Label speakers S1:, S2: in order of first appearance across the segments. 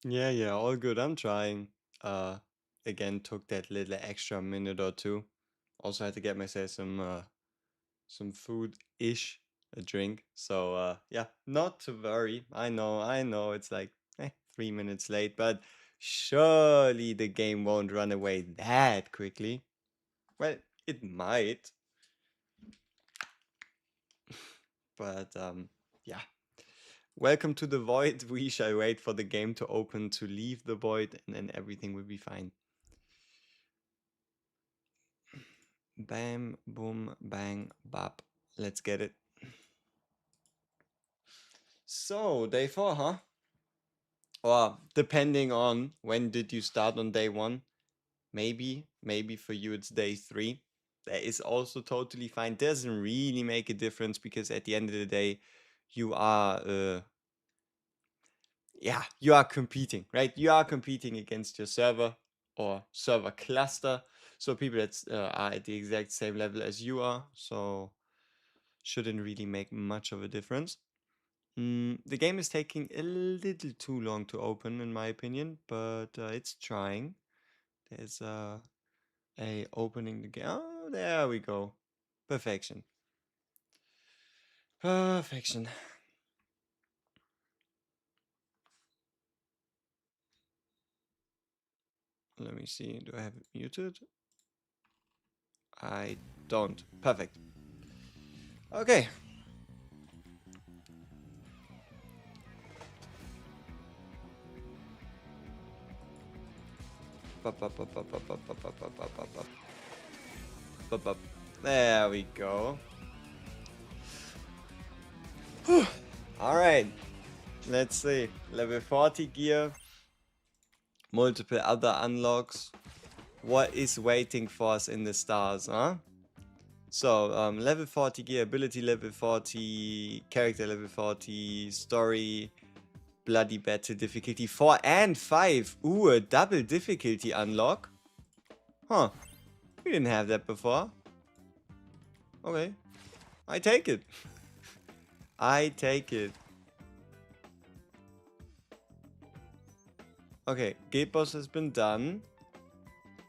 S1: Yeah, yeah, all good. I'm trying. Uh, Again, took that little extra minute or two. Also had to get myself some food-ish, a drink. So yeah, not to worry. I know it's like 3 minutes late, but surely the game won't run away that quickly. Well, it might, but yeah. Welcome to the void. We shall wait for the game to open to leave the void, and then everything will be fine. Bam, boom, bang, bop. Let's get it. So, day 4, huh? Or depending on when did you start on day 1. Maybe for you it's day 3. That is also totally fine. Doesn't really make a difference because at the end of the day, you are yeah, you are competing, right? You are competing against your server or server cluster. So people that are at the exact same level as you are. So shouldn't really make much of a difference. The game is taking a little too long to open, in my opinion, but it's trying. There's a opening the game. Oh, there we go. Perfection. Perfection. Let me see. Do I have it muted? I don't. Perfect. Okay. Bup, bup, bup, bup, bup, bup, bup, bup, bup, bup, bup, bup. Bup, bup. There we go. All right. Let's see. Level 40 gear. Multiple other unlocks. What is waiting for us in the stars, huh? So, level 40 gear, ability level 40, character level 40, story, bloody battle difficulty 4 and 5. Ooh, a double difficulty unlock. Huh. We didn't have that before. Okay. I take it. I take it. Okay, gate boss has been done.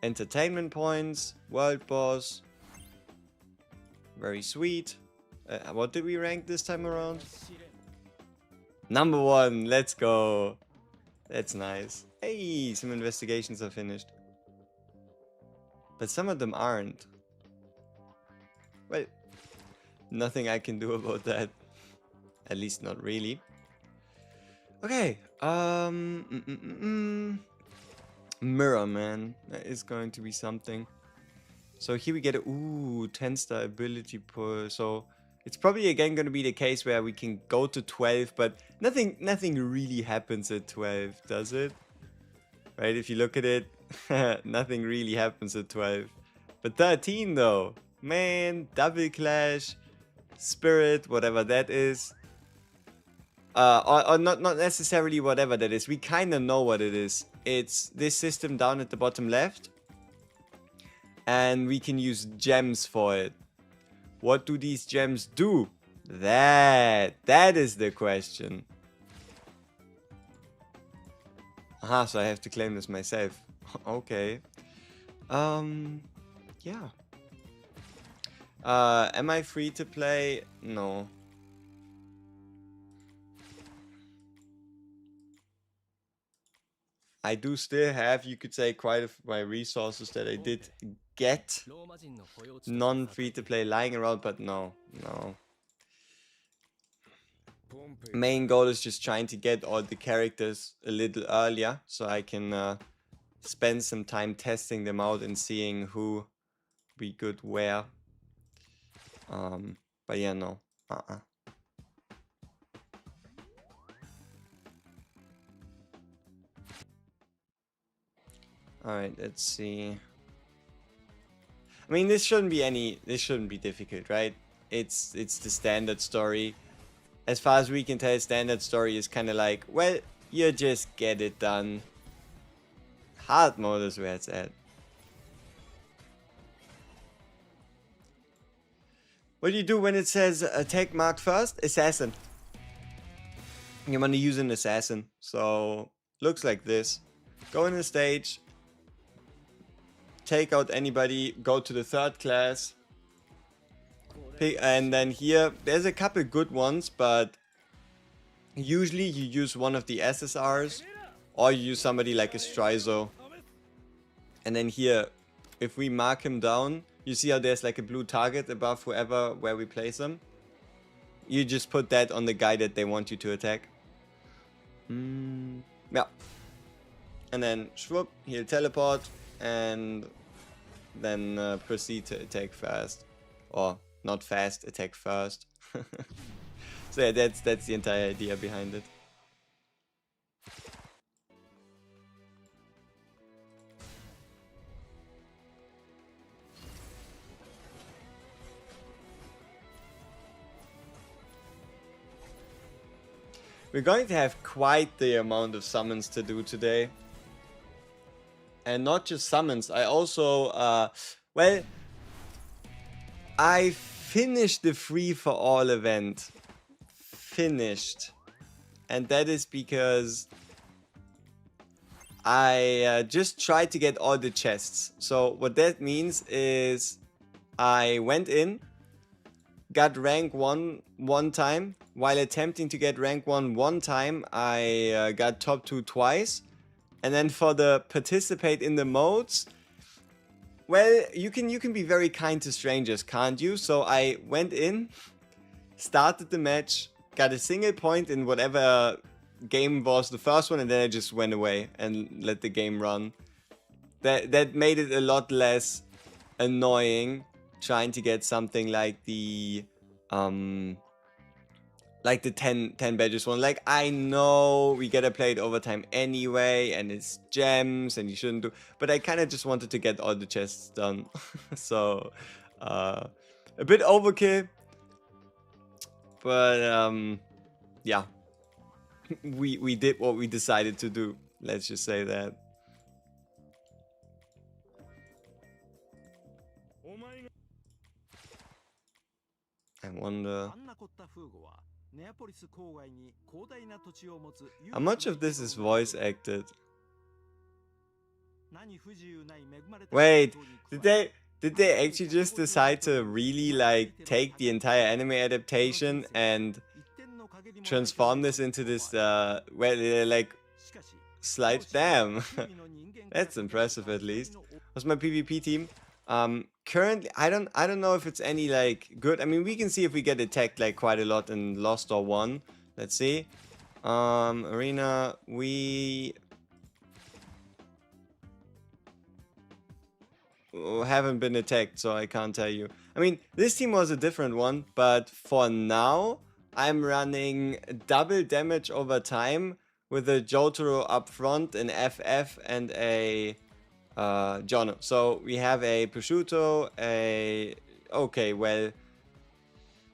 S1: Entertainment points, world boss. Very sweet. What did we rank this time around? Number 1, let's go. That's nice. Hey, some investigations are finished. But some of them aren't. Well, nothing I can do about that. At least not really. Okay, Mirror Man. That is going to be something. So here we get a, 10-star ability pull. So it's probably again going to be the case where we can go to 12, but nothing really happens at 12, does it? Right, if you look at it, nothing really happens at 12. But 13 though, man, double clash, spirit, whatever that is. Or not necessarily whatever that is. We kind of know what it is. It's this system down at the bottom left. And we can use gems for it. What do these gems do? That is the question. Aha, so I have to claim this myself. Okay. Yeah. Am I free to play? No. I do still have, you could say, quite a my resources that I did get non-free to play lying around, but no. Main goal is just trying to get all the characters a little earlier so I can spend some time testing them out and seeing who be good where. But yeah, no. Alright, let's see. I mean, this shouldn't be difficult, right? It's the standard story. As far as we can tell, standard story is kind of like, well, you just get it done. Hard mode is where it's at. What do you do when it says attack marked first? Assassin. You want to use an assassin. So looks like this. Go in the stage, take out anybody, go to the third class, pick, and then here, there's a couple good ones, but usually you use one of the SSRs, or you use somebody like a Strizo. And then here, if we mark him down, you see how there's like a blue target above where we place him? You just put that on the guy that they want you to attack. Yeah. And then, swoop, he'll teleport, and then proceed to attack fast. Or, not fast, attack first. So yeah, that's the entire idea behind it. We're going to have quite the amount of summons to do today. And not just summons, I also, well, I finished the free for all event. Finished. And that is because I just tried to get all the chests. So what that means is I went in, got rank 1 one time. While attempting to get rank 1 one time, I got top 2 twice. And then for the participate in the modes, well, you can be very kind to strangers, can't you? So I went in, started the match, got a single point in whatever game was the first one, and then I just went away and let the game run. That made it a lot less annoying trying to get something like the 10 badges one. Like, I know we gotta play it overtime anyway, and it's gems, and you shouldn't do, but I kind of just wanted to get all the chests done. So, a bit overkill, but yeah, we did what we decided to do. Let's just say that. I wonder how much of this is voice acted. Wait, did they actually just decide to really like take the entire anime adaptation and transform this into this where they like slide? Damn. That's impressive. At least what's my PvP team? Currently I don't know if it's any like good. I mean, we can see if we get attacked like quite a lot in Lost or won. Let's see. Arena, we haven't been attacked, so I can't tell you. I mean, this team was a different one, but for now I'm running double damage over time with a Jotaro up front, an FF, and a Jono. So we have a prosciutto, okay, well,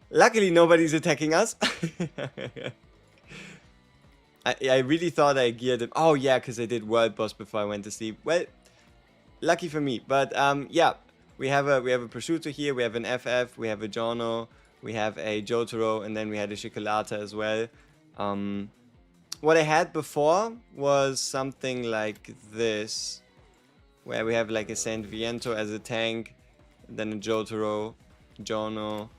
S1: luckily nobody's attacking us. I really thought I geared him. Oh yeah, because I did world boss before I went to sleep. Well, lucky for me. But yeah, we have a prosciutto here, we have an FF, we have a Jono, we have a Jotaro, and then we had a Chocolata as well. What I had before was something like this, where we have like a Saint Viento as a tank, then a Jotaro, Jono,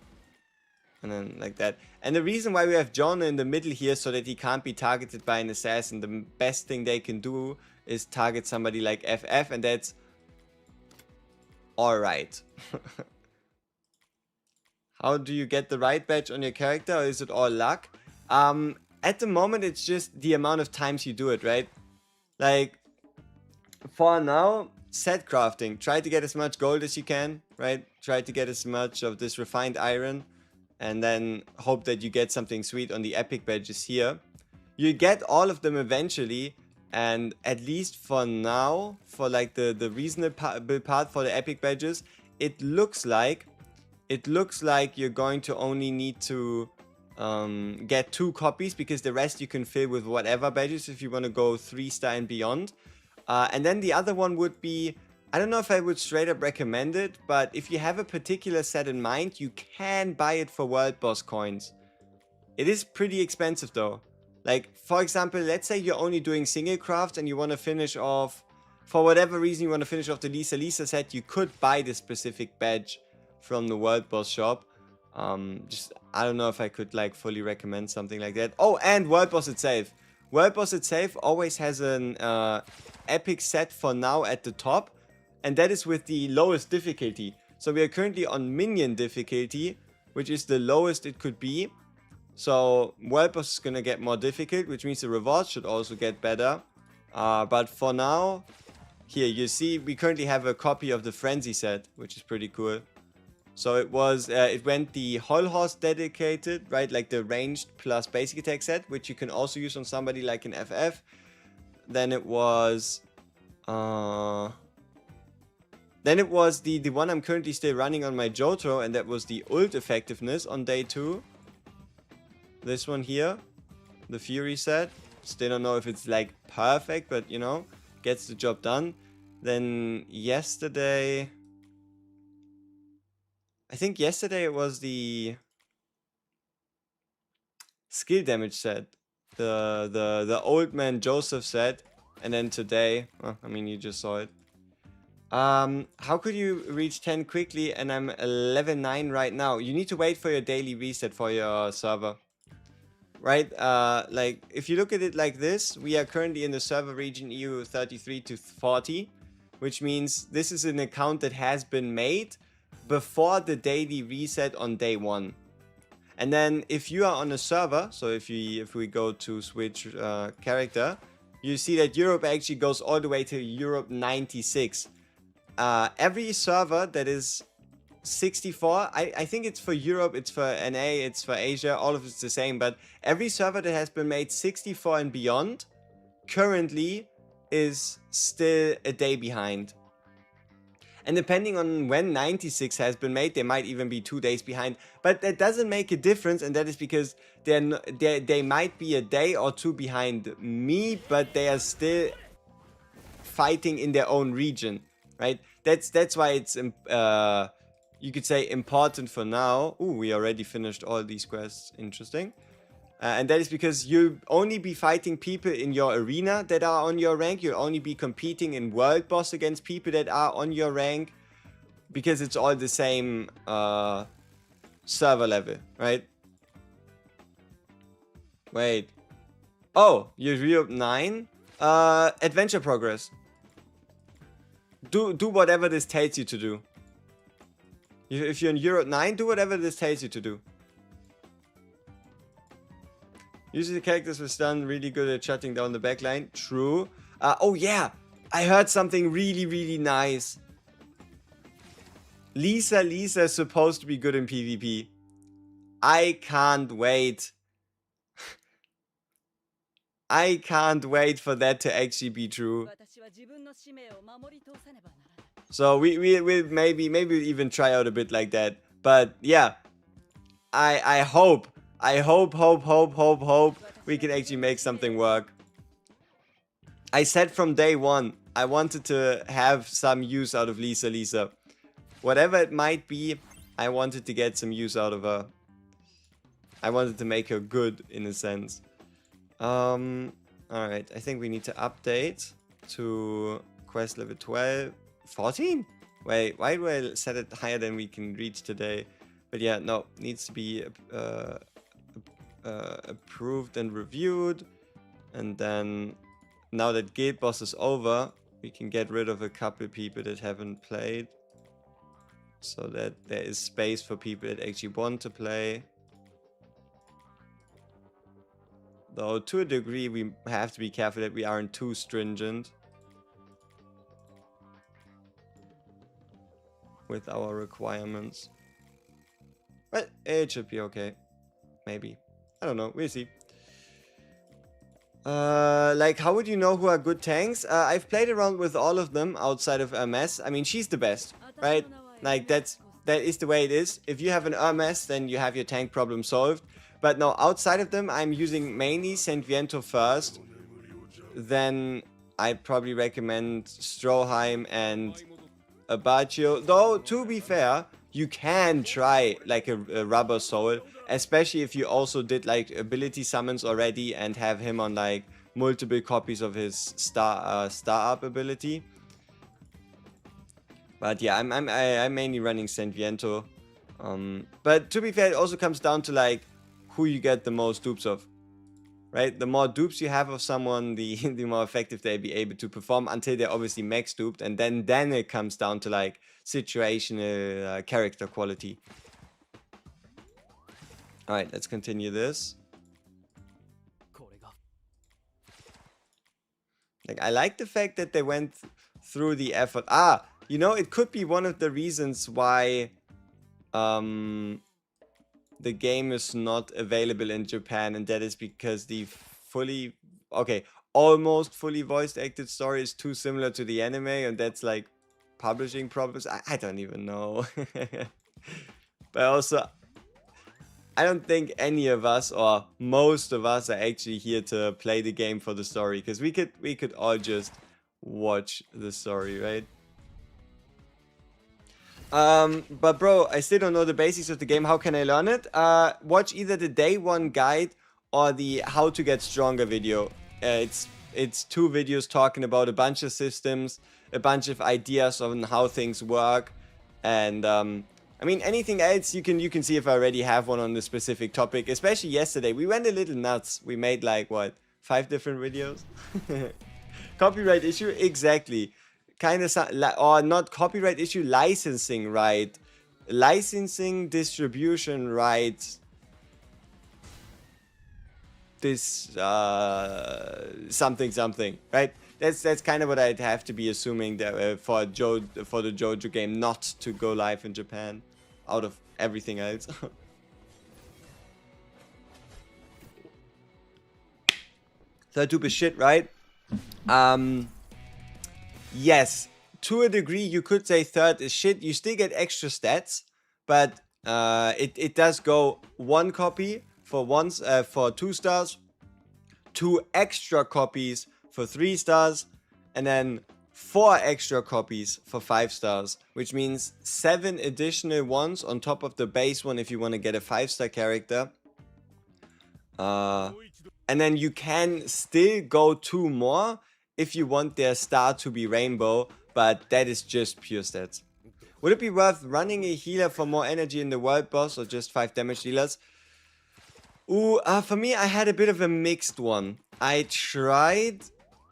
S1: and then like that. And the reason why we have Jono in the middle here, so that he can't be targeted by an assassin, the best thing they can do is target somebody like FF, and that's alright. How do you get the right badge on your character, or is it all luck? At the moment, it's just the amount of times you do it, right? Like, for now, set crafting. Try to get as much gold as you can, right? Try to get as much of this refined iron, and then hope that you get something sweet on the epic badges here. You get all of them eventually, and at least for now, for like the reasonable part for the epic badges, it looks like you're going to only need to get 2 copies, because the rest you can fill with whatever badges if you want to go 3-star and beyond. And then the other one would be, I don't know if I would straight up recommend it, but if you have a particular set in mind, you can buy it for world boss coins. It is pretty expensive though. Like, for example, let's say you're only doing single craft and you want to finish off, for whatever reason you want to finish off the Lisa Lisa set, you could buy this specific badge from the World Boss shop. Just, I don't know if I could like fully recommend something like that. Oh, and World Boss itself. World Boss itself always has an epic set for now at the top, and that is with the lowest difficulty. So we are currently on minion difficulty, which is the lowest it could be. So World Boss is gonna get more difficult, which means the rewards should also get better. But for now, here you see we currently have a copy of the Frenzy set, which is pretty cool. So it was, it went the Whole Horse dedicated, right? Like the ranged plus basic attack set, which you can also use on somebody like an FF. Then it was, the one I'm currently still running on my JOJO, and that was the ult effectiveness on day 2. This one here, the Fury set. Still don't know if it's like perfect, but you know, gets the job done. Then yesterday, I think yesterday it was the skill damage set, the old man Joseph set, and then today, well, I mean, you just saw it. How could you reach 10 quickly? And I'm level 9 right now. You need to wait for your daily reset for your server. Right, like, if you look at it like this, we are currently in the server region EU 33 to 40, which means this is an account that has been made before the daily reset on day 1. And then if you are on a server, so if we go to switch character, you see that Europe actually goes all the way to Europe 96. Every server that is 64, I think it's for Europe, it's for NA, it's for Asia, all of it's the same, but every server that has been made 64 and beyond currently is still a day behind. And depending on when 96 has been made, they might even be 2 days behind, but that doesn't make a difference, and that is because they might be a day or 2 behind me, but they are still fighting in their own region, right? That's why it's you could say important for now. Ooh, we already finished all these quests. Interesting. And that is because you'll only be fighting people in your arena that are on your rank. You'll only be competing in World Boss against people that are on your rank, because it's all the same server level, right? Wait. Oh, you're Europe 9? Adventure progress. Do whatever this tells you to do. If you're in Europe 9, do whatever this tells you to do. Usually the characters were done really good at shutting down the backline. True. Oh yeah, I heard something really, really nice. Lisa is supposed to be good in PvP. I can't wait. I can't wait for that to actually be true. So we'll maybe even try out a bit like that. But yeah, I hope we can actually make something work. I said from day 1, I wanted to have some use out of Lisa. Whatever it might be, I wanted to get some use out of her. I wanted to make her good, in a sense. Alright, I think we need to update to quest level 12. 14? Wait, why do I set it higher than we can reach today? But yeah, no, needs to be approved and reviewed. And then, now that Guild Boss is over, we can get rid of a couple people that haven't played, so that there is space for people that actually want to play. Though, to a degree, we have to be careful that we aren't too stringent with our requirements. But it should be okay. Maybe. I don't know. We'll see. Like, how would you know who are good tanks? I've played around with all of them outside of Hermes. I mean, she's the best, right? Like, that is the way it is. If you have an Hermes, then you have your tank problem solved. But no, outside of them, I'm using mainly Saint Viento first. Then I'd probably recommend Stroheim and Abaccio. Though, to be fair, you can try like a rubber soul, especially if you also did like ability summons already and have him on like multiple copies of his star up ability. But yeah, I'm mainly running Saint Viento. But to be fair, it also comes down to like who you get the most dupes of, right? The more dupes you have of someone, the more effective they'll be able to perform, until they're obviously max duped, and then it comes down to like situational character quality. All right, let's continue this. Like, I like the fact that they went through the effort. You know, it could be one of the reasons why the game is not available in Japan, and that is because the almost fully voice acted story is too similar to the anime, and that's like publishing problems. I don't even know. But also, I don't think any of us, or most of us, are actually here to play the game for the story, because we could all just watch the story, right? But bro, I still don't know the basics of the game. How can I learn it? Watch either the day one guide or the how to get stronger video. It's 2 videos talking about a bunch of systems, a bunch of ideas on how things work, and I mean, anything else you can see if I already have one on the specific topic. Especially yesterday, we went a little nuts. We made like what, 5 different videos. Copyright issue, exactly. Kind of, or not copyright issue, licensing right, licensing distribution rights. This something, right? That's kind of what I'd have to be assuming that for the JOJO game not to go live in Japan, out of everything else. Third dupe is shit, right? Yes, to a degree you could say third is shit. You still get extra stats, but it does go 1 copy for for 2 stars, 2 extra copies for 3 stars, and then 4 extra copies for 5 stars, which means 7 additional ones on top of the base one if you want to get a 5-star character. And then you can still go 2 more if you want their star to be rainbow, but that is just pure stats. Would it be worth running a healer for more energy in the world boss, or just 5 damage dealers? Ooh, for me, I had a bit of a mixed one. I tried,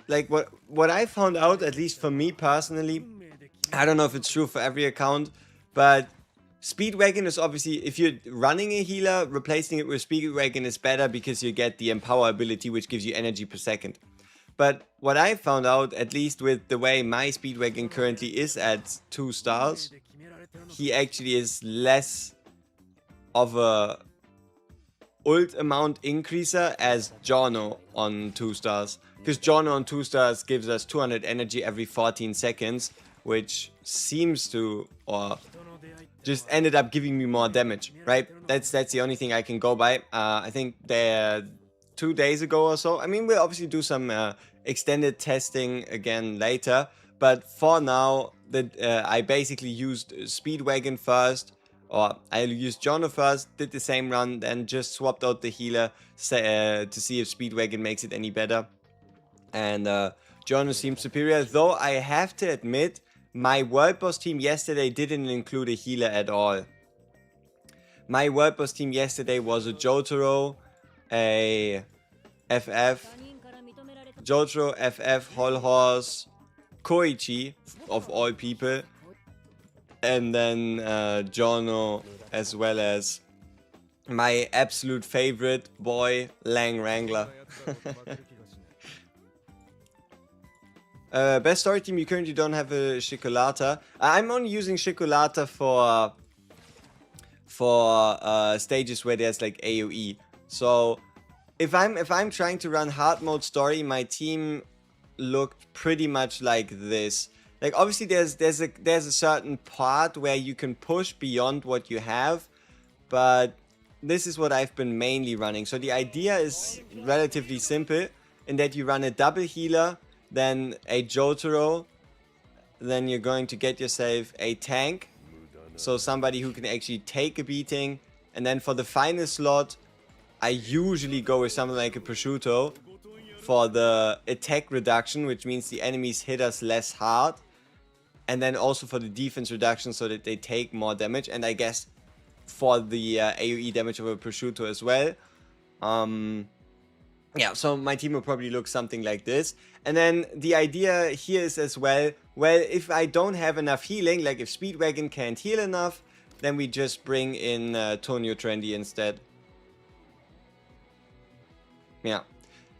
S1: like what I found out, at least for me personally, I don't know if it's true for every account, but Speedwagon is obviously, if you're running a healer, replacing it with Speedwagon is better because you get the Empower ability, which gives you energy per second. But what I found out, at least with the way my Speedwagon currently is at 2 stars, he actually is less of a ult amount increaser as JOJO on 2 stars. Because JOJO on 2 stars gives us 200 energy every 14 seconds, which seems to, or just ended up giving me more damage, right? That's the only thing I can go by. I think they're 2 days ago or so. I mean, we'll obviously do some extended testing again later, but for now, I basically used Speedwagon first, or I used JOJO first, did the same run, then just swapped out the healer to see if Speedwagon makes it any better. And JOJO seems superior, though I have to admit, my World Boss team yesterday didn't include a healer at all. My World Boss team yesterday was a Jotaro, a FF, Jotaro, FF, Whole Horse, Koichi, of all people, and then JOJO, as well as my absolute favorite boy, Lang Wrangler. Best story team, you currently don't have a Chocolata. I'm only using Chocolata for stages where there's like AoE. So if I'm trying to run hard mode story, my team looked pretty much like this. Like, obviously there's a certain part where you can push beyond what you have, but this is what I've been mainly running. So the idea is relatively simple in that you run a double healer, then a Jotaro, then you're going to get yourself a tank, so somebody who can actually take a beating. And then for the final slot, I usually go with something like a prosciutto for the attack reduction, which means the enemies hit us less hard. And then also for the defense reduction so that they take more damage. And I guess for the AoE damage of a prosciutto as well. Yeah, so my team will probably look something like this. And then the idea here is as well, if I don't have enough healing, like if Speedwagon can't heal enough, then we just bring in Tonio Trendy instead. Yeah.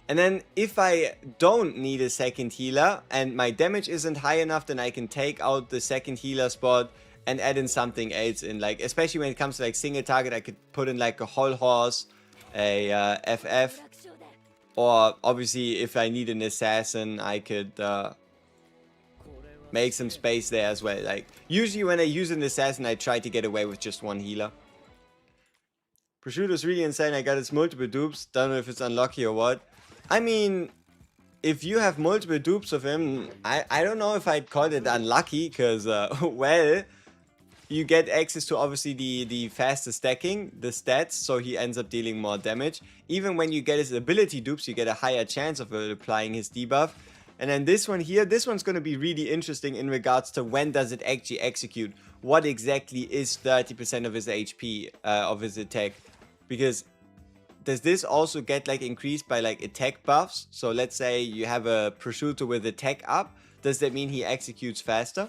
S1: And then if I don't need a second healer and my damage isn't high enough, then I can take out the second healer spot and add in something else in, like, especially when it comes to like single target, I could put in like a whole horse, a FF, or obviously if I need an assassin, I could make some space there as well. Like usually when I use an assassin, I try to get away with just one healer. Prosciutto's really insane. I got its multiple dupes. Don't know if it's unlucky or what. I mean, if you have multiple dupes of him, I don't know if I'd call it unlucky, because, well, you get access to obviously the faster stacking, the stats, so he ends up dealing more damage. Even when you get his ability dupes, you get a higher chance of applying his debuff. And then this one here, this one's going to be really interesting in regards to when does it actually execute. What exactly is 30% of his HP, of his attack? Because does this also get like increased by like attack buffs? So let's say you have a prosciutto with attack up. Does that mean he executes faster?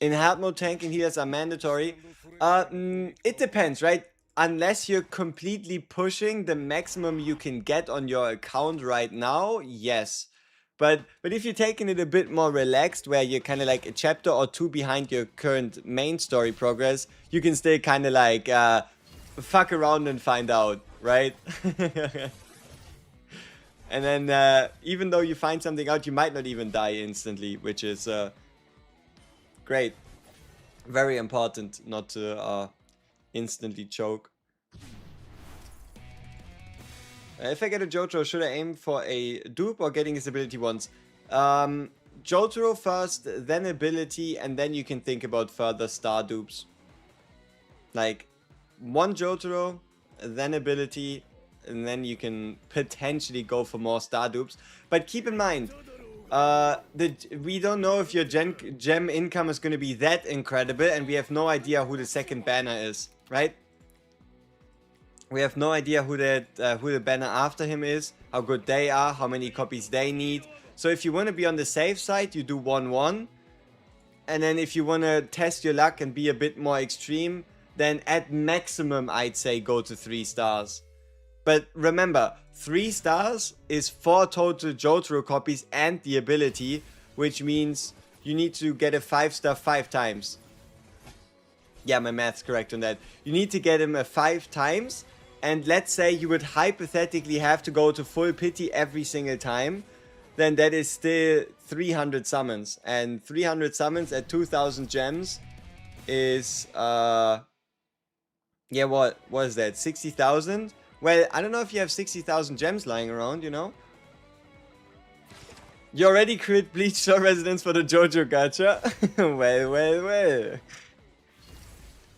S1: In hard mode, tanking healers are mandatory. It depends, right? Unless you're completely pushing the maximum you can get on your account right now, yes. But if you're taking it a bit more relaxed, where you're kind of like a chapter or two behind your current main story progress, you can still kind of like fuck around and find out, right? And then even though you find something out, you might not even die instantly, which is great. Very important not to instantly choke. If I get a JOJO, should I aim for a dupe or getting his ability once? JOJO first, then ability, and then you can think about further star dupes. Like, one JOJO, then ability, and then you can potentially go for more star dupes. But keep in mind, we don't know if your gem income is going to be that incredible, and we have no idea who the second banner is, right? We have no idea who the banner after him is, how good they are, how many copies they need. So if you want to be on the safe side, you do 1-1. And then if you want to test your luck and be a bit more extreme, then at maximum, I'd say go to 3 stars. But remember, 3 stars is 4 total JOJO copies and the ability, which means you need to get a 5-star 5 times. Yeah, my math's correct on that. You need to get him a 5 times, and let's say you would hypothetically have to go to full pity every single time, then that is still 300 summons. And 300 summons at 2000 gems is, yeah, what was that, 60,000? Well, I don't know if you have 60,000 gems lying around, you know? You already crit Bleach Store Residence for the JOJO gacha? Well.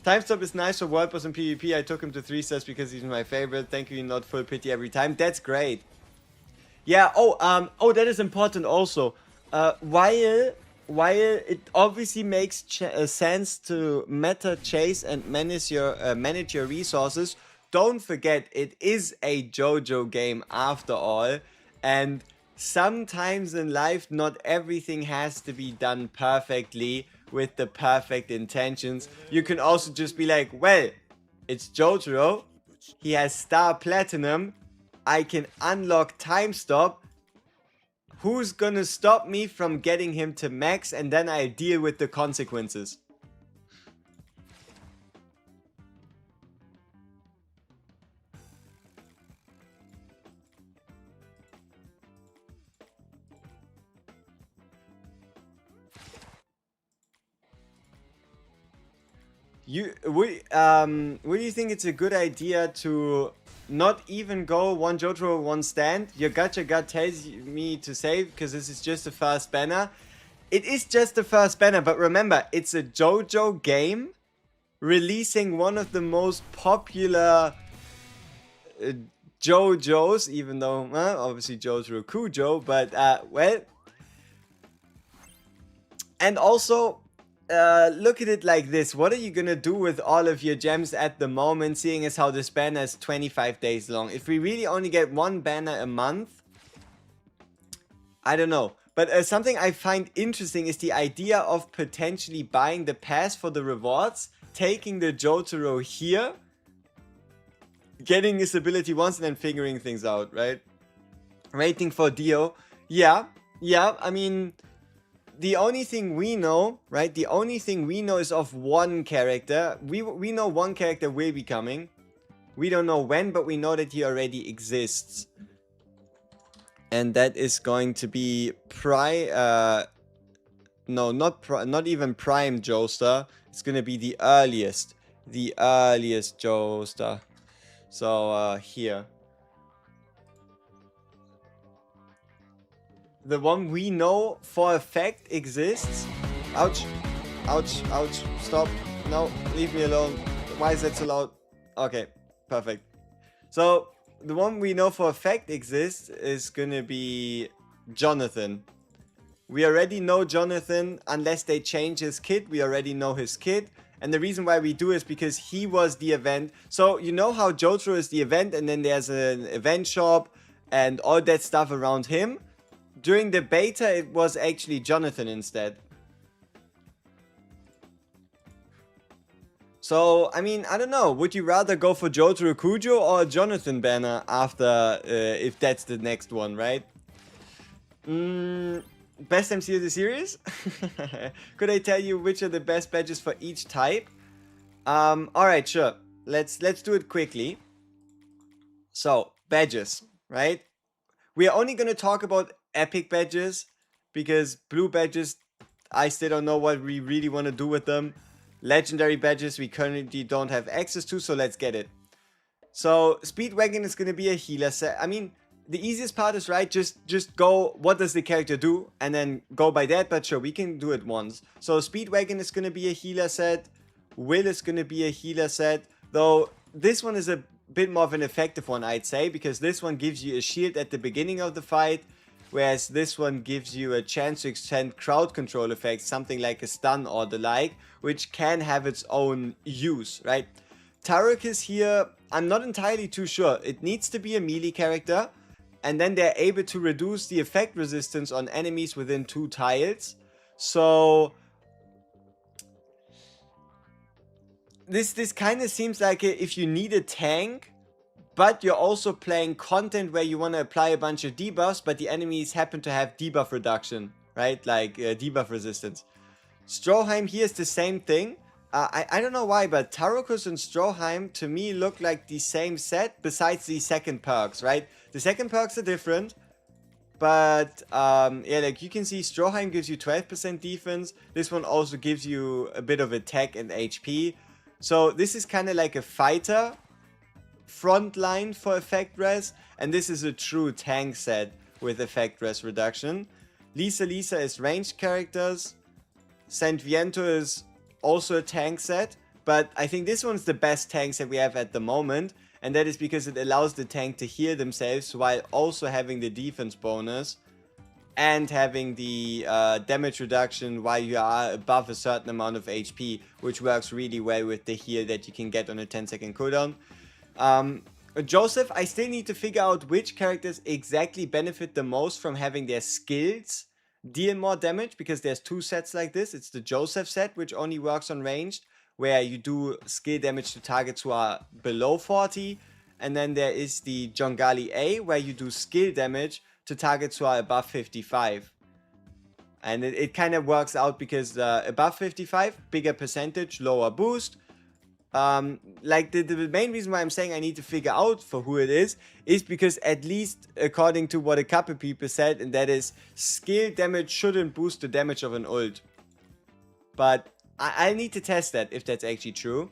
S1: Time stop is nice for World Boss and PvP. I took him to 3 stars because he's my favorite. Thank you, not full pity every time. That's great. Yeah, oh, that is important also. While it obviously makes sense to meta chase and manage your resources, don't forget it is a JOJO game after all, and sometimes in life not everything has to be done perfectly with the perfect intentions. You can also just be like, well, it's JOJO, he has star platinum, I can unlock time stop, who's gonna stop me from getting him to max, and then I deal with the consequences. Would you think it's a good idea to not even go one JOJO, one stand? Your gut tells me to save because this is just the first banner. It is just the first banner, but remember, it's a JOJO game releasing one of the most popular JOJOs, even though obviously JOJO Kujo, but well, and also look at it like this. What are you gonna do with all of your gems at the moment, seeing as how this banner is 25 days long? If we really only get one banner a month, I don't know. But something I find interesting is the idea of potentially buying the pass for the rewards, taking the Jotaro here, getting his ability once, and then figuring things out, right? Waiting for Dio. Yeah, I mean, the only thing we know, right? The only thing we know is of one character. We know one character will be coming. We don't know when, but we know that he already exists. And that is going to be not even Prime Joestar. It's going to be the earliest Joestar. So, here. The one we know for a fact exists. Ouch. Ouch. Ouch. Stop. No, leave me alone. Why is that so loud? Okay, perfect. So, the one we know for a fact exists is gonna be Jonathan. We already know Jonathan, unless they change his kit. We already know his kit. And the reason why we do is because he was the event. So, you know how Jotaro is the event, and then there's an event shop and all that stuff around him? During the beta, it was actually Jonathan instead. So, I mean, I don't know. Would you rather go for Jotaro Kujo or a Jonathan banner after, if that's the next one, right? Best MC of the series? Could I tell you which are the best badges for each type? Alright, sure. Let's do it quickly. So, badges, right? We are only going to talk about epic badges, because blue badges, I still don't know what we really want to do with them. Legendary badges we currently don't have access to, so let's get it. So Speedwagon is going to be a healer set. I mean, the easiest part is, right, just go, what does the character do, and then go by that, but sure, we can do it once. So Speedwagon is going to be a healer set. Will is going to be a healer set, though this one is a bit more of an effective one, I'd say, because this one gives you a shield at the beginning of the fight, whereas this one gives you a chance to extend crowd control effects, something like a stun or the like, which can have its own use, right? Tarek is here, I'm not entirely too sure. It needs to be a melee character, and then they're able to reduce the effect resistance on enemies within 2 tiles. So this kind of seems like if you need a tank, but you're also playing content where you want to apply a bunch of debuffs, but the enemies happen to have debuff reduction, right? Like debuff resistance. Stroheim here is the same thing. I don't know why, but Tarokus and Stroheim to me look like the same set, besides the second perks, right? The second perks are different, but yeah, like you can see Stroheim gives you 12% defense. This one also gives you a bit of attack and HP. So this is kind of like a fighter front line for effect res, and this is a true tank set with effect res reduction. Lisa is ranged characters. Saint Viento is also a tank set, but I think this one's the best tank set we have at the moment, and that is because it allows the tank to heal themselves while also having the defense bonus and having the damage reduction while you are above a certain amount of HP, which works really well with the heal that you can get on a 10-second cooldown. Joseph, I still need to figure out which characters exactly benefit the most from having their skills deal more damage, because there's 2 sets like this. It's the Joseph set, which only works on ranged, where you do skill damage to targets who are below 40, and then there is the Jongali A, where you do skill damage to targets who are above 55. And it kind of works out because above 55, bigger percentage, lower boost. Like the main reason why I'm saying I need to figure out for who it is because, at least according to what a couple people said, and that is skill damage shouldn't boost the damage of an ult. But I need to test that, if that's actually true.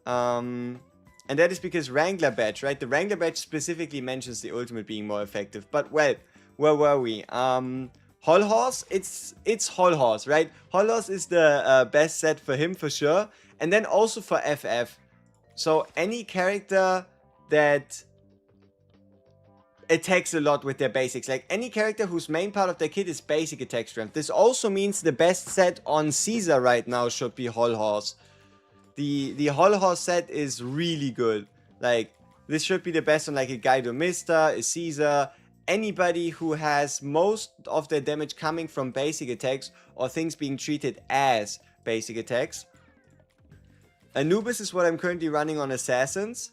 S1: And that is because Wrangler Badge, right? The Wrangler Badge specifically mentions the ultimate being more effective. But, well, where were we? Hol Horse, it's Hol Horse, right? Hol Horse is the best set for him, for sure. And then also for FF. So, any character that attacks a lot with their basics. Like, any character whose main part of their kit is basic attack strength. This also means the best set on Caesar right now should be Hol Horse. The Hol Horse set is really good. Like, this should be the best on like a Guido Mista, a Caesar, anybody who has most of their damage coming from basic attacks or things being treated as basic attacks. Anubis is what I'm currently running on Assassins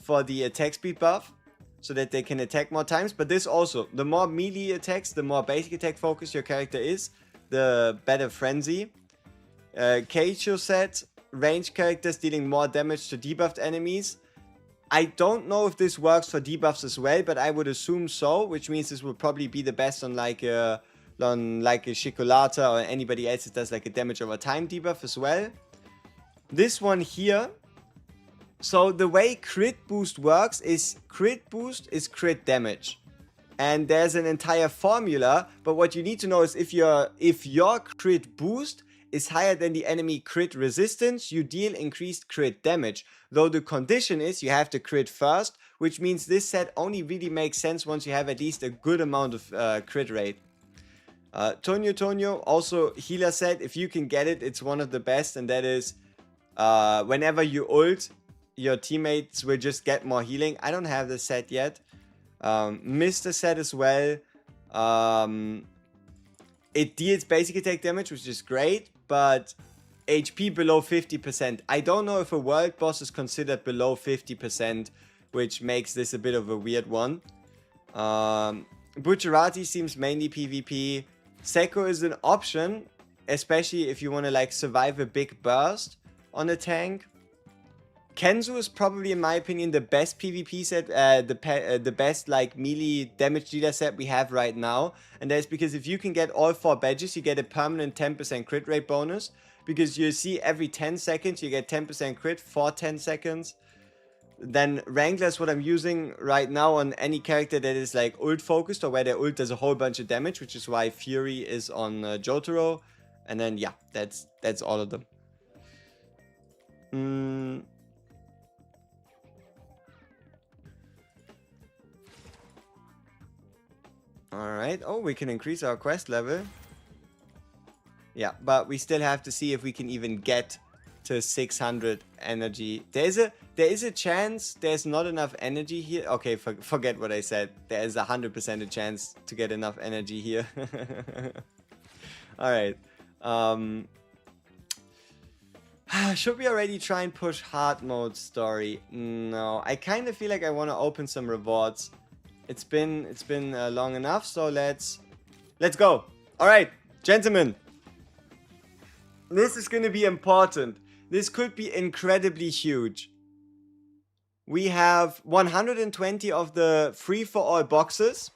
S1: for the attack speed buff, so that they can attack more times. But this also, the more melee attacks, the more basic attack focus your character is, the better Frenzy. Keicho set, ranged characters dealing more damage to debuffed enemies. I don't know if this works for debuffs as well, but I would assume so, which means this will probably be the best on like a Chicolata or anybody else that does like a damage over time debuff as well. This one here. So the way crit boost works is crit boost is crit damage. And there's an entire formula, but what you need to know is if your crit boost is higher than the enemy crit resistance, you deal increased crit damage. Though the condition is you have to crit first, which means this set only really makes sense once you have at least a good amount of crit rate. Tonio, also healer set. If you can get it, it's one of the best, and that is whenever you ult, your teammates will just get more healing. I don't have the set yet. Mr. set as well. It deals basic attack damage, which is great, but HP below 50%. I don't know if a world boss is considered below 50%, which makes this a bit of a weird one. Bucciarati seems mainly PvP. Sekko is an option, especially if you want to like survive a big burst on a tank. Kenzu is probably, in my opinion, the best PvP set, the best like melee damage dealer set we have right now. And that's because if you can get all 4 badges, you get a permanent 10% crit rate bonus. Because you see every 10 seconds, you get 10% crit for 10 seconds. Then Wrangler is what I'm using right now on any character that is like ult focused or where their ult does a whole bunch of damage, which is why Fury is on Jotaro. And then yeah, that's all of them. Alright, oh, we can increase our quest level. Yeah, but we still have to see if we can even get to 600 energy. There is a chance there's not enough energy here. Okay, forget what I said. There is 100% a chance to get enough energy here. Alright. Should we already try and push hard mode story? No, I kind of feel like I want to open some rewards. It's been long enough, so let's go. All right, gentlemen. This is going to be important. This could be incredibly huge. We have 120 of the free-for-all boxes.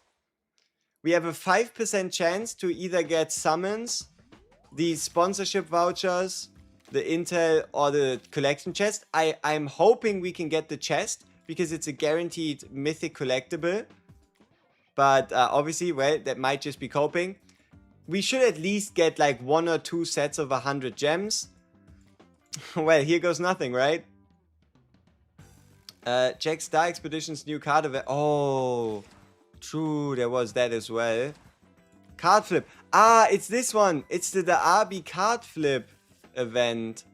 S1: We have a 5% chance to either get summons, the sponsorship vouchers, the intel, or the collection chest. I'm hoping we can get the chest because it's a guaranteed mythic collectible. But obviously, well, that might just be coping. We should at least get like 1 or 2 sets of 100 gems. Well, here goes nothing, right? Check Star Expedition's new card event. Oh, true, there was that as well. Card flip. Ah, it's this one. It's the Abi card flip event.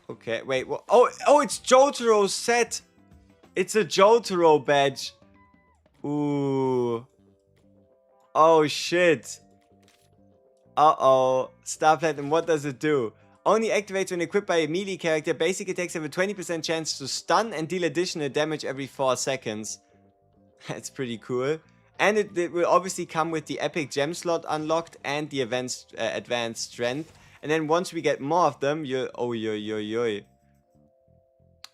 S1: Okay, wait. Well, oh, it's Jotaro's set. It's a Jotaro badge. Ooh. Oh, shit. Uh-oh. Star Platinum, what does it do? Only activates when equipped by a melee character. Basic attacks have a 20% chance to stun and deal additional damage every 4 seconds. That's pretty cool. And it will obviously come with the epic gem slot unlocked and the advanced strength. And then once we get more of them, oh, yo.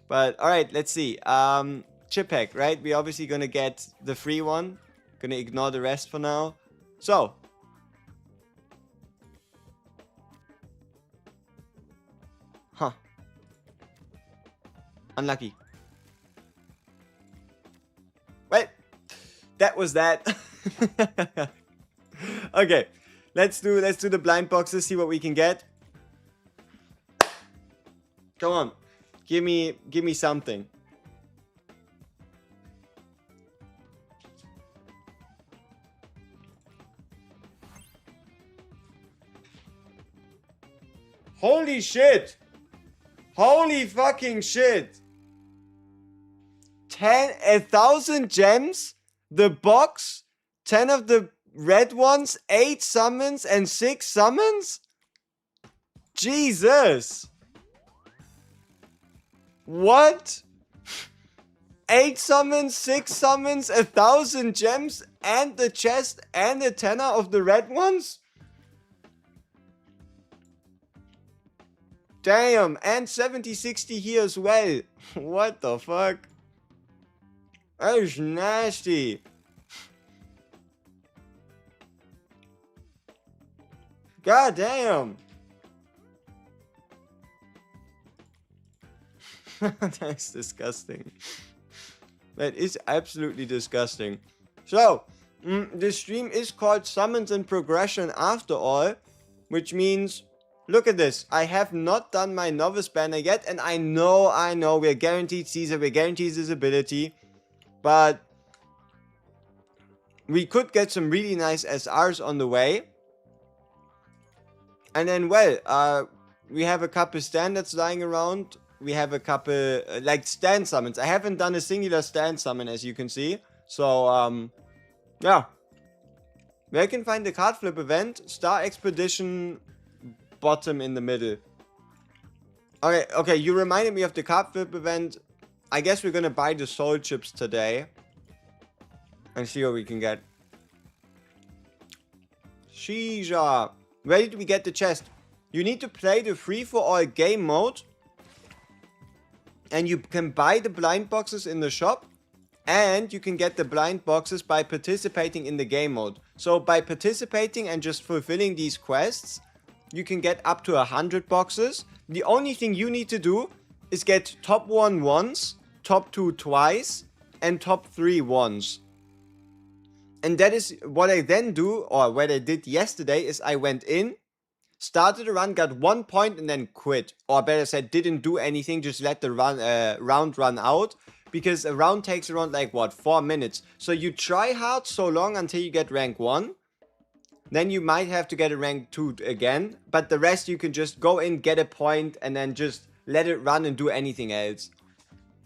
S1: But, alright, let's see. Chip pack, right? We're obviously gonna get the free one. Gonna ignore the rest for now. So. Unlucky. Well, that was that. Okay, let's do the blind boxes, see what we can get. Come on, give me something. Holy shit! Holy fucking shit! 1,000 gems, the box, 10 of the red ones, 8 summons and 6 summons? Jesus! What? 8 summons, 6 summons, 1,000 gems, and the chest and the 10 of the red ones? Damn, and 70-60 here as well. What the fuck? That is nasty. God damn. That's disgusting. That is absolutely disgusting. So, the stream is called Summons and Progression after all, which means, look at this. I have not done my novice banner yet, and I know, we're guaranteed Caesar, we're guaranteed his ability, but we could get some really nice SRs on the way. And then, well, we have a couple standards lying around. We have a couple, like, stand summons. I haven't done a singular stand summon, as you can see. So, yeah. Where you can find the card flip event, Star Expedition, bottom in the middle. Okay, you reminded me of the card flip event. I guess we're gonna buy the soul chips today. And see what we can get. Sheesh. Where did we get the chest? You need to play the free-for-all game mode. And you can buy the blind boxes in the shop. And you can get the blind boxes by participating in the game mode. So by participating and just fulfilling these quests, you can get up to 100 boxes. The only thing you need to do is get top 1 once, top 2 twice, and top 3 once. And that is what I then do, or what I did yesterday, is I went in, started a run, got 1 point, and then quit. Or better said, didn't do anything, just let the round run out. Because a round takes around, like, what, 4 minutes. So you try hard so long until you get rank 1. Then you might have to get a rank 2 again. But the rest you can just go in, get a point, and then just let it run and do anything else.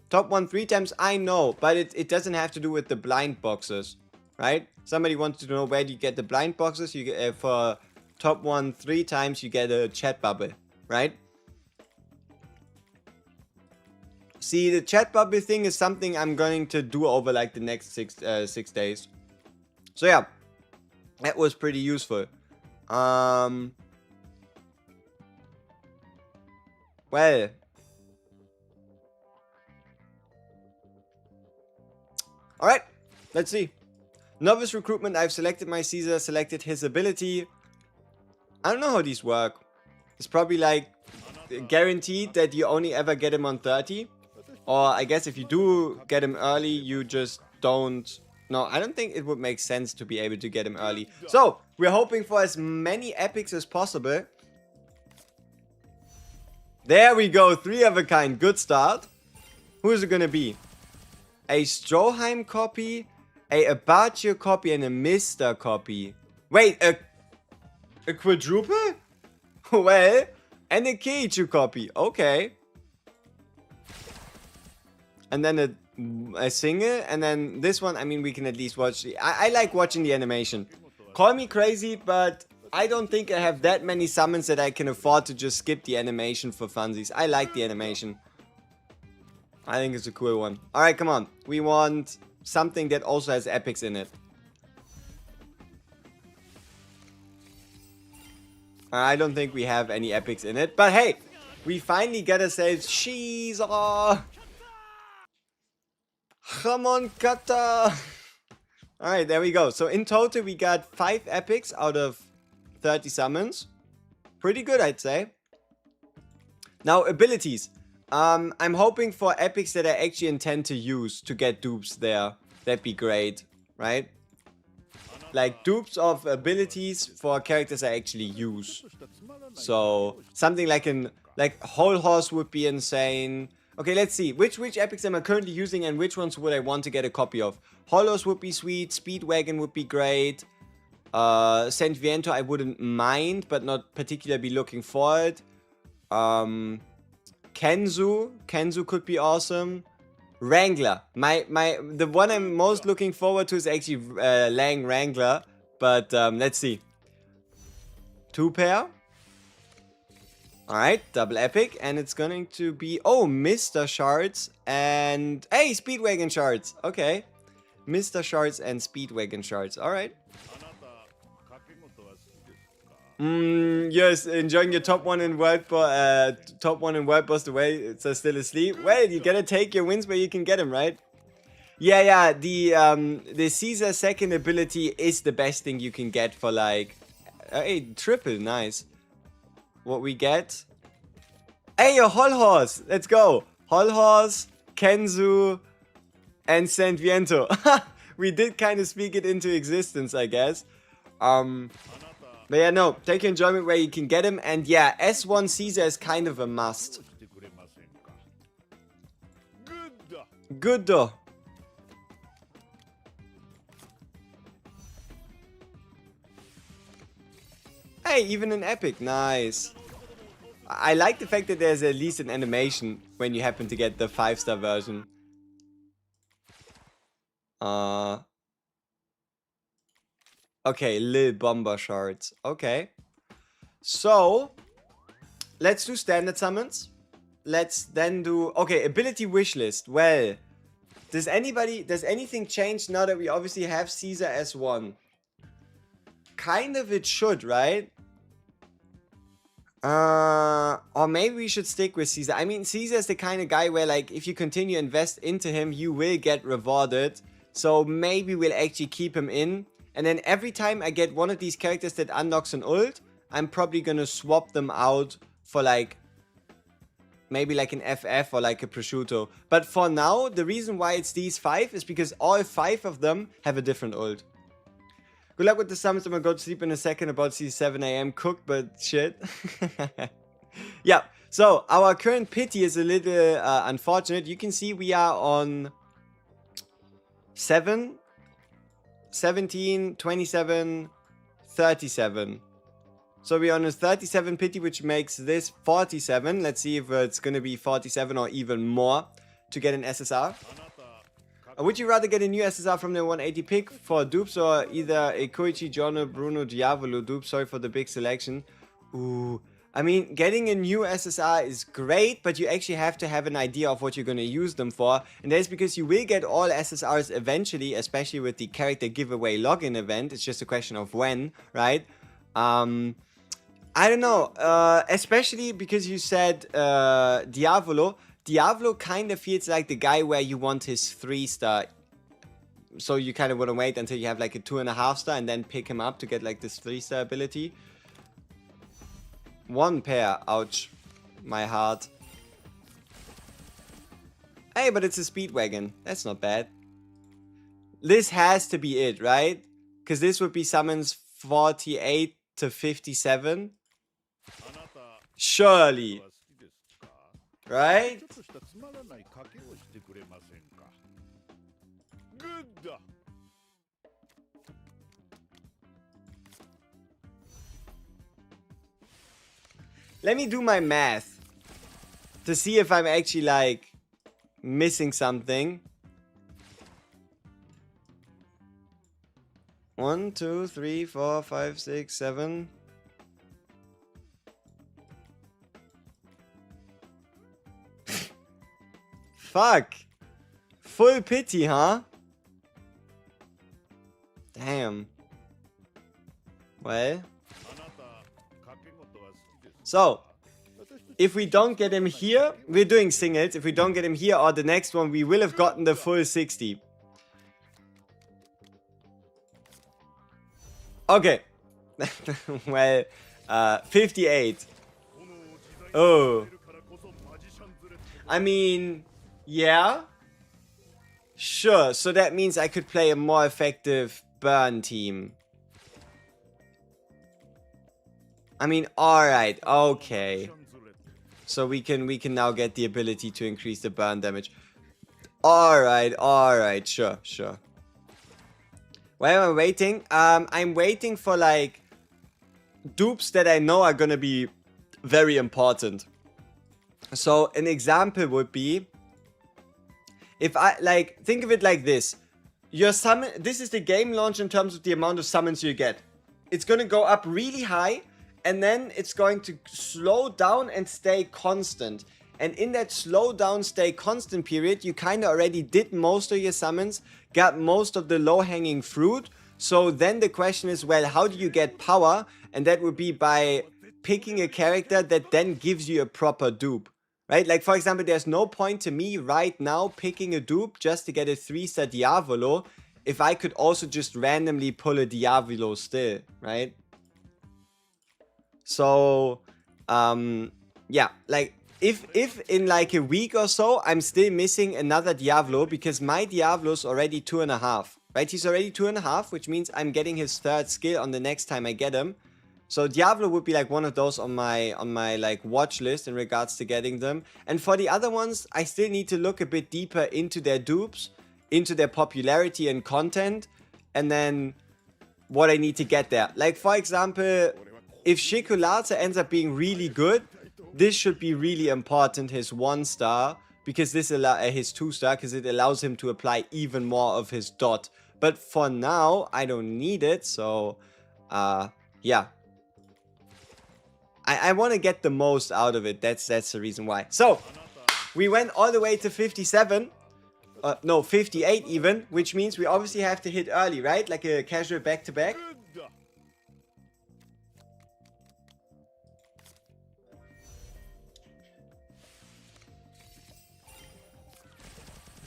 S1: Top 1 3 times, I know. But it doesn't have to do with the blind boxes. Right? Somebody wants to know where do you get the blind boxes. You get, for top 1 3 times, you get a chat bubble. Right? See, the chat bubble thing is something I'm going to do over like the next 6 days. So yeah, that was pretty useful. Well, alright, let's see. Novice recruitment, I've selected my Caesar, selected his ability. I don't know how these work. It's probably like guaranteed that you only ever get him on 30. Or I guess if you do get him early, you just don't... No, I don't think it would make sense to be able to get him early. So, we're hoping for as many epics as possible. There we go, 3 of a kind. Good start. Who is it gonna be? A Stroheim copy, a Abacio copy, and a Mr. copy. Wait, a quadruple? Well, and a Keiichu copy. Okay. And then a single, and then this one, I mean, we can at least watch the... I like watching the animation. Call me crazy, but I don't think I have that many summons that I can afford to just skip the animation for funsies. I like the animation. I think it's a cool one. Alright, come on. We want something that also has epics in it. I don't think we have any epics in it, but hey, we finally got ourselves Caesar. Come on, Kata. Alright, there we go. So in total, we got 5 epics out of 30 summons. Pretty good, I'd say. Now, abilities. I'm hoping for epics that I actually intend to use to get dupes there. That'd be great, right? Like dupes of abilities for characters I actually use. So something like Whole Horse would be insane. Okay, let's see. Which epics am I currently using and which ones would I want to get a copy of? Whole Horse would be sweet. Speedwagon would be great. Saint Viento I wouldn't mind, but not particularly be looking for it. Kenzu could be awesome. Wrangler. The one I'm most looking forward to is actually Lang Wrangler. But let's see. 2 pair. Alright, double epic. And it's going to be... Oh, Mr. Shards and... Hey, Speedwagon Shards. Okay. Mr. Shards and Speedwagon Shards. Alright. Yes, enjoying your top one in World Boss the way it's still asleep. Well, you gotta take your wins where you can get them, right? Yeah, the Caesar second ability is the best thing you can get for like hey, triple, nice. What we get? Hey, a Whole Horse! Let's go! Whole Horse, Kenzu, and Saint Viento. We did kind of speak it into existence, I guess. But yeah, no, take your enjoyment where you can get him. And yeah, S1 Caesar is kind of a must. Good though. Hey, even an epic, nice. I like the fact that there's at least an animation when you happen to get the 5-star version. Okay, Lil Bomber Shards. Okay. So, let's do standard summons. Let's then do... Okay, ability wishlist. Well, does anything change now that we obviously have Caesar S1? Kind of it should, right? Or maybe we should stick with Caesar. I mean, Caesar is the kind of guy where, like, if you continue to invest into him, you will get rewarded. So maybe we'll actually keep him in. And then every time I get one of these characters that unlocks an ult, I'm probably gonna swap them out for like, maybe like an FF or like a prosciutto. But for now, the reason why it's these 5 is because all 5 of them have a different ult. Good luck with the summons. I'm gonna go to sleep in a second about 7 AM. Cooked, but shit. Yeah, so our current pity is a little unfortunate. You can see we are on 7, 17, 27, 37. So we're on a 37 pity, which makes this 47. Let's see if it's going to be 47 or even more to get an SSR. Would you rather get a new SSR from the 180 pick for dupes or either a Koichi, Giorno, Bruno, Diavolo dupe? Sorry for the big selection. Ooh. I mean, getting a new SSR is great, but you actually have to have an idea of what you're going to use them for. And that's because you will get all SSRs eventually, especially with the character giveaway login event. It's just a question of when, right? I don't know. Especially because you said Diavolo. Diavolo kind of feels like the guy where you want his 3-star. So you kind of want to wait until you have like a 2.5-star and then pick him up to get like this 3-star ability. 1 pair, ouch, my heart. Hey, but it's a Speedwagon, that's not bad. This has to be it, right? Because this would be summons 48 to 57. Surely. Right? Let me do my math to see if I'm actually like missing something. 1, 2, 3, 4, 5, 6, 7. Fuck. Full pity, huh? Damn. Well. So, if we don't get him here, we're doing singles. If we don't get him here or the next one, we will have gotten the full 60. Okay. Well, 58. Oh. I mean, yeah. Sure, so that means I could play a more effective burn team. I mean, alright, okay. So we can now get the ability to increase the burn damage. Alright, sure. Why am I waiting? I'm waiting for like dupes that I know are gonna be very important. So an example would be, if I like, think of it like this. Your summon, this is the game launch in terms of the amount of summons you get. It's gonna go up really high, and then it's going to slow down and stay constant. And in that slow down, stay constant period, you kind of already did most of your summons, got most of the low hanging fruit. So then the question is, well, how do you get power? And that would be by picking a character that then gives you a proper dupe. Right? Like, for example, there's no point to me right now picking a dupe just to get a 3-star Diavolo if I could also just randomly pull a Diavolo still, right? So, yeah, like, if in like a week or so, I'm still missing another Diavolo because my Diavolo's already 2.5, right? He's already 2.5, which means I'm getting his 3rd skill on the next time I get him. So Diavolo would be like one of those on my like watch list in regards to getting them. And for the other ones, I still need to look a bit deeper into their dupes, into their popularity and content, and then what I need to get there. Like, for example, if Shikulata ends up being really good, this should be really important, his 1-star, because this his 2-star, because it allows him to apply even more of his dot. But for now, I don't need it, so yeah. I want to get the most out of it. That's the reason why. So, we went all the way to 57. No, 58 even, which means we obviously have to hit early, right? Like a casual back-to-back.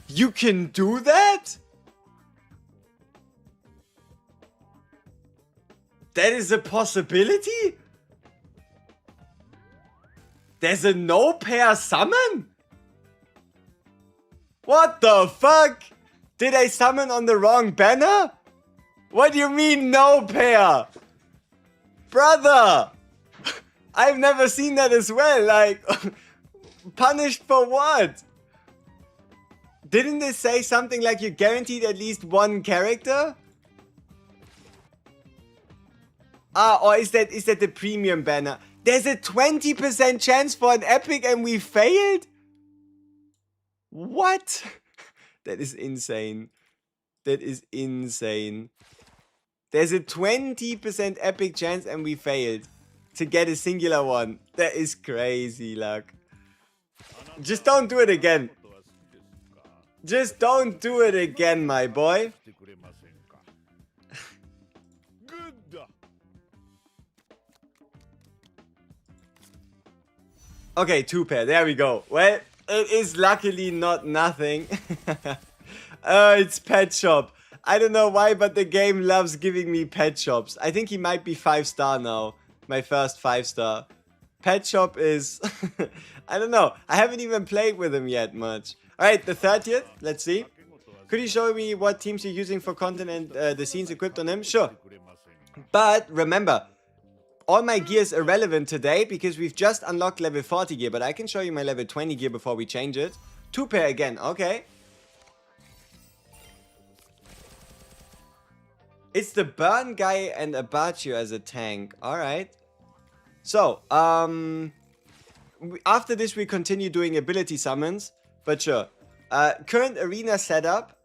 S1: You can do that? That is a possibility? There's a no pair summon? What the fuck? Did I summon on the wrong banner? What do you mean no pair? Brother! I've never seen that as well. Like, punished for what? Didn't they say something like you're guaranteed at least one character? Ah, or is that the premium banner? There's a 20% chance for an epic and we failed? What? That is insane. That is insane. There's a 20% epic chance and we failed to get a singular one. That is crazy, luck. Just don't do it again. Just don't do it again, my boy. Okay, 2-pair. There we go. Well, it is luckily not nothing. It's Pet Shop. I don't know why, but the game loves giving me Pet Shops. I think he might be 5-star now. My first 5-star. Pet Shop is... I don't know. I haven't even played with him yet much. Alright, the 30th. Let's see. Could you show me what teams you're using for content and the scenes equipped on him? Sure. But remember, all my gear is irrelevant today because we've just unlocked level 40 gear. But I can show you my level 20 gear before we change it. 2-pair again. Okay. It's the burn guy and Abachu as a tank. Alright. So, after this we continue doing ability summons. But sure. Current arena setup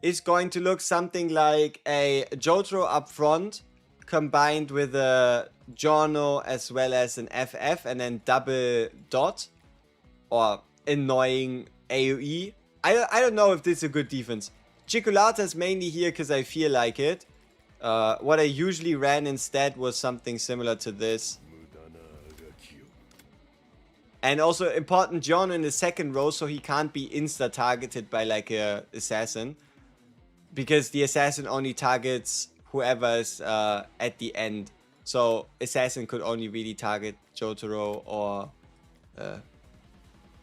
S1: is going to look something like a JOJO up front combined with a JOJO as well as an FF and then double dot or annoying AoE. I don't know if this is a good defense. Chicolata is mainly here because I feel like it. What I usually ran instead was something similar to this. And also important John in the second row so he can't be insta-targeted by like a assassin. Because the assassin only targets whoever's at the end. So assassin could only really target Jotaro or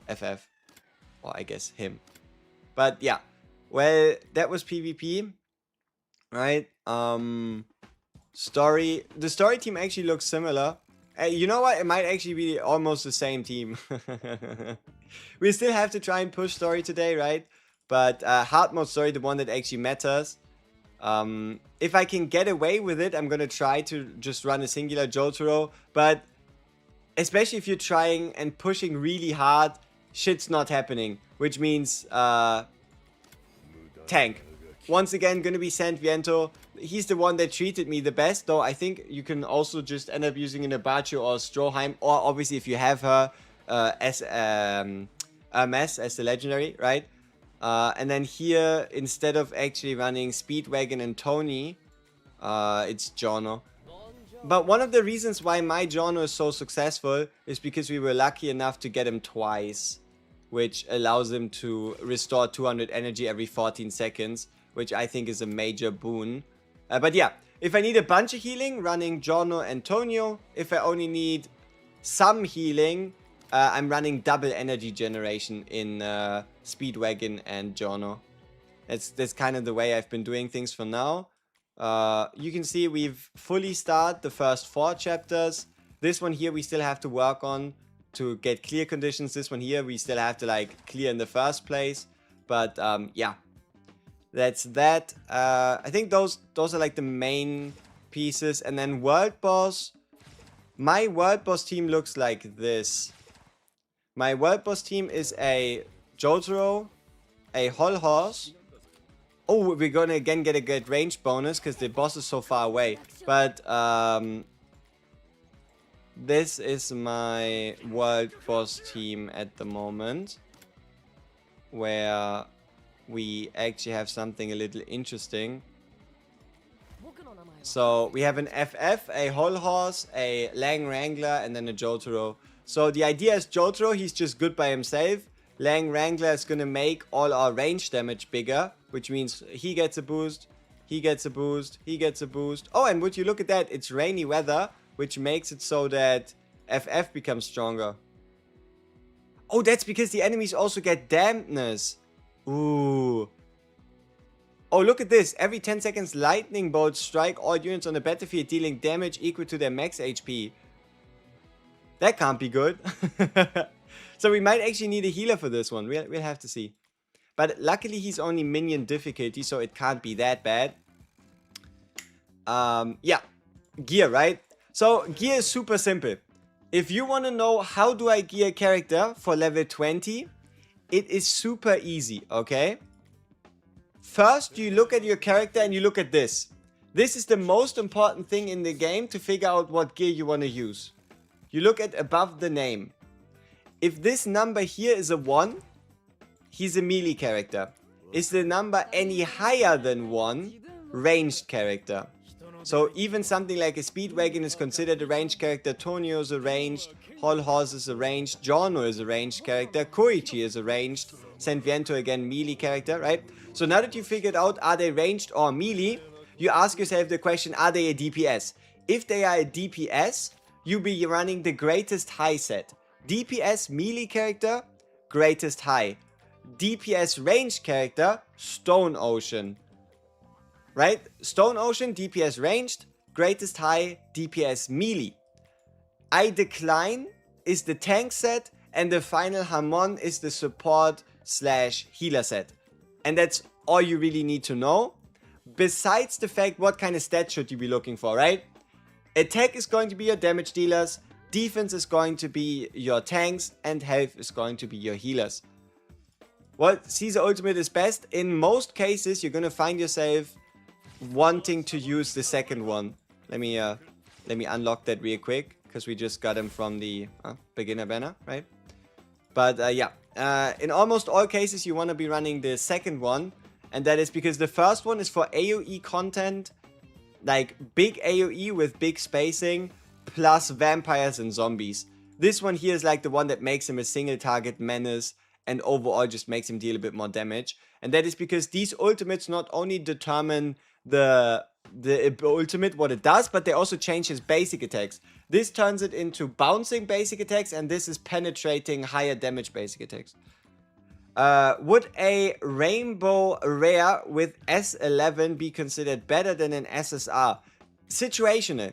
S1: FF. Or I guess him. But yeah. Well, that was PvP. Right? Story. The story team actually looks similar. You know what? It might actually be almost the same team. We still have to try and push story today, right? But hard mode story, the one that actually matters. If I can get away with it, I'm gonna try to just run a singular JOJO. But especially if you're trying and pushing really hard, shit's not happening. Which means tank. Once again, gonna be Viento. He's the one that treated me the best, though I think you can also just end up using an Abacho or Stroheim, or obviously if you have her as Hermes as the legendary, right? And then here, instead of actually running Speedwagon and Tony, it's JOJO. But one of the reasons why my JOJO is so successful is because we were lucky enough to get him twice, which allows him to restore 200 energy every 14 seconds, which I think is a major boon. But yeah, if I need a bunch of healing, running JOJO and Tonio. If I only need some healing, I'm running double energy generation in Speedwagon and JOJO. That's kind of the way I've been doing things for now. You can see we've fully started the first 4 chapters. This one here we still have to work on to get clear conditions. This one here we still have to like clear in the first place. But yeah, that's that. I think those are like the main pieces. And then world boss. My world boss team looks like this. My world boss team is a Jotaro, a Whole Horse. Oh, we're gonna again get a good range bonus because the boss is so far away. But this is my world boss team at the moment, where we actually have something a little interesting. So we have an FF, a Whole Horse, a Lang Wrangler, and then a Jotaro. So the idea is Jotaro, he's just good by himself. Lang Wrangler is gonna make all our range damage bigger, which means he gets a boost, he gets a boost, he gets a boost. Oh, and would you look at that, it's rainy weather, which makes it so that FF becomes stronger. Oh, that's because the enemies also get dampness. Ooh. Oh, look at this. Every 10 seconds, lightning bolts strike all units on the battlefield, dealing damage equal to their max HP. That can't be good. So we might actually need a healer for this one. We'll have to see. But luckily, he's only minion difficulty, so it can't be that bad. Yeah. Gear, right? So, gear is super simple. If you want to know how do I gear a character for level 20, it is super easy, okay? First, you look at your character and you look at this. This is the most important thing in the game to figure out what gear you want to use. You look at above the name. If this number here is a 1, he's a melee character. Is the number any higher than 1, ranged character. So even something like a Speedwagon is considered a ranged character, Tonio is a ranged, Whole Horse is a ranged, JOJO is a ranged character, Koichi is a ranged, Viento again melee character, right? So now that you figured out are they ranged or melee, you ask yourself the question, are they a DPS? If they are a DPS, you be running the greatest high set. DPS melee character, greatest high. DPS ranged character, Stone Ocean. Right? Stone Ocean, DPS ranged, greatest high, DPS melee. I Decline is the tank set, and the final Hamon is the support / healer set. And that's all you really need to know. Besides the fact what kind of stats should you be looking for, right? Attack is going to be your damage dealers, defense is going to be your tanks, and health is going to be your healers. What Caesar Ultimate is best? In most cases, you're gonna find yourself wanting to use the second one. Let me unlock that real quick, because we just got him from the beginner banner, right? But yeah, in almost all cases you want to be running the second one, and that is because the first one is for AoE content, like big AoE with big spacing, plus vampires and zombies. This one here is like the one that makes him a single target menace, and overall just makes him deal a bit more damage. And that is because these ultimates not only determine the ultimate, what it does, but they also change his basic attacks. This turns it into bouncing basic attacks, and this is penetrating higher damage basic attacks. Would a rainbow rare with S11 be considered better than an SSR? Situational.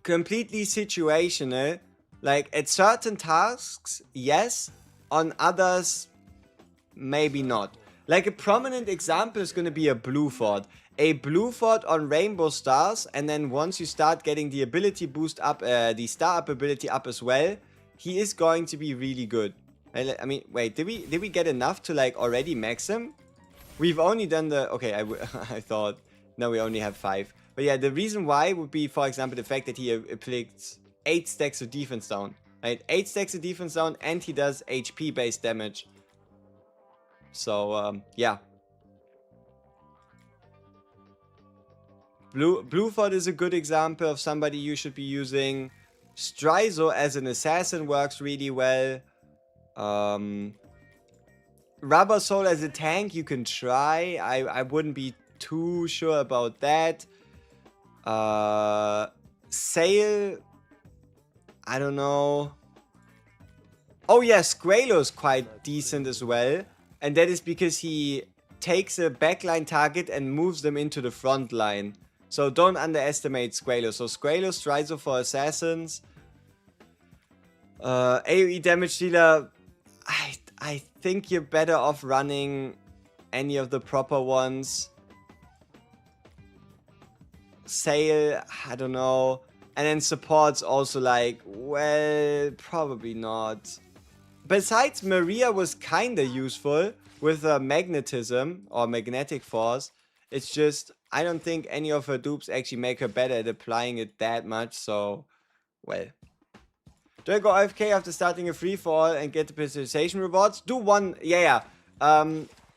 S1: Completely situational. Like, at certain tasks, yes. On others, maybe not. Like, a prominent example is going to be a blue fort. A blue fort on rainbow stars, and then once you start getting the ability boost up, the star up ability up as well, he is going to be really good. I mean, wait, did we get enough to, like, already max him? We've only done the... Okay, I thought... No, we only have 5. But yeah, the reason why would be, for example, the fact that he inflicts 8 stacks of defense down. Right? 8 stacks of defense down, and he does HP-based damage. So, yeah. Blueford is a good example of somebody you should be using. Strizo as an assassin works really well. Rubber Soul as a tank, you can try. I wouldn't be too sure about that. Sail, I don't know. Oh yeah, Squalo is quite decent as well. And that is because he takes a backline target and moves them into the front line. So don't underestimate Squalo. So Squalo, Strizo for assassins. AoE damage dealer, I think you're better off running any of the proper ones. Sail, I don't know. And then support's also like, well, probably not. Besides, Maria was kinda useful with magnetism or magnetic force. It's just, I don't think any of her dupes actually make her better at applying it that much, so, well. Do I go AFK after starting a free-for-all and get the participation rewards? Do one, yeah.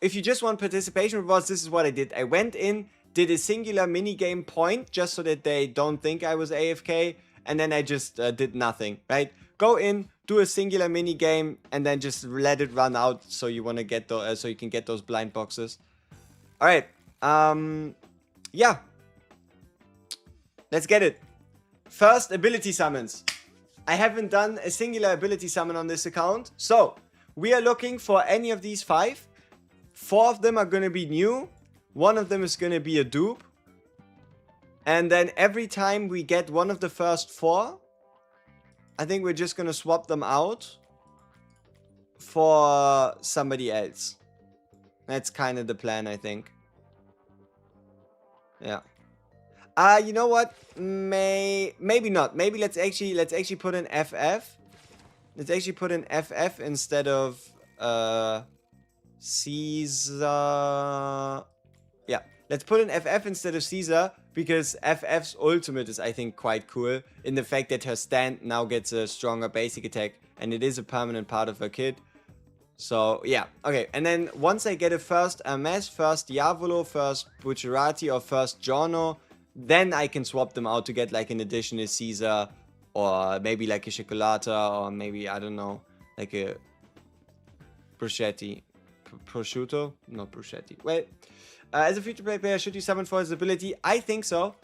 S1: If you just want participation rewards, this is what I did. I went in, did a singular minigame point, just so that they don't think I was AFK, and then I just did nothing, right? Go in, do a singular minigame, and then just let it run out, so you want to get those, so you can get those blind boxes. Alright, yeah. Let's get it. First, ability summons. I haven't done a singular ability summon on this account. So, we are looking for any of these 5. 4 of them are going to be new. 1 of them is going to be a dupe. And then every time we get one of the first 4, I think we're just going to swap them out for somebody else. That's kind of the plan, I think. Yeah. You know what? Maybe not. Maybe let's actually put an FF. Let's actually put an FF instead of Caesar. Yeah, let's put an FF instead of Caesar because FF's ultimate is, I think, quite cool in the fact that her stand now gets a stronger basic attack and it is a permanent part of her kit. So, yeah. Okay, and then once I get a first Hermes, first Diavolo, first Bucciarati, or first Giorno, then I can swap them out to get like an additional Caesar or maybe like a Chocolata or maybe, I don't know, like a Bruschetti. Prosciutto? Not Bruschetti. Well, as a free-to-play player, should you summon for his ability? I think so.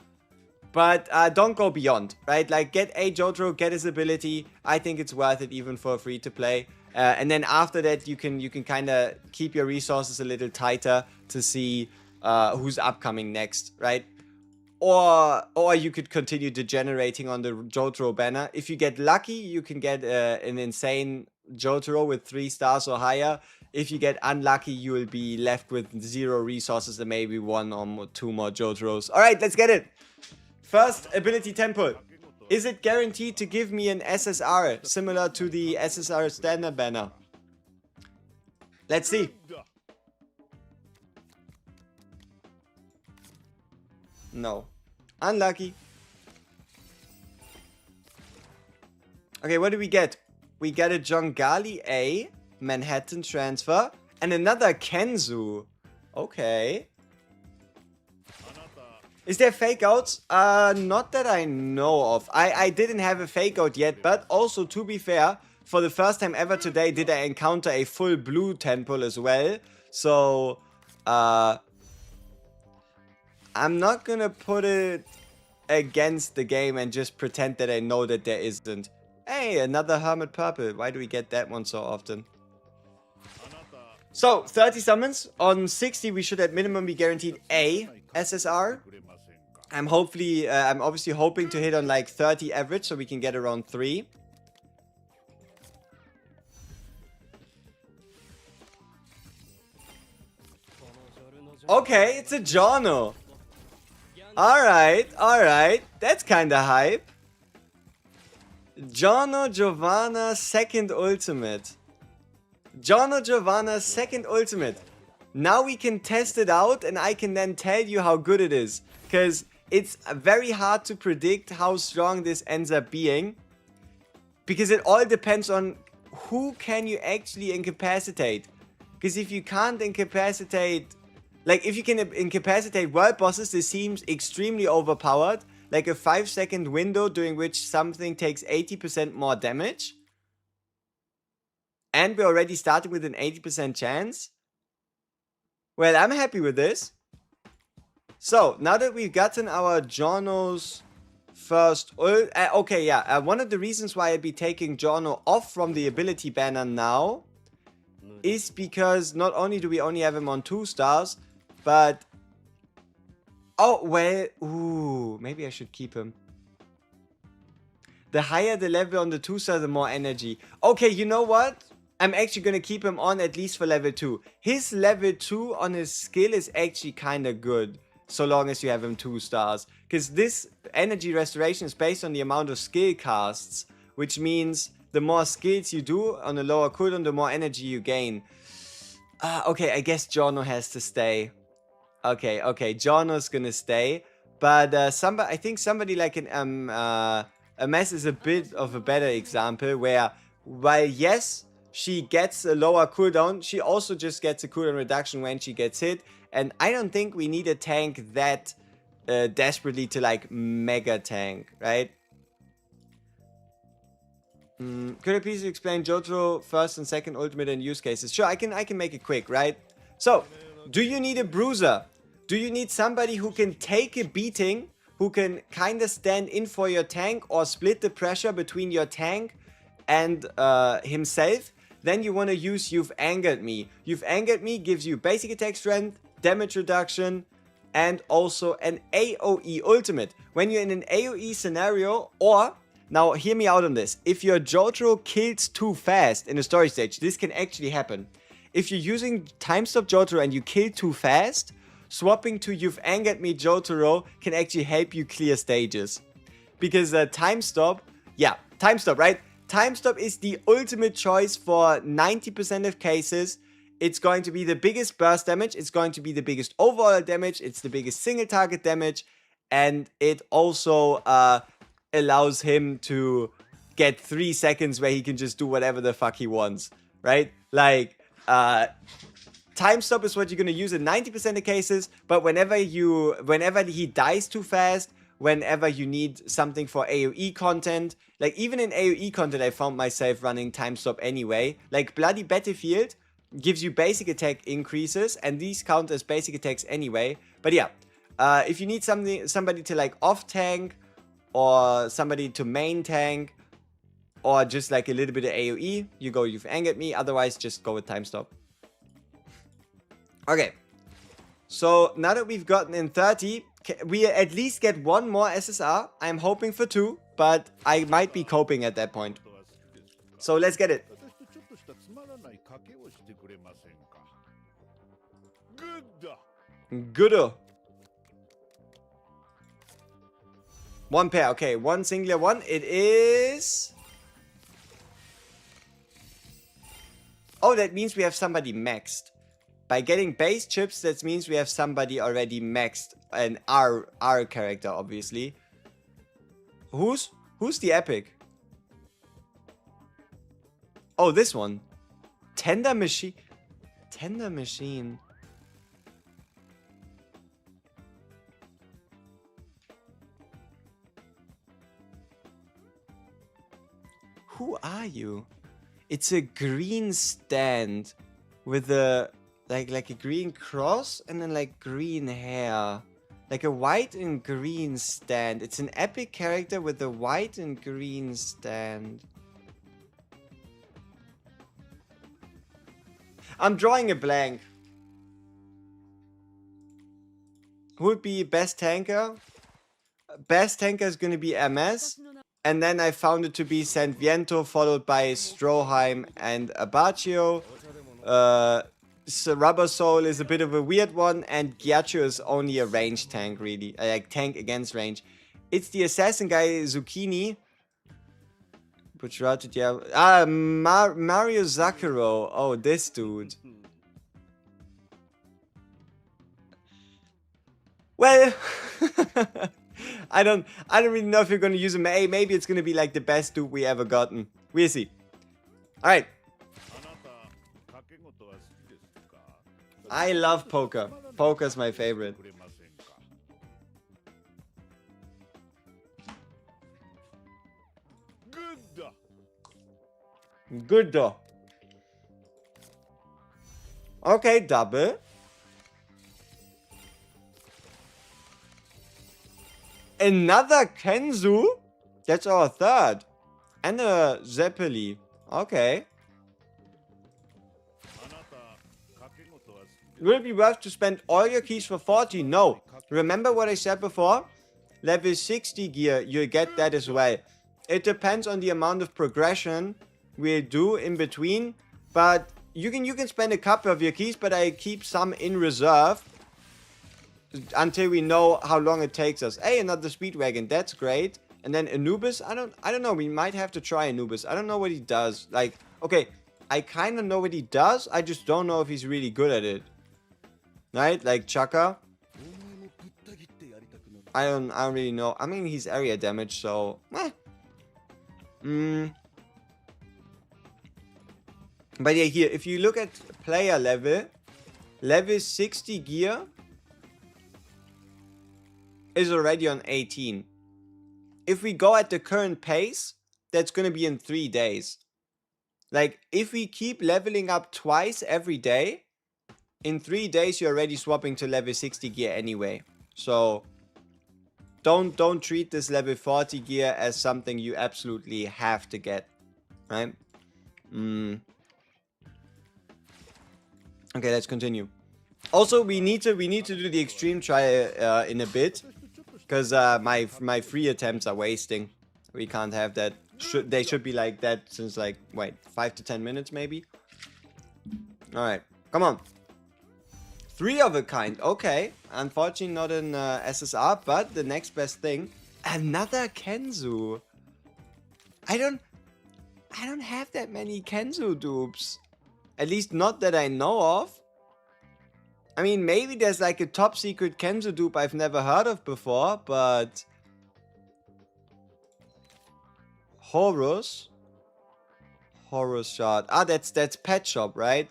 S1: But don't go beyond, right? Like, get a JOJO, get his ability. I think it's worth it even for free-to-play. And then after that, you can kind of keep your resources a little tighter to see who's upcoming next, right? Or you could continue degenerating on the Jotaro banner. If you get lucky, you can get an insane Jotaro with 3 stars or higher. If you get unlucky, you will be left with 0 resources and maybe 1 or 2 more Jotaros. Alright, let's get it. First, ability temple. Is it guaranteed to give me an SSR, similar to the SSR standard banner? Let's see. No. Unlucky. Okay, what do we get? We get a Jongali A, Manhattan transfer, and another Kenzu. Okay. Is there fake outs? Not that I know of. I didn't have a fake out yet, but also to be fair, for the first time ever today did I encounter a full blue temple as well. So, I'm not gonna put it against the game and just pretend that I know that there isn't. Hey, another Hermit Purple. Why do we get that one so often? So, 30 summons. On 60, we should at minimum be guaranteed a SSR. I'm obviously hoping to hit on like 30 average so we can get around 3. Okay, it's a JOJO. Alright. That's kinda hype. JOJO Giovanna second ultimate. JOJO Giovanna's second ultimate. Now we can test it out and I can then tell you how good it is. Because it's very hard to predict how strong this ends up being. Because it all depends on who can you actually incapacitate. Because if you can't incapacitate... Like, if you can incapacitate world bosses, this seems extremely overpowered. Like a 5-second window during which something takes 80% more damage. And we're already starting with an 80% chance. Well, I'm happy with this. So, now that we've gotten our Jono's first ult... okay, yeah. One of the reasons why I'd be taking Jono off from the ability banner now is because not only do we only have him on 2 stars, but... Oh, well... Ooh, maybe I should keep him. The higher the level on the 2 star, the more energy. Okay, you know what? I'm actually going to keep him on at least for level 2. His level 2 on his skill is actually kind of good. So long as you have him 2 stars. Because this energy restoration is based on the amount of skill casts. Which means the more skills you do on a lower cooldown, the more energy you gain. Okay, I guess Jono has to stay. Okay, Jono's gonna stay. But I think somebody like an Mess is a bit of a better example. Where, while yes, she gets a lower cooldown, she also just gets a cooldown reduction when she gets hit. And I don't think we need a tank that desperately to like mega tank, right? Could I please explain JOJO first and second ultimate and use cases? Sure, I can make it quick, right? So, do you need a bruiser? Do you need somebody who can take a beating, who can kind of stand in for your tank or split the pressure between your tank and himself? Then you want to use You've Angered Me. You've Angered Me gives you basic attack strength, damage reduction, and also an AoE ultimate. When you're in an AoE scenario, or, now hear me out on this, if your JOJO kills too fast in a story stage, this can actually happen. If you're using time stop JOJO and you kill too fast, swapping to You've Angered Me JOJO can actually help you clear stages. Because time stop, right? Time stop is the ultimate choice for 90% of cases. It's going to be the biggest burst damage, it's going to be the biggest overall damage, it's the biggest single target damage, and it also allows him to get 3 seconds where he can just do whatever the fuck he wants, right? Like, time stop is what you're gonna use in 90% of cases, but whenever he dies too fast, whenever you need something for AoE content, like even in AoE content I found myself running time stop anyway, like Bloody Battlefield gives you basic attack increases, and these count as basic attacks anyway. But yeah, if you need somebody to like off tank, or somebody to main tank, or just like a little bit of AoE, you go You've Angered Me, otherwise just go with time stop. Okay, so now that we've gotten in 30, we at least get 1 more SSR. I'm hoping for 2, but I might be coping at that point. So let's get it. Goodo. 1 pair, okay, 1 singular 1. It is... Oh, that means we have somebody maxed. By getting base chips, that means we have somebody already maxed. An R character, obviously. Who's the epic? Oh, this one. Tender Machine. Tender Machine. Who are you? It's a green stand with a like a green cross and then like green hair. Like a white and green stand. It's an epic character with a white and green stand. I'm drawing a blank. Who would be best tanker? Best tanker is going to be MS. And then I found it to be Viento, followed by Stroheim and Abaccio. So Rubber Soul is a bit of a weird one. And Ghiaccio is only a range tank, really. Like tank against range. It's the assassin guy, Zucchini. Butcherati, yeah. Mario Zakaro. Oh, this dude. Well, I don't really know if you're gonna use him. Hey, maybe it's gonna be like the best dude we ever gotten. We'll see. All right. I love poker. Poker's my favorite. Good though. Okay, double. Another Kenzu? That's our third. And a Zeppeli. Okay. Will it be worth to spend all your keys for 40? No. Remember what I said before? Level 60 gear, you'll get that as well. It depends on the amount of progression we'll do in between. But you can spend a couple of your keys, but I keep some in reserve. Until we know how long it takes us. Hey, another Speedwagon. That's great. And then Anubis. I don't know. We might have to try Anubis. I don't know what he does. Like, okay, I kind of know what he does. I just don't know if he's really good at it. Right? Like Chaka. I don't really know. I mean, he's area damage, so But yeah, here, if you look at player level 60 gear is already on 18. If we go at the current pace, that's going to be in 3 days. Like, if we keep leveling up twice every day, in 3 days you're already swapping to level 60 gear anyway. So, don't treat this level 40 gear as something you absolutely have to get. Right? Okay, let's continue. Also, we need to do the extreme try in a bit. Because my free attempts are wasting. We can't have that. They should be like that since like, wait, 5 to 10 minutes maybe? Alright, come on. 3 of a kind, okay. Unfortunately not in SSR, but the next best thing. Another Kenzu. I don't have that many Kenzu dupes. At least not that I know of. I mean, maybe there's like a top secret Kenzu dupe I've never heard of before, but... Horus shot. Ah, that's Pet Shop, right?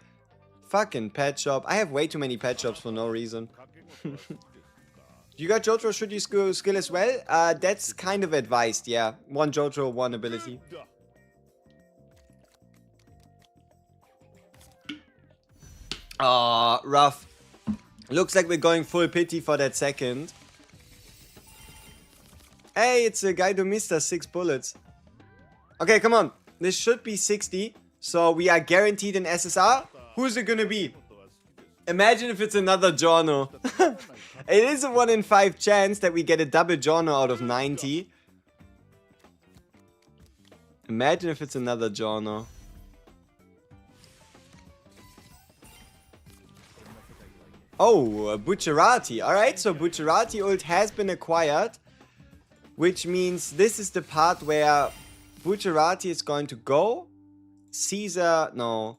S1: Fucking Pet Shop. I have way too many Pet Shops for no reason. You got JOJO, should you skill as well? That's kind of advised, yeah. 1 JOJO, 1 ability. Ah, rough. Looks like we're going full pity for that second. Hey, it's a guy who missed us 6 bullets. Okay, come on. This should be 60. So we are guaranteed an SSR. Who's it gonna be? Imagine if it's another Giorno. It is a 1 in 5 chance that we get a double Giorno out of 90. Imagine if it's another Giorno. Oh, Butcherati. Alright, so Butcherati ult has been acquired. Which means this is the part where Butcherati is going to go. Caesar, no.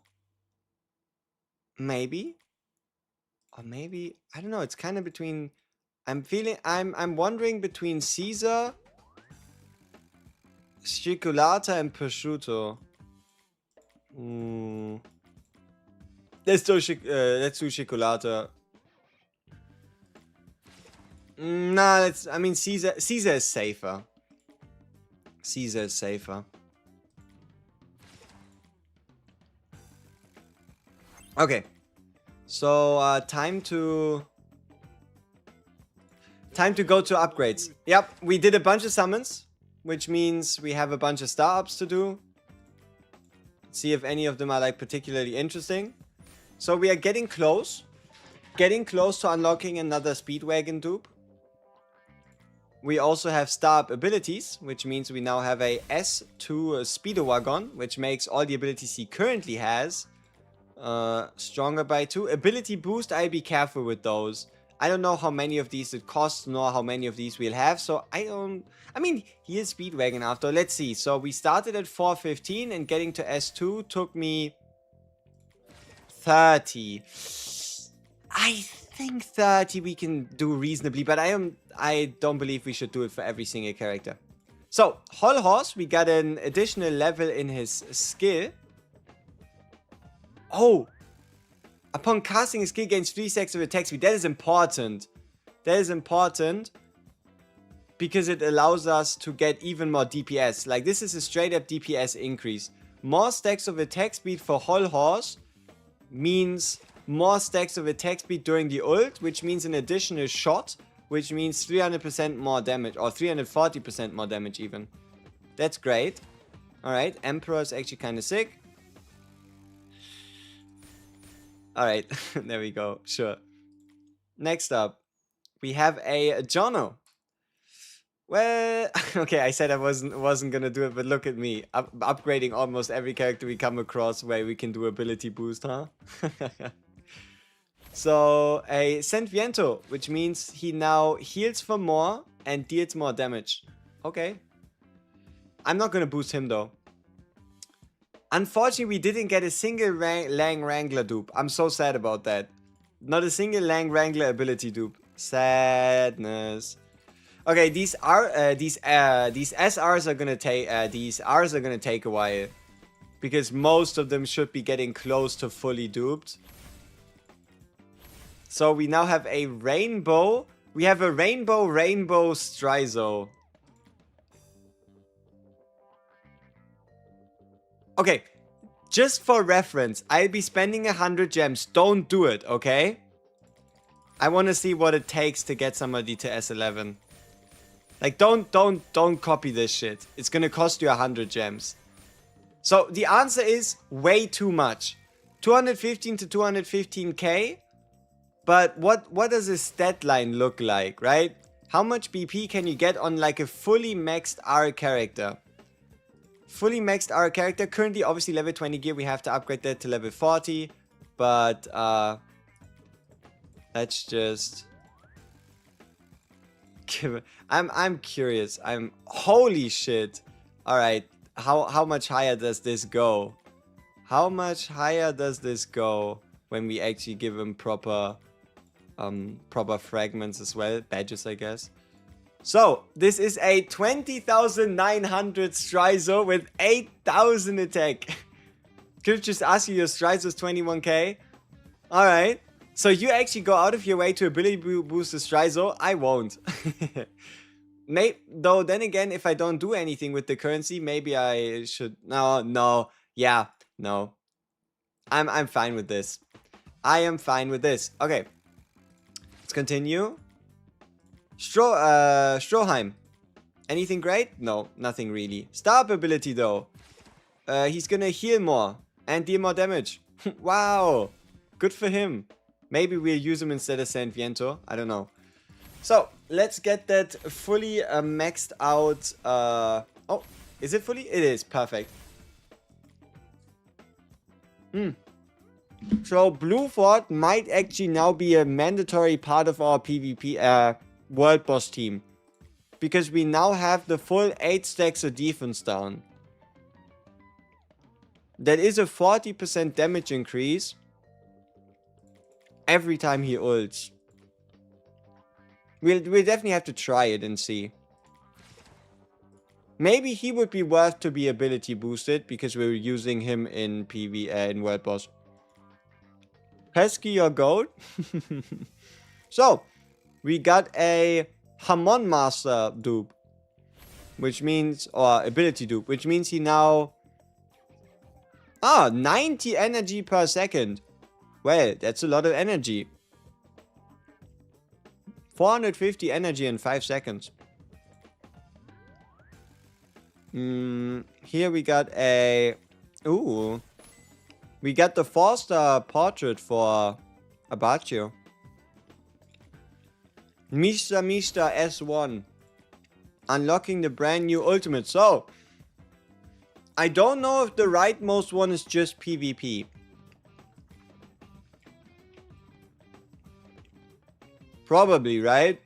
S1: Maybe? Or maybe, I don't know, it's kind of between... I'm wondering between Caesar, Scicolata and Prosciutto. Let's do Scicolata. Nah, I mean, Caesar is safer. Caesar is safer. Okay. So, time to go to upgrades. Yep, we did a bunch of summons, which means we have a bunch of star ups to do. See if any of them are like particularly interesting. So we are getting close. Getting close to unlocking another Speedwagon dupe. We also have star up abilities, which means we now have a S2 Speedowagon, which makes all the abilities he currently has stronger by 2. Ability boost, I'll be careful with those. I don't know how many of these it costs, nor how many of these we'll have, so I mean, he is Speedwagon after. Let's see. So we started at 415 and getting to S2 took me 30. I think 30 we can do reasonably, but I don't believe we should do it for every single character. So, Whole Horse, we got an additional level in his skill. Oh! Upon casting a skill gains 3 stacks of attack speed. That is important. That is important because it allows us to get even more DPS. Like, this is a straight up DPS increase. More stacks of attack speed for Whole Horse means more stacks of attack speed during the ult, which means an additional shot, which means 300% more damage, or 340% more damage even. That's great. Alright, Emperor is actually kind of sick. Alright, there we go, sure. Next up, we have a JOJO. Well, okay, I said I wasn't gonna do it, but look at me. Upgrading almost every character we come across where we can do ability boost, huh? So, a Viento, which means he now heals for more and deals more damage. Okay. I'm not gonna boost him though. Unfortunately, we didn't get a single Lang Wrangler dupe. I'm so sad about that. Not a single Lang Wrangler ability dupe. Sadness. Okay, these SRs are gonna take these Rs are gonna take a while, because most of them should be getting close to fully duped. So we now have a rainbow. We have a rainbow Strizo. Okay, just for reference, I'll be spending 100 gems. Don't do it, okay? I want to see what it takes to get somebody to S11. Like, don't copy this shit. It's gonna cost you 100 gems. So the answer is way too much. 215 to 215k. But what does a stat line look like, right? How much BP can you get on like a fully maxed R character? Fully maxed R character, currently obviously level 20 gear, we have to upgrade that to level 40. But let's just give it. I'm curious. Holy shit. Alright. How much higher does this go? How much higher does this go when we actually give him proper fragments as well? Badges, I guess. So, this is a 20,900 Strizo with 8,000 attack. Could just ask you, your Strizo's 21k? Alright. So you actually go out of your way to ability boost the Strizo? I won't. Though then again, if I don't do anything with the currency, maybe I should. No. Yeah, no. I'm fine with this. I am fine with this. Okay. Let's continue. Stroheim. Anything great? No, nothing really. Star up ability though. He's gonna heal more and deal more damage. Wow. Good for him. Maybe we'll use him instead of Viento. I don't know. So, let's get that fully maxed out. Oh, is it fully? It is. Perfect. So, Blue Fort might actually now be a mandatory part of our PvP world boss team. Because we now have the full 8 stacks of defense down. That is a 40% damage increase every time he ults. We'll definitely have to try it and see. Maybe he would be worth to be ability boosted because we're using him in in World Boss. Pesky or gold? So, we got a Hamon Master dupe. Which means, or ability dupe, which means he now... 90 energy per second. Well, that's a lot of energy. 450 energy in 5 seconds. Here we got a... Ooh. We got the 4-star portrait for Abacio. Mr. S1. Unlocking the brand new ultimate. So, I don't know if the rightmost one is just PvP. Probably, right?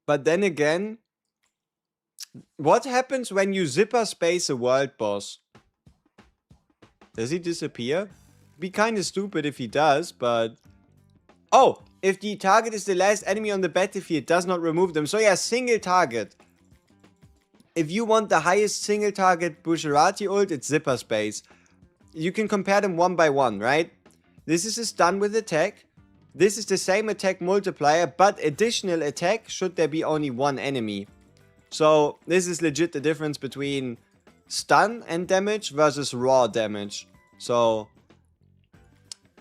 S1: But then again, what happens when you zipper space a world boss? Does he disappear? Be kind of stupid if he does, but... Oh! If the target is the last enemy on the battlefield, does not remove them. So yeah, single target. If you want the highest single target Bushiroad ult, it's zipper space. You can compare them one by one, right? This is a stun with attack. This is the same attack multiplier, but additional attack should there be only one enemy. So this is legit the difference between stun and damage versus raw damage. So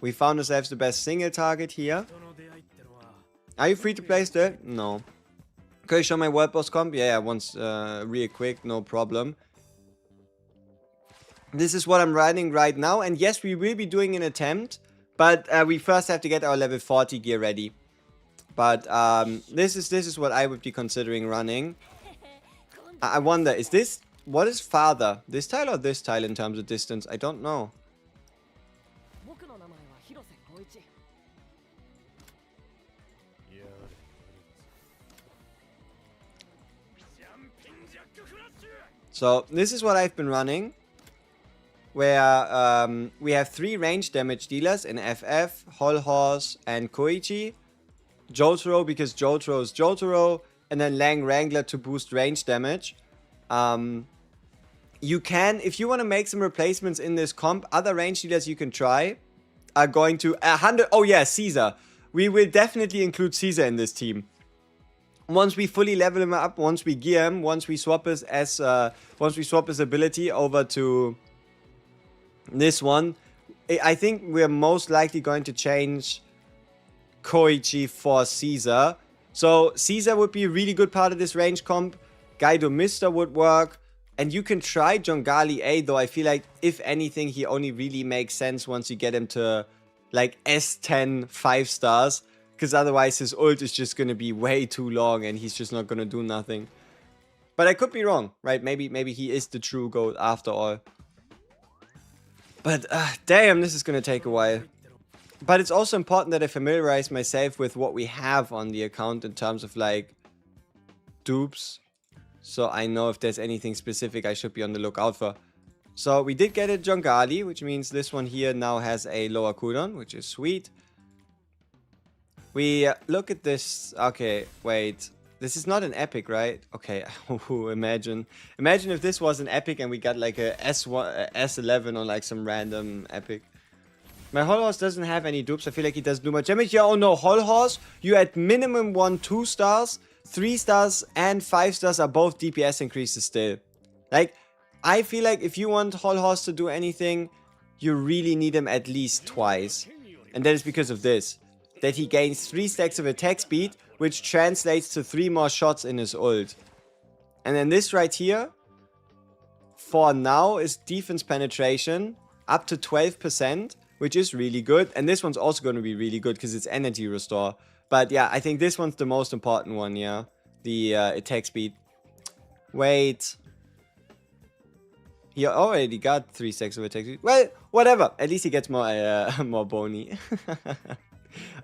S1: we found ourselves the best single target here. Are you free to play still? No. Can you show my world boss comp? Yeah, once real quick, no problem. This is what I'm running right now, and yes, we will be doing an attempt, but we first have to get our level 40 gear ready. But this is what I would be considering running. I wonder, is this... What is farther? This tile or this tile in terms of distance? I don't know. So, this is what I've been running. Where we have 3 range damage dealers in FF, Hol Horse, and Koichi. Jotaro because Jotaro is Jotaro. And then Lang Wrangler to boost range damage. You can, if you want to make some replacements in this comp, other range dealers you can try are going to 100. Oh yeah, Caesar. We will definitely include Caesar in this team. Once we fully level him up, once we gear him, once we swap his ability over to this one, I think we're most likely going to change Koichi for Caesar. So Caesar would be a really good part of this range comp. Gaido Mister would work. And you can try Jongali A, though I feel like, if anything, he only really makes sense once you get him to, like, S10 5 stars. Because otherwise his ult is just going to be way too long and he's just not going to do nothing. But I could be wrong, right? Maybe he is the true GOAT after all. But, damn, this is going to take a while. But it's also important that I familiarize myself with what we have on the account in terms of, like, dupes. So I know if there's anything specific I should be on the lookout for. So we did get a Jongali, which means this one here now has a lower cooldown, which is sweet. We look at this. Okay, wait. This is not an epic, right? Okay, imagine if this was an epic and we got like a S1, S11 on like some random epic. My Hol Horse doesn't have any dupes. I feel like he doesn't do much damage. Yeah, oh no, Hol Horse, you at minimum 2 stars, 3 stars, and 5 stars are both DPS increases still. Like, I feel like if you want Hol Horse to do anything, you really need him at least twice. And that is because of this. That he gains 3 stacks of attack speed, which translates to 3 more shots in his ult. And then this right here, for now, is defense penetration up to 12%, which is really good. And this one's also going to be really good because it's energy restore. But yeah, I think this one's the most important one, yeah. The attack speed. Wait. He already got 3 stacks of attack speed. Well, whatever. At least he gets more, more bony.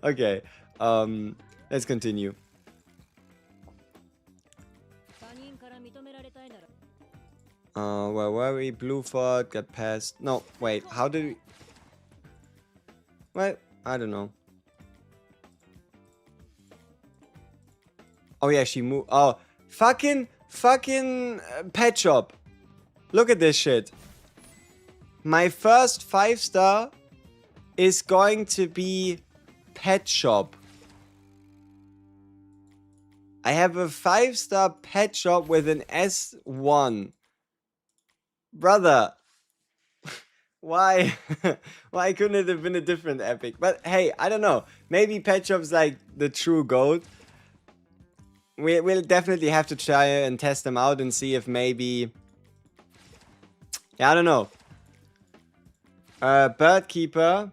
S1: Okay, let's continue. Where were we? Blueford got past. No, wait, how did we... Well, I don't know. Oh yeah, she moved. Oh, fucking pet shop. Look at this shit. My first 5-star is going to be pet shop. I have a 5-star pet shop with an S1. Brother. Why? Why couldn't it have been a different epic? But hey, I don't know. Maybe pet shop's like the true GOAT. We'll definitely have to try and test them out and see if maybe... Yeah, I don't know. Bird Keeper.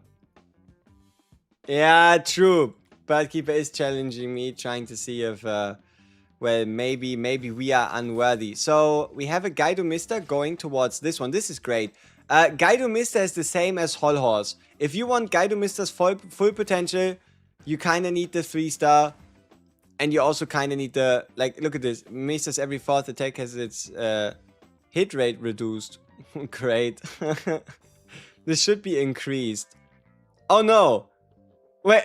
S1: Yeah, true. Bird Keeper is challenging me, trying to see if... well, maybe we are unworthy. So, we have a Guido Mister going towards this one. This is great. Guido Mister is the same as Hol Horse. If you want Guido Mister's full potential, you kind of need the 3-star. And you also kind of need the... Like, look at this. Mister's every 4th attack has its hit rate reduced. Great. This should be increased. Oh, no. Wait.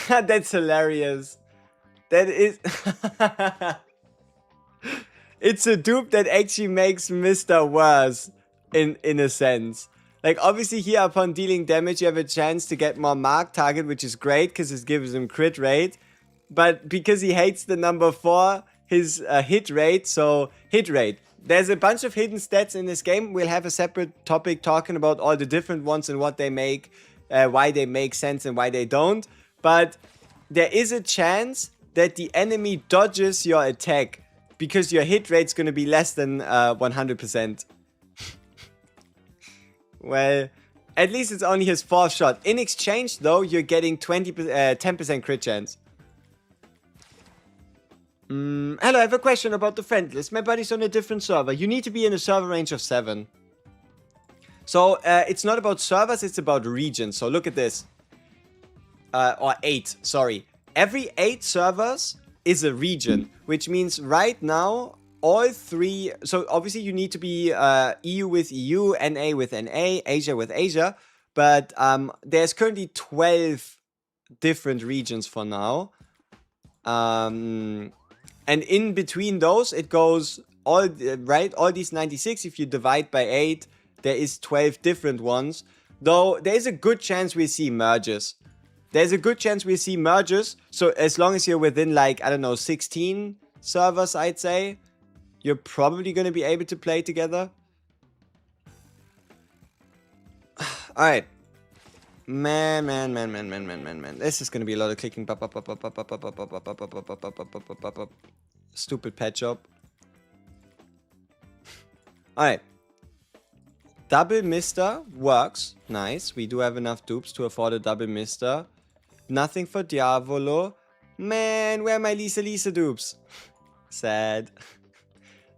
S1: That's hilarious. That is... It's a dupe that actually makes Mr. worse, in a sense. Like, obviously here, upon dealing damage, you have a chance to get more mark target, which is great, because it gives him crit rate. But because he hates the number 4, his hit rate, so hit rate. There's a bunch of hidden stats in this game. We'll have a separate topic talking about all the different ones and what they make, why they make sense and why they don't. But there is a chance that the enemy dodges your attack because your hit rate's going to be less than 100%. Well, at least it's only his 4th shot. In exchange, though, you're getting 10% crit chance. Hello, I have a question about the friend list. My buddy's on a different server. You need to be in a server range of 7. So, it's not about servers, it's about regions. So, look at this. Or 8, sorry. Every 8 servers is a region, which means right now, all 3... So, obviously, you need to be EU with EU, NA with NA, Asia with Asia. But there's currently 12 different regions for now. And in between those, it goes all these 96. If you divide by 8, there is 12 different ones. Though there is a good chance we see merges. There's a good chance we see merges. So as long as you're within, like, I don't know, 16 servers, I'd say, you're probably going to be able to play together. Alright. Man. This is gonna be a lot of clicking. Stupid pet shop. Alright. Double Mister works. Nice. We do have enough dupes to afford a double Mister. Nothing for Diavolo. Man, where are my Lisa dupes? Sad.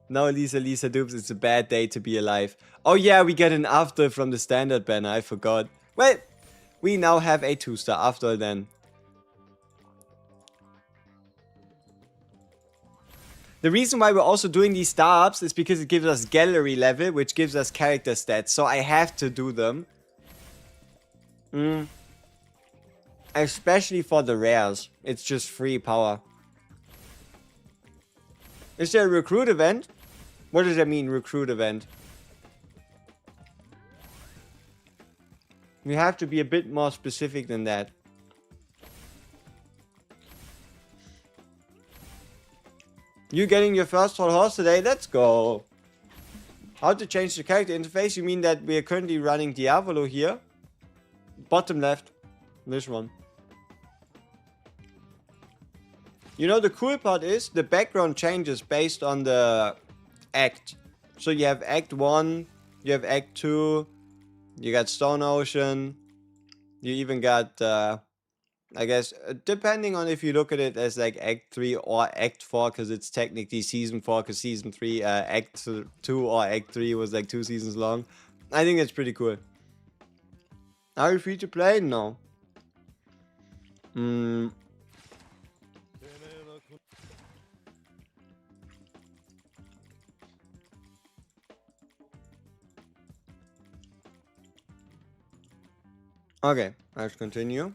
S1: No Lisa dupes. It's a bad day to be alive. Oh yeah, we get an after from the standard banner. I forgot. Well, we now have a 2-star after all then. The reason why we're also doing these star ups is because it gives us gallery level, which gives us character stats. So I have to do them. Especially for the rares. It's just free power. Is there a recruit event? What does that mean, recruit event? We have to be a bit more specific than that. You getting your first whole horse today? Let's go. How to change the character interface? You mean that we are currently running Diavolo here? Bottom left. This one. You know, the cool part is the background changes based on the act. So you have Act 1, you have Act 2, you got Stone Ocean, you even got, I guess, depending on if you look at it as like Act 3 or Act 4, because it's technically Season 4, because Season 3, Act 2 or Act 3 was like 2 seasons long. I think it's pretty cool. Are you free to play? No. Okay, let's continue.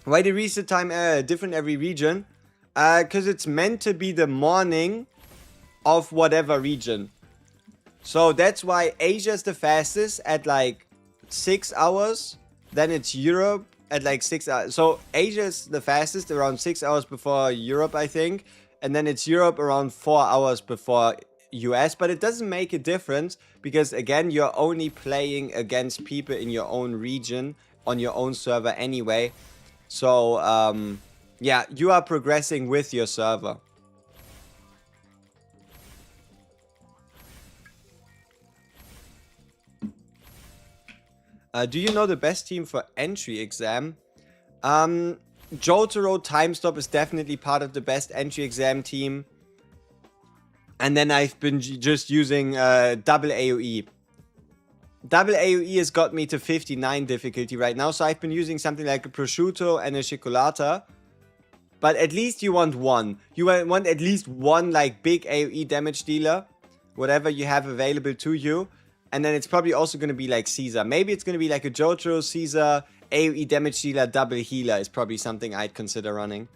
S1: Why the reset time different every region? Because it's meant to be the morning of whatever region. So that's why Asia's the fastest at like 6 hours. Then it's Europe at like 6 hours. So Asia's the fastest around 6 hours before Europe, I think. And then it's Europe around 4 hours before US. But it doesn't make a difference. Because again, you're only playing against people in your own region. On your own server anyway. So, Yeah, you are progressing with your server. Do you know the best team for entry exam? JOJO Time Stop is definitely part of the best entry exam team. And then I've been just using double AoE. Double AoE has got me to 59 difficulty right now. So I've been using something like a prosciutto and a cioccolata. But at least you want one. You want at least one like big AoE damage dealer. Whatever you have available to you. And then it's probably also going to be like Caesar. Maybe it's going to be like a JOJO, Caesar, AoE damage dealer, double healer is probably something I'd consider running.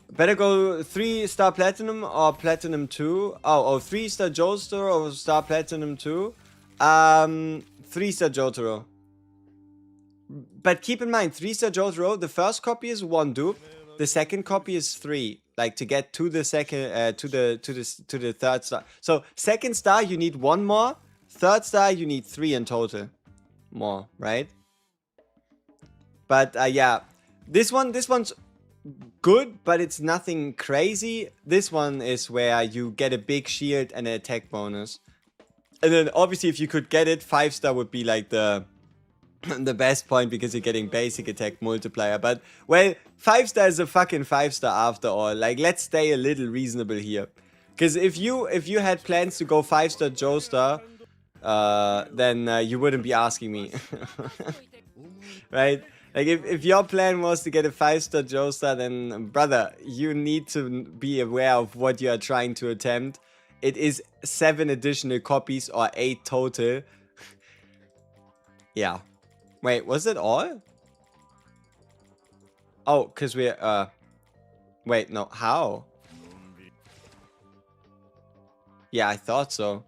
S1: Better go 3-star Platinum or Platinum 2. Oh, 3-star Jotaro or Star Platinum 2. 3-star Jotaro. But keep in mind, 3-star Jotaro, the first copy is 1 dupe. The second copy is 3. Like to get to the second, to the third star. So second star you need 1 more. Third star you need 3 in total. More, right? But yeah, this one's good, but it's nothing crazy. This one is where you get a big shield and an attack bonus. And then obviously if you could get it, 5-star would be like the best point because you're getting basic attack multiplier. But well, 5-star is a fucking 5-star after all. Like, let's stay a little reasonable here. Because if you had plans to go 5-star Joestar, then you wouldn't be asking me. Right? Like, if your plan was to get a 5-star Joestar, then, brother, you need to be aware of what you are trying to attempt. It is 7 additional copies or 8 total. Yeah. Wait, was it all? Oh, because we're, wait, no, how? Yeah, I thought so.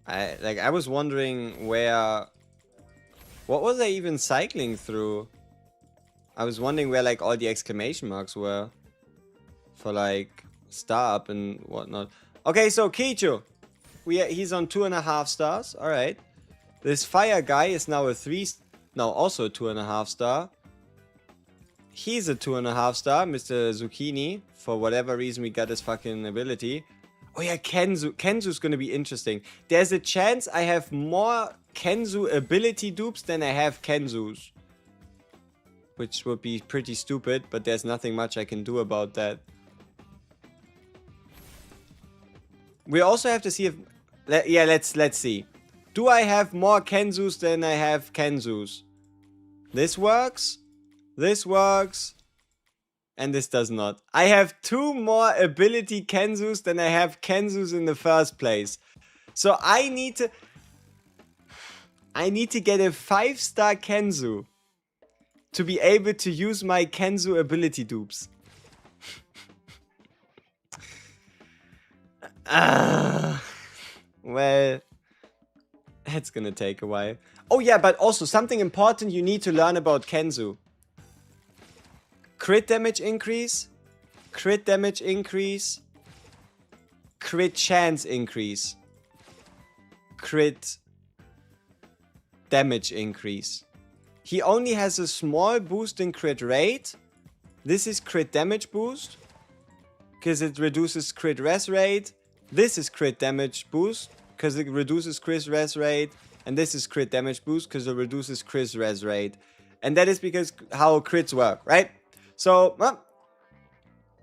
S1: I was wondering where... What was I even cycling through? I was wondering where, like, all the exclamation marks were. For, like, star up and whatnot. Okay, so Kichu. He's on 2.5 stars. Alright. This fire guy is now a 3... No, also a 2.5 star. He's a 2.5 star, Mr. Zucchini. For whatever reason, we got his fucking ability. Oh yeah, Kenzu. Kenzu's gonna be interesting. There's a chance I have more Kenzu ability dupes than I have Kenzus. Which would be pretty stupid, but there's nothing much I can do about that. We also have to see if... Yeah, let's see. Do I have more Kenzus than I have Kenzus? This works. This works. And this does not. I have 2 more ability Kenzus than I have Kenzus in the first place. So I need to get a 5-star Kenzu to be able to use my Kenzu ability dupes. Well, that's gonna take a while. Oh yeah, but also something important you need to learn about Kenzu. Crit damage increase, crit damage increase, crit chance increase, crit damage increase. He only has a small boost in crit rate. This is crit damage boost, because it reduces crit res rate. This is crit damage boost, because it reduces crit res rate. And this is crit damage boost, because it reduces crit res rate. And that is because how crits work, right? So,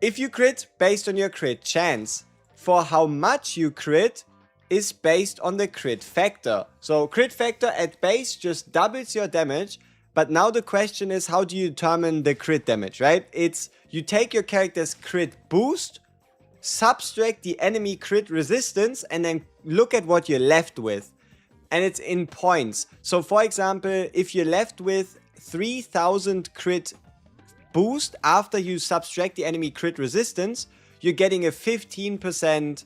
S1: if you crit based on your crit chance, for how much you crit is based on the crit factor. So, crit factor at base just doubles your damage. But now the question is, how do you determine the crit damage, right? It's, you take your character's crit boost, subtract the enemy crit resistance, and then look at what you're left with. And it's in points. So, for example, if you're left with 3000 crit boost after you subtract the enemy crit resistance, you're getting a 15%.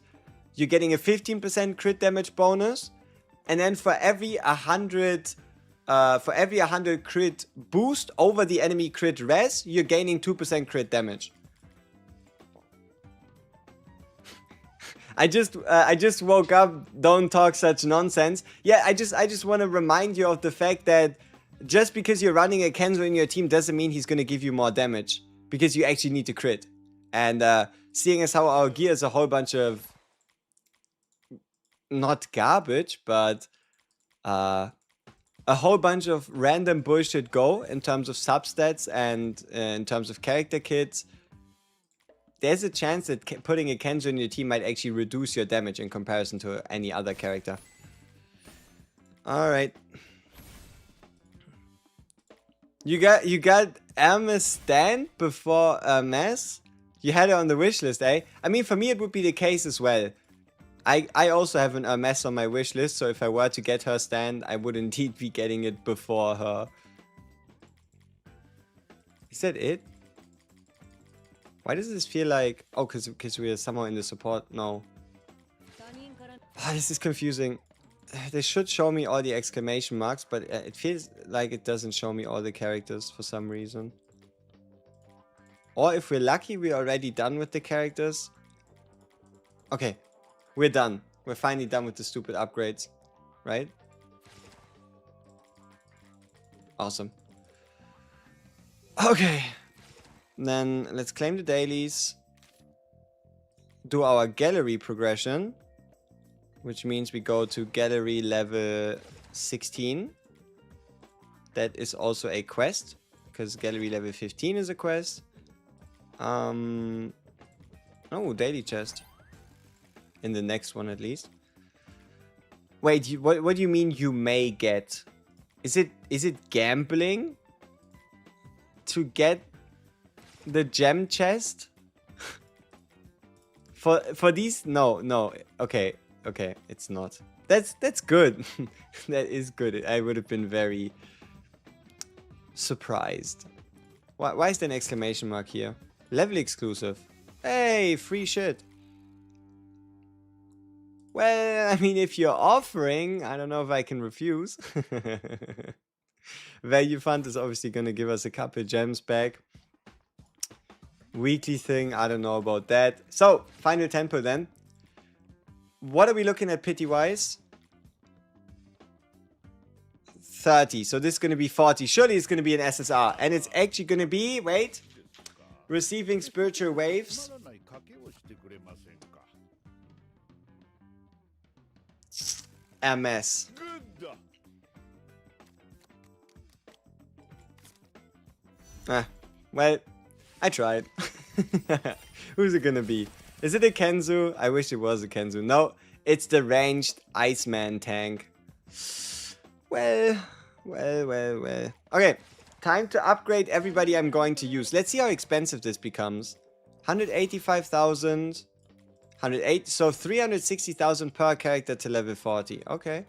S1: You're getting a 15% crit damage bonus, and then for every 100 crit boost over the enemy crit res, you're gaining 2% crit damage. I just woke up. Don't talk such nonsense. Yeah, I just want to remind you of the fact that just because you're running a Kenzo in your team doesn't mean he's gonna give you more damage, because you actually need to crit. And seeing as how our gear is a whole bunch of not garbage, but a whole bunch of random bullshit go in terms of substats and in terms of character kits, there's a chance that putting a Kenzo in your team might actually reduce your damage in comparison to any other character. Alright. You got Hermes stand before Hermes? You had it on the wish list, eh? I mean, for me it would be the case as well. I also have an Hermes on my wish list, so if I were to get her stand, I would indeed be getting it before her. Is that it? Why does this feel like... Oh, because we are somehow in the support? No. Oh, this is confusing. They should show me all the exclamation marks, but it feels like it doesn't show me all the characters for some reason. Or if we're lucky, we're already done with the characters. Okay, we're done. We're finally done with the stupid upgrades, right? Awesome. Okay. Then let's claim the dailies. Do our gallery progression. Which means we go to gallery level 16. That is also a quest, because gallery level 15 is a quest. Oh, daily chest. In the next one at least. Wait, what do you mean you may get? Is it gambling to get the gem chest? for these? No. Okay, it's not. That's good. That is good. I would have been very surprised. Why is there an exclamation mark here? Level exclusive. Hey, free shit. Well, I mean, if you're offering, I don't know if I can refuse. Value fund is obviously going to give us a couple gems back. Weekly thing, I don't know about that. So, final temple then. What are we looking at pity-wise? 30. So this is going to be 40. Surely it's going to be an SSR. And it's actually going to be, wait, receiving spiritual waves. MS. Well, I tried. Who's it gonna be? Is it a Kenzu? I wish it was a Kenzu. No, it's the ranged Iceman tank. Well. Okay, time to upgrade everybody I'm going to use. Let's see how expensive this becomes. 185,000. 108, so 360,000 per character to level 40. Okay.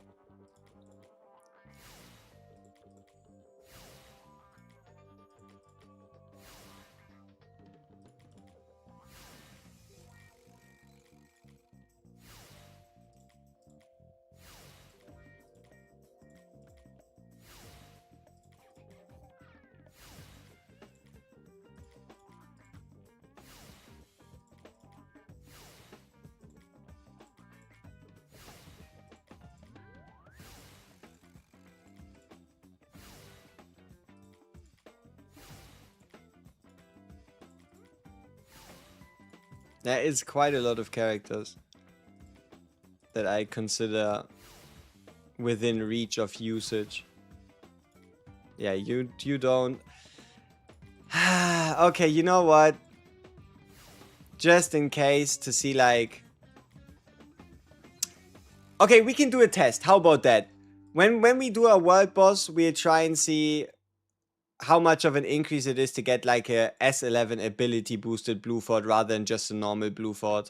S1: There is quite a lot of characters that I consider within reach of usage. Yeah, you don't. Okay, you know what? Just in case to see like... Okay, we can do a test. How about that? When we do a world boss, we'll try and see how much of an increase it is to get like a S11 ability boosted blue fort rather than just a normal blue fort.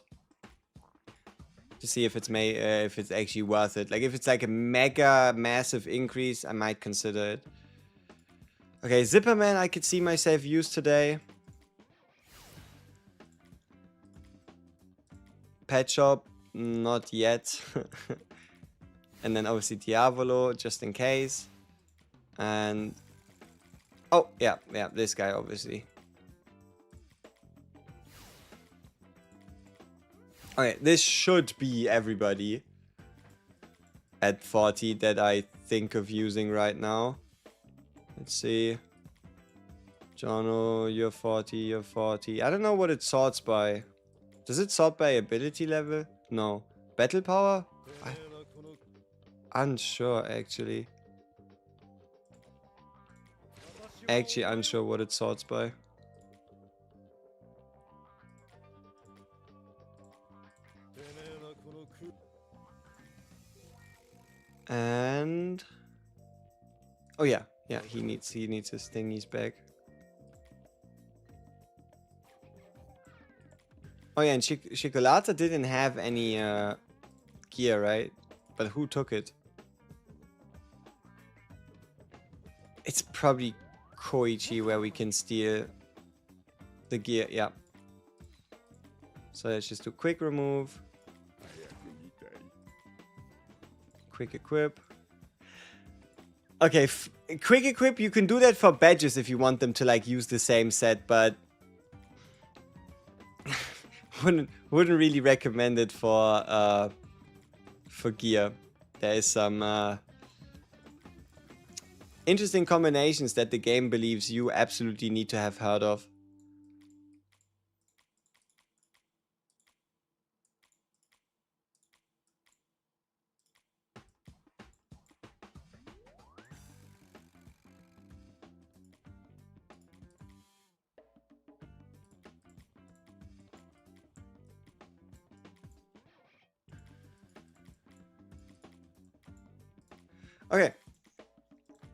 S1: To see if it's if it's actually worth it. Like if it's like a mega massive increase, I might consider it. Okay, Zipperman I could see myself use today. Pet Shop, not yet. And then obviously Diavolo, just in case. And... oh, yeah, this guy, obviously. Okay, this should be everybody at 40 that I think of using right now. Let's see. Jono, you're 40, you're 40. I don't know what it sorts by. Does it sort by ability level? No. Battle power? Unsure, actually. Actually unsure what it sorts by. And... oh yeah, yeah, he needs his thingies back. Oh yeah, and Chocolata didn't have any gear, right? But who took it? It's probably Koichi where we can steal the gear, yeah. So let's just do quick remove. Quick equip. Okay, quick equip, you can do that for badges if you want them to like use the same set, but wouldn't really recommend it for gear. There is some interesting combinations that the game believes you absolutely need to have heard of. Okay,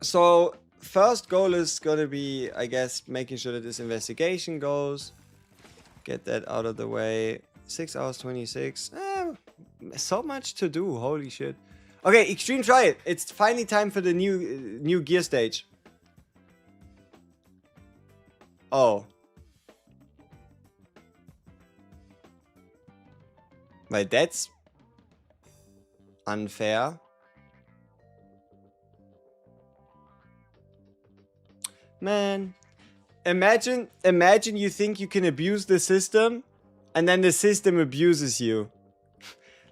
S1: so first goal is gonna be, I guess, making sure that this investigation goes. Get that out of the way. 6 hours 26. So much to do, holy shit. Okay, extreme try it. It's finally time for the new gear stage. Oh. Weil that's unfair. Man, imagine you think you can abuse the system, and then the system abuses you.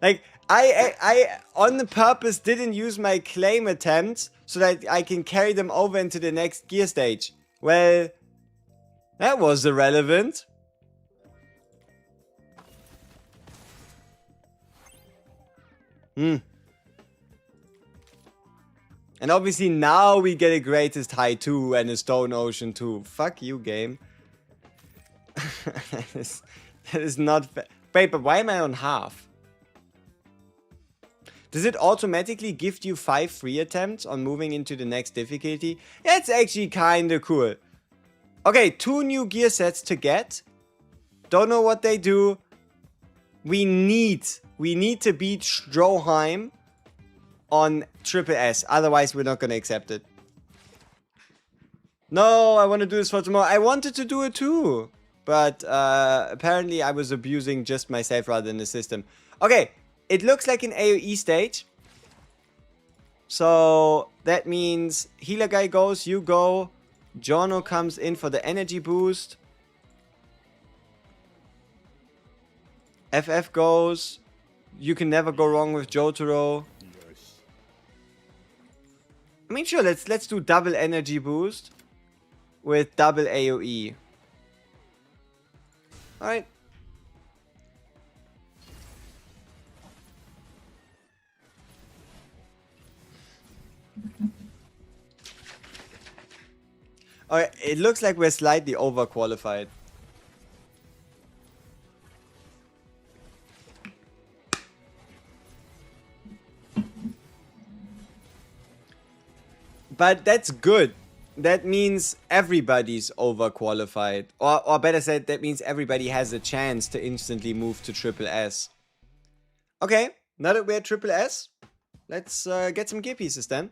S1: Like, I on the purpose didn't use my claim attempts so that I can carry them over into the next gear stage. Well, that was irrelevant. And obviously now we get a Greatest High 2 and a Stone Ocean 2. Fuck you, game. that is not fair. Wait, but why am I on half? Does it automatically give you 5 free attempts on moving into the next difficulty? That's actually kinda cool. Okay, 2 new gear sets to get. Don't know what they do. We need to beat Stroheim on Triple S, otherwise we're not gonna accept it. No, I want to do this for tomorrow. I wanted to do it too, but apparently I was abusing just myself rather than the system. Okay, it looks like an AoE stage. So that means healer guy goes, you go. Jono comes in for the energy boost. FF goes. You can never go wrong with Jotaro. I mean, sure, let's do double energy boost with double AoE. Alright. Alright, it looks like we're slightly overqualified. But that's good. That means everybody's overqualified. Or better said, that means everybody has a chance to instantly move to Triple S. Okay, now that we're at Triple S, let's get some gear pieces then.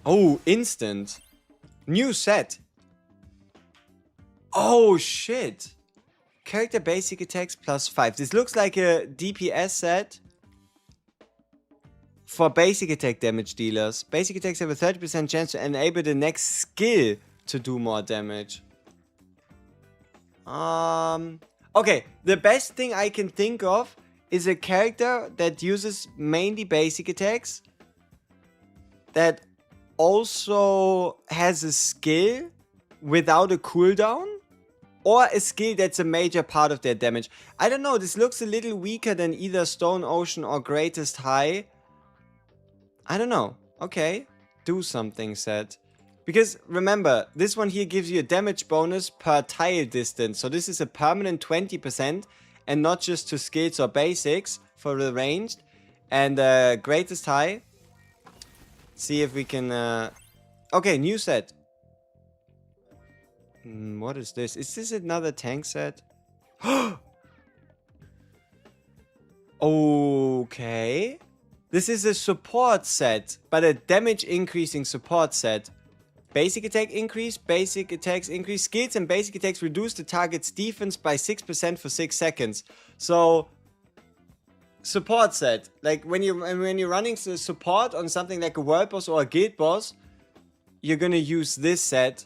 S1: Oh, instant. New set. Oh, shit. Character basic attacks +5. This looks like a DPS set. For basic attack damage dealers. Basic attacks have a 30% chance to enable the next skill to do more damage. Okay, the best thing I can think of is a character that uses mainly basic attacks, that also has a skill without a cooldown, or a skill that's a major part of their damage. I don't know, this looks a little weaker than either Stone Ocean or Greatest High. I don't know. Okay, do something, set. Because remember, this one here gives you a damage bonus per tile distance. So this is a permanent 20% and not just to skills or basics for the ranged. And Greatest High. See if we can... Okay, new set. What is this? Is this another tank set? Okay. This is a support set, but a damage increasing support set. Basic attack increase, basic attacks increase. Skills and basic attacks reduce the target's defense by 6% for 6 seconds. So, support set. Like when you're running support on something like a world boss or a guild boss, you're gonna use this set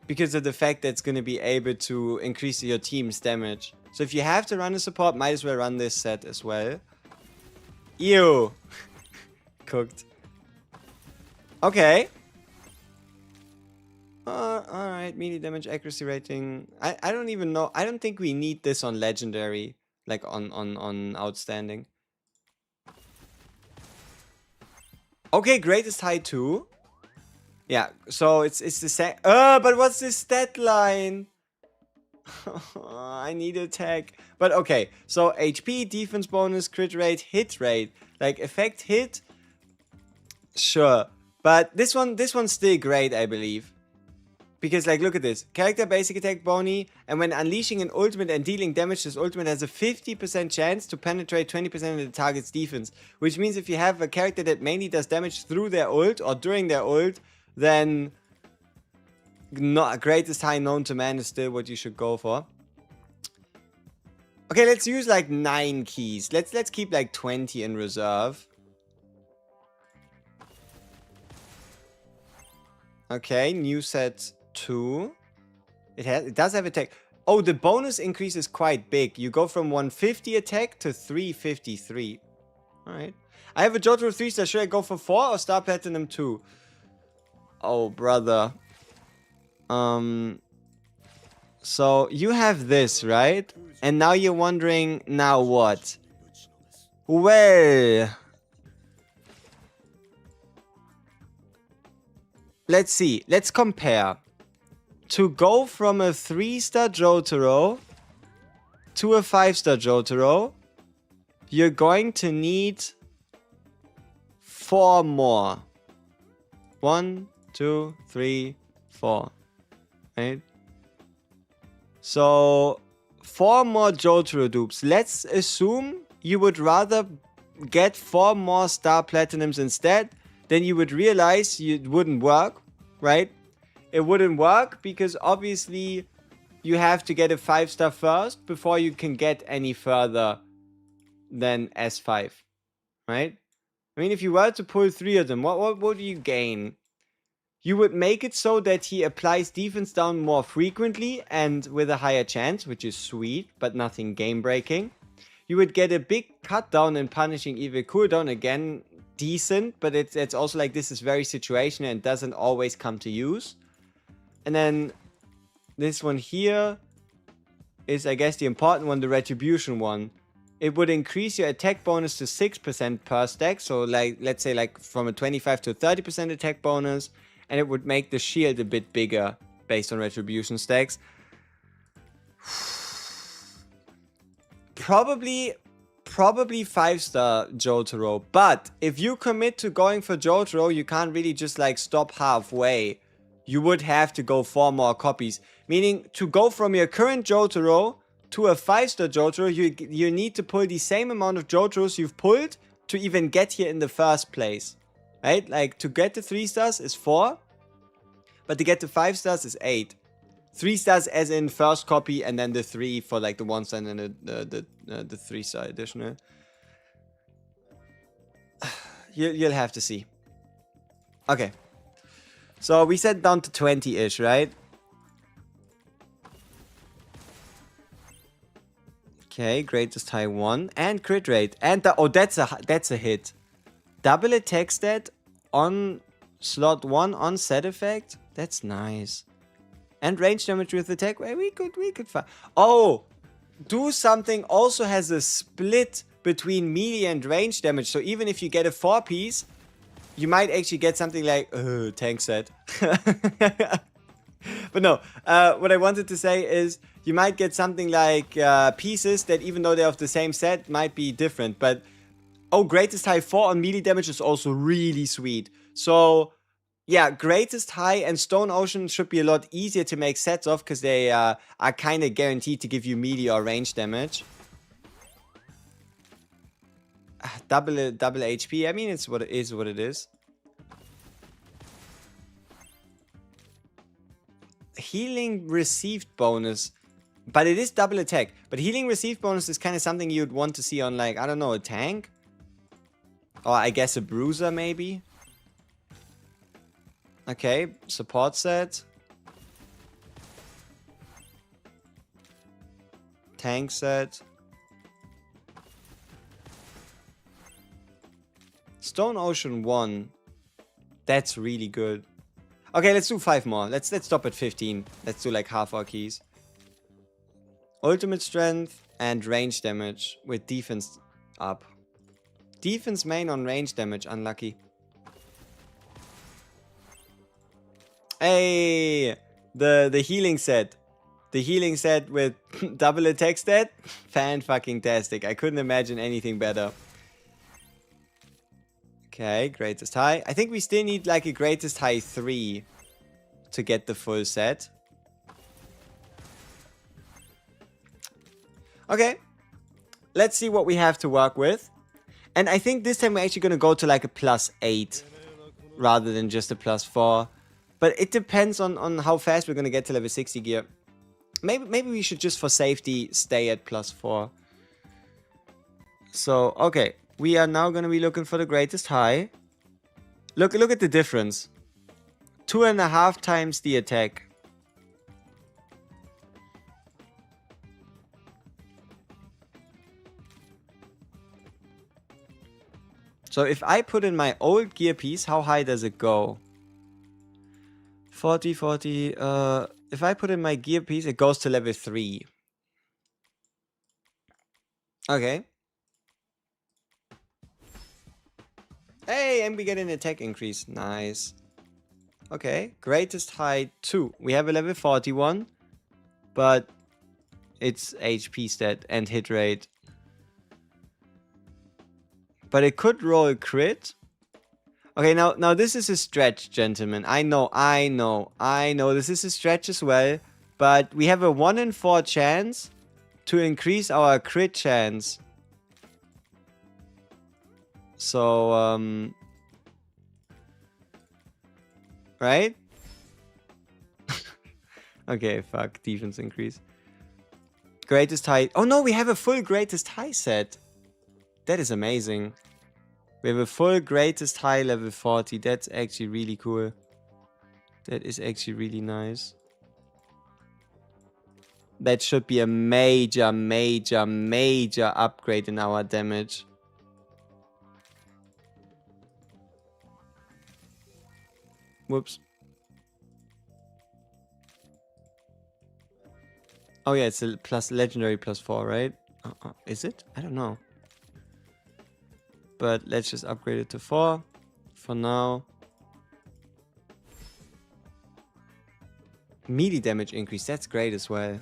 S1: because of the fact that it's gonna be able to increase your team's damage. So if you have to run a support, might as well run this set as well. Ew. Cooked. Okay. Alright, melee damage, accuracy rating. I don't even know. I don't think we need this on legendary. Like on outstanding. Okay, greatest high 2. Yeah, so it's the same. But what's this stat line? I need attack. But okay, so HP, defense bonus, crit rate, hit rate. Like effect hit. Sure. But this one's still great, I believe. Because, like, look at this. Character basic attack bony, and when unleashing an ultimate and dealing damage, this ultimate has a 50% chance to penetrate 20% of the target's defense. Which means if you have a character that mainly does damage through their ult or during their ult, then not greatest high known to man is still what you should go for. Okay, let's use like 9 keys. Let's keep like 20 in reserve. Okay, new set 2. It does have attack. Oh, the bonus increase is quite big. You go from 150 attack to 353. Alright. I have a JOJO 3-star. Should I go for 4 or Star Platinum 2? Oh, brother. So, you have this, right? And now you're wondering, now what? Well... Let's see. Let's compare. To go from a 3-star Jotaro to a 5-star Jotaro, you're going to need 4 more. 1, 2, 3, 4. Right? So, 4 more Jotaro dupes. Let's assume you would rather get 4 more Star Platinums instead. Then you would realize it wouldn't work, right? It wouldn't work because obviously you have to get a 5-star first before you can get any further than S5, right? I mean, if you were to pull 3 of them, what would you gain? You would make it so that he applies defense down more frequently and with a higher chance, which is sweet, but nothing game-breaking. You would get a big cut down in punishing evil cooldown, again, decent, but it's also like this is very situational and doesn't always come to use. And then this one here is, I guess, the important one, the retribution one. It would increase your attack bonus to 6% per stack, so like let's say like from a 25 to 30% attack bonus, and it would make the shield a bit bigger based on retribution stacks. Probably 5-star Jotaro, but if you commit to going for Jotaro, you can't really just like stop halfway. You would have to go 4 more copies, meaning to go from your current Jotaro to a 5-star Jotaro, you need to pull the same amount of Jotaros you've pulled to even get here in the first place, right? Like to get to 3 stars is 4, but to get to 5 stars is 8. 3 stars as in first copy, and then the 3 for like the 1 star and then the 3-star additional. You'll have to see. Okay. So we set down to 20-ish, right? Okay, greatest high 1 and crit rate. And that's a hit. Double attack stat on slot 1 on set effect. That's nice. And range damage with attack. We could find. Oh, do something also has a split between melee and range damage. So even if you get a 4-piece, you might actually get something like tank set. But no, what I wanted to say is you might get something like pieces that even though they're of the same set might be different. But oh, greatest high 4 on melee damage is also really sweet. So yeah, greatest high and Stone Ocean should be a lot easier to make sets of because they are kind of guaranteed to give you melee or range damage. Double HP. I mean, it's what it is. What it is. Healing received bonus, but it is double attack. But healing received bonus is kind of something you'd want to see on, like, I don't know, a tank, or I guess a bruiser maybe. Okay, support set, tank set, Stone Ocean 1. That's really good. Okay, let's do 5 more. Let's stop at 15. Let's do like half our keys. Ultimate strength and range damage with defense up. Defense main on range damage, unlucky. Hey, the healing set. The healing set with double attack stat. Fan-fucking-tastic. I couldn't imagine anything better. Okay, greatest high. I think we still need like a greatest high 3 to get the full set. Okay, let's see what we have to work with. And I think this time we're actually going to go to like a +8 rather than just a +4. But it depends on how fast we're going to get to level 60 gear. Maybe we should just for safety stay at +4. So, okay. We are now going to be looking for the greatest high. Look at the difference. 2.5 times the attack. So if I put in my old gear piece, how high does it go? 40, 40. If I put in my gear piece, it goes to level 3. Okay. Hey, and we get an attack increase. Nice. Okay, greatest high 2. We have a level 41, but it's HP stat and hit rate. But it could roll crit. Okay, now this is a stretch, gentlemen. I know. This is a stretch as well. But we have a 1 in 4 chance to increase our crit chance. So, right? Okay, fuck. Defense increase. Greatest high. Oh no, we have a full greatest high set. That is amazing. We have a full greatest high level 40. That's actually really cool. That is actually really nice. That should be a major upgrade in our damage. Whoops. Oh yeah, it's a legendary +4, right? Is it? I don't know. But let's just upgrade it to 4 for now. Melee damage increase, that's great as well.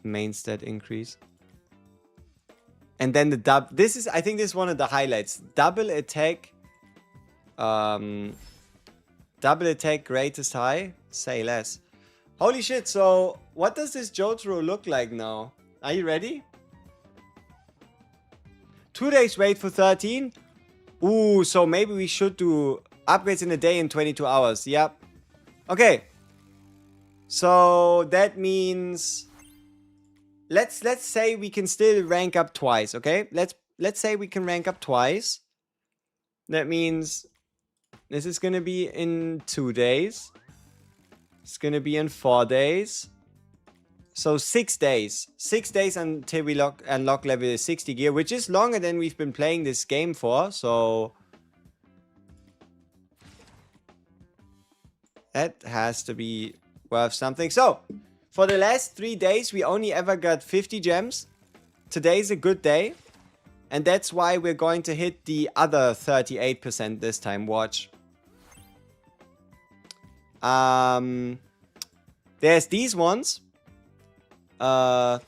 S1: Main stat increase. And then the I think this is one of the highlights. Double attack. Double attack greatest high. Say less. Holy shit, so what does this JOJO look like now? Are you ready? 2 days wait for 13. Ooh, so maybe we should do upgrades in a day in 22 hours. Yep. Okay. So that means let's say we can still rank up twice, okay? Let's say we can rank up twice. That means this is going to be in 2 days. It's going to be in 4 days. So 6 days. 6 days until we unlock level 60 gear, which is longer than we've been playing this game for, so... that has to be worth something. So, for the last 3 days, we only ever got 50 gems. Today's a good day. And that's why we're going to hit the other 38% this time. Watch. There's these ones. I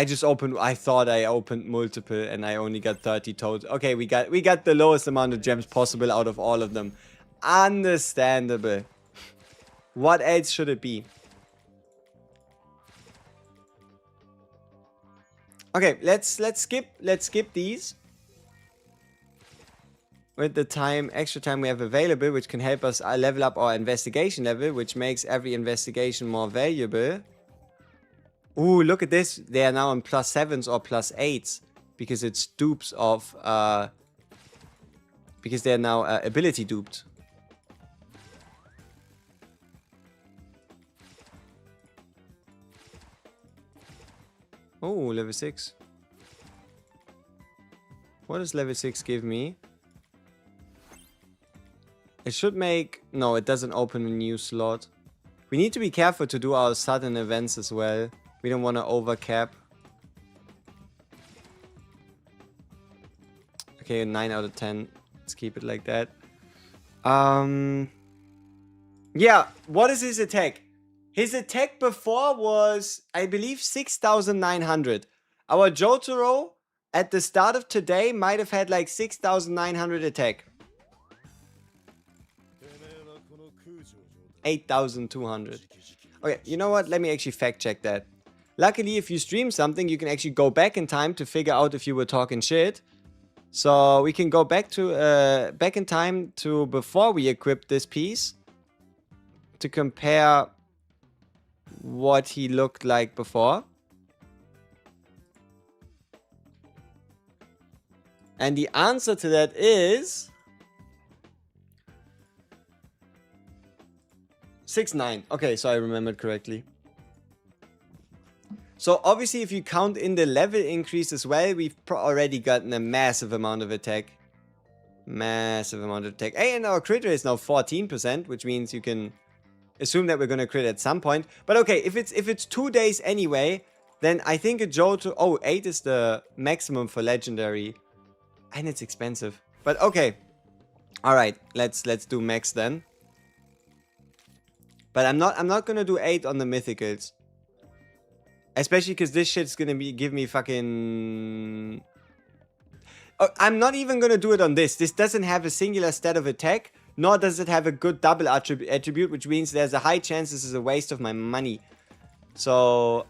S1: just opened, I thought I opened multiple and I only got 30 total. Okay, we got the lowest amount of gems possible out of all of them. Understandable. What else should it be? Okay, let's skip these. With the extra time we have available, which can help us level up our investigation level, which makes every investigation more valuable. Ooh, look at this. They are now on +7s or +8s. Because it's dupes of... because they're now ability duped. Oh, level 6. What does level 6 give me? It should make... no, it doesn't open a new slot. We need to be careful to do our sudden events as well. We don't want to overcap. Okay, 9 out of 10. Let's keep it like that. Yeah, what is his attack? His attack before was, I believe, 6,900. Our JOJO at the start of today might have had like 6,900 attack. 8,200. Okay, you know what? Let me actually fact check that. Luckily, if you stream something, you can actually go back in time to figure out if you were talking shit. So we can go back to back in time to before we equipped this piece to compare what he looked like before. And the answer to that is 6'9". Okay, so I remembered correctly. So obviously if you count in the level increase as well, we've already gotten a massive amount of attack. Massive amount of attack. Hey, and our crit rate is now 14%, which means you can assume that we're gonna crit at some point. But okay, if it's 2 days anyway, then I think a JOJO... oh, 8 is the maximum for legendary. And it's expensive. But okay. Alright, let's do max then. But I'm not gonna do 8 on the mythicals. Especially because this shit's gonna give me fucking... oh, I'm not even gonna do it on this. This doesn't have a singular stat of attack. Nor does it have a good double attribute, which means there's a high chance this is a waste of my money. So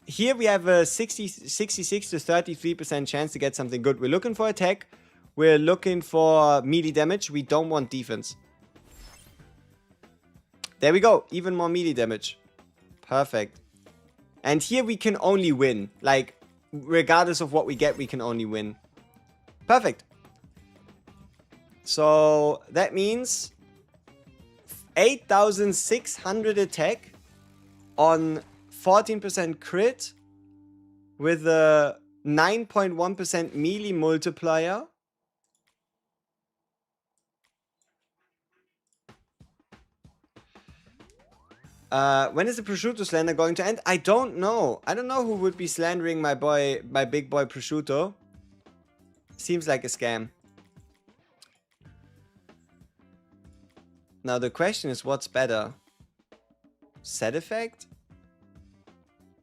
S1: here we have a 66 to 33% chance to get something good. We're looking for attack. We're looking for melee damage. We don't want defense. There we go. Even more melee damage. Perfect. And here we can only win. Like, regardless of what we get, we can only win. Perfect. So that means 8,600 attack on 14% crit with a 9.1% melee multiplier. When is the prosciutto slander going to end? I don't know. I don't know who would be slandering my big boy prosciutto. Seems like a scam. Now the question is, what's better? Set effect?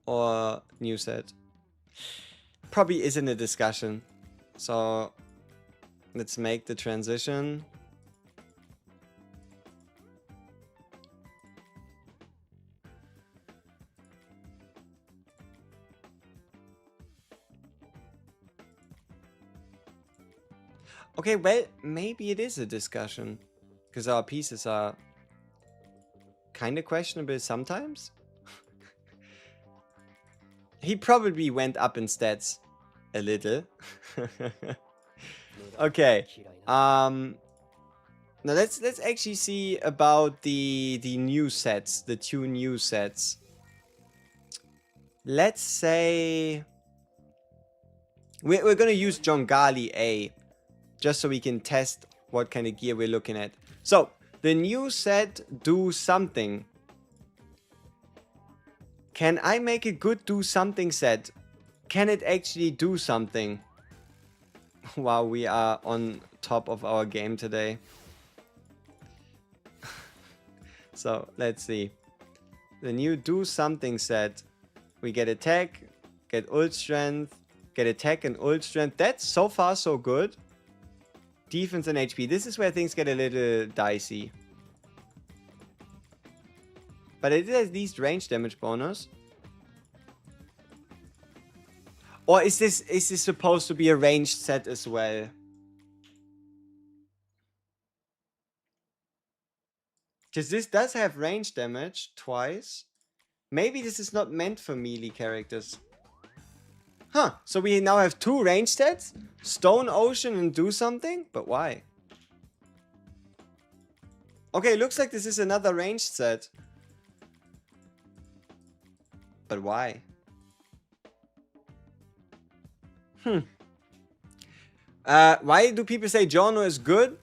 S1: Or new set? Probably isn't a discussion. So let's make the transition. Okay, well, maybe it is a discussion. Because our pieces are kind of questionable sometimes. He probably went up in stats a little. Okay. Now let's actually see about the new sets, the 2 new sets. Let's say we're gonna use Jongali A, just so we can test what kind of gear we're looking at. So the new set, do something. Can I make a good do something set? Can it actually do something? Wow, we are on top of our game today. So let's see. The new do something set. We get attack, get ult strength, get attack and ult strength. That's so far so good. Defense and HP. This is where things get a little dicey. But it is at least range damage bonus. Or is this supposed to be a ranged set as well? Because this does have range damage twice. Maybe this is not meant for melee characters. Huh, so we now have 2 range sets? Stone Ocean and do something? But why? Okay, looks like this is another ranged set. But why? Why do people say JOJO is good?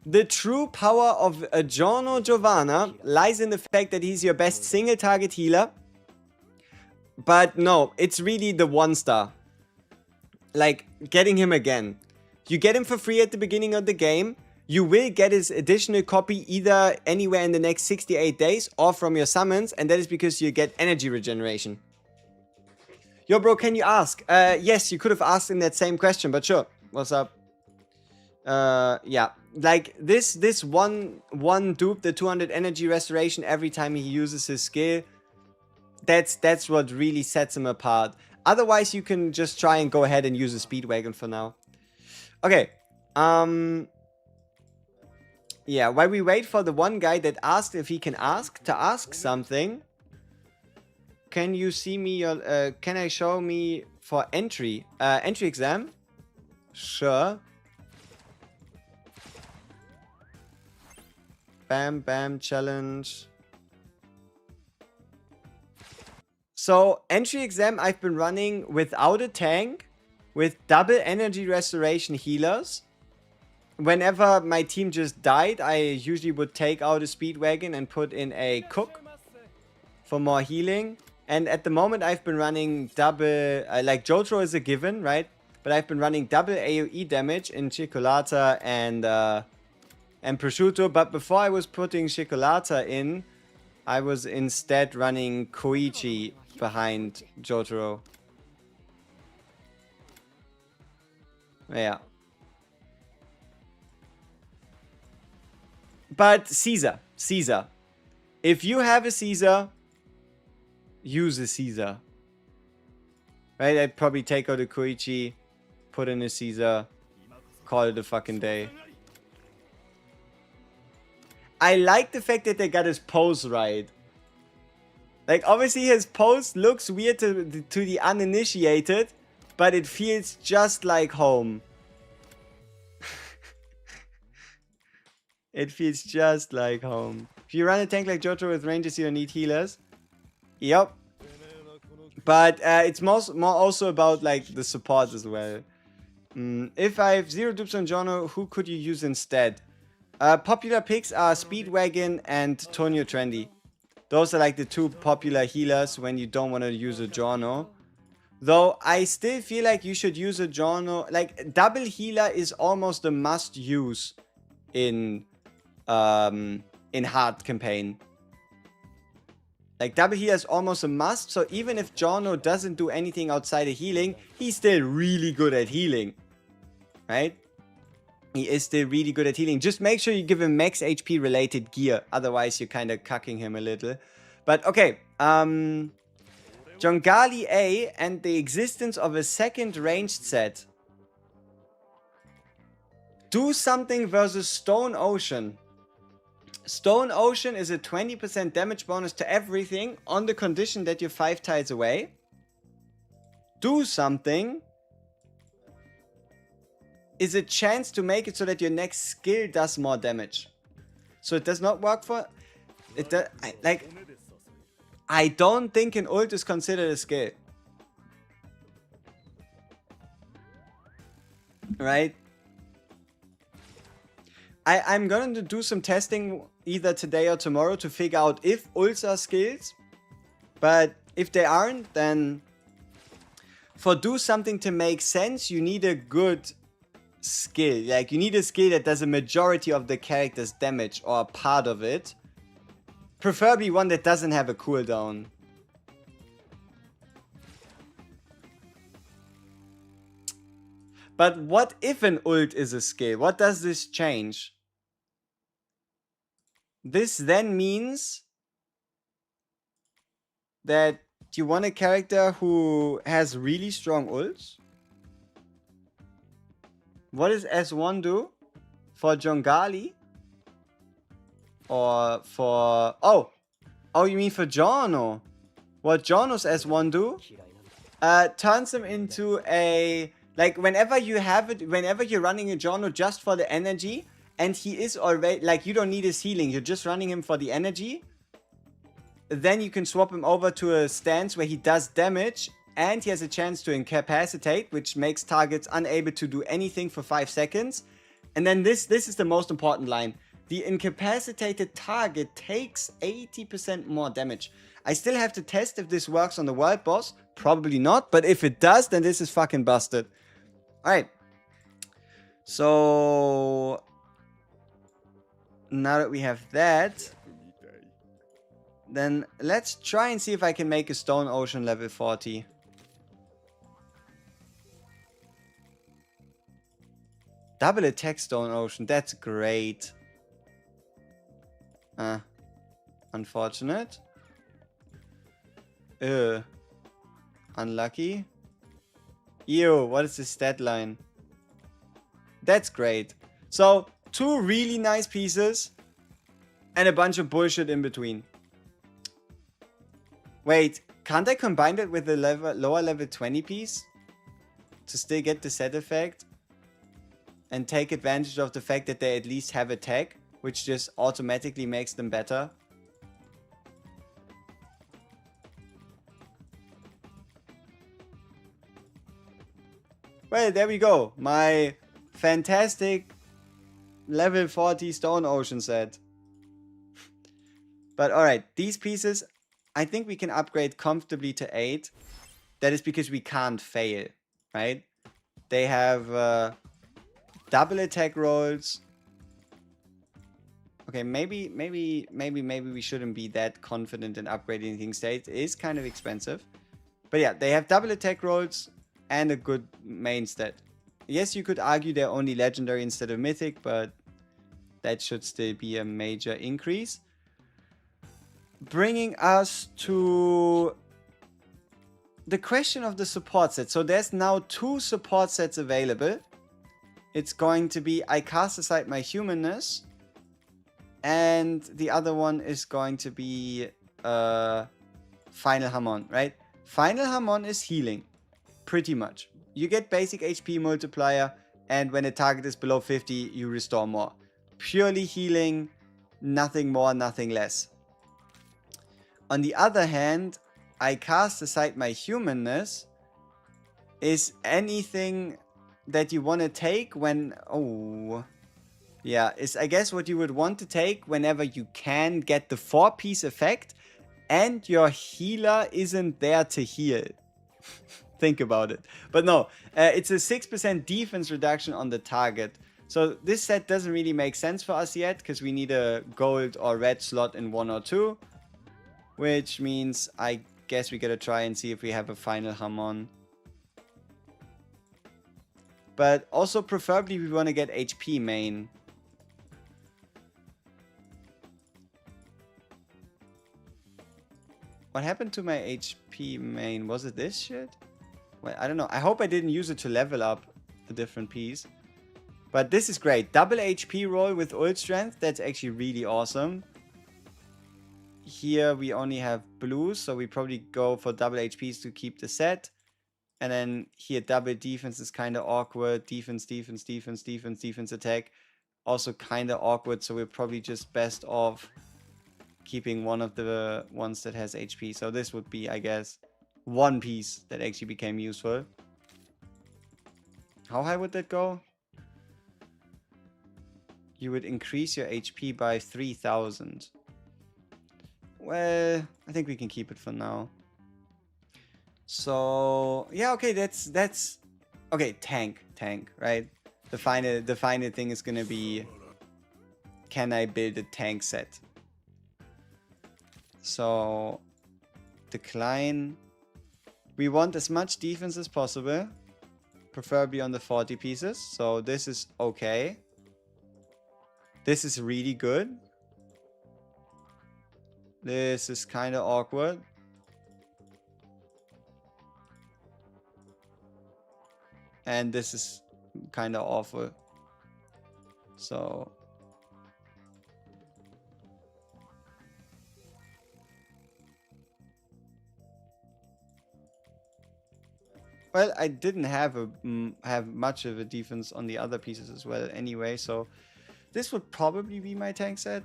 S1: The true power of a JOJO Giovanna lies in the fact that he's your best single target healer. But no, it's really the 1-star. Like, getting him again. You get him for free at the beginning of the game. You will get his additional copy either anywhere in the next 68 days or from your summons. And that is because you get energy regeneration. Yo, bro, can you ask? Yes, you could have asked in that same question, but sure. What's up? Yeah. Like, this one dupe, the 200 energy restoration every time he uses his skill, that's what really sets him apart. Otherwise, you can just try and go ahead and use a Speedwagon for now. Okay. Yeah, while we wait for the one guy that asked if he can ask something, can you see me your, can I show me for entry? Entry exam? Sure. Bam, bam, challenge. So, entry exam I've been running without a tank, with double energy restoration healers. Whenever my team just died, I usually would take out a Speedwagon and put in a cook for more healing. And at the moment, I've been running double, like JOJO is a given, right? But I've been running double AoE damage in Cioccolata and Prosciutto. But before I was putting Cioccolata in, I was instead running Koichi behind JOJO. Yeah. But Caesar. If you have a Caesar, use a Caesar. Right? I'd probably take out a Koichi, put in a Caesar, call it a fucking day. I like the fact that they got his pose right. Like, obviously his pose looks weird to the uninitiated, but it feels just like home. It feels just like home. If you run a tank like JOJO with ranges, you don't need healers. Yep. But it's more also about like the support as well. If I have 0 dupes on JOJO, who could you use instead? Popular picks are Speedwagon and Tonio Trendy. Those are like the 2 popular healers when you don't want to use a JOJO. Though I still feel like you should use a JOJO. Like, double healer is almost a must use in hard campaign. Like, double healer is almost a must. So even if JOJO doesn't do anything outside of healing, he's still really good at healing. Right? He is still really good at healing. Just make sure you give him max HP related gear. Otherwise, you're kind of cucking him a little. But okay. Jongali A and the existence of a second ranged set. Do something versus Stone Ocean. Stone Ocean is a 20% damage bonus to everything on the condition that you're 5 tiles away. Do something is a chance to make it so that your next skill does more damage. So it does not work for... It does, I don't think an ult is considered a skill. Right? I'm going to do some testing either today or tomorrow to figure out if ults are skills. But if they aren't, then for do something to make sense, you need a good skill. Like, you need a skill that does a majority of the character's damage or a part of it. Preferably one that doesn't have a cooldown. But what if an ult is a skill? What does this change? This then means that you want a character who has really strong ults. What does S1 do? For Jongali? Or for... Oh, you mean for Jono? What Jono's S1 do? Turns him into a... Like, whenever you have it, whenever you're running a Jono just for the energy, and he is already, like, you don't need his healing, you're just running him for the energy, then you can swap him over to a stance where he does damage, and he has a chance to incapacitate, which makes targets unable to do anything for 5 seconds. And then this is the most important line. The incapacitated target takes 80% more damage. I still have to test if this works on the world boss. Probably not, but if it does, then this is fucking busted. Alright. So... now that we have that, then let's try and see if I can make a Stone Ocean level 40. Double attack Stone Ocean, that's great. Unfortunate. Unlucky. Ew, what is the stat line? That's great. So, 2 really nice pieces and a bunch of bullshit in between. Wait, can't I combine it with the lower level 20 piece to still get the set effect and take advantage of the fact that they at least have attack, which just automatically makes them better? Well, there we go. My fantastic level 40 Stone Ocean set. But alright, these pieces, I think we can upgrade comfortably to 8. That is because we can't fail, right? They have double attack rolls. Okay, maybe we shouldn't be that confident in upgrading things. It is kind of expensive. But yeah, they have double attack rolls and a good main stat. Yes, you could argue they're only legendary instead of mythic, but that should still be a major increase. Bringing us to the question of the support set. So there's now 2 support sets available. It's going to be I Cast Aside My Humanness, and the other one is going to be Final Hamon, right? Final Hamon is healing, pretty much. You get basic HP multiplier, and when a target is below 50, you restore more. Purely healing, nothing more, nothing less. On the other hand, I Cast Aside My Humanness is anything that you want to take when... Oh... Yeah, is I guess what you would want to take whenever you can get the 4-piece effect and your healer isn't there to heal. Think about it. But no, it's a 6% defense reduction on the target. So this set doesn't really make sense for us yet, because we need a gold or red slot in 1 or 2. Which means I guess we gotta try and see if we have a Final Hamon. But also preferably we want to get HP main. What happened to my HP main? Was it this shit? Well, I don't know. I hope I didn't use it to level up a different piece. But this is great. Double HP roll with ult strength. That's actually really awesome. Here we only have blues, so we probably go for double HPs to keep the set. And then here double defense is kind of awkward. Defense, defense, defense, defense, defense, attack. also kind of awkward, so we're probably just best off keeping one of the ones that has HP. So this would be, I guess, one piece that actually became useful. How high would that go? You would increase your HP by 3,000. Well, I think we can keep it for now. So yeah, okay, that's okay. Tank, right? The final thing is gonna be, can I build a tank set? So decline. We want as much defense as possible, preferably on the 40 pieces. So this is okay. This is really good. This is kind of awkward. And this is kind of awful. So well, I didn't have much of a defense on the other pieces as well anyway, so this would probably be my tank set.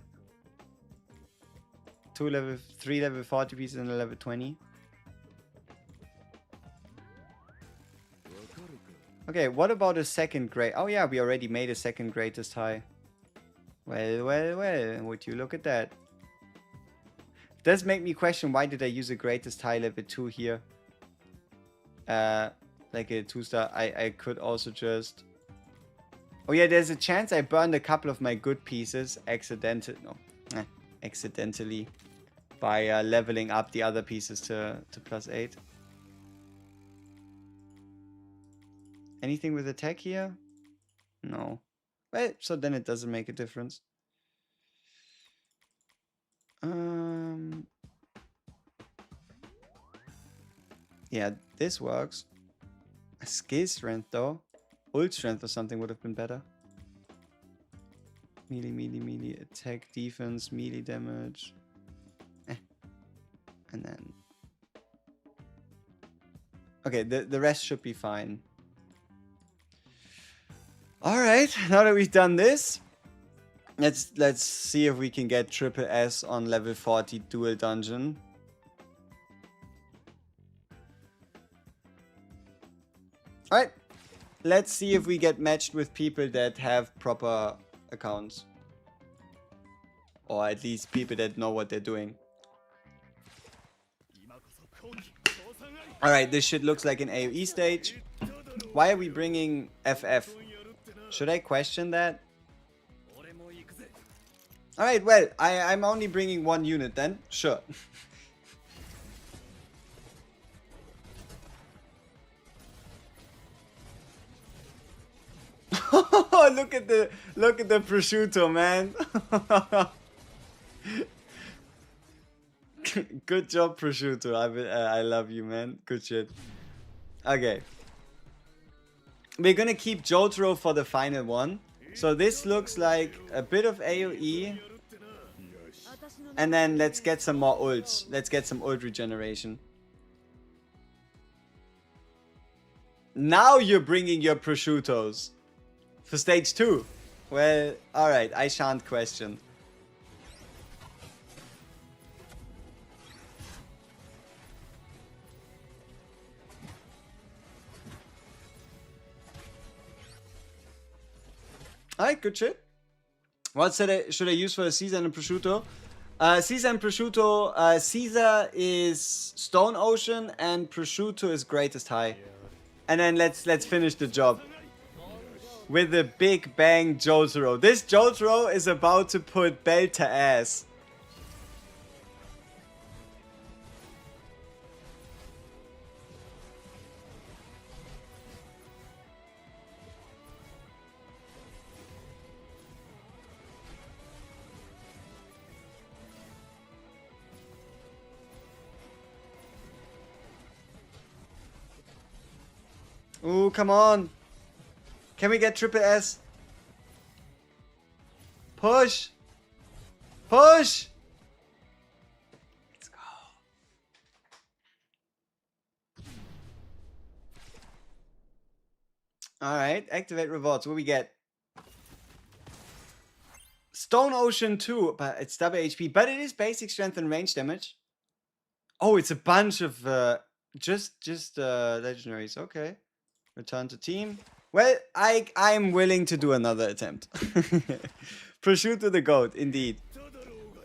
S1: 3 level 40 pieces and a level 20. Okay, what about a second grade? Oh yeah, we already made a second greatest high. Well, would you look at that. Does make me question, why did I use a greatest high level 2 here? Like a 2-star. I could also just... Oh yeah, there's a chance I burned a couple of my good pieces accidentally by leveling up the other pieces to +8. Anything with attack here? No. Well, so then it doesn't make a difference. Yeah, this works. A skill strength though. Ult strength or something would have been better. Melee, attack, defense, melee damage. And then... Okay, the rest should be fine. Alright, now that we've done this, let's see if we can get triple S on level 40 dual dungeon. Alright, let's see if we get matched with people that have proper accounts. Or at least people that know what they're doing. Alright, this shit looks like an AoE stage. Why are we bringing FF? Should I question that? Alright, well, I'm only bringing one unit then. Sure. look at the prosciutto, man. Good job, prosciutto. I love you, man. Good shit. Okay. We're gonna keep JOJO for the final one. So this looks like a bit of AoE. And then let's get some more ults. Let's get some ult regeneration. Now you're bringing your prosciuttos. For stage 2. Well, alright. I shan't question. Alright, good shit. What should I use for a Caesar and a prosciutto? Caesar and prosciutto. Caesar is Stone Ocean and prosciutto is Greatest High. And then let's finish the job with the big bang JOJO. This JOJO is about to put belt to ass. Ooh, come on. Can we get triple S? Push. Push. Let's go. Alright, activate rewards. What we get? Stone Ocean too, but it's double HP. But it is basic strength and range damage. Oh, it's a bunch of just legendaries. Okay. Return to team. Well, I'm willing to do another attempt. Prosciutto the goat, indeed.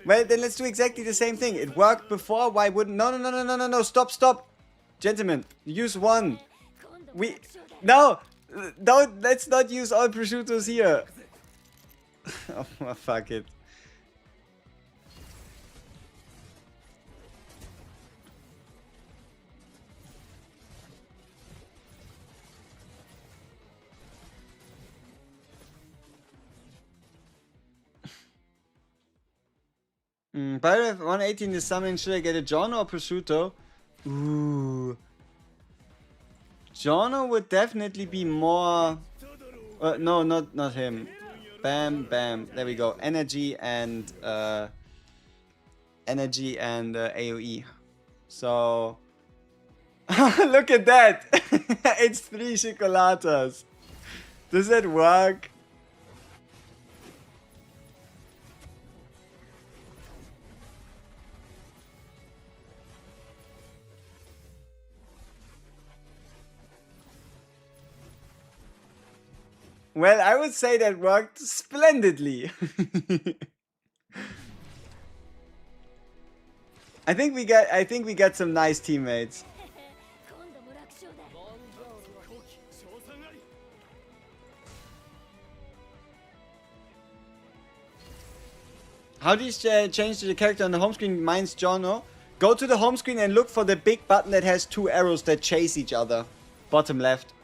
S1: Well, then let's do exactly the same thing. It worked before. Why wouldn't? No. Stop. Gentlemen, use one. No. Don't. Let's not use all prosciuttos here. Oh, fuck it. By the way, 118 is summon. Should I get a John or prosciutto? Ooh. Jono would definitely be more... no, not him. Bam. There we go. Energy and AoE. So... Look at that! It's 3 chocolatas. Does that work? Well, I would say that worked splendidly. I think we got some nice teammates. How do you change the character on the home screen? Mine's Jono. Go to the home screen and look for the big button that has 2 arrows that chase each other. Bottom left.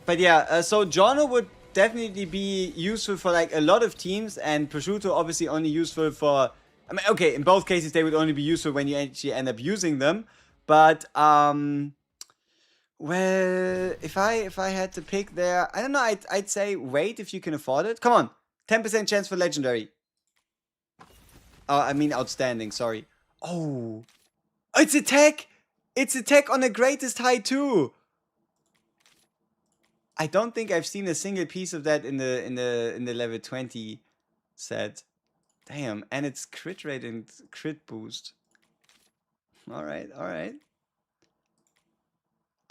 S1: But yeah, so Jono would definitely be useful for like a lot of teams, and Prosciutto obviously only useful for... I mean, okay, in both cases they would only be useful when you actually end up using them. But, well, if I had to pick there, I don't know, I'd say wait if you can afford it. Come on, 10% chance for legendary. I mean outstanding, sorry. Oh, it's attack! It's attack on the greatest high too. I don't think I've seen a single piece of that in the level 20 set. Damn, and it's crit rate and crit boost. All right.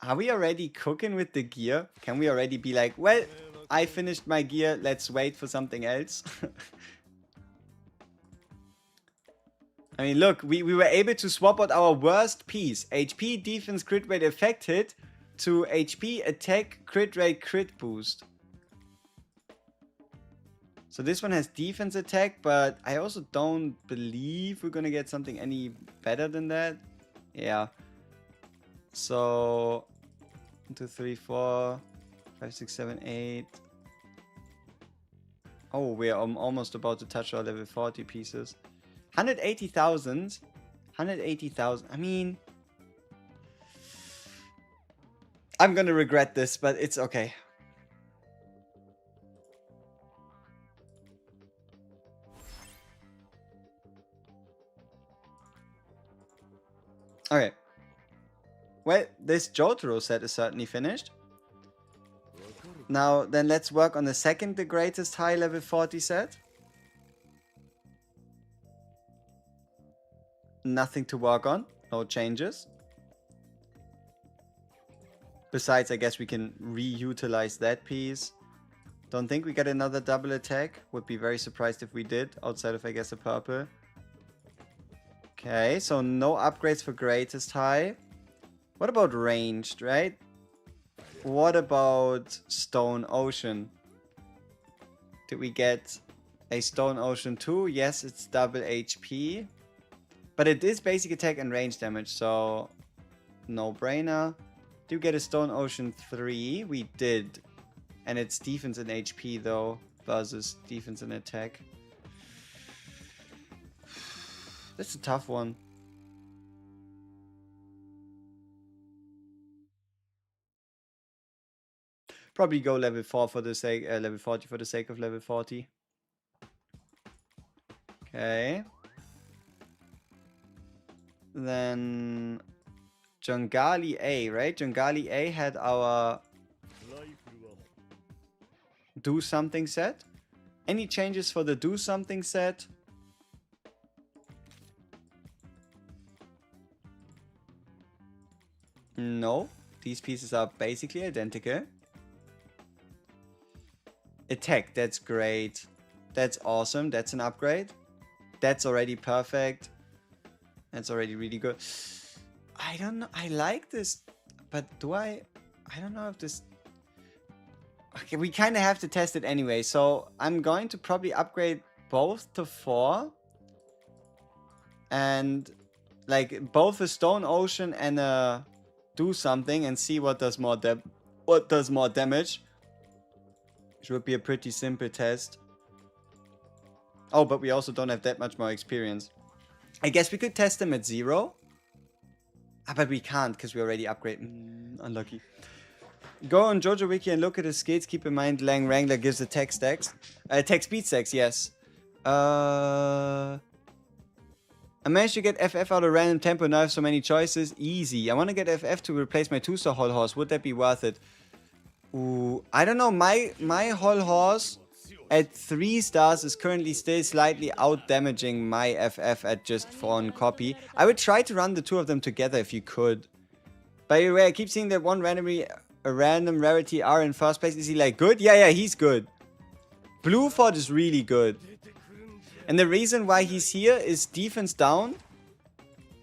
S1: Are we already cooking with the gear? Can we already be like, well, I finished my gear, let's wait for something else? I mean, look, we were able to swap out our worst piece. HP, defense, crit rate, effect hit to HP, attack, crit rate, crit boost. So this one has defense attack, but I also don't believe we're gonna get something any better than that. Yeah. So 1, 2, 3, 4, 5, 6, 7, 8. Oh, we're almost about to touch our level 40 pieces. 180,000. 180,000. I mean, I'm gonna regret this, but it's okay. Okay. Well, this JOJO set is certainly finished. Now, then let's work on the second, the greatest high level 40 set. Nothing to work on. No changes. Besides, I guess we can reutilize that piece. Don't think we get another double attack. Would be very surprised if we did, outside of, I guess, a purple. Okay, so no upgrades for greatest high. What about ranged, right? What about Stone Ocean? Did we get a Stone Ocean 2? Yes, it's double HP. But it is basic attack and range damage, so no brainer. Do you get a Stone Ocean 3? We did. And it's defense and HP though, versus defense and attack. That's a tough one. Probably go level 4 for the sake, level 40 for the sake of level 40. Okay. Then Jungali A, right? Jungali A had our... do something set? Any changes for the do something set? No. These pieces are basically identical. Attack, that's great. That's awesome. That's an upgrade. That's already perfect. That's already really good. I don't know. I like this, but do I don't know if this... Okay, we kind of have to test it anyway. So I'm going to probably upgrade both to 4. And like both a Stone Ocean and a do something and see what does more damage. It would be a pretty simple test. Oh, but we also don't have that much more experience. I guess we could test them at 0. Ah, but we can't because we already upgrade. Unlucky. Go on JOJO Wiki and look at his skills. Keep in mind Lang Wrangler gives attack stacks. Attack speed stacks, yes. I managed to get FF out of random tempo. Now I have so many choices. Easy. I want to get FF to replace my 2-star Hall Horse. Would that be worth it? Ooh, I don't know. My Hall Horse at 3 stars is currently still slightly out damaging my FF at just 4 on copy. I would try to run the 2 of them together if you could. By the way, I keep seeing that a random rarity R in first place. Is he like good? Yeah, he's good. Blue Fort is really good. And the reason why he's here is defense down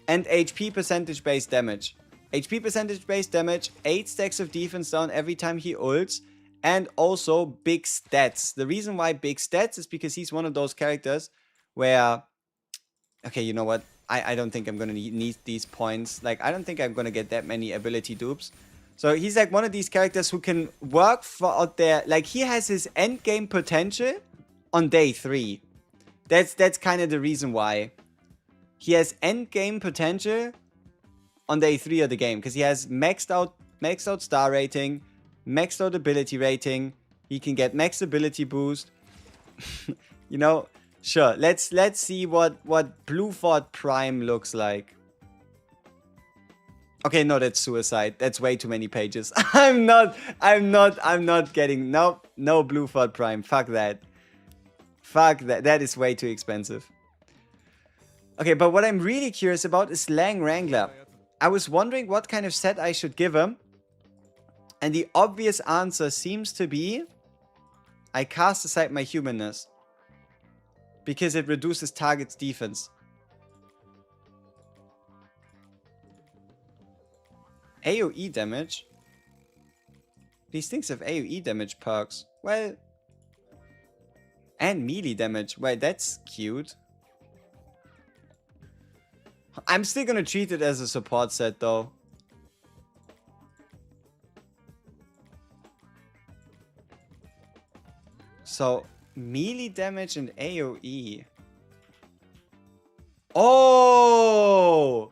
S1: and HP percentage based damage. HP percentage based damage, 8 stacks of defense down every time he ults, and also big stats. The reason why big stats is because he's one of those characters where... Okay, you know what? I don't think I'm going to need these points. Like, I don't think I'm going to get that many ability dupes. So he's like one of these characters who can work for out there. Like, he has his end game potential on day 3. That's kind of the reason why. He has end game potential on day 3 of the game, because he has maxed out star rating, maxed out ability rating. He can get max ability boost. You know, sure. Let's see what Blue Fort Prime looks like. Okay, no, that's suicide. That's way too many pages. I'm not getting... Nope, no Blue Fort Prime. Fuck that. Fuck that. That is way too expensive. Okay, but what I'm really curious about is Lang Wrangler. I was wondering what kind of set I should give him. And the obvious answer seems to be... I cast aside my humanness. Because it reduces target's defense. AoE damage? These things have AoE damage perks. Well... And melee damage. Well, that's cute. I'm still gonna treat it as a support set, though. So, melee damage and AoE. Oh!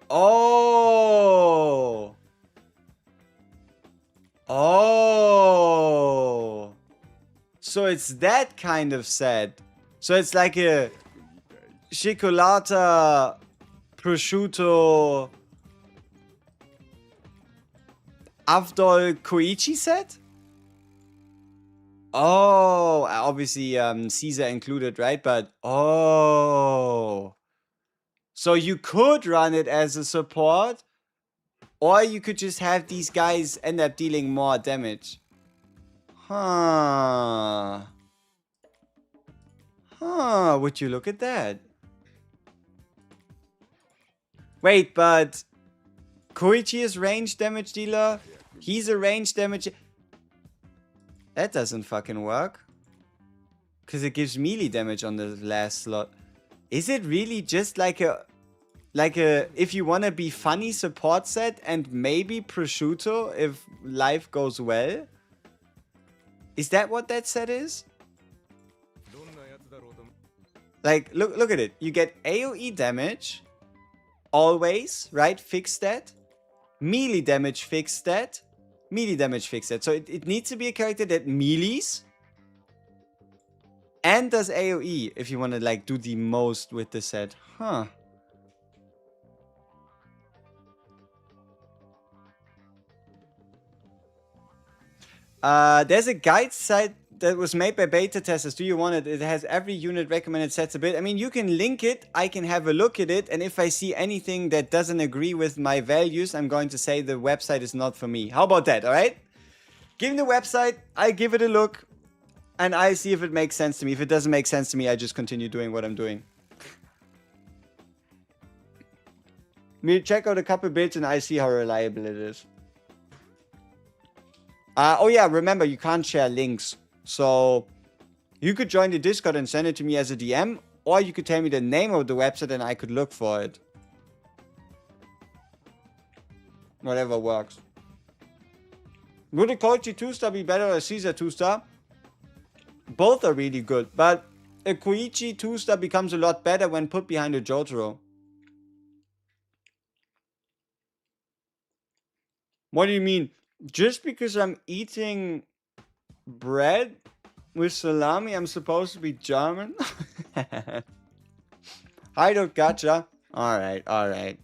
S1: Oh! Oh! So it's that kind of set. So it's like a Cioccolata prosciutto Avdol Koichi set? Oh, obviously Caesar included, right? But oh. So you could run it as a support, or you could just have these guys end up dealing more damage. Huh. Huh, would you look at that? Wait, but Koichi is range damage dealer. He's a range damage... That doesn't fucking work. Because it gives melee damage on the last slot. Is it really just like a if you want to be funny support set and maybe prosciutto if life goes well? Is that what that set is? Like, look at it. You get AoE damage. Always, right? Fixed stat. Melee damage fixed stat. Melee damage fixed stat. So it needs to be a character that melees. And does AoE if you want to like do the most with the set. Huh. There's a guide site that was made by beta testers. Do you want it? It has every unit recommended sets a bit. I mean, you can link it. I can have a look at it. And if I see anything that doesn't agree with my values, I'm going to say the website is not for me. How about that? All right? Give me the website. I give it a look. And I see if it makes sense to me. If it doesn't make sense to me, I just continue doing what I'm doing. Me check out a couple bits and I see how reliable it is. Oh yeah, remember, you can't share links. So you could join the Discord and send it to me as a DM, or you could tell me the name of the website and I could look for it. Whatever works. Would a Koichi 2-star be better or a Caesar 2-star? Both are really good, but a Koichi 2-star becomes a lot better when put behind a JOJO. What do you mean? Just because I'm eating bread with salami, I'm supposed to be German? I don't gotcha. Alright, alright.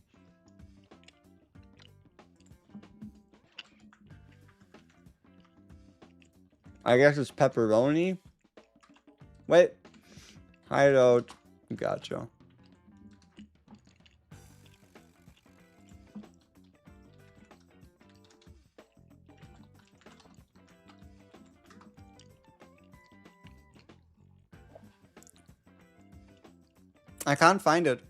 S1: I guess it's pepperoni. Wait. Hideout. Gotcha. I can't find it.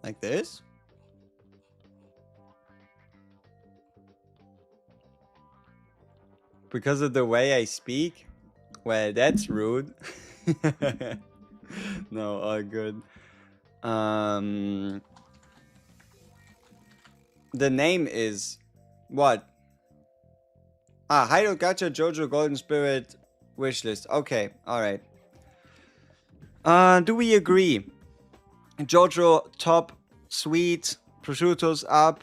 S1: Like this? Because of the way I speak? Well, that's rude. No, all good. The name is what? Ah, Haido Gacha JoJo Golden Spirit wishlist. Okay, alright. Do we agree? JoJo top, sweet, prosciutto's up,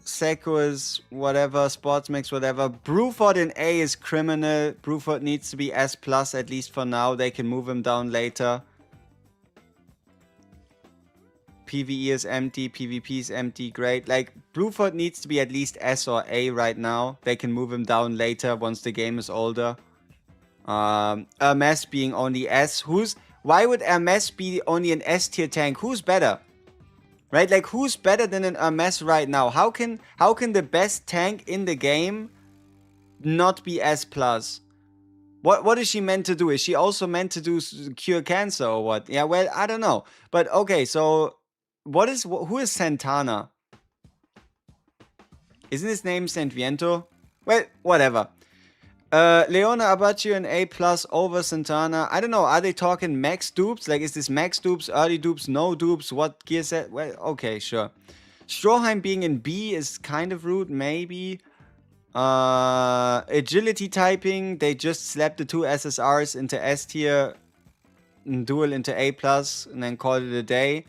S1: Sequo's whatever, sports mix whatever. Bruford in A is criminal. Bruford needs to be S plus at least for now. They can move him down later. PvE is empty, PvP is empty, great. Like, Bruford needs to be at least S or A right now. They can move him down later once the game is older. Hermes being only S. Why would Hermes be only an S tier tank? Who's better? Right? Like, who's better than an Hermes right now? How can the best tank in the game not be S plus? What is she meant to do? Is she also meant to do cure cancer or what? Yeah, well, I don't know. But okay, so who is Santana? Isn't his name Sanviento? Well, whatever. Leona Abacio and A plus over Santana. I don't know. Are they talking max dupes? Like, is this max dupes, early dupes, no dupes? What gear set? Well, okay, sure. Stroheim being in B is kind of rude, maybe. Agility typing. They just slapped the two SSRs into S tier, dual into A plus, and then called it a day.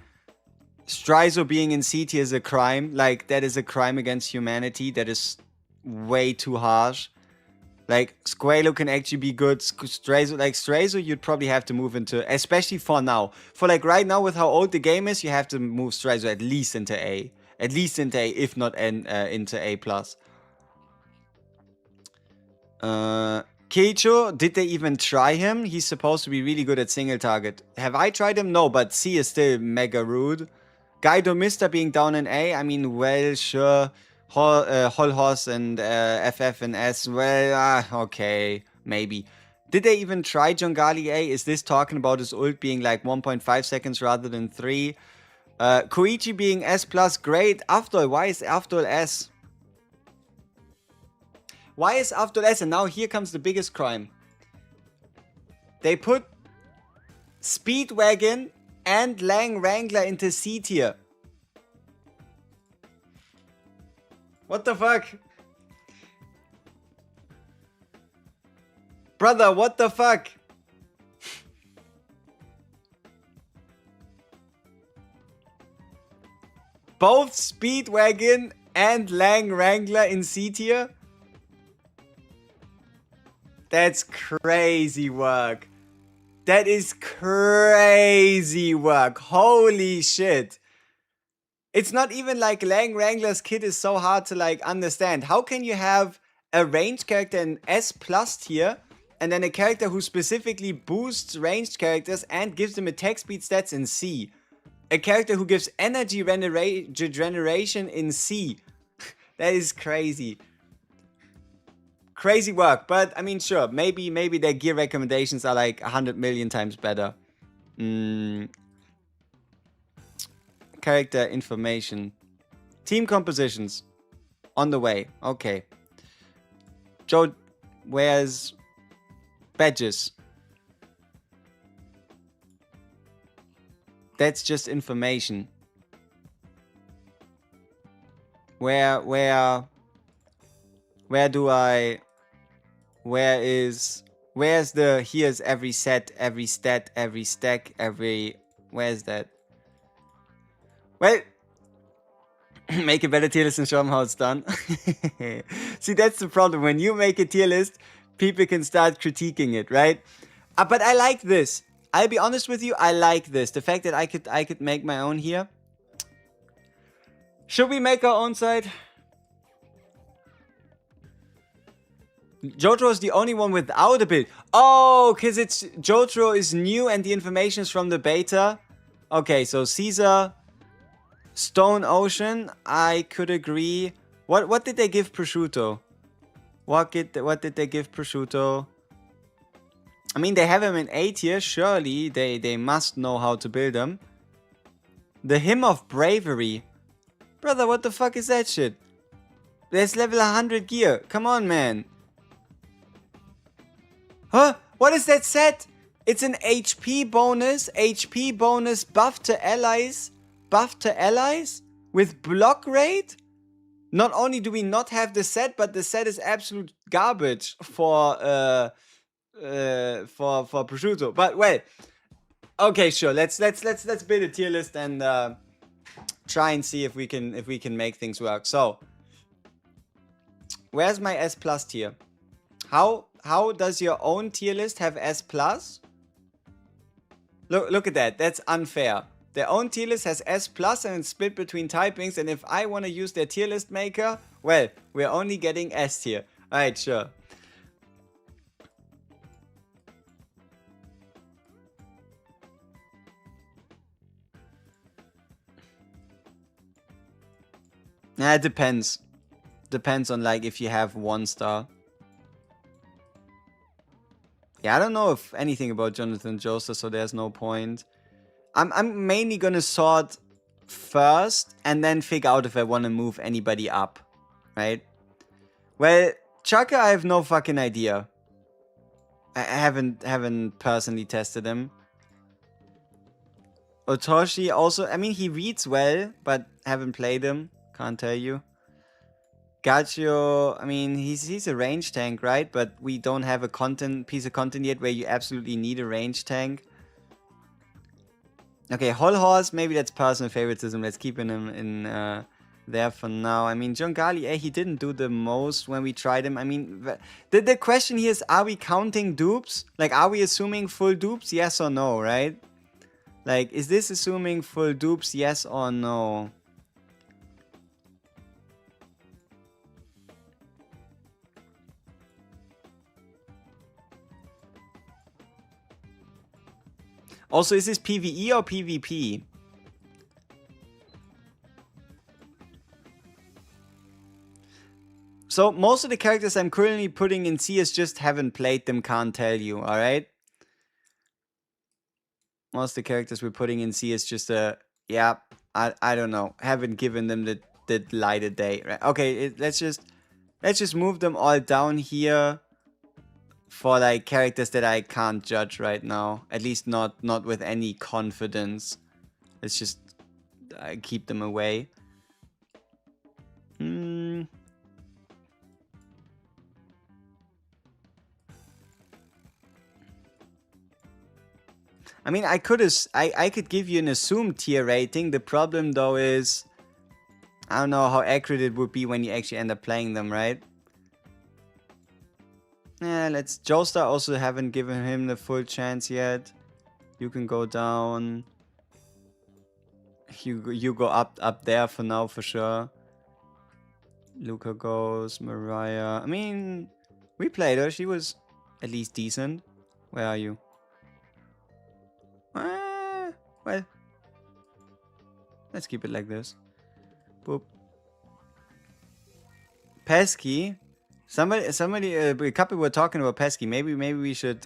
S1: Strizo being in C tier is a crime. Like, that is a crime against humanity. That is way too harsh. Like, Squalo can actually be good. Strizo, you'd probably have to move into, especially for now. For like right now, with how old the game is, you have to move Strizo at least into A. At least into A, if not into A+. Keicho, did they even try him? He's supposed to be really good at single target. Have I tried him? No, but C is still mega rude. Guido Mister being down in A, I mean, well, sure. Holhos and FF and S, well, okay, maybe. Did they even try Jongali A? Is this talking about his ult being like 1.5 seconds rather than 3? Koichi being S plus, great. Afdol, why is Afdol S? Why is Afdol S? And now here comes the biggest crime. They put Speedwagon and Lang Wrangler into C tier. What the fuck? Brother, what the fuck? Both Speedwagon and Lang Wrangler in C tier? That's crazy work. That is crazy work. Holy shit. It's not even like Lang Wrangler's kit is so hard to like understand. How can you have a ranged character in S plus tier and then a character who specifically boosts ranged characters and gives them attack speed stats in C? A character who gives energy regeneration in C. That is crazy. Crazy work, but I mean, sure, maybe their gear recommendations are like 100 million times better. Character information. Team compositions. On the way. Okay. Joe wears badges. That's just information. Where's the, here's every set, every stat, every stack, where's that? Well, make a better tier list and show them how it's done. See, that's the problem. When you make a tier list, people can start critiquing it, right? But I like this. I'll be honest with you, I like this. The fact that I could make my own here. Should we make our own site? JOJO is the only one without a build. Oh, because it's JOJO is new and the information is from the beta. Okay, so Caesar, Stone Ocean, I could agree. What did they give Prosciutto? What did they give Prosciutto? I mean, they have him in A tier. Surely they must know how to build them. The Hymn of Bravery. Brother, what the fuck is that shit? There's level 100 gear. Come on, man. Huh? What is that set? It's an HP bonus buff to allies with block rate? Not only do we not have the set, but the set is absolute garbage for Prosciutto. But well, okay, sure. Let's build a tier list and try and see if we can make things work. So, where's my S plus tier? How does your own tier list have S plus? Look at that. That's unfair. Their own tier list has S plus and it's split between typings. And if I want to use their tier list maker, well, we're only getting S tier. Alright, sure. Nah, it depends. Depends on like if you have 1 star. Yeah, I don't know if anything about Jonathan Joseph, so there's no point. I'm mainly gonna sort first and then figure out if I want to move anybody up, right? Well, Chaka, I have no fucking idea. I haven't personally tested him. Otoshi also, I mean, he reads well, but haven't played him. Can't tell you. Gaccio, I mean, he's a range tank, right? But we don't have a piece of content yet where you absolutely need a range tank. Okay, Whole Horse, maybe that's personal favoritism. Let's keep him in there for now. I mean, John Gali, he didn't do the most when we tried him. I mean, the question here is, are we counting dupes? Like, are we assuming full dupes? Yes or no, right? Like, is this assuming full dupes? Yes or no? Also, is this PvE or PvP? So, most of the characters I'm currently putting in CS just haven't played them, can't tell you, alright? Most of the characters we're putting in CS just, yeah, I don't know. Haven't given them the light of day, right? Okay, let's just move them all down here. For like characters that I can't judge right now, at least not with any confidence. Let's just keep them away. I mean, I could give you an assumed tier rating. The problem though is, I don't know how accurate it would be when you actually end up playing them, right? Yeah, Joestar also haven't given him the full chance yet. You can go down. You go up there for now for sure. Luca goes. Mariah. I mean, we played her. She was at least decent. Where are you? Well, let's keep it like this. Boop. Pesky. Somebody, a couple were talking about Pesky. Maybe we should,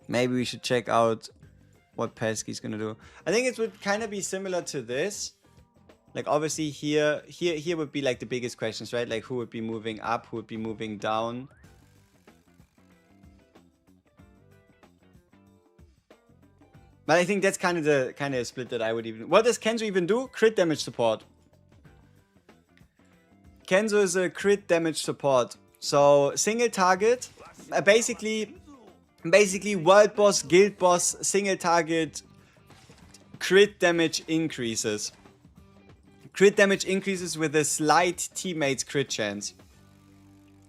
S1: maybe we should check out what Pesky's gonna do. I think it would kind of be similar to this. Like obviously here would be like the biggest questions, right? Like who would be moving up, who would be moving down. But I think that's kind of the split that I would even. What does Kenzo even do? Crit damage support. Kenzo is a crit damage support. So single target, basically world boss, guild boss, single target, crit damage increases. Crit damage increases with a slight teammate's crit chance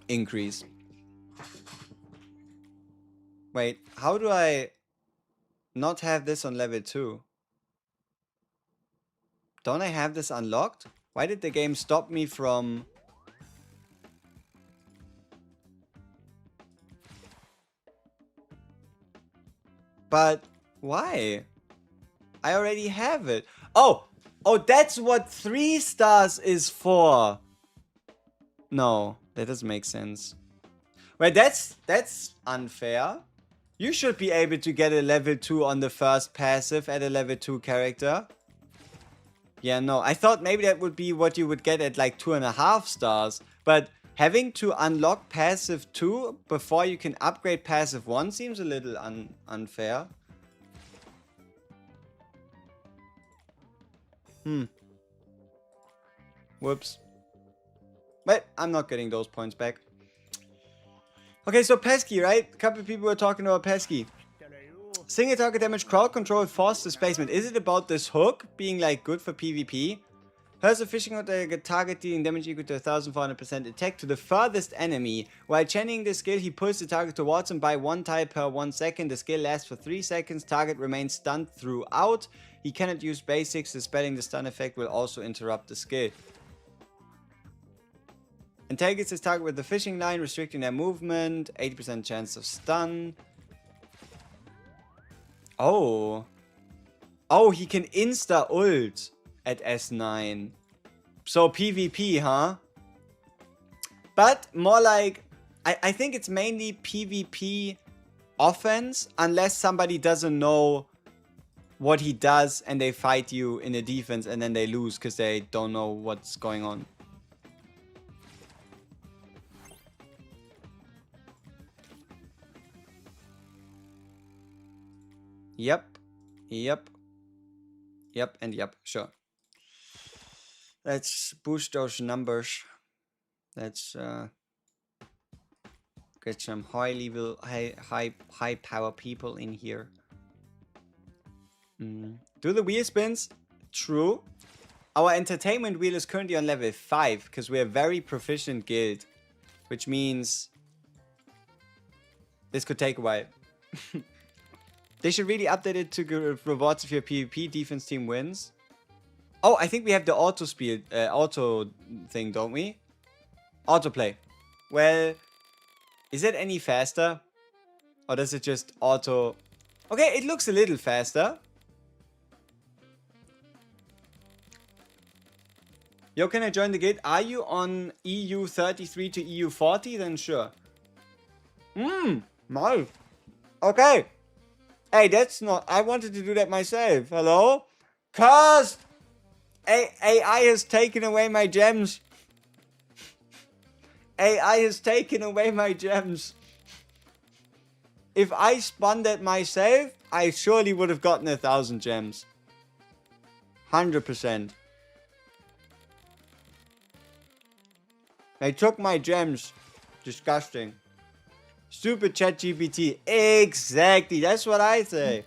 S1: increase. Wait, how do I not have this on level 2? Don't I have this unlocked? Why did the game stop me from... But why? I already have it. Oh, that's what 3 stars is for. No, that doesn't make sense. Wait, that's unfair. You should be able to get a level 2 on the first passive at a level 2 character. Yeah, no, I thought maybe that would be what you would get at like 2.5 stars. But having to unlock passive 2 before you can upgrade passive 1 seems a little unfair. Whoops. But I'm not getting those points back. Okay, so Pesky, right? A couple of people were talking about Pesky. Single target damage, crowd control, force displacement. Is it about this hook being like good for PvP? Hers a fishing hook target dealing damage equal to 1400% attack to the furthest enemy. While channeling the skill, he pulls the target towards him by 1 tile per 1 second. The skill lasts for 3 seconds. Target remains stunned throughout. He cannot use basics. Dispelling the stun effect will also interrupt the skill. Antagonists his target with the fishing line, restricting their movement. 80% chance of stun. Oh. Oh, he can insta-ult at S9. So PvP, huh? But more like... I think it's mainly PvP offense. Unless somebody doesn't know what he does and they fight you in a defense and then they lose because they don't know what's going on. Yep. Yep. Yep and yep. Sure. Let's boost those numbers. Let's get some high level, high power people in here. Do the wheel spins? True. Our entertainment wheel is currently on level 5 because we're a very proficient guild, which means this could take a while. They should really update it to give rewards if your PvP defense team wins. Oh, I think we have the auto speed, auto thing, don't we? Autoplay. Well, is it any faster? Or does it just auto... Okay, it looks a little faster. Yo, can I join the guild? Are you on EU 33 to EU 40? Then sure. Nice. Okay. Hey, that's not... I wanted to do that myself. Hello? Cause AI has taken away my gems. AI has taken away my gems. If I spun that myself, I surely would have gotten 1,000 gems. 100%. They took my gems. Disgusting. Stupid ChatGPT. Exactly. That's what I say.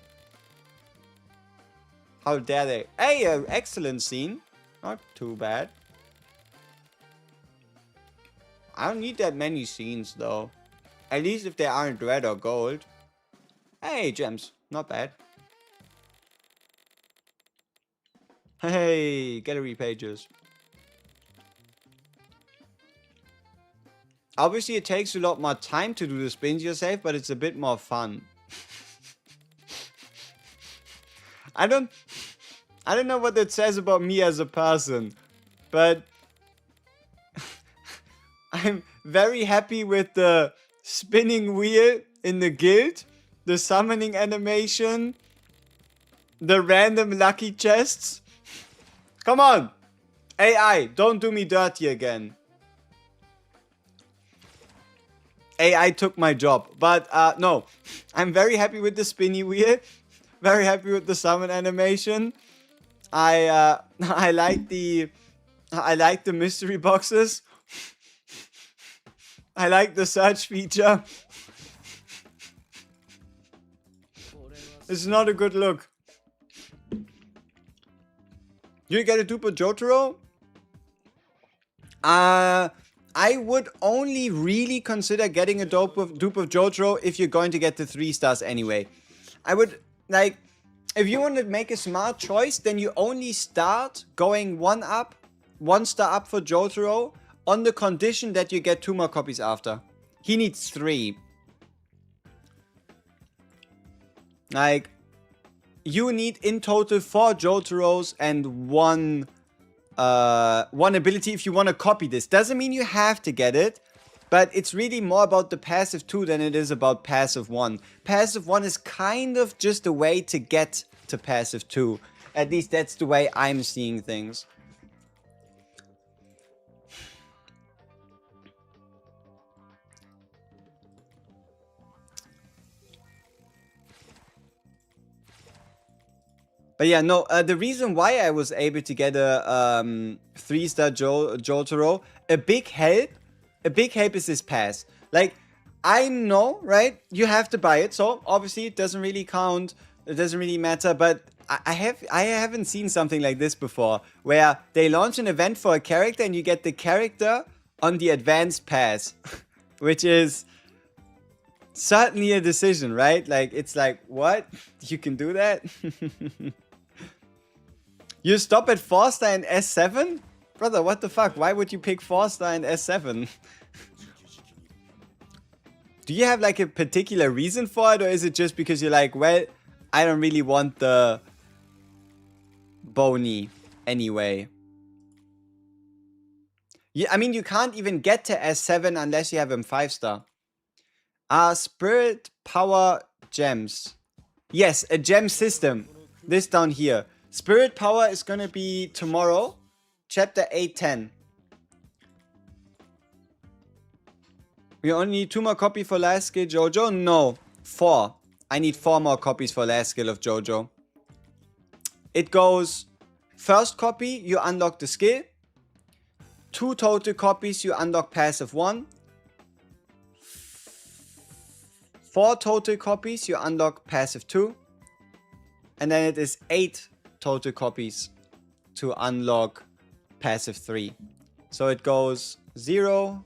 S1: How dare they? Hey, excellent scene. Not too bad. I don't need that many scenes though. At least if they aren't red or gold. Hey, gems. Not bad. Hey, gallery pages. Obviously, it takes a lot more time to do the spins yourself, but it's a bit more fun. I don't know what that says about me as a person, but I'm very happy with the spinning wheel in the guild, the summoning animation, the random lucky chests. Come on! AI, don't do me dirty again. AI took my job, but no. I'm very happy with the spinny wheel. Very happy with the summon animation. I like the mystery boxes. I like the search feature. It's not a good look. You get a dupe of Jotaro? I would only really consider getting a dupe of Jotaro if you're going to get the 3 stars anyway. I would, like, if you want to make a smart choice, then you only start going 1 star up for Jotaro on the condition that you get 2 more copies after. He needs 3. Like, you need in total 4 Jotaros and 1 ability if you want to copy this. Doesn't mean you have to get it, but it's really more about the passive 2 than it is about passive 1. Passive 1 is kind of just a way to get to passive 2. At least that's the way I'm seeing things. But yeah, no, the reason why I was able to get a 3-star Jotaro, a big help is his pass. Like, I know, right? You have to buy it, so obviously it doesn't really count. It doesn't really matter, but I haven't seen something like this before, where they launch an event for a character and you get the character on the advanced pass, which is certainly a decision, right? Like, it's like, what? You can do that? You stop at 4-star and S7? Brother, what the fuck? Why would you pick 4-star and S7? Do you have like a particular reason for it? Or is it just because you're like, well, I don't really want the Bony anyway? Yeah, I mean, you can't even get to S7 unless you have him 5-star. Spirit Power Gems. Yes, a gem system. This down here. Spirit Power is gonna be tomorrow. Chapter 810. We only need 2 more copies for last skill JoJo? No. 4. I need 4 more copies for last skill of JoJo. It goes, first copy, you unlock the skill. 2 total copies, you unlock passive 1. 4 total copies, you unlock passive 2. And then it is 8 total copies to unlock passive 3. So it goes 0,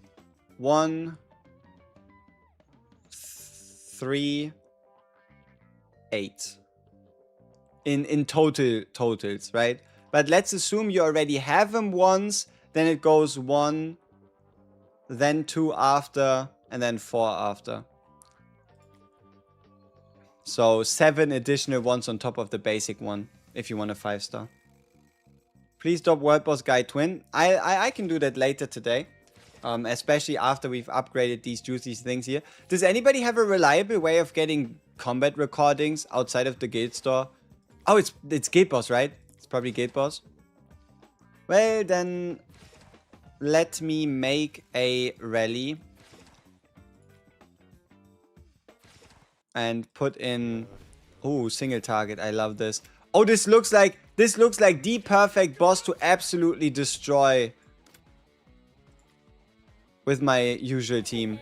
S1: 1, 3, 8. In totals, right? But let's assume you already have them once. Then it goes 1, then 2 after, and then 4 after. So 7 additional ones on top of the basic one, if you want a 5-star. Please stop World Boss Guy Twin. I can do that later today. Especially after we've upgraded these juicy things here. Does anybody have a reliable way of getting combat recordings outside of the guild store? Oh, it's Guild Boss, right? It's probably Guild Boss. Well, then let me make a rally. And put in, oh, single target. I love this. Oh, this looks like the perfect boss to absolutely destroy with my usual team.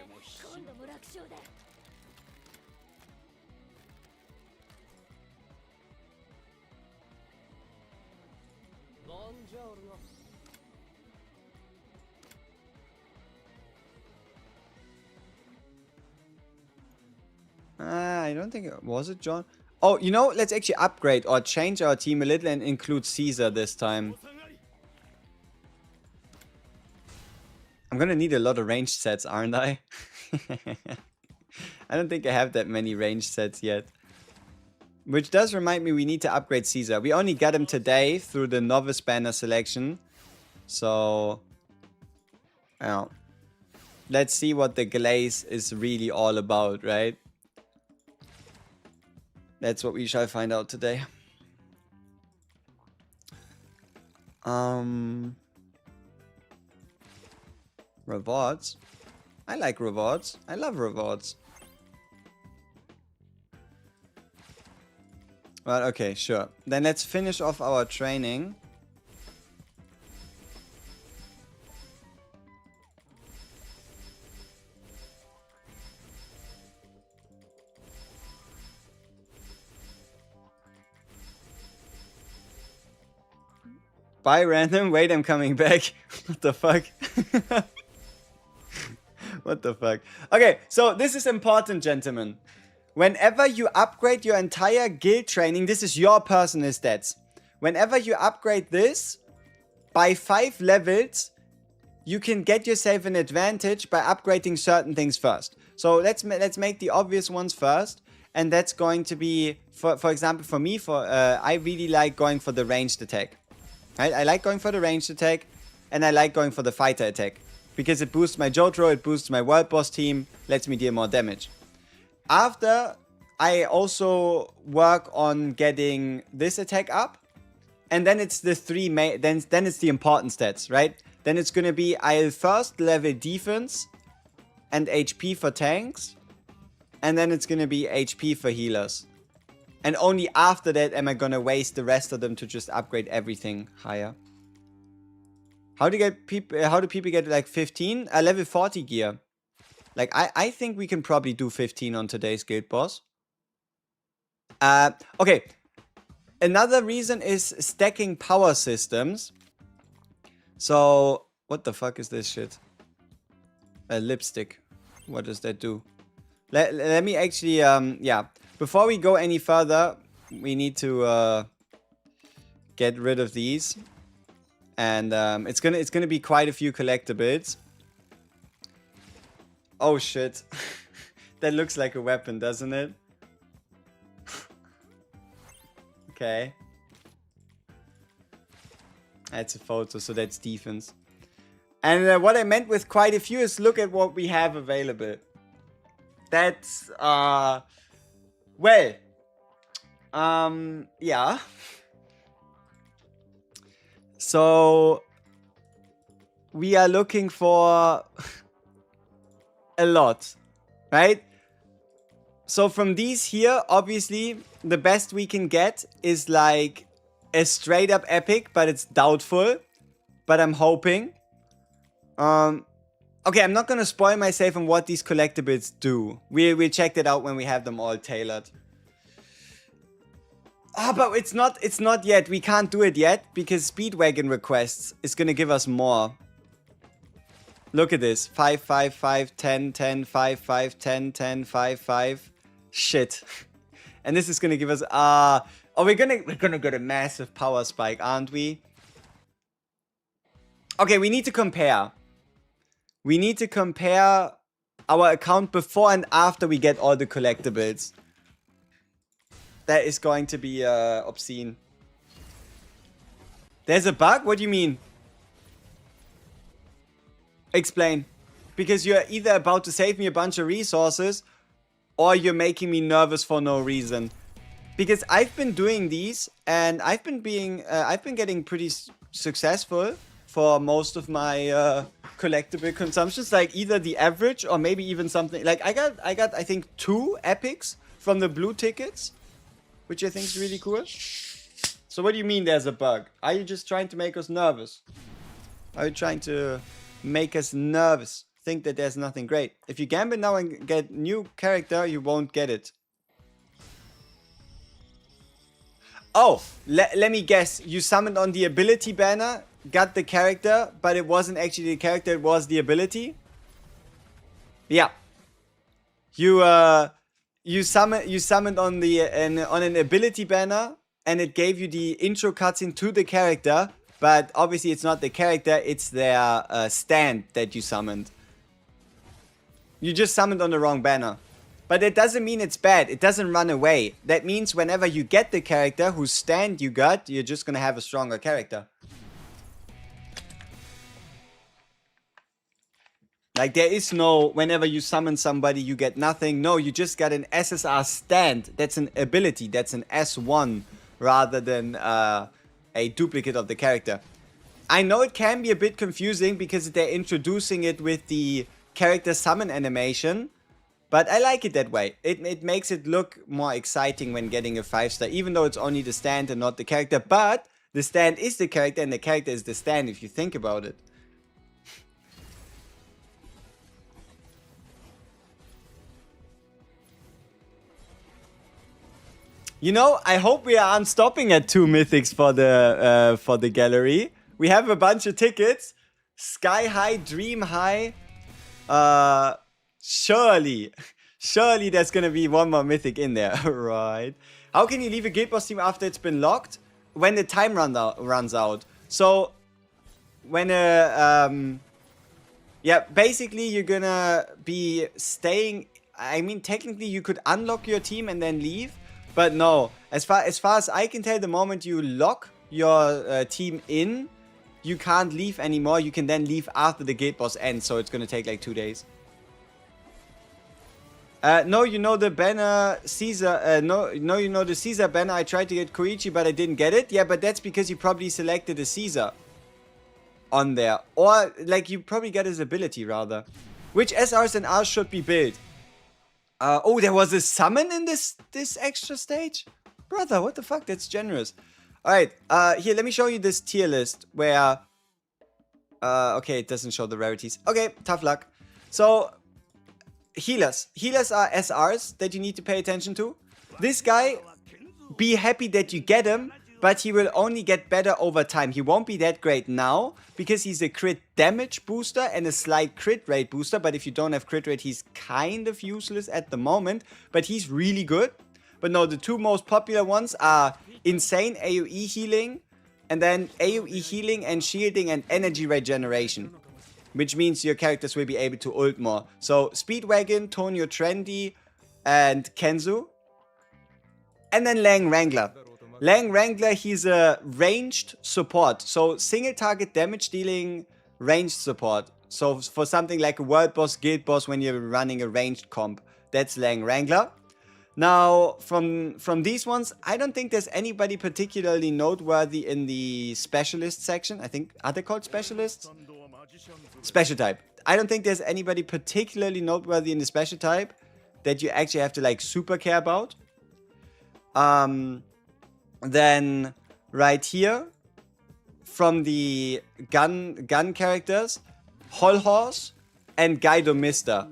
S1: I don't think was it John. Oh, you know, let's actually upgrade or change our team a little and include Caesar this time. I'm gonna need a lot of range sets, aren't I? I don't think I have that many range sets yet. Which does remind me we need to upgrade Caesar. We only got him today through the novice banner selection. So, let's see what the glaze is really all about, right? That's what we shall find out today. Rewards. I like rewards. I love rewards. Well, okay, sure. Then let's finish off our training. Bye, random. Wait, I'm coming back. What the fuck? What the fuck? Okay, so this is important, gentlemen. Whenever you upgrade your entire guild training, this is your personal stats. Whenever you upgrade this by 5 levels, you can get yourself an advantage by upgrading certain things first. So let's make the obvious ones first. And that's going to be, for example, for me, I really like going for the ranged attack. Right? I like going for the ranged attack, and I like going for the fighter attack. Because it boosts my JOJO, it boosts my world boss team, lets me deal more damage. After, I also work on getting this attack up. And then it's the three main, then it's the important stats, right? Then it's gonna be, I'll first level defense and HP for tanks. And then it's gonna be HP for healers. And only after that am I gonna waste the rest of them to just upgrade everything higher. How do people get like 15? Level 40 gear. Like I think we can probably do 15 on today's guild boss. Okay. Another reason is stacking power systems. So what the fuck is this shit? A lipstick. What does that do? Let me actually yeah. Before we go any further, we need to get rid of these. And it's gonna be quite a few collectibles. Oh shit. That looks like a weapon, doesn't it? Okay. That's a photo, so that's defense. And what I meant with quite a few is look at what we have available. That's well, yeah. So we are looking for a lot, right? So from these here, obviously, the best we can get is like a straight up epic, but it's doubtful. But I'm hoping. Okay, I'm not gonna spoil myself on what these collectibles do. We'll check that out when we have them all tailored. Ah, but it's not yet. We can't do it yet because Speedwagon requests is gonna give us more. Look at this. 5, 5, 5, 10, 10, 5, 5, 10, 10, 5, 5. Shit. And this is gonna give us oh, we're gonna get a massive power spike, aren't we? Okay, we need to compare. We need to compare our account before and after we get all the collectibles. That is going to be obscene. There's a bug? What do you mean? Explain. Because you're either about to save me a bunch of resources or you're making me nervous for no reason. Because I've been doing these and I've been getting pretty successful for most of my collectible consumptions, like either the average or maybe even something like I got I think 2 epics from the blue tickets, which I think is really cool. So what do you mean there's a bug? Are you just trying to make us nervous? Are you trying to make us nervous? Think that there's nothing great. If you gamble now and get new character, you won't get it. Oh, let me guess. You summoned on the ability banner, got the character, but it wasn't actually the character, it was the ability? Yeah. You you summoned on an ability banner, and it gave you the intro cutscene to the character, but obviously it's not the character, it's their stand that you summoned. You just summoned on the wrong banner. But it doesn't mean it's bad. It doesn't run away. That means whenever you get the character whose stand you got, you're just gonna have a stronger character. Like, there is no, whenever you summon somebody, you get nothing. No, you just got an SSR stand. That's an ability. That's an S1 rather than a duplicate of the character. I know it can be a bit confusing because they're introducing it with the character summon animation, but I like it that way. It makes it look more exciting when getting a 5-star, even though it's only the stand and not the character. But the stand is the character and the character is the stand if you think about it. You know, I hope we aren't stopping at 2 mythics for the gallery. We have a bunch of tickets. Sky High, Dream High. Surely there's gonna be one more mythic in there, right? How can you leave a Guild Boss team after it's been locked? When the time runs out. So, when yeah, basically you're gonna be staying. I mean, technically you could unlock your team and then leave. But no, as far as I can tell, the moment you lock your team in, you can't leave anymore. You can then leave after the Guild Boss ends, so it's gonna take like 2 days. No, you know the banner Caesar. No, you know the Caesar banner. I tried to get Koichi, but I didn't get it. Yeah, but that's because you probably selected a Caesar on there, or like you probably got his ability rather. Which SRs and Rs should be built? Oh, there was a summon in this extra stage? Brother, what the fuck? That's generous. Alright, here, let me show you this tier list where... okay, it doesn't show the rarities. Okay, tough luck. So, healers. Healers are SRs that you need to pay attention to. This guy, be happy that you get him, but he will only get better over time. He won't be that great now, because he's a crit damage booster and a slight crit rate booster. But if you don't have crit rate, he's kind of useless at the moment. But he's really good. But no, the two most popular ones are insane AoE healing, and then AoE healing and shielding and energy regeneration. Which means your characters will be able to ult more. So, Speedwagon, Tonio Trendy, and Kenzu. And then Lang Wrangler. Lang Wrangler, he's a ranged support. So, single target damage dealing ranged support. So, for something like a World Boss, Guild Boss, when you're running a ranged comp. That's Lang Wrangler. Now, from these ones, I don't think there's anybody particularly noteworthy in the specialist section. I think, are they called specialists? Special type. I don't think there's anybody particularly noteworthy in the special type that you actually have to like super care about. Then right here, from the gun characters, Hol Horse and Gaido Mister.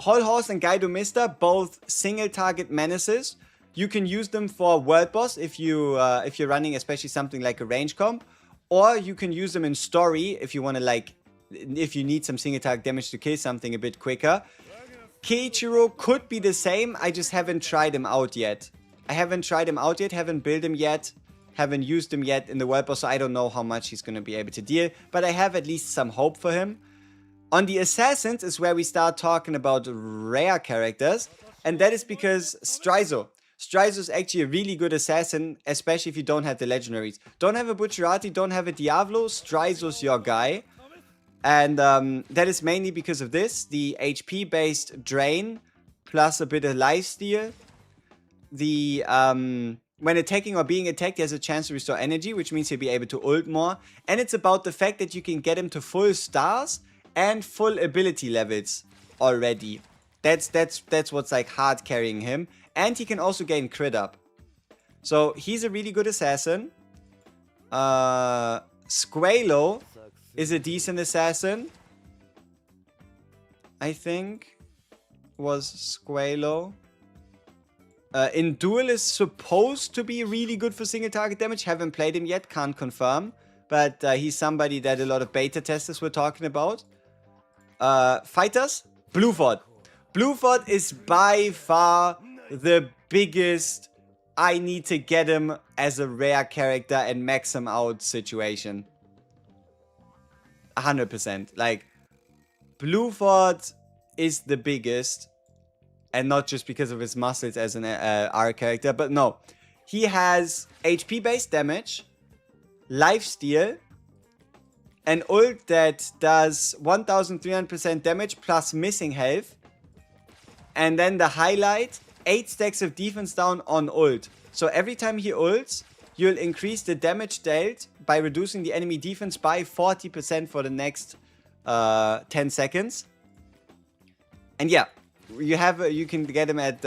S1: Hol Horse and Gaido Mister, both single target menaces. You can use them for World Boss if you're running especially something like a range comp, or you can use them in story if you want to like, if you need some single target damage to kill something a bit quicker. Keiichiro could be the same, I just haven't tried him out yet. Haven't built him yet, haven't used him yet in the World Boss, so I don't know how much he's going to be able to deal, but I have at least some hope for him. On the Assassins is where we start talking about rare characters, and that is because Strizo. Strizo is actually a really good assassin, especially if you don't have the legendaries. Don't have a Bucciarati, don't have a Diavolo, Strizo's your guy. And that is mainly because of this, the HP based drain, plus a bit of lifesteal. The, when attacking or being attacked, he has a chance to restore energy, which means he'll be able to ult more. And it's about the fact that you can get him to full stars and full ability levels already. That's what's like hard carrying him. And he can also gain crit up. So he's a really good assassin. Squalo is a decent assassin. I think was Squalo. In Duel is supposed to be really good for single target damage. Haven't played him yet, can't confirm. But he's somebody that a lot of beta testers were talking about. Fighters, Blue Fort. Blue Fort is by far the biggest I need to get him as a rare character and max him out situation. 100%. Like, Blue Fort is the biggest. And not just because of his muscles as an R character. But no. He has HP based damage. Lifesteal. An ult that does 1300% damage plus missing health. And then the highlight, 8 stacks of defense down on ult. So every time he ults, you'll increase the damage dealt by reducing the enemy defense by 40% for the next 10 seconds. And yeah, you can get him at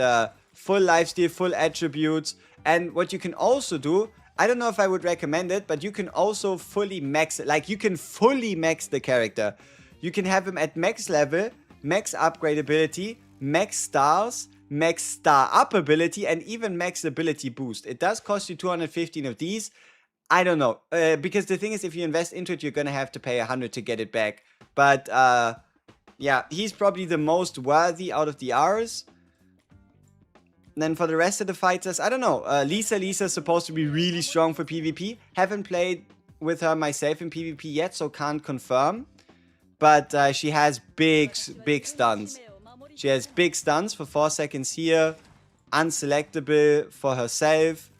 S1: full lifesteal, full attributes. And what you can also do, I don't know if I would recommend it, but you can also fully max it. Like, you can fully max the character. You can have him at max level, max upgrade ability, max stars, max star up ability, and even max ability boost. It does cost you 215 of these. I don't know. Because the thing is, if you invest into it, you're going to have to pay 100 to get it back. But, yeah, he's probably the most worthy out of the R's. Then for the rest of the fighters, I don't know. Lisa's supposed to be really strong for PvP. Haven't played with her myself in PvP yet, so can't confirm. But she has big stuns. She has big stuns for 4 seconds here. Unselectable for herself.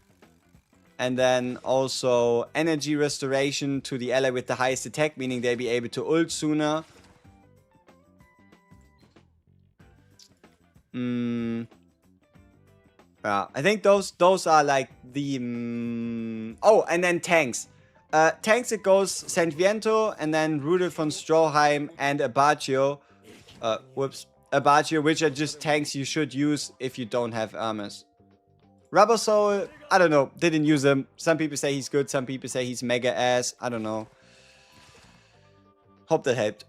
S1: And then also energy restoration to the ally with the highest attack, meaning they'll be able to ult sooner. Yeah, I think those are like the... Oh, and then tanks. Tanks, it goes Santviento, and then Rudolf von Stroheim and Abbacchio. Abbacchio, which are just tanks you should use if you don't have Hermes. Rubber Soul, I don't know, didn't use him. Some people say he's good, some people say he's mega ass. I don't know. Hope that helped.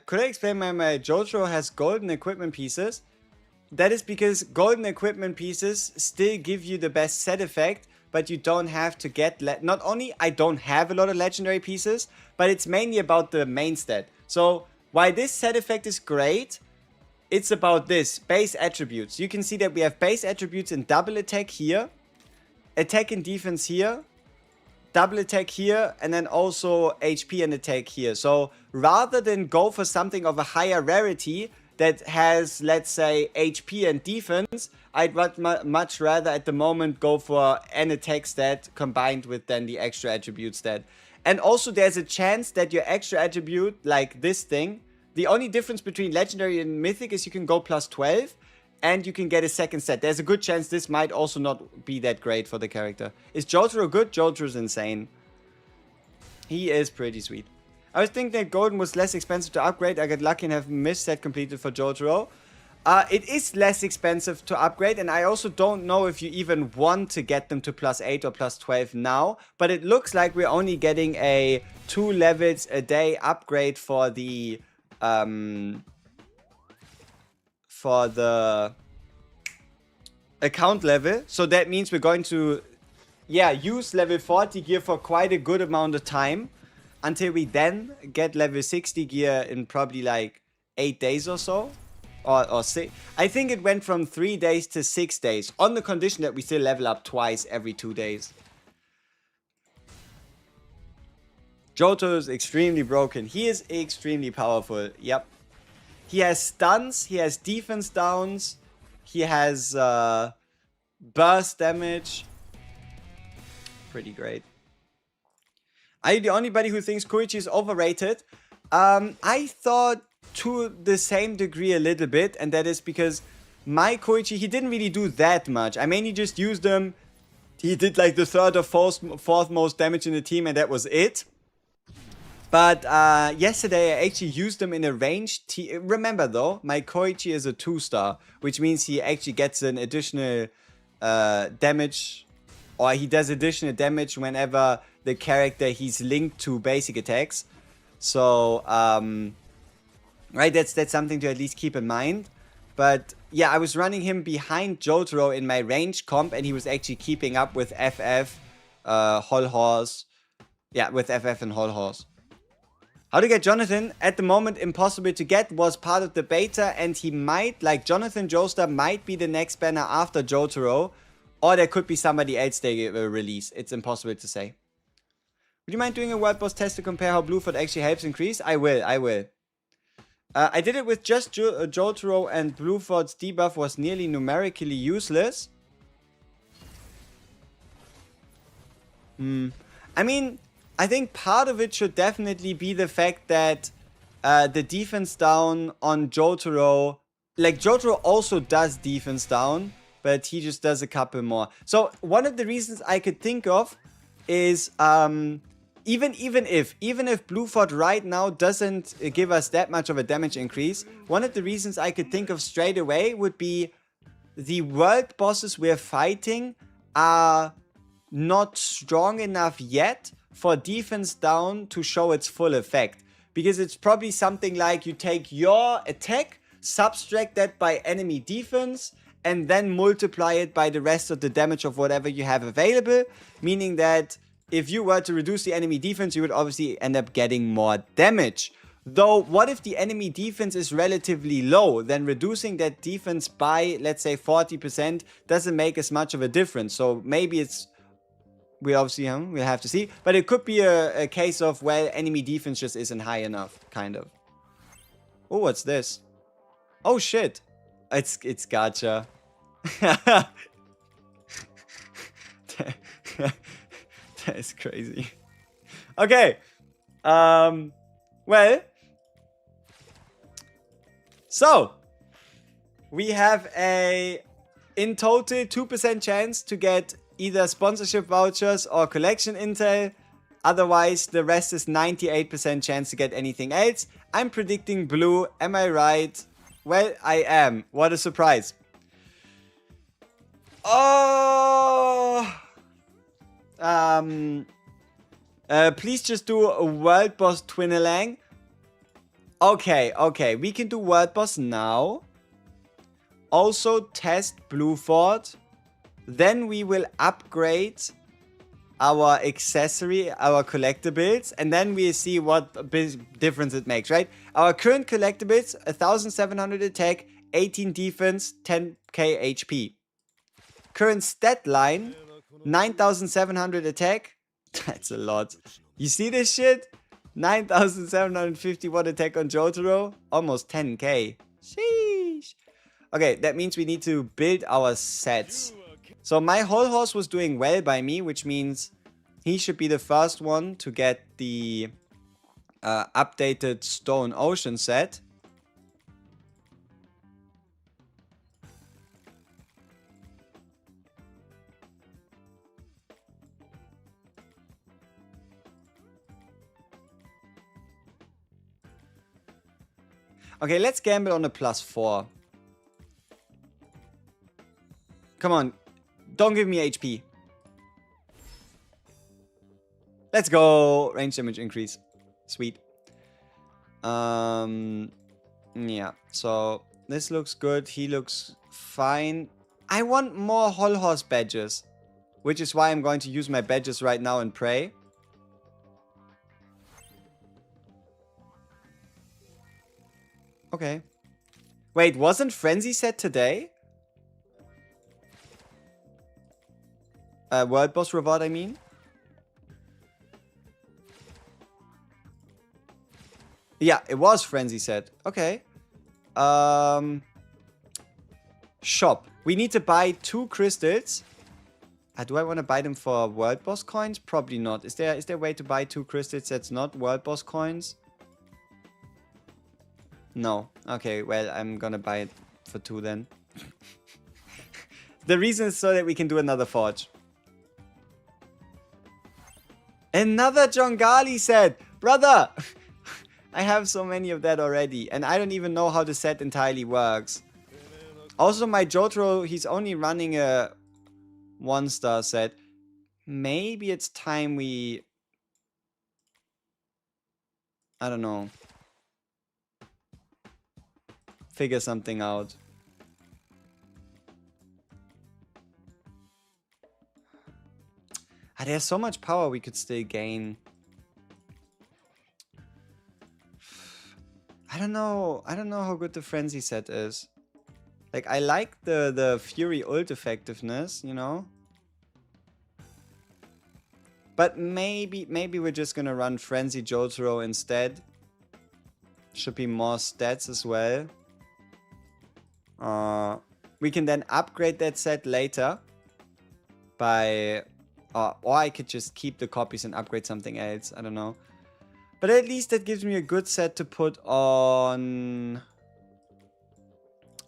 S1: Could I explain why my JOJO has golden equipment pieces? That is because golden equipment pieces still give you the best set effect, but you don't have to get... Not only I don't have a lot of legendary pieces, but it's mainly about the main stat. So, while this set effect is great, it's about this, base attributes. You can see that we have base attributes in double attack here, attack and defense here, double attack here, and then also HP and attack here. So rather than go for something of a higher rarity that has, let's say, HP and defense, I'd much rather at the moment go for an attack stat combined with then the extra attribute stat. And also there's a chance that your extra attribute, like this thing, the only difference between legendary and mythic is you can go plus 12 and you can get a second set. There's a good chance this might also not be that great for the character. Is JOJO good? JOJO's insane. He is pretty sweet. I was thinking that Golden was less expensive to upgrade. I got lucky and have missed set completed for JOJO. It is less expensive to upgrade, and I also don't know if you even want to get them to plus 8 or plus 12 now. But it looks like we're only getting a 2 levels a day upgrade for the... account level. So that means we're going to, yeah, use level 40 gear for quite a good amount of time until we then get level 60 gear in probably like 8 days or so. Or 6. I think it went from 3 days to 6 days on the condition that we still level up twice every 2 days. JOJO is extremely broken. He is extremely powerful. Yep. He has stuns, he has defense downs, he has burst damage. Pretty great. Are you the only buddy who thinks Koichi is overrated? I thought to the same degree a little bit, and that is because my Koichi, he didn't really do that much. I mainly just used him. He did like the third or fourth most damage in the team, and that was it. But yesterday I actually used them in a ranged team. Remember though, my Koichi is a 2-star, which means he actually gets an additional damage, or he does additional damage whenever the character he's linked to basic attacks. So, right, that's something to at least keep in mind. But yeah, I was running him behind Jotaro in my range comp, and he was actually keeping up with FF, Whole Horse. Yeah, with FF and Whole Horse. How to get Jonathan? At the moment, impossible to get, was part of the beta, and he might, like Jonathan Joestar, might be the next banner after Jotaro, or there could be somebody else they release. It's impossible to say. Would you mind doing a world boss test to compare how Blueford actually helps increase? I will. I did it with just Jotaro, and Blueford's debuff was nearly numerically useless. I mean, I think part of it should definitely be the fact that the defense down on Jotaro, like Jotaro also does defense down, but he just does a couple more. So one of the reasons I could think of is even if Blueford right now doesn't give us that much of a damage increase, one of the reasons I could think of straight away would be the world bosses we're fighting are not strong enough yet for defense down to show its full effect. Because it's probably something like you take your attack, subtract that by enemy defense, and then multiply it by the rest of the damage of whatever you have available. Meaning that if you were to reduce the enemy defense, you would obviously end up getting more damage. Though, what if the enemy defense is relatively low? Then reducing that defense by, let's say, 40% doesn't make as much of a difference. So maybe it's... we'll have to see. But it could be a case of, well, enemy defense just isn't high enough, kind of. Oh, what's this? Oh, shit. It's gacha. That is crazy. Okay. Well. So. We have in total, 2% chance to get either sponsorship vouchers or collection intel. Otherwise, the rest is 98% chance to get anything else. I'm predicting blue. Am I right? Well, I am. What a surprise. Oh! Please just do a world boss Twinalang. Okay. We can do world boss now. Also test Blueford. Then we will upgrade our accessory, our collectibles, and then we see what difference it makes, right? Our current collectibles, 1700 attack, 18 defense, 10k HP. Current stat line, 9700 attack. That's a lot. You see this shit? 9751 attack on Jotaro, almost 10k. Sheesh. Okay, that means we need to build our sets. So my whole horse was doing well by me, which means he should be the first one to get the updated Stone Ocean set. Okay, let's gamble on a +4. Come on. Don't give me HP. Let's go. Range damage increase. Sweet. Yeah. So this looks good. He looks fine. I want more Whole Horse badges, which is why I'm going to use my badges right now and pray. Okay. Wait, wasn't Frenzy set today? World boss reward, I mean. Yeah, it was Frenzy set. Okay. Shop. We need to buy 2 crystals. Do I want to buy them for world boss coins? Probably not. Is there a way to buy 2 crystals that's not world boss coins? No. Okay, well, I'm gonna buy it for 2 then. The reason is so that we can do another forge. Another Jongali set. Brother! I have so many of that already. And I don't even know how the set entirely works. Also, my JOJO, he's only running a 1-star set. Maybe it's time we... I don't know. Figure something out. There's so much power we could still gain. I don't know how good the Frenzy set is. Like, I like the Fury ult effectiveness, you know? But maybe we're just gonna run Frenzy Jotaro instead. Should be more stats as well. We can then upgrade that set later. By... or I could just keep the copies and upgrade something else. I don't know. But at least that gives me a good set to put on...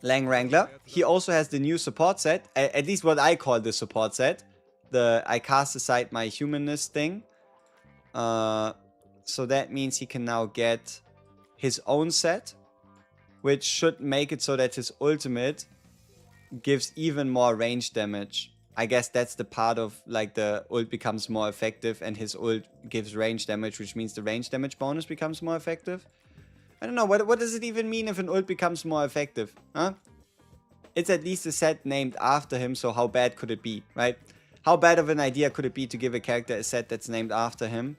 S1: Lang Wrangler. He also has the new support set. At least what I call the support set. I cast aside my humanness thing. So that means he can now get his own set. Which should make it so that his ultimate gives even more range damage. I guess that's the part of, like, the ult becomes more effective and his ult gives range damage, which means the range damage bonus becomes more effective. I don't know, what does it even mean if an ult becomes more effective? Huh? It's at least a set named after him, so how bad could it be, right? How bad of an idea could it be to give a character a set that's named after him?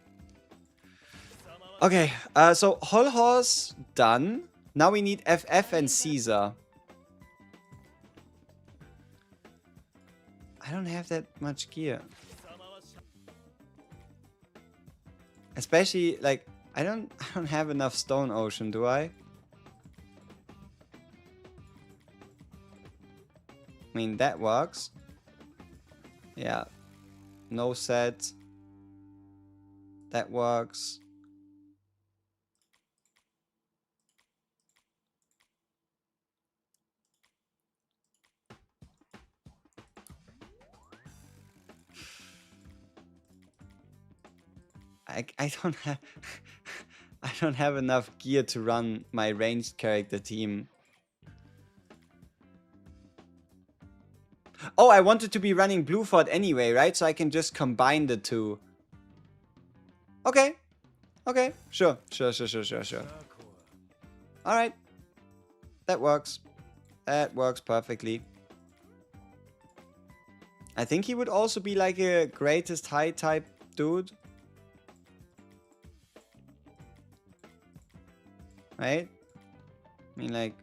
S1: Okay, so Whole Horse done. Now we need FF and Caesar. I don't have that much gear. Especially, like, I don't have enough Stone Ocean, do I? I mean, that works. Yeah. No set. That works. I don't have I don't have enough gear to run my ranged character team. Oh, I wanted to be running Blue Fort anyway, right? So I can just combine the two. Okay. Okay. Sure. Alright. That works. That works perfectly. I think he would also be like a greatest high type dude. Right? I mean, like...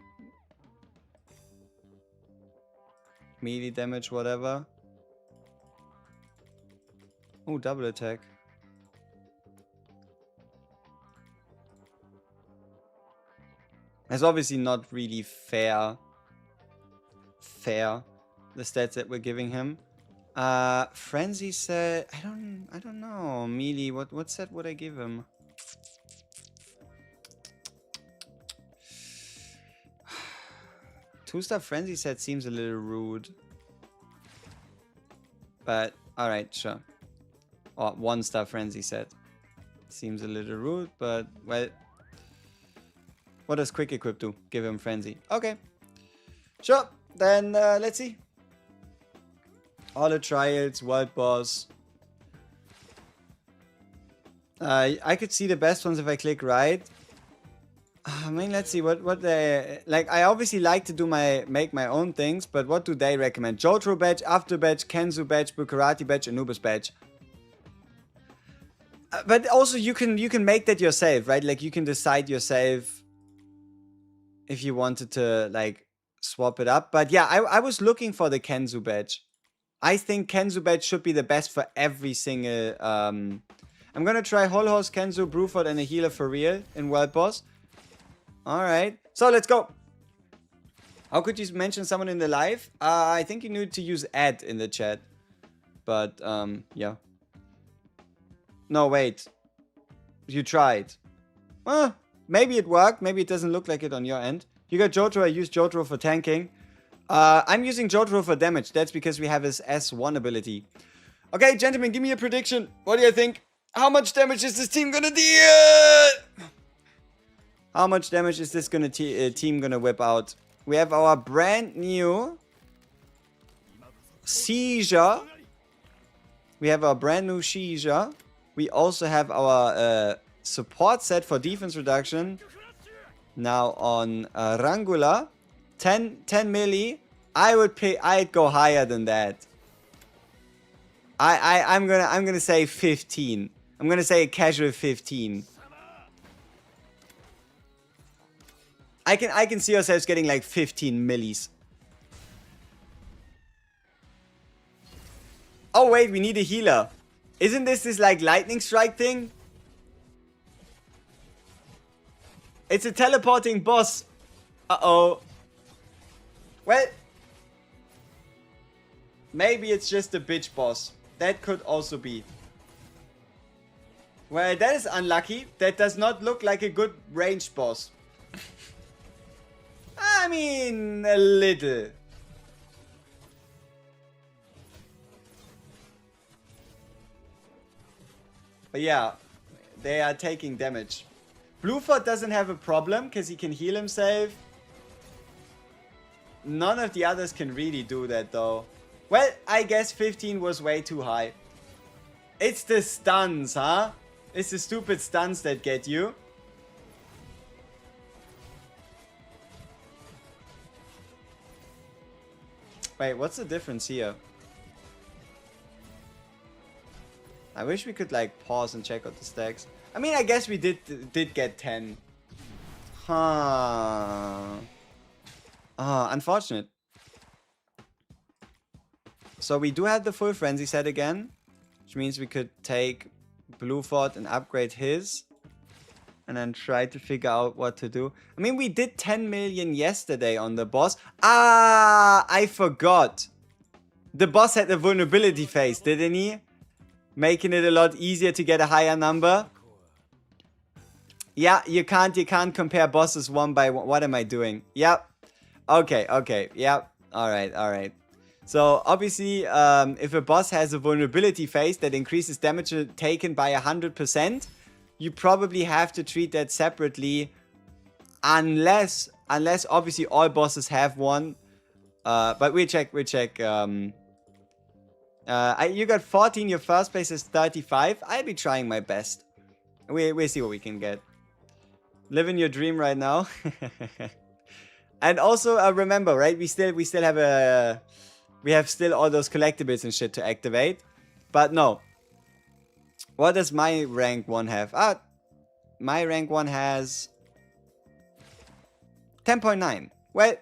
S1: melee damage, whatever. Oh, double attack. That's obviously not really fair. The stats that we're giving him. Frenzy set... I don't know. Melee, what set would I give him? Two-star Frenzy set seems a little rude. But, alright, sure. Or one-star Frenzy set. Seems a little rude, but, well... what does Quick Equip do? Give him Frenzy. Okay. Sure. Then, let's see. All the trials, World Boss. I could see the best ones if I click right. I mean, let's see what they like. I obviously like to do make my own things, but what do they recommend? Jotaro badge, After badge, Kenzu badge, Bukarati badge, Anubis badge. But also you can make that yourself, right? Like you can decide yourself if you wanted to like swap it up. But yeah, I was looking for the Kenzu badge. I think Kenzu badge should be the best for every single. I'm gonna try Whole Horse, Kenzu, Bruford, and a healer for real in World Boss. Alright, so let's go. How could you mention someone in the live? I think you need to use add in the chat. But, yeah. No, wait. You tried. Maybe it worked. Maybe it doesn't look like it on your end. You got Jotaro. I used Jotaro for tanking. I'm using Jotaro for damage. That's because we have his S1 ability. Okay, gentlemen, give me a prediction. What do you think? How much damage is this team gonna deal? How much damage is this team gonna whip out? We have our brand new seizure. We have our brand new seizure. We also have our support set for defense reduction. Now on Rangula, 10 milli. I'd go higher than that. I'm gonna say 15. I'm gonna say a casual 15. I can see ourselves getting like 15 millis. Oh wait, we need a healer. Isn't this like lightning strike thing? It's a teleporting boss. Uh-oh. Well, maybe it's just a bitch boss. That could also be. Well, that is unlucky. That does not look like a good ranged boss. I mean, a little. But yeah, they are taking damage. Blueford doesn't have a problem because he can heal himself. None of the others can really do that though. Well, I guess 15 was way too high. It's the stuns, huh? It's the stupid stuns that get you. Wait, what's the difference here? I wish we could like pause and check out the stacks. I mean, I guess we did get 10. Huh. Ah, unfortunate. So we do have the full frenzy set again, which means we could take Blueford and upgrade his. And then try to figure out what to do. I mean, we did 10 million yesterday on the boss. Ah, I forgot. The boss had a vulnerability phase, didn't he? Making it a lot easier to get a higher number. Yeah, you can't compare bosses one by one. What am I doing? Yep. Okay. Yep. Alright. So, obviously, if a boss has a vulnerability phase that increases damage taken by 100%, you probably have to treat that separately, unless obviously all bosses have one. But we check. You got 14. Your first place is 35. I'll be trying my best. We'll see what we can get. Living your dream right now. And also remember, right? We still have we have still all those collectibles and shit to activate. But no. What does my rank 1 have? Ah, my rank 1 has 10.9. Well,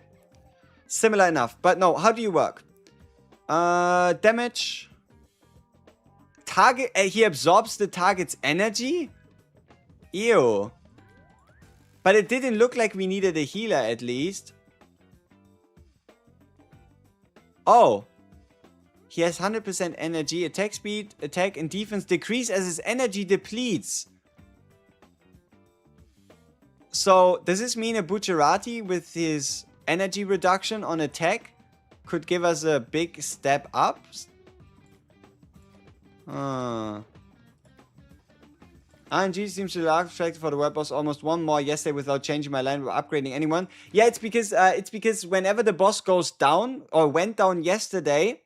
S1: similar enough. But no, how do you work? Damage. Target. He absorbs the target's energy? Ew. But it didn't look like we needed a healer at least. Oh. He has 100% energy, attack speed, attack and defense decrease as his energy depletes. So, does this mean a Bucciarati with his energy reduction on attack could give us a big step up? RNG seems to lack attractive for the web boss almost one more yesterday without changing my line or upgrading anyone. Yeah, it's because whenever the boss goes down or went down yesterday,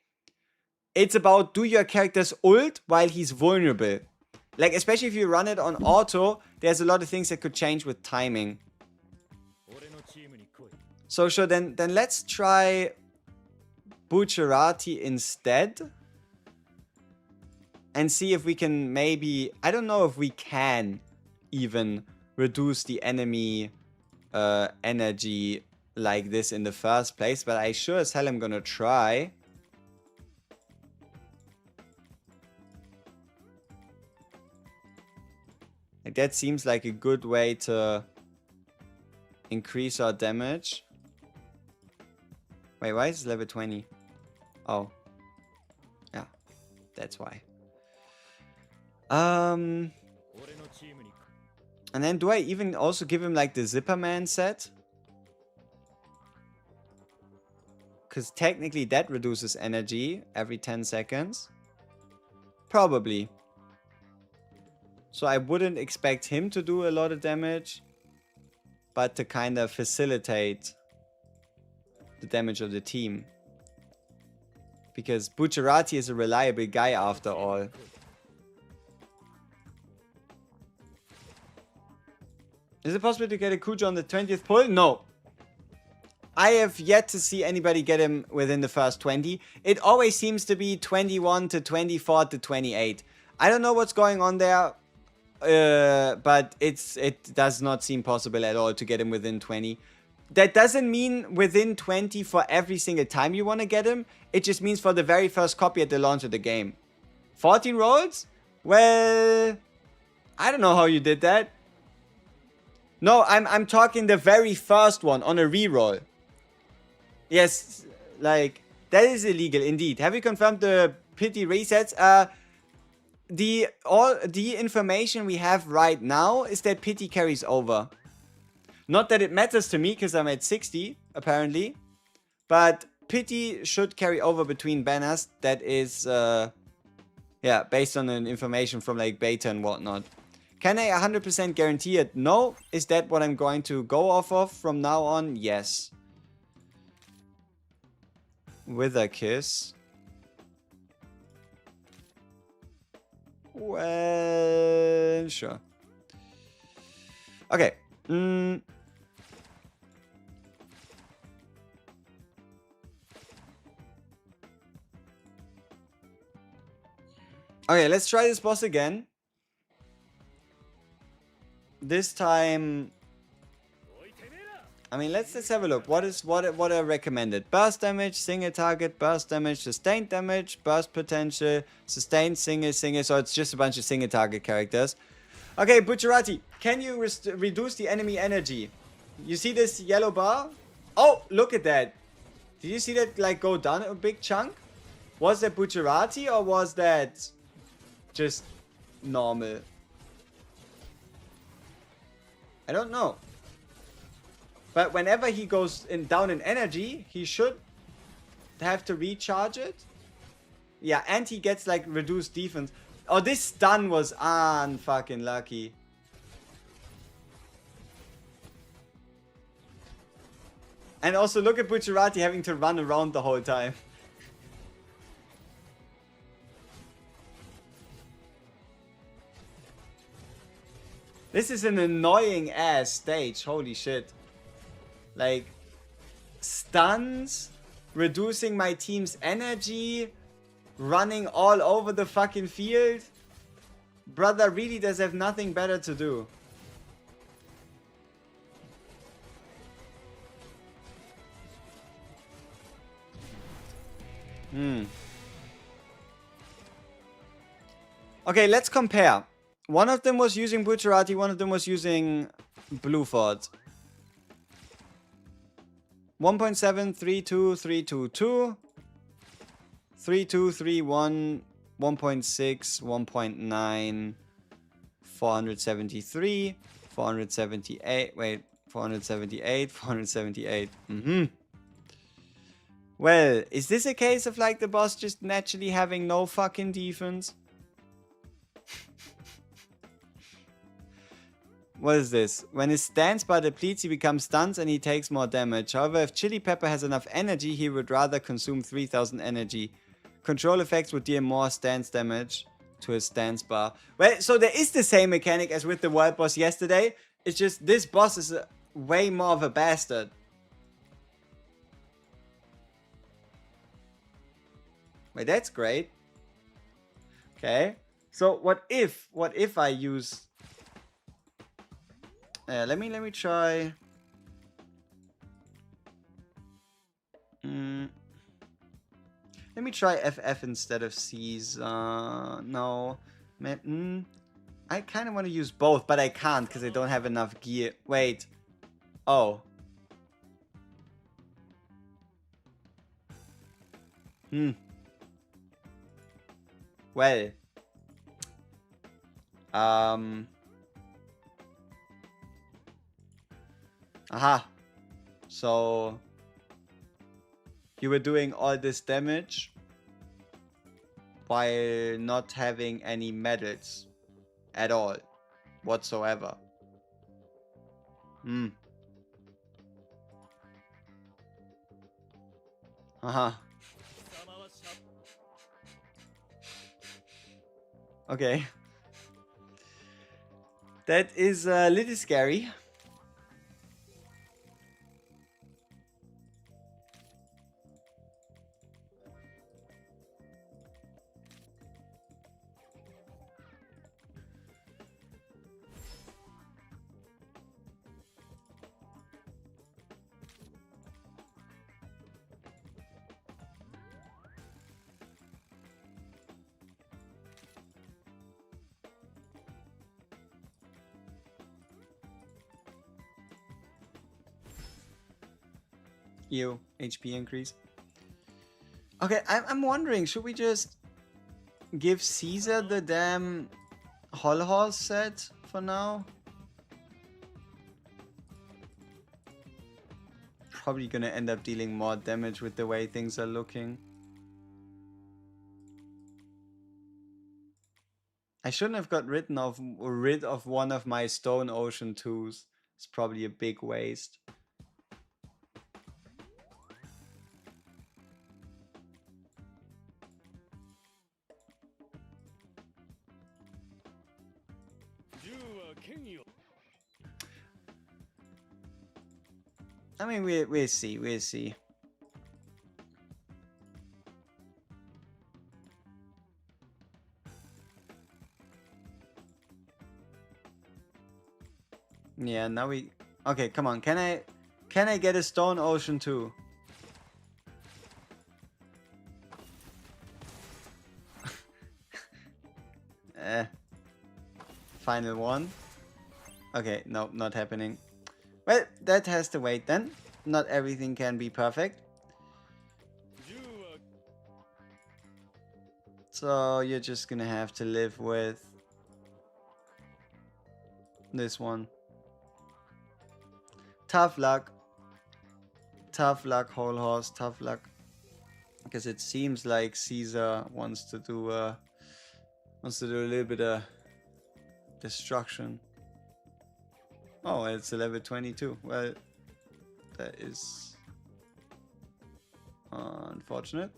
S1: it's about do your character's ult while he's vulnerable. Like, especially if you run it on auto, there's a lot of things that could change with timing. So sure, then let's try Bucciarati instead. And see if we can maybe... I don't know if we can even reduce the enemy energy like this in the first place. But I sure as hell am gonna try. Like, that seems like a good way to increase our damage. Wait, why is it level 20? Oh. Yeah, that's why. And then do I even also give him like the Zipperman set? Because technically that reduces energy every 10 seconds. Probably. So I wouldn't expect him to do a lot of damage, but to kind of facilitate the damage of the team. Because Bucciarati is a reliable guy after all. Is it possible to get a Cujo on the 20th pull? No. I have yet to see anybody get him within the first 20. It always seems to be 21 to 24 to 28. I don't know what's going on there. But it does not seem possible at all to get him within 20. That doesn't mean within 20 for every single time you want to get him. It just means for the very first copy at the launch of the game. 14 rolls? Well, I don't know how you did that. No, I'm talking the very first one on a reroll. Yes, like, that is illegal indeed. Have you confirmed the pity resets? The information we have right now is that pity carries over. Not that it matters to me, because I'm at 60, apparently. But pity should carry over between banners. That is, yeah, based on an information from, like, beta and whatnot. Can I 100% guarantee it? No. Is that what I'm going to go off of from now on? Yes. Wither Kiss. Well, sure. Okay. Okay, let's try this boss again. This time, I mean, let's have a look. What are recommended? Burst damage, single target, burst damage, sustained damage, burst potential, sustained, single. So it's just a bunch of single target characters. Okay, Bucciarati, can you reduce the enemy energy? You see this yellow bar? Oh, look at that. Did you see that, like, go down a big chunk? Was that Bucciarati or was that just normal? I don't know. But whenever he goes down in energy, he should have to recharge it. Yeah, and he gets, like, reduced defense. Oh, this stun was unfucking lucky. And also look at Bucciarati having to run around the whole time. This is an annoying ass stage, holy shit. Like, stuns, reducing my team's energy, running all over the fucking field. Brother really does have nothing better to do. Okay, let's compare. One of them was using Bucciarati, one of them was using Blueford. 1.7, 3.2, 3.2.2, 3.2, 1.6, 1.9, 473, 478, wait, 478, 478. Well, is this a case of, like, the boss just naturally having no fucking defense? What is this? When his stance bar depletes, he becomes stunned and he takes more damage. However, if Chili Pepper has enough energy, he would rather consume 3000 energy. Control effects would deal more stance damage to his stance bar. Well, so there is the same mechanic as with the world boss yesterday. It's just this boss is way more of a bastard. Wait, that's great. Okay. So what if I use... let me try... Let me try FF instead of Caesar. No. I kind of want to use both, but I can't because I don't have enough gear. Wait. Oh. Well. Aha. So... you were doing all this damage while not having any medals at all. Whatsoever. Hmm. Uh-huh. Okay. That is a little scary. You HP increase. Okay, I'm wondering, should we just give Caesar the damn Hull Horse set for now? Probably gonna end up dealing more damage with the way things are looking. I shouldn't have got rid of one of my Stone Ocean 2s. It's probably a big waste. I mean, we'll see. Yeah, now we... Okay, come on. Can I get a Stone Ocean 2? Final one. Okay, no, not happening. Well, that has to wait then. Not everything can be perfect. So you're just gonna have to live with this one. Tough luck. Tough luck, Whole Horse. Tough luck. Because it seems like Caesar wants to do a little bit of destruction. Oh, it's a level 22. Well, that is unfortunate.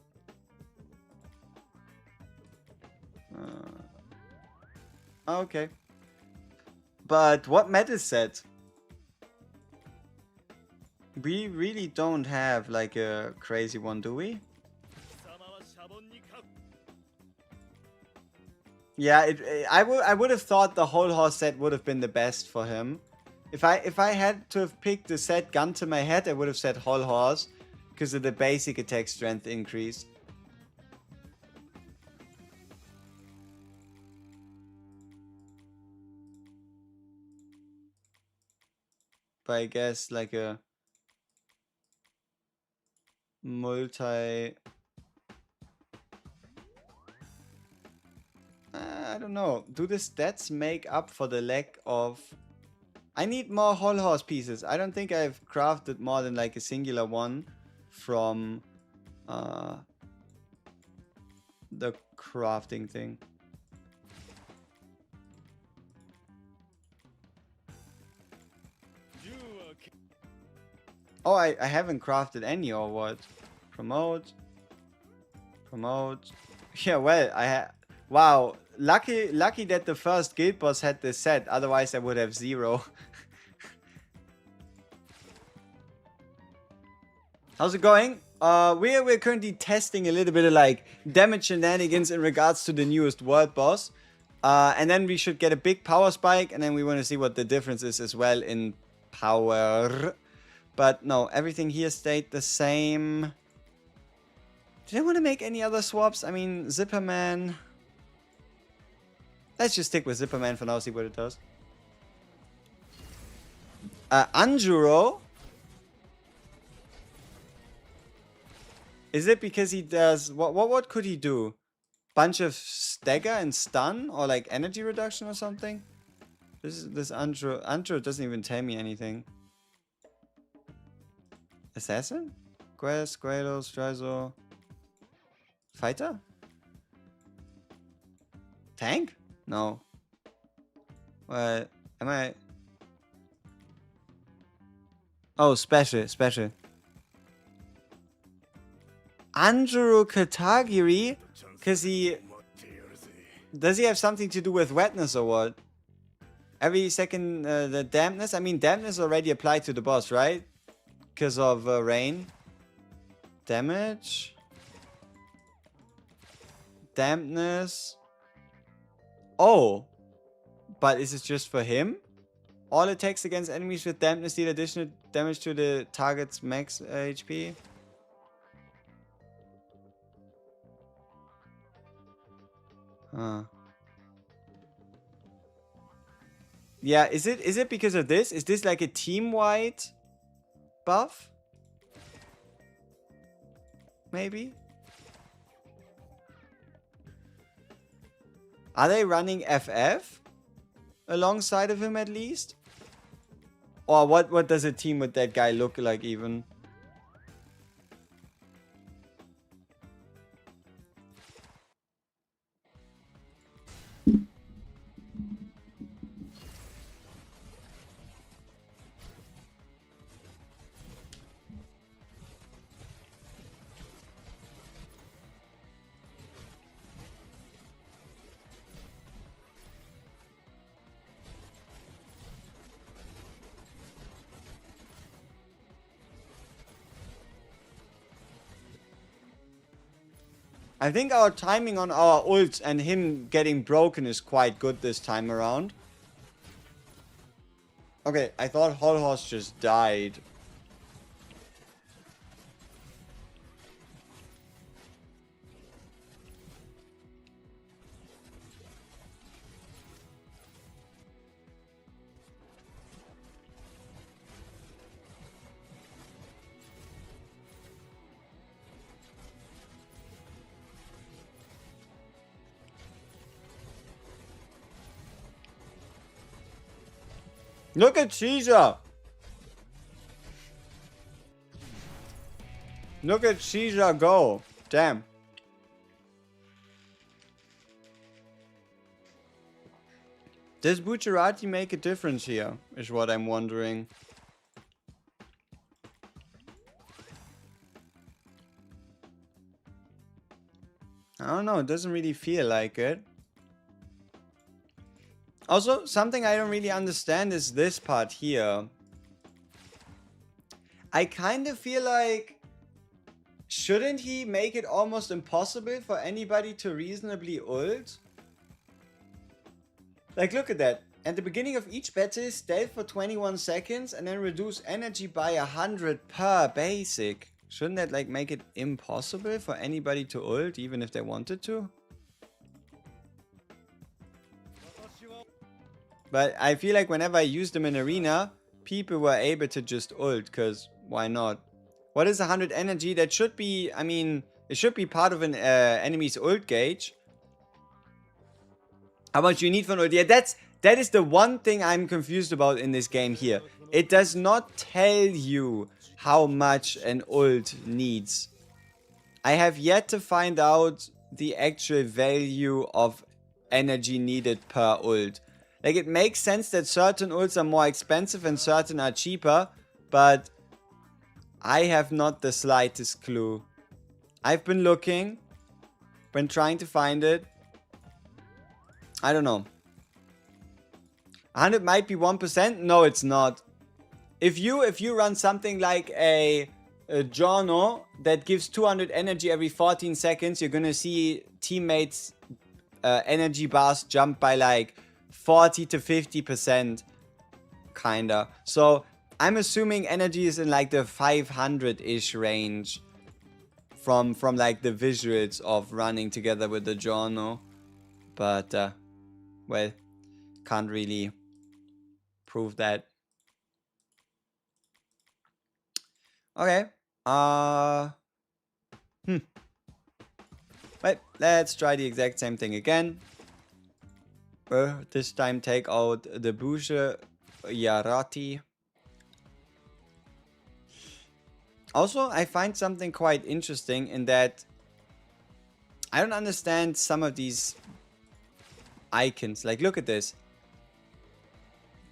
S1: Okay. But what metal set? We really don't have like a crazy one, do we? Yeah, I would have thought the Whole Horse set would have been the best for him. If I had to have picked the set gun to my head, I would have said Whole Horse because of the basic attack strength increase. But I guess like a multi... I don't know. Do the stats make up for the lack of... I need more Whole Horse pieces. I don't think I've crafted more than like a singular one from the crafting thing. Oh, I haven't crafted any or what? Promote. Promote. Yeah, well, wow. Lucky that the first guild boss had this set. Otherwise, I would have 0. How's it going? We're currently testing a little bit of like damage shenanigans in regards to the newest world boss. And then we should get a big power spike, and then we want to see what the difference is as well in power. But no, everything here stayed the same. Did I want to make any other swaps? I mean, Zipperman. Let's just stick with Zipperman for now, see what it does. Anjuro. Is it because he does... What could he do? Bunch of stagger and stun? Or like energy reduction or something? This Anjuro doesn't even tell me anything. Assassin? Quest, Squalos, Strizo. Fighter? Tank? No. Am I? Oh, special. Anjuro Katagiri? Because he... Does he have something to do with wetness or what? Every second, the dampness? I mean, dampness already applied to the boss, right? Because of rain. Damage. Dampness. Oh. But is it just for him? All attacks against enemies with dampness deal additional damage to the target's max HP. Huh. Yeah, is it because of this? Is this like a team-wide buff? Maybe? Are they running FF? Alongside of him at least? Or what does a team with that guy look like even? I think our timing on our ult and him getting broken is quite good this time around. Okay, I thought Hol Horse just died. Look at Caesar! Look at Caesar go! Damn. Does Bucciarati make a difference here? Is what I'm wondering. I don't know, it doesn't really feel like it. Also, something I don't really understand is this part here. I kind of feel like... Shouldn't he make it almost impossible for anybody to reasonably ult? Like, look at that. At the beginning of each battle, stealth for 21 seconds and then reduce energy by 100 per basic. Shouldn't that, like, make it impossible for anybody to ult, even if they wanted to? But I feel like whenever I used them in arena, people were able to just ult, because why not? What is 100 energy? That should be, I mean, it should be part of an enemy's ult gauge. How much you need for an ult? Yeah, that is the one thing I'm confused about in this game here. It does not tell you how much an ult needs. I have yet to find out the actual value of energy needed per ult. Like, it makes sense that certain ults are more expensive and certain are cheaper, but I have not the slightest clue. I've been looking, been trying to find it. I don't know. 100 might be 1%. No, it's not. If you run something like a JOJO that gives 200 energy every 14 seconds, you're gonna see teammates' energy bars jump by like 40 to 50%, kinda. So I'm assuming energy is in like the 500-ish range from like the visuals of running together with the JOJO. But well, can't really prove that. Okay. Well, let's try the exact same thing again. This time take out the Bucciarati. Also, I find something quite interesting in that I don't understand some of these icons. Like, look at this.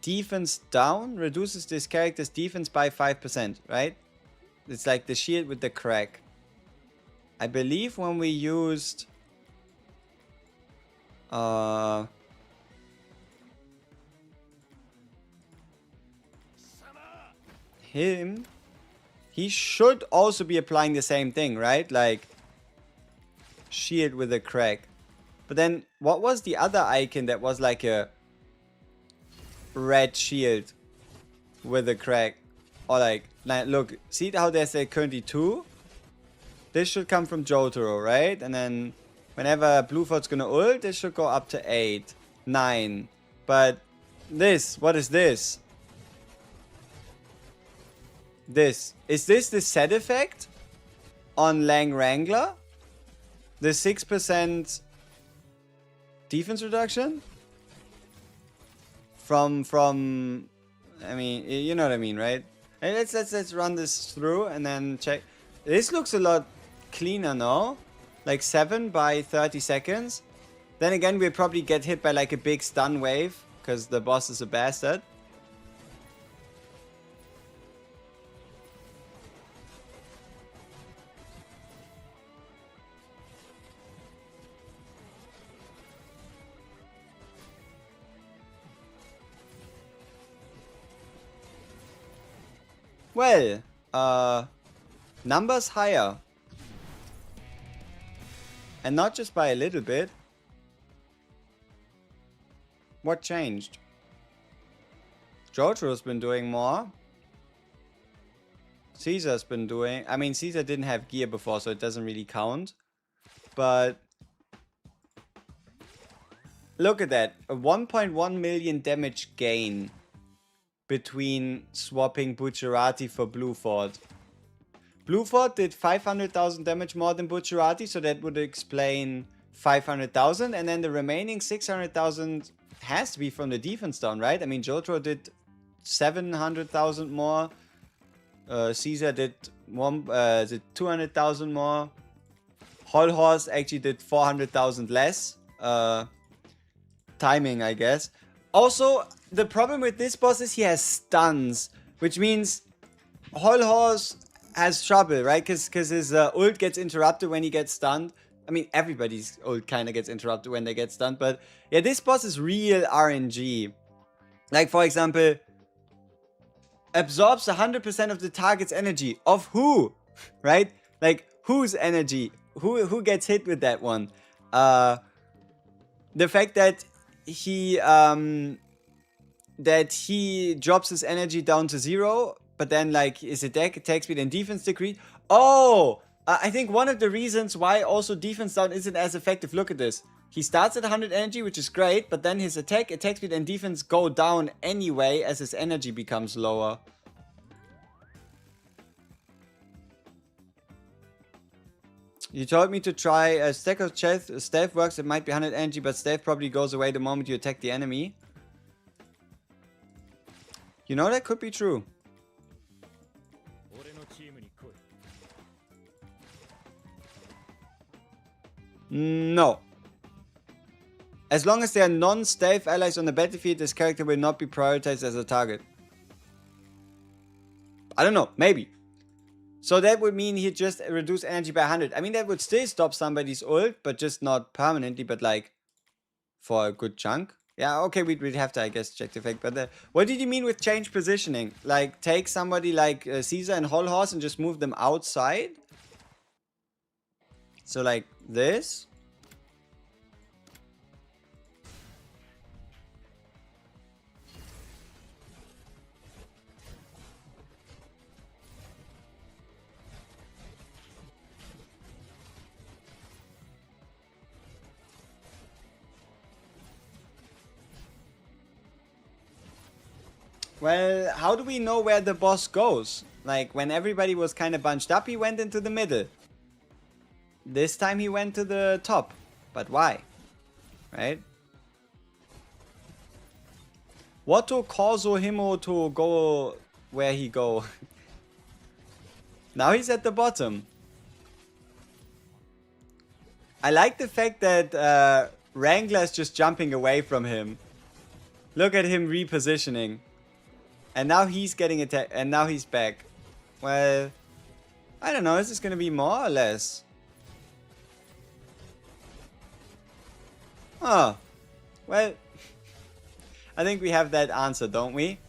S1: defense down reduces this character's defense by 5%, right? It's like the shield with the crack. I believe when we used him, he should also be applying the same thing, right? Like shield with a crack. But then what was the other icon that was like a red shield with a crack? Or like look, see how there's a currently 2? This should come from JOJO, right? And then whenever Bluefoot's gonna ult, this should go up to 8, 9. But this, what is this? This. Is this the set effect on Lang Wrangler? The 6% defense reduction? From I mean, you know what I mean, right? And let's run this through and then check. This looks a lot cleaner, no? Like 7 by 30 seconds. Then again, we'll probably get hit by like a big stun wave because the boss is a bastard. Well, numbers higher. And not just by a little bit. What changed? JOJO's been doing more. Caesar's been doing... I mean, Caesar didn't have gear before, so it doesn't really count. But... look at that. A 1.1 million damage gain between swapping Bucciarati for Bluefort. Bluefort did 500,000 damage more than Bucciarati, so that would explain 500,000, and then the remaining 600,000 has to be from the defense down, right? I mean, JOJO did 700,000 more, Caesar did 200,000 more, Whole Horse actually did 400,000 less, timing, I guess. Also, the problem with this boss is he has stuns, which means Whole Horse has trouble, right? Because his ult gets interrupted when he gets stunned. I mean, everybody's ult kind of gets interrupted when they get stunned. But yeah, this boss is real RNG. Like, for example, absorbs 100% of the target's energy. Of who? Right? Like, whose energy? Who gets hit with that one? The fact that he drops his energy down to 0, but then like his attack speed and defense decrease. Oh, I think one of the reasons why also defense down isn't as effective. Look at this. He starts at 100 energy, which is great, but then his attack speed and defense go down anyway as his energy becomes lower. You told me to try a stack of stealth works. It might be 100 energy, but stealth probably goes away the moment you attack the enemy. You know, that could be true. No. As long as there are non-stealth allies on the battlefield, this character will not be prioritized as a target. I don't know, maybe. So that would mean he'd just reduce energy by 100. I mean, that would still stop somebody's ult, but just not permanently, but like for a good chunk. Yeah, okay, we'd have to, I guess, check the effect. But what did you mean with change positioning? Like, take somebody like Caesar and Whole Horse and just move them outside? So like this? Well, how do we know where the boss goes? Like, when everybody was kind of bunched up, he went into the middle. This time he went to the top. But why? Right? What to causo himo to go where he go? Now he's at the bottom. I like the fact that Wrangler is just jumping away from him. Look at him repositioning. And now he's getting attacked. And now he's back. Well, I don't know. Is this going to be more or less? Oh. Well, I think we have that answer, don't we?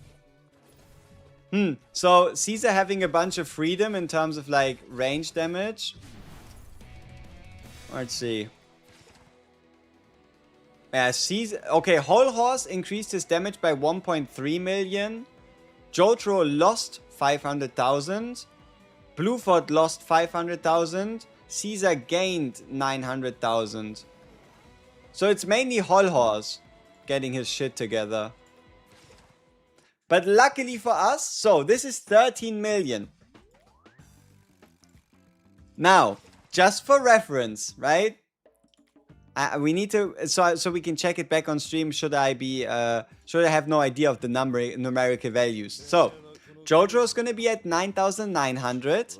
S1: So Caesar having a bunch of freedom in terms of like range damage. Let's see. Yeah, Caesar. Okay, Whole Horse increased his damage by 1.3 million. JOJO lost 500,000. Blueford lost 500,000. Caesar gained 900,000. So it's mainly Whole Horse getting his shit together. But luckily for us, so this is 13 million. Now, just for reference, right? We need to, so we can check it back on stream. Should I have no idea of the numerical values? So, JOJO is gonna be at 9,900.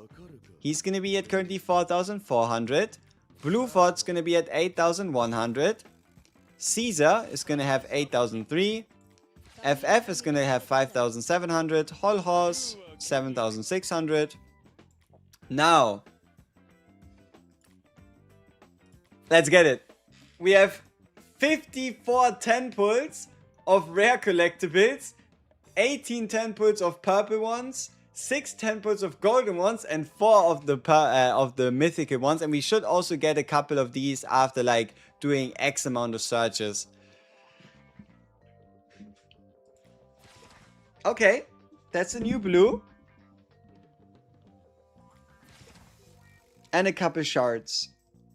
S1: He's gonna be at currently 4,400. Blueford's gonna be at 8,100. Caesar is gonna have 8,003. FF is gonna have 5,700. Whole Horse 7,600. Now, let's get it. We have 54 10 pulls of rare collectibles, 18 10 pulls of purple ones, 6 10 pulls of golden ones, and 4 of the mythical ones. And we should also get a couple of these after like doing X amount of searches. Okay, that's a new blue. And a couple shards.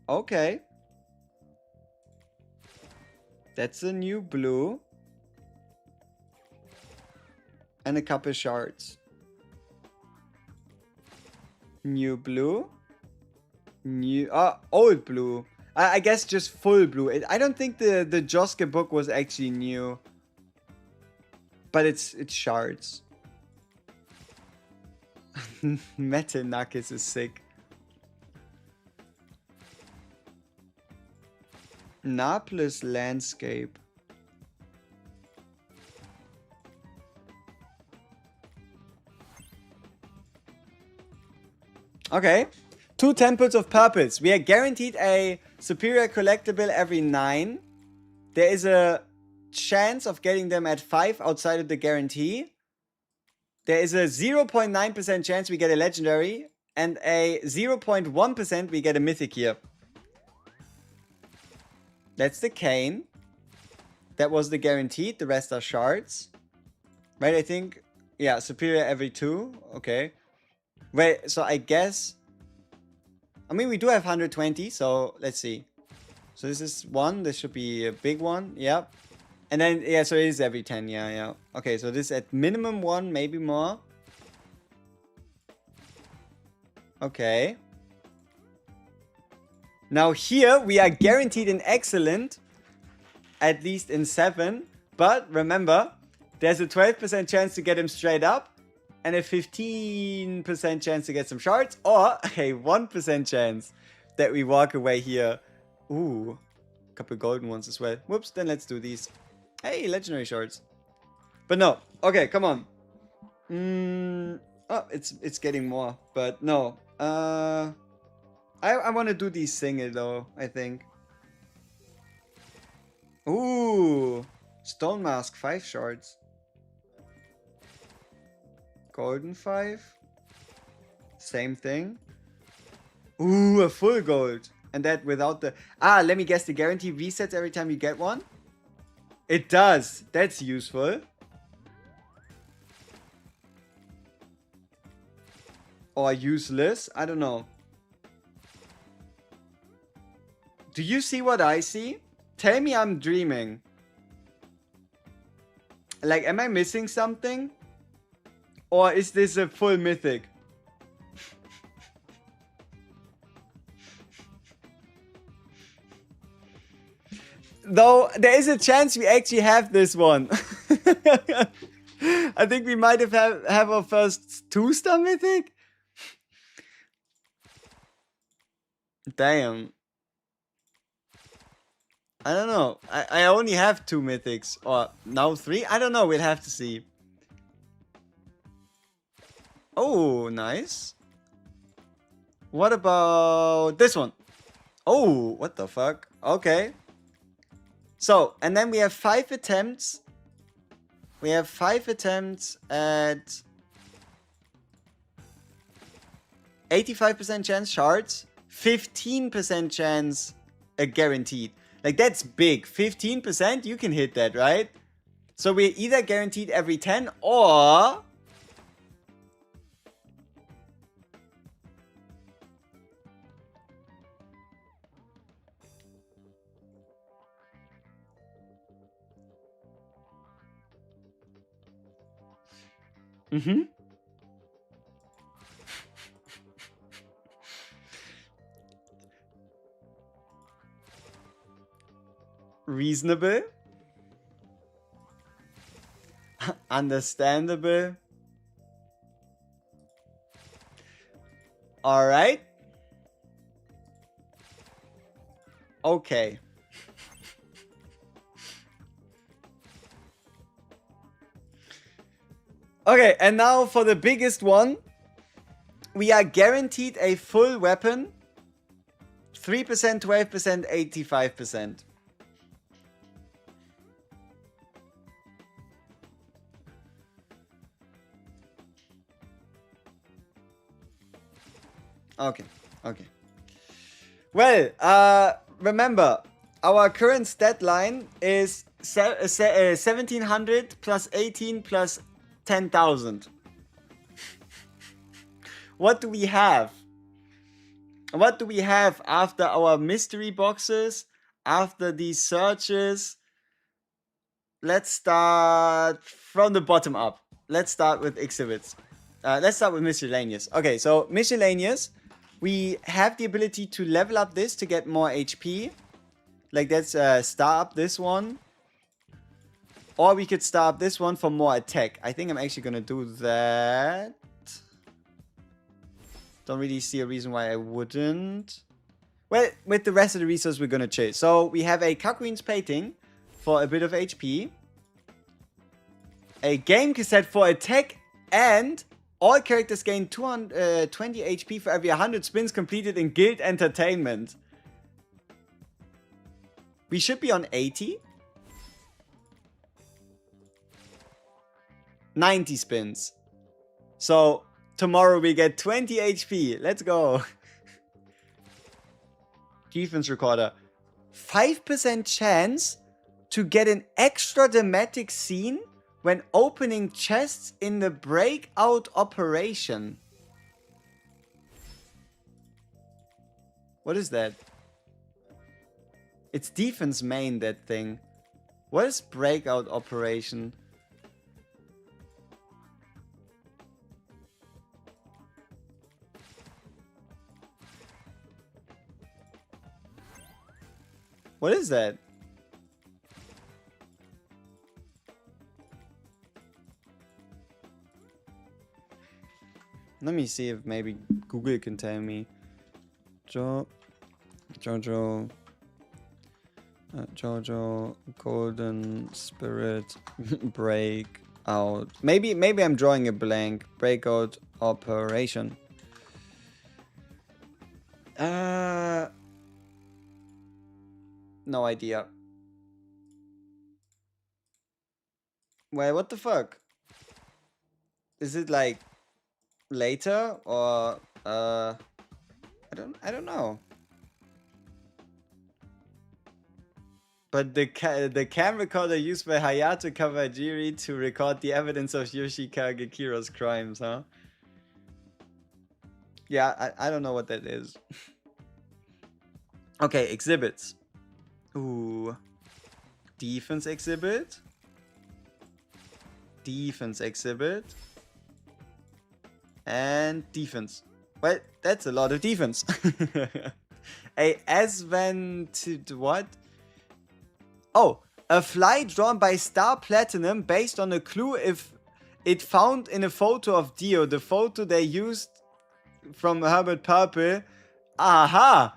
S1: Okay. That's a new blue. And a couple shards. New blue. New... old blue. I guess just full blue. I don't think the Josuke book was actually new. But it's shards. Metal Knuckles is sick. Naples landscape. Okay. 2 temples of purples. We are guaranteed a superior collectible every 9. There is a chance of getting them at 5 outside of the guarantee. There is a 0.9% chance we get a legendary. And a 0.1% we get a mythic here. That's the cane. That was the guaranteed. The rest are shards. Right, I think. Yeah, superior every 2. Okay. Wait, so I guess... I mean, we do have 120, so let's see. So this is 1. This should be a big one. Yep. And then, yeah, so it is every 10. Yeah, yeah. Okay, so this at minimum 1, maybe more. Okay. Now here, we are guaranteed an excellent, at least in 7. But remember, there's a 12% chance to get him straight up, and a 15% chance to get some shards, or a 1% chance that we walk away here. Ooh, a couple golden ones as well. Whoops, then let's do these. Hey, legendary shards. But no, okay, come on. Oh, it's getting more, but no. I want to do these single though, I think. Ooh, Stone Mask, 5 shards. Golden 5. Same thing. Ooh, a full gold. And that without the... Ah, let me guess, the guarantee resets every time you get one? It does. That's useful. Or useless. I don't know. Do you see what I see? Tell me I'm dreaming. Like, am I missing something? Or is this a full mythic? Though, there is a chance we actually have this one. I think we might have our first 2-star mythic. Damn. I don't know. I only have 2 mythics. Or now 3? I don't know. We'll have to see. Oh, nice. What about this one? Oh, what the fuck? Okay. So, and then we have 5 attempts. We have 5 attempts at 85% chance shards, 15% chance guaranteed. Like, that's big. 15%, you can hit that, right? So we're either guaranteed every 10 or... Mm-hmm. Reasonable. Understandable. Alright. Okay. Okay, and now for the biggest one. We are guaranteed a full weapon. 3%, 12%, 85%. Okay, okay. Well, remember, our current stat line is 1700 plus 18 plus 10,000. What do we have? What do we have after our mystery boxes? After these searches? Let's start from the bottom up. Let's start with exhibits. Let's start with miscellaneous. Okay, so miscellaneous. We have the ability to level up this to get more HP. Like, let's star up this one. Or we could star up this one for more attack. I think I'm actually going to do that. Don't really see a reason why I wouldn't. Well, with the rest of the resources, we're going to chase. So, we have a Kakuin's Painting for a bit of HP. A game cassette for attack. And all characters gain 220 HP for every 100 spins completed in Guild Entertainment. We should be on 80. 90 spins. So, tomorrow we get 20 HP. Let's go. Defense Recorder. 5% chance to get an extra dramatic scene when opening chests in the breakout operation. What is that? It's defense main, that thing. What is breakout operation? What is that? Let me see if maybe Google can tell me. JOJO Golden Spirit Breakout. Maybe I'm drawing a blank. Breakout operation. No idea. Well, what the fuck? Is it like later or I don't know. But the cam recorder used by Hayato Kawajiri to record the evidence of Yoshikage Kiro's crimes, huh? Yeah, I don't know what that is. Okay, exhibits. Ooh. Defense exhibit. Defense exhibit. And defense. Well, that's a lot of defense. A advented what? Oh, a fly drawn by Star Platinum based on a clue if it found in a photo of Dio. The photo they used from Herbert Purple. Aha!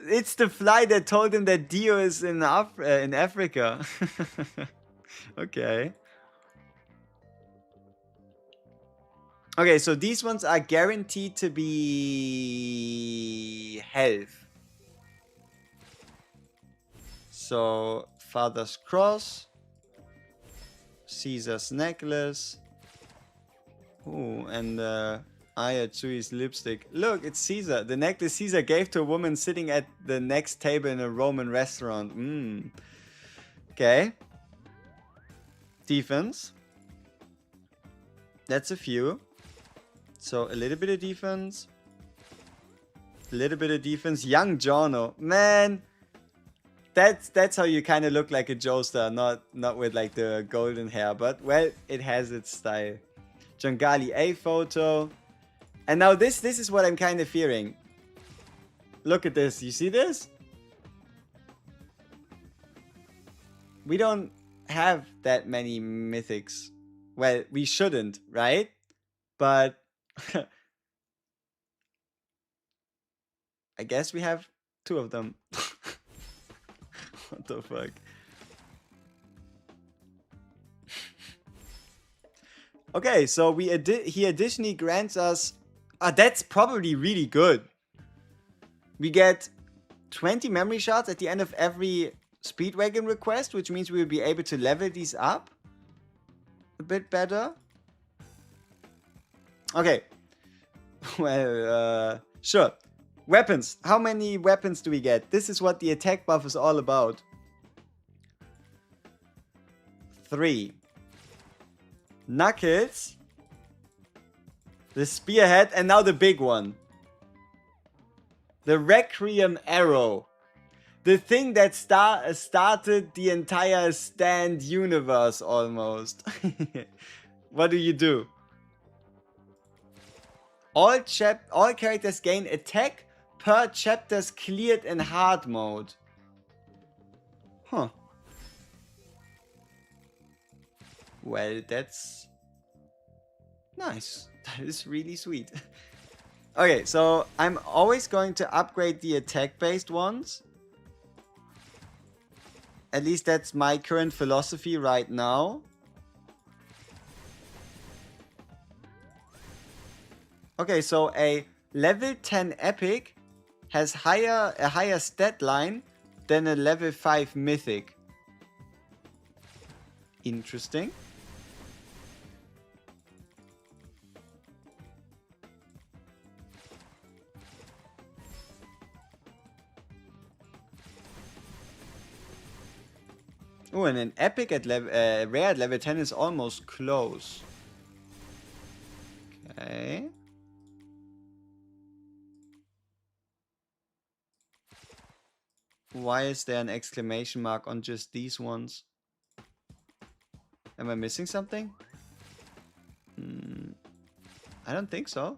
S1: it's the fly that told him that Dio is in Africa. Okay. Okay, so these ones are guaranteed to be health. So, Father's Cross, Caesar's Necklace. Ooh, and Ayatsui's lipstick. Look, it's Caesar. The necklace Caesar gave to a woman sitting at the next table in a Roman restaurant. Okay. Defense. That's a few. So, a little bit of defense. A little bit of defense. Young Jono. Man. That's how you kind of look like a Joestar. Not with like the golden hair. But, well, it has its style. Jangali A photo. And now this is what I'm kind of fearing. Look at this. You see this? We don't have that many mythics. Well, we shouldn't, right? But I guess we have 2 of them. What the fuck? Okay, so he additionally grants us... that's probably really good. We get 20 memory shards at the end of every Speedwagon request, which means we will be able to level these up a bit better. Okay. Well, sure. Weapons. How many weapons do we get? This is what the attack buff is all about. 3. Knuckles. The spearhead. And now the big one. The Requiem Arrow. The thing that started the entire Stand universe almost. What do? All characters gain attack per chapters cleared in hard mode. Huh. Well, that's nice. That is really sweet. Okay, so I'm always going to upgrade the attack-based ones. At least that's my current philosophy right now. Okay, so a level 10 epic has a higher stat line than a level 5 mythic. Interesting. Oh, and an epic at level rare at level 10 is almost close. Okay. Why is there an exclamation mark on just these ones? Am I missing something? I don't think so.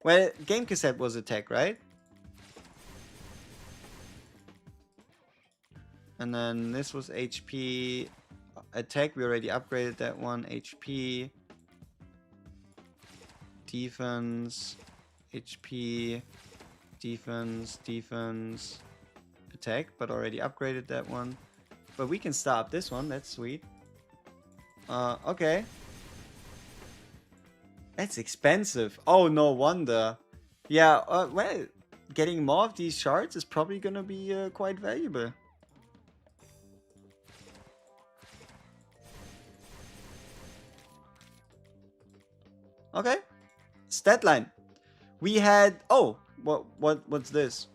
S1: Well, game cassette was attack, right? And then this was HP. Attack, we already upgraded that one. HP. Defense. HP. Defense. Defense. Attack, but already upgraded that one. But we can stop this one, that's sweet. Okay. That's expensive. Oh, no wonder. Yeah, well, getting more of these shards is probably gonna be quite valuable. Okay. Stat line. We had... Oh, what's this?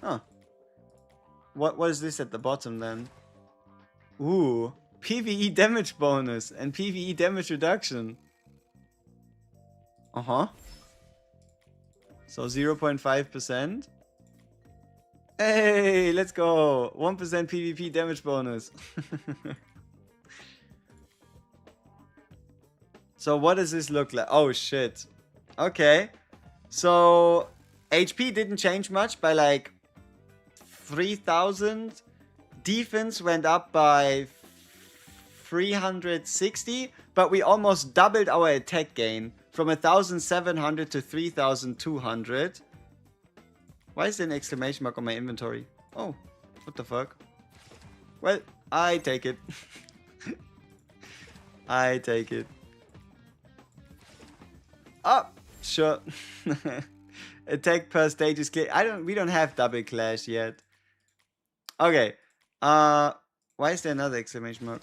S1: Huh. What is this at the bottom then? Ooh. PvE damage bonus and PvE damage reduction. Uh-huh. So 0.5%. Hey, let's go. 1% PvP damage bonus. So what does this look like? Oh shit. Okay. So HP didn't change much by like 3,000. Defense went up by 360, but we almost doubled our attack gain from 1,700 to 3,200. Why is there an exclamation mark on my inventory? Oh, what the fuck? Well, I take it. I take it. Oh, sure. Attack per stage is clear. We don't have double clash yet. Okay. Why is there another exclamation mark?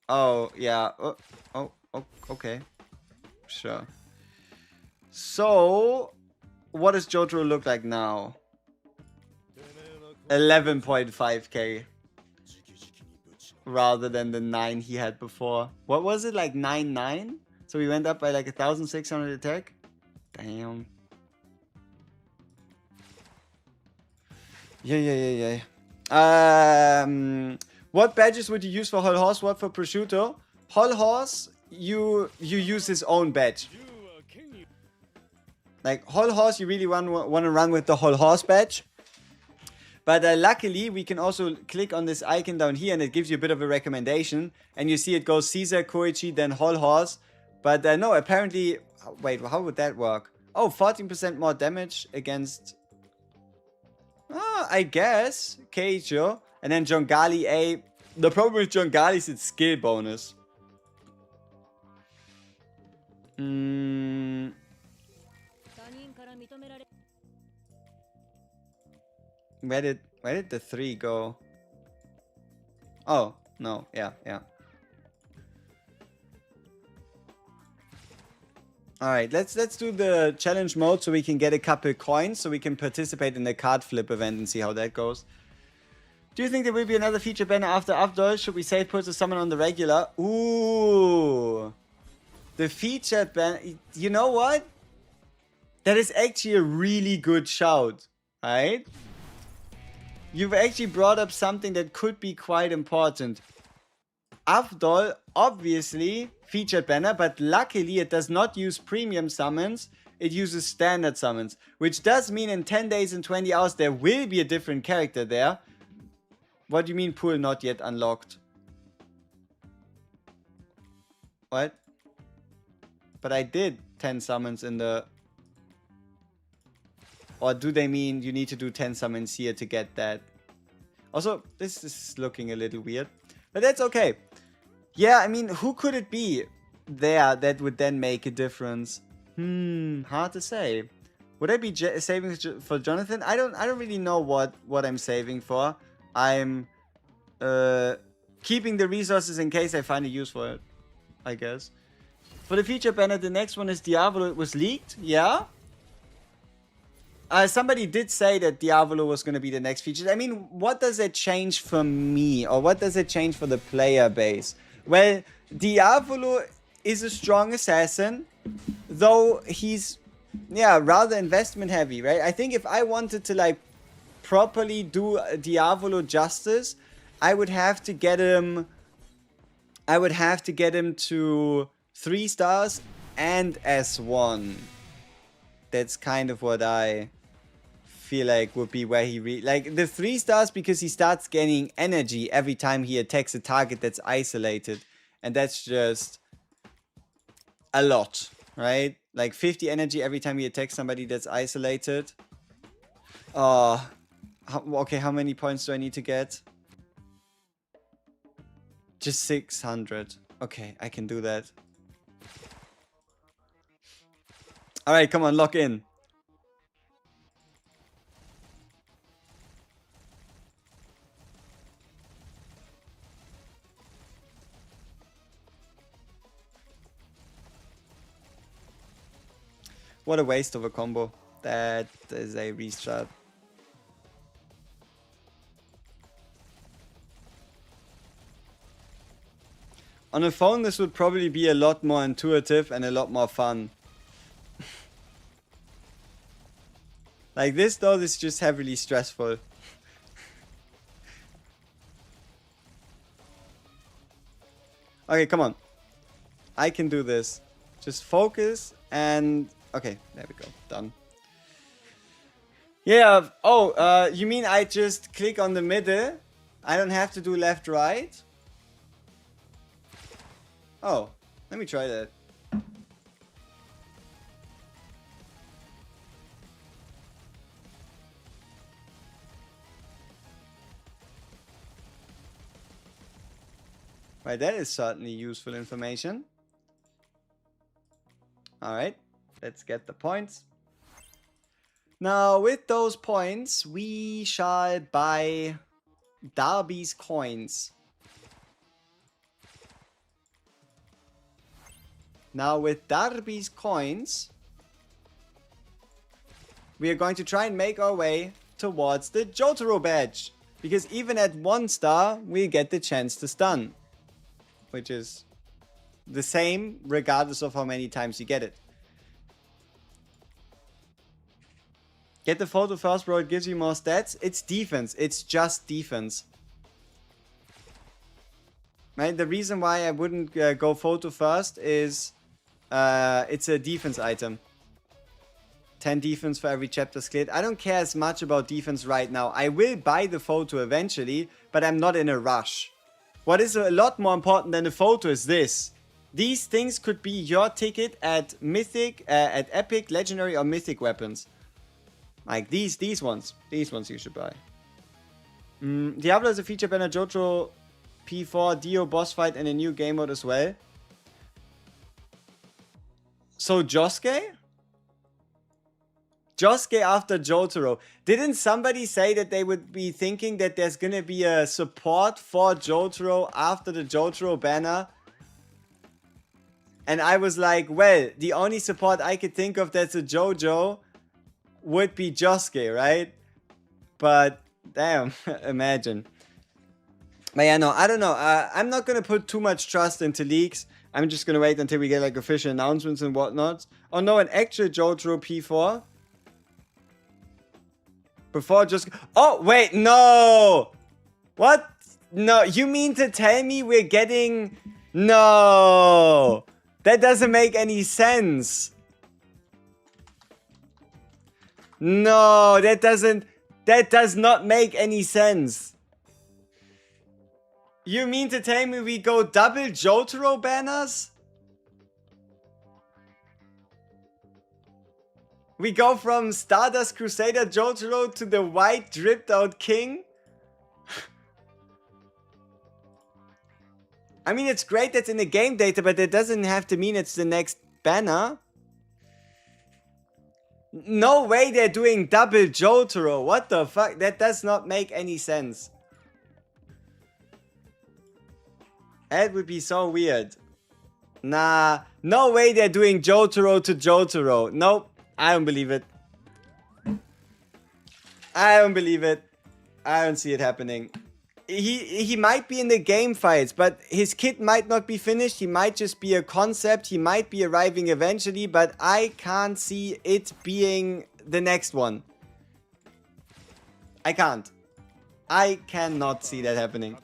S1: Oh, yeah. Oh, okay. Sure. So, what does JOJO look like now? 11.5k. Rather than the 9 he had before. What was it, like 9.9? So we went up by like 1,600 attack? Damn. Yeah. What badges would you use for Whole Horse? What for Prosciutto? Whole Horse, you use his own badge. Like Whole Horse, you really want to run with the Whole Horse badge. But luckily, we can also click on this icon down here and it gives you a bit of a recommendation. And you see it goes Caesar, Koichi, then Whole Horse. But no, apparently... Wait, how would that work? Oh, 14% more damage against... I guess. Keijo. And then Jongali A. The problem with Jongali is its skill bonus. Where did the 3 go? Oh, no. Yeah. Alright, let's do the challenge mode so we can get a couple coins so we can participate in the card flip event and see how that goes. Do you think there will be another feature banner after Abdol? Should we save put to summon on the regular? Ooh. The featured banner. You know what? That is actually a really good shout. Right? You've actually brought up something that could be quite important. Avdol, obviously, featured banner, but luckily it does not use premium summons. It uses standard summons, which does mean in 10 days and 20 hours there will be a different character there. What do you mean pool not yet unlocked? What? But I did 10 summons in the... Or do they mean you need to do 10 summons here to get that? Also, this is looking a little weird. But that's okay. Yeah, I mean, who could it be there that would then make a difference? Hard to say. Would I be saving for Jonathan? I don't really know what I'm saving for. I'm keeping the resources in case I find a use for it, I guess. For the feature banner, the next one is Diavolo. It was leaked, yeah? Somebody did say that Diavolo was going to be the next feature. I mean, what does it change for me? Or what does it change for the player base? Well, Diavolo is a strong assassin, though he's, yeah, rather investment heavy, right? I think if I wanted to, like, properly do Diavolo justice, I would have to get him... to 3 stars and S1. That's kind of what I feel like would be where he like the 3 stars, because he starts gaining energy every time he attacks a target that's isolated, and that's just a lot, right? Like 50 energy every time he attacks somebody that's isolated. Okay, how many points do I need to get? Just 600. Okay, I can do that. Alright, come on, lock in. What a waste of a combo. That is a restart. On a phone, this would probably be a lot more intuitive and a lot more fun. Like this, though, this is just heavily stressful. Okay, come on. I can do this. Just focus and... Okay, there we go. Done. Yeah. Oh, you mean I just click on the middle? I don't have to do left, right? Oh, let me try that. Right, that is certainly useful information. Alright, let's get the points. Now, with those points, we shall buy Darby's coins. Now, with Darby's coins, we are going to try and make our way towards the Jotaro badge. Because even at 1 star, we get the chance to stun. Which is the same regardless of how many times you get it. Get the photo first, bro. It gives you more stats. It's defense. It's just defense. Right? The reason why I wouldn't go photo first is it's a defense item. 10 defense for every chapter cleared. I don't care as much about defense right now. I will buy the photo eventually, but I'm not in a rush. What is a lot more important than the photo is this. These things could be your ticket at mythic, at epic, legendary, or mythic weapons. Like these ones. These ones you should buy. Diablo is a feature banner, JOJO P4, Dio boss fight, and a new game mode as well. So Josuke? Josuke after Jotaro. Didn't somebody say that they would be thinking that there's gonna be a support for Jotaro after the Jotaro banner? And I was like, well, the only support I could think of that's a JoJo would be Josuke, right? But, damn, imagine. But yeah, no, I don't know. I'm not gonna put too much trust into leaks. I'm just gonna wait until we get like official announcements and whatnot. Oh no, an actual Jotaro P4. Before just... Oh, wait, no! What? No, you mean to tell me we're getting... No! That doesn't make any sense. No, that doesn't... That does not make any sense. You mean to tell me we go double Jotaro banners? We go from Stardust Crusader Jotaro to the white dripped out king? I mean, it's great that's in the game data, but it doesn't have to mean it's the next banner. No way they're doing double Jotaro. What the fuck? That does not make any sense. That would be so weird. Nah, no way they're doing Jotaro to Jotaro. Nope. I don't believe it. I don't believe it. I don't see it happening. He might be in the game fights, but his kit might not be finished. He might just be a concept. He might be arriving eventually, but I can't see it being the next one. I can't. I cannot see that happening.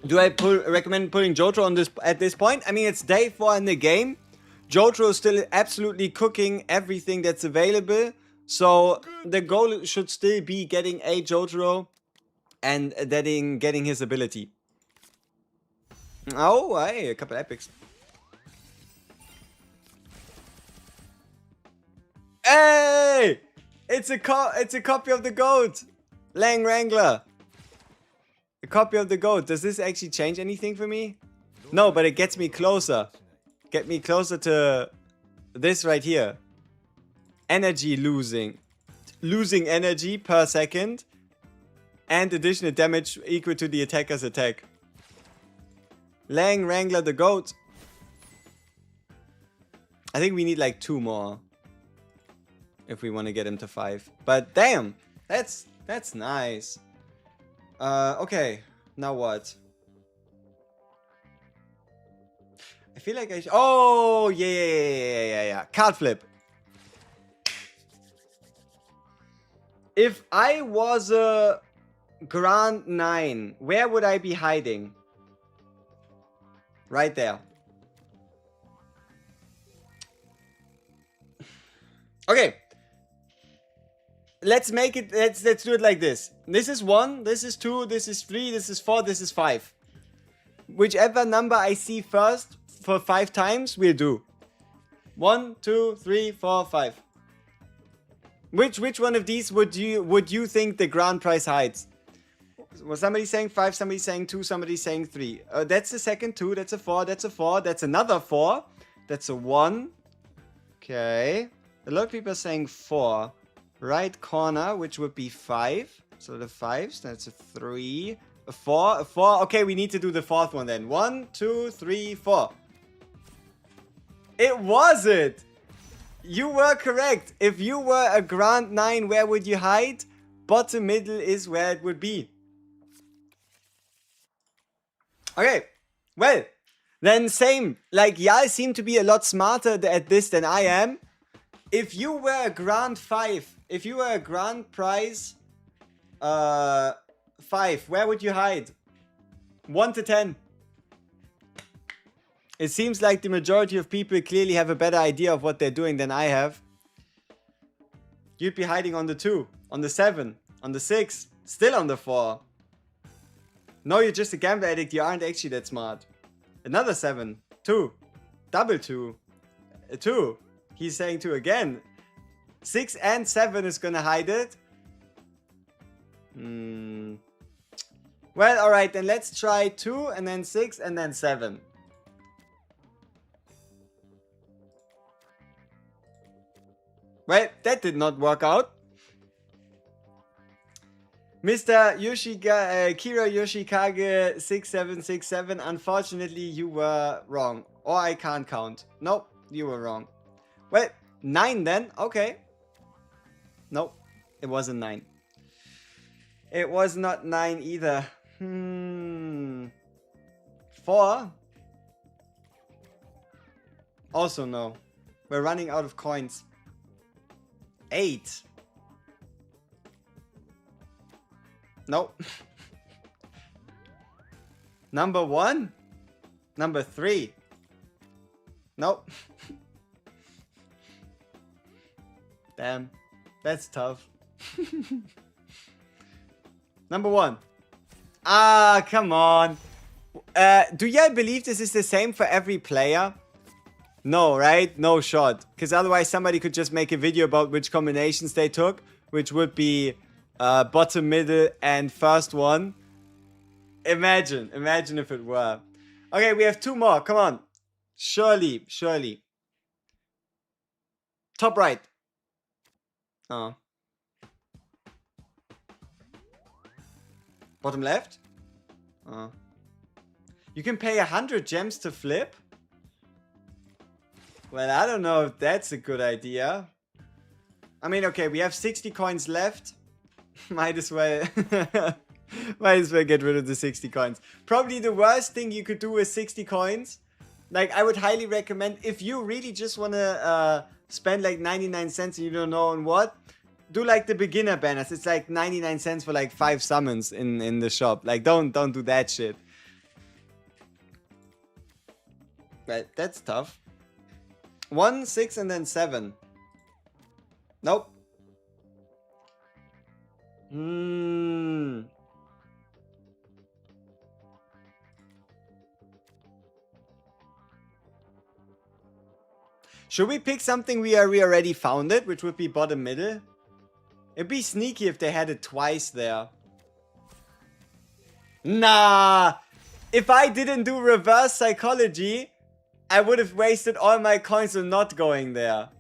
S1: Do I recommend putting Jotaro on this at this point? I mean, it's day 4 in the game. Jotaro is still absolutely cooking everything that's available. So the goal should still be getting a Jotaro and getting his ability. Oh, hey, a couple epics. Hey! It's a copy of the goat. Lang Wrangler. A copy of the goat. Does this actually change anything for me? No, but it gets me closer. Get me closer to this right here. Energy losing. Losing energy per second. And additional damage equal to the attacker's attack. Lang Wrangler the goat. I think we need like 2 more. If we want to get him to 5. But damn. That's nice. Okay. Now what? I feel like I should... Oh, yeah. Card flip. If I was a Grand 9, where would I be hiding? Right there. Okay. Let's make it... Let's do it like this. This is 1, this is 2, this is 3, this is 4, this is 5. Whichever number I see first for 5 times, we'll do. 1, 2, 3, 4, 5. Which one of these would you think the grand prize hides? Was somebody saying 5, somebody saying 2, somebody saying 3. That's the second 2, that's a 4, that's a 4, that's another 4. That's a 1. Okay. A lot of people are saying 4. Right corner, which would be 5. So the 5s, that's a 3. A 4, a 4. Okay, we need to do the fourth one then. 1, 2, 3, 4. It was it! You were correct. If you were a Grand 9, where would you hide? Bottom middle is where it would be. Okay, well, then same. Like, y'all seem to be a lot smarter at this than I am. If you were a Grand 5, if you were a Grand Prize 5, where would you hide? 1 to 10. It seems like the majority of people clearly have a better idea of what they're doing than I have. You'd be hiding on the 2, on the 7, on the 6, still on the 4. No, you're just a gamble addict. You aren't actually that smart. Another 7, 2, double 2, 2. He's saying 2 again. 6 and 7 is gonna hide it. Well, alright, then let's try 2 and then 6 and then 7. Well, that did not work out. Mr. Kira Yoshikage 6767, unfortunately you were wrong. Or I can't count. Nope, you were wrong. Well, 9 then, okay. Nope, it wasn't 9. It was not 9 either. 4? Also no. We're running out of coins. 8. Nope. Number 1? Number 3? Nope. Damn. That's tough. Number 1. Ah, come on. Do y'all believe this is the same for every player? No, right? No shot. Because otherwise somebody could just make a video about which combinations they took, which would be bottom, middle, and first one. Imagine if it were. Okay, we have 2 more. Come on. Surely. Top right. Oh. Bottom left? Oh. You can pay 100 gems to flip? Well, I don't know if that's a good idea. I mean, okay, we have 60 coins left. Might as well get rid of the 60 coins. Probably the worst thing you could do with 60 coins. Like, I would highly recommend, if you really just want to spend like 99 cents and you don't know on what, do like the beginner banners. It's like 99 cents for like 5 summons in the shop. Like, don't do that shit. But that's tough. 1, 6, and then 7. Nope. Should we pick something we already found it, which would be bottom middle? It'd be sneaky if they had it twice there. Nah! If I didn't do reverse psychology, I would have wasted all my coins on not going there.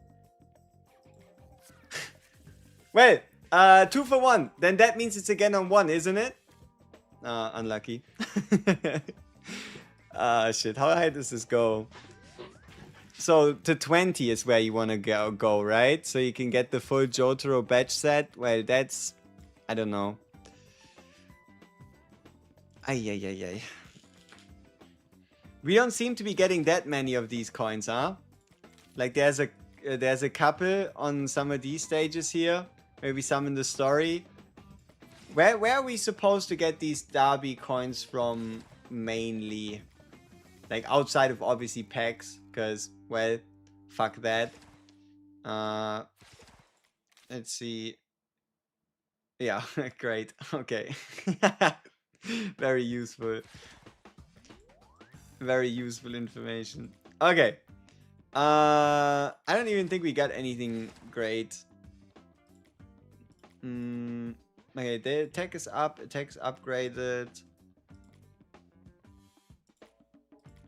S1: Well, 2 for 1. Then that means it's again on 1, isn't it? Unlucky. Shit. How high does this go? So, to 20 is where you want to go, right? So you can get the full Jotaro badge set. Well, that's... I don't know. Ay. We don't seem to be getting that many of these coins, huh? Like, there's a couple on some of these stages here. Maybe some in the story. Where are we supposed to get these Derby coins from mainly? Like, outside of, obviously, packs. Because, well, fuck that. Let's see. Yeah, great. Okay. Very useful. Very useful information. Okay. I don't even think we got anything great. Okay, the attack is up, attack's upgraded.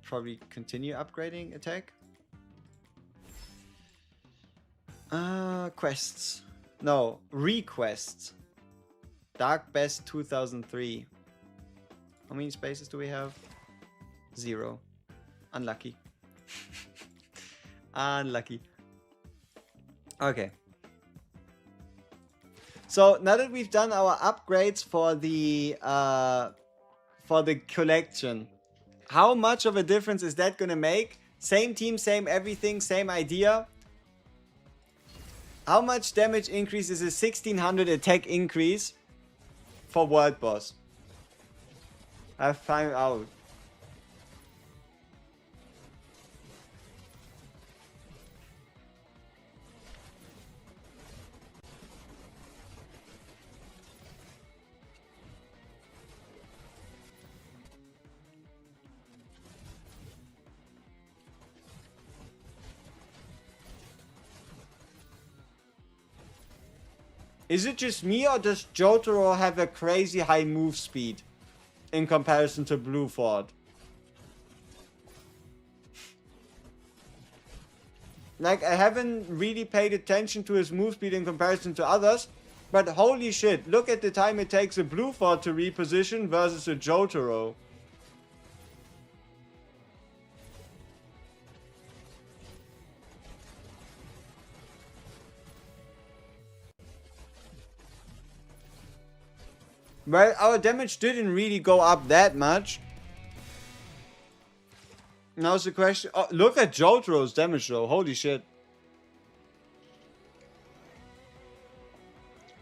S1: Probably continue upgrading attack. Quests. No, requests. Dark Best 2003. How many spaces do we have? 0. Unlucky. Unlucky. Okay. So now that we've done our upgrades for the collection, how much of a difference is that gonna make? Same team, same everything, same idea. How much damage increase is a 1600 attack increase for World Boss? I'll find out. Is it just me, or does Jotaro have a crazy high move speed in comparison to Blueford? Like, I haven't really paid attention to his move speed in comparison to others, but holy shit, look at the time it takes a Blueford to reposition versus a Jotaro. Well, our damage didn't really go up that much. Now's the question. Oh, look at Jotaro's damage though. Holy shit.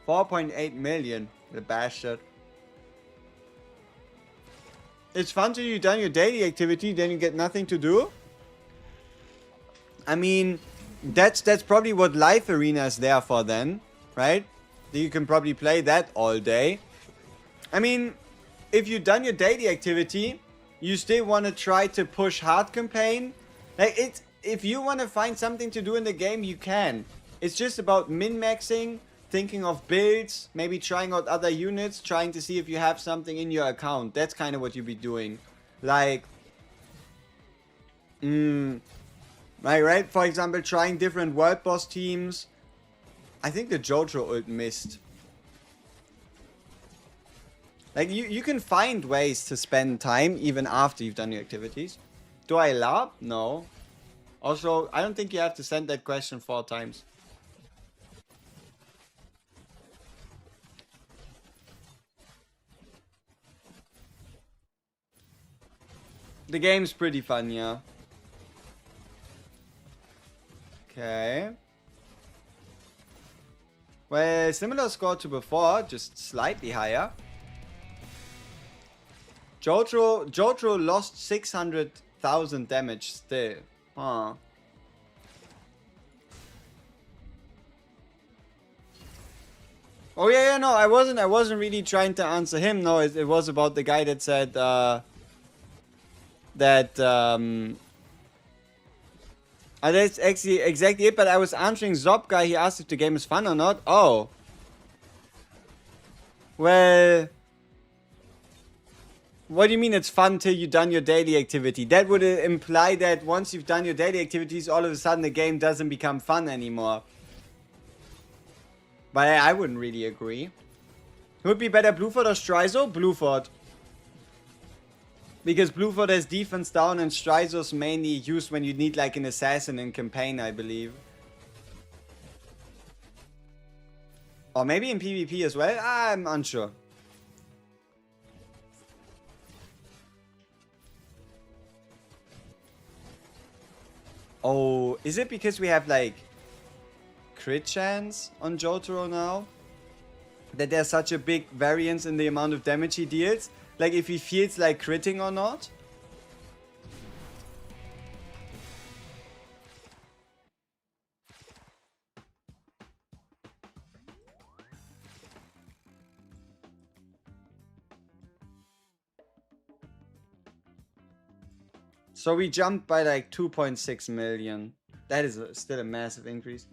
S1: 4.8 million. The bastard. It's fun till you've done your daily activity, then you get nothing to do. I mean, that's probably what Life Arena is there for then, right? You can probably play that all day. I mean, if you've done your daily activity, you still want to try to push hard campaign. Like, if you want to find something to do in the game, you can. It's just about min-maxing, thinking of builds, maybe trying out other units, trying to see if you have something in your account. That's kind of what you'll be doing. Like, right? For example, trying different World Boss teams. I think the JOJO ult missed. Like, you can find ways to spend time even after you've done your activities. Do I lab? No. Also, I don't think you have to send that question 4 times. The game's pretty fun, yeah. Okay. Well, similar score to before, just slightly higher. JOJO lost 600,000 damage still. Huh. Oh yeah, no, I wasn't really trying to answer him. No, it was about the guy that said that's actually exactly it, but I was answering Zop guy. He asked if the game is fun or not. Oh. Well, what do you mean it's fun till you've done your daily activity? That would imply that once you've done your daily activities, all of a sudden the game doesn't become fun anymore. But I wouldn't really agree. Who would be better, Blueford or Strizo? Blueford. Because Blueford has defense down and Strizo's mainly used when you need like an assassin in campaign, I believe. Or maybe in PvP as well? I'm unsure. Oh, is it because we have like crit chance on Jotaro now? That there's such a big variance in the amount of damage he deals? Like if he feels like critting or not? So we jumped by like 2.6 million. That is still a massive increase.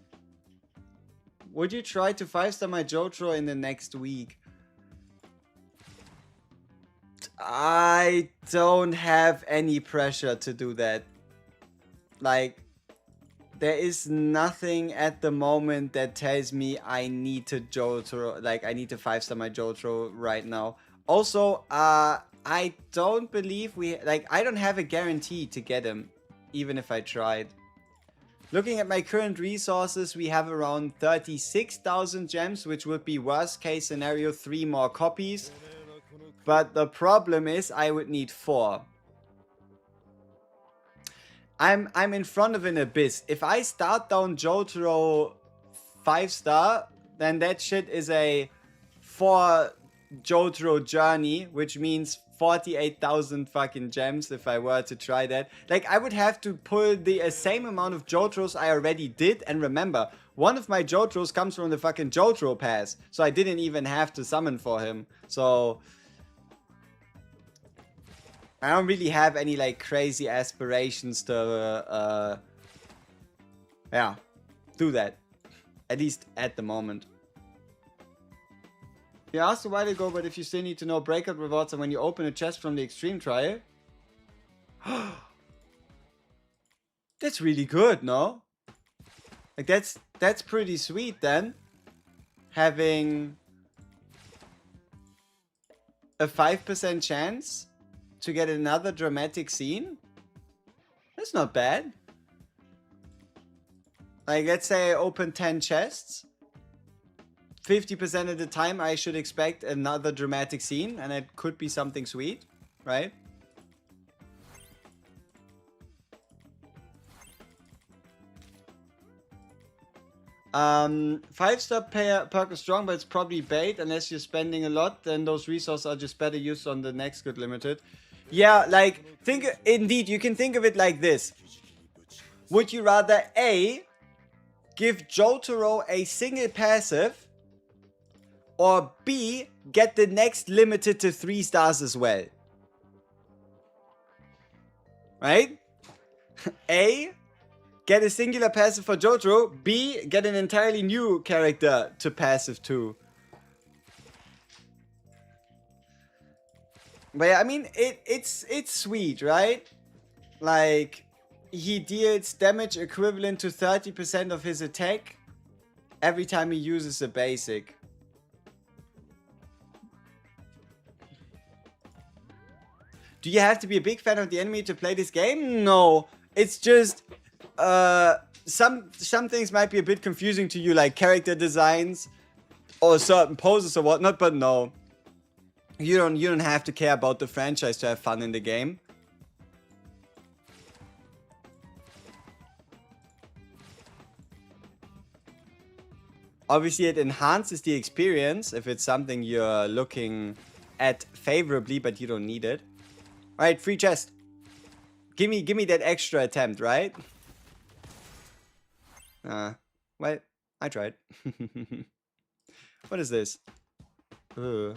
S1: Would you try to 5-star my Jotaro in the next week? I don't have any pressure to do that. Like, there is nothing at the moment that tells me I need to JOJO, like I need to 5-star my JOJO right now. Also, I don't believe I don't have a guarantee to get him, even if I tried. Looking at my current resources, we have around 36,000 gems, which would be worst case scenario 3 more copies. But the problem is I would need 4. I'm in front of an abyss. If I start down JOJO 5-star, then that shit is a 4 JOJO journey, which means 48,000 fucking gems if I were to try that. Like, I would have to pull the same amount of JOJOs I already did. And remember, one of my JOJOs comes from the fucking JOJO pass. So I didn't even have to summon for him. So I don't really have any like crazy aspirations to yeah, do that. At least at the moment. You asked a while ago, but if you still need to know breakout rewards and when you open a chest from the extreme trial. That's really good, no? Like that's pretty sweet then. Having a 5% chance to get another dramatic scene? That's not bad. Like, let's say I open 10 chests. 50% of the time I should expect another dramatic scene, and it could be something sweet, right? Five-star perk is strong, but it's probably bait unless you're spending a lot. Then those resources are just better used on the next good limited. Yeah, like, indeed, you can think of it like this. Would you rather A, give Jotaro a single passive, or B, get the next limited to 3 stars as well? Right? A, get a singular passive for Jotaro. B, get an entirely new character to passive too. But yeah, I mean, it's sweet, right? Like, he deals damage equivalent to 30% of his attack every time he uses a basic. Do you have to be a big fan of the anime to play this game? No. It's just some things might be a bit confusing to you, like character designs or certain poses or whatnot, but no. You don't have to care about the franchise to have fun in the game. Obviously, it enhances the experience if it's something you're looking at favorably, but you don't need it. Alright, free chest. Give me that extra attempt, right? Well, I tried. What is this? Ugh.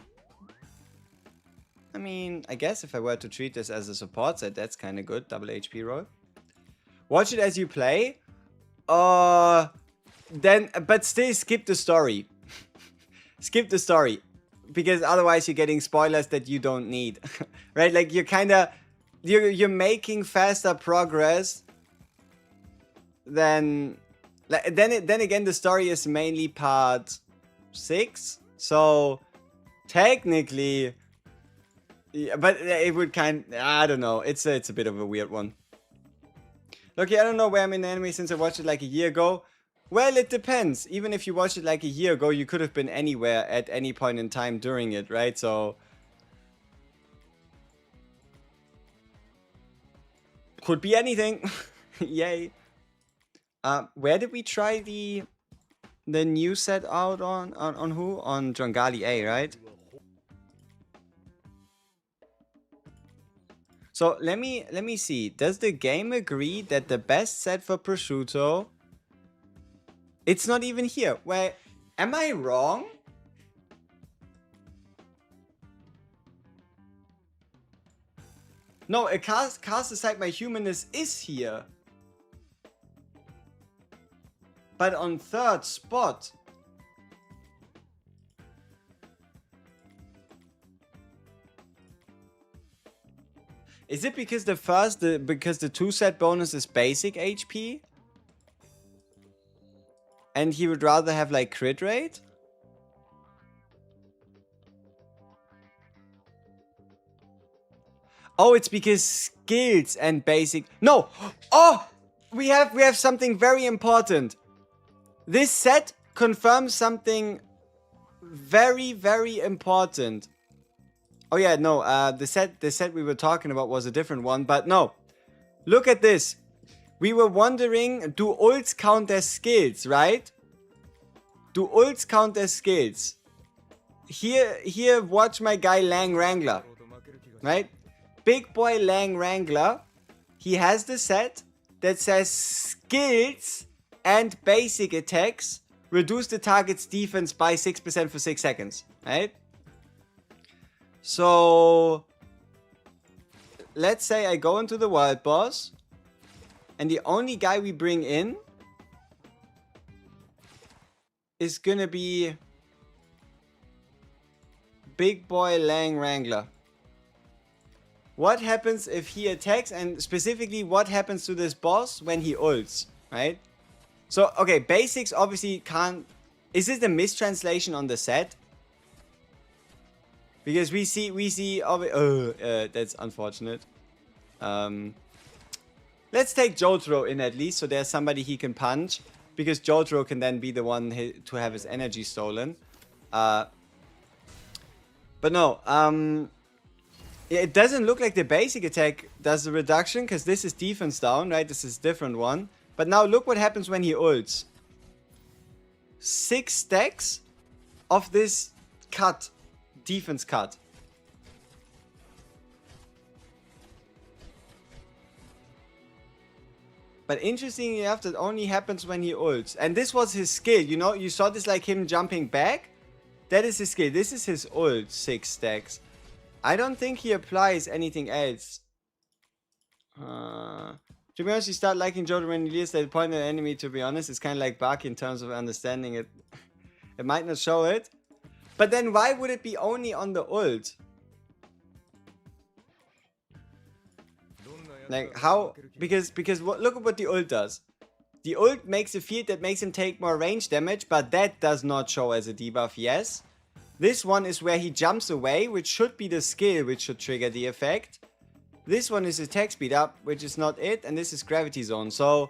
S1: I mean, I guess if I were to treat this as a support set, that's kind of good. Double HP roll. Watch it as you play. Then, but still skip the story. Skip the story. Because otherwise you're getting spoilers that you don't need. Right? Like, you're making faster progress than... Then again, the story is mainly part 6. So, technically... Yeah, but it would I don't know. It's a bit of a weird one. Okay, I don't know where I'm in the anime since I watched it like a year ago. Well, it depends. Even if you watched it like a year ago, you could have been anywhere at any point in time during it, right? So... could be anything. Yay. Where did we try the new set out on who? On Drangali A, right? So let me see. Does the game agree that the best set for prosciutto? It's not even here. Wait, am I wrong? No, a cast aside my humanness is here. But on 3rd spot. Is it because because the 2 set bonus is basic HP? And he would rather have like crit rate? Oh, it's because skills and basic... No! Oh! We have something very important. This set confirms something very, very important. Oh yeah, no, the set we were talking about was a different one, but no. Look at this. We were wondering, do ults count as skills, right? Do ults count as skills? Here, watch my guy Lang Wrangler, right? Big boy Lang Wrangler, he has the set that says skills and basic attacks reduce the target's defense by 6% for 6 seconds, right? So, let's say I go into the wild boss, and the only guy we bring in is gonna be Big Boy Lang Wrangler. What happens if he attacks, and specifically what happens to this boss when he ults, right? So, okay, basics obviously can't... Is it a mistranslation on the set? Because we see, that's unfortunate. Let's take JOJO in at least, so there's somebody he can punch. Because JOJO can then be the one to have his energy stolen. But no, yeah, it doesn't look like the basic attack does the reduction, because this is defense down, right? This is a different one. But now look what happens when he ults. 6 stacks of this cut. Defense cut. But interestingly enough, that only happens when he ults. And this was his skill, you know? You saw this like him jumping back. That is his skill. This is his ult, 6 stacks. I don't think he applies anything else. To be honest, you start liking JOJO when you least at the point of the enemy, to be honest. It's kind of like Baki in terms of understanding it. It might not show it. But then why would it be only on the ult? Like how? Because look at what the ult does. The ult makes a field that makes him take more range damage, but that does not show as a debuff, yes. This one is where he jumps away, which should be the skill which should trigger the effect. This one is attack speed up, which is not it, and this is gravity zone. So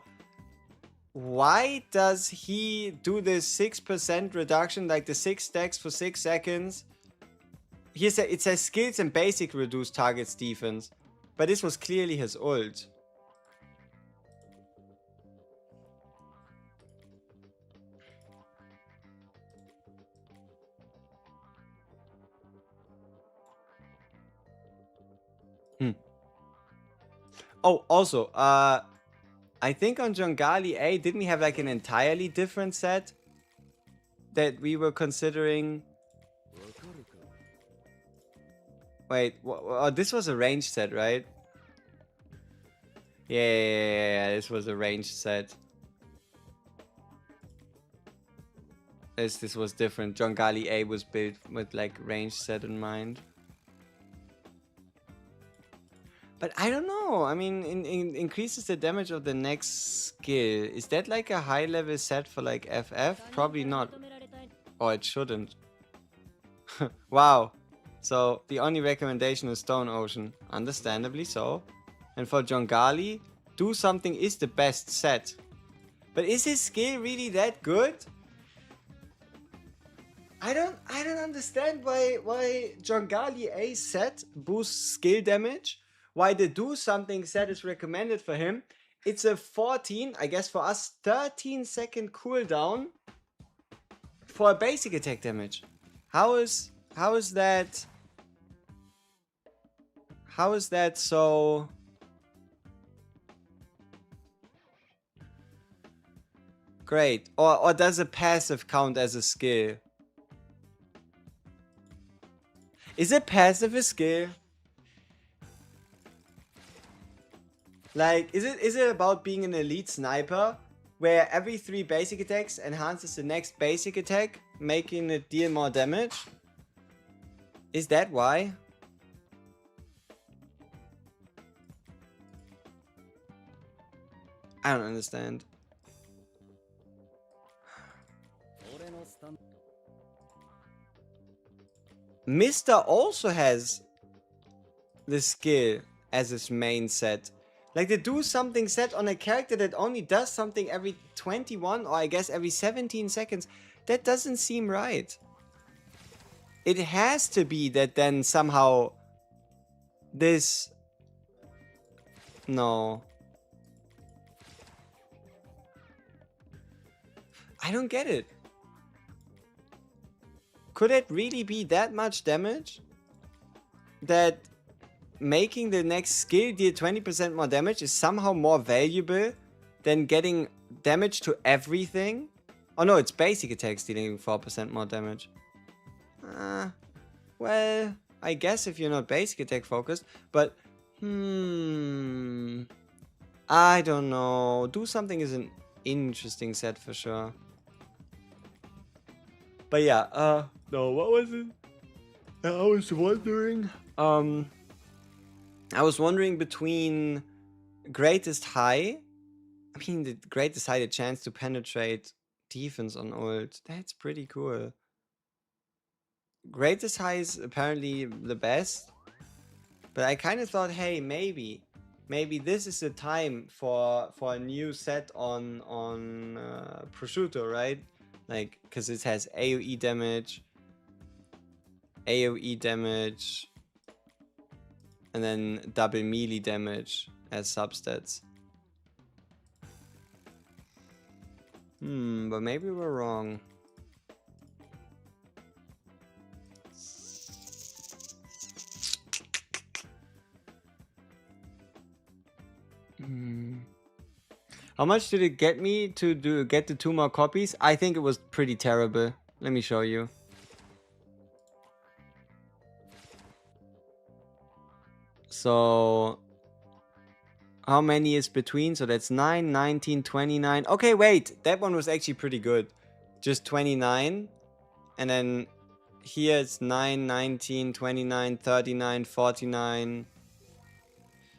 S1: why does he do this 6% reduction, like the 6 stacks for 6 seconds? Here it says skills and basic reduce target's defense. But this was clearly his ult. Oh, also, I think on Jongali A, didn't we have like an entirely different set that we were considering? Wait, this was a ranged set, right? Yeah, this was a ranged set. This was different. Jongali A was built with like ranged set in mind. But I don't know. I mean, increases the damage of the next skill. Is that like a high level set for like FF? Probably not. Or it shouldn't. Wow. So the only recommendation is Stone Ocean. Understandably so. And for Jongali, do something is the best set. But is his skill really that good? I don't understand why Jongali A set boosts skill damage. Why the do something set is recommended for him. It's a 14, I guess for us, 13-second cooldown for a basic attack damage. How is that so? Great. Or does a passive count as a skill? Is a passive a skill? Like, is it about being an elite sniper, where every 3 basic attacks enhances the next basic attack, making it deal more damage? Is that why? I don't understand. Mister also has the skill as his main set. Like, they do something set on a character that only does something every 21 or I guess every 17 seconds. That doesn't seem right. It has to be that then somehow this... No. I don't get it. Could it really be that much damage? That making the next skill deal 20% more damage is somehow more valuable than getting damage to everything? Oh no, it's basic attacks dealing 4% more damage. Well, I guess if you're not basic attack focused, but I don't know. Do something is an interesting set for sure. But yeah, no, what was it? I was wondering. I was wondering between greatest high. I mean, the greatest high, the chance to penetrate defense on ult. That's pretty cool. Greatest high is apparently the best. But I kind of thought, hey, maybe this is the time for a new set on prosciutto, right? Like, because it has AoE damage, and then double melee damage as substats. But maybe we're wrong. How much did it get me to get the 2 more copies? I think it was pretty terrible. Let me show you. So how many is between? So that's 9, 19, 29. Okay, wait. That one was actually pretty good. Just 29. And then here it's 9, 19, 29, 39, 49.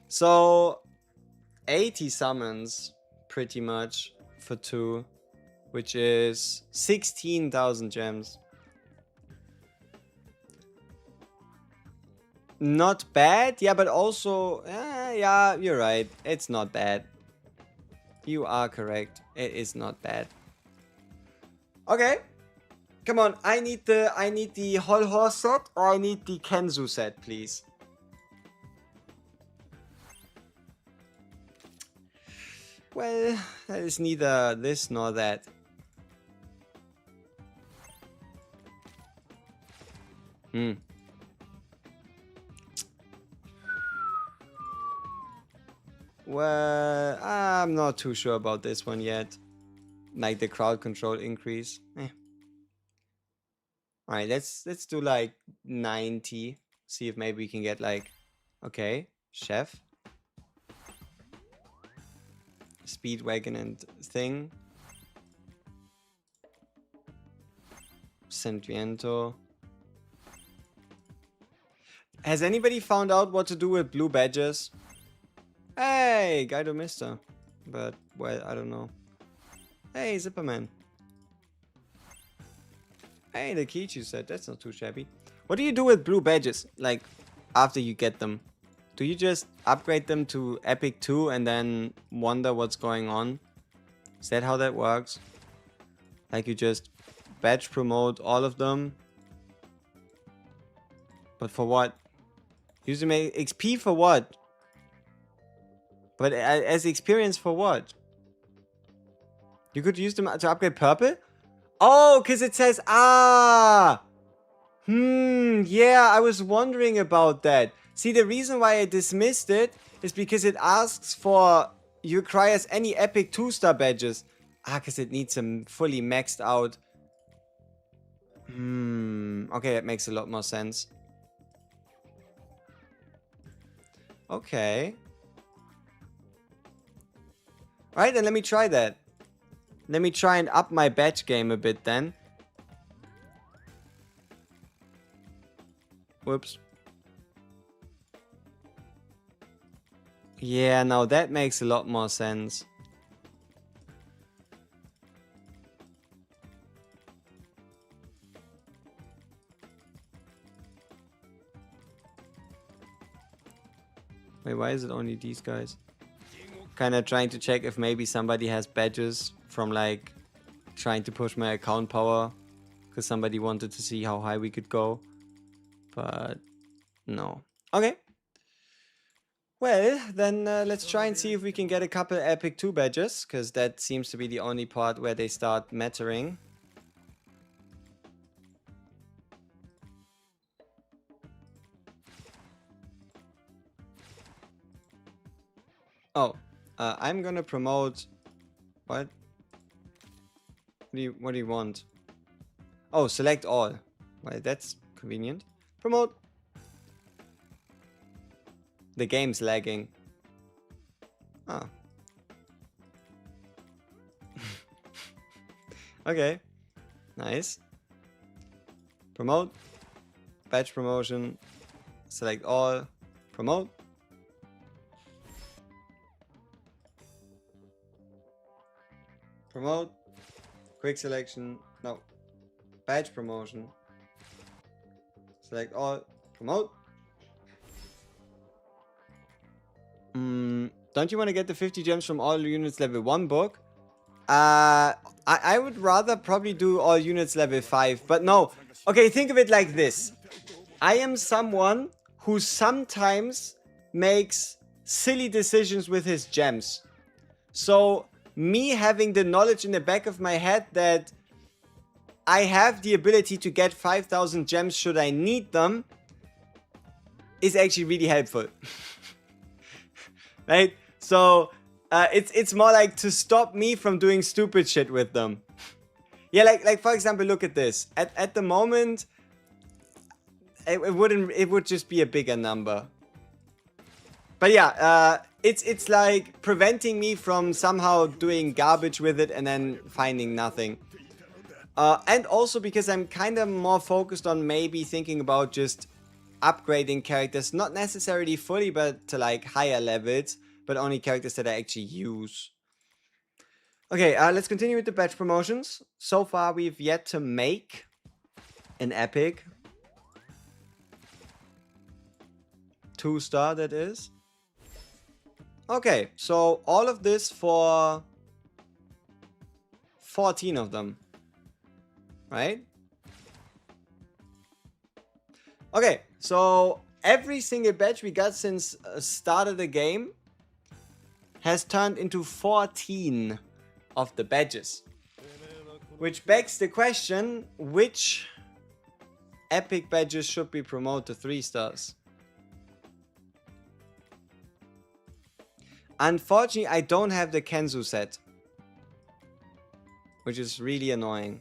S1: So 80 summons pretty much for 2, which is 16,000 gems. Not bad, yeah, but also, yeah, you're right. It's not bad. You are correct. It is not bad. Okay, come on. I need the whole horse set, or I need the Kenzu set, please. Well, that is neither this nor that. Well, I'm not too sure about this one yet. Like the crowd control increase. Alright, let's do like 90. See if maybe we can get like... Okay, chef. Speedwagon and thing. Sentiento. Has anybody found out what to do with blue badges? Hey, Guido Mister. But, well, I don't know. Hey, Zipperman. Hey, the Kichu set. That's not too shabby. What do you do with blue badges? Like, after you get them? Do you just upgrade them to Epic 2 and then wonder what's going on? Is that how that works? Like, you just badge promote all of them? But for what? Use them XP for what? But as experience for what? You could use them to upgrade purple? Oh, because it says, yeah, I was wondering about that. See, the reason why I dismissed it is because it asks for, you requires any epic 2-star badges. Because it needs them fully maxed out. Okay, that makes a lot more sense. Okay. Alright, then let me try that. Let me try and up my badge game a bit then. Whoops. Yeah, now that makes a lot more sense. why is it only these guys? Kind of trying to check if maybe somebody has badges from like trying to push my account power because somebody wanted to see how high we could go, but no. Okay. Well, then let's try and see if we can get a couple Epic 2 badges, because that seems to be the only part where they start mattering. Oh, I'm gonna promote... What? What do you want? Oh, select all. Well, that's convenient. Promote. The game's lagging. Oh. Okay. Nice. Promote. Badge promotion. Select all. Promote. Promote. Quick selection. No. Badge promotion. Select all. Promote. Don't you want to get the 50 gems from all units level 1 book? I would rather probably do all units level 5, but no. Okay, think of it like this. I am someone who sometimes makes silly decisions with his gems. So, me having the knowledge in the back of my head that I have the ability to get 5,000 gems should I need them is actually really helpful. Right? So, it's more like to stop me from doing stupid shit with them. Yeah, like for example, look at this. At the moment, it would just be a bigger number. But yeah, it's like preventing me from somehow doing garbage with it and then finding nothing. And also because I'm kind of more focused on maybe thinking about just upgrading characters, not necessarily fully, but to like higher levels, but only characters that I actually use. Okay, let's continue with the badge promotions. So far, we've yet to make an epic. 2-star, that is. Okay, so all of this for 14 of them. Right? Okay, so every single badge we got since start of the game has turned into 14 of the badges. Which begs the question, which epic badges should be promoted to 3 stars? Unfortunately, I don't have the Kenzu set, which is really annoying.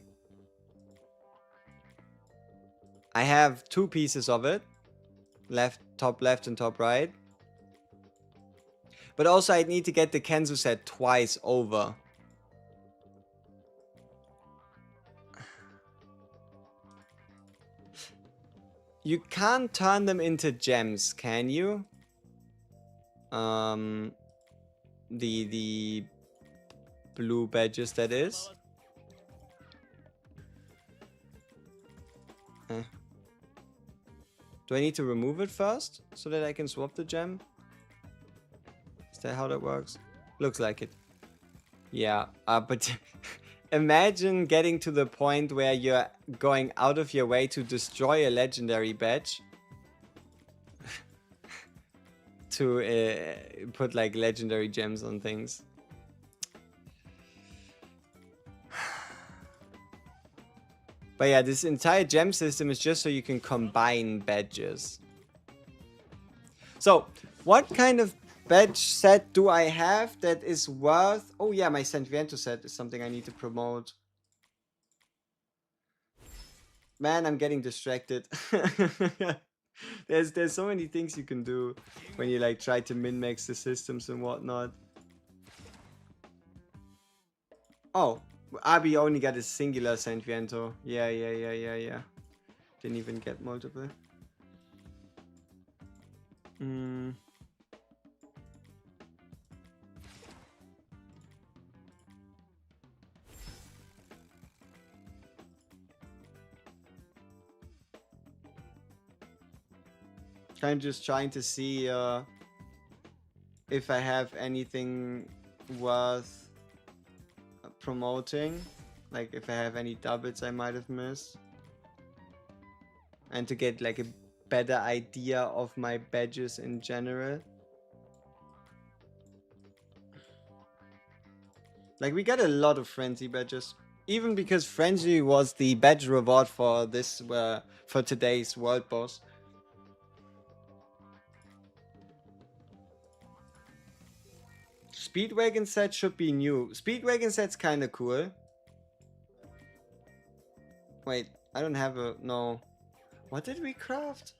S1: I have 2 pieces of it, top left and top right. But also I need to get the Kenzu set twice over. You can't turn them into gems, can you? The blue badges, that is. Do I need to remove it first so that I can swap the gem? Is that how that works? Looks like it. Yeah, but imagine getting to the point where you're going out of your way to destroy a legendary badge to put like legendary gems on things. But yeah, this entire gem system is just so you can combine badges. So, what kind of badge set do I have that is worth... Oh yeah, my San Viento set is something I need to promote. Man, I'm getting distracted. There's so many things you can do when you like try to min-max the systems and whatnot. Oh, Abi only got a singular San Viento. Yeah. Didn't even get multiple. Kind of just trying to see if I have anything worth promoting. Like if I have any doubles I might have missed. And to get like a better idea of my badges in general. Like we got a lot of Frenzy badges. Even because Frenzy was the badge reward for this, for today's world boss. Speedwagon set should be new. Speedwagon set's kind of cool. Wait, I don't have a... No. What did we craft?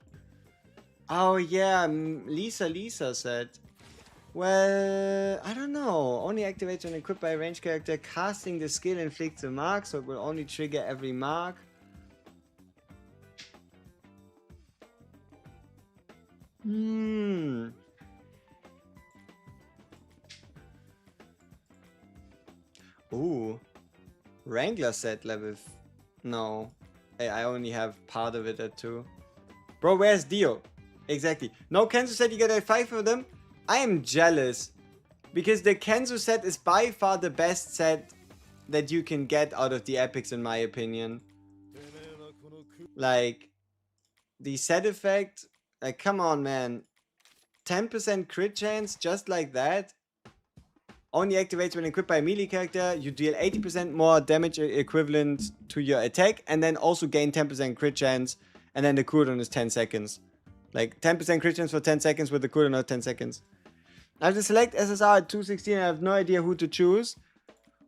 S1: Oh yeah, Lisa said. Well, I don't know. Only activates when equipped by a ranged character. Casting the skill inflicts a mark, so it will only trigger every mark. Ooh. Wrangler set level... No. I only have part of it at 2. Bro, where's Dio? Exactly. No, Kenzo said you get a 5 of them. I am jealous. Because the Kenzo set is by far the best set that you can get out of the epics in my opinion. Like, the set effect... Like, come on, man. 10% crit chance just like that. Only activates when equipped by a melee character. You deal 80% more damage equivalent to your attack. And then also gain 10% crit chance. And then the cooldown is 10 seconds. Like 10% crit chance for 10 seconds with the cooldown of 10 seconds. I have to select SSR at 216. I have no idea who to choose.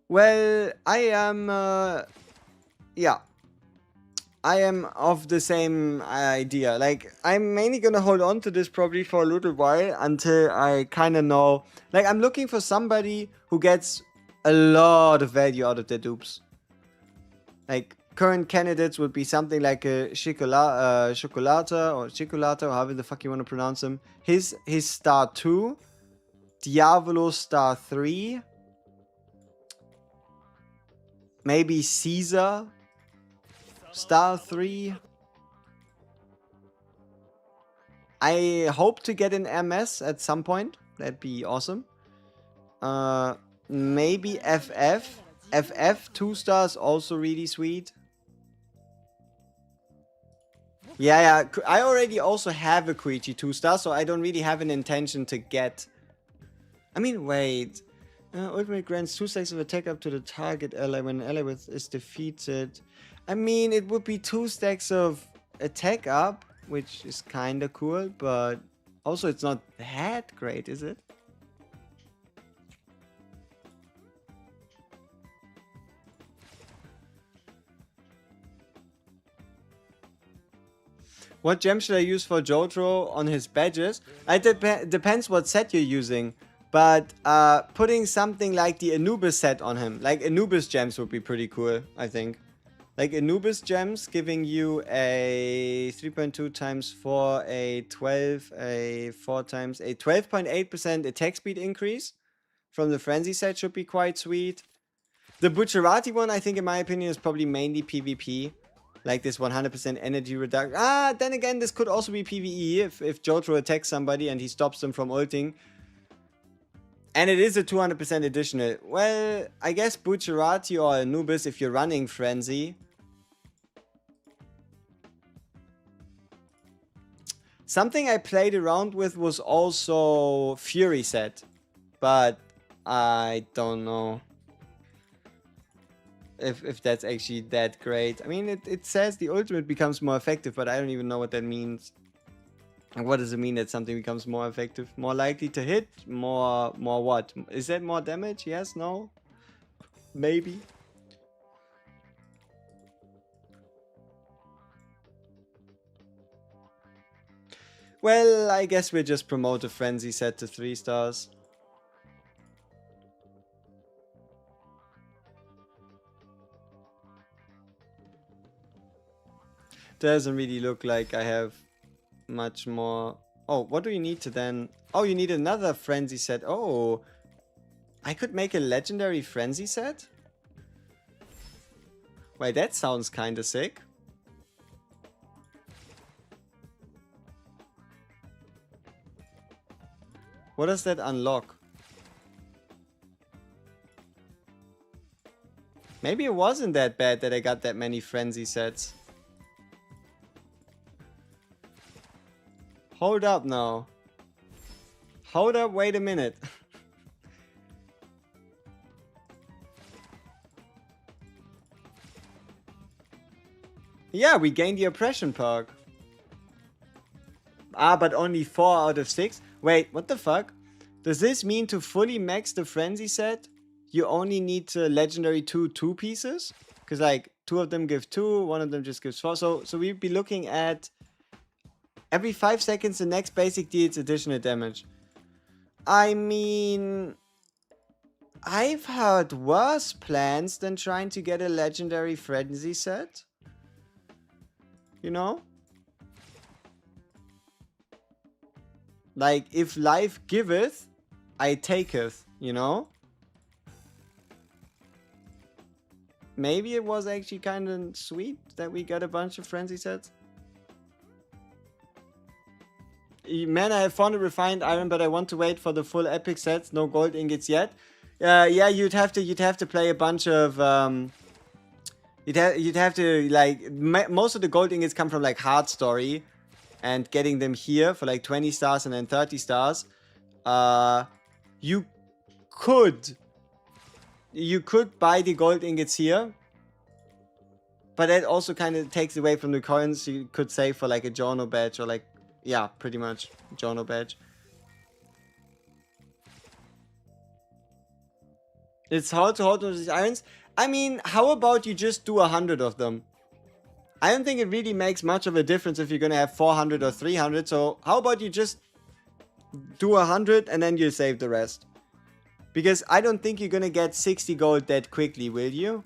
S1: Well, I am... yeah. I am of the same idea. Like, I'm mainly gonna hold on to this probably for a little while until I kind of know. Like, I'm looking for somebody who gets a lot of value out of their dupes. Like, current candidates would be something like a Chocolata or however the fuck you want to pronounce him. His star 2. Diavolo star 3. Maybe Caesar star 3. I hope to get an MS at some point. That'd be awesome. Maybe FF. FF 2 stars also really sweet. Yeah. I already also have a Koichi 2 star, so I don't really have an intention to get... I mean, wait. Ultimate grants 2 stacks of attack up to the target ally when an ally is defeated. I mean, it would be 2 stacks of attack up, which is kind of cool, but also it's not that great, is it? What gem should I use for JOJO on his badges? It depends what set you're using. But putting something like the Anubis set on him, like Anubis gems would be pretty cool, I think. Like Anubis gems giving you a 3.2 times 4, a 12, a 4 times, a 12.8% attack speed increase from the Frenzy set should be quite sweet. The Bucciarati one, I think in my opinion, is probably mainly PvP. Like this 100% energy reduction. Then again, this could also be PvE if JOJO attacks somebody and he stops them from ulting. And it is a 200% additional. Well, I guess Bucciarati or Anubis if you're running Frenzy. Something I played around with was also Fury set. But I don't know if that's actually that great. I mean, it says the ultimate becomes more effective, but I don't even know what that means. And what does it mean that something becomes more effective? More likely to hit? More what? Is that more damage? Yes? No? Maybe? Well, I guess we'll just promote a Frenzy set to 3 stars. Doesn't really look like I have much more. Oh, what do you need to then? Oh, you need another Frenzy set. Oh, I could make a legendary Frenzy set? Wait, that sounds kind of sick. What does that unlock? Maybe it wasn't that bad that I got that many frenzy sets. Hold up now. Hold up, wait a minute. Yeah, we gained the oppression perk. Ah, but only 4 out of 6? Wait, what the fuck? Does this mean to fully max the frenzy set, you only need legendary 2 pieces? Because like 2 of them give 2, 1 of them just gives 4. So we'd be looking at every 5 seconds the next basic deals additional damage. I mean, I've heard worse plans than trying to get a legendary frenzy set. You know? Like, if life giveth, I taketh, you know? Maybe it was actually kind of sweet that we got a bunch of frenzy sets. Man, I have found a refined iron, but I want to wait for the full epic sets. No gold ingots yet. Yeah, you'd have to play a bunch of you'd have to like most of the gold ingots come from like hard story, and getting them here for like 20 stars and then 30 stars. You could buy the gold ingots here, but that also kind of takes away from the coins you could save for like a JOJO badge or like, yeah, pretty much JOJO badge. It's hard to hold on to these irons. I mean, how about you just do 100 of them? I don't think it really makes much of a difference if you're gonna have 400 or 300. So how about you just do 100 and then you save the rest? Because I don't think you're gonna get 60 gold that quickly, will you?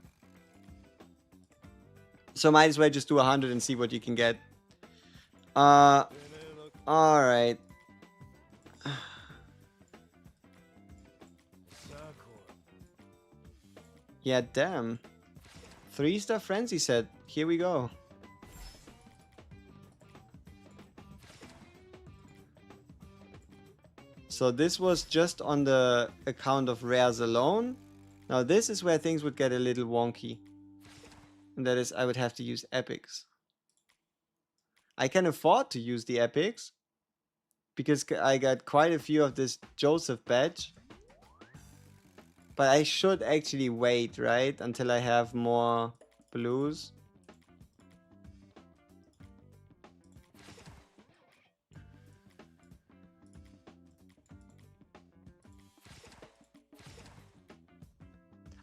S1: So might as well just do 100 and see what you can get. Alright. Yeah, damn. 3-star frenzy set. Here we go. So this was just on the account of rares alone. Now this is where things would get a little wonky. And that is, I would have to use epics. I can afford to use the epics, because I got quite a few of this Joseph badge. But I should actually wait, right? Until I have more blues.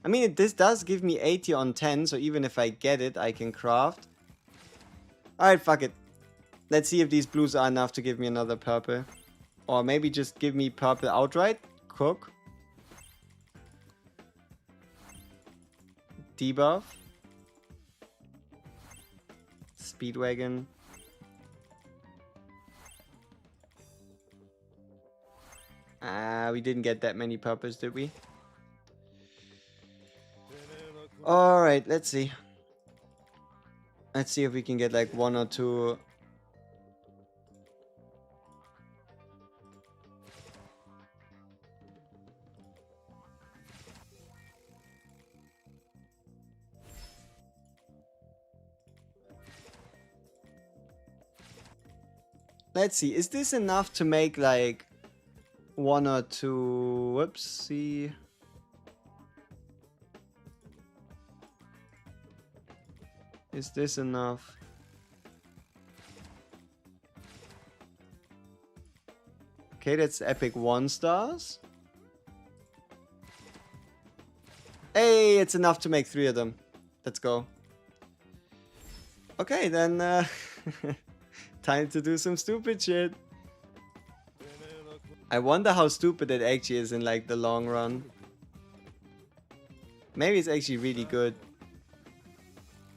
S1: I mean, this does give me 80 on 10, so even if I get it, I can craft. Alright, fuck it. Let's see if these blues are enough to give me another purple. Or maybe just give me purple outright. Cook. Debuff. Speedwagon. We didn't get that many purples, did we? Alright, let's see. Let's see if we can get like 1 or 2. Let's see, is this enough to make like 1 or 2? Whoopsie. Is this enough? Okay, that's epic 1 stars. Hey, it's enough to make 3 of them. Let's go. Okay, then time to do some stupid shit. I wonder how stupid it actually is in like the long run. Maybe it's actually really good.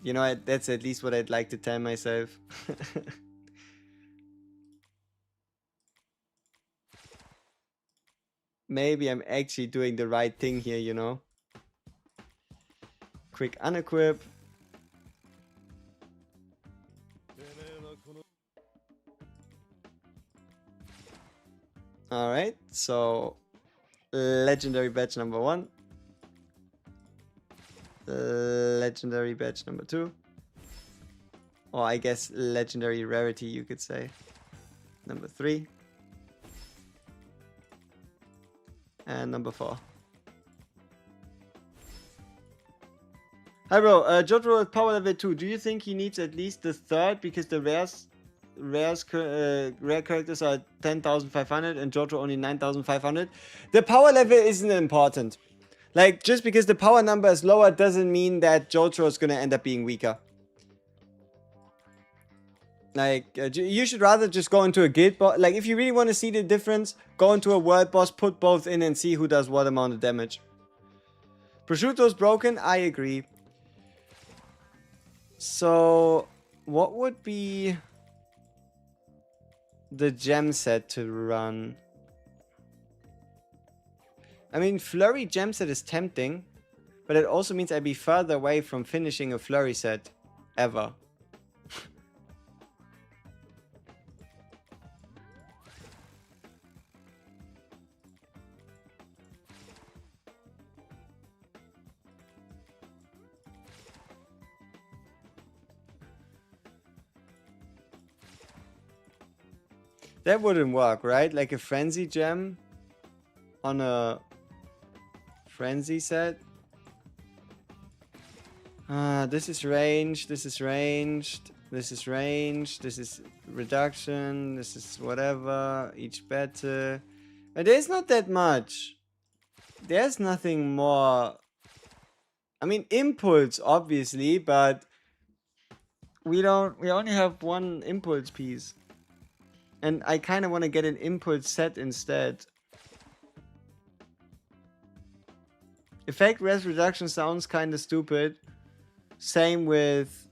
S1: You know, that's at least what I'd like to tell myself. Maybe I'm actually doing the right thing here, you know. Quick unequip. Alright, so legendary badge number 1. Legendary badge number 2. Or I guess legendary rarity, you could say. Number 3. And number 4. Hi bro, JOJO at power level 2. Do you think he needs at least the third because the rare characters are 10,500 and JOJO only 9,500? The power level isn't important. Like, just because the power number is lower doesn't mean that JOJO is gonna end up being weaker. Like, you should rather just go into a guild boss. Like, if you really want to see the difference, go into a world boss, put both in and see who does what amount of damage. Prosciutto's broken, I agree. So, what would be the gem set to run? I mean, Flurry gem set is tempting, but it also means I'd be further away from finishing a Flurry set ever. That wouldn't work, right? Like a Frenzy gem on a Frenzy set. This is ranged, this is ranged, this is ranged, this is reduction, this is whatever, each battle. But there's not that much. There's nothing more. I mean, impulse, obviously, but we only have one impulse piece. And I kind of want to get an impulse set instead. Effect res reduction sounds kind of stupid. Same with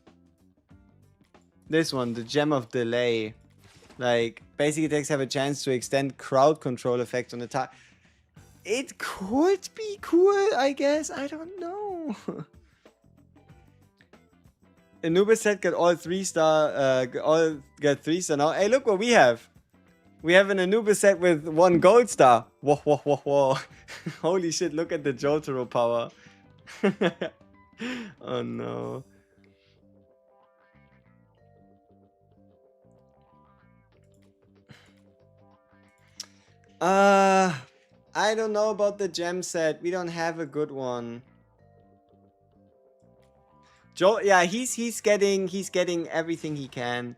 S1: this one, the Gem of Delay. Like, basic attacks have a chance to extend crowd control effects on the target. It could be cool, I guess. I don't know. Anubis set got all 3-star, all got 3-star now. Hey, look what we have. We have an Anubis set with 1 gold star. Whoa, whoa, whoa, whoa. Holy shit, look at the Jotaro power. Oh no. I don't know about the gem set. We don't have a good one. Joe, yeah, he's getting everything he can.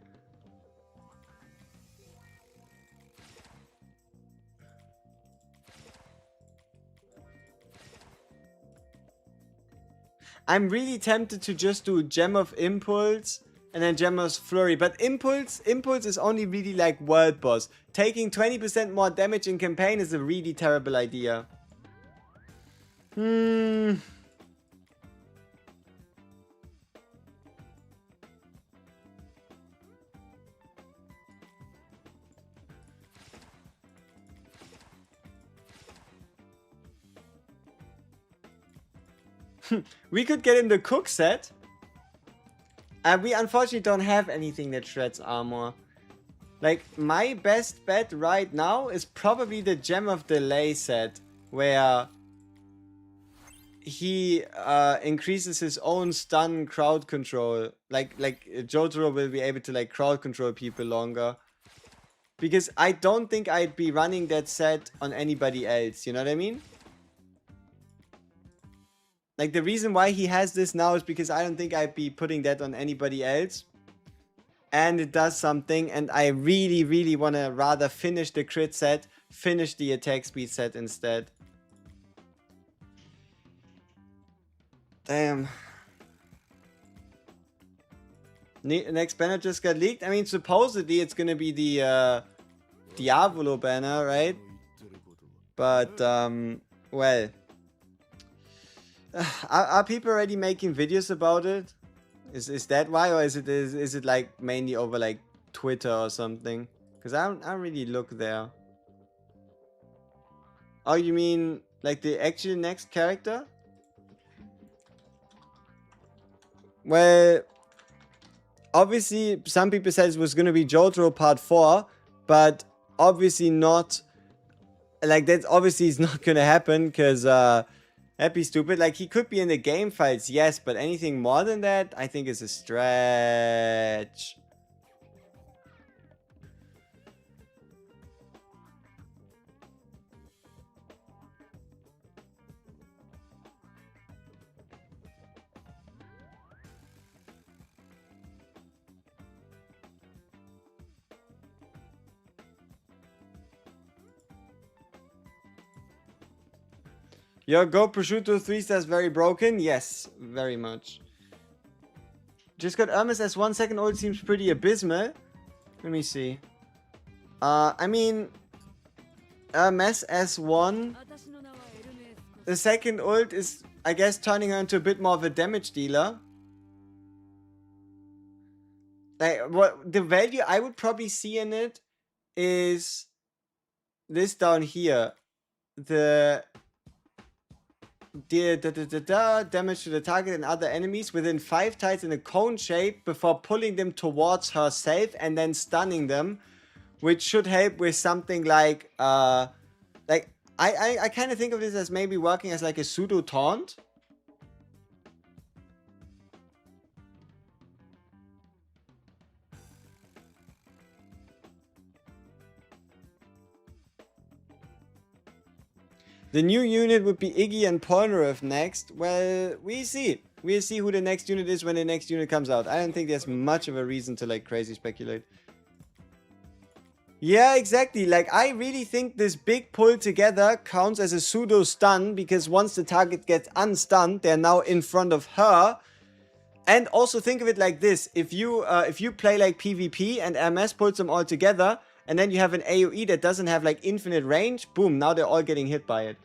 S1: I'm really tempted to just do Gem of Impulse and then Gem of Flurry, but Impulse is only really like world boss. Taking 20% more damage in campaign is a really terrible idea. We could get him the Cook set. And we unfortunately don't have anything that shreds armor. Like, my best bet right now is probably the Gem of Delay set. Where he increases his own stun crowd control. Like Jotaro will be able to like crowd control people longer. Because I don't think I'd be running that set on anybody else. You know what I mean? Like, the reason why he has this now is because I don't think I'd be putting that on anybody else. And it does something, and I really, really want to rather finish the crit set, finish the attack speed set instead. Damn. Next banner just got leaked. I mean, supposedly it's gonna be the Diavolo banner, right? But, well... Are people already making videos about it? Is that why, or is it like mainly over like Twitter or something? Because I don't really look there. Oh, you mean like the actual next character? Well, obviously some people said it was gonna be JOJO Part 4, but obviously not like, that's obviously is not gonna happen, because, that'd be stupid. Like, he could be in the game fights, yes, but anything more than that, I think is a stretch. Your Go Prosciutto 3 stars very broken? Yes, very much. Just got Hermes as 1 second ult seems pretty abysmal. Let me see. I mean, Hermes S1. The second ult is, I guess, turning her into a bit more of a damage dealer. Like, what the value I would probably see in it is this down here. The damage to the target and other enemies within 5 tiles in a cone shape before pulling them towards herself and then stunning them, which should help with something like I kind of think of this as maybe working as like a pseudo taunt. The new unit would be Iggy and Polnareff next. Well, we see. We'll see who the next unit is when the next unit comes out. I don't think there's much of a reason to like crazy speculate. Yeah, exactly. Like, I really think this big pull together counts as a pseudo stun, because once the target gets unstunned, they're now in front of her. And also think of it like this: if you play like PvP and MS pulls them all together, and then you have an AoE that doesn't have like infinite range, boom, now they're all getting hit by it.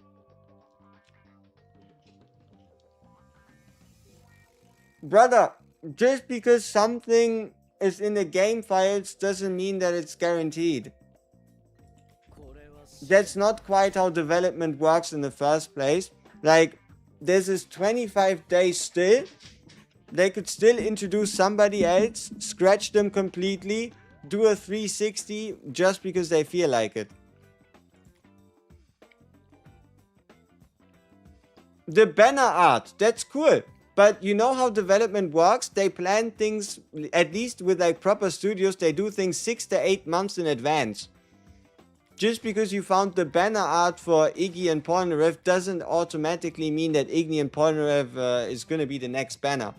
S1: Brother, just because something is in the game files doesn't mean that it's guaranteed. That's not quite how development works in the first place. Like, this is 25 days still. They could still introduce somebody else, scratch them completely, do a 360 just because they feel like it. The banner art, that's cool. But you know how development works? They plan things, at least with like proper studios, they do things 6 to 8 months in advance. Just because you found the banner art for Iggy and Polnareff doesn't automatically mean that Iggy and Polnareff is gonna be the next banner.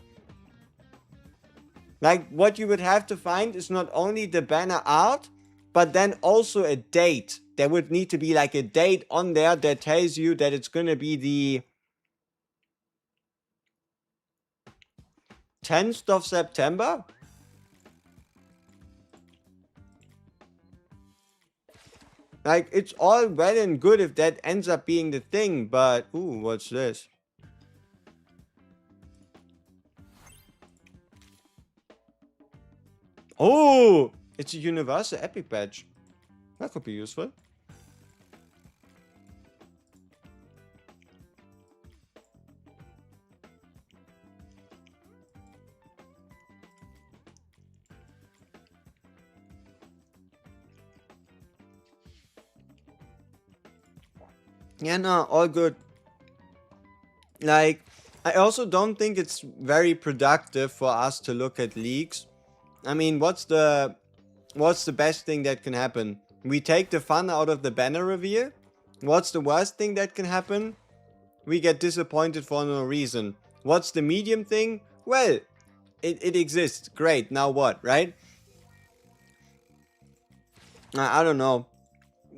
S1: Like, what you would have to find is not only the banner art, but then also a date. There would need to be like a date on there that tells you that it's gonna be the 10th of September? Like, it's all well and good if that ends up being the thing, but... Ooh, what's this? Oh! It's a universal epic badge. That could be useful. Yeah, no, all good. Like, I also don't think it's very productive for us to look at leaks. I mean, what's the best thing that can happen? We take the fun out of the banner reveal? What's the worst thing that can happen? We get disappointed for no reason. What's the medium thing? Well, it exists. Great, now what, right? I don't know.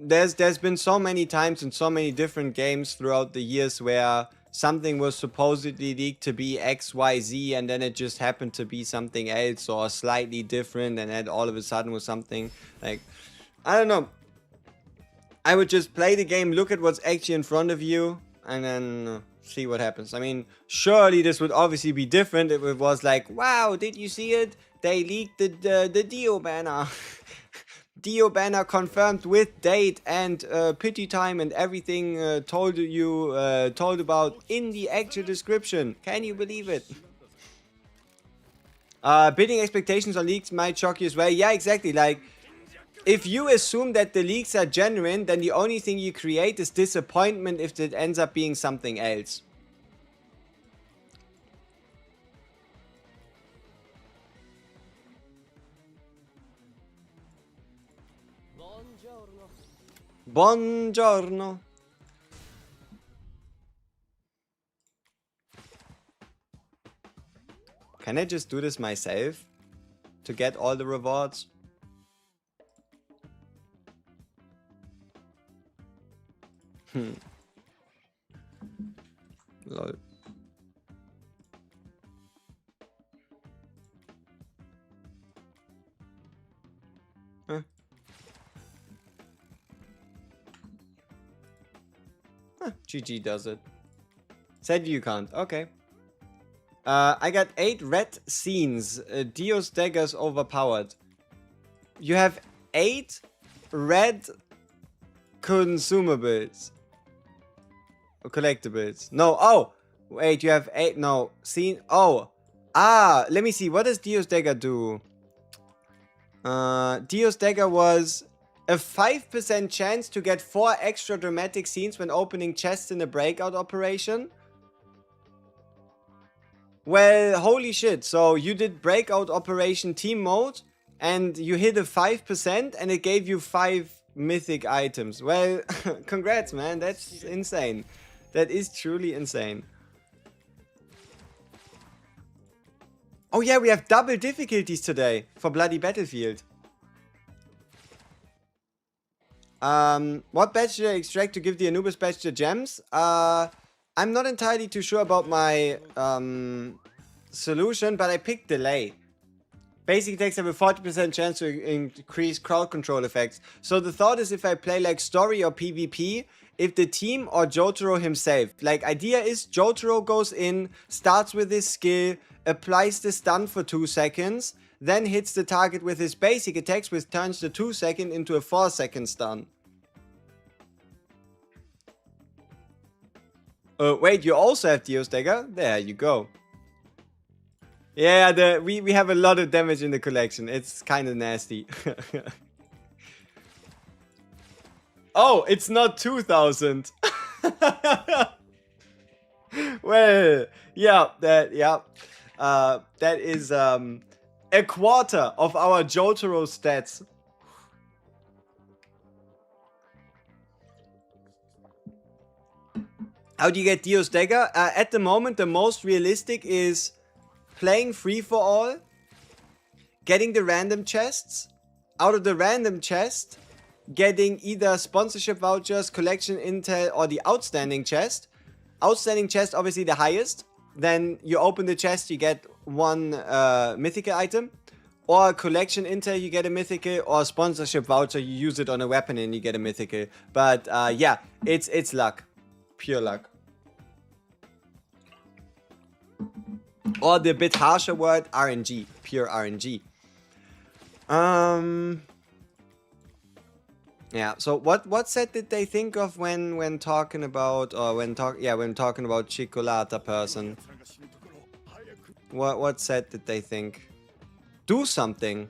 S1: There's been so many times in so many different games throughout the years where something was supposedly leaked to be XYZ and then it just happened to be something else or slightly different, and then all of a sudden was something like, I don't know. I would just play the game, look at what's actually in front of you, and then see what happens. I mean, surely this would obviously be different if it was like, wow, did you see it? They leaked the Dio banner. Dio banner confirmed with date and pity time and everything told about in the actual description. Can you believe it? Bidding expectations on leaks might shock you as well. Yeah, exactly. Like, If you assume that the leaks are genuine, then the only thing you create is disappointment if it ends up being something else. Buongiorno. Can I just do this myself to get all the rewards? Lol. GG does it. Said you can't. Okay. I got 8 red scenes. Dio's daggers overpowered. You have 8 red consumables. Or collectibles. No. Oh! Wait, you have 8. No. Scene. Oh. Ah. Let me see. What does Dio's dagger do? Dio's dagger was a 5% chance to get 4 extra dramatic scenes when opening chests in a breakout operation. Well, holy shit. So you did breakout operation team mode and you hit a 5% and it gave you 5 mythic items. Well, congrats, man. That's insane. That is truly insane. Oh yeah, we have double difficulties today for Bloody Battlefield. What badge should I extract to give the Anubis badge the gems? I'm not entirely too sure about my solution, but I picked delay. Basic attacks have a 40% chance to increase crowd control effects. So the thought is if I play like story or PvP, if the team or Jotaro himself, like idea is Jotaro goes in, starts with his skill, applies the stun for 2 seconds, then hits the target with his basic attacks, which turns the 2 second into a 4 second stun. Wait, you also have Dio's dagger? There you go. Yeah, we have a lot of damage in the collection. It's kind of nasty. Oh, it's not 2000. Well, yeah, that is a quarter of our Jotaro stats. How do you get Dio's dagger? At the moment, the most realistic is playing free for all, getting the random chests, out of the random chest, getting either sponsorship vouchers, collection intel, or the outstanding chest. Outstanding chest, obviously the highest. Then you open the chest, you get 1 mythical item. Or collection intel, you get a mythical. Or sponsorship voucher, you use it on a weapon and you get a mythical. But yeah, it's luck. Pure luck. Or the bit harsher word, RNG. Pure RNG. Yeah, so what set did they think of when talking about, or when talking about Cicolata person? What set did they think? Do something.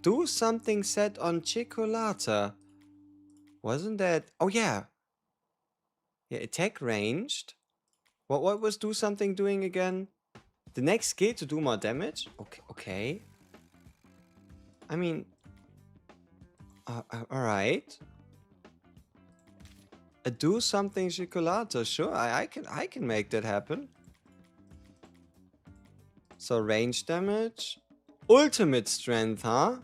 S1: Do something set on Cicolata. Wasn't that? Oh yeah. Yeah, attack ranged. What was do something doing again? The next skill to do more damage? Okay. I mean, alright. Do something Cicolata, sure. I can make that happen. So range damage. Ultimate strength, huh?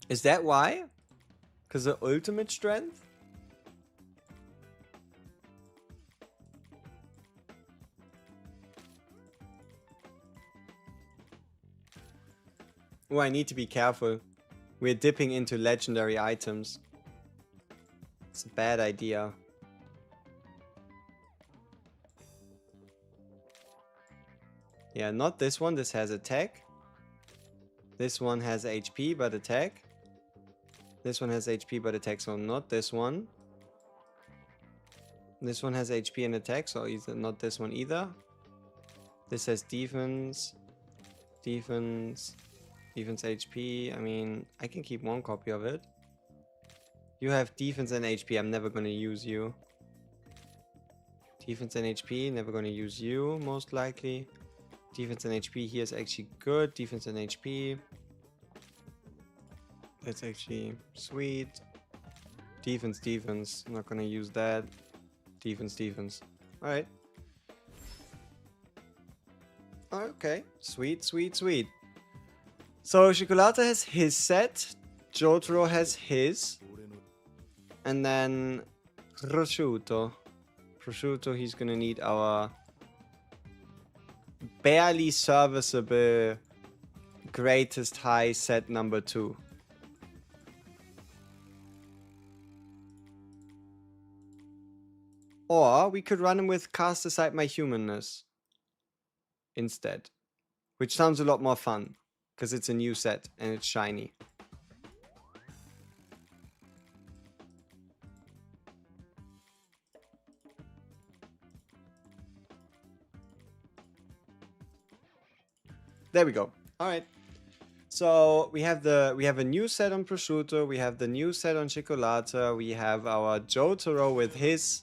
S1: Is that why? Because of ultimate strength? Oh, I need to be careful. We're dipping into legendary items. It's a bad idea. Yeah, not this one. This has attack. This one has HP but attack. This one has HP but attack, so not this one. This one has HP and attack, so either not this one either. This has defense. Defense. Defense HP. I mean, I can keep one copy of it. You have defense and HP. I'm never going to use you. Defense and HP. Never going to use you, most likely. Defense and HP here is actually good. Defense and HP. That's actually sweet. Defense, defense. I'm not going to use that. Defense, defense. Alright. Okay. Sweet, sweet, sweet. So, Chocolata has his set. Jotaro has his. And then Prosciutto. Prosciutto, he's gonna need our barely serviceable greatest high set number 2. Or we could run him with Cast Aside My Humanness instead. Which sounds a lot more fun. Because it's a new set and it's shiny. There we go. All right. So we have a new set on Prosciutto. We have the new set on Cioccolata. We have our Jotaro with his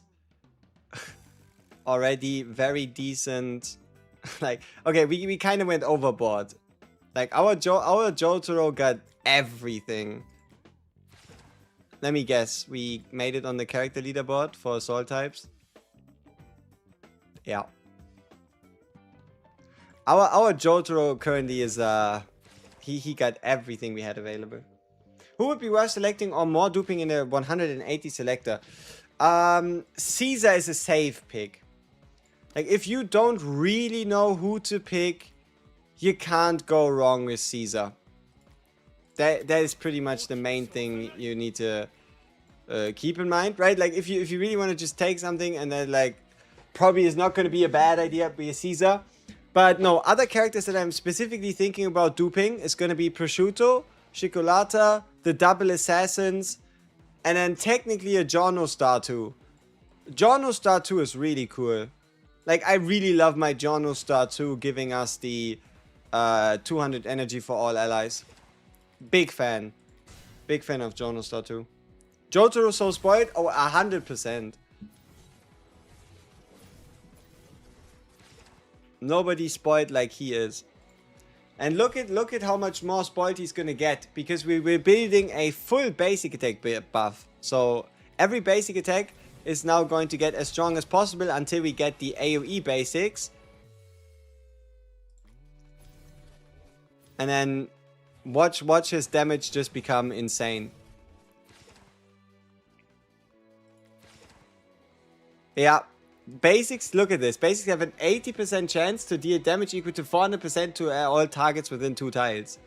S1: already very decent. Like, okay, we kind of went overboard. Like our Jotaro got everything. Let me guess. We made it on the character leaderboard for assault types. Yeah. Our Jotaro currently is he got everything we had available. Who would be worth selecting or more duping in a 180 selector? Caesar is a safe pick. Like if you don't really know who to pick, you can't go wrong with Caesar. That is pretty much the main thing you need to keep in mind, right? Like if you really want to just take something and then like probably is not going to be a bad idea, be a Caesar. But no, other characters that I'm specifically thinking about duping is going to be Prosciutto, Cioccolata, the Double Assassins, and then technically a Giorno Star 2. Giorno Star 2 is really cool. Like, I really love my Giorno Star 2 giving us the 200 energy for all allies. Big fan. Big fan of Giorno Star 2. Jotaro so spoiled? Oh, 100%. Nobody spoiled like he is. And look at how much more spoiled he's gonna get. Because we're building a full basic attack buff. So every basic attack is now going to get as strong as possible until we get the AoE basics. And then watch his damage just become insane. Yeah. Basics, look at this. Basics have an 80% chance to deal damage equal to 400% to all targets within 2 tiles.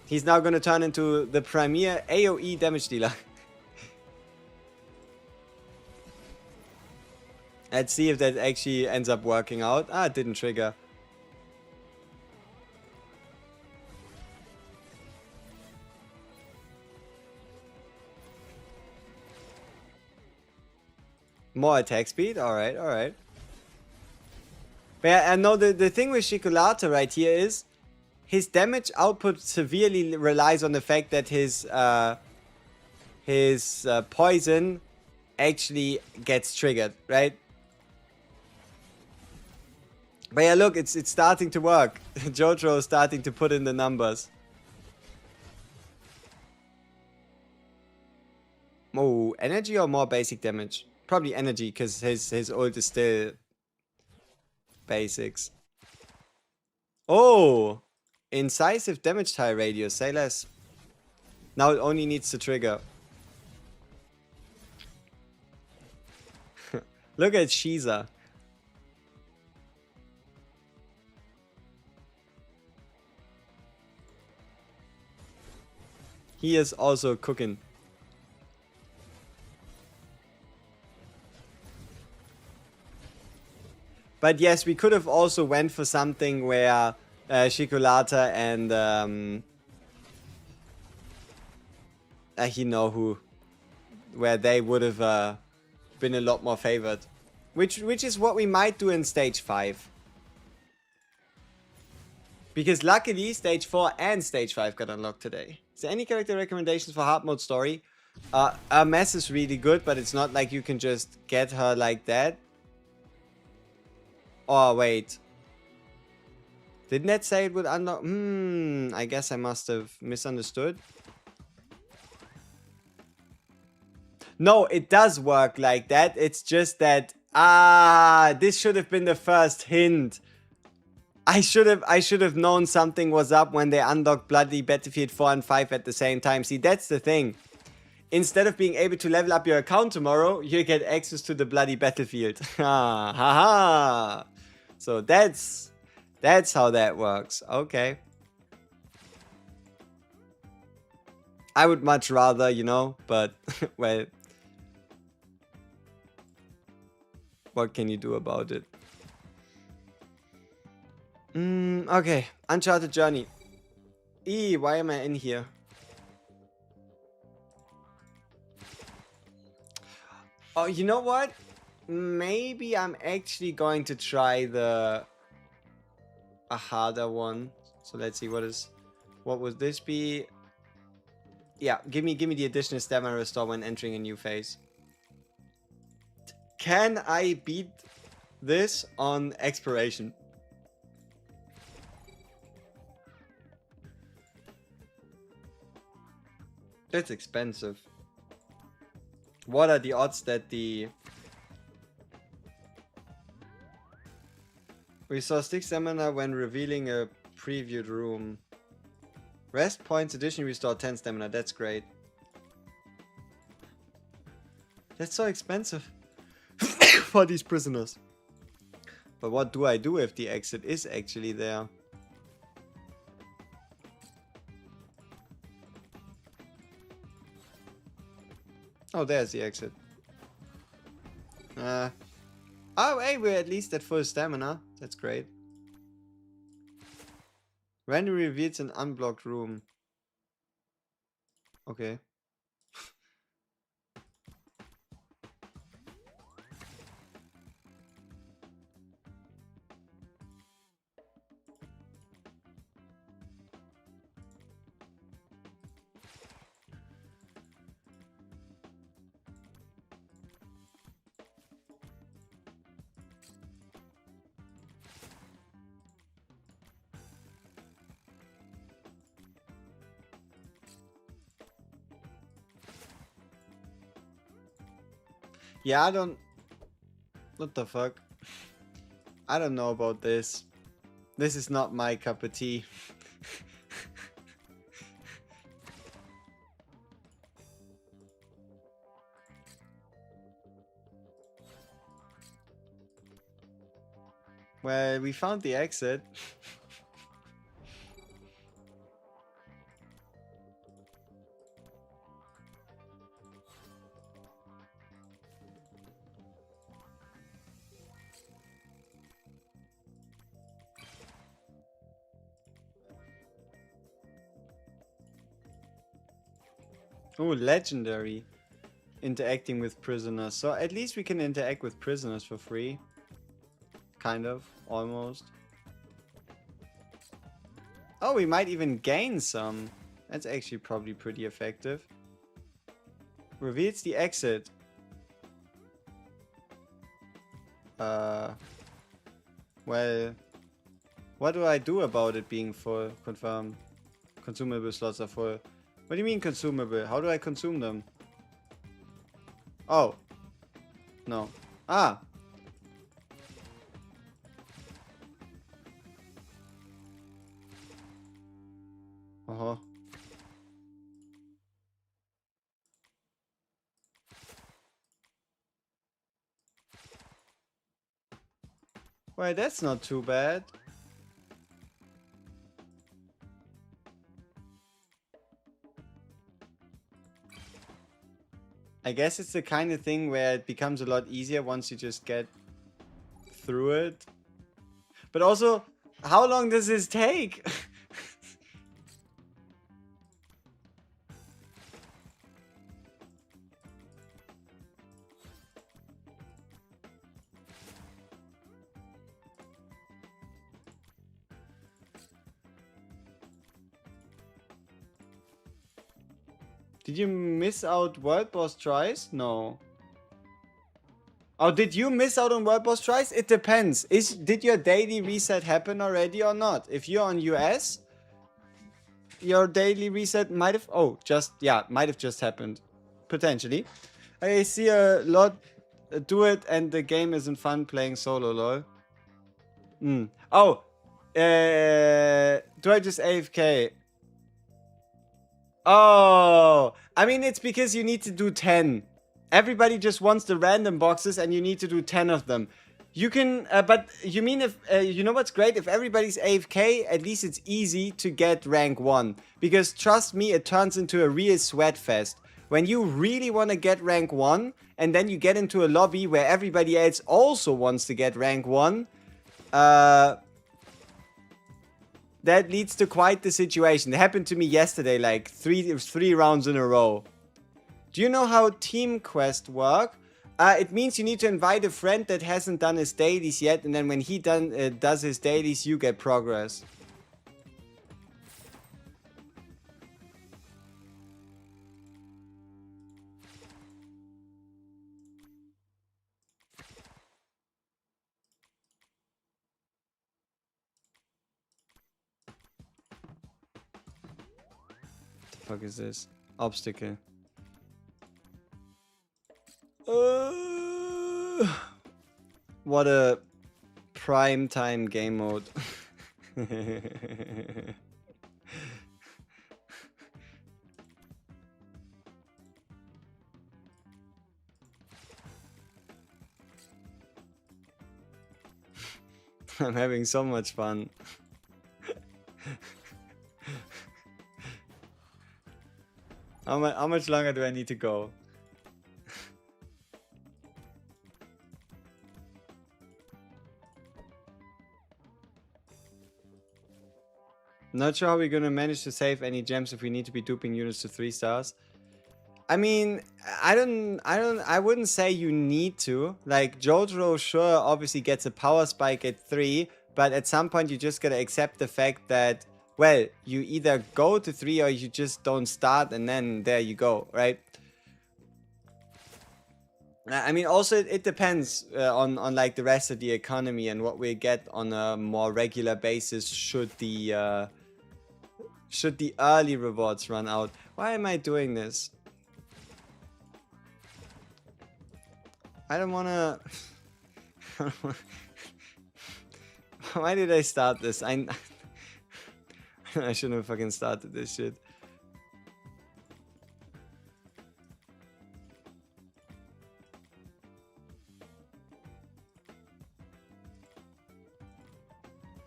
S1: He's now going to turn into the premier AoE damage dealer. Let's see if that actually ends up working out. Ah, it didn't trigger. More attack speed? Alright, alright. But yeah, and no, the thing with Cioccolata right here is his damage output severely relies on the fact that his poison actually gets triggered, right? But yeah, look, it's starting to work. JoJo is starting to put in the numbers. Oh, energy or more basic damage? Probably energy, because his ult is still basics. Oh! Incisive damage tile radius, say less. Now it only needs to trigger. Look at Shiza. He is also cooking. But yes, we could have also went for something where Cioccolata and you know who, where they would have been a lot more favored, which is what we might do in stage 5. Because luckily, stage 4 and stage 5 got unlocked today. Is there any character recommendations for hard mode story? Mess is really good, but it's not like you can just get her like that. Oh, wait. Didn't that say it would unlock? I guess I must have misunderstood. No, it does work like that. It's just that, this should have been the first hint. I should have known something was up when they unlocked Bloody Battlefield 4 and 5 at the same time. See, that's the thing. Instead of being able to level up your account tomorrow, you get access to the Bloody Battlefield. Ha ha ha. So that's how that works. Okay. I would much rather, you know, but well, what can you do about it? Okay. Uncharted Journey. Why am I in here? Oh, you know what? Maybe I'm actually going to try a harder one. So let's see what would this be? Yeah, give me the additional stamina restore when entering a new phase. Can I beat this on exploration? That's expensive. What are the odds that the... Restore 6 stamina when revealing a previewed room. Rest points additionally restore 10 stamina. That's great. That's so expensive for these prisoners. But what do I do if the exit is actually there? Oh, there's the exit. Oh, hey, we're at least at full stamina. That's great. Randomly reveals an unblocked room. Okay. Yeah, I don't... What the fuck? I don't know about this. This is not my cup of tea. Well, we found the exit. Oh, legendary. Interacting with prisoners. So at least we can interact with prisoners for free. Kind of. Almost. Oh, we might even gain some. That's actually probably pretty effective. Reveals the exit. Well, what do I do about it being full? Confirm. Consumable slots are full. What do you mean consumable? How do I consume them? Oh. No. Ah. Uh-huh. Well, that's not too bad. I guess it's the kind of thing where it becomes a lot easier once you just get through it. But also, how long does this take? Did you miss out world boss tries? No. Oh, did you miss out on world boss tries? It depends. Did your daily reset happen already or not? If you're on US, your daily reset might have... Oh, might have just happened. Potentially. I see a lot do it and the game isn't fun playing solo, lol. Oh, do I just AFK? Oh, I mean, it's because you need to do 10. Everybody just wants the random boxes and you need to do 10 of them. You can, but you mean if, you know what's great? If everybody's AFK, at least it's easy to get rank 1. Because trust me, it turns into a real sweat fest. When you really want to get rank 1, and then you get into a lobby where everybody else also wants to get rank 1, that leads to quite the situation. It happened to me yesterday, like three rounds in a row. Do you know how team quests work? It means you need to invite a friend that hasn't done his dailies yet, and then when he does his dailies, you get progress. What the fuck is this? Obstacle. What a prime time game mode. I'm having so much fun. How much longer do I need to go? Not sure how we're gonna manage to save any gems if we need to be duping units to 3 stars. I mean, I wouldn't say you need to. Like, JOJO sure obviously gets a power spike at 3, but at some point you just gotta accept the fact that, well, you either go to 3 or you just don't start and then there you go, right? I mean, also it depends on like the rest of the economy and what we get on a more regular basis should the early rewards run out. Why am I doing this? I don't wanna... Why did I start this? I shouldn't have fucking started this shit.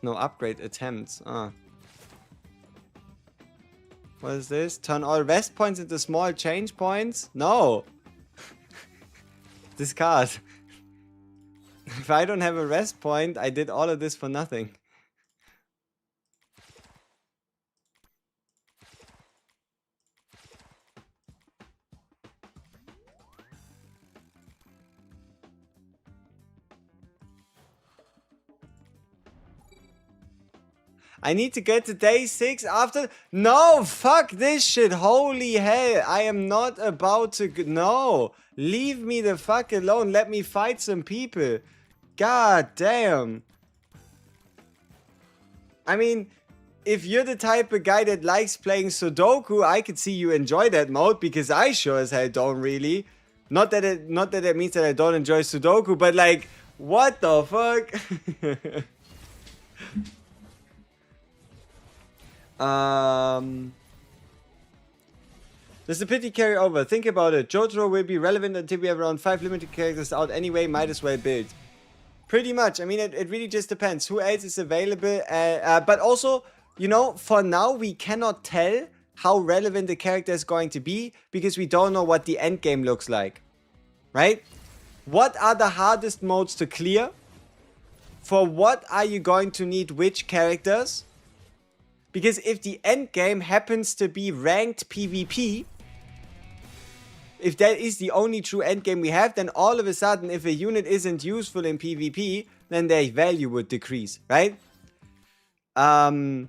S1: No upgrade attempts. Ah. What is this? Turn all rest points into small change points? No! Discard. If I don't have a rest point, I did all of this for nothing. I need to get to day 6 after... No! Fuck this shit! Holy hell! I am not about to... No! Leave me the fuck alone. Let me fight some people. God damn. I mean, if you're the type of guy that likes playing Sudoku, I could see you enjoy that mode, because I sure as hell don't really. Not that it means that I don't enjoy Sudoku, but like, what the fuck? Does the pity carry over? Think about it. JOJO will be relevant until we have around 5 limited characters out anyway. Might as well build. Pretty much. I mean, it really just depends. Who else is available? But also, you know, for now, we cannot tell how relevant the character is going to be because we don't know what the end game looks like. Right? What are the hardest modes to clear? For what are you going to need which characters? Because if the end game happens to be ranked PvP, if that is the only true end game we have, then all of a sudden, if a unit isn't useful in PvP, then their value would decrease, right? But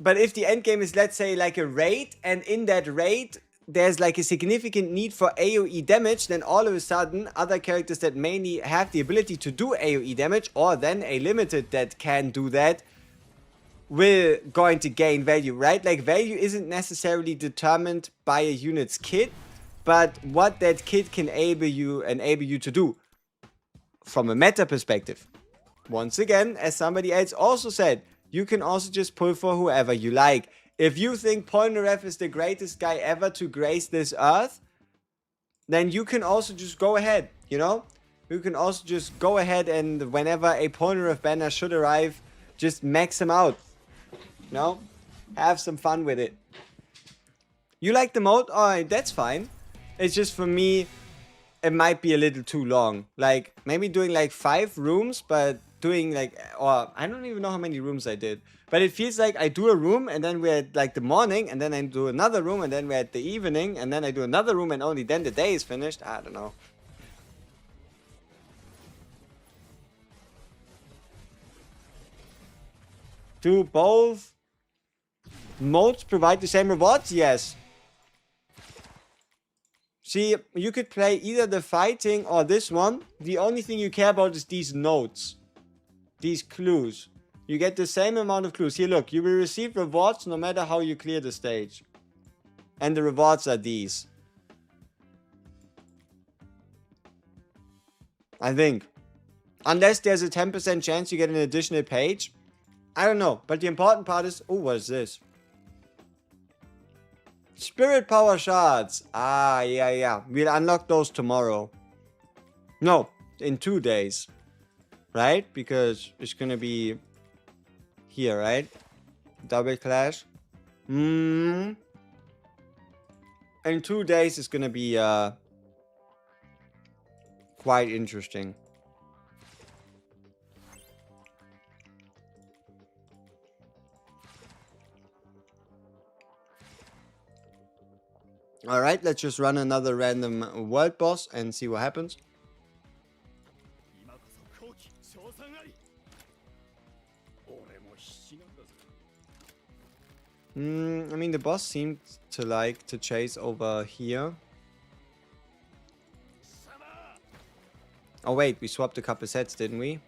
S1: if the end game is, let's say, like a raid, and in that raid, there's like a significant need for AoE damage, then all of a sudden other characters that mainly have the ability to do AoE damage, or then a limited that can do that, will going to gain value, right? Like, value isn't necessarily determined by a unit's kit, but what that kit can enable you to do from a meta perspective. Once again, as somebody else also said, you can also just pull for whoever you like. If you think Polnareff is the greatest guy ever to grace this earth, then you can also just go ahead, you know? You can also just go ahead and whenever a Polnareff banner should arrive, just max him out. You know? Have some fun with it. You like the mode? Alright, that's fine. It's just for me, it might be a little too long. Like, maybe doing like 5 rooms, but doing like, or I don't even know how many rooms I did. But it feels like I do a room and then we're at like the morning and then I do another room and then we're at the evening and then I do another room and only then the day is finished. I don't know. Do both modes provide the same rewards? Yes. See, you could play either the fighting or this one. The only thing you care about is these notes. These clues. You get the same amount of clues. Here, look. You will receive rewards no matter how you clear the stage. And the rewards are these. I think. Unless there's a 10% chance you get an additional page. I don't know. But the important part is... Oh, what is this? Spirit power shards. Ah, yeah. We'll unlock those tomorrow. No, in 2 days. Right? Because it's gonna be here, right? Double clash. In 2 days it's gonna be quite interesting. Alright, let's just run another random world boss and see what happens. I mean, the boss seemed to like to chase over here. Oh wait, we swapped a couple sets, didn't we?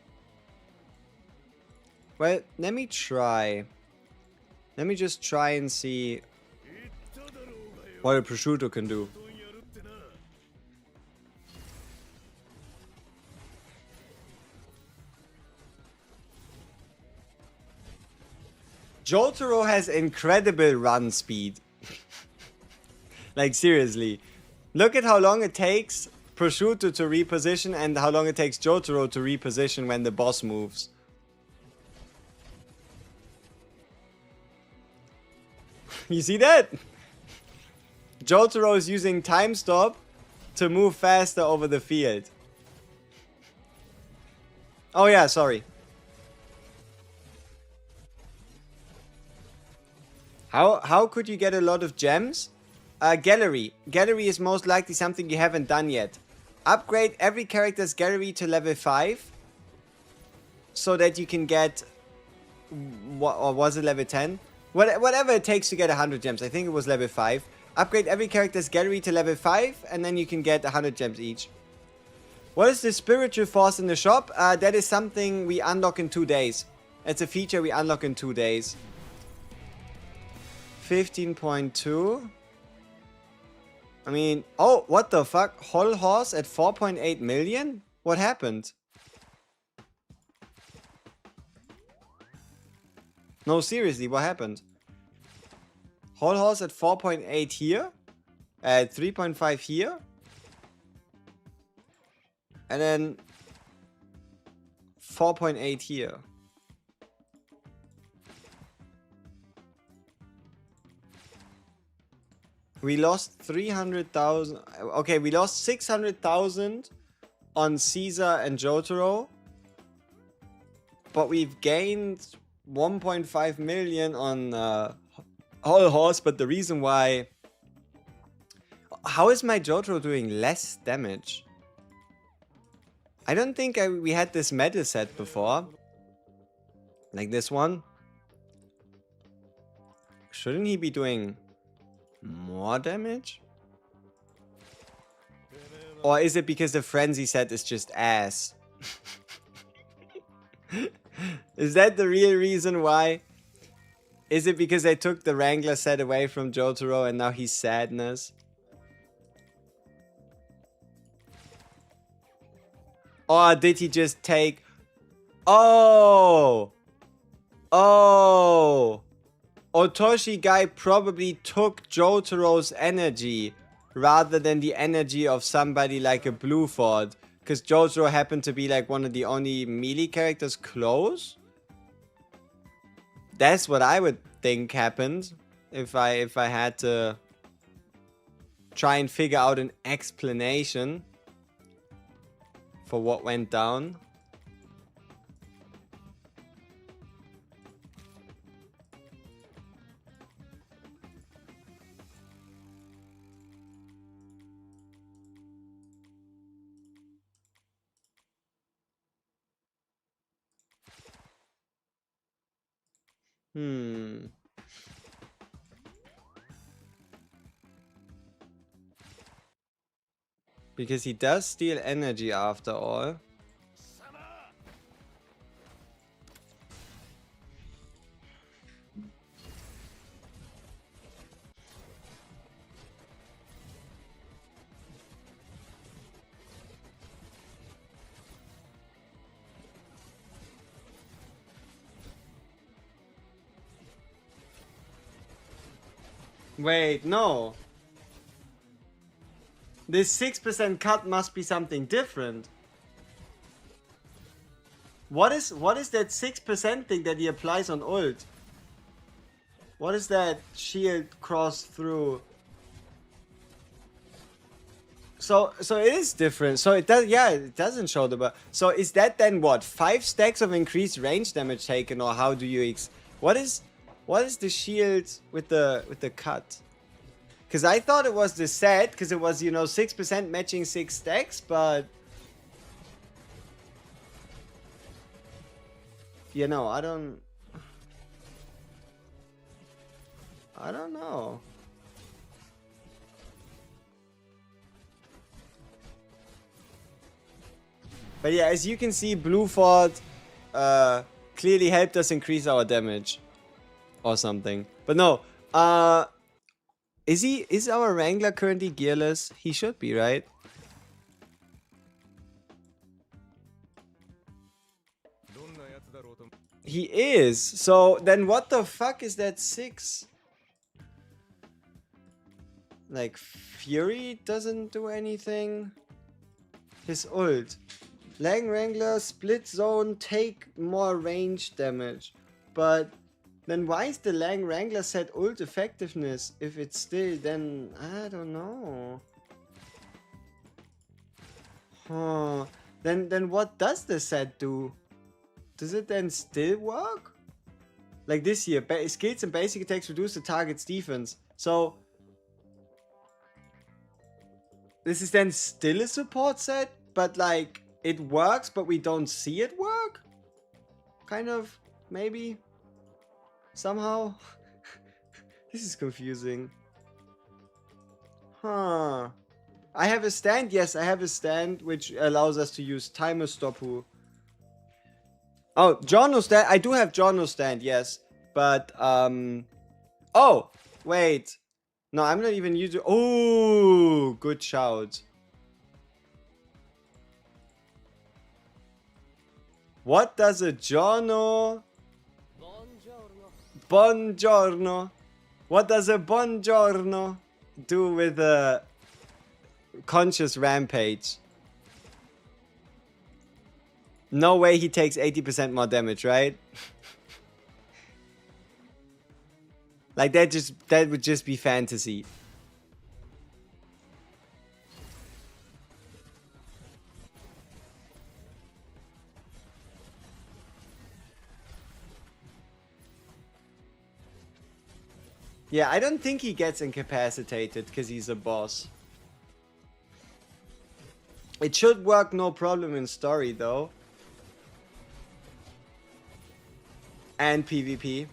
S1: Well, let me try. Let me just try and see what a prosciutto can do. Jotaro has incredible run speed. Like, seriously. Look at how long it takes Prosciutto to reposition and how long it takes Jotaro to reposition when the boss moves. You see that? Jotaro is using time stop to move faster over the field. Oh yeah, sorry. How could you get a lot of gems? Gallery. Gallery is most likely something you haven't done yet. Upgrade every character's gallery to level 5. So that you can get... Or was it level 10? Whatever it takes to get 100 gems. I think it was level 5. Upgrade every character's gallery to level 5. And then you can get 100 gems each. What is the spiritual force in the shop? That is something we unlock in 2 days. It's a feature we unlock in 2 days. 15.2. I mean, oh, what the fuck? Whole horse at 4.8 million? What happened? No, seriously, what happened? Whole horse at 4.8 here. At 3.5 here. And then 4.8 here. We lost 300,000. Okay, we lost 600,000 on Caesar and Jotaro. But we've gained 1.5 million on Whole Horse. But the reason why... How is my Jotaro doing less damage? I don't think we had this meta set before. Like this one. Shouldn't he be doing... more damage? Or is it because the frenzy set is just ass? Is that the real reason why? Is it because they took the Wrangler set away from Jotaro and now he's sadness? Or did he just take... Oh! Oh! Otoshi guy probably took Jotaro's energy rather than the energy of somebody like a Blue Ford. Because Jotaro happened to be like one of the only melee characters close? That's what I would think happened if I had to try and figure out an explanation for what went down. Because he does steal energy after all. Wait, no. This 6% cut must be something different. What is that 6% thing that he applies on ult? What is that shield cross through? So it is different. So it does, yeah, it doesn't show the so is that then what? 5 stacks of increased range damage taken, or how do you what is the shield with the cut? Because I thought it was the set, because it was, you know, 6% matching 6 stacks, but you know, I don't know. But yeah, as you can see, Blue Fort clearly helped us increase our damage. Or something. But no, is our Wrangler currently gearless? He should be, right? He is. So then what the fuck is that 6? Like, Fury doesn't do anything. His ult. Lang Wrangler, split zone, take more range damage. But then why is the Lang Wrangler set ult effectiveness if it's still then... I don't know. Huh. Then what does the set do? Does it then still work? Like this here, skills and basic attacks reduce the target's defense. So this is then still a support set, but like it works, but we don't see it work? Kind of, maybe. Somehow. This is confusing. Huh. I have a stand? Yes, I have a stand which allows us to use Timer Stoppu. Oh, Jono stand. I do have Jono stand, yes. But, oh, wait. No, I'm not even using... Oh, good shout. What does a Jono... Buongiorno. What does a buongiorno do with a conscious rampage? No way he takes 80% more damage, right? Like that would just be fantasy. Yeah, I don't think he gets incapacitated because he's a boss. It should work no problem in story though. And PvP.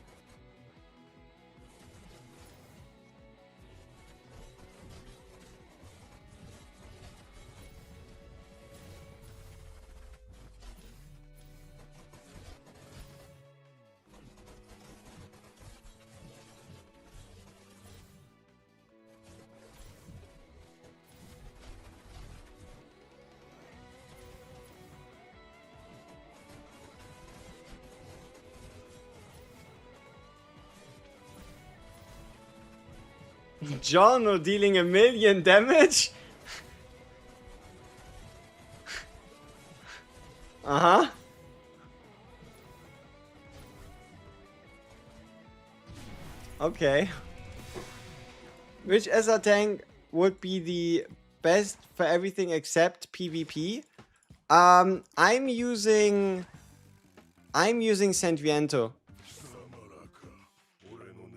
S1: Jono dealing 1,000,000 damage? Uh-huh. Okay. Which SR tank would be the best for everything except PvP? I'm using Sanviento.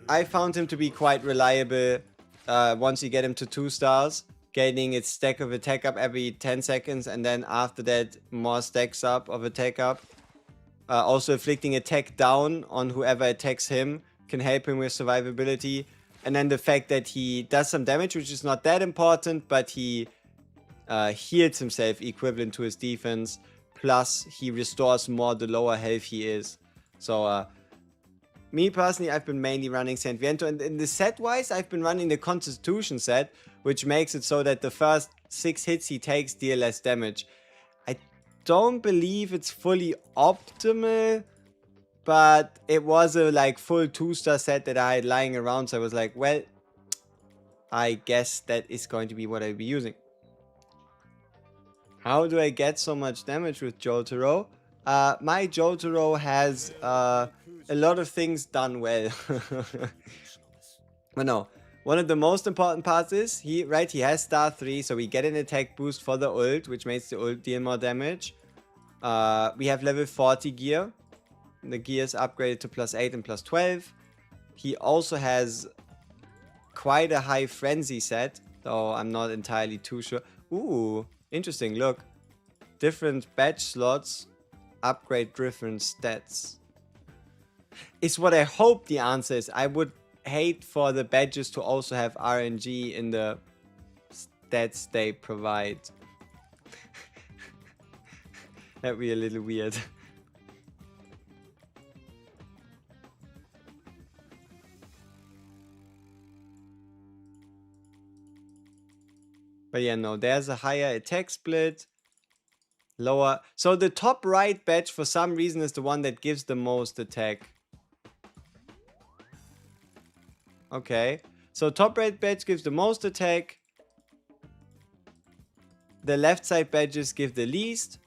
S1: I found him to be quite reliable once you get him to 2 stars, gaining its stack of attack up every 10 seconds, and then after that more stacks up of attack up. Also inflicting attack down on whoever attacks him can help him with survivability. And then the fact that he does some damage, which is not that important, but he heals himself equivalent to his defense. Plus, he restores more the lower health he is. So, me personally, I've been mainly running Saint Viento. And in the set-wise, I've been running the Constitution set, which makes it so that the first 6 hits he takes deal less damage. I don't believe it's fully optimal, but it was a like full 2-star set that I had lying around. So I was like, well, I guess that is going to be what I'll be using. How do I get so much damage with Jotaro? My Jotaro has a lot of things done well. But no, one of the most important parts is he has star 3, so we get an attack boost for the ult, which makes the ult deal more damage. We have level 40 gear. The gear is upgraded to +8 and +12. He also has quite a high frenzy set, though I'm not entirely too sure. Ooh, interesting, look. Different badge slots upgrade different stats. Is what I hope the answer is. I would hate for the badges to also have RNG in the stats they provide. That'd be a little weird. But yeah, no, there's a higher attack split. Lower. So the top right badge for some reason is the one that gives the most attack. Okay. So top right badge gives the most attack. The left side badges give the least.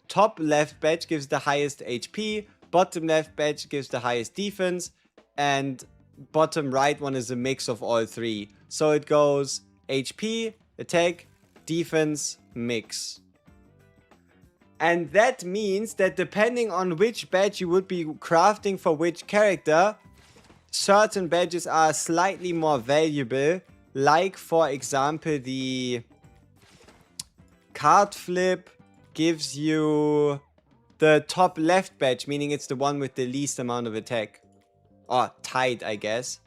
S1: Top left badge gives the highest HP. Bottom left badge gives the highest defense. And bottom right one is a mix of all 3. So it goes HP, attack, defense, mix. And that means that depending on which badge you would be crafting for which character, certain badges are slightly more valuable. Like, for example, the card flip gives you the top left badge, meaning it's the one with the least amount of attack. Or tied, I guess.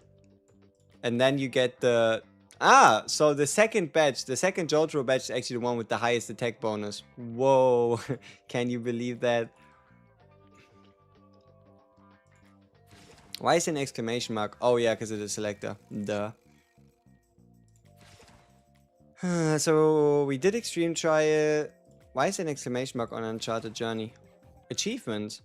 S1: And then you get the... so the second badge, the second JOJO badge is actually the one with the highest attack bonus. Whoa, can you believe that? Why is an exclamation mark? Oh yeah, because it is a selector. Duh. So we did extreme trial. Why is an exclamation mark on Uncharted Journey? Achievement.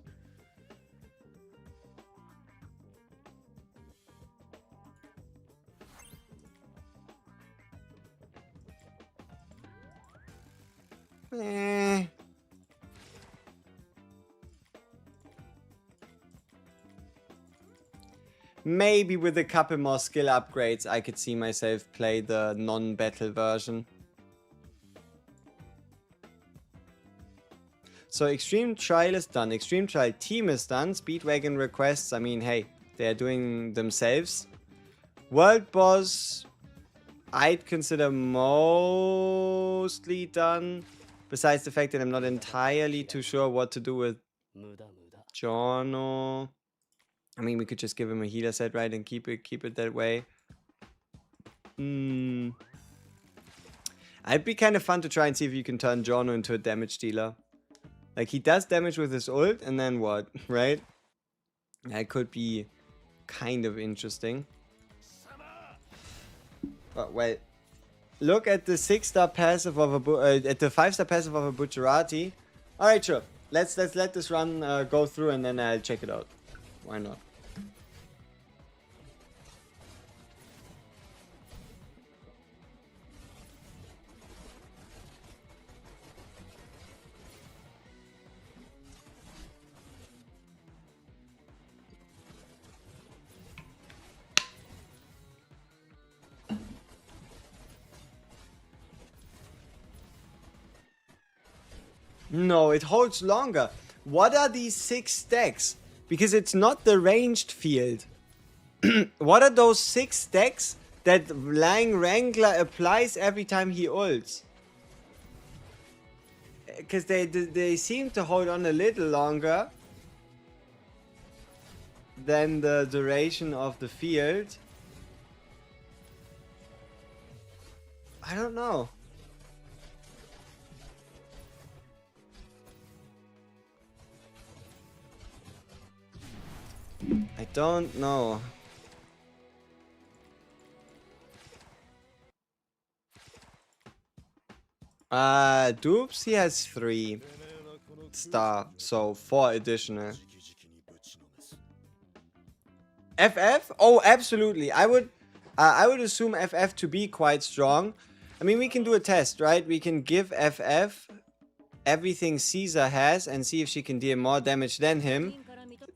S1: Maybe with a couple more skill upgrades, I could see myself play the non-battle version. So Extreme Trial is done. Extreme Trial Team is done. Speedwagon requests, I mean, hey, they're doing themselves. World Boss, I'd consider mostly done. Besides the fact that I'm not entirely too sure what to do with Jono. I mean, we could just give him a healer set, right, and keep it that way. It'd be kind of fun to try and see if you can turn Jono into a damage dealer. Like, he does damage with his ult, and then what, right? That could be kind of interesting. But, well, look at the 6-star passive of a at the 5-star passive of a Bucciarati. Alright, sure. Let's let this run go through, and then I'll check it out. Why not? No, it holds longer. What are these 6 stacks? Because it's not the ranged field. What are those 6 stacks that Lang Wrangler applies every time he ults? Because they seem to hold on a little longer than the duration of the field. I don't know. I don't know. Dupes, he has 3 star, so 4 additional. FF? Oh, absolutely. I would assume FF to be quite strong. I mean, we can do a test, right? We can give FF everything Caesar has and see if she can deal more damage than him.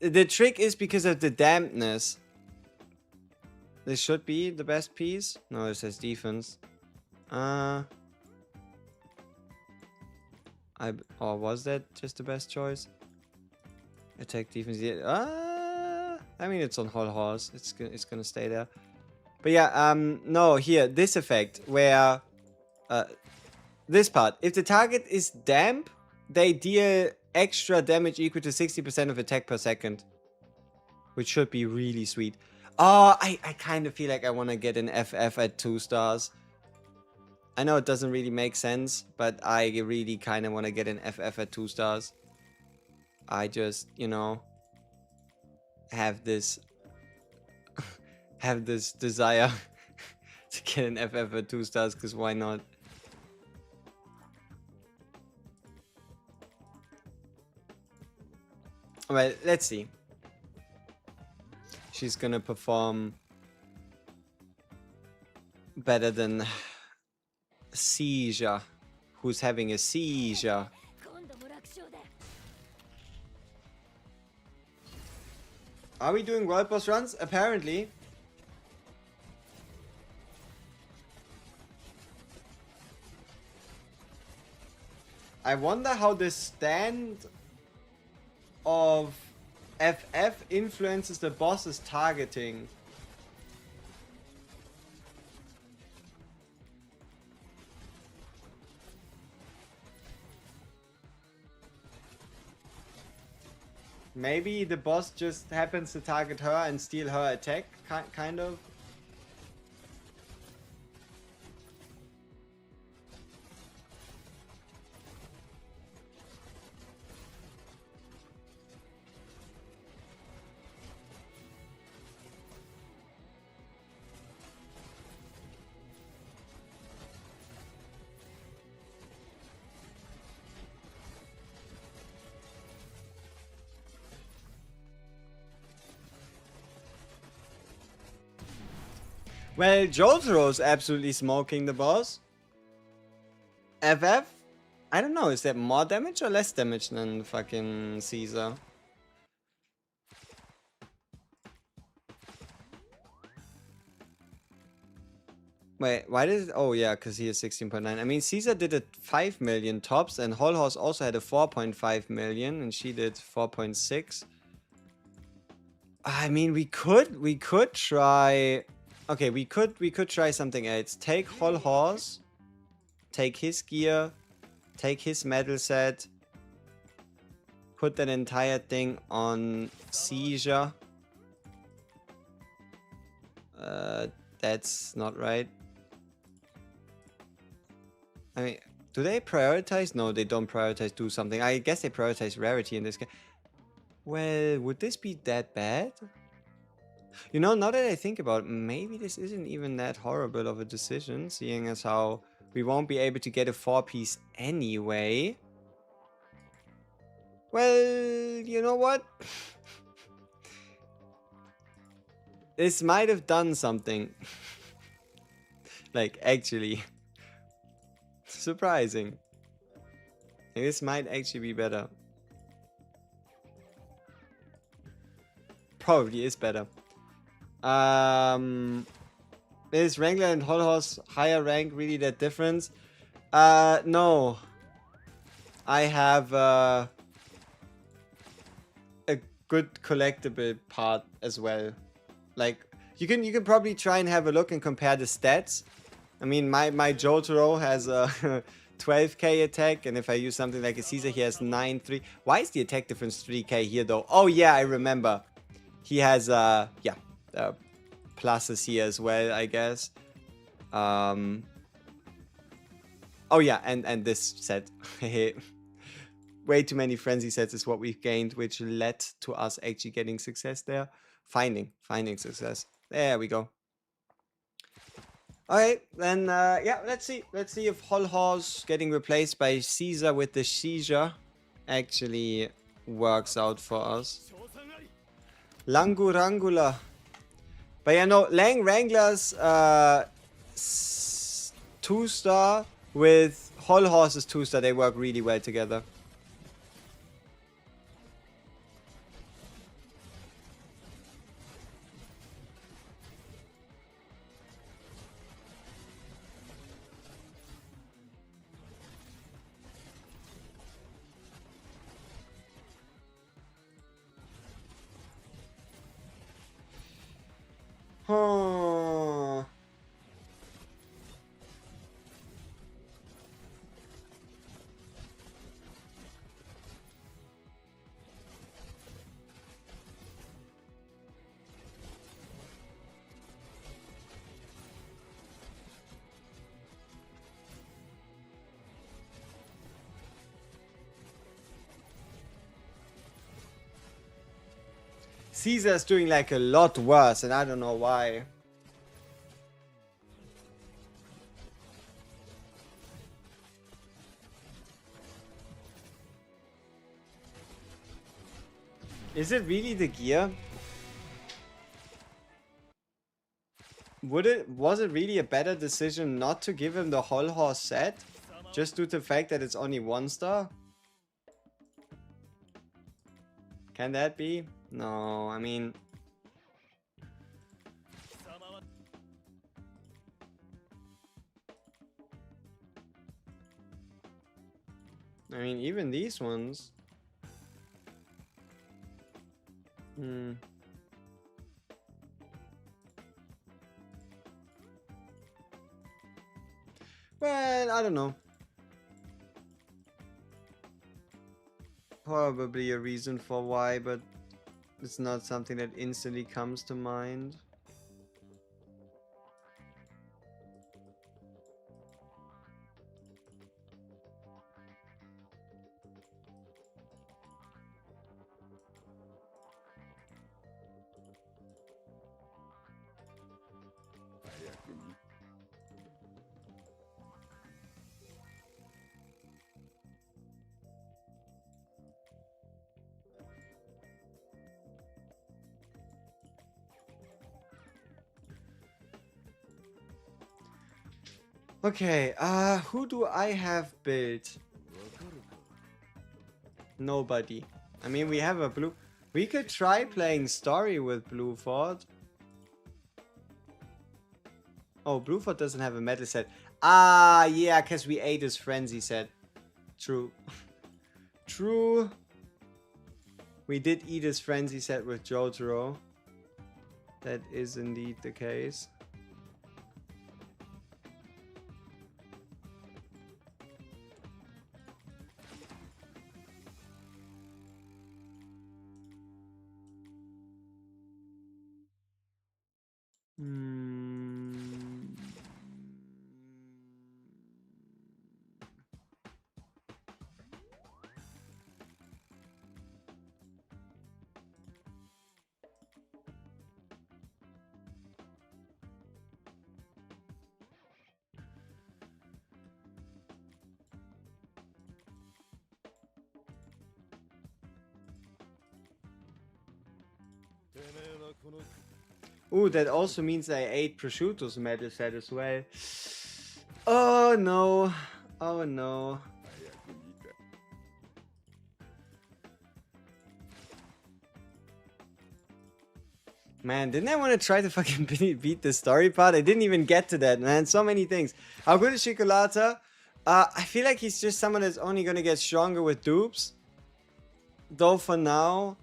S1: The trick is because of the dampness. This should be the best piece. No, it says defense. Or was that just the best choice? Attack, defense. Yeah. I mean, it's on whole horse. It's gonna stay there. But yeah, no, here, this effect where this part. If the target is damp, they deal extra damage equal to 60% of attack per second. Which should be really sweet. Oh, I kind of feel like I want to get an FF at 2 stars. I know it doesn't really make sense, but I really kind of want to get an FF at 2 stars. I just, you know, have this desire to get an FF at 2 stars, because why not? Well, let's see. She's gonna perform better than Seizure, who's having a seizure. Are we doing world boss runs? Apparently. I wonder how the stand of FF influences the boss's targeting. Maybe the boss just happens to target her and steal her attack, kind of. Well, JOJO's absolutely smoking the boss. FF? I don't know, is that more damage or less damage than fucking Caesar? Wait, why did it? Oh yeah, because he is 16.9. I mean, Caesar did a 5 million tops, and Holhorse also had a 4.5 million, and she did 4.6. I mean, we could try. Okay, we could try something else. Take Holhorse, take his gear, take his medal set, put that entire thing on Seizure. That's not right. I mean, do they prioritize? No, they don't prioritize do something. I guess they prioritize rarity in this case. Well, would this be that bad? You know, now that I think about it, maybe this isn't even that horrible of a decision, seeing as how we won't be able to get a 4-piece anyway. Well, you know what? This might have done something. Like, actually. Surprising. This might actually be better. Probably is better. Is Wrangler and Holhorse higher rank really that difference? No. I have a good collectible part as well. Like you can probably try and have a look and compare the stats. I mean, my JOJO has a 12k attack, and if I use something like a Caesar, he has 9-3. Why is the attack difference 3k here though? Oh yeah, I remember. He has yeah, pluses here as well, I guess. Oh yeah, and this set. Way too many frenzy sets is what we've gained, which led to us actually getting success there. Finding success. There we go. Alright, then yeah, let's see if Holhorse getting replaced by Caesar with the Seizure actually works out for us. Langurangula. But yeah, no, Lang Wrangler's 2-star with Holhorse's 2-star, they work really well together. Huh. Caesar's doing like a lot worse, and I don't know why. Is it really the gear? Was it really a better decision not to give him the Holhorse set? Just due to the fact that it's only 1-star? Can that be? No, I mean... even these ones... Well, I don't know. Probably a reason for why, but it's not something that instantly comes to mind. Okay, who do I have built? Nobody. I mean, we have a blue... We could try playing story with Blueford. Oh, Blueford doesn't have a metal set. Ah, yeah, because we ate his frenzy set. True. True. We did eat his frenzy set with JOJO. That is indeed the case. Ooh, that also means I ate Prosciutto's metal set as well. Oh no. Oh no. Man, didn't I want to try to fucking beat the story part? I didn't even get to that, man. So many things. How good is Chocolata? I feel like he's just someone that's only gonna get stronger with dupes. Though for now,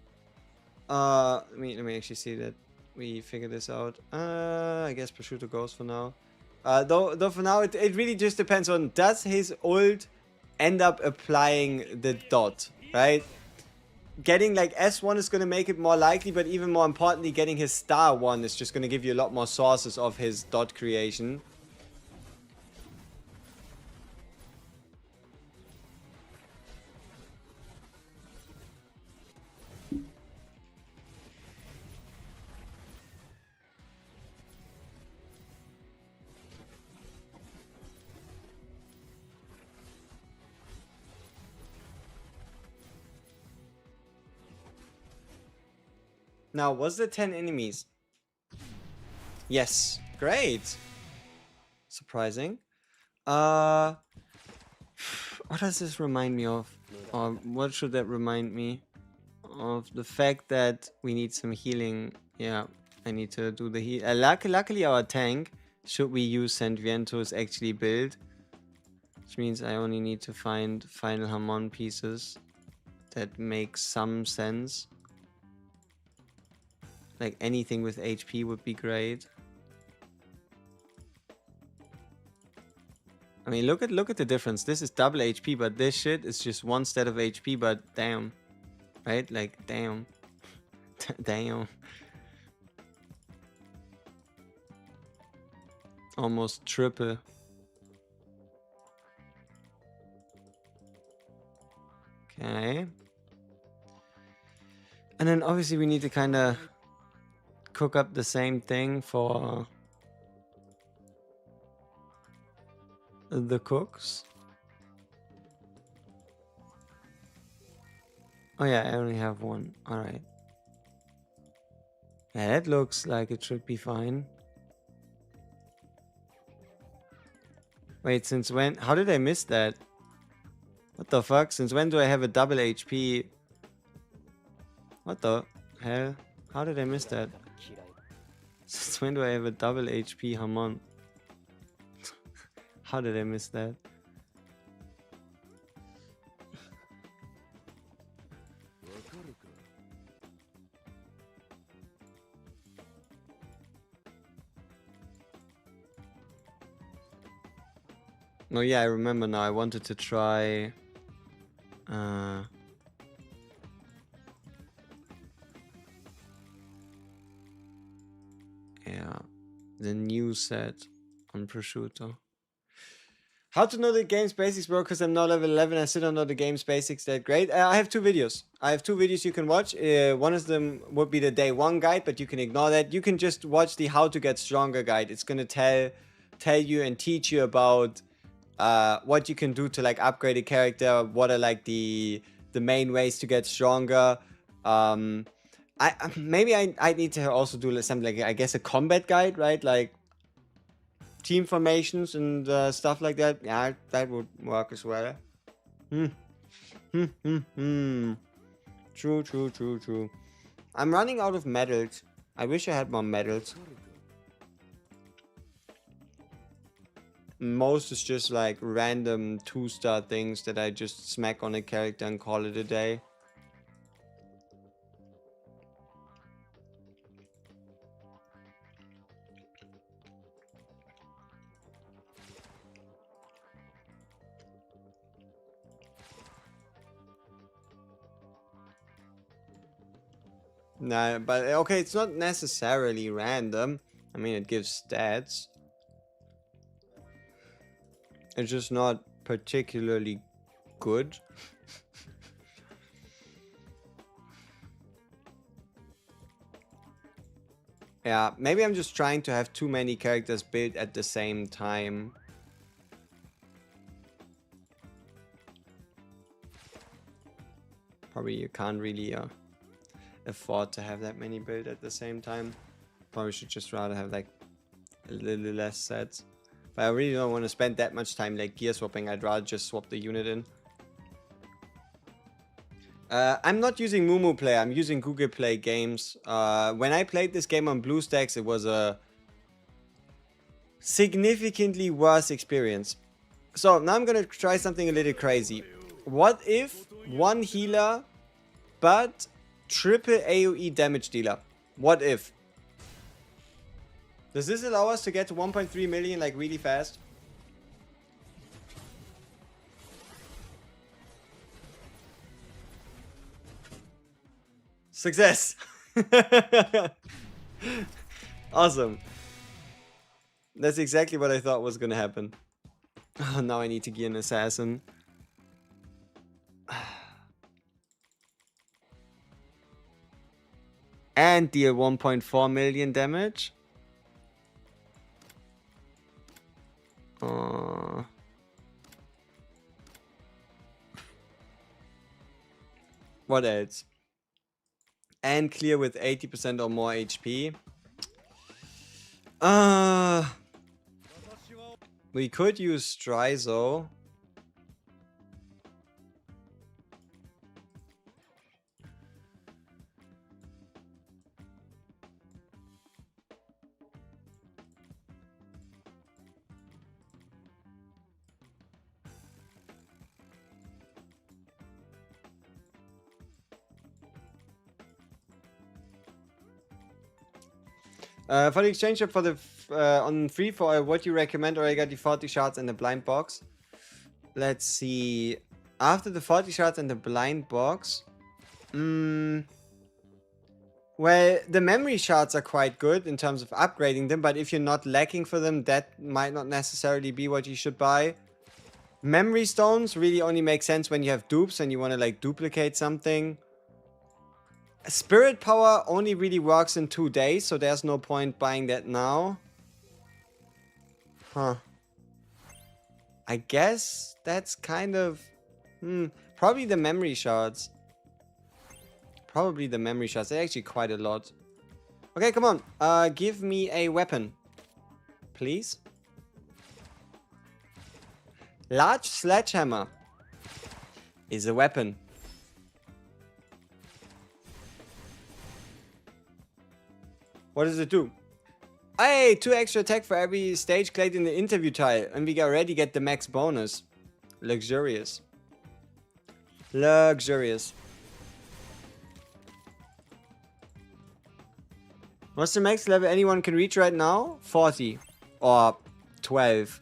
S1: let me actually see that we figure this out. I guess prosciutto goes for now. Though for now it really just depends on, does his ult end up applying the dot, right? Getting like S1 is gonna make it more likely, but even more importantly, getting his star 1 is just gonna give you a lot more sources of his dot creation. Now, was there 10 enemies? Yes. Great. Surprising. What does this remind me of? Or what should that remind me of? The fact that we need some healing. Yeah, I need to do the heal. Luckily, our tank, should we use Saint Vientos, actually build. Which means I only need to find final Hamon pieces that make some sense. Like anything with HP would be great. I mean, look at the difference. This is double HP, but this shit is just one stat of HP, but damn. Right? Like, damn. Damn. Almost triple. Okay. And then obviously we need to kind of cook up the same thing for the cooks. Oh yeah, I only have one. Alright. Yeah, that looks like it should be fine. Wait, since when? How did I miss that? What the fuck? Since when do I have a double HP? What the hell? How did I miss that? Since when do I have a double HP Hamon? How did I miss that? Oh yeah, I remember now. I wanted to try... yeah, the new set on prosciutto. How to know the game's basics, bro? Because I'm not level 11. I still don't know the game's basics that great. I have 2 videos. I have 2 videos you can watch. One of them would be the day 1 guide, but you can ignore that. You can just watch the how to get stronger guide. It's gonna tell you and teach you about what you can do to like upgrade a character. What are like the main ways to get stronger. Maybe I need to also do something like, I guess, a combat guide, right? Like team formations and stuff like that. Yeah, that would work as well. True. I'm running out of medals. I wish I had more medals. Most is just like random 2-star things that I just smack on a character and call it a day. Nah, but okay, it's not necessarily random. I mean, it gives stats. It's just not particularly good. Yeah, maybe I'm just trying to have too many characters built at the same time. Probably you can't really afford to have that many built at the same time. Probably should just rather have like a little less sets. But I really don't want to spend that much time like gear swapping. I'd rather just swap the unit in. I'm not using Mumu Play. I'm using Google Play Games. When I played this game on BlueStacks, it was a significantly worse experience. So now I'm gonna try something a little crazy. What if one healer, but triple AoE damage dealer? What if? Does this allow us to get to 1.3 million like really fast? Success! Awesome. That's exactly what I thought was gonna happen. Oh, now I need to gear an assassin. And deal 1.4 million damage. What else? And clear with 80% or more HP. We could use Strizo. For the exchange shop for the on free for what you recommend, or I got the 40 shards and the blind box. Let's see. After the 40 shards and the blind box, well, the memory shards are quite good in terms of upgrading them, but if you're not lacking for them, that might not necessarily be what you should buy. Memory stones really only make sense when you have dupes and you want to like duplicate something. Spirit power only really works in 2 days, so there's no point buying that now. Huh. I guess that's kind of... probably the memory shards. Probably the memory shards. They're actually quite a lot. Okay, come on. Give me a weapon. Please. Large sledgehammer is a weapon. What does it do? Hey, 2 extra attack for every stage clade in the interview tile. And we already get the max bonus. Luxurious. Luxurious. What's the max level anyone can reach right now? 40. Or 12.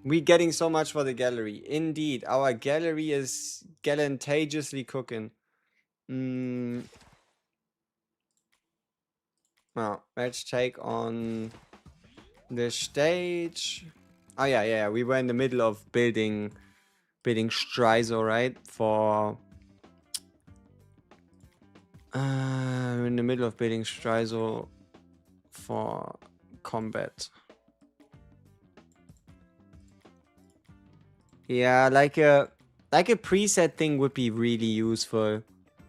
S1: We getting so much for the gallery. Indeed, our gallery is gallantageously cooking. Well, let's take on the stage. Oh yeah. We were in the middle of building Strizo, right? For we're in the middle of building Strizo for combat. Yeah, like a preset thing would be really useful.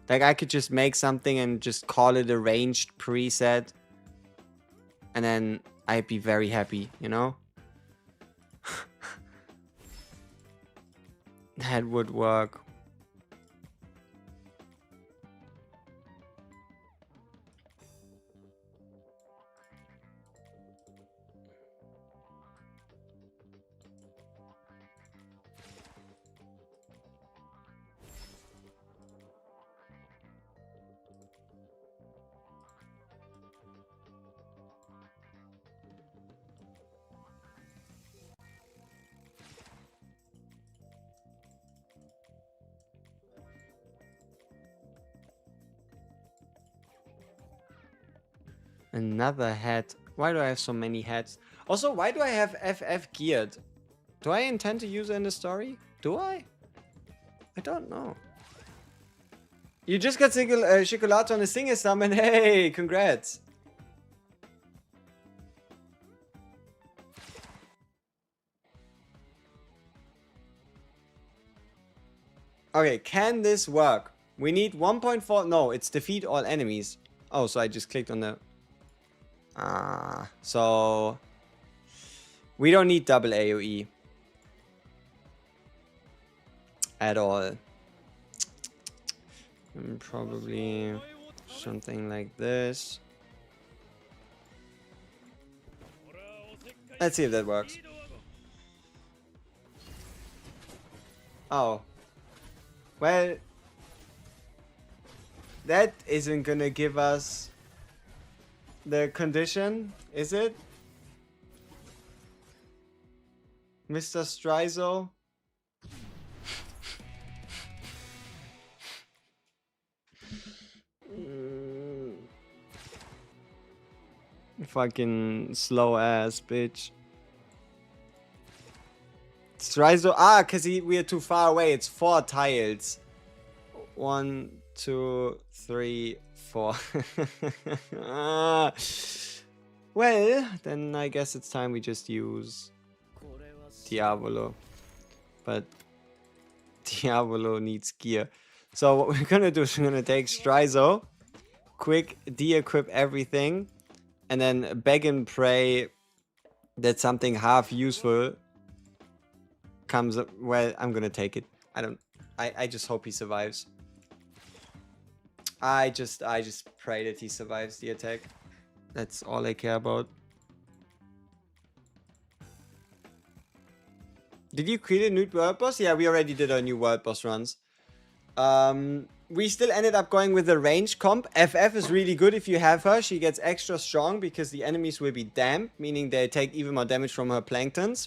S1: Like I could just make something and just call it a ranged preset. And then I'd be very happy, you know? That would work. Another hat. Why do I have so many hats? Also, why do I have FF geared? Do I intend to use it in the story? Do I? I don't know. You just got Chocolate on a singer summon. Hey, congrats. Okay, can this work? We need 1.4. No, it's defeat all enemies. Oh, so I just clicked on the... so... We don't need double AoE. At all. Probably something like this. Let's see if that works. Oh. Well, that isn't gonna give us the condition, is it? Mr. Strizo? Fucking slow ass bitch. Strizo. Ah, because we are too far away. It's 4 tiles. 1, 2, 3, 4. Well, then I guess it's time we just use Diavolo. But Diavolo needs gear. So what we're gonna do is we're gonna take Strizo, quick de-equip everything, and then beg and pray that something half useful comes up. Well, I'm gonna take it. I just hope he survives. I just pray that he survives the attack. That's all I care about. Did you create a new world boss? Yeah, we already did our new world boss runs. We still ended up going with the range comp. FF is really good if you have her. She gets extra strong because the enemies will be damp, meaning they take even more damage from her planktons.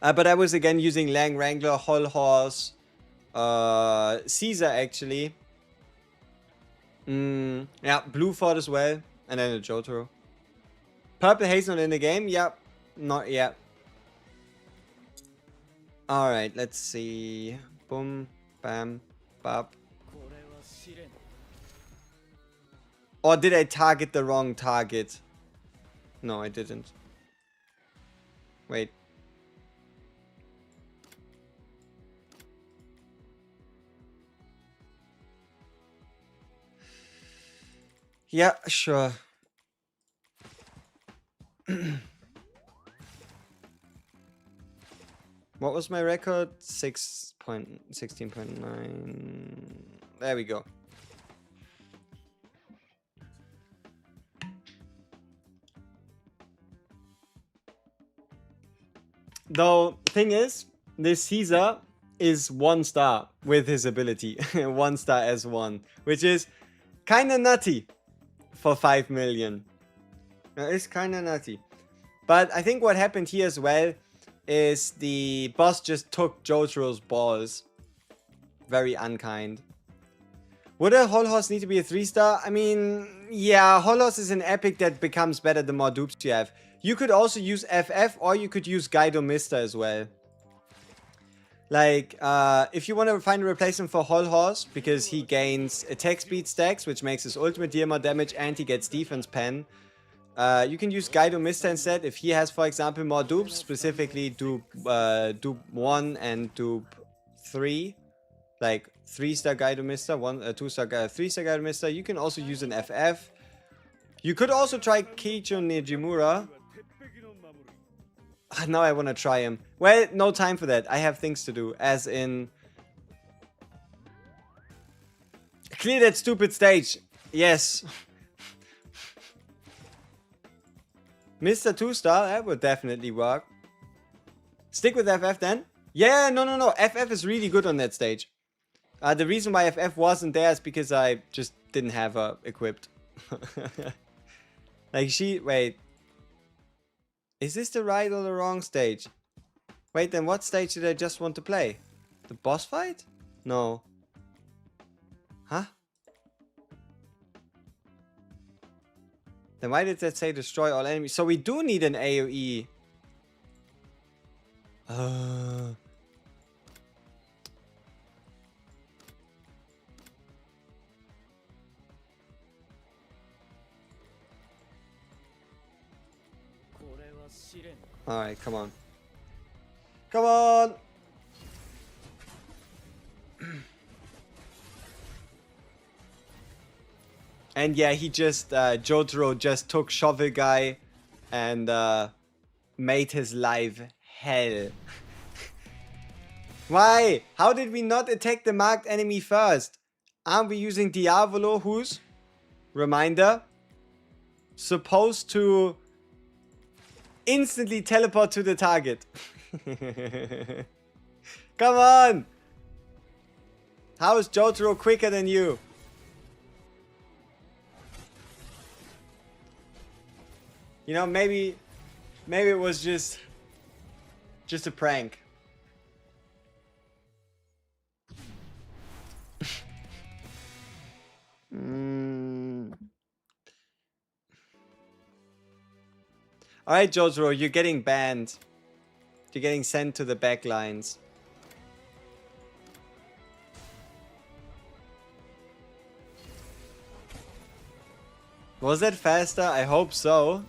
S1: But I was again using Lang Wrangler, Hull Horse, Caesar actually. Yeah, Blue Fort as well, and then a Jotaro. Purple Haze not in the game? Yep, not yet. Alright, let's see. Boom, bam, bop. Or did I target the wrong target? No, I didn't. Wait. Yeah, sure. What was my record? 16.9. There we go. Though, thing is, this Caesar is 1 star with his ability. 1 star S1. Which is kinda nutty for 5 million. It's kinda nutty. But I think what happened here as well is the boss just took Jotaro's balls. Very unkind. Would a Hull Horse need to be a 3 star? I mean, yeah, Hull Horse is an epic that becomes better the more dupes you have. You could also use FF or you could use Gaido Mister as well. Like, if you want to find a replacement for Hull Horse, because he gains attack speed stacks, which makes his ultimate deal more damage, and he gets defense pen, you can use Gaido Mister instead if he has, for example, more dupes, specifically dupe 1 and dupe 3. Like 3-star Gaido Mister, 2-star, 3-star Gaido Mister. You can also use an FF. You could also try Keiichiro Nijimura. Now I want to try him. Well, no time for that. I have things to do. As in... Clear that stupid stage. Yes. Mr. 2-star, that would definitely work. Stick with FF then. Yeah, no. FF is really good on that stage. The reason why FF wasn't there is because I just didn't have her equipped. Like wait. Is this the right or the wrong stage? Wait, then what stage did I just want to play? The boss fight? No. Huh? Then why did that say destroy all enemies? So we do need an AoE. Alright, come on. Come on! And yeah, he just, Jotaro just took Shovel Guy and made his life hell. Why? How did we not attack the marked enemy first? Aren't we using Diavolo, who's, reminder, supposed to instantly teleport to the target. Come on! How is Jotaro quicker than you? You know, maybe it was just a prank. Alright, Jotaro, you're getting banned. You're getting sent to the back lines. Was that faster? I hope so.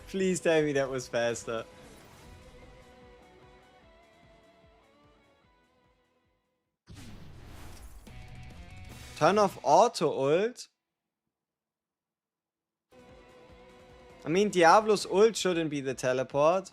S1: Please tell me that was faster. Turn off auto ult? I mean, Diablo's ult shouldn't be the teleport.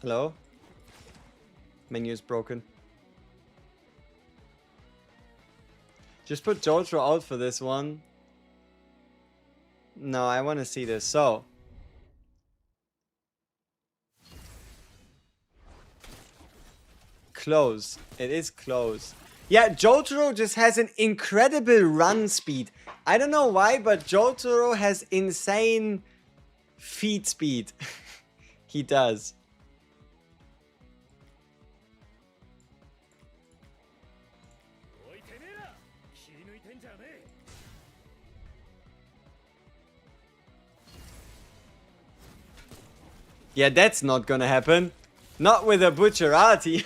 S1: Hello? Menu is broken. Just put Jotaro out for this one. No, I want to see this. So. Close. It is close. Yeah, Jotaro just has an incredible run speed. I don't know why, but Jotaro has insane feet speed. He does. Yeah, that's not gonna happen. Not with a Butcherati.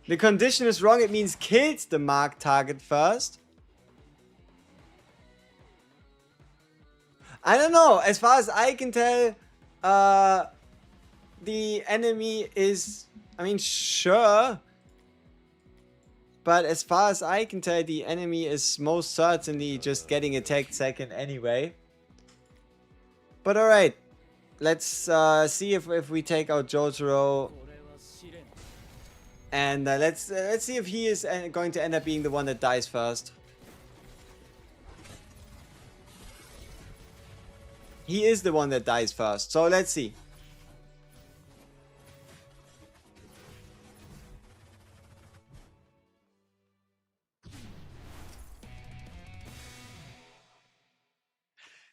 S1: The condition is wrong. It means kills the marked target first. I don't know. As far as I can tell, the enemy is... I mean, sure. But as far as I can tell, the enemy is most certainly just getting attacked second anyway. But alright. Let's see if we take out Jotaro. And let's see if he is going to end up being the one that dies first. He is the one that dies first. So let's see.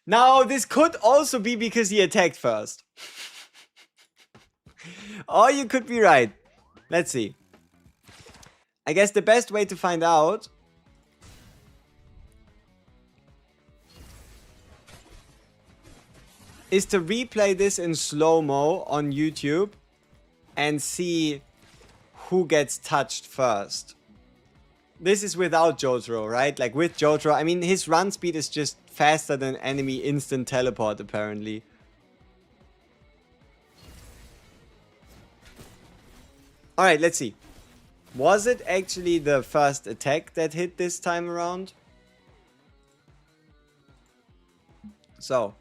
S1: Now, this could also be because he attacked first. Or you could be right. Let's see. I guess the best way to find out is to replay this in slow-mo on YouTube and see who gets touched first. This is without Jotaro, right? Like with Jotaro, I mean, his run speed is just faster than enemy instant teleport, apparently. Alright, let's see. Was it actually the first attack that hit this time around? So.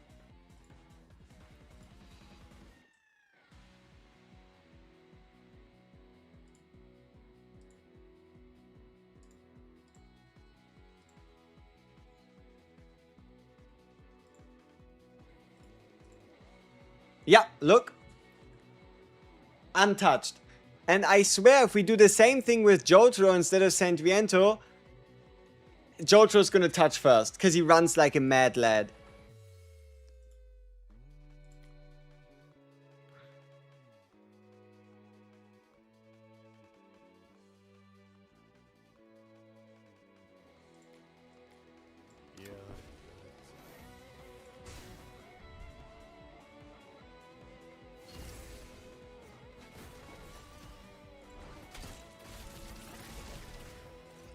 S1: Yeah, look. Untouched. And I swear if we do the same thing with Jotaro instead of Saint Viento, Jotaro's gonna touch first, because he runs like a mad lad.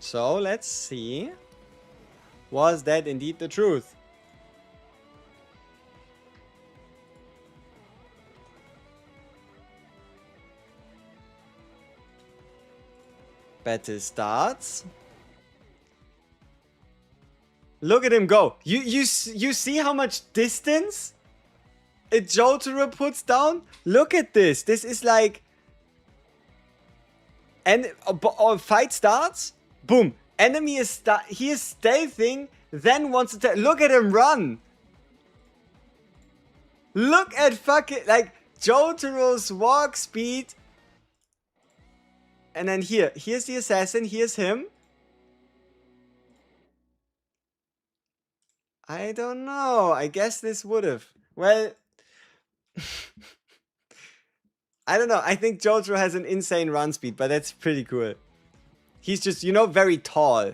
S1: So, let's see. Was that indeed the truth? Battle starts. Look at him go. You see how much distance a Jotaro puts down? Look at this. This is like... And fight starts. Boom. Enemy is he is stealthing. Then wants to... Look at him run. Look at fucking... Like, Jotaro's walk speed. And then here's the assassin. Here's him. I don't know. I guess this would have. Well... I don't know. I think Jotaro has an insane run speed, but that's pretty cool. He's just, you know, very tall.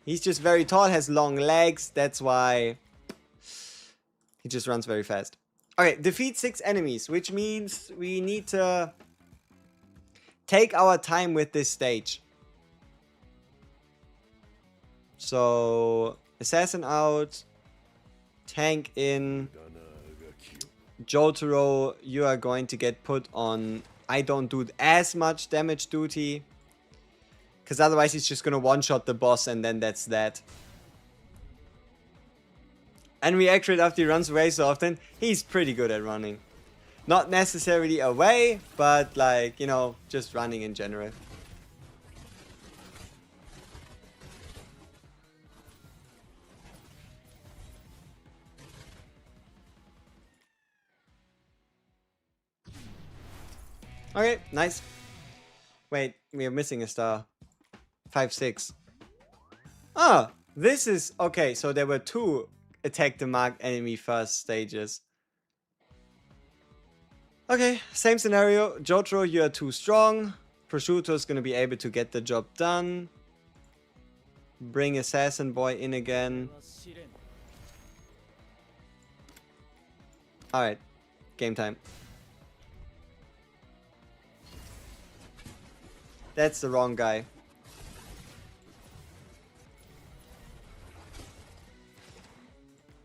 S1: He's just very tall, has long legs. That's why he just runs very fast. Okay, defeat 6 enemies, which means we need to take our time with this stage. So, assassin out, tank in. Jotaro, you are going to get put on I don't do as much damage duty. Because otherwise he's just going to one-shot the boss and then that's that. And react rate after he runs away so often. He's pretty good at running. Not necessarily away, but like, you know, just running in general. Okay, nice. Wait, we are missing a star. 5, 6. Ah, this is... Okay, so there were 2 attack the marked enemy first stages. Okay, same scenario. Jotaro, you are too strong. Prosciutto is going to be able to get the job done. Bring Assassin Boy in again. Alright, game time. That's the wrong guy.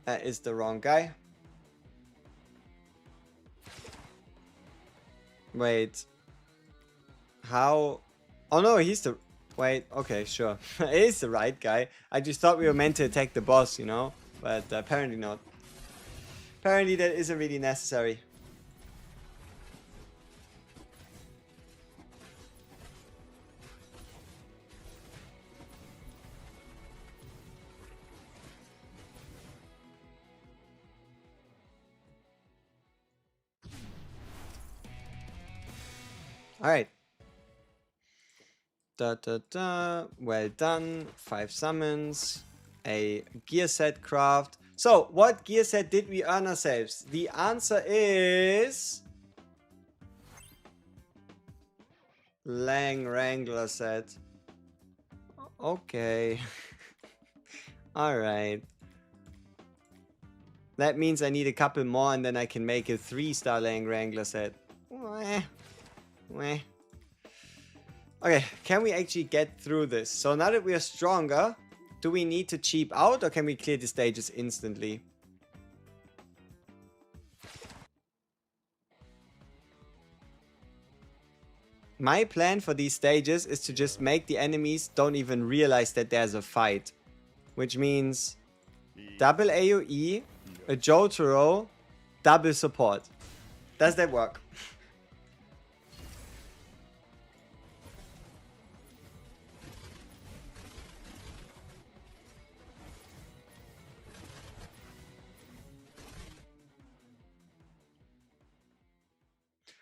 S1: That is the wrong guy. Wait. How? Oh no, he's the... Wait, okay, sure. It is the right guy. I just thought we were meant to attack the boss, you know? But apparently not. Apparently that isn't really necessary. Alright. Well done. 5 summons. A gear set craft. So, what gear set did we earn ourselves? The answer is... Lang Wrangler set. Okay. Alright. That means I need a couple more and then I can make a 3-star Lang Wrangler set. Meh. Okay, can we actually get through this? So now that we are stronger, do we need to cheap out or can we clear the stages instantly? My plan for these stages is to just make the enemies don't even realize that there's a fight. Which means double AoE, a Jotaro, double support. Does that work?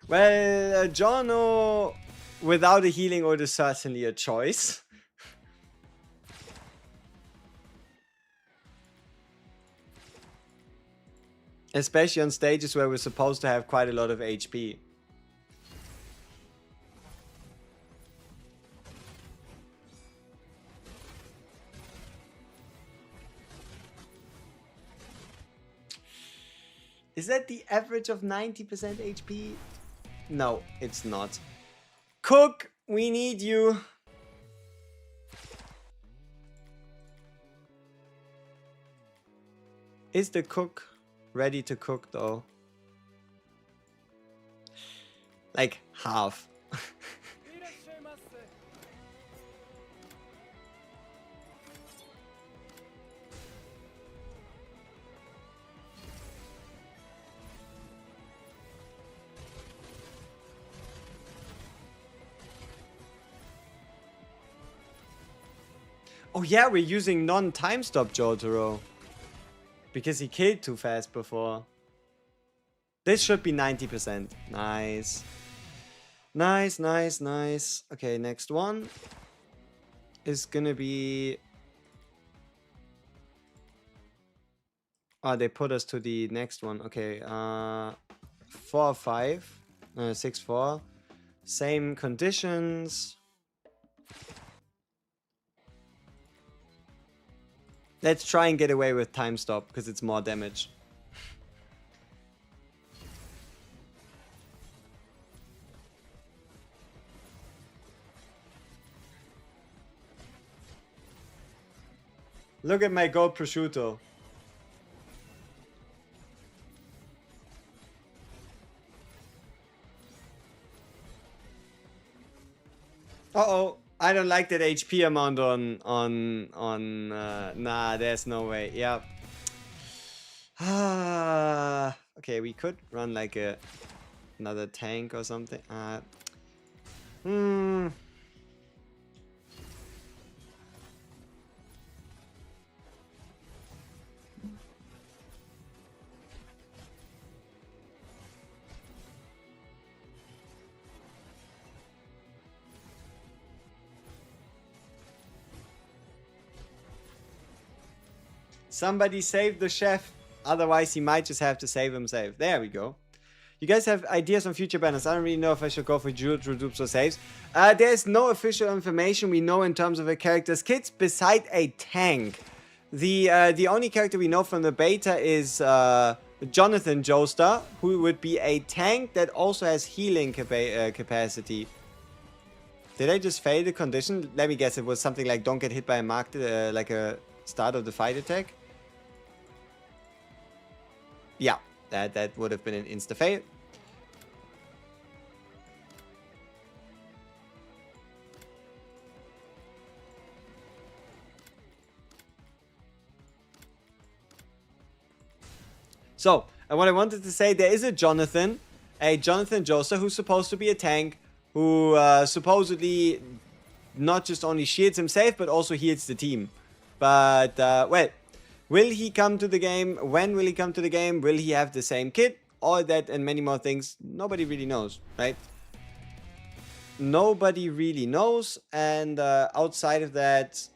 S1: Well, Giorno without a healing ult is certainly a choice. Especially on stages where we're supposed to have quite a lot of HP. Is that the average of 90% HP? No, it's not. Cook, we need you. Is the cook ready to cook though? Like half. Oh yeah, we're using non-time stop Jotaro. Because he killed too fast before. This should be 90%. Nice. Nice, nice, nice. Okay, next one is gonna be... Oh, they put us to the next one. Okay, 4 5. 6 4. Same conditions. Let's try and get away with time stop because it's more damage. Look at my gold prosciutto. Uh-oh. I don't like that HP amount on nah, there's no way. Yep. Okay, we could run like another tank or something. Somebody save the chef. Otherwise, he might just have to save himself. There we go. You guys have ideas on future banners. I don't really know if I should go for JOJO dupes or saves. There's no official information we know in terms of a character's kits beside a tank. The only character we know from the beta is Jonathan Joestar, who would be a tank that also has healing capacity. Did I just fail the condition? Let me guess, it was something like don't get hit by a marked, like a start of the fight attack. Yeah, that would have been an insta-fail. So, what I wanted to say, there is a Jonathan Joestar, who's supposed to be a tank, who supposedly not just only shields himself, but also heals the team. But, well, will he come to the game? When will he come to the game? Will he have the same kit? All that and many more things. Nobody really knows, right? Nobody really knows. And outside of that,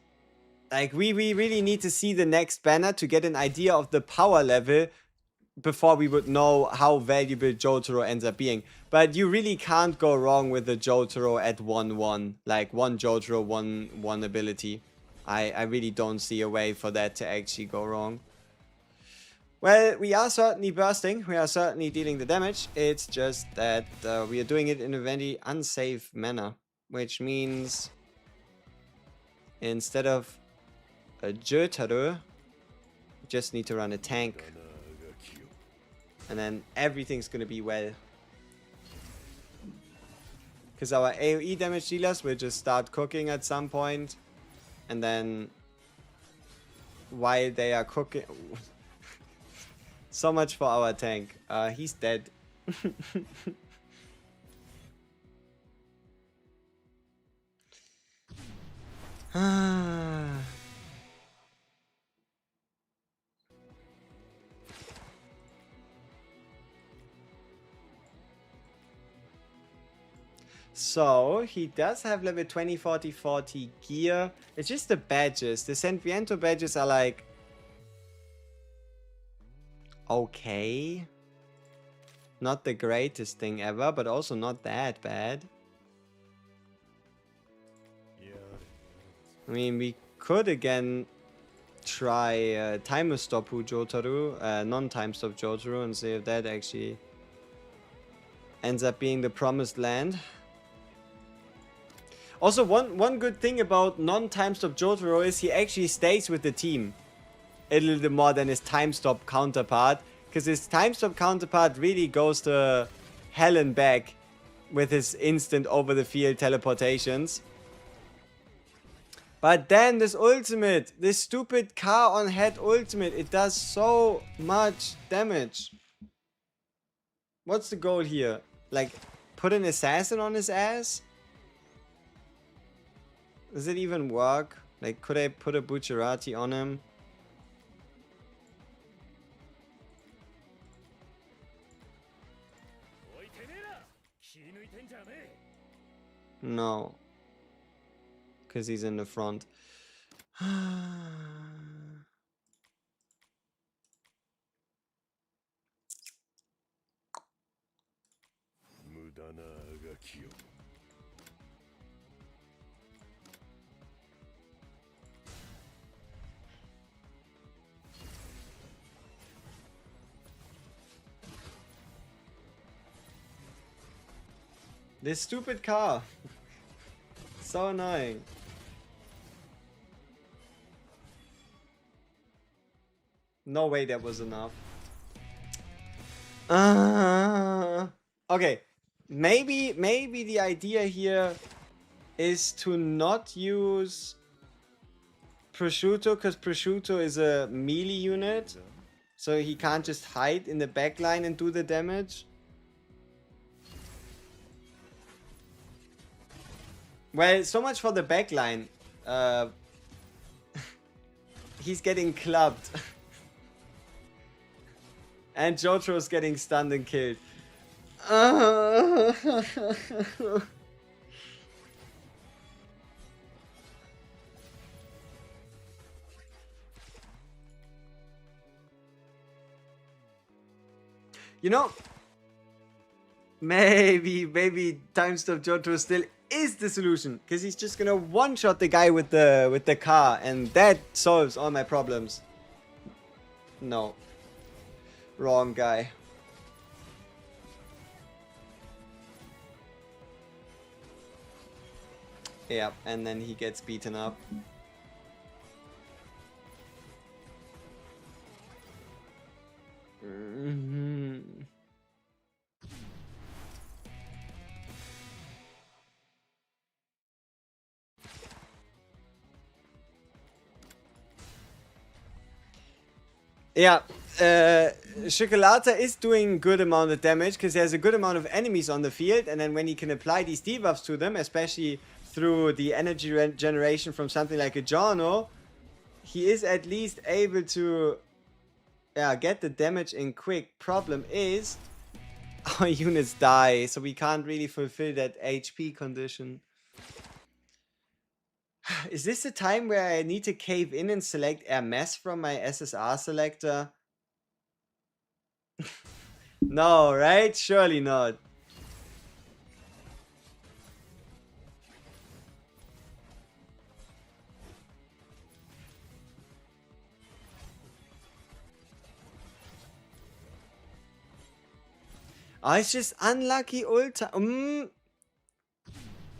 S1: like, we really need to see the next banner to get an idea of the power level before we would know how valuable Jotaro ends up being. But you really can't go wrong with the Jotaro at 1-1. Like, one Jotaro, one ability. I really don't see a way for that to actually go wrong. Well, we are certainly bursting. We are certainly dealing the damage. It's just that we are doing it in a very unsafe manner. Which means instead of a Jotaro, we just need to run a tank. And then everything's gonna be well. Because our AoE damage dealers will just start cooking at some point. And then while they are cooking... So much for our tank. He's dead. So, he does have level 20, 40, 40 gear. It's just the badges. The San Viento badges are like... okay. Not the greatest thing ever, but also not that bad. I mean, we could again try Timer Stop Jotaro, non-Time Stop Jotaro, and see if that actually ends up being the promised land. Also, one good thing about non-Time Stop Jotaro is he actually stays with the team a little bit more than his Time Stop counterpart, because his Time Stop counterpart really goes to hell and back with his instant over-the-field teleportations. But then this ultimate, this stupid car on head ultimate, it does so much damage. What's the goal here? Like, put an assassin on his ass? Does it even work? Like, could I put a Bucciarati on him? No. Because he's in the front. This stupid car. So annoying. No way that was enough. Okay. Maybe the idea here is to not use Prosciutto, because Prosciutto is a melee unit. So he can't just hide in the backline and do the damage. Well, so much for the backline. He's getting clubbed. And JOJO's getting stunned and killed. You know, maybe time stop JOJO still is the solution, because he's just gonna one-shot the guy with the car, and that solves all my problems. No. Wrong guy. Yeah, and then he gets beaten up. Yeah, Chocolata is doing good amount of damage because there's a good amount of enemies on the field, and then when he can apply these debuffs to them, especially through the energy generation from something like a Giorno, he is at least able to get the damage in quick. Problem is, our units die, so we can't really fulfill that HP condition. Is this the time where I need to cave in and select Hermes from my SSR selector? No, right? Surely not. Oh, it's just unlucky ulta.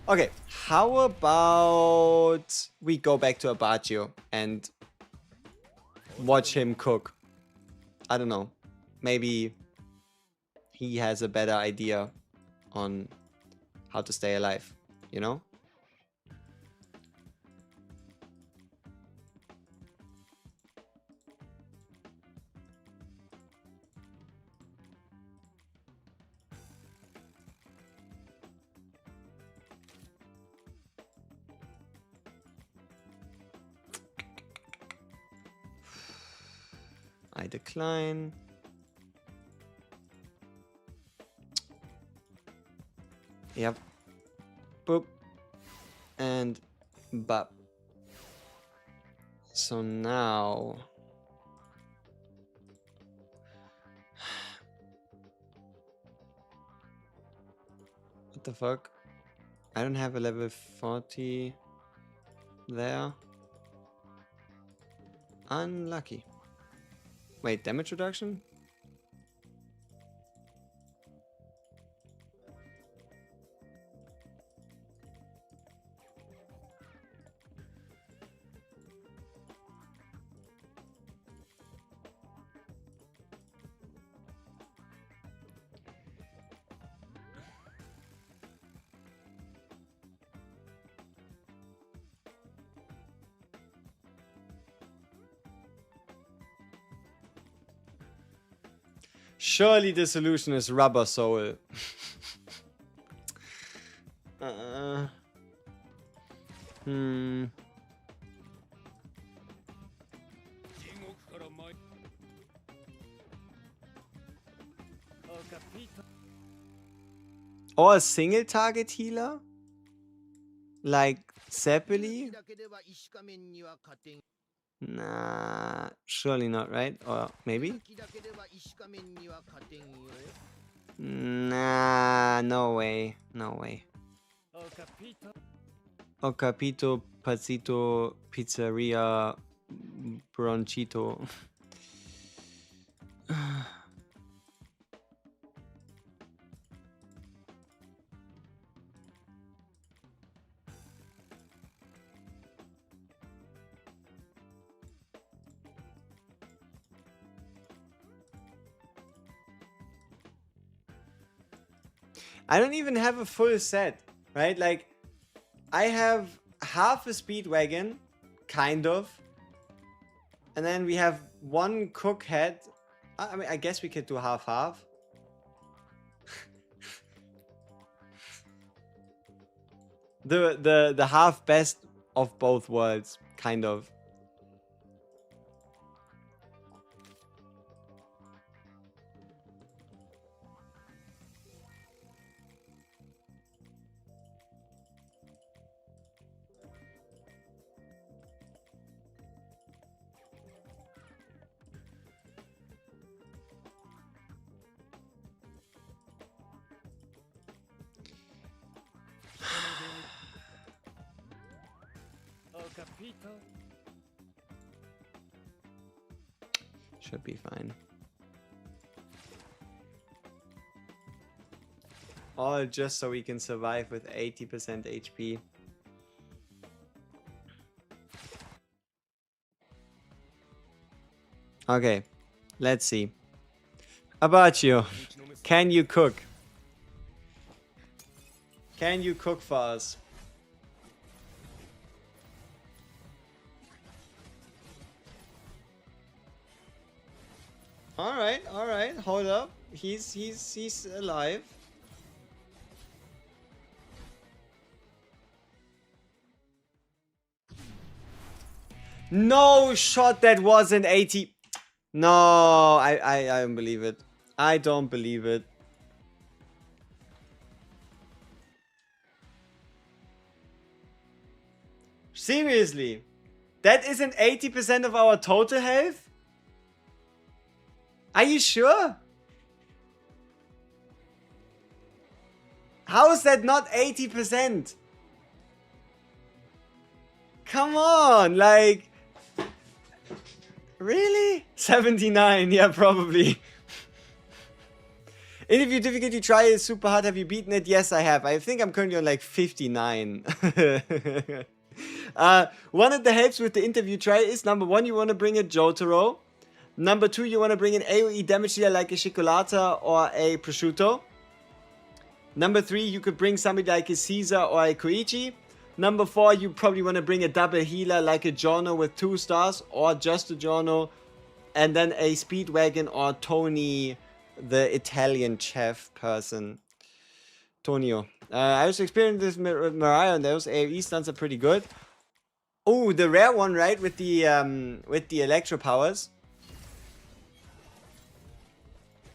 S1: Okay, how about we go back to Abbacchio and watch him cook? I don't know. Maybe he has a better idea on how to stay alive, you know? I decline. Yep. Boop. And bop. So now... What the fuck? I don't have a level 40 there. Unlucky. Wait, damage reduction? Surely the solution is Rubber Soul. Or a single target healer? Like Zeppeli? Nah, surely not, right? Or maybe? Nah, no way. No way. O Capito, Pazito, Pizzeria, Bronchito. I don't even have a full set, right? Like, I have half a Speedwagon, kind of. And then we have one cook head. I mean, I guess we could do half-half. the half best of both worlds, kind of. Should be fine. All just so we can survive with 80% HP. Okay, let's see. About you. Can you cook? Can you cook for us? Alright, hold up. He's alive. No shot, that wasn't 80. No, I don't believe it. I don't believe it. Seriously? That isn't 80% of our total health? Are you sure? How is that not 80%? Come on, like... Really? 79, yeah, probably. Interview difficulty try is super hard. Have you beaten it? Yes, I have. I think I'm currently on like 59. One of the helps with the interview try is, number one, you want to bring a Jotaro. Number two, you want to bring an AoE damage dealer like a Cioccolata or a Prosciutto. Number three, you could bring somebody like a Caesar or a Koichi. Number four, you probably want to bring a double healer like a Giorno with 2 stars, or just a Giorno, and then a Speedwagon or Tony, the Italian chef person. Tonio. I was experiencing this with Mariah, and those AoE stunts are pretty good. Oh, the rare one, right? With the electro powers.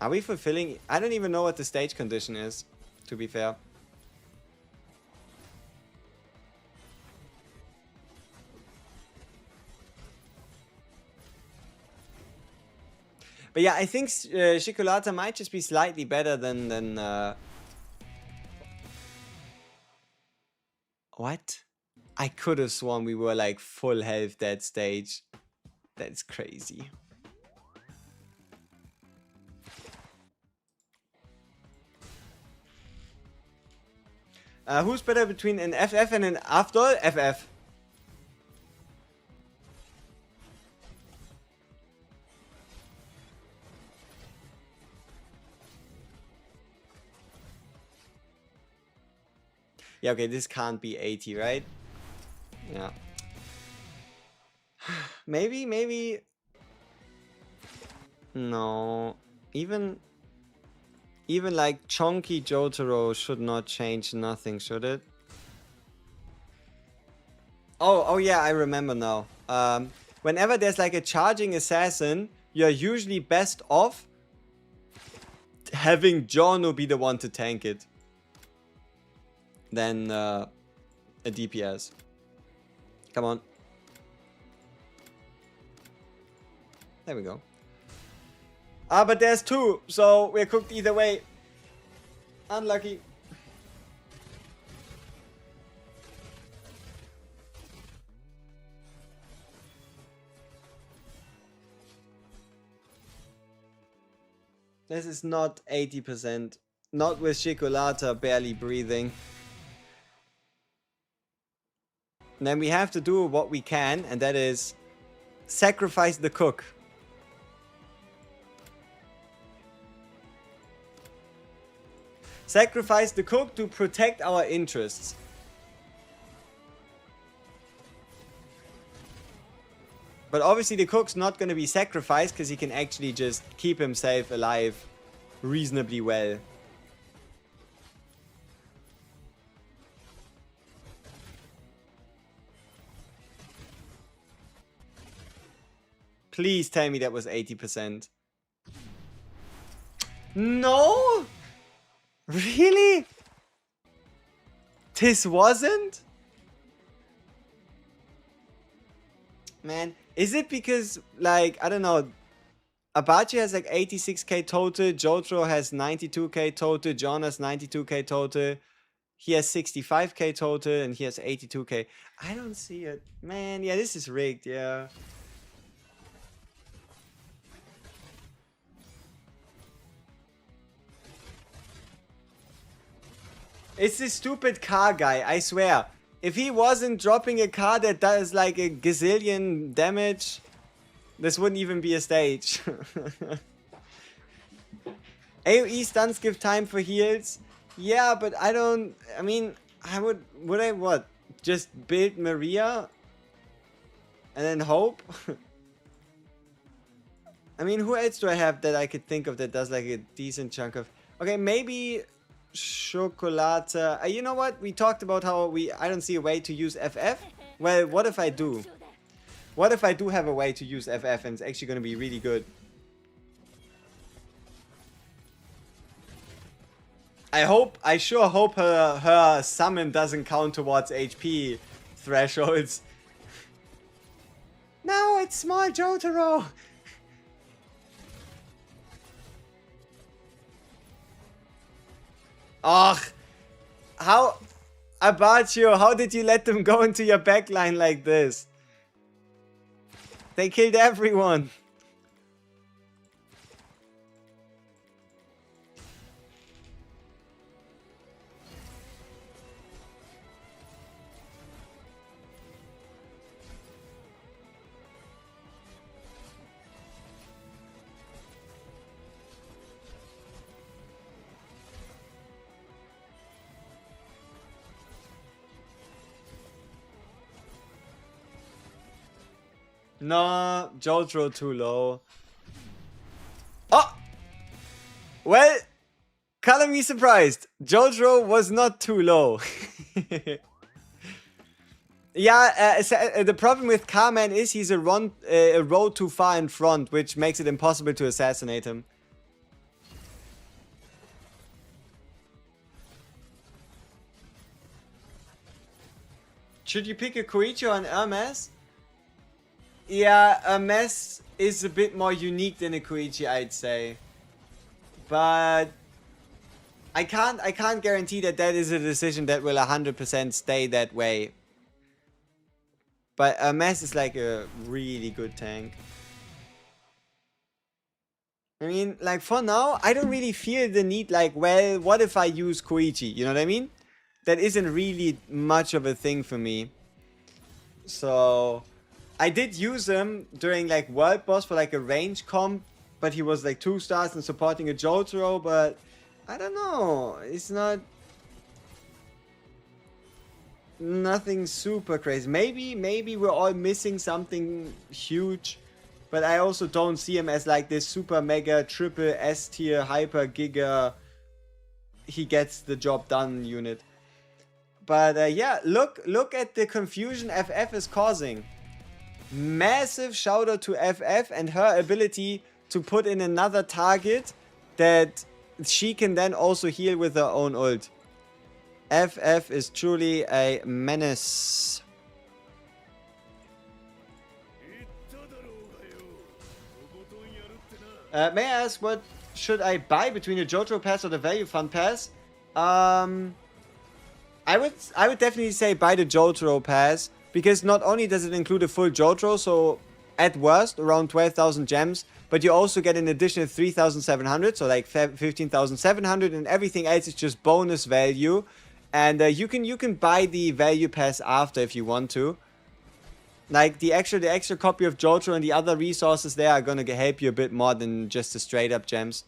S1: Are we fulfilling? I don't even know what the stage condition is, to be fair. But yeah, I think Cioccolata might just be slightly better than What? I could have sworn we were like full health that stage. That's crazy. Who's better between an FF and an Afdol? FF. Yeah, okay, this can't be 80, right? Yeah. Maybe... No. Even like chunky Jotaro should not change nothing, should it? Oh yeah, I remember now. Whenever there's like a charging assassin, you're usually best off having Giorno be the one to tank it. than a DPS. Come on. There we go. Ah, but there's 2, so we're cooked either way. Unlucky. This is not 80%. Not with Chocolata barely breathing. And then we have to do what we can, and that is sacrifice the cook. Sacrifice the cook to protect our interests. But obviously the cook's not going to be sacrificed because he can actually just keep himself alive reasonably well. Please tell me that was 80%. No? Really? This wasn't? Man, is it because, like, I don't know, Abachi has like 86k total, JOJO has 92k total, John has 92k total, he has 65k total, and he has 82k. I don't see it. Man, yeah, this is rigged, yeah. It's this stupid car guy, I swear. If he wasn't dropping a car that does like a gazillion damage, this wouldn't even be a stage. AoE stuns give time for heals. Yeah, but I don't... I mean, I would I what? Just build Maria? And then hope? I mean, who else do I have that I could think of that does like a decent chunk of... Okay, maybe... Chocolata. You know what? We talked about how I don't see a way to use FF. Well, what if I do? What if I do have a way to use FF and it's actually going to be really good? I sure hope her summon doesn't count towards HP thresholds. No, it's small Jotaro. Ugh. How... Abacio, how did you let them go into your backline like this? They killed everyone. No, JOJO too low. Oh! Well, color me surprised. JOJO was not too low. Yeah, the problem with Carman is he's a road too far in front, which makes it impossible to assassinate him. Should you pick a Koichi or an Hermes? Yeah, Hermes is a bit more unique than a Koichi, I'd say. But I can't guarantee that that is a decision that will 100% stay that way. But Hermes is like a really good tank. I mean, like for now, I don't really feel the need like, well, what if I use Koichi? You know what I mean? That isn't really much of a thing for me. So... I did use him during like World Boss for like a range comp, but he was like 2 stars and supporting a Jotaro, but I don't know, it's nothing super crazy. Maybe we're all missing something huge, but I also don't see him as like this super mega triple S tier hyper giga he gets the job done unit. But yeah, look at the confusion FF is causing. Massive shout out to FF and her ability to put in another target that she can then also heal with her own ult. FF is truly a menace. May I ask, what should I buy between the JOJO pass or the value fund pass? I would definitely say buy the JOJO pass, because not only does it include a full JOJO, so at worst around 12,000 gems, but you also get an additional 3,700, so like 15,700, and everything else is just bonus value. And you can buy the value pass after if you want to. Like the extra copy of JOJO and the other resources there are gonna help you a bit more than just the straight up gems.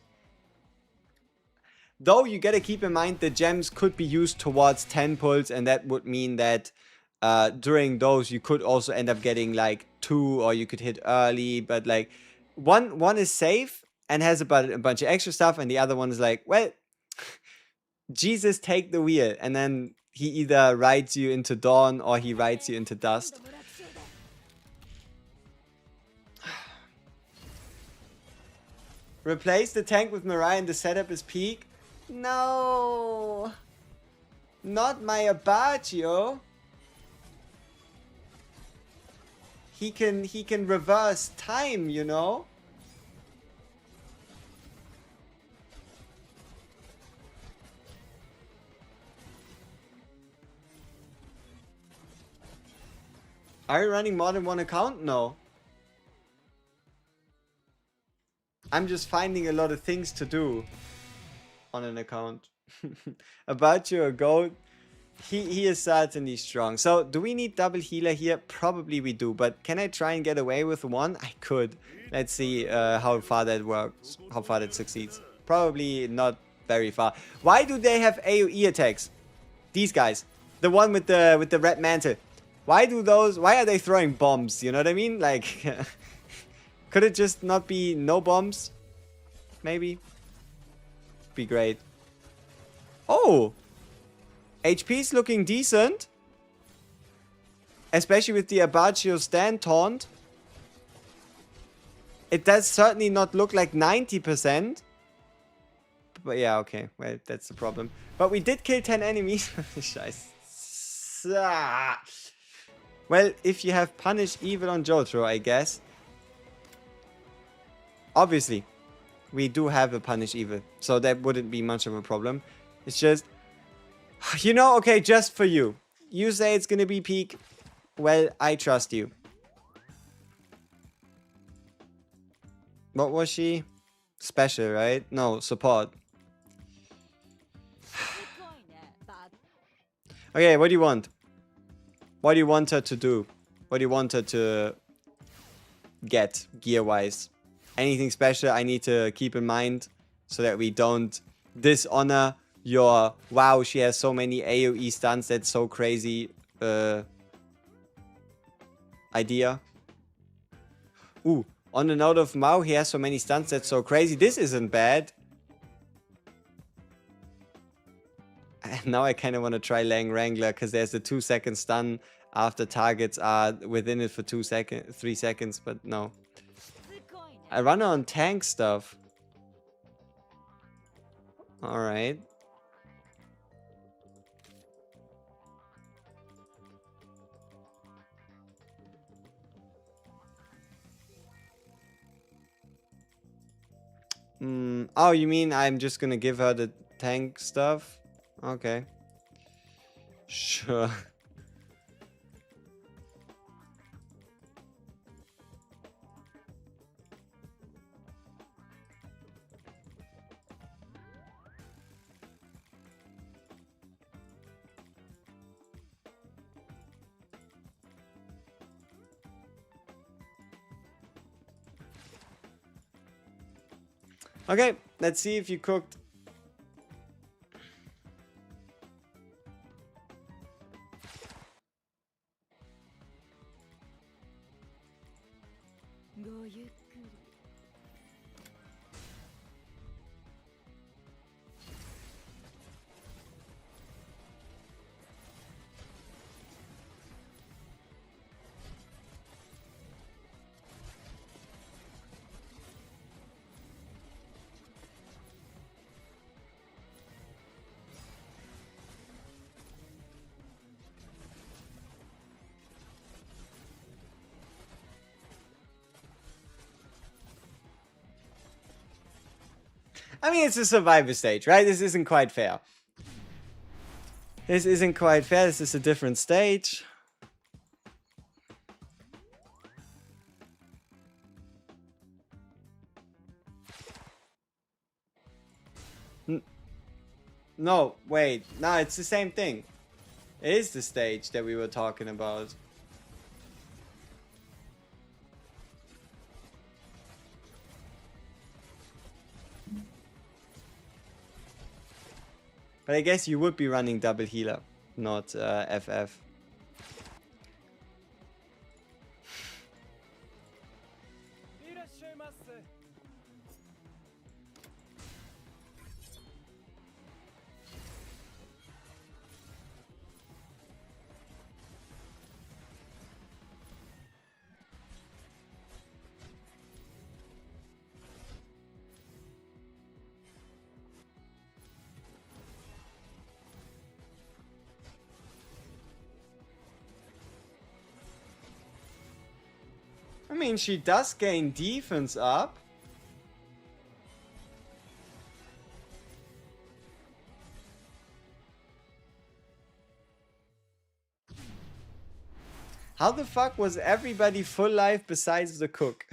S1: Though you gotta keep in mind the gems could be used towards 10 pulls, and that would mean that during those you could also end up getting like 2, or you could hit early, but like one is safe and has a bunch of extra stuff, and the other one is like, well, Jesus, take the wheel, and then he either rides you into dawn or he rides you into dust. Replace the tank with Mirai and the setup is peak? No, not my Abagio. He can reverse time, you know. Are you running more than one account? No. I'm just finding a lot of things to do on an account. About your goat, he is certainly strong. So do we need double healer here? Probably we do, but can I try and get away with one? I could. Let's see how far that works, how far that succeeds. Probably not very far. Why do they have AoE attacks? These guys, the one with the red mantle. Why are they throwing bombs? You know what I mean? Like, could it just not be no bombs? Maybe. Be great. Oh! HP's looking decent. Especially with the Abagio stand taunt. It does certainly not look like 90%. But yeah, okay. Well, that's the problem. But we did kill 10 enemies. Scheiße. Well, if you have Punish Evil on JOJO, I guess. Obviously, we do have a Punish Evil. So that wouldn't be much of a problem. It's just... You know, okay, just for you. You say it's gonna be peak. Well, I trust you. What was she? Special, right? No, support. Okay, what do you want? What do you want her to do? What do you want her to get, gear-wise? Anything special I need to keep in mind so that we don't dishonor your, wow, she has so many AoE stunts, that's so crazy, idea? Ooh, on the note of Mao, he has so many stunts, that's so crazy. This isn't bad. And now I kind of want to try Lang Wrangler, because there's the 2-second stun after targets are within it for 3 seconds, but no. I run on tank stuff. Alright. Oh, you mean I'm just gonna give her the tank stuff? Okay. Sure. Okay, let's see if you cooked. I mean, it's a survivor stage, right? This isn't quite fair. This isn't quite fair. This is a different stage. No, wait. No, it's the same thing. It is the stage that we were talking about. But I guess you would be running double healer, not FF. I mean, she does gain defense up. How the fuck was everybody full life besides the cook?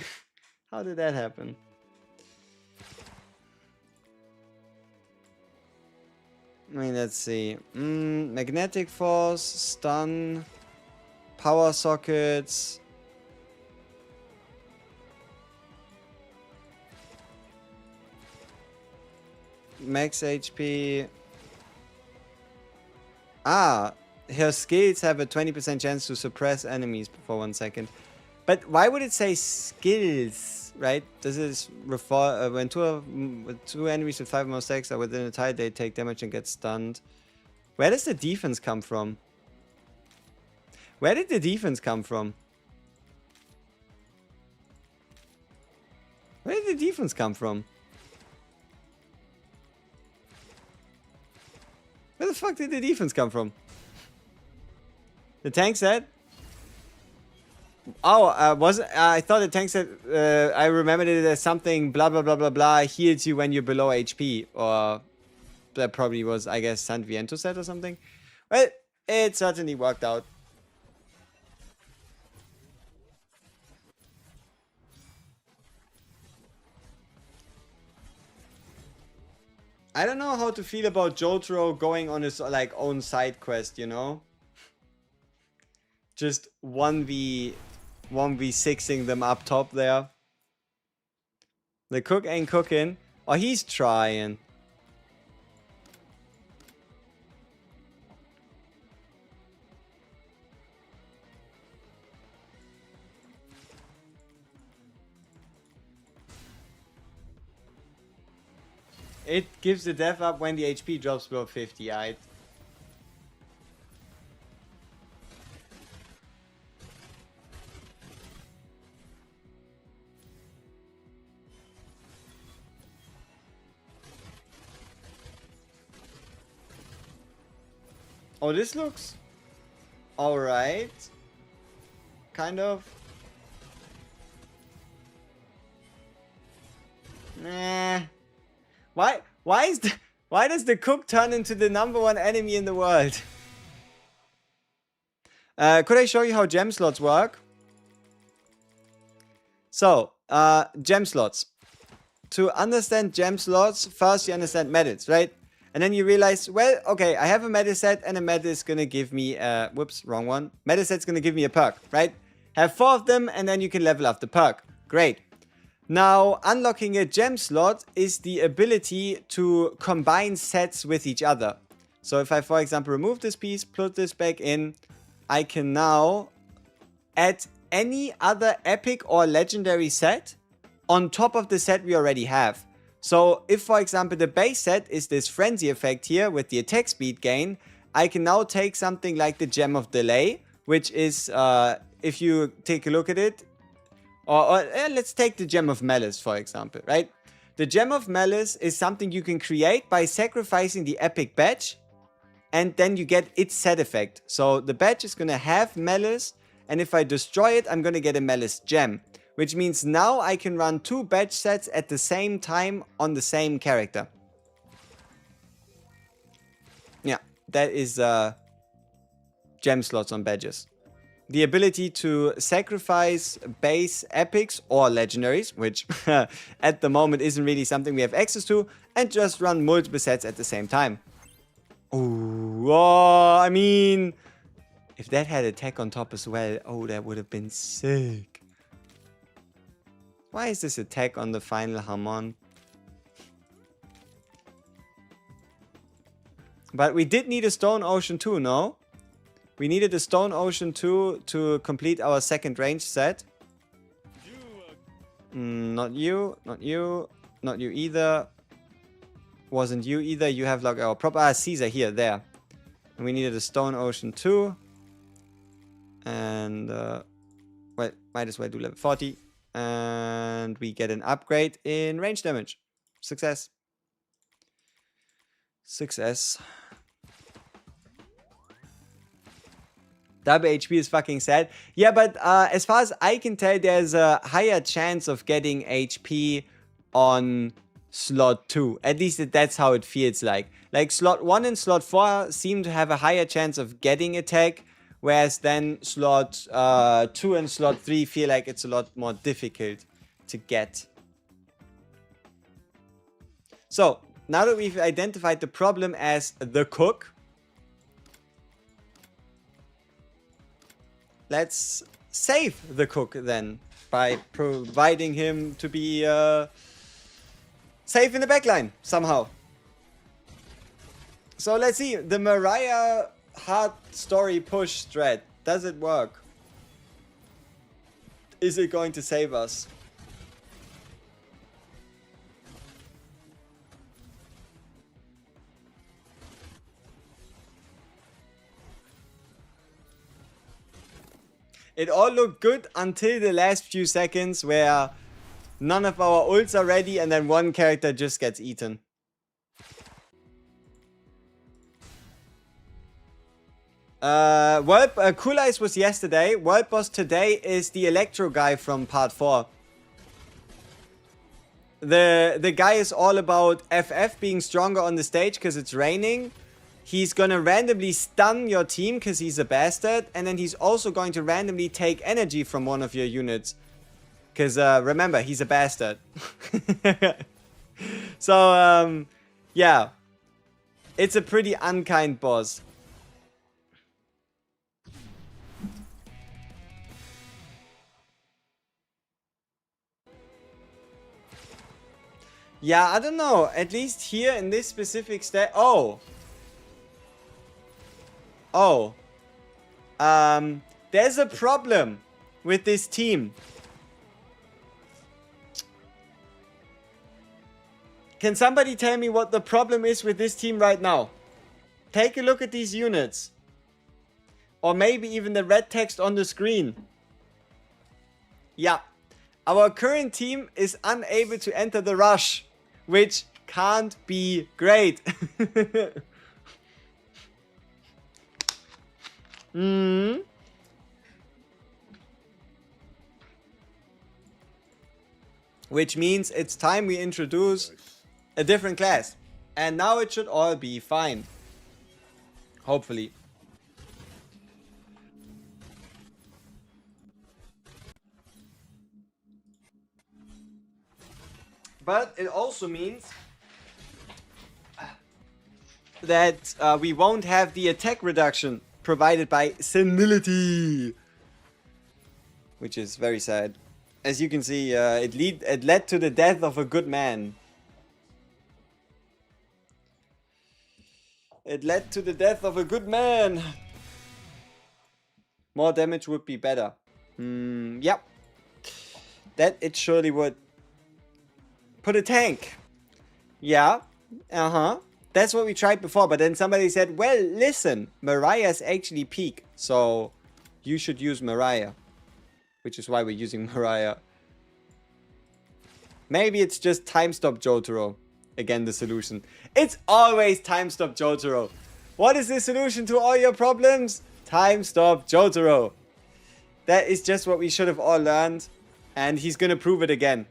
S1: How did that happen? I mean, let's see. Magnetic force, stun, power sockets. Max HP. Ah, her skills have a 20% chance to suppress enemies for 1 second. But why would it say skills, right? Does it refer when two enemies with 5 more stacks are within a tile, they take damage and get stunned? Where does the defense come from? Where did the defense come from? Where did the defense come from? Where the fuck did the defense come from? The tank said? Oh, I thought the tank said, I remembered it as something blah blah blah blah blah heals you when you're below HP. Or that probably was, I guess, San Viento said or something. Well, it certainly worked out. I don't know how to feel about JOJO going on his like own side quest, you know? Just 1v6ing them up top there. The cook ain't cooking. Oh, he's trying. It gives the death up when the HP drops below 50, right? Oh, this looks alright. Kind of. Nah. Why does the cook turn into the #1 enemy in the world? Could I show you how gem slots work? So, gem slots. To understand gem slots, first you understand metals, right? And then you realize, well, okay, I have a metal set and a metal is gonna give me whoops, wrong one. Metal set's gonna give me a perk, right? Have 4 of them and then you can level up the perk. Great. Now, unlocking a gem slot is the ability to combine sets with each other. So if I, for example, remove this piece, put this back in, I can now add any other epic or legendary set on top of the set we already have. So if, for example, the base set is this frenzy effect here with the attack speed gain, I can now take something like the Gem of Delay, which is, if you take a look at it, or let's take the Gem of Malice, for example, right? The Gem of Malice is something you can create by sacrificing the epic badge, and then you get its set effect. So the badge is going to have Malice, and if I destroy it, I'm going to get a Malice Gem, which means now I can run 2 badge sets at the same time on the same character. Yeah, that is gem slots on badges. The ability to sacrifice base epics or legendaries, which at the moment isn't really something we have access to, and just run multiple sets at the same time. Ooh, oh, I mean, if that had attack on top as well, oh, that would have been sick. Why is this attack on the final Hamon? But we did need a Stone Ocean too, no? We needed a Stone Ocean 2 to complete our second range set. Not you, not you, not you either. Wasn't you either. You have like our proper Caesar here, there. And we needed a Stone Ocean 2. And, well, might as well do level 40. And we get an upgrade in range damage. Success. Success. Double HP is fucking sad. Yeah, but as far as I can tell, there's a higher chance of getting HP on slot 2. At least that's how it feels like. Like slot 1 and slot 4 seem to have a higher chance of getting attack, whereas then slot 2 and slot 3 feel like it's a lot more difficult to get. So, now that we've identified the problem as the cook, let's save the cook then by providing him to be safe in the backline somehow. So let's see, the Mariah hard story push strat, does it work? Is it going to save us? It all looked good until the last few seconds where none of our ults are ready and then one character just gets eaten. Cool Eyes was yesterday. World Boss today is the Electro guy from part 4. The guy is all about FF being stronger on the stage because it's raining. He's gonna randomly stun your team because he's a bastard. And then he's also going to randomly take energy from one of your units. Because, remember, he's a bastard. So, yeah. It's a pretty unkind boss. Yeah, I don't know. At least here in this specific state. Oh. Oh. There's a problem with this team. Can somebody tell me what the problem is with this team right now? Take a look at these units. Or maybe even the red text on the screen. Yeah. Our current team is unable to enter the rush. Which can't be great. Which means it's time we introduce a different class. And now it should all be fine. Hopefully. But it also means that we won't have the attack reduction provided by senility. Which is very sad. As you can see, it led to the death of a good man. It led to the death of a good man. More damage would be better. Yep. That it surely would. Put a tank. Yeah. That's what we tried before. But then somebody said, well, listen. Mariah's actually peak. So you should use Mariah. Which is why we're using Mariah. Maybe it's just time stop Jotaro. Again, the solution. It's always time stop Jotaro. What is the solution to all your problems? Time stop Jotaro. That is just what we should have all learned. And he's gonna prove it again.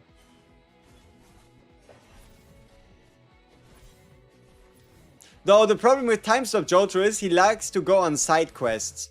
S1: Though the problem with time stop JOJO is he likes to go on side quests.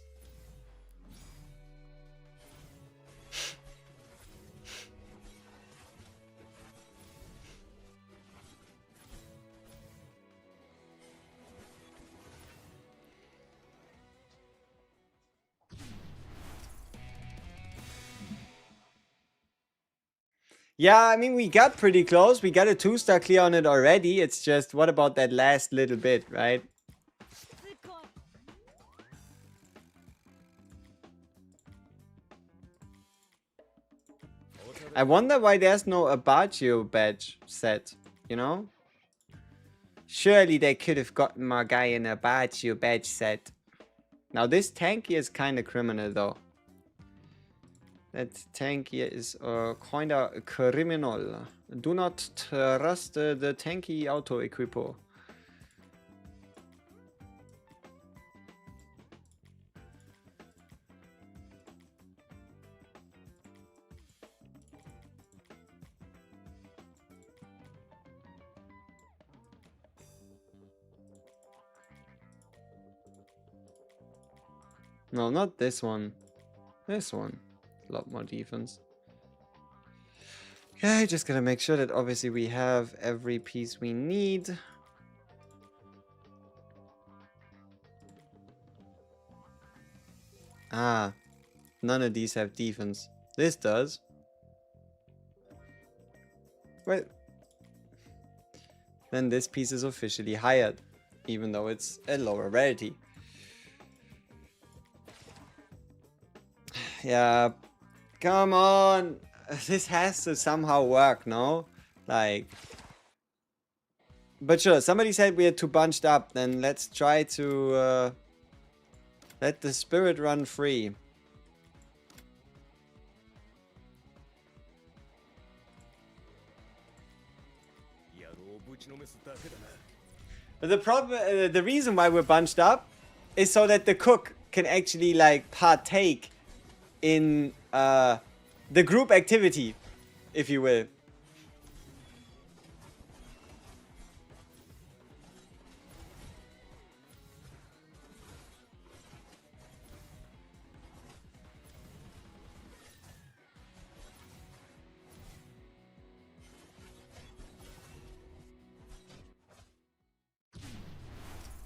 S1: Yeah, I mean, we got pretty close. We got a 2-star clear on it already. It's just, what about that last little bit, right? I wonder why there's no Abagio badge set, you know? Surely they could have gotten my guy an Abagio badge set. Now this tank here is kind of criminal though. That tank here is kinda criminal. Do not trust the tanky auto equipo. No, not this one. This one. A lot more defense. Okay, just gotta make sure that obviously we have every piece we need. Ah, none of these have defense. This does. Well, then this piece is officially hired, even though it's a lower rarity. Yeah, come on. This has to somehow work, no? Like... But sure, somebody said we are too bunched up. Then let's try to let the spirit run free. But the problem, the reason why we're bunched up is so that the cook can actually like partake in the group activity, if you will.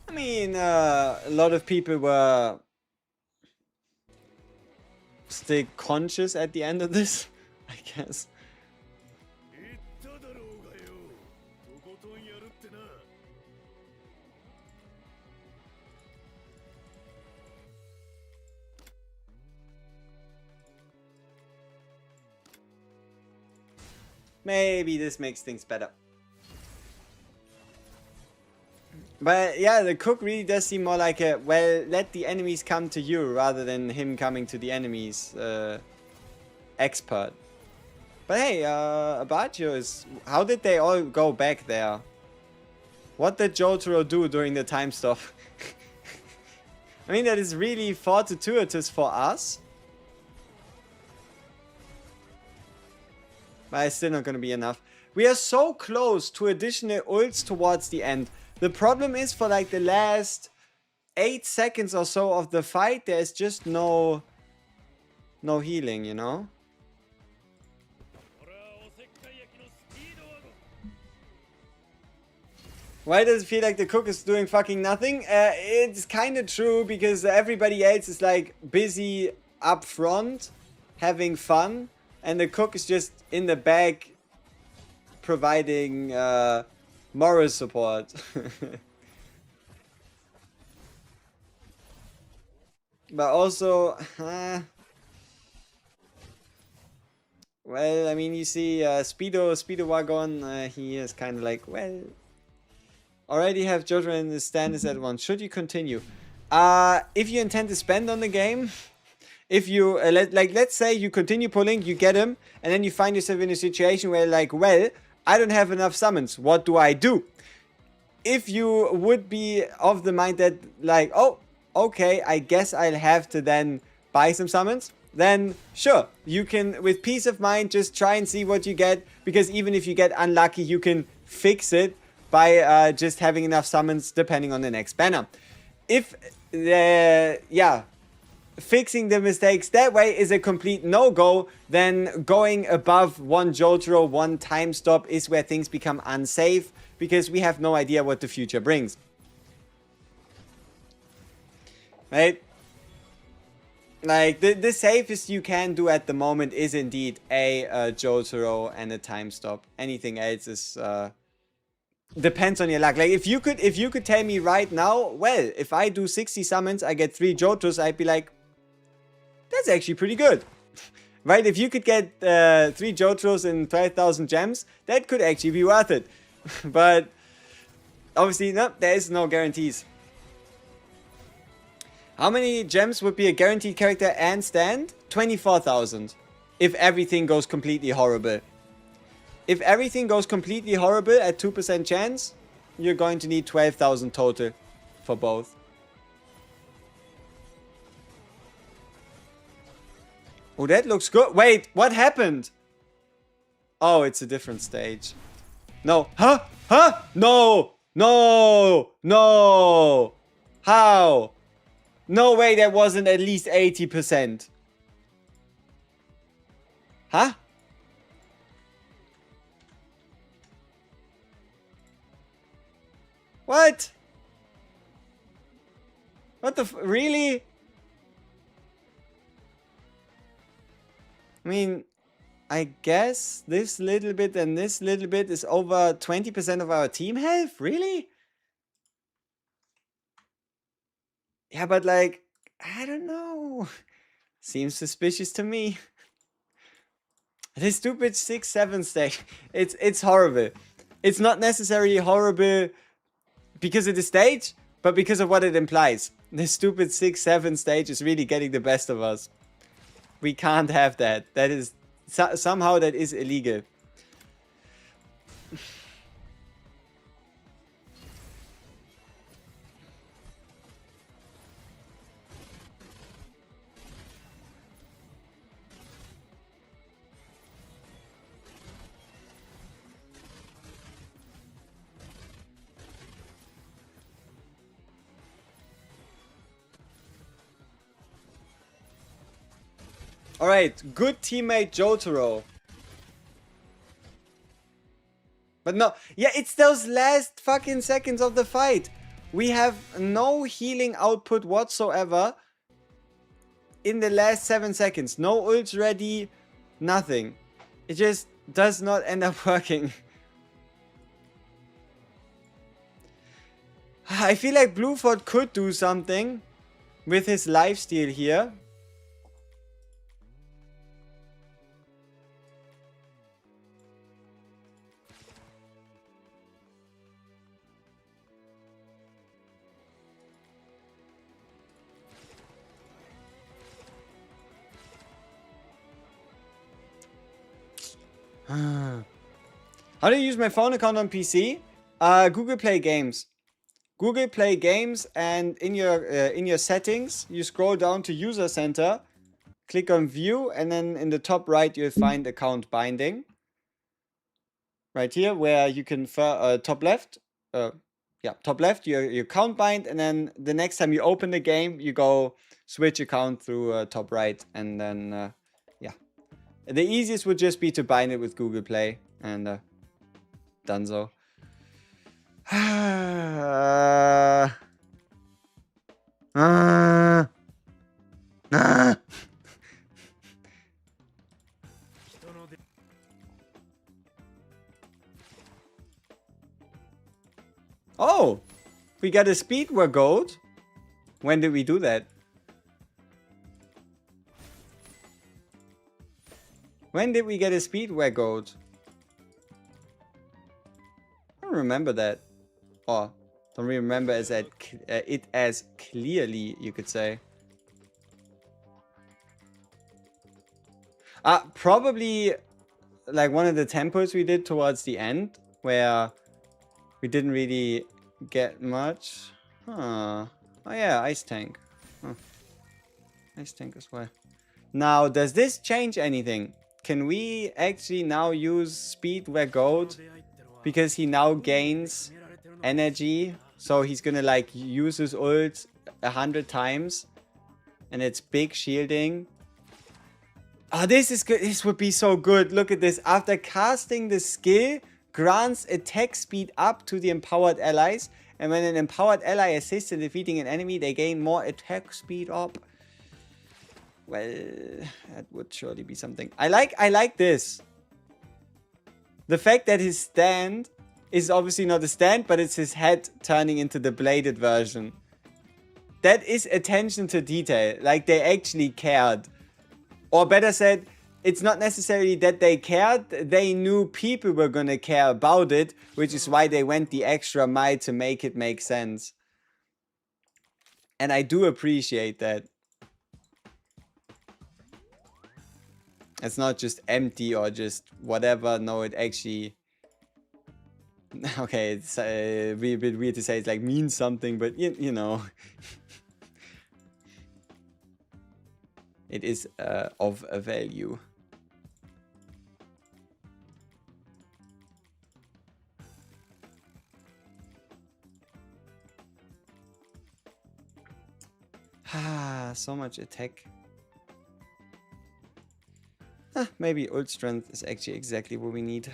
S1: I mean, a lot of people were still conscious at the end of this, I guess. Maybe this makes things better. But yeah, the cook really does seem more like a, well, let the enemies come to you rather than him coming to the enemies expert. But hey, Abagio is... How did they all go back there? What did Jotaro do during the time stop? I mean, that is really fortuitous for us. But it's still not going to be enough. We are so close to additional ults towards the end. The problem is for like the last 8 seconds or so of the fight, there's just no healing, you know? Why does it feel like the cook is doing fucking nothing? It's kind of true because everybody else is like busy up front having fun, and the cook is just in the back providing moral support. But also, well, I mean, you see, Speedo Wagon, he is kind of like, well, already have JOJO in the standards at once. Should you continue? If you intend to spend on the game, if you, let's say you continue pulling, you get him, and then you find yourself in a situation where, like, well, I don't have enough summons. What do I do? If you would be of the mind that, like, oh, okay, I guess I'll have to then buy some summons, then sure, you can, with peace of mind, just try and see what you get, because even if you get unlucky, you can fix it by just having enough summons depending on the next banner. If fixing the mistakes that way is a complete no-go, then going above 1 Jotaro, 1 time stop is where things become unsafe, because we have no idea what the future brings. Right? Like, the safest you can do at the moment is indeed a Jotaro and a time stop. Anything else is depends on your luck. Like, if you could tell me right now, well, if I do 60 summons, I get 3 Jotos, I'd be like, that's actually pretty good. Right? If you could get 3 Jotaros and 12,000 gems, that could actually be worth it. But obviously, no, there is no guarantees. How many gems would be a guaranteed character and stand? 24,000. If everything goes completely horrible. If everything goes completely horrible at 2% chance, you're going to need 12,000 total for both. Oh, that looks good. Wait, what happened? Oh, it's a different stage. No. Huh? Huh? No. No. No. How? No way that wasn't at least 80%. Huh? What? What the really? I mean, I guess this little bit and this little bit is over 20% of our team health? Really? Yeah, but like, I don't know. Seems suspicious to me. This stupid 6-7 stage. It's horrible. It's not necessarily horrible because of the stage, but because of what it implies. This stupid 6-7 stage is really getting the best of us. We can't have that. That is somehow that is illegal. Alright, good teammate Jotaro. But no, yeah, it's those last fucking seconds of the fight. We have no healing output whatsoever in the last 7 seconds. No ults ready, nothing. It just does not end up working. I feel like Blueford could do something with his lifesteal here. How do you use my phone account on PC? Google Play Games. Google Play Games, and in your settings, you scroll down to User Center, click on View, and then in the top right, you'll find Account Binding. Right here, where you can, top left, top left, your account bind, and then the next time you open the game, you go switch account through top right, and then, yeah. The easiest would just be to bind it with Google Play, and donezo. Oh, we got a speedway gold. When did we do that? When did we get a speedway gold? I don't remember that. Or don't remember as it as clearly, you could say. Probably like one of the tempos we did towards the end, where we didn't really get much. Huh. Oh yeah, ice tank. Huh. Ice tank as well. Now, does this change anything? Can we actually now use speed where gold? Because he now gains energy. So he's gonna like use his ult 100 times. And it's big shielding. Oh, this is good. This would be so good. Look at this. After casting the skill, grants attack speed up to the empowered allies. And when an empowered ally assists in defeating an enemy, they gain more attack speed up. Well, that would surely be something. I like this. The fact that his stand is obviously not a stand, but it's his head turning into the bladed version. That is attention to detail. Like, they actually cared. Or better said, it's not necessarily that they cared. They knew people were gonna care about it, which is why they went the extra mile to make it make sense. And I do appreciate that. It's not just empty or just whatever. No, it actually... Okay, it's a bit weird to say it's like means something, but you know. It is of a value. Ah, so much attack. Maybe ult strength is actually exactly what we need.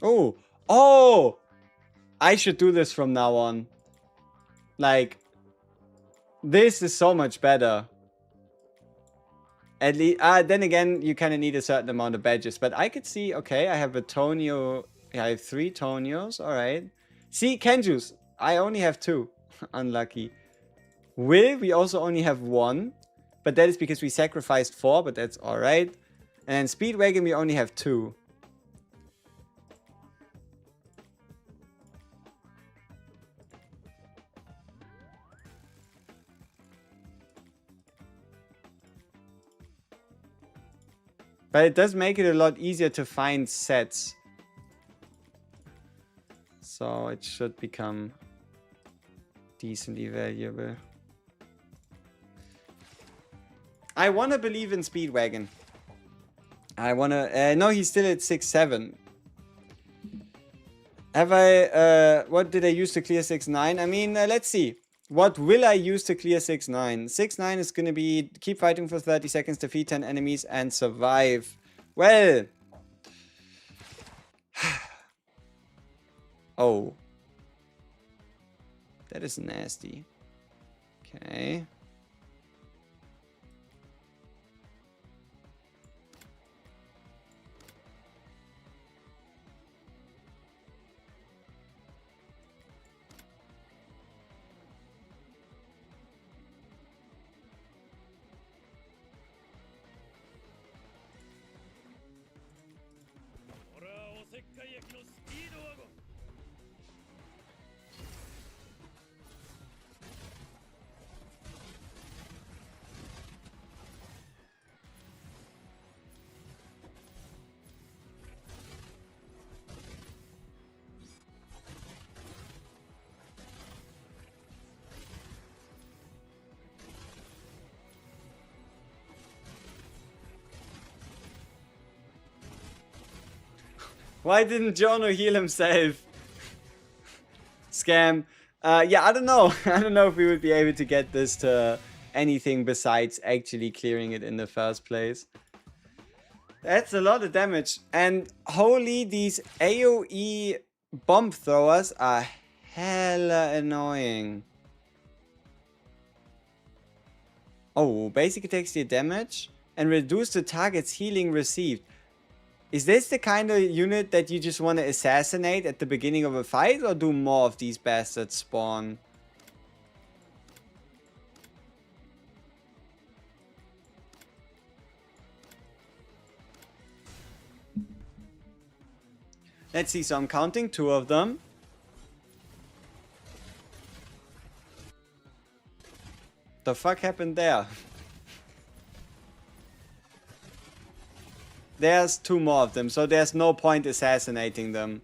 S1: Oh! Oh! I should do this from now on. Like, this is so much better. At least, then again, you kind of need a certain amount of badges. But I could see, okay, I have a Tonio. Yeah, I have 3 Tonios. Alright. See, Kenjus. I only have 2. Unlucky. Will, we also only have 1. But that is because we sacrificed 4, but that's alright. And then Speedwagon, we only have 2. But it does make it a lot easier to find sets. So it should become decently valuable. I want to believe in Speedwagon. I want to... no, he's still at 6-7. Have I... what did I use to clear 6-9? I mean, let's see. What will I use to clear 6-9? 6-9 is going to be keep fighting for 30 seconds, defeat 10 enemies, and survive. Well. Oh. That is nasty. Okay. Why didn't JOJO heal himself? Scam. Yeah, I don't know. I don't know if we would be able to get this to anything besides actually clearing it in the first place. That's a lot of damage. And holy, these AoE bomb throwers are hella annoying. Oh, basic attacks deal damage and reduce the target's healing received. Is this the kind of unit that you just want to assassinate at the beginning of a fight, or do more of these bastards spawn? Let's see, so I'm counting 2 of them. The fuck happened there? There's 2 more of them, so there's no point assassinating them.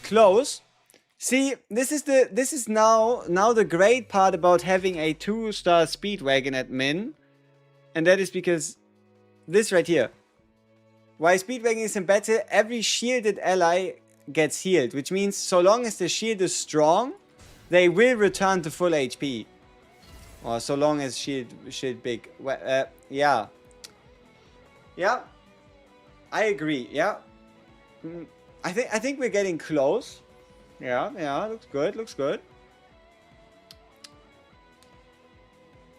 S1: Close. See, this is now the great part about having a 2-star Speedwagon at min, and that is because this right here. Why Speedwagon isn't better, every shielded ally gets healed, which means so long as the shield is strong, they will return to full HP. Or so long as shield big. Yeah. Yeah. I agree. Yeah. I think we're getting close. Yeah, looks good.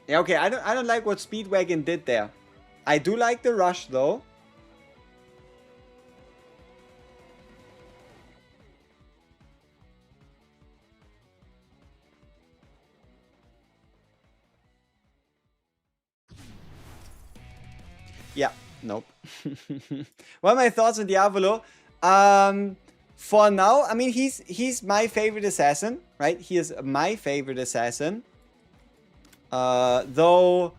S1: Yeah, okay, I don't like what Speedwagon did there. I do like the rush though. Yeah, nope. What are my thoughts on Diavolo? For now, I mean, he's my favorite assassin, right? He is my favorite assassin. Though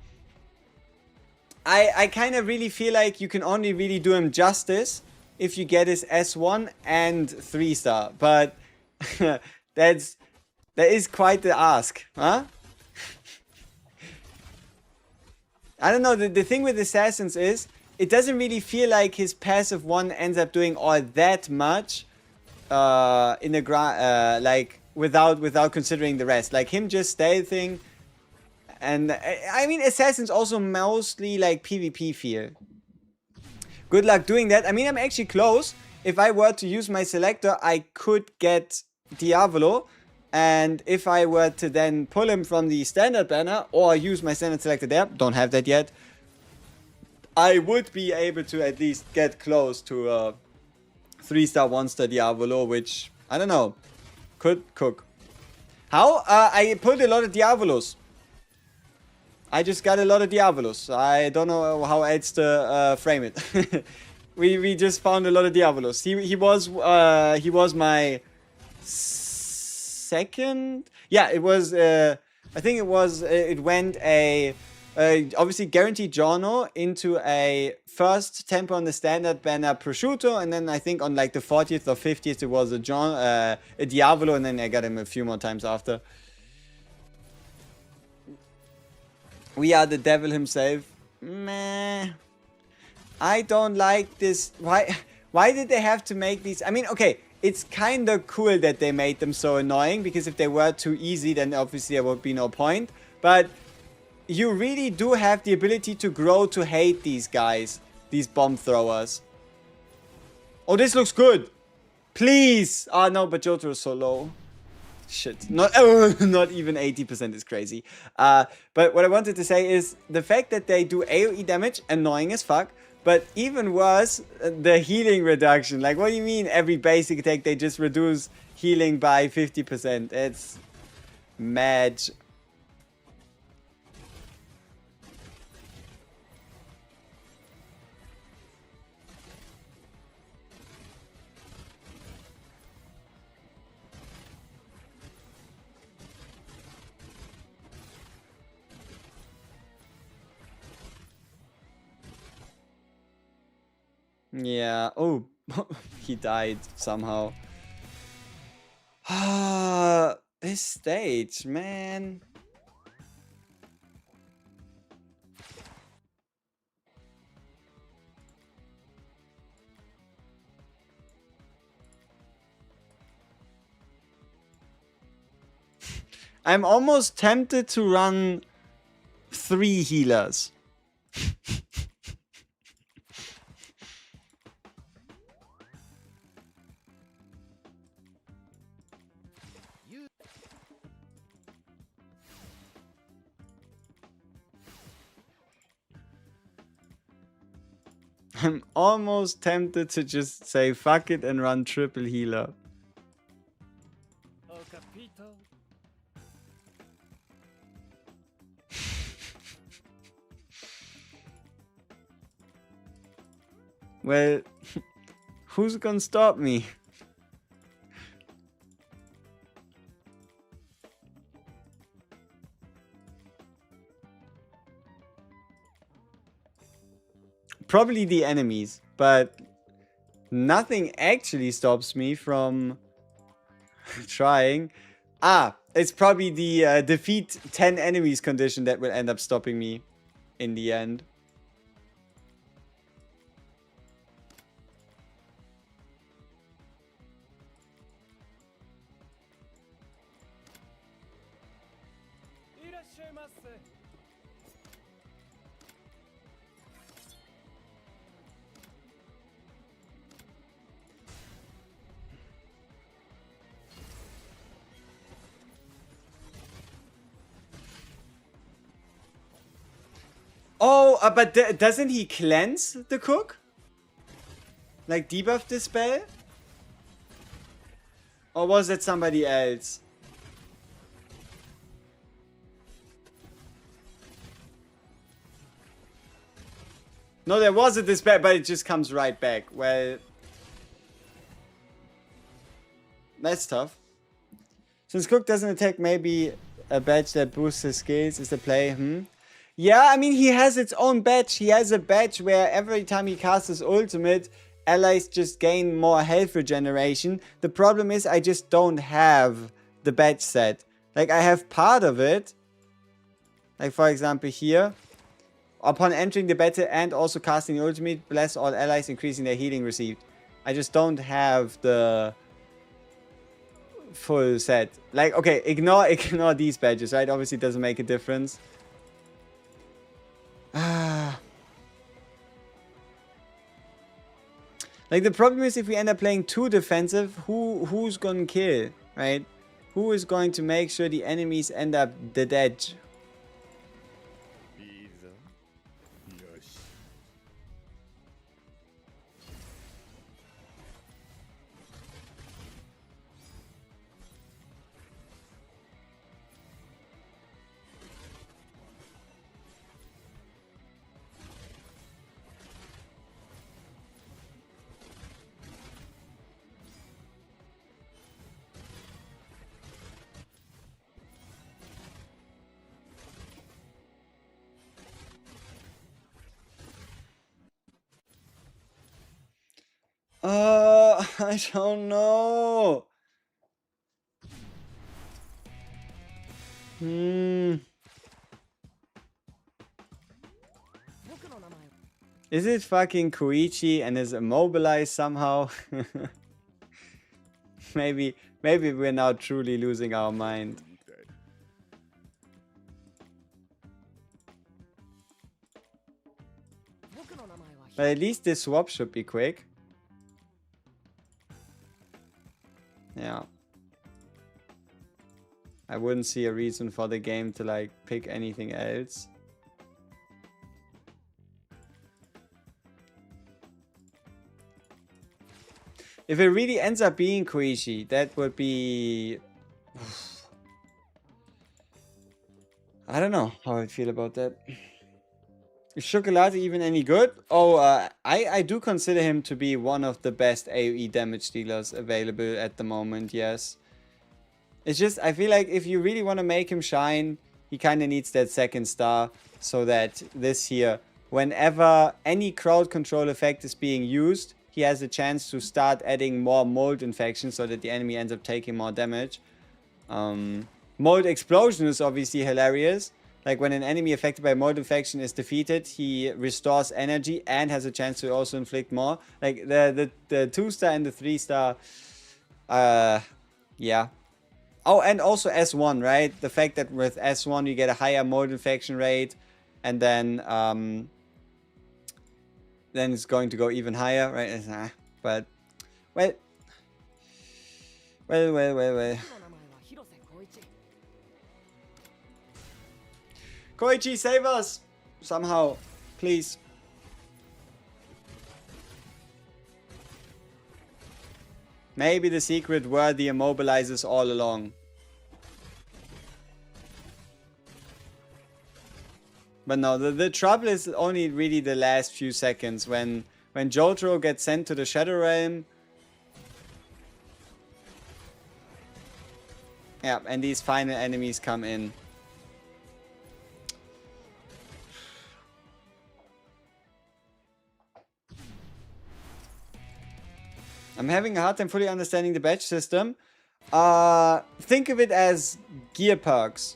S1: I kind of really feel like you can only really do him justice if you get his S1 and 3-star. But that is quite the ask, huh? I don't know, the thing with assassins is it doesn't really feel like his passive 1 ends up doing all that much in the like without considering the rest. Like him just stealthing. And I mean, assassins also mostly like PvP feel. Good luck doing that. I mean, I'm actually close. If I were to use my selector, I could get Diavolo. And if I were to then pull him from the standard banner or use my standard selector there, don't have that yet, I would be able to at least get close to 3-star, 1-star Diavolo, which, I don't know, could cook. How? I pulled a lot of Diavolos. I just got a lot of Diavolos. I don't know how else to frame it. we just found a lot of Diavolos. He was my second. Yeah, it was. I think it was. It went obviously guaranteed Giorno into a first tempo on the standard banner prosciutto, and then I think on like the 40th or 50th it was a Diavolo, and then I got him a few more times after. We are the devil himself. Meh. I don't like this. Why did they have to make these? I mean, okay, it's kind of cool that they made them so annoying, because if they were too easy, then obviously there would be no point. But you really do have the ability to grow to hate these guys, these bomb throwers. Oh, this looks good. Please. Oh, no, but JOJO is so low. Shit, not even 80% is crazy. But what I wanted to say is the fact that they do AoE damage, annoying as fuck. But even worse, the healing reduction. Like, what do you mean every basic attack they just reduce healing by 50%? It's mad. Yeah. Oh, he died somehow. Ah, this stage, man. I'm almost tempted to run 3 healers. I'm almost tempted to just say fuck it and run triple healer. Well, who's gonna stop me? Probably the enemies, but nothing actually stops me from trying. Ah, it's probably the defeat 10 enemies condition that will end up stopping me in the end. Oh, but doesn't he cleanse the cook? Like debuff the spell? Or was it somebody else? No, there was a dispel, but it just comes right back. Well, that's tough. Since Cook doesn't attack, maybe a badge that boosts his skills is the play. Yeah, I mean, he has its own badge. He has a badge where every time he casts his ultimate, allies just gain more health regeneration. The problem is I just don't have the badge set. Like, I have part of it. Like, for example, here. Upon entering the battle and also casting the ultimate, bless all allies, increasing their healing received. I just don't have the full set. Like, okay, ignore these badges, right? Obviously, it doesn't make a difference. Like, the problem is if we end up playing too defensive, who's gonna kill, right? Who is going to make sure the enemies end up dead? I don't know. Is it fucking Koichi and is immobilized somehow? Maybe we're now truly losing our mind. But at least this swap should be quick. Yeah. I wouldn't see a reason for the game to like pick anything else. If it really ends up being Koichi, that would be... I don't know how I feel about that. Is Chocolate even any good? Oh, I do consider him to be one of the best AoE damage dealers available at the moment, yes. It's just, I feel like if you really want to make him shine, he kind of needs that second star, so that this here, whenever any crowd control effect is being used, he has a chance to start adding more mold infections so that the enemy ends up taking more damage. Mold explosion is obviously hilarious. Like when an enemy affected by mold infection is defeated, he restores energy and has a chance to also inflict more. Like the 2-star and the 3-star, yeah. Oh, and also S1, right? The fact that with S1 you get a higher mold infection rate, and then it's going to go even higher, right? But well. Koichi, save us! Somehow. Please. Maybe the secret were the immobilizers all along. But no, the trouble is only really the last few seconds when when JOJO gets sent to the Shadow Realm. Yeah, and these final enemies come in. I'm having a hard time fully understanding the badge system. Think of it as gear perks.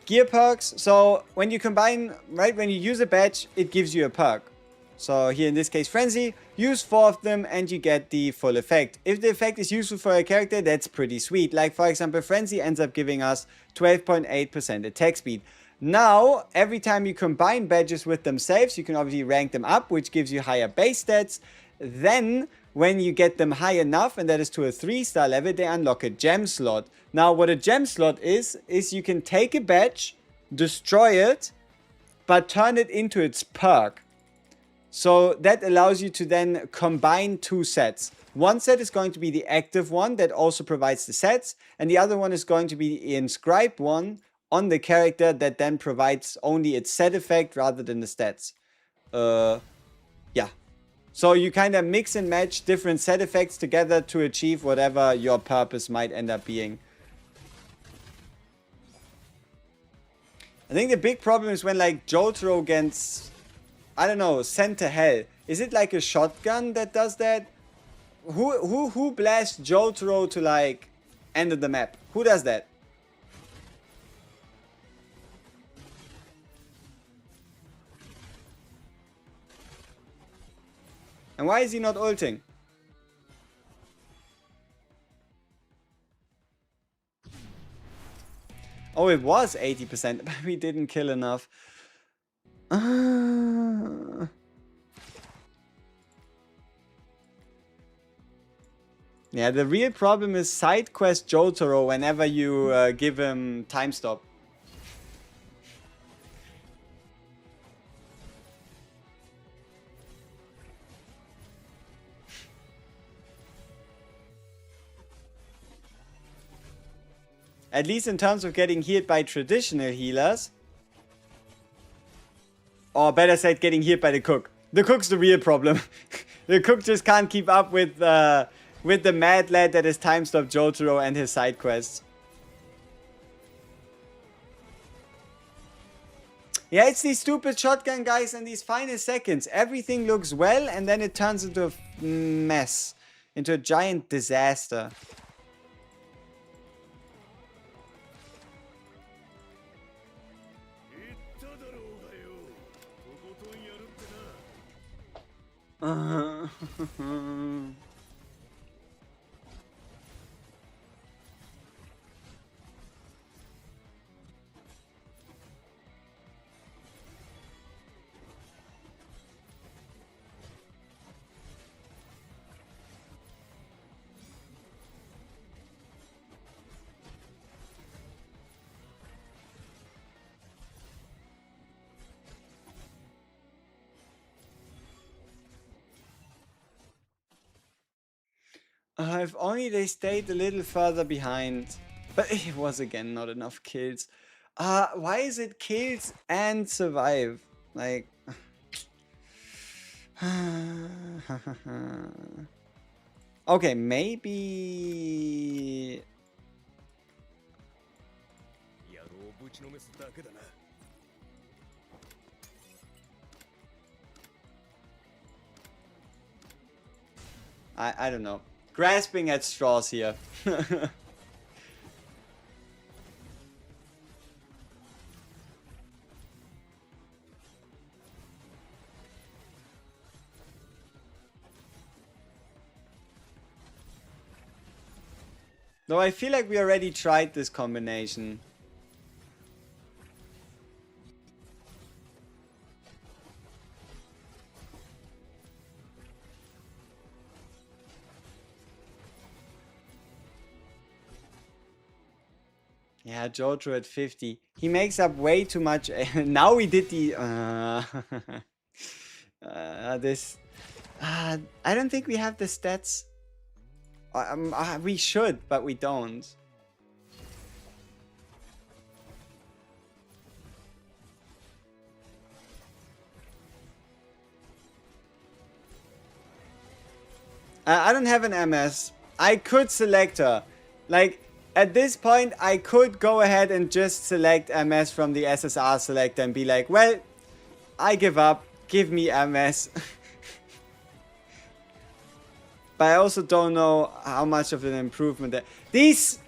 S1: Gear perks, so when you combine, right, when you use a badge, it gives you a perk. So here in this case, Frenzy, use 4 of them and you get the full effect. If the effect is useful for a character, that's pretty sweet. Like for example, Frenzy ends up giving us 12.8% attack speed. Now, every time you combine badges with themselves, you can obviously rank them up, which gives you higher base stats. Then, when you get them high enough, and that is to a 3-star level, they unlock a gem slot. Now, what a gem slot is you can take a badge, destroy it, but turn it into its perk. So that allows you to then combine 2 sets. One set is going to be the active one that also provides the sets, and the other one is going to be the inscribed one on the character that then provides only its set effect rather than the stats. Yeah. So you kind of mix and match different set effects together to achieve whatever your purpose might end up being. I think the big problem is when like JOJO gets, I don't know, sent to hell. Is it like a shotgun that does that? Who blasts JOJO to like end of the map? Who does that? And why is he not ulting? Oh, it was 80%, but we didn't kill enough. Yeah, the real problem is side quest Jotaro whenever you give him time stop. At least in terms of getting healed by traditional healers. Or better said, getting healed by the cook. The cook's the real problem. The cook just can't keep up with the mad lad that is time stop Jotaro and his side quests. Yeah, it's these stupid shotgun guys and these final seconds. Everything looks well and then it turns into a mess. Into a giant disaster. If only they stayed a little further behind. But it was again not enough kills. Why is it kills and survive? Like... Okay, maybe... I don't know. Grasping at straws here. Though I feel like we already tried this combination. Yeah, JOJO at 50. He makes up way too much. Now we did the... I don't think we have the stats. We should, but we don't. I don't have an MS. I could select her. Like, at this point, I could go ahead and just select MS from the SSR selector and be like, well, I give up. Give me MS. But I also don't know how much of an improvement that... These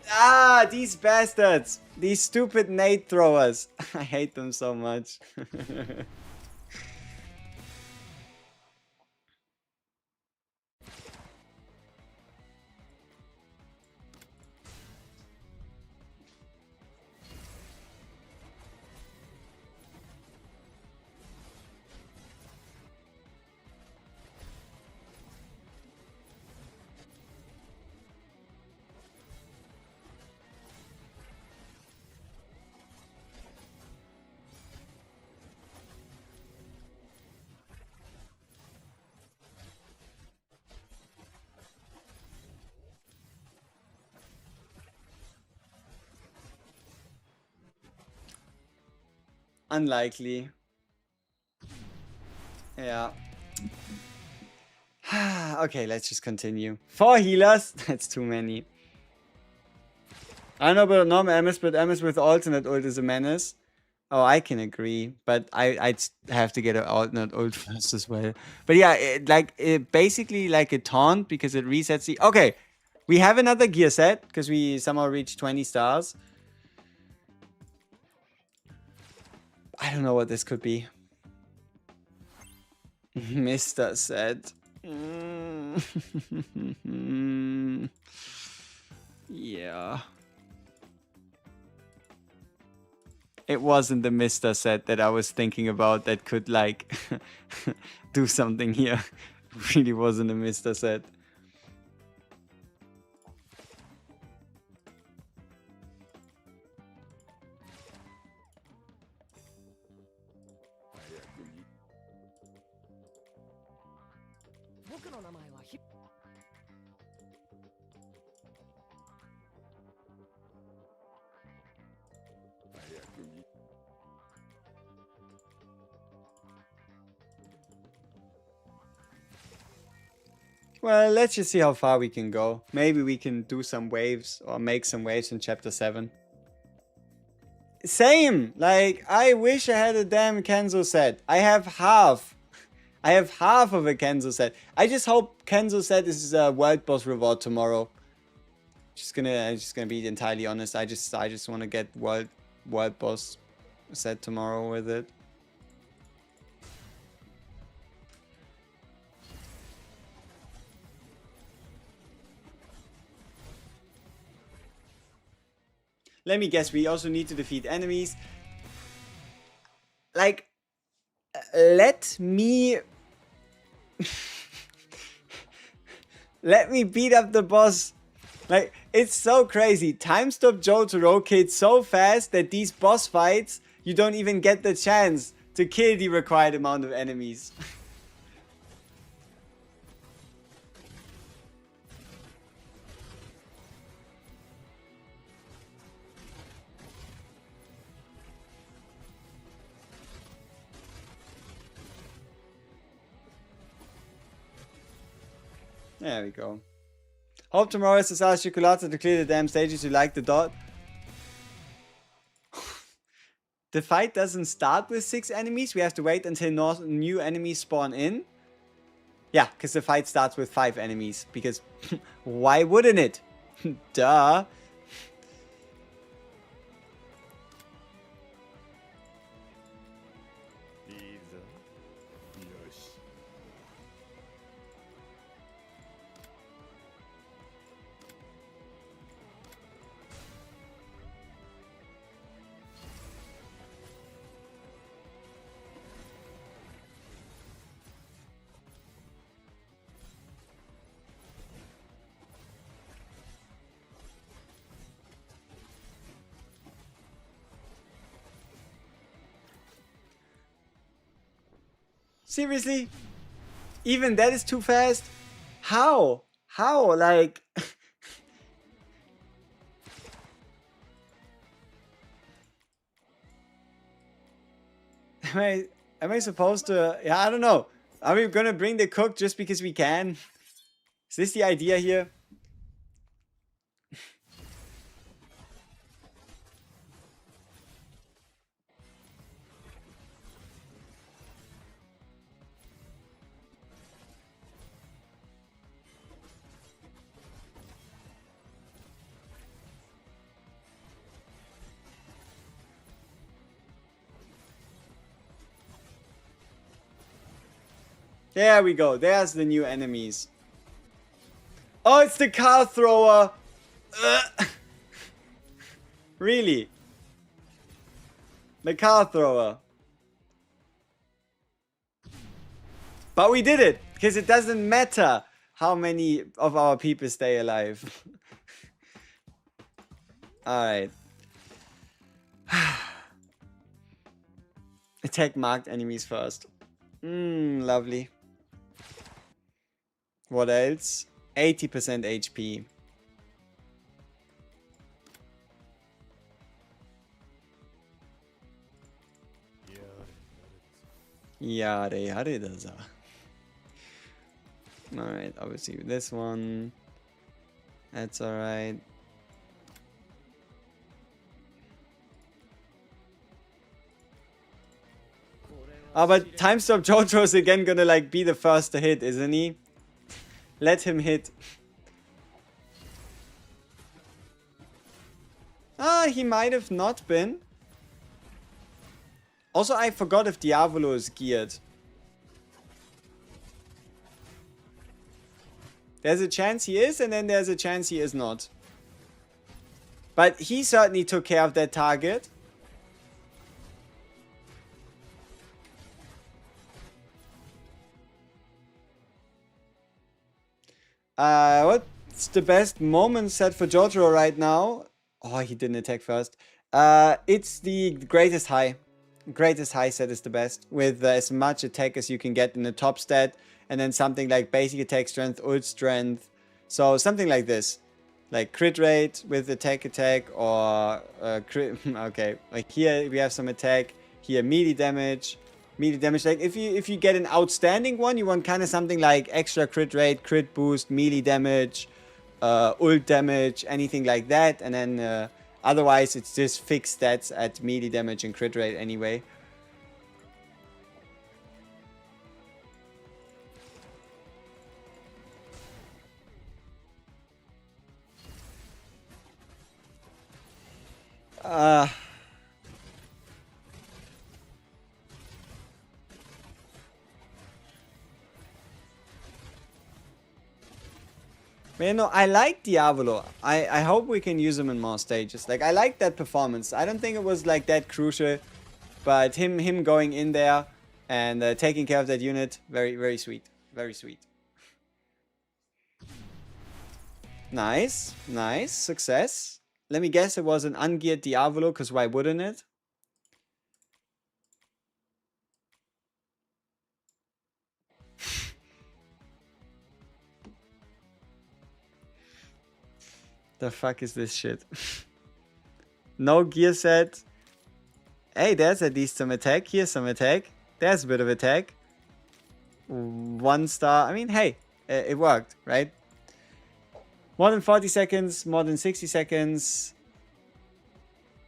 S1: bastards. These stupid nade throwers. I hate them so much. Unlikely. Yeah. Okay, let's just continue. 4 healers? That's too many. I don't know about normal MS, but MS with alternate ult is a menace. Oh, I can agree, but I'd have to get an alternate ult first as well. But yeah, basically like a taunt because it resets the... Okay, we have another gear set because we somehow reached 20 stars. I don't know what this could be. Mr. set. Yeah. It wasn't the Mr. set that I was thinking about that could, like, do something here. It really wasn't a Mr. set. Well, let's just see how far we can go. Maybe we can do some waves or make some waves in chapter 7. Same! Like, I wish I had a damn Kenzo set. I have half. I have half of a Kenzo set. I just hope Kenzo set is a world boss reward tomorrow. I'm just gonna be entirely honest. I just want to get world boss set tomorrow with it. Let me guess, we also need to defeat enemies. Like, let me... let me beat up the boss. Like, it's so crazy. Time stop JOJO rotates so fast that these boss fights, you don't even get the chance to kill the required amount of enemies. There we go. Hope tomorrow is SSR Chocolate to clear the damn stages. You like the dot? The fight doesn't start with 6 enemies. We have to wait until new enemies spawn in. Yeah, because the fight starts with 5 enemies. Because why wouldn't it? Duh. Seriously? Even that is too fast? How? How? Like... am I supposed to... Yeah, I don't know. Are we gonna bring the cook just because we can? Is this the idea here? There we go. There's the new enemies. Oh, it's the car thrower. Really? The car thrower. But we did it. Because it doesn't matter how many of our people stay alive. Alright. Attack marked enemies first. Lovely. What else? 80% HP. Yare da za. Alright, obviously this one. That's alright. Oh, but Time Stop JOJO is again gonna like be the first to hit, isn't he? Let him hit. Ah, he might have not been. Also, I forgot if Diavolo is geared. There's a chance he is, and then there's a chance he is not. But he certainly took care of that target. What's the best moment set for JOJO right now? Oh, he didn't attack first. It's the greatest high. Greatest high set is the best. With as much attack as you can get in the top stat. And then something like basic attack strength, ult strength. So something like this. Like crit rate with attack or crit. Okay, like here we have some attack. Here melee damage. Melee damage, like if you get an outstanding one, you want kind of something like extra crit rate, crit boost, melee damage, ult damage, anything like that. And then otherwise it's just fixed stats at melee damage and crit rate anyway. But you know, I like Diavolo. I hope we can use him in more stages. Like, I like that performance. I don't think it was like that crucial. But him going in there and taking care of that unit, very, very sweet. Very sweet. Nice. Nice. Success. Let me guess it was an ungeared Diavolo, because why wouldn't it? The fuck is this shit? No gear set. Hey, there's at least some attack. Here's some attack. There's a bit of attack. 1 star. I mean, hey, it worked, right? More than 40 seconds, more than 60 seconds.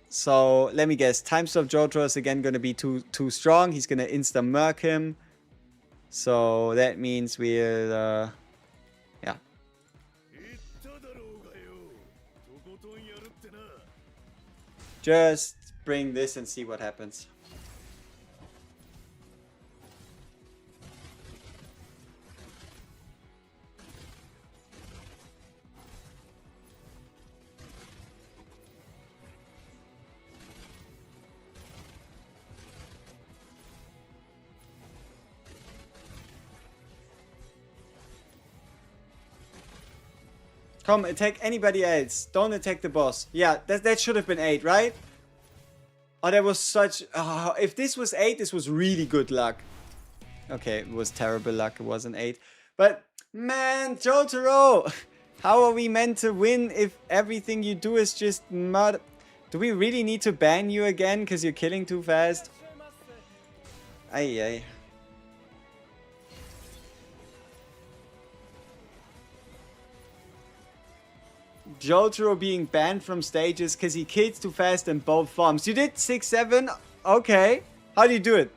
S1: So, let me guess. Time Stop JOJO is again going to be too strong. He's going to insta-murk him. So, that means we'll... yeah. Just bring this and see what happens. Come, attack anybody else. Don't attack the boss. Yeah, that should have been 8, right? Oh, that was such... Oh, if this was 8, this was really good luck. Okay, it was terrible luck. It wasn't 8. But, man, Jotaro! How are we meant to win if everything you do is just murder? Do we really need to ban you again because you're killing too fast? Ay, ay. Jotaro being banned from stages because he kills too fast in both forms. You did 6-7? Okay. How do you do it?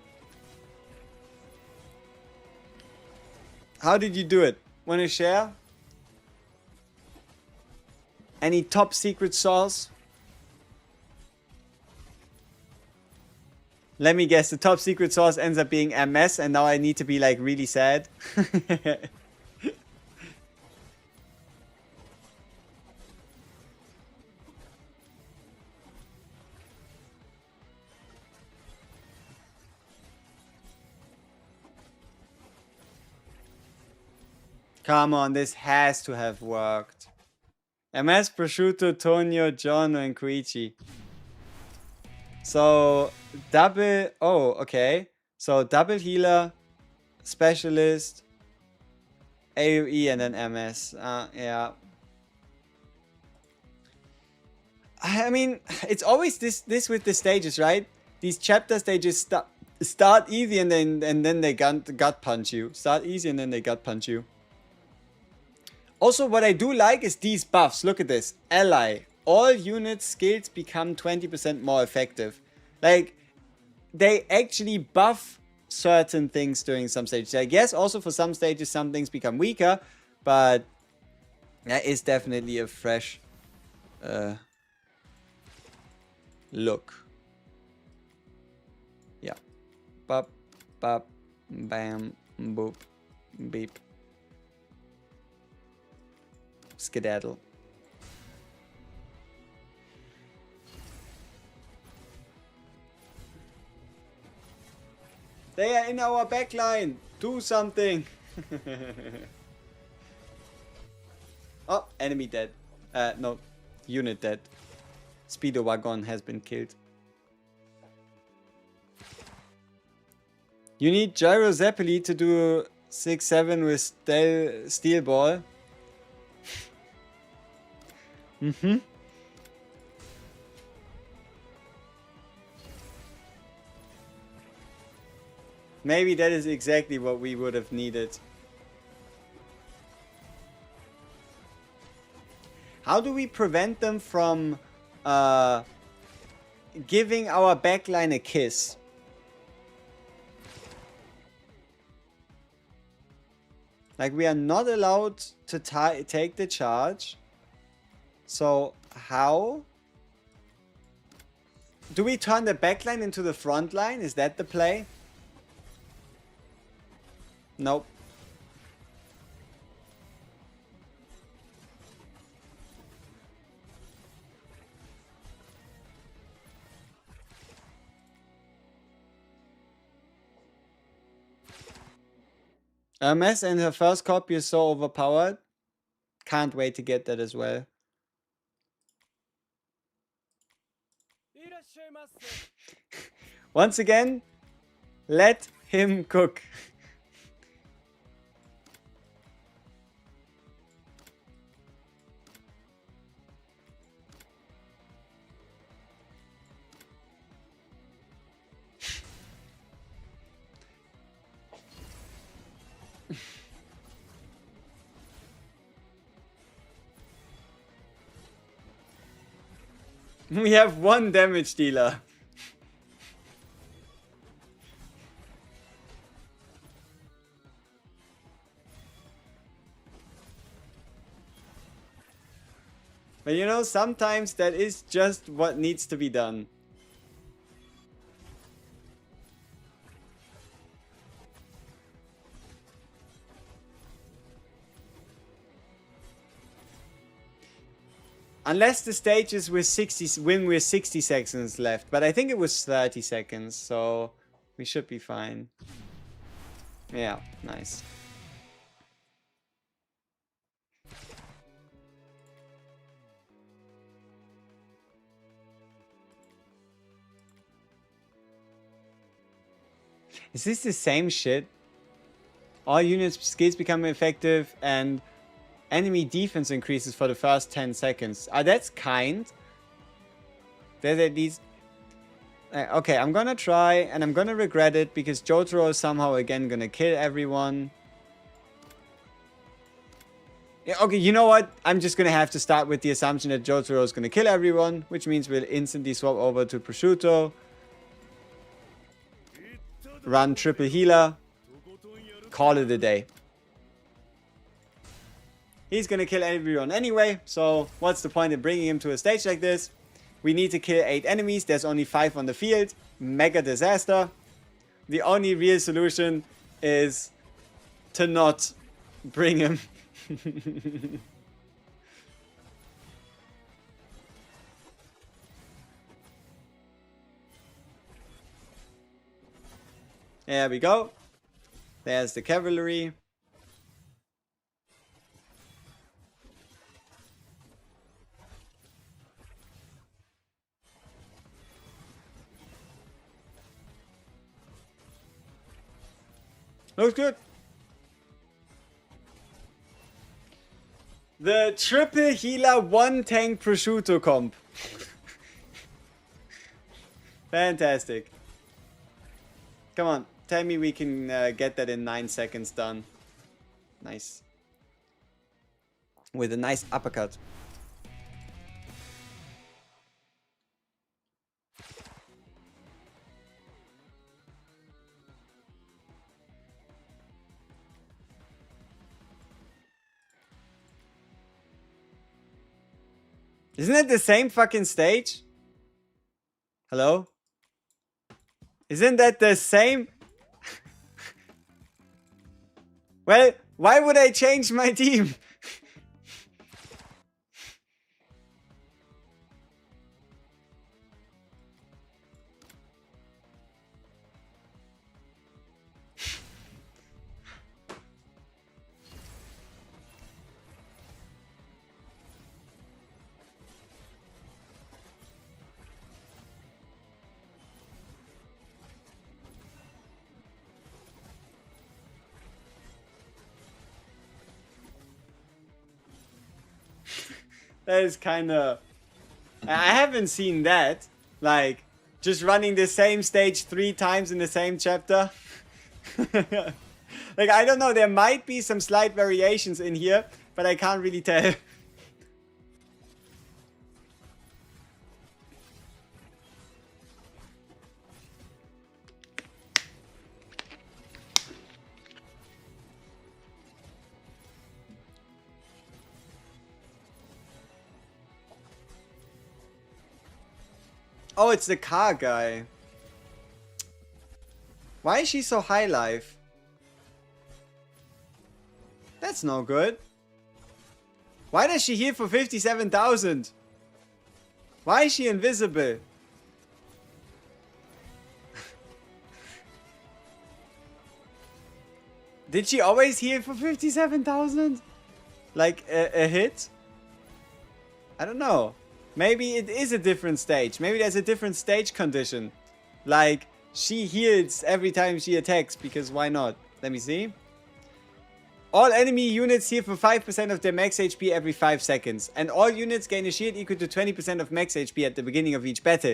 S1: How did you do it? Want to share? Any top secret sauce? Let me guess, the top secret sauce ends up being MS and now I need to be like really sad. Come on, this has to have worked. MS, Prosciutto, Tonio, John, and Koichi. So, double... Oh, okay. So, double healer, specialist, AoE, and then MS. Yeah. I mean, it's always this with the stages, right? These chapter stages start easy and then they gut punch you. Start easy and then they gut punch you. Also, what I do like is these buffs. Look at this. Ally. All unit skills become 20% more effective. Like, they actually buff certain things during some stages. I guess also for some stages some things become weaker, but that is definitely a fresh look. Yeah. Bop, bop, bam, boop, beep. Skedaddle. They are in our backline. Do something. Oh, enemy dead. No, unit dead. Speedo wagon has been killed. You need Gyro Zeppeli to do 6-7 with Steel Ball. Maybe that is exactly what we would have needed. How do we prevent them from giving our backline a kiss? Like, we are not allowed to take the charge. So, how? Do we turn the backline into the front line? Is that the play? Nope. Hermes and her first copy is so overpowered. Can't wait to get that as well. Once again, let him cook. We have one damage dealer. But you know, sometimes that is just what needs to be done. Unless the stage is with 60 seconds left. But I think it was 30 seconds, so we should be fine. Yeah, nice. Is this the same shit? All units skills become effective and enemy defense increases for the first 10 seconds. That's kind. There's at least... okay, I'm gonna try and I'm gonna regret it because Jotaro is somehow again gonna kill everyone. Okay, you know what? I'm just gonna have to start with the assumption that Jotaro is gonna kill everyone, which means we'll instantly swap over to Prosciutto. Run triple healer. Call it a day. He's gonna kill everyone anyway, so what's the point in bringing him to a stage like this? We need to kill 8 enemies. There's only 5 on the field. Mega disaster. The only real solution is to not bring him. There we go. There's the cavalry. Looks good. The triple healer 1 tank prosciutto comp. Fantastic. Come on, tell me we can get that in 9 seconds done. Nice. With a nice uppercut. Isn't it the same fucking stage? Hello? Isn't that the same? Well, why would I change my team? That is kind of... I haven't seen that. Like, just running the same stage 3 times in the same chapter. Like, I don't know. There might be some slight variations in here, but I can't really tell. Oh, it's the car guy. Why is she so high life? That's no good. Why does she heal for 57,000? Why is she invisible? Did she always heal for 57,000? Like a hit? I don't know. Maybe it is a different stage. Maybe there's a different stage condition. Like, she heals every time she attacks, because why not? Let me see. All enemy units heal for 5% of their max HP every 5 seconds. And all units gain a shield equal to 20% of max HP at the beginning of each battle.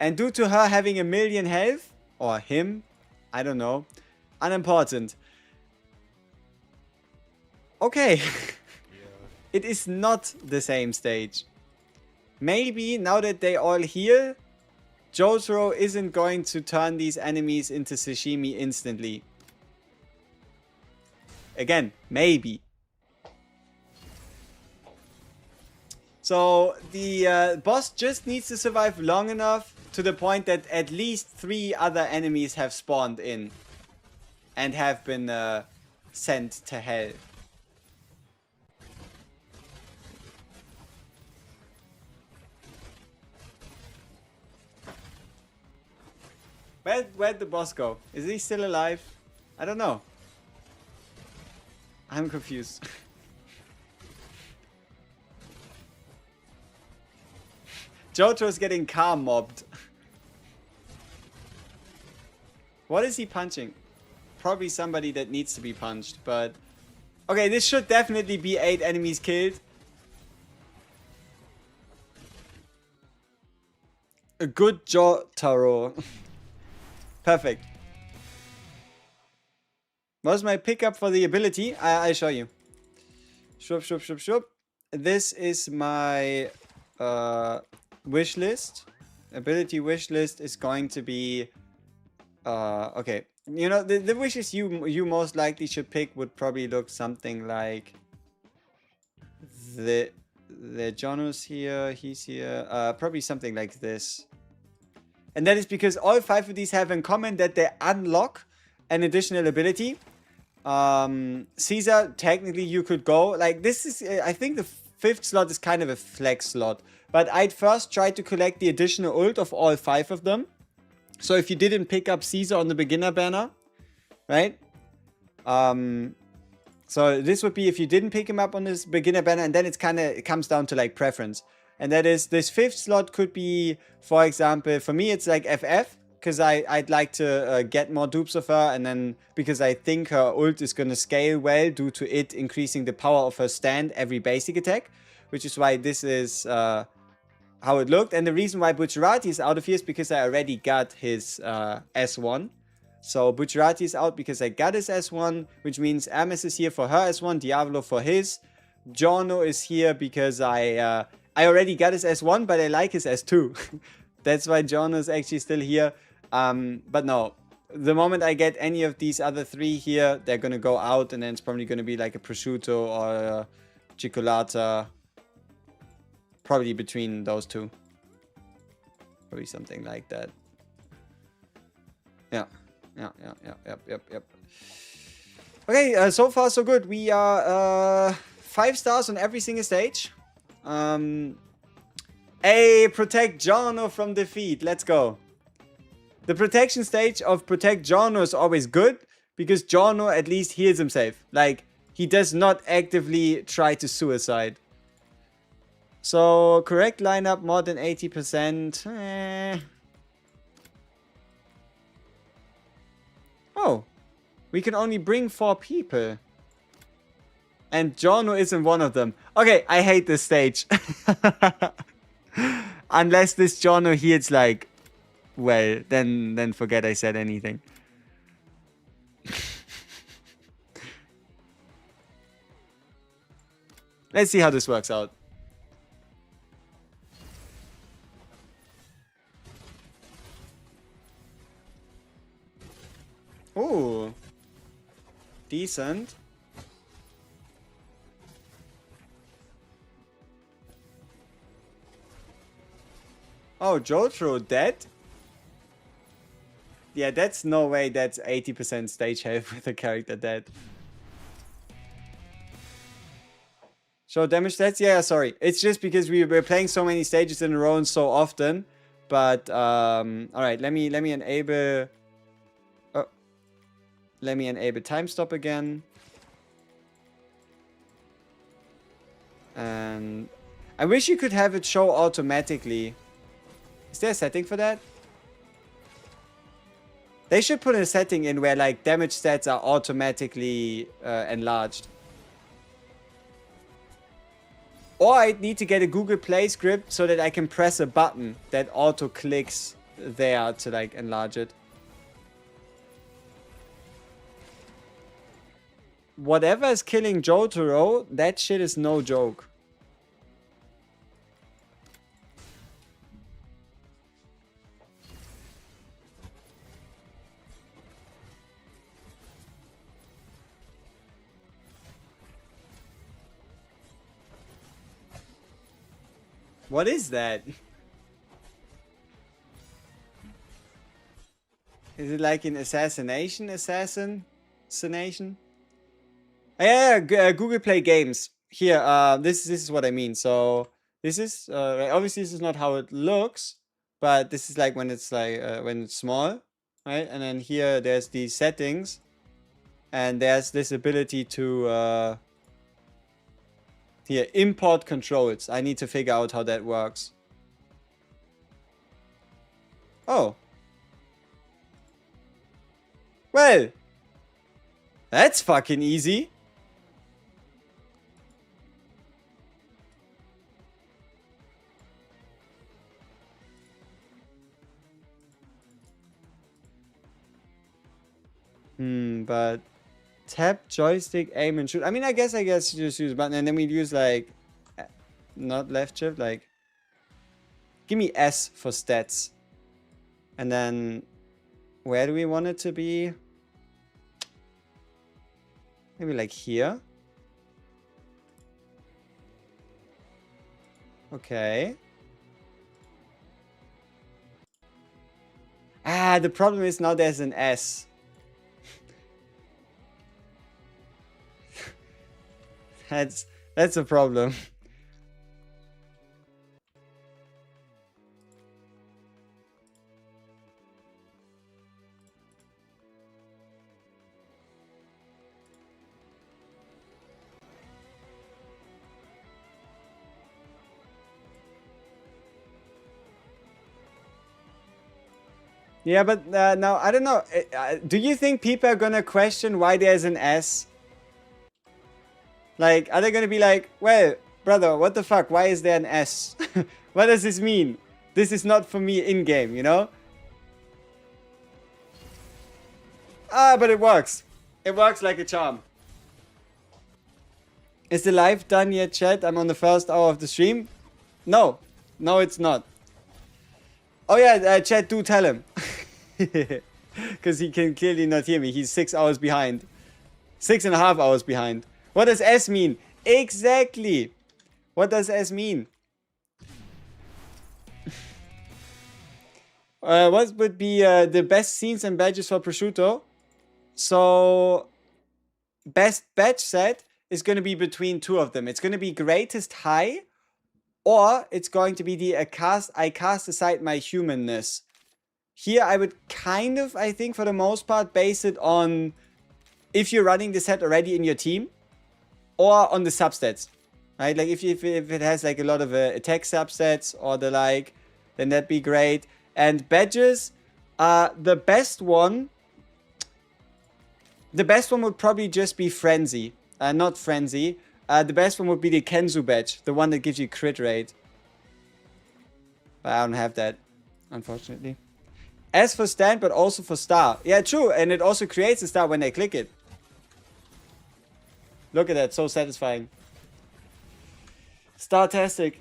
S1: And due to her having a million health, or him, I don't know, unimportant. Okay. It is not the same stage. Maybe now that they all heal, Jotaro isn't going to turn these enemies into sashimi instantly. Again, maybe. So the boss just needs to survive long enough to the point that at least 3 other enemies have spawned in and have been sent to hell. Where'd the boss go? Is he still alive? I don't know. I'm confused. Jojo's getting car mobbed. What is he punching? Probably somebody that needs to be punched, but... Okay, this should definitely be 8 enemies killed. A good Jotaro. Perfect. What's my pickup for the ability? I'll show you. Shub, shub, shub, shub. This is my wish list. Ability wish list is going to be okay. You know, the wishes you most likely should pick would probably look something like the Jono's here, he's here, probably something like this. And that is because all 5 of these have in common that they unlock an additional ability. Caesar, technically you could go, like this is, I think the 5th slot is kind of a flex slot. But I'd first try to collect the additional ult of all 5 of them. So if you didn't pick up Caesar on the beginner banner, right? So this would be if you didn't pick him up on this beginner banner, and then it comes down to like preference. And that is, this 5th slot could be, for example, for me it's like FF, because I'd like to get more dupes of her, and then because I think her ult is going to scale well due to it increasing the power of her stand every basic attack, which is why this is how it looked. And the reason why Bucciarati is out of here is because I already got his S1. So Bucciarati is out because I got his S1, which means Hermes is here for her S1, Diavolo for his. Giorno is here because I already got his S1, but I like his S2. That's why Giorno is actually still here. But no, the moment I get any of these other 3 here, they're going to go out, and then it's probably going to be like a prosciutto or a cioccolata. Probably between those 2. Probably something like that. Yeah. Yep. Okay, so far so good. We are 5 stars on every single stage. Protect Giorno from defeat. Let's go. The protection stage of Protect Giorno is always good, because Giorno at least heals himself. Like, he does not actively try to suicide. So, correct lineup more than 80%. Oh, we can only bring 4 people. And Giorno isn't one of them. Okay, I hate this stage. Unless this Giorno heals like, well, then forget I said anything. Let's see how this works out. Ooh. Decent. Oh, JOJO dead? Yeah, that's no way that's 80% stage health with a character dead. Show damage stats? Yeah, sorry. It's just because we were playing so many stages in a row and so often. But, alright, let me enable... Let me enable time stop again. And I wish you could have it show automatically. Is there a setting for that? They should put a setting in where like damage stats are automatically enlarged. Or I need to get a Google Play script so that I can press a button that auto clicks there to like enlarge it. Whatever is killing Jotaro, that shit is no joke. What is that? Is it like an assassination? Yeah, Google Play Games. Here, this is what I mean. So this is obviously this is not how it looks, but this is like when it's like when it's small, right? And then here there's these settings, and there's this ability to here import controls. I need to figure out how that works. Oh. Well, that's fucking easy. But Tap, joystick, aim, and shoot. I mean, I guess you just use button, and then we use like, not left shift, like, give me S for stats. And then, where do we want it to be? Maybe like here. Okay. Ah, the problem is now there's an S. That's a problem. Yeah, but now, I don't know. Do you think people are gonna question why there's an S? Like, are they gonna be like, well, brother, what the fuck? Why is there an S? What does this mean? This is not for me in-game, you know? Ah, but it works. It works like a charm. Is the live done yet, chat? I'm on the first hour of the stream. No. No, it's not. Oh yeah, chat, do tell him. Because he can clearly not hear me. He's 6 hours behind. 6.5 hours behind. What does S mean? Exactly. What does S mean? What would be the best scenes and badges for prosciutto? So, best badge set is going to be between two of them. It's going to be greatest high, or it's going to be the I cast aside my humanness. Here I would kind of, I think for the most part, base it on if you're running the set already in your team, or on the substats, right? Like if it has like a lot of attack subsets or the like, then that'd be great. And badges, the best one would probably just be Frenzy. Not Frenzy. The best one would be the Kenzu badge, the one that gives you crit rate. But I don't have that, unfortunately. S for stand, but also for star. Yeah, true. And it also creates a star when they click it. Look at that, so satisfying. Startastic.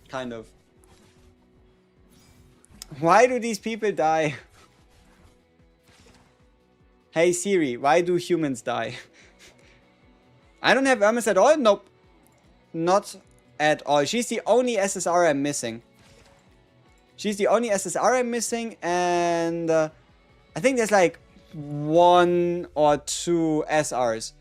S1: Kind of. Why do these people die? Hey Siri, why do humans die? I don't have Hermes at all? Nope. Not at all. She's the only SSR I'm missing. She's the only SSR I'm missing, and I think there's like 1 or 2 SRs.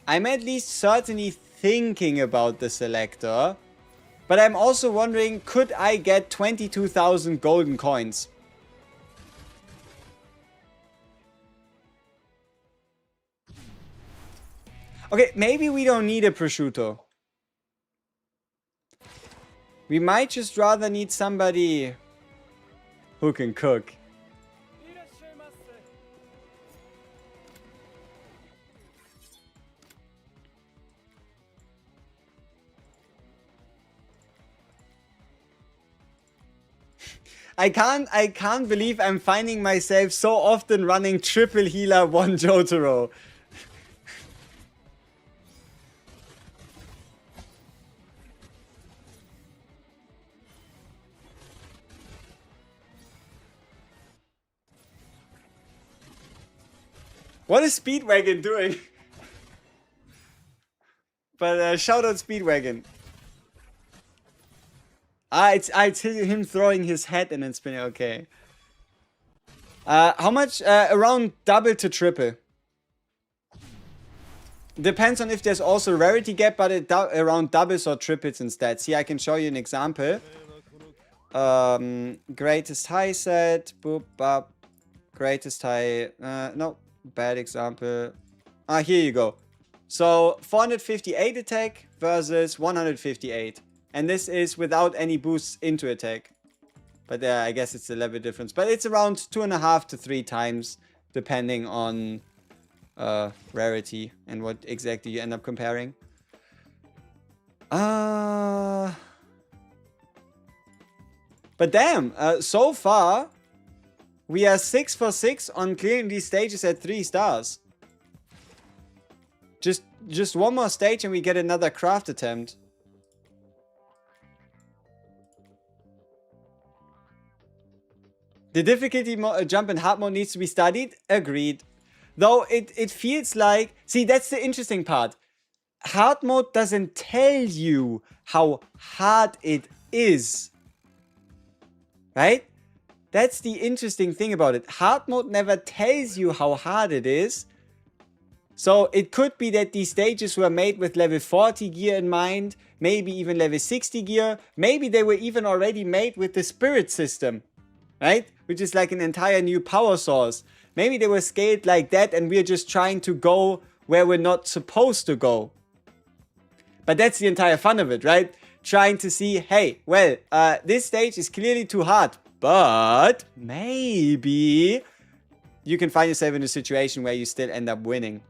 S1: I'm at least certainly thinking about the selector, but I'm also wondering, could I get 22,000 golden coins? Okay, maybe we don't need a prosciutto. We might just rather need somebody who can cook. I can't believe I'm finding myself so often running triple healer 1 Jotaro. What is Speedwagon doing? But shout out Speedwagon. It's him throwing his head and then spinning. Okay. How much? Around double to triple. Depends on if there's also rarity gap, but it around doubles or triples instead. See, I can show you an example. Greatest high set. Boop, bop. Greatest high. No, bad example. Here you go. So 458 attack versus 158. And this is without any boosts into attack. But I guess it's a level difference. But it's around 2.5 to 3 times, depending on rarity and what exactly you end up comparing. But damn, so far, we are 6 for 6 on clearing these stages at 3 stars. Just one more stage and we get another craft attempt. The difficulty jump in hard mode needs to be studied. Agreed. Though it feels like... See, that's the interesting part. Hard mode doesn't tell you how hard it is. Right? That's the interesting thing about it. Hard mode never tells you how hard it is. So it could be that these stages were made with level 40 gear in mind. Maybe even level 60 gear. Maybe they were even already made with the spirit system. Right? Which is like an entire new power source. Maybe they were scaled like that and we're just trying to go where we're not supposed to go. But that's the entire fun of it, right? Trying to see, hey, well, this stage is clearly too hard. But maybe you can find yourself in a situation where you still end up winning.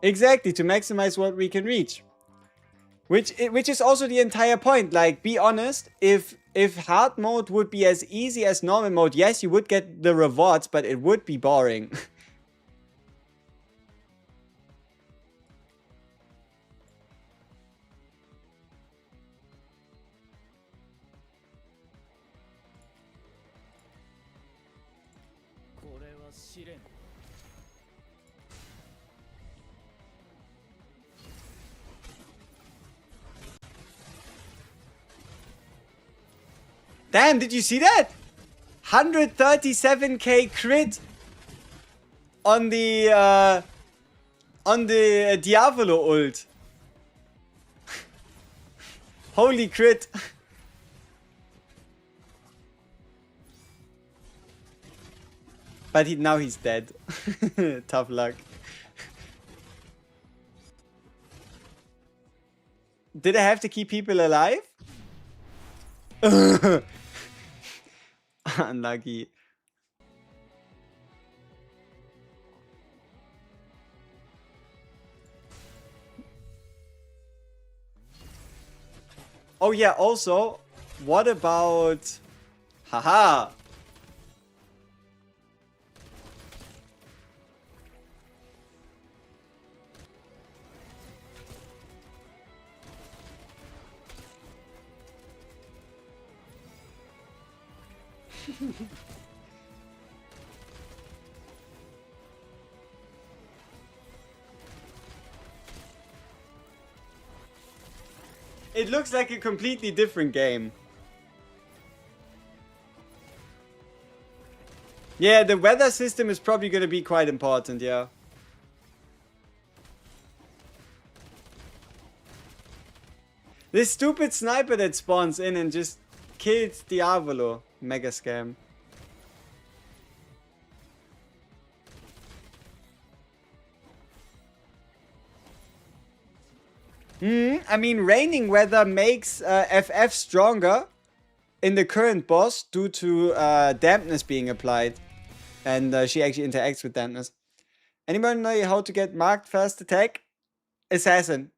S1: Exactly, to maximize what we can reach. Which is also the entire point. Like, be honest, if hard mode would be as easy as normal mode, yes, you would get the rewards, but it would be boring. Damn, did you see that? 137k crit on the Diavolo ult. Holy crit. But now he's dead. Tough luck. Did I have to keep people alive? Unlucky. Oh yeah, also, what about... Haha! It looks like a completely different game. Yeah, the weather system is probably going to be quite important, yeah. This stupid sniper that spawns in and just kills Diavolo. Mega scam. I mean, raining weather makes FF stronger in the current boss due to dampness being applied. And she actually interacts with dampness. Anyone know how to get marked fast attack? Assassin.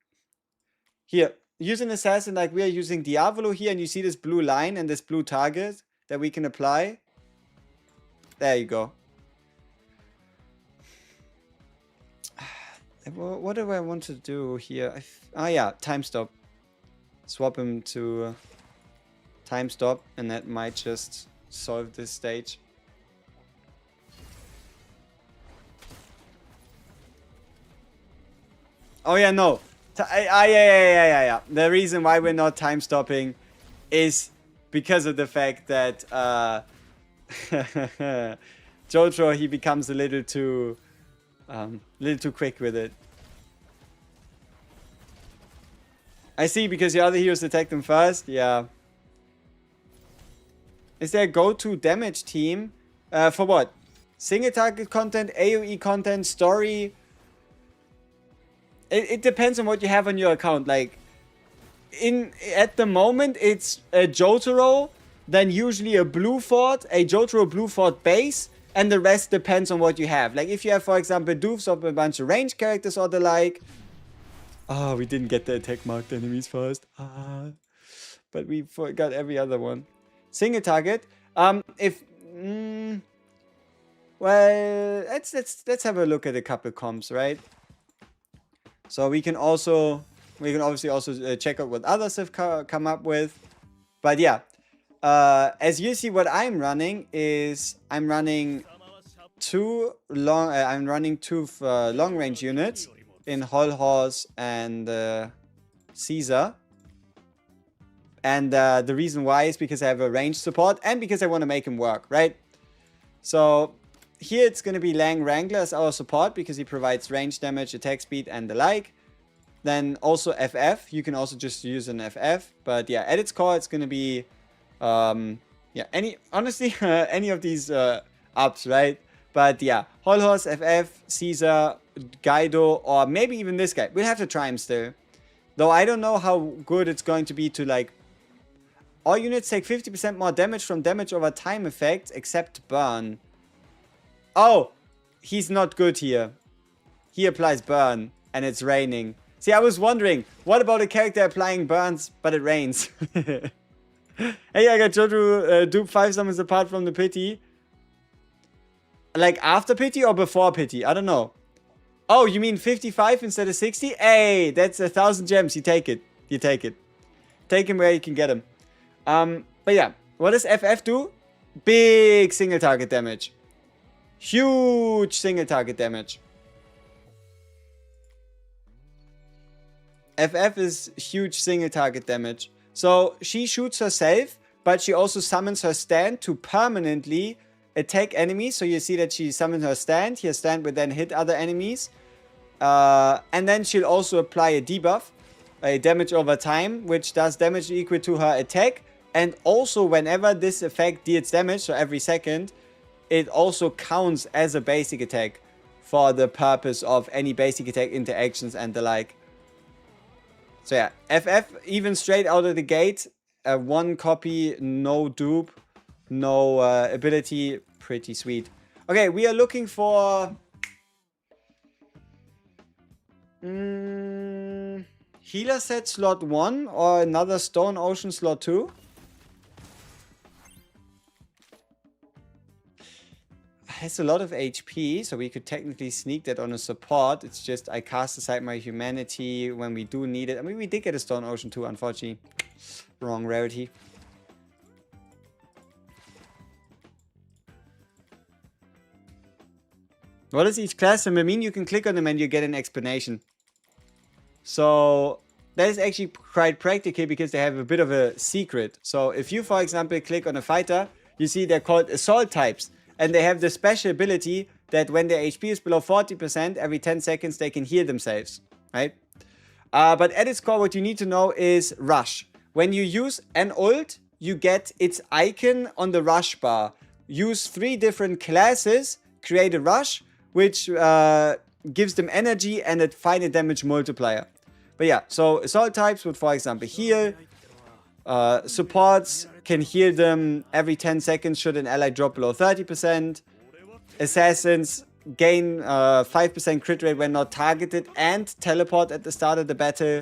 S1: Here, use an assassin like we are using Diavolo here, and you see this blue line and this blue target that we can apply. There you go. What do I want to do here? Oh yeah, time stop. Swap him to time stop, and that might just solve this stage. Oh yeah, no. Yeah. The reason why we're not time stopping is because of the fact that JOJO, he becomes a little too quick with it. I see, because the other heroes attack them first. Yeah. Is there a go-to damage team? For what? Single target content, AoE content, story? It depends on what you have on your account. Like, at the moment, it's a Jotaro, then usually a blue fort, a Jotaro blue fort base, and the rest depends on what you have. Like, if you have, for example, Doofs of a bunch of range characters or the like. Oh, we didn't get the attack marked enemies first. But we forgot every other one. Single target. Well, let's have a look at a couple comps, right? So we can obviously also check out what others have come up with. But yeah, as you see, what I'm running is I'm running two long range units in Whole Horse and Caesar. And the reason why is because I have a range support and because I want to make him work, right? So here it's going to be Lang Wrangler as our support because he provides range damage, attack speed, and the like. Then also FF. You can also just use an FF. But yeah, at its core, it's going to be, any of these ups, right? But yeah, Whole Horse, FF, Caesar, Gaido, or maybe even this guy. We'll have to try him still. Though I don't know how good it's going to be to, like, all units take 50% more damage from damage over time effects except burn. Oh, he's not good here. He applies burn and it's raining. See, I was wondering, what about a character applying burns but it rains? Hey, I got JoJo dupe 5 summons apart from the pity. Like after pity or before pity? I don't know. Oh, you mean 55 instead of 60? Hey, that's 1,000 gems. You take it. You take it. Take him where you can get him. But yeah, what does FF do? Big single target damage. Huge single target damage. FF is huge single target damage. So she shoots herself, but she also summons her stand to permanently attack enemies. So you see that she summons her stand. Her stand will then hit other enemies. And then she'll also apply a debuff, a damage over time, which does damage equal to her attack. And also whenever this effect deals damage, so every second, it also counts as a basic attack for the purpose of any basic attack interactions and the like. So yeah, FF even straight out of the gate, one copy, no dupe, no ability, pretty sweet. Okay, we are looking for healer set slot 1 or another Stone Ocean slot 2. Has a lot of HP, so we could technically sneak that on a support. It's just I cast aside my humanity when we do need it. I mean, we did get a Stone Ocean 2, unfortunately. Wrong rarity. What is each class? I mean, you can click on them and you get an explanation. So that is actually quite practical because they have a bit of a secret. So if you, for example, click on a fighter, you see they're called assault types. And they have the special ability that when their HP is below 40%, every 10 seconds they can heal themselves, right? But at its core, what you need to know is Rush. When you use an ult, you get its icon on the Rush bar. Use 3 different classes, create a Rush, which gives them energy and a final damage multiplier. But yeah, so assault types would, for example, heal. Supports can heal them every 10 seconds should an ally drop below 30%. Assassins gain 5% crit rate when not targeted and teleport at the start of the battle.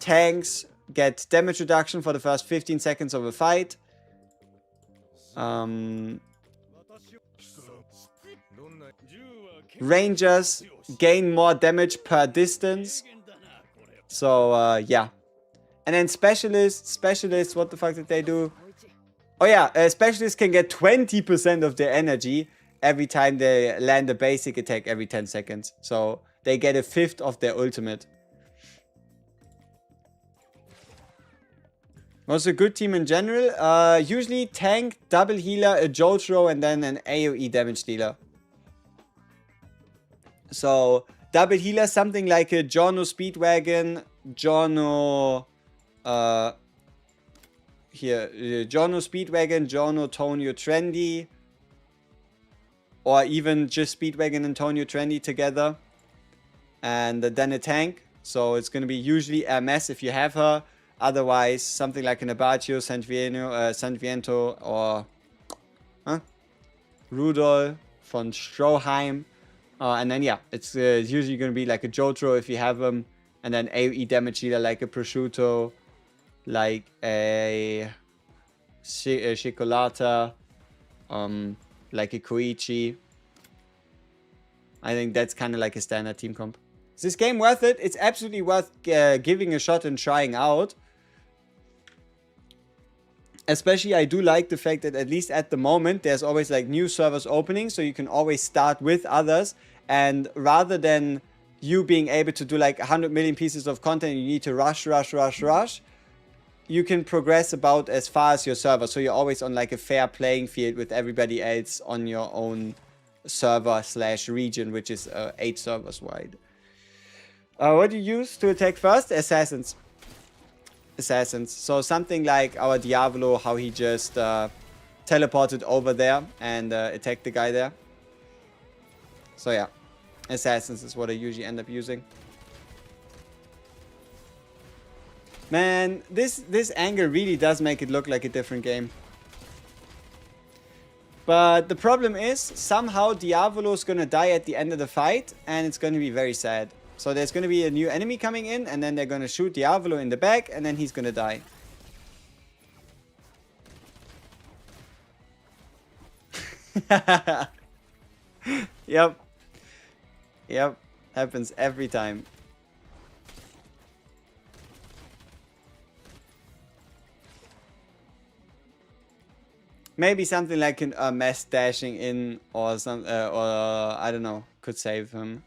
S1: Tanks get damage reduction for the first 15 seconds of a fight. Rangers gain more damage per distance. So, yeah. And then specialists, what the fuck did they do? Oh yeah, specialists can get 20% of their energy every time they land a basic attack every 10 seconds. So they get 1/5 of their ultimate. What's a good team in general? Usually tank, double healer, a Jotaro, and then an AoE damage dealer. So double healer, something like a Jono Speedwagon, Jono... Jono Speedwagon, Jono Tonio Trendy, or even just Speedwagon and Tonio Trendy together, and then a tank. So it's going to be usually MS if you have her, Otherwise, something like an Abbacchio, Sanviento, or Rudolf von Stroheim. And then, yeah, it's usually going to be like a JOJO if you have them. And then AoE damage dealer like a Prosciutto, like a Cicolata, like a Koichi. I think that's kind of like a standard team comp. Is this game worth it? It's absolutely worth giving a shot and trying out. Especially, I do like the fact that at least at the moment, there's always like new servers opening, so you can always start with others. And rather than you being able to do like 100 million pieces of content, you need to rush. You can progress about as far as your server. So you're always on like a fair playing field with everybody else on your own server / region, which is 8 servers wide. What do you use to attack first? Assassins. So something like our Diavolo, how he just teleported over there and attacked the guy there. So yeah, Assassins is what I usually end up using. Man, this angle really does make it look like a different game. But the problem is, somehow Diavolo's gonna die at the end of the fight, and it's gonna be very sad. So there's gonna be a new enemy coming in, and then they're gonna shoot Diavolo in the back, and then he's gonna die. Yep. Happens every time. Maybe something like a mass dashing in or some, or I don't know, could save him.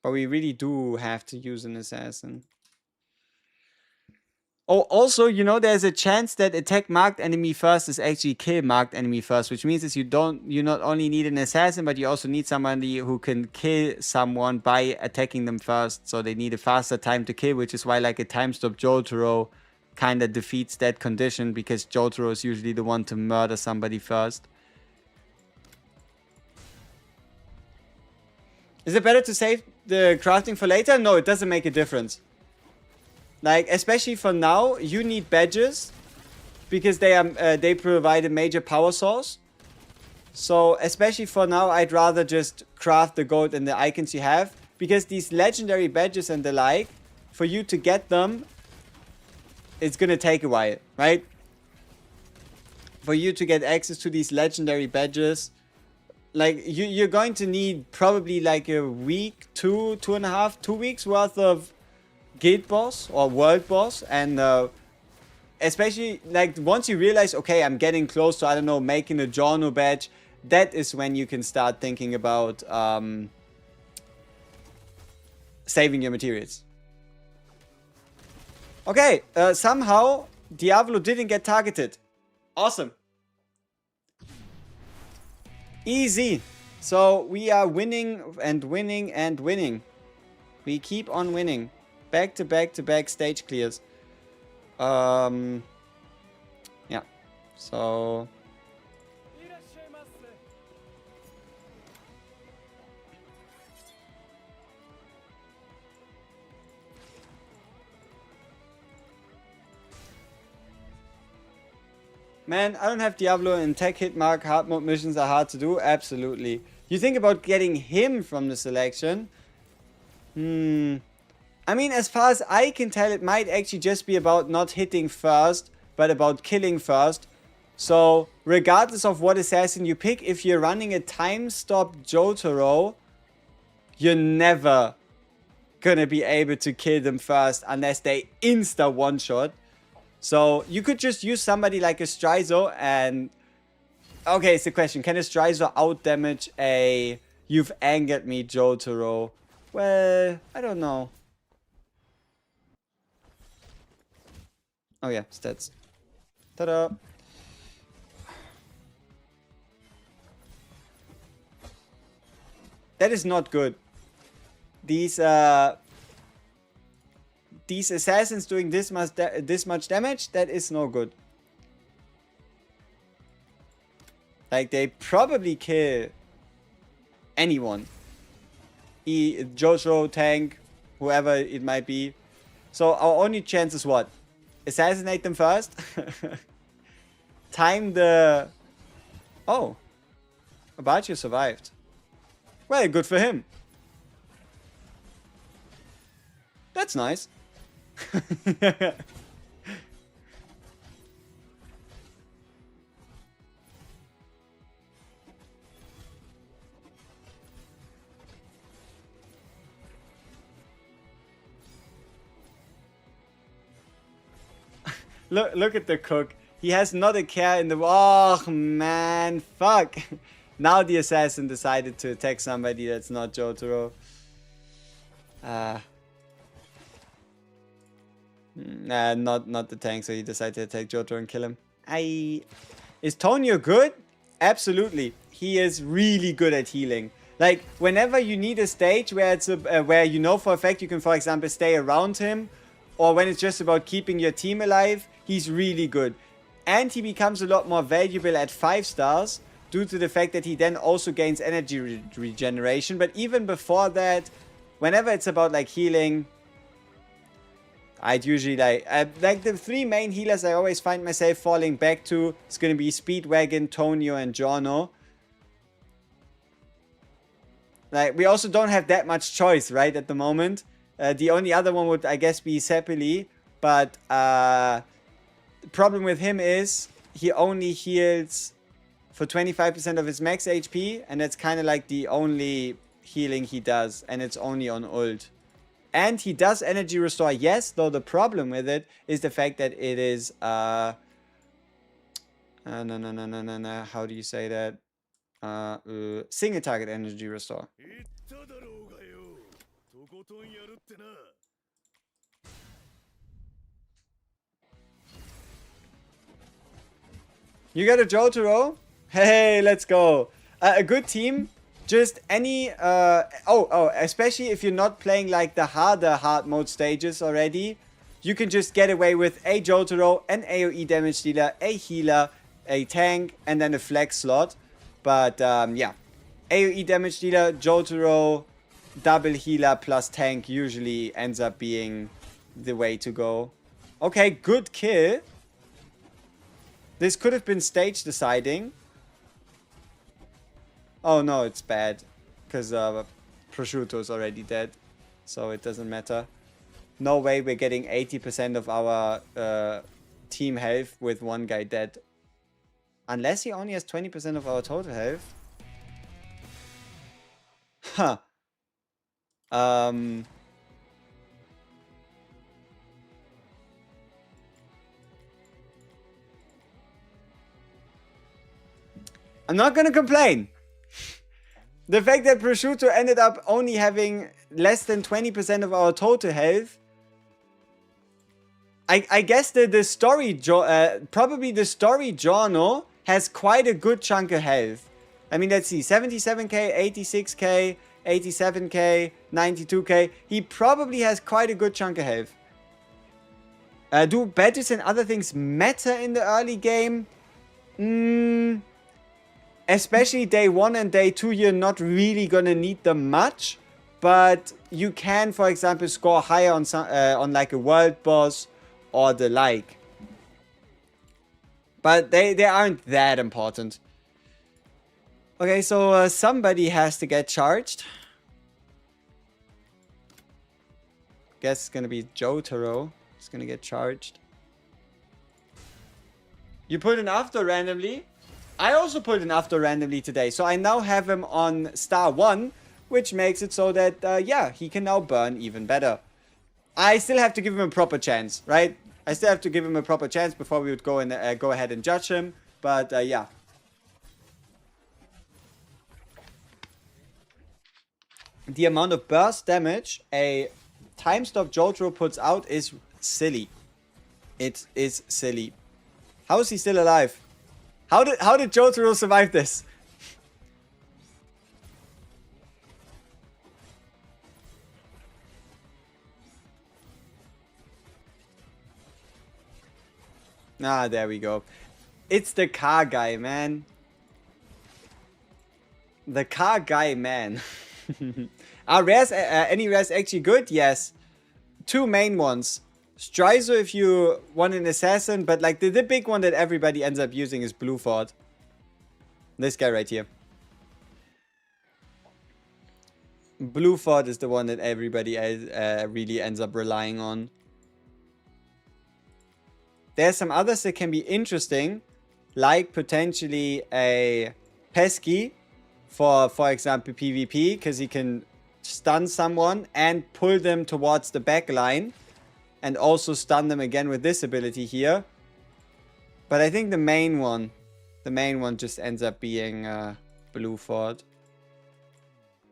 S1: But we really do have to use an assassin. Oh, also, you know, there's a chance that attack marked enemy first is actually kill marked enemy first, which means is you not only need an assassin, but you also need somebody who can kill someone by attacking them first. So they need a faster time to kill, which is why like a time stop Jotaro kind of defeats that condition, because Jotaro is usually the one to murder somebody first. Is it better to save the crafting for later? No, it doesn't make a difference. Like, especially for now, you need badges because they provide a major power source. So, especially for now, I'd rather just craft the gold and the icons you have, because these legendary badges and the like, for you to get them, it's gonna take a while, right? For you to get access to these legendary badges, like, you're going to need probably like a week, 2 weeks worth of guild boss or world boss, and especially like once you realize, okay, I'm getting close to, I don't know, making a JOJO badge, that is when you can start thinking about saving your materials. Okay, somehow Diavolo didn't get targeted. Awesome. Easy. So we are winning and winning and winning. We keep on winning. Back to back stage clears. Yeah. So man, I don't have Diablo in tech hit mark. Hard mode missions are hard to do. Absolutely. You think about getting him from the selection. I mean, as far as I can tell, it might actually just be about not hitting first, but about killing first. So, regardless of what assassin you pick, if you're running a time stop Jotaro, you're never gonna be able to kill them first unless they insta one-shot. So, you could just use somebody like a Strizo and... Okay, it's the question. Can a Strizo out-damage a "you've angered me" Jotaro? Well, I don't know. Oh yeah, stats. Ta-da! That is not good. These assassins doing this much damage, that is no good. Like, they probably kill anyone. JOJO, tank, whoever it might be. So our only chance is what? Assassinate them first? Time the... Oh. Abachi survived. Well, good for him. That's nice. Look at the cook. He has not a care in the... Oh, man. Fuck. Now the assassin decided to attack somebody that's not Jotaro. Nah, not the tank, so he decided to attack Jotaro and kill him. Is Tonio good? Absolutely. He is really good at healing. Like, whenever you need a stage where it's where you know for a fact you can, for example, stay around him, or when it's just about keeping your team alive, he's really good. And he becomes a lot more valuable at 5 stars due to the fact that he then also gains energy regeneration. But even before that, whenever it's about like healing, I'd usually like the 3 main healers I always find myself falling back to. It's going to be Speedwagon, Tonio, and Giorno. Like, we also don't have that much choice, right, at the moment. The only other one would, I guess, be Seppili. But the problem with him is he only heals for 25% of his max HP. And that's kind of like the only healing he does. And it's only on ult. And he does energy restore, yes. Though the problem with it is the fact that it is... no. How do you say that? Single target energy restore. You got a Jotaro? Hey, let's go. A good team. Just any... especially if you're not playing like the harder hard mode stages already. You can just get away with a Jotaro, an AoE damage dealer, a healer, a tank, and then a flex slot. But, yeah. AoE damage dealer, Jotaro, double healer plus tank usually ends up being the way to go. Okay, good kill. This could have been stage deciding. Oh no, it's bad. Because Prosciutto's already dead. So it doesn't matter. No way we're getting 80% of our team health with one guy dead. Unless he only has 20% of our total health. Huh. I'm not gonna complain. The fact that Prosciutto ended up only having less than 20% of our total health. I guess the story, probably the story Giorno has quite a good chunk of health. I mean, let's see, 77k, 86k, 87k, 92k. He probably has quite a good chunk of health. Do badges and other things matter in the early game? Especially day 1 and day 2, you're not really gonna need them much. But you can, for example, score higher on some, on like a world boss or the like. But they aren't that important. Okay, so somebody has to get charged. Guess it's gonna be Jotaro. It's gonna get charged. You put an after randomly? I also put an after randomly today. So I now have him on star 1. Which makes it so that, yeah, he can now burn even better. I still have to give him a proper chance, right? I still have to give him a proper chance before we would go and go ahead and judge him. But, yeah. The amount of burst damage a time stop Jotaro puts out is silly. It is silly. How is he still alive? How did Jotaro survive this? Ah, there we go. It's the car guy, man. The car guy, man. Are rares, any rares actually good? Yes. Two main ones. Strizo if you want an assassin, but like the big one that everybody ends up using is Blue Fort. This guy right here. Blue Fort is the one that everybody really ends up relying on. There's some others that can be interesting, like potentially a Pesky for example, PvP, because he can stun someone and pull them towards the back line, and also stun them again with this ability here. But I think the main one just ends up being Blue Fort.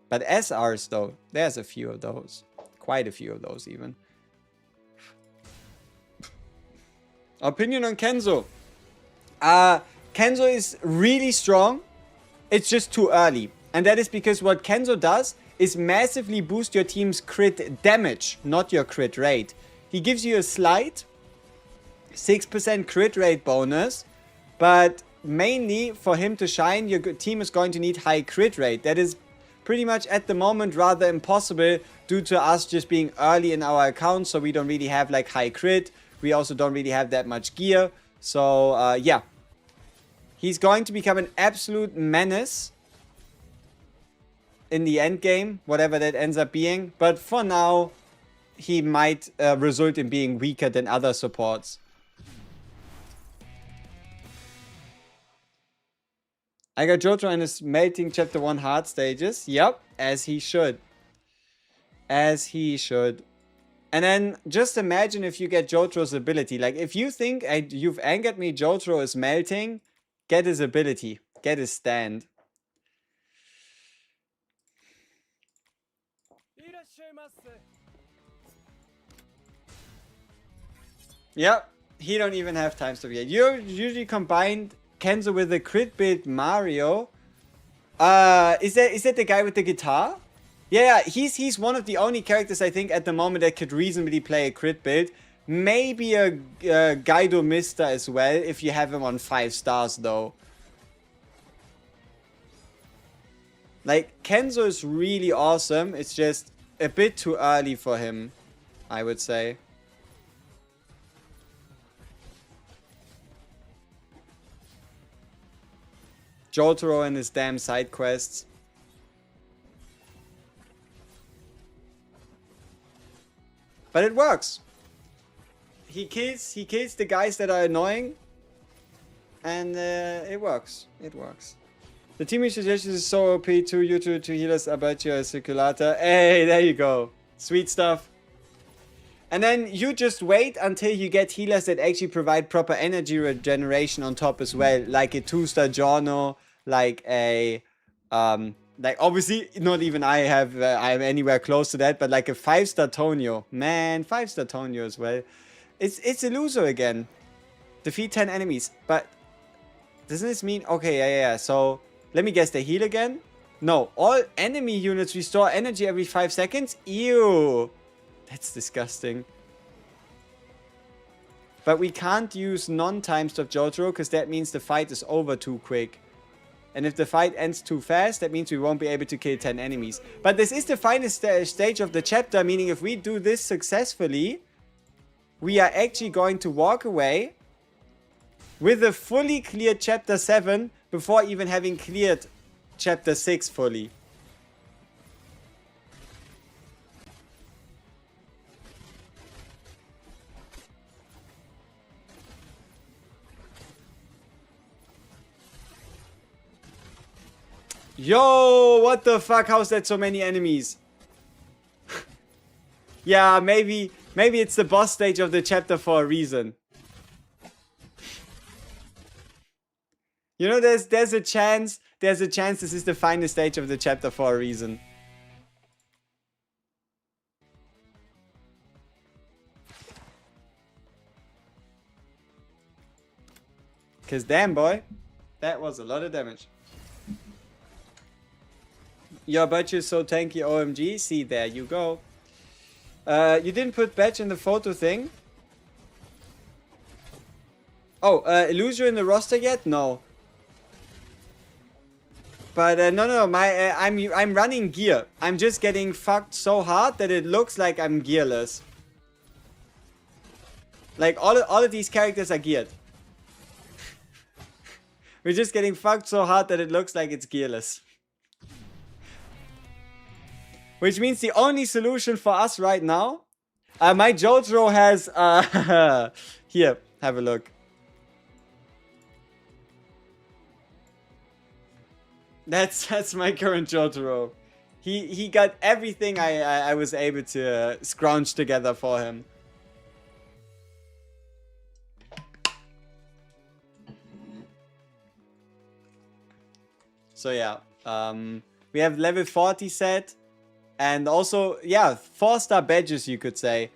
S1: But SRs though, there's a few of those. Quite a few of those even. Opinion on Kenzo. Kenzo is really strong. It's just too early. And that is because what Kenzo does is massively boost your team's crit damage, not your crit rate. He gives you a slight 6% crit rate bonus, but mainly for him to shine, your team is going to need high crit rate. That is pretty much at the moment rather impossible due to us just being early in our account, so we don't really have like high crit. We also don't really have that much gear. So yeah, he's going to become an absolute menace in the end game, whatever that ends up being. But for now, he might result in being weaker than other supports. I got JOJO and his melting chapter 1 hard stages. Yep, as he should. As he should. And then just imagine if you get JOJO's ability. Like if you think you've angered me, JOJO is melting, get his ability. Get his stand. Yep, he don't even have time stop yet. You usually combined Kenzo with the crit build Mario. Is that the guy with the guitar? Yeah, he's one of the only characters I think at the moment that could reasonably play a crit build. Maybe a Gaido Mister as well if you have him on 5 stars though. Like Kenzo is really awesome. It's just a bit too early for him, I would say. Jotaro and his damn side quests. But it works. He kills the guys that are annoying. And it works. It works. The team suggestion is so OP to you to heal us about your circulator. Hey, there you go. Sweet stuff. And then you just wait until you get healers that actually provide proper energy regeneration on top as well. Like a 2-star Giorno, like a like obviously not even I'm anywhere close to that, but like a 5-star Tonio. Man, 5-star Tonio as well. It's a loser again. Defeat 10 enemies. But doesn't this mean okay, yeah. So let me guess, they heal again? No, all enemy units restore energy every 5 seconds? Ew. That's disgusting. But we can't use non-time stop Jotaro because that means the fight is over too quick. And if the fight ends too fast, that means we won't be able to kill 10 enemies. But this is the final stage of the chapter, meaning if we do this successfully, we are actually going to walk away with a fully cleared chapter 7 before even having cleared chapter 6 fully. Yo, what the fuck? How's that so many enemies? Yeah, maybe it's the boss stage of the chapter for a reason. You know, there's a chance this is the final stage of the chapter for a reason. Cause damn boy, that was a lot of damage. Your badge is so tanky, OMG. See, there you go. You didn't put badge in the photo thing? Oh, Illusion in the roster yet? No. But no, I'm running gear. I'm just getting fucked so hard that it looks like I'm gearless. Like all of these characters are geared. We're just getting fucked so hard that it looks like it's gearless. Which means the only solution for us right now. My JOJO has here, have a look. That's my current JOJO. He got everything I was able to scrounge together for him. So yeah, we have level 40 set, and also, yeah, 4-star badges, you could say,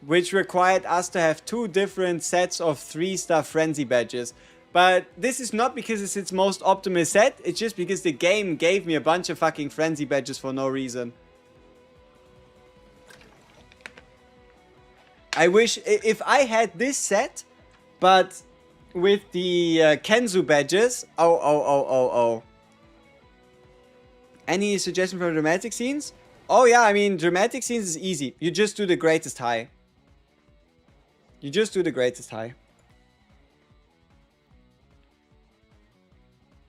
S1: which required us to have 2 different sets of 3-star frenzy badges. But this is not because it's its most optimal set, it's just because the game gave me a bunch of fucking frenzy badges for no reason. I wish, if I had this set, but with the Kenzu badges, oh. Any suggestion for dramatic scenes? Oh yeah, I mean, dramatic scenes is easy. You just do the greatest high. You just do the greatest high.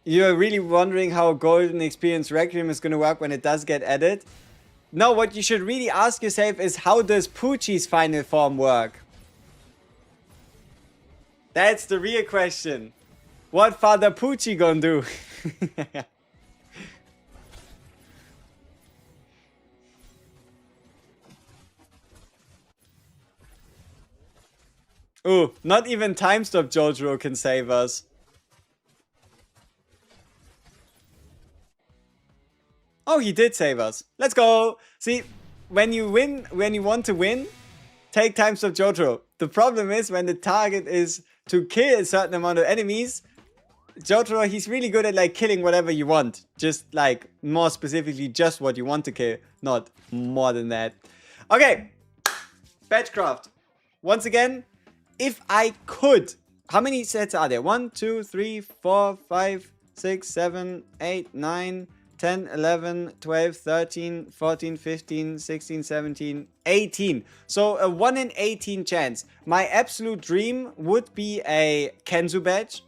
S1: You're really wondering how Golden Experience Requiem is going to work when it does get added? No, what you should really ask yourself is, how does Poochie's final form work? That's the real question. What Father Poochie gonna do? Ooh, not even Time Stop JOJO can save us. Oh, he did save us. Let's go. See, when you win, when you want to win, take Time Stop JOJO. The problem is when the target is to kill a certain amount of enemies, JOJO, he's really good at like killing whatever you want. Just like more specifically just what you want to kill, not more than that. Okay, Badgecraft. Once again, if I could, how many sets are there? 1, 2, 3, 4, 5, 6, 7, 8, 9, 10, 11, 12, 13, 14, 15, 16, 17, 18. So a 1 in 18 chance. My absolute dream would be a Kenzu badge.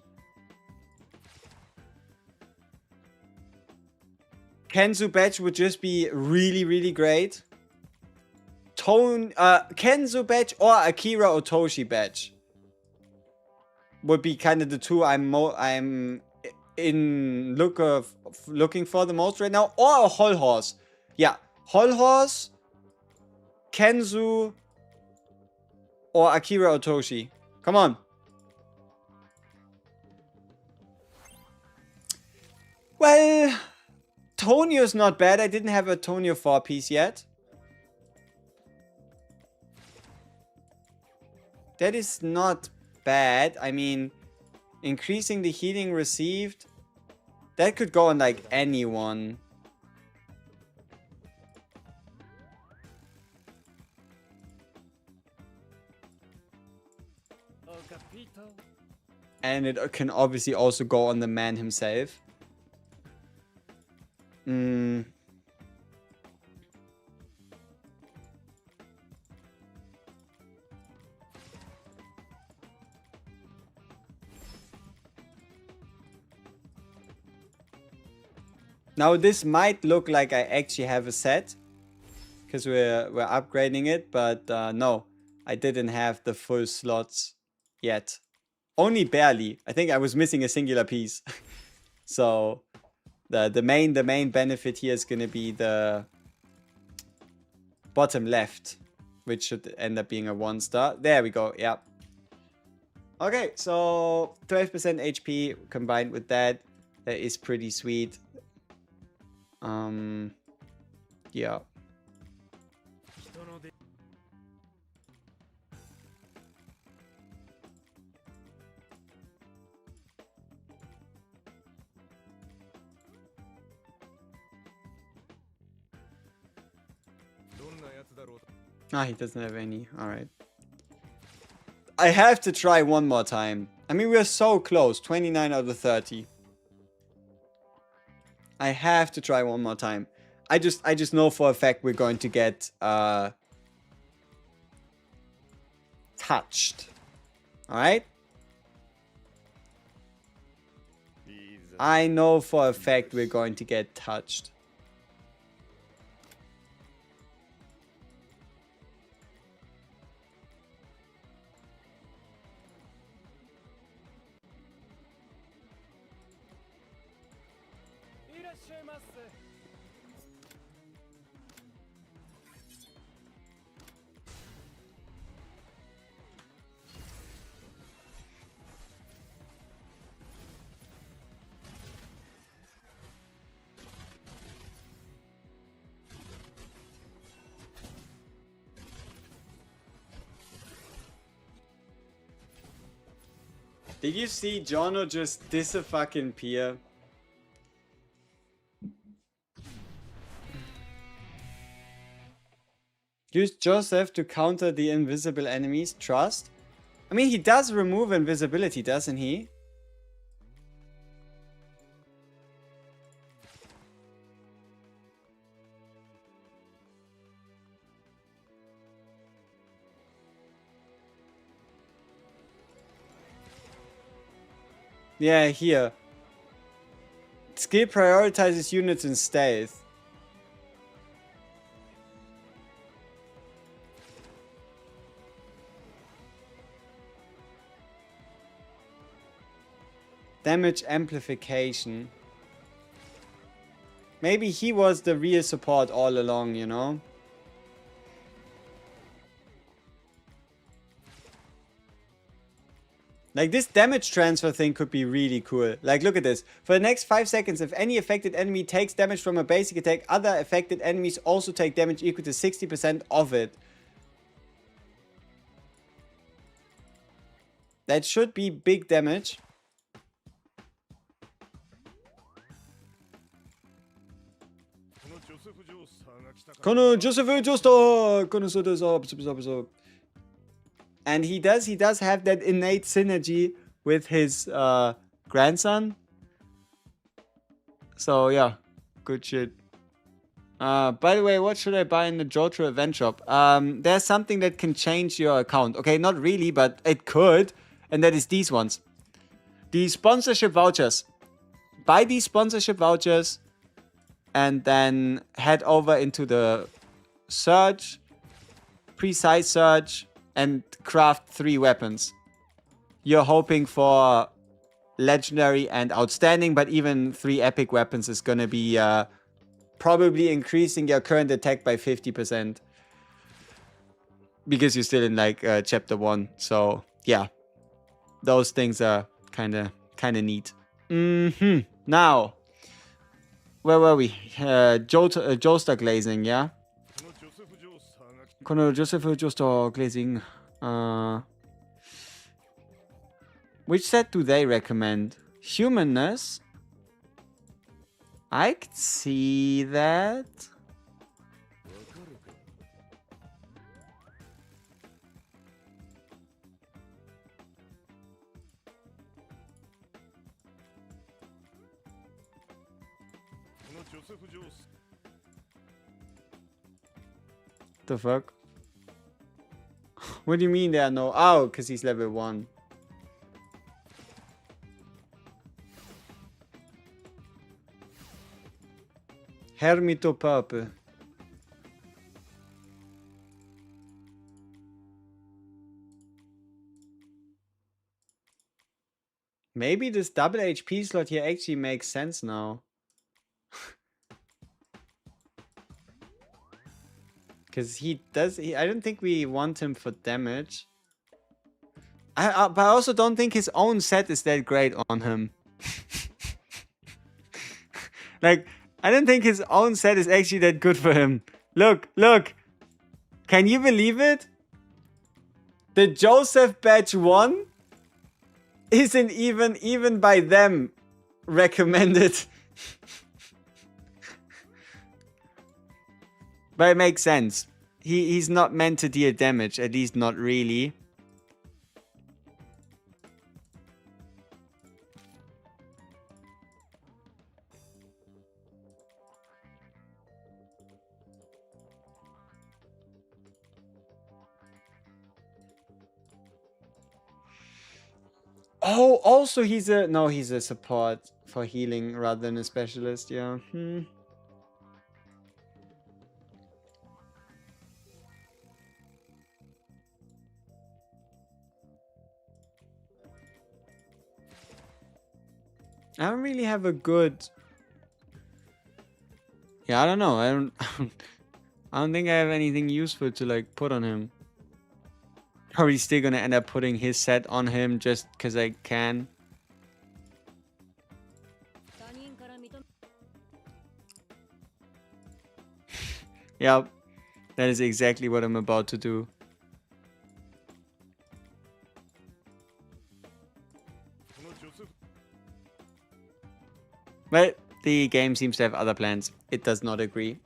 S1: Kenzu badge would just be really, really great. Kenzu badge or Akira Otoshi badge would be kind of the two I'm looking for the most right now, or a Hol Horse. Yeah, Hol Horse, Kenzu, or Akira Otoshi. Come on. Well, Tonio's not bad. I didn't have a Tonio 4-piece yet. That is not bad. I mean, increasing the healing received, that could go on like anyone. And it can obviously also go on the man himself. Now this might look like I actually have a set, because we're upgrading it, but no, I didn't have the full slots yet. Only barely. I think I was missing a singular piece. So the main benefit here is gonna be the bottom left, which should end up being a 1-star. There we go. Yeah. Okay, so 12% HP combined with that is pretty sweet. Yeah. Ah, he doesn't have any. Alright. I have to try one more time. I mean, we're so close. 29 out of 30. I have to try one more time. I just know for a fact we're going to get touched. Alright? I know for a fact we're going to get touched. Did you see Jono just diss a fucking peer? Use Joseph to counter the invisible enemies. Trust? I mean, he does remove invisibility, doesn't he? Yeah, here. Skill prioritizes units in stealth. Damage amplification. Maybe he was the real support all along, you know? Like, this damage transfer thing could be really cool. Like, look at this. For the next 5 seconds, if any affected enemy takes damage from a basic attack, other affected enemies also take damage equal to 60% of it. That should be big damage. And he does have that innate synergy with his grandson. So yeah, good shit. By the way, what should I buy in the JOJO event shop? There's something that can change your account. Okay, not really, but it could. And that is these ones. The sponsorship vouchers. Buy these sponsorship vouchers and then head over into the search, precise search, and craft 3 weapons. You're hoping for legendary and outstanding, but even 3 epic weapons is gonna be probably increasing your current attack by 50%. Because you're still in like chapter 1. So yeah, those things are kinda neat. Now, where were we? Joestar glazing, yeah? Joseph Joestar glazing. Which set do they recommend? Humanness? I could see that. The fuck? What do you mean there are no... Oh, because he's level 1. Hermito purple. Maybe this double HP slot here actually makes sense now. Because he does... I don't think we want him for damage. But I also don't think his own set is that great on him. Like, I don't think his own set is actually that good for him. Look, look. Can you believe it? The Joseph badge 1 isn't even by them recommended. But it makes sense. He's not meant to deal damage, at least not really. Oh, also he's a... No, he's a support for healing rather than a specialist, yeah. I don't really have a good... Yeah, I don't know. I don't I don't think I have anything useful to like put on him. Probably still gonna end up putting his set on him just because I can. Yep, that is exactly what I'm about to do. But the game seems to have other plans. It does not agree.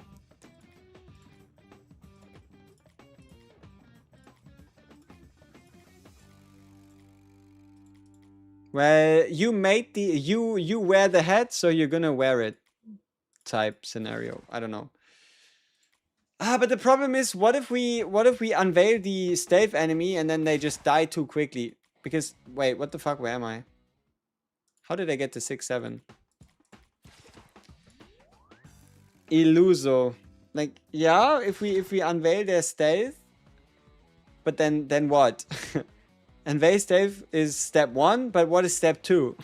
S1: Well, you made the... You wear the hat, so you're gonna wear it type scenario. I don't know. But the problem is, what if we unveil the stealth enemy and then they just die too quickly? Because, wait, what the fuck, where am I? How did I get to 6-7? Illuso. Like, yeah, if we unveil their stealth, but then what? Unveil stealth is step 1, but what is step 2?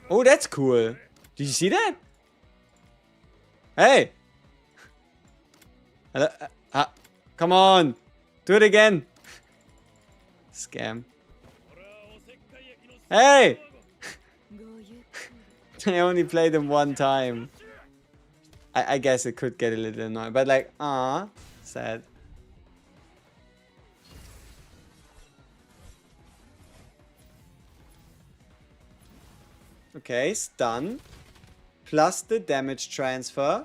S1: Oh, that's cool. Did you see that? Hey! Come on! Do it again! Scam. Hey! I only played them one time. I guess it could get a little annoying, but like, ah, sad. Okay, stun. Plus the damage transfer.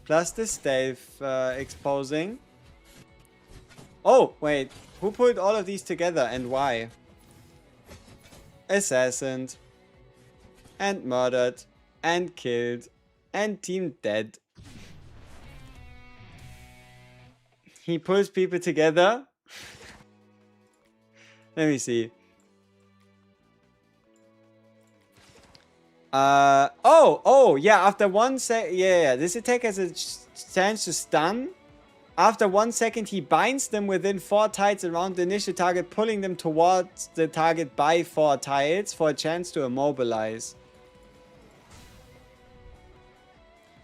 S1: Plus the stealth exposing. Oh, wait. Who put all of these together and why? Assassined. And murdered. And killed. And team dead. He pulls people together. Let me see. Oh, yeah, after 1 sec... Yeah, this attack has a chance to stun. After 1 second, he binds them within 4 tiles around the initial target, pulling them towards the target by 4 tiles for a chance to immobilize.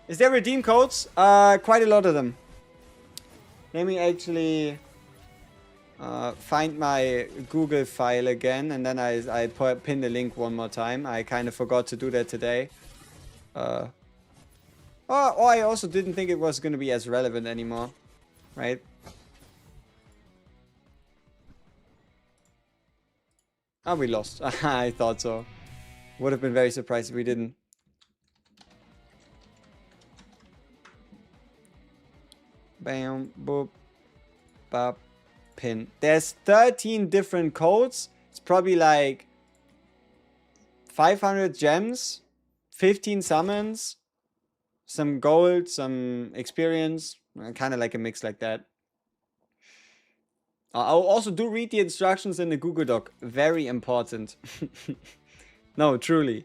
S1: Is there redeem codes? Quite a lot of them. Let me actually find my Google file again, and then I pin the link one more time. I kind of forgot to do that today. Oh, I also didn't think it was going to be as relevant anymore. Right? Oh, we lost. I thought so. Would have been very surprised if we didn't. Bam, boop, bop, pin. There's 13 different codes. It's probably like 500 gems, 15 summons, some gold, some experience. Kind of like a mix like that. I'll also do read the instructions in the Google Doc. Very important. No, truly.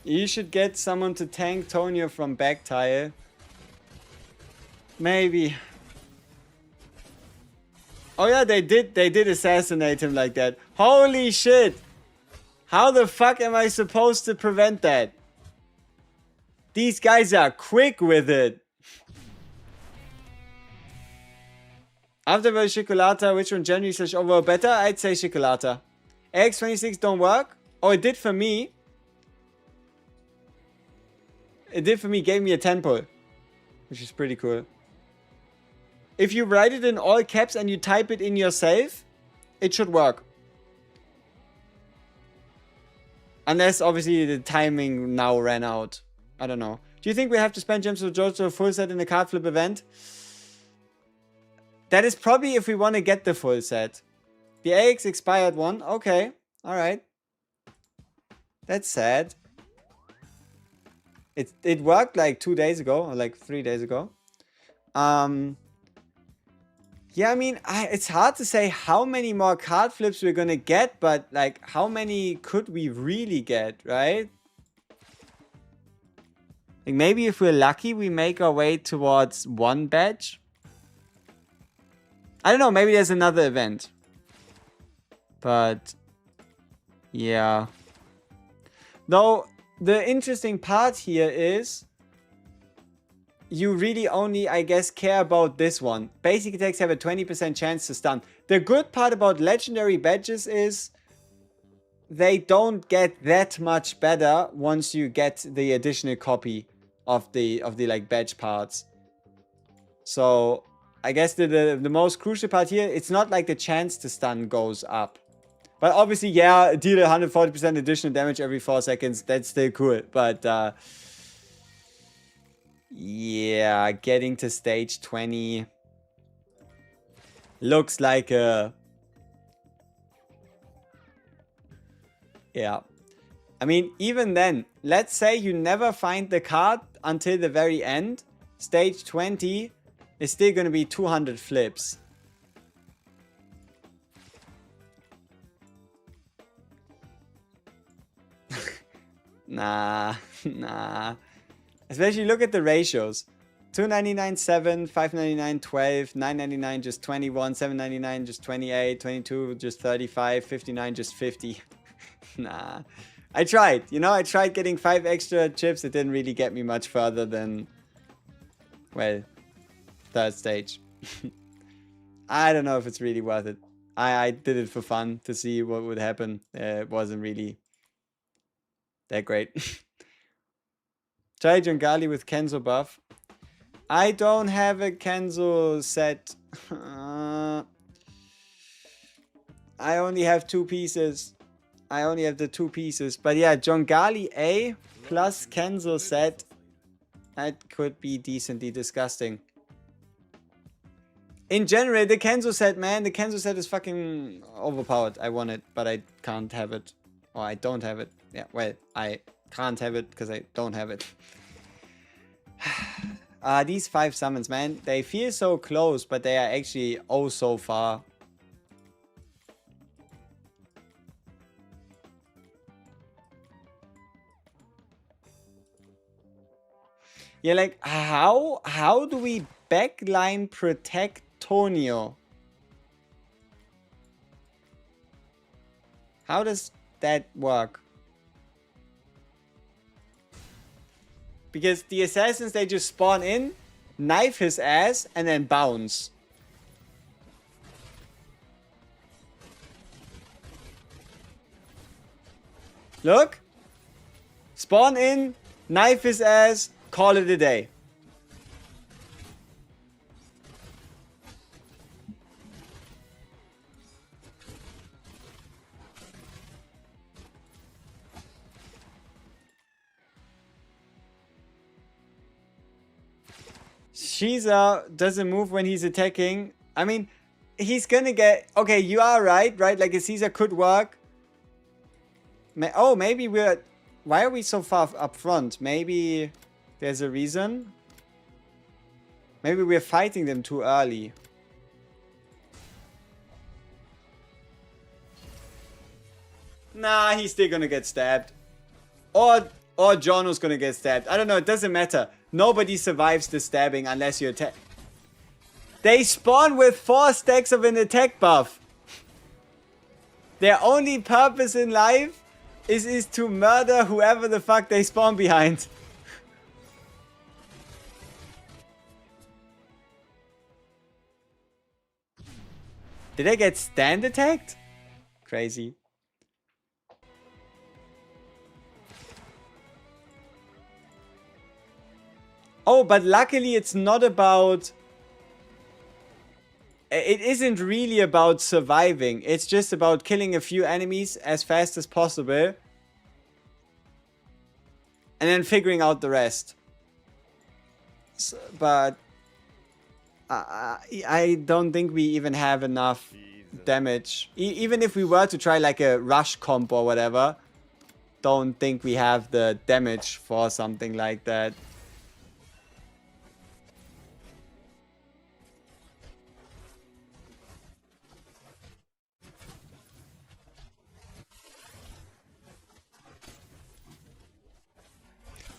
S1: You should get someone to tank Tonya from back tile. Maybe. Oh yeah, they did assassinate him like that. Holy shit! How the fuck am I supposed to prevent that? These guys are quick with it. Afterwards, Chocolata, which one January / overall better? I'd say Chocolata. AX26 don't work? Oh, it did for me. It did for me, gave me a 10 pull. Which is pretty cool. If you write it in all caps and you type it in yourself, it should work. Unless, obviously, the timing now ran out. I don't know. Do you think we have to spend gems for JOJO full set in the card flip event? That is probably if we want to get the full set. The AX expired one. Okay. Alright. That's sad. It worked like 2 days ago. Or like 3 days ago. Yeah, I mean, it's hard to say how many more card flips we're gonna get. But like, how many could we really get, right? Like maybe if we're lucky, we make our way towards 1 badge. I don't know, maybe there's another event. But yeah. Though the interesting part here is you really only, I guess, care about this one. Basic attacks have a 20% chance to stun. The good part about legendary badges is they don't get that much better once you get the additional copy of the like badge parts. So I guess the most crucial part here, it's not like the chance to stun goes up. But obviously, yeah, deal 140% additional damage every 4 seconds. That's still cool. But yeah, getting to stage 20 looks like a... Yeah. I mean, even then, let's say you never find the card until the very end. Stage 20 is still going to be 200 flips. Nah. Especially look at the ratios. 299, 7, 599, 12, 999, just 21, 799, just 28, 22, just 35, 59, just 50. Nah. I tried, you know, I tried getting 5 extra chips. It didn't really get me much further than, well, 3rd stage. I don't know if it's really worth it. I did it for fun to see what would happen. It wasn't really that great. Try Jungali with Kenzo buff. I don't have a Kenzo set. I only have 2 pieces. I only have the 2 pieces. But yeah, Jungali A plus Kenzo set. That could be decently disgusting. In general, the Kenzo set, man. The Kenzo set is fucking overpowered. I want it, but I can't have it. Or I don't have it. Yeah, well, I can't have it because I don't have it. These 5 summons, man. They feel so close, but they are actually oh so far. Yeah, like, how do we backline protect Tonio? How does that work? Because the assassins, they just spawn in, knife his ass, and then bounce. Look. Spawn in, knife his ass, call it a day. Shiza doesn't move when he's attacking. I mean, he's gonna get... Okay, you are right? Like a Caesar could work. Oh, maybe we're... Why are we so far up front? Maybe there's a reason? Maybe we're fighting them too early. Nah, he's still gonna get stabbed. Or Jono's gonna get stabbed. I don't know, it doesn't matter. Nobody survives the stabbing unless you attack. They spawn with 4 stacks of an attack buff. Their only purpose in life is to murder whoever the fuck they spawn behind. Did they get stand attacked? Crazy. Oh, but luckily it's not about... It isn't really about surviving. It's just about killing a few enemies as fast as possible. And then figuring out the rest. but I don't think we even have enough damage. Even if we were to try like a rush comp or whatever, don't think we have the damage for something like that.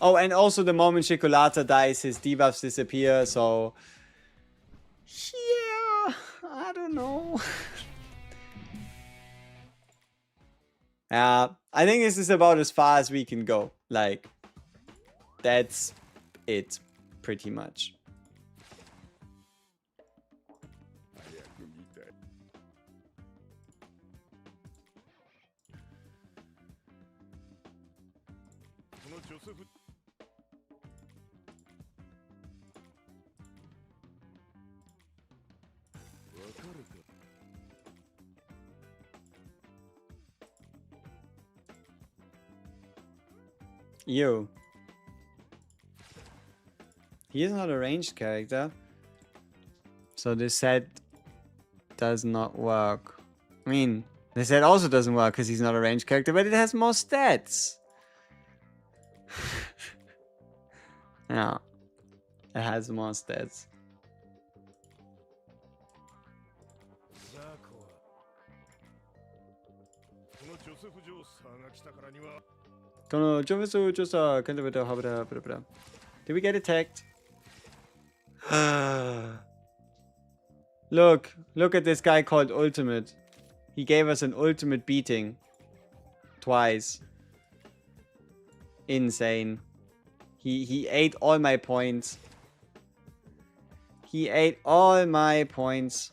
S1: Oh, and also the moment Chocolata dies, his debuffs disappear, so... Yeah, I don't know. Yeah, I think this is about as far as we can go. Like, that's it, pretty much. Ew. He is not a ranged character. So this set does not work. I mean, this set also doesn't work because he's not a ranged character, but it has more stats. Yeah. It has more stats. このジョブス調査、検討はブラブラブラ。Did we get attacked? Look at this guy called Ultimate. He gave us an ultimate beating. Twice. Insane. He ate all my points. He ate all my points.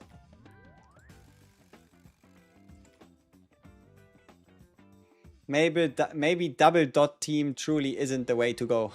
S1: Maybe double dot team truly isn't the way to go.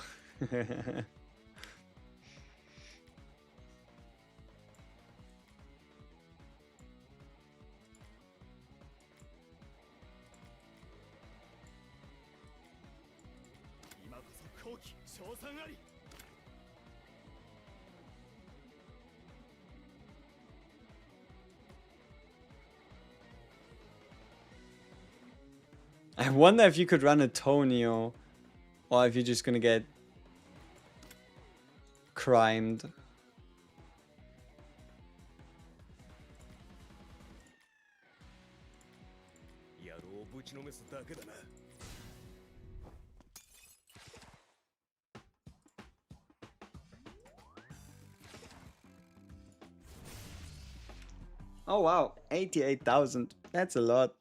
S1: I wonder if you could run a Tonio, or if you're just gonna get crimed. Oh wow, 88,000. That's a lot.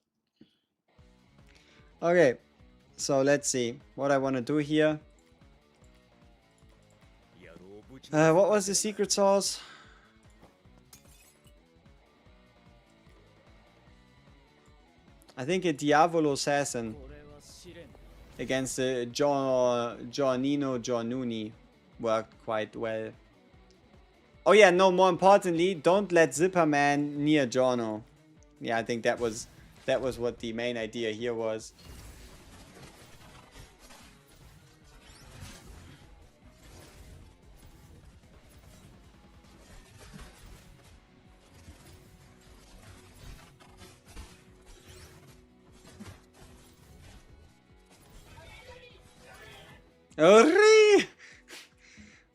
S1: Okay, so let's see what I want to do here. What was the secret sauce? I think a Diavolo Assassin against the Giornini worked quite well. Oh yeah, no, more importantly, don't let Zipperman near Giorno. Yeah, I think that was what the main idea here was.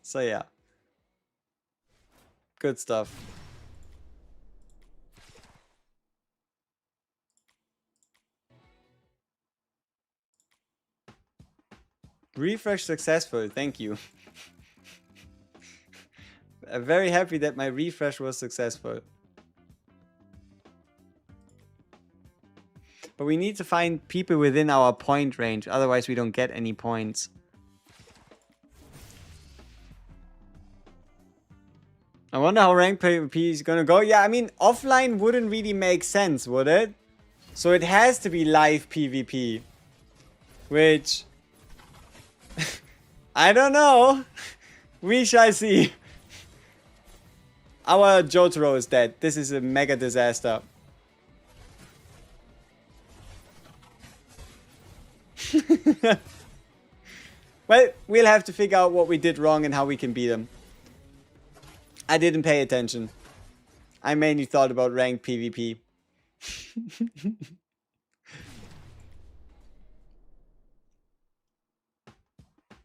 S1: So yeah, good stuff. Refresh successful, thank you. I'm very happy that my refresh was successful. But we need to find people within our point range, otherwise we don't get any points. I wonder how rank PvP is gonna go. Yeah, I mean, offline wouldn't really make sense, would it? So it has to be live PvP. Which... I don't know. We shall see. Our Jotaro is dead. This is a mega disaster. Well, we'll have to figure out what we did wrong and how we can beat him. I didn't pay attention. I mainly thought about ranked PvP.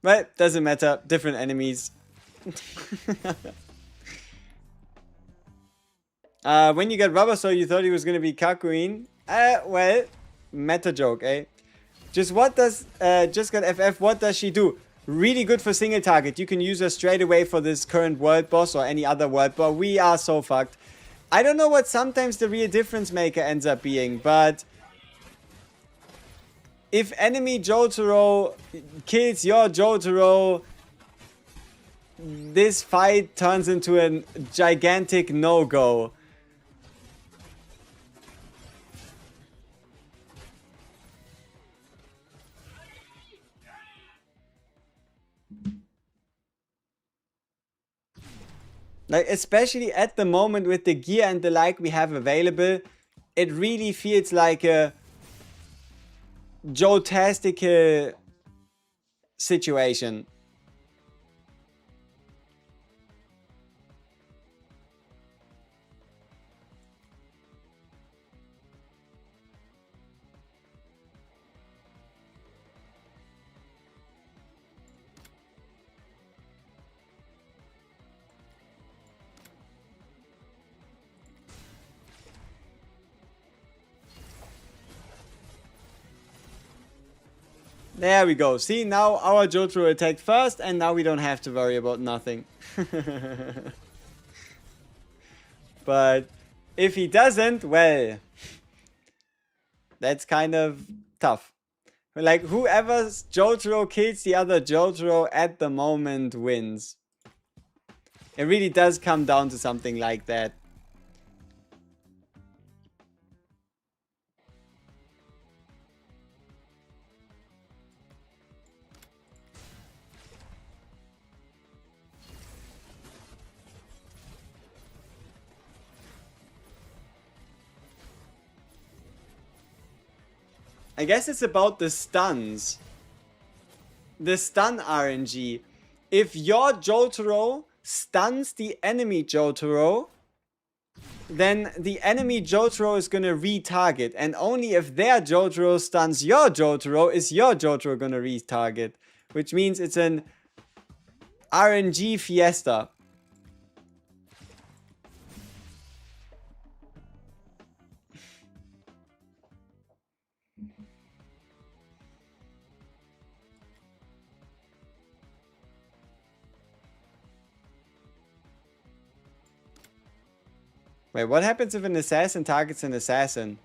S1: But doesn't matter. Different enemies. When you got Rubber, so you thought he was gonna be Kakuin. Well, meta joke, eh? Just what does just got FF? What does she do? Really good for single target. You can use her straight away for this current world boss or any other world boss. We are so fucked. I don't know what sometimes the real difference maker ends up being, but if enemy Jotaro kills your Jotaro, this fight turns into a gigantic no-go. Like, especially at the moment with the gear and the like we have available, it really feels like a Jotastical situation. There we go. See, now our Jotaro attacked first, and now we don't have to worry about nothing. But if he doesn't, well, that's kind of tough. Like, whoever's Jotaro kills the other Jotaro at the moment wins. It really does come down to something like that. I guess it's about the stuns. The stun RNG. If your Jotaro stuns the enemy Jotaro, then the enemy Jotaro is gonna retarget. And only if their Jotaro stuns your Jotaro is your Jotaro gonna retarget. Which means it's an RNG fiesta. Wait, what happens if an assassin targets an assassin?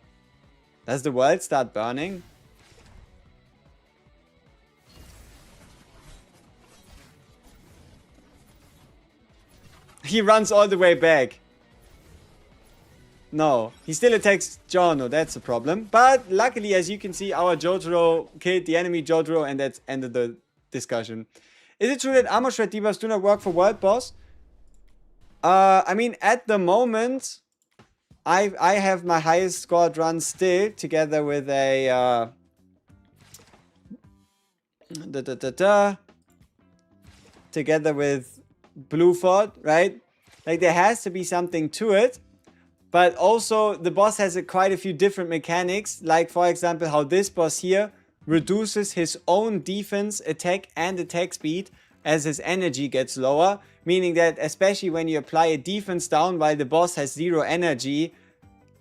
S1: Does the world start burning? He runs all the way back. No, he still attacks Giorno, that's a problem. But luckily, as you can see, our Jotaro killed the enemy Jotaro, and that's ended the discussion. Is it true that armor shred debuffs do not work for world boss? I mean, at the moment, I have my highest scored run still, together with a together with Blueford, right? Like, there has to be something to it. But also, the boss has quite a few different mechanics. Like, for example, how this boss here reduces his own defense, attack, and attack speed as his energy gets lower. Meaning that, especially when you apply a defense down while the boss has 0 energy,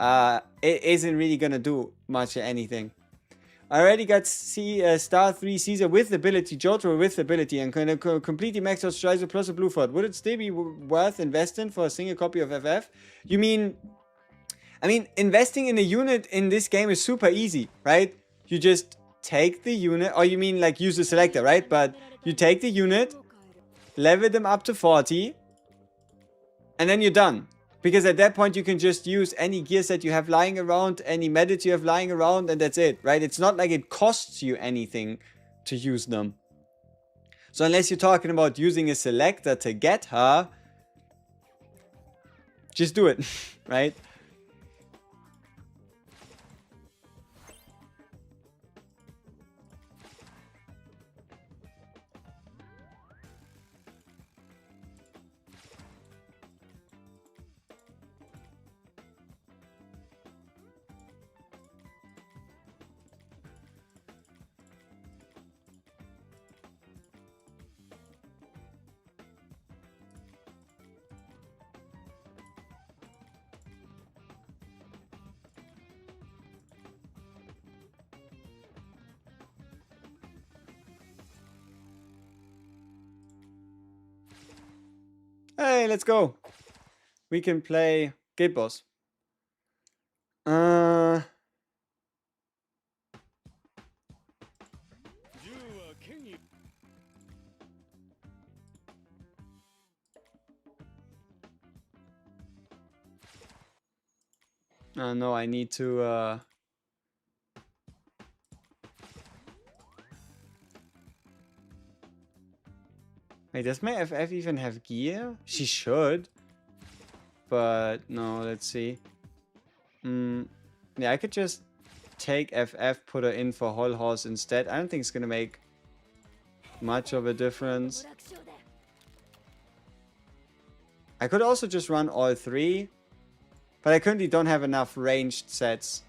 S1: it isn't really gonna do much of anything. I already got Star 3 Caesar with ability, Jotaro with ability, and kind of completely maxed out Strider plus a Blueford. Would it still be worth investing for a single copy of FF? You mean... I mean, investing in a unit in this game is super easy, right? You just take the unit, or you mean like use the selector, right? But you take the unit, level them up to 40, and then you're done. Because at that point, you can just use any gears that you have lying around, any medits you have lying around, and that's it, right? It's not like it costs you anything to use them. So unless you're talking about using a selector to get her, just do it, right? Yay, let's go. We can play Gate Boss. Oh no, I need to wait, does my FF even have gear? She should. But no, let's see. Yeah, I could just take FF, put her in for Whole Horse instead. I don't think it's gonna make much of a difference. I could also just run all three, but I currently don't have enough ranged sets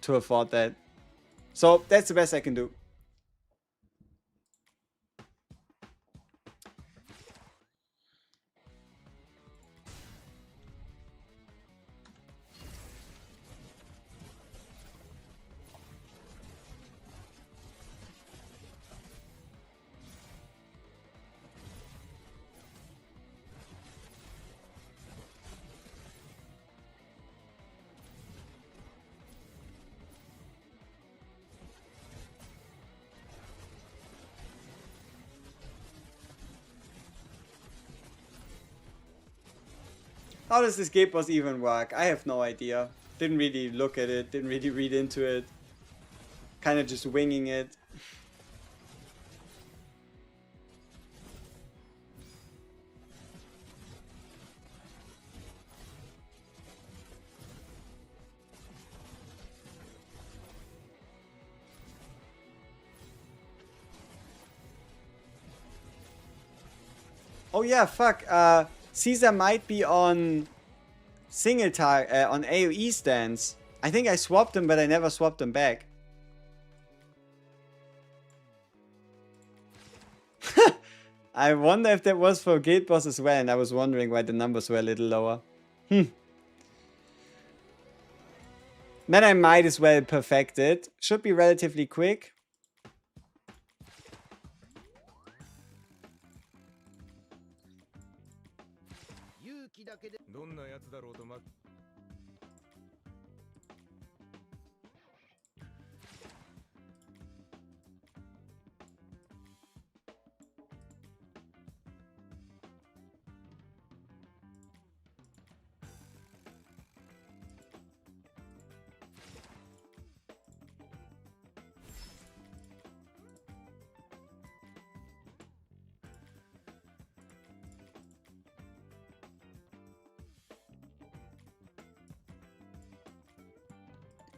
S1: to afford that. So that's the best I can do. How does this Gate Boss even work? I have no idea. Didn't really look at it, didn't really read into it. Kind of just winging it. Oh yeah, fuck. Caesar might be on single target, on AoE stance. I think I swapped them, but I never swapped them back. I wonder if that was for Gate Boss as well, and I was wondering why the numbers were a little lower. Then I might as well perfect it. Should be relatively quick.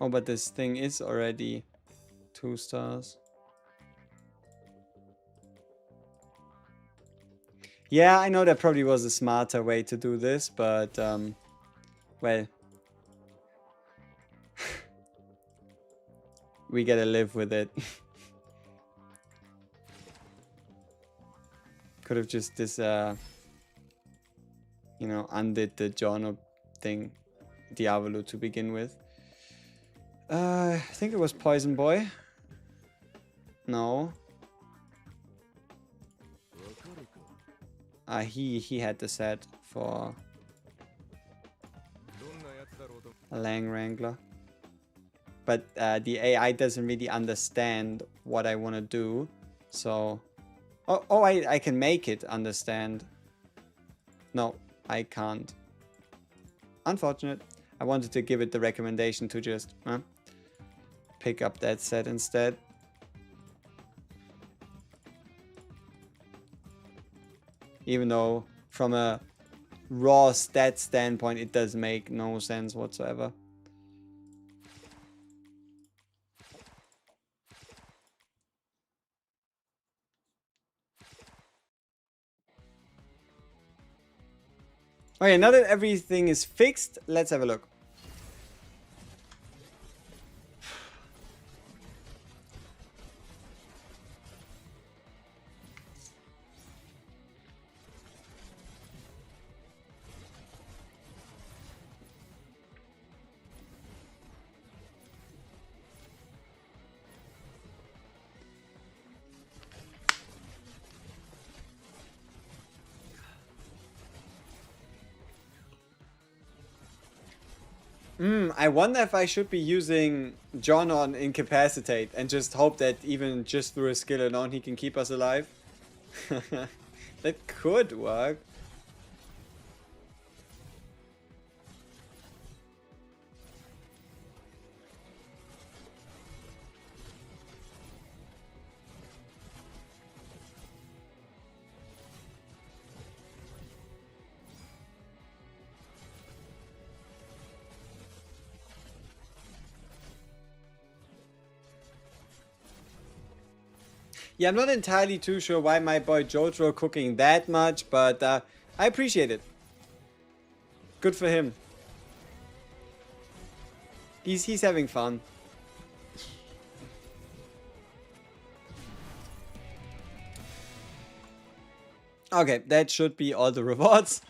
S1: Oh, but this thing is already 2 stars. Yeah, I know that probably was a smarter way to do this, but, well. We gotta live with it. Could have just you know, undid the Jono thing, Diavolo to begin with. I think it was Poison Boy. No. He had the set for a Lang Wrangler. But the AI doesn't really understand what I want to do. So... Oh, I can make it understand. No, I can't. Unfortunate. I wanted to give it the recommendation to just pick up that set instead. Even though from a raw stat standpoint it does make no sense whatsoever. Okay, now that everything is fixed, let's have a look. I wonder if I should be using John on Incapacitate and just hope that even just through a skill alone he can keep us alive. That could work. Yeah, I'm not entirely too sure why my boy JOJO cooking that much, but I appreciate it. Good for him. He's having fun. Okay, that should be all the rewards.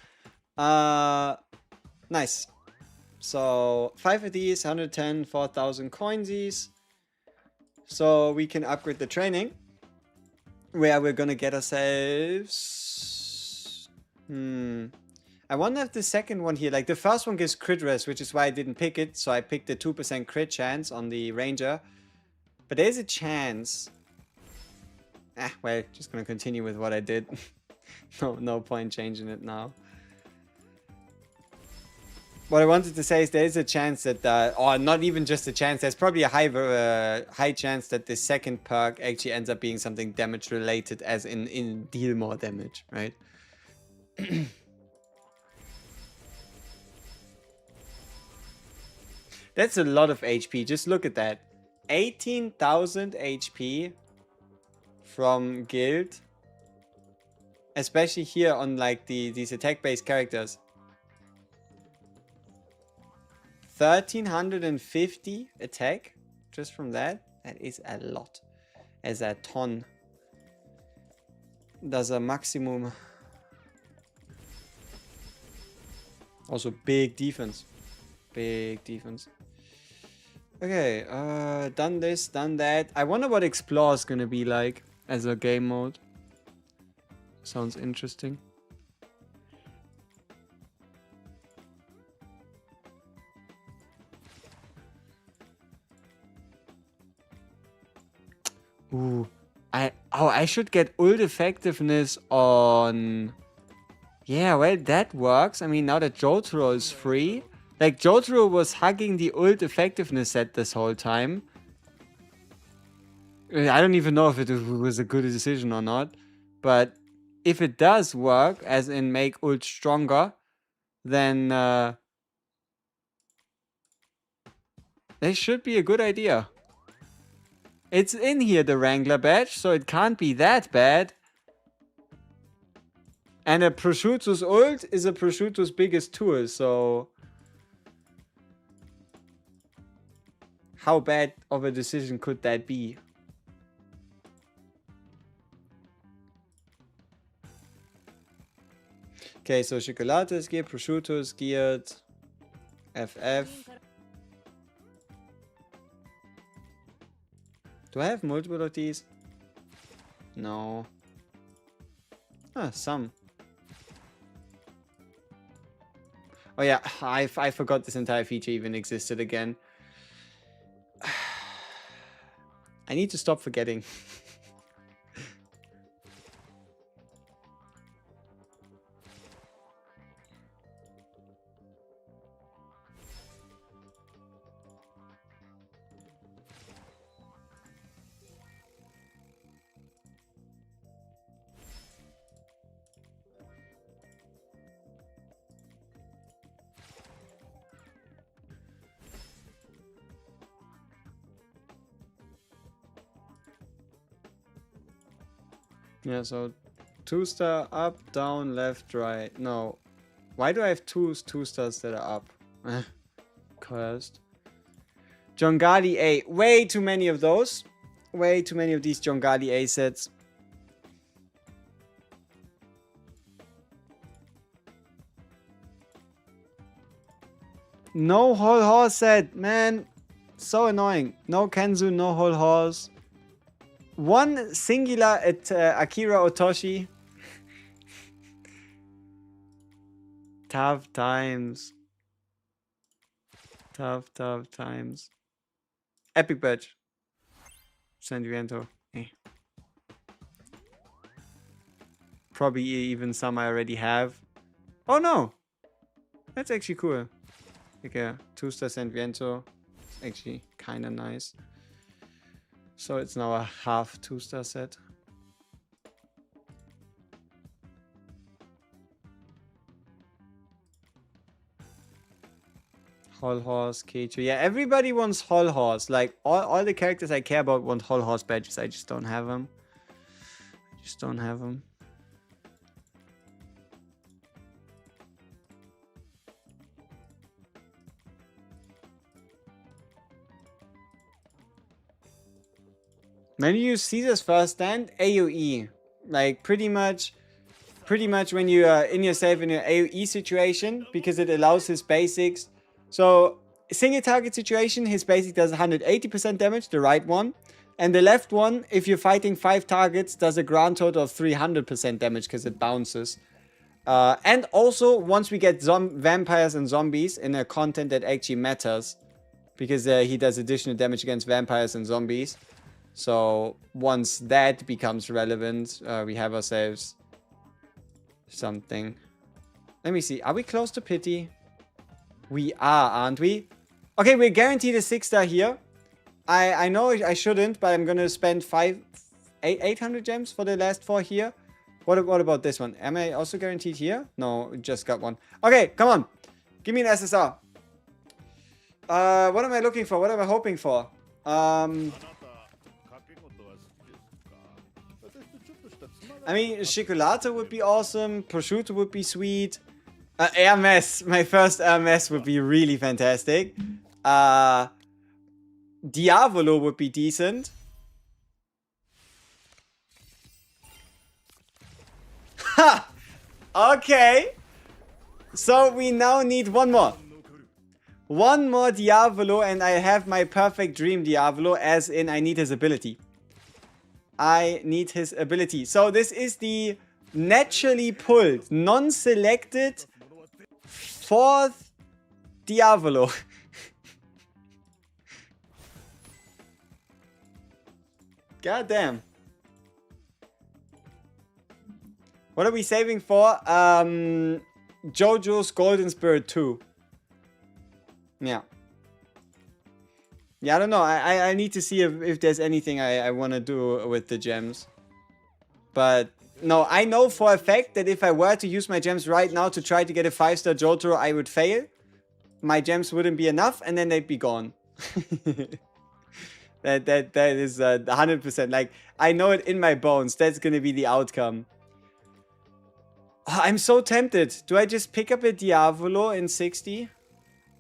S1: Nice. So 5 of these, 110, 4,000 coinsies. So we can upgrade the training, where we're gonna get ourselves. I wonder if the second one here, like the first one gives crit rest, which is why I didn't pick it. So I picked the 2% crit chance on the ranger. But there's a chance. Well, just gonna continue with what I did. No point changing it now. What I wanted to say is there is a chance that, or not even just a chance, there's probably a high chance that the second perk actually ends up being something damage related, as in deal more damage, right? That's a lot of HP. Just look at that. 18,000 HP from guild. Especially here on like these attack-based characters. 1,350 attack just from that. That is a lot. As a ton. Does a maximum. Also big defense. Big defense. Okay, done this, done that. I wonder what Explore is gonna be like as a game mode. Sounds interesting. Ooh, I should get ult effectiveness on. Yeah, well, that works. I mean, now that Jotaro is free, like Jotaro was hugging the ult effectiveness set this whole time. I don't even know if it was a good decision or not, but if it does work, as in make ult stronger, then this should be a good idea. It's in here, the Wrangler badge, so it can't be that bad. And a Prosciutto's ult is a Prosciutto's biggest tool, so how bad of a decision could that be? Okay, so Chocolate is geared, Prosciutto is geared, FF. Do I have multiple of these? No. Ah, some. Oh yeah, I forgot this entire feature even existed again. I need to stop forgetting. Yeah, so 2-star up, down, left, right. No. Why do I have two stars that are up? Cursed. Jongali A. Way too many of those. Way too many of these Jongali A sets. No whole horse set, man. So annoying. No Kenzu, no whole horse. One singular at Akira Otoshi. Tough times. Tough times. Epic badge. San Viento. Eh. Probably even some I already have. Oh no! That's actually cool. Like a 2-star San Viento. It's actually kind of nice. So it's now a half 2-star set. Hull Horse, K2. Yeah, everybody wants Hull Horse. Like, all the characters I care about want Hull Horse badges. I just don't have them. When you use Caesar's first stand, AoE. Like, pretty much when you are in yourself in an AoE situation, because it allows his basics. So, single target situation, his basic does 180% damage, the right one. And the left one, if you're fighting 5 targets, does a grand total of 300% damage because it bounces. And also, once we get vampires and zombies in a content that actually matters, because he does additional damage against vampires and zombies. So, once that becomes relevant, we have ourselves something. Let me see. Are we close to pity? We are, aren't we? Okay, we're guaranteed a 6-star here. I know I shouldn't, but I'm gonna spend 800 gems for the last 4 here. What about this one? Am I also guaranteed here? No, just got one. Okay, come on. Give me an SSR. What am I looking for? What am I hoping for? I mean, Chocolate would be awesome. Prosciutto would be sweet. Hermes. My first Hermes would be really fantastic. Diavolo would be decent. Ha! Okay. So we now need one more. One more Diavolo and I have my perfect dream Diavolo, as in I need his ability. I need his ability. So this is the naturally pulled, non-selected 4th Diavolo. God damn. What are we saving for? JOJO's Golden Spirit 2. Yeah. Yeah, I don't know. I need to see if there's anything I want to do with the gems. But no, I know for a fact that if I were to use my gems right now to try to get a 5-star Jotaro, I would fail. My gems wouldn't be enough and then they'd be gone. That is 100%. Like, I know it in my bones. That's gonna be the outcome. Oh, I'm so tempted. Do I just pick up a Diavolo in 60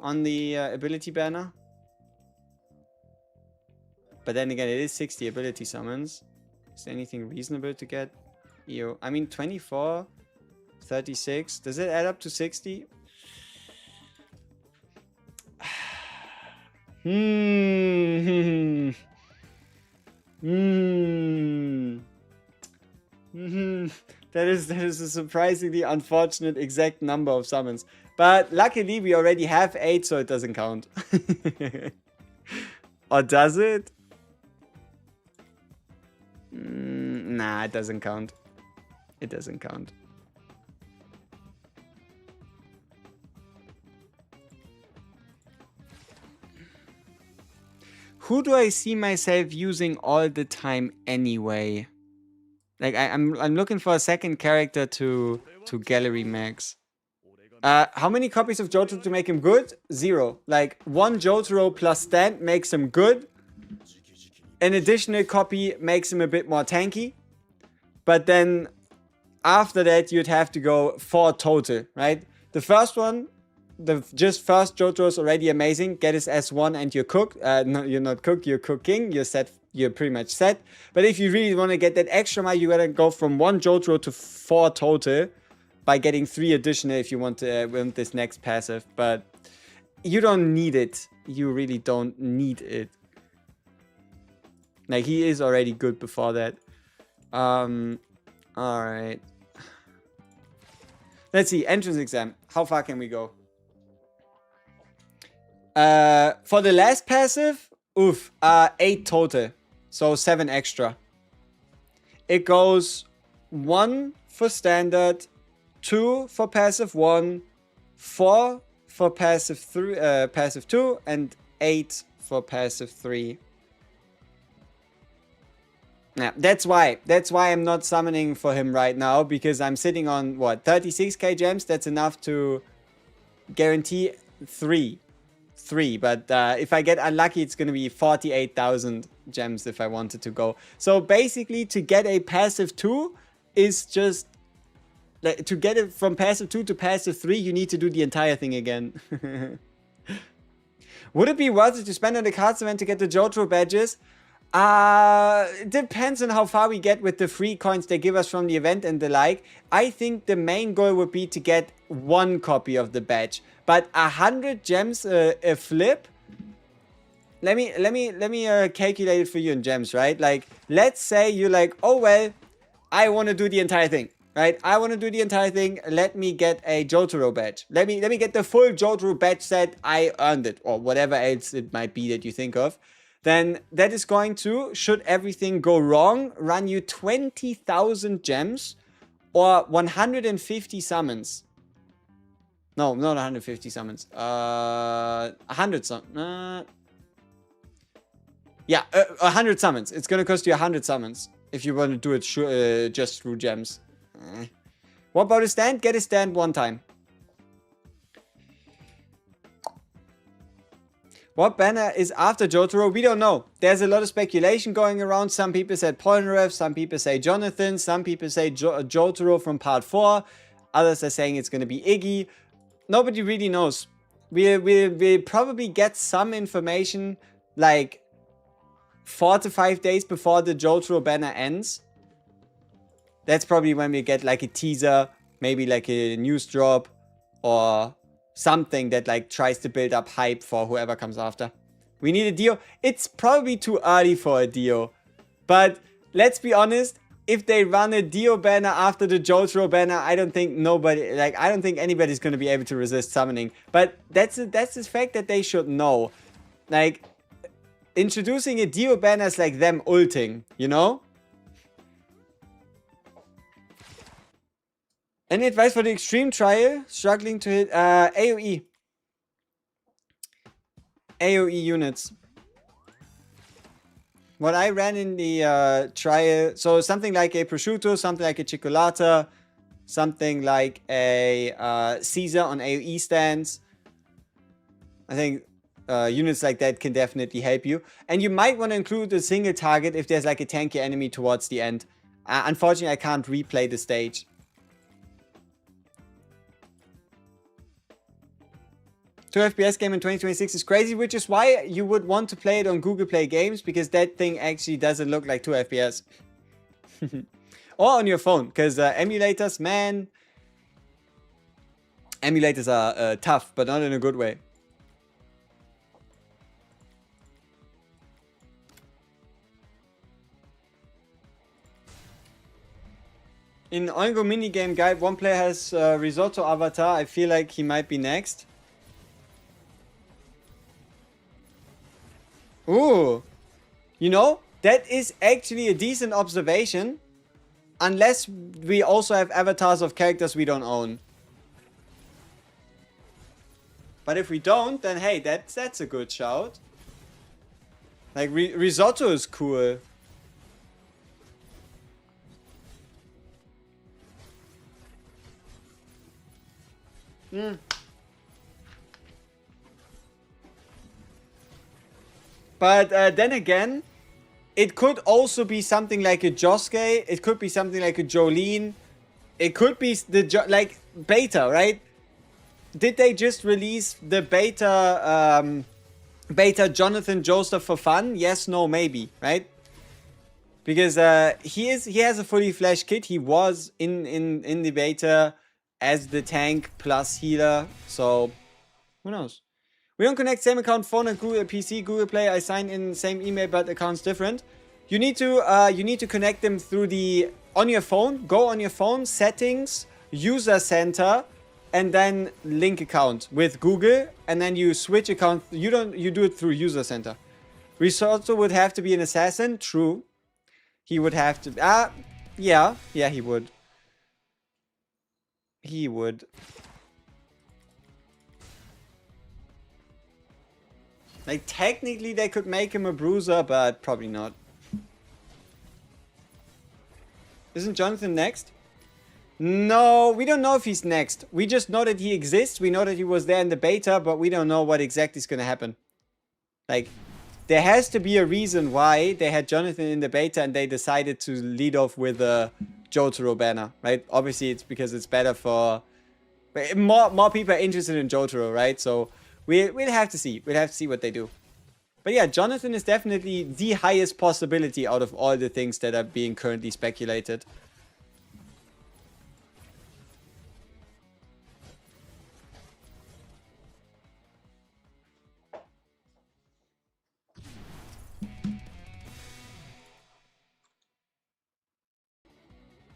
S1: on the ability banner? But then again, it is 60 ability summons. Is there anything reasonable to get? Ew. I mean, 24, 36. Does it add up to 60? That is a surprisingly unfortunate exact number of summons. But luckily, we already have 8, so it doesn't count. Or does it? Nah, it doesn't count. It doesn't count. Who do I see myself using all the time anyway? Like, I'm looking for a second character to gallery max. How many copies of Jotaro to make him good? 0. Like, 1 Jotaro plus stand makes him good. An additional copy makes him a bit more tanky. But then, after that, you'd have to go 4 total, right? The first one, the first Jotaro is already amazing. Get his S1 and you're cooked. No, you're not cooked, you're cooking. You're set. You're pretty much set. But if you really want to get that extra mile, you gotta go from 1 Jotaro to 4 total by getting 3 additional if you want to win this next passive. But you don't need it. You really don't need it. Like, he is already good before that. Alright. Let's see. Entrance exam. How far can we go? For the last passive, 8 total. So 7 extra. It goes 1 for standard, 2 for passive 1, 4 for passive 3, passive 2, and 8 for passive 3. Yeah, that's why I'm not summoning for him right now, because I'm sitting on what, 36k gems. That's enough to guarantee 3, but if I get unlucky, it's gonna be 48,000 gems if I wanted to go. So basically, to get a passive 2 is just like, to get it from passive 2 to passive 3, you need to do the entire thing again. Would it be worth it to spend on the cards event to get the JOJO badges? It depends on how far we get with the free coins they give us from the event and the like. I think the main goal would be to get 1 copy of the badge, but 100 gems a flip. Let me calculate it for you in gems, right? Like, let's say you're like, oh well, I want to do the entire thing, right? I want to do the entire thing. Let me get a JOJO badge. Let me get the full JOJO badge set. I earned it, or whatever else it might be that you think of. Then that is going to, should everything go wrong, run you 20,000 gems or 150 summons. No, not 150 summons. 100 summons. Yeah, 100 summons. It's going to cost you 100 summons if you want to do it just through gems. What about a stand? Get a stand 1 time. What banner is after Jotaro? We don't know. There's a lot of speculation going around. Some people said Polnareff, some people say Jonathan, some people say Jotaro from part 4. Others are saying it's going to be Iggy. Nobody really knows. We'll probably get some information like 4 to 5 days before the Jotaro banner ends. That's probably when we get like a teaser, maybe like a news drop, or something that like tries to build up hype for whoever comes after. We need a Dio. It's probably too early for a Dio, but let's be honest, if they run a Dio banner after the Jotaro banner, I don't think anybody's going to be able to resist summoning. But that's the fact that they should know. Like, introducing a Dio banner is like them ulting, you know? Any advice for the extreme trial? Struggling to hit AoE. AoE units. What I ran in the trial, so something like a prosciutto, something like a cioccolata, something like a Caesar on AoE stands. I think units like that can definitely help you. And you might want to include a single target if there's like a tanky enemy towards the end. Unfortunately, I can't replay the stage. 2 FPS game in 2026 is crazy, which is why you would want to play it on Google Play Games, because that thing actually doesn't look like 2 FPS. Or on your phone, because emulators, man. Emulators are tough, but not in a good way. In Oingo minigame guide, one player has Risotto Avatar. I feel like he might be next. Ooh, you know, that is actually a decent observation. Unless we also have avatars of characters we don't own. But if we don't, then hey, that's a good shout. Like, Risotto is cool. But then again, it could also be something like a Josuke. It could be something like a Jolene. It could be the like beta, right? Did they just release the beta Jonathan Joseph for fun? Yes, no, maybe, right? Because he has a fully fleshed kit. He was in the beta as the tank plus healer. So who knows? We don't connect same account phone and Google PC, Google Play. I sign in same email, but accounts different. You need to connect them through on your phone. Go on your phone, settings, user center, and then link account with Google, and then you switch account. You do it through user center. Risotto would have to be an assassin. True. He would have to... yeah, he would. He would. Like, technically, they could make him a bruiser, but probably not. Isn't Jonathan next? No, we don't know if he's next. We just know that he exists. We know that he was there in the beta, but we don't know what exactly is going to happen. Like, there has to be a reason why they had Jonathan in the beta and they decided to lead off with a JOJO banner, right? Obviously, it's because it's better for... More people are interested in JOJO, right? So... We'll have to see. We'll have to see what they do. But yeah, Jonathan is definitely the highest possibility out of all the things that are being currently speculated.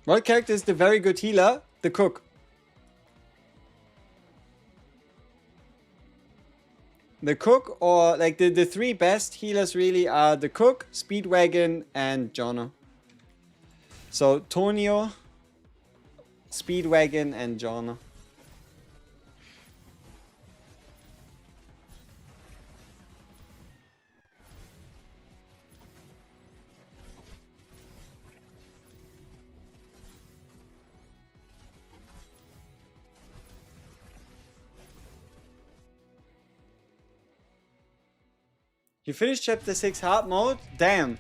S1: What character is the very good healer? The cook. The cook, or like the three best healers really are the cook, Speedwagon, and Jono. So Tonio, Speedwagon, and Jono. You finished chapter 6 hard mode? Damn.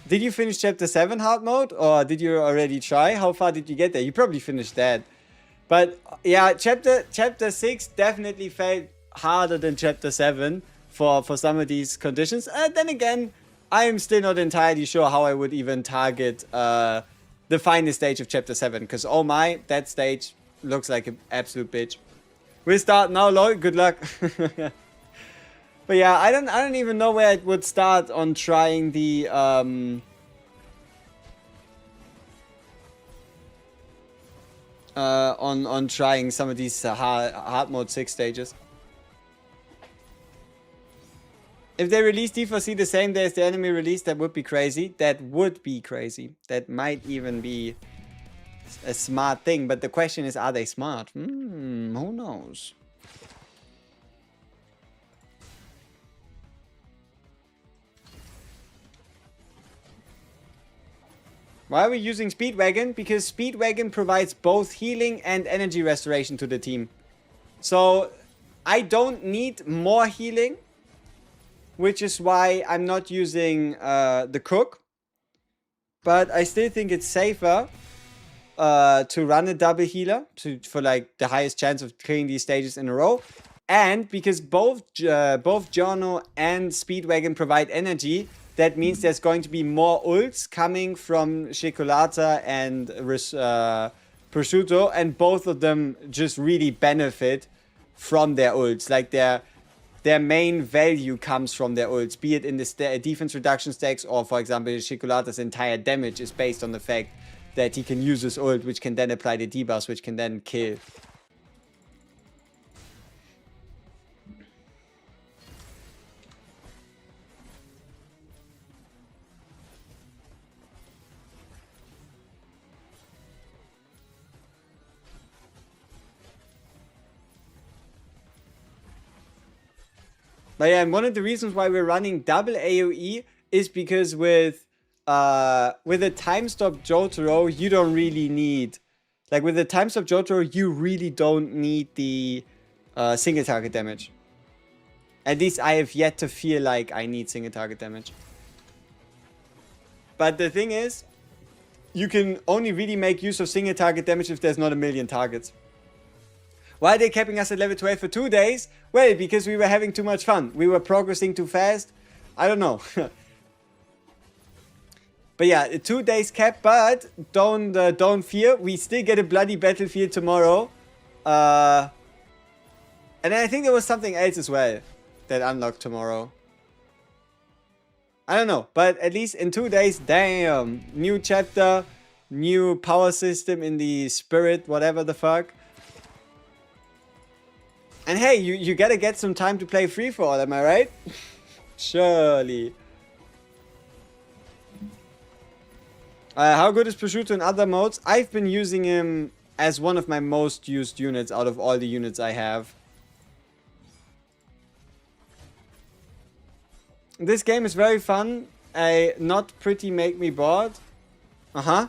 S1: Did you finish chapter 7 hard mode? Or did you already try? How far did you get there? You probably finished that. But yeah, chapter 6 definitely felt harder than chapter 7 for some of these conditions. Then again, I am still not entirely sure how I would even target the final stage of chapter 7. Because oh my, that stage looks like an absolute bitch. We'll start now, Lloyd. Good luck. But yeah, I don't even know where it would start on trying the on trying some of these hard mode 6 stages. If they release D4C the same day as the anime release, that would be crazy. That would be crazy. That might even be a smart thing. But the question is, are they smart? Who knows? Why are we using Speedwagon? Because Speedwagon provides both healing and energy restoration to the team. So I don't need more healing, which is why I'm not using the cook. But I still think it's safer to run a double healer for like the highest chance of clearing these stages in a row. And because both Jono and Speedwagon provide energy, that means there's going to be more ults coming from Cioccolata and Prosciutto, and both of them just really benefit from their ults. Like their main value comes from their ults, be it in the defense reduction stacks, or for example, Cioccolata's entire damage is based on the fact that he can use his ult, which can then apply the debuffs, which can then kill. But yeah, and one of the reasons why we're running double AoE is because with a time stop Jotaro, you don't really need, like with the time stop Jotaro, you really don't need the single target damage. At least I have yet to feel like I need single target damage. But the thing is, you can only really make use of single target damage if there's not a million targets. Why are they capping us at level 12 for 2 days? Well, because we were having too much fun. We were progressing too fast. I don't know. But yeah, a 2 days cap, but don't fear. We still get a bloody battlefield tomorrow. And then I think there was something else as well that unlocked tomorrow. I don't know, but at least in 2 days, damn. New chapter, new power system in the spirit, whatever the fuck. And hey, you gotta get some time to play free for all, am I right? Surely. How good is Prosciutto in other modes? I've been using him as one of my most used units out of all the units I have. This game is very fun. Not pretty make me bored. Uh-huh.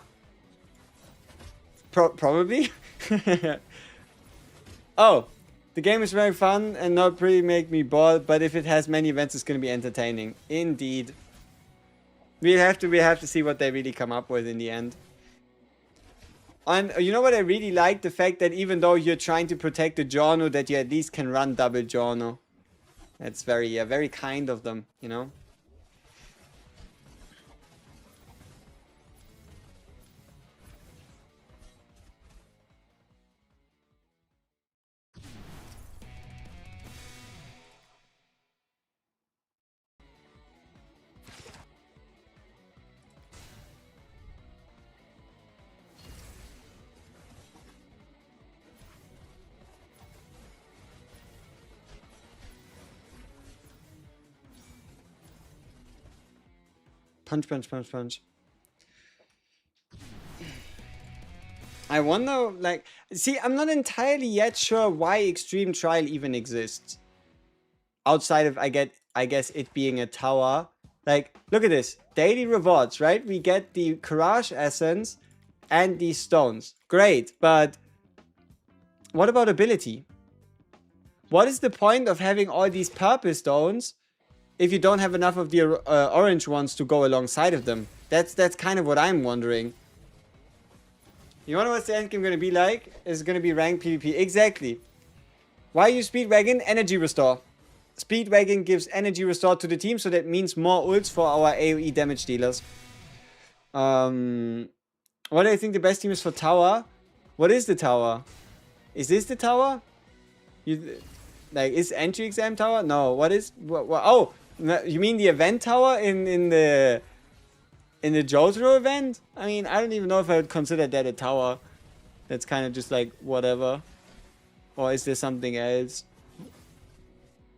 S1: Probably. Oh, the game is very fun and not pretty make me bored, but if it has many events, it's going to be entertaining. Indeed. We have to see what they really come up with in the end. And you know what I really like? The fact that even though you're trying to protect the Giorno, that you at least can run double Giorno. That's very, very kind of them, you know? Punch, punch, punch, punch. I wonder, like... See, I'm not entirely yet sure why Extreme Trial even exists. Outside of, I guess, it being a tower. Like, look at this. Daily rewards, right? We get the Courage Essence and these stones. Great, but... what about ability? What is the point of having all these purple stones if you don't have enough of the orange ones to go alongside of them? That's kind of what I'm wondering. You wonder what's the endgame going to be like? It's going to be ranked PvP. Exactly. Why use Speedwagon? Energy restore. Speedwagon gives energy restore to the team, so that means more ults for our AoE damage dealers. What do you think the best team is for tower? What is the tower? Is this the tower? Like, is entry exam tower? No. What is... oh! You mean the event tower in the JOJO event? I mean, I don't even know if I would consider that a tower. That's kind of just like, whatever. Or is there something else?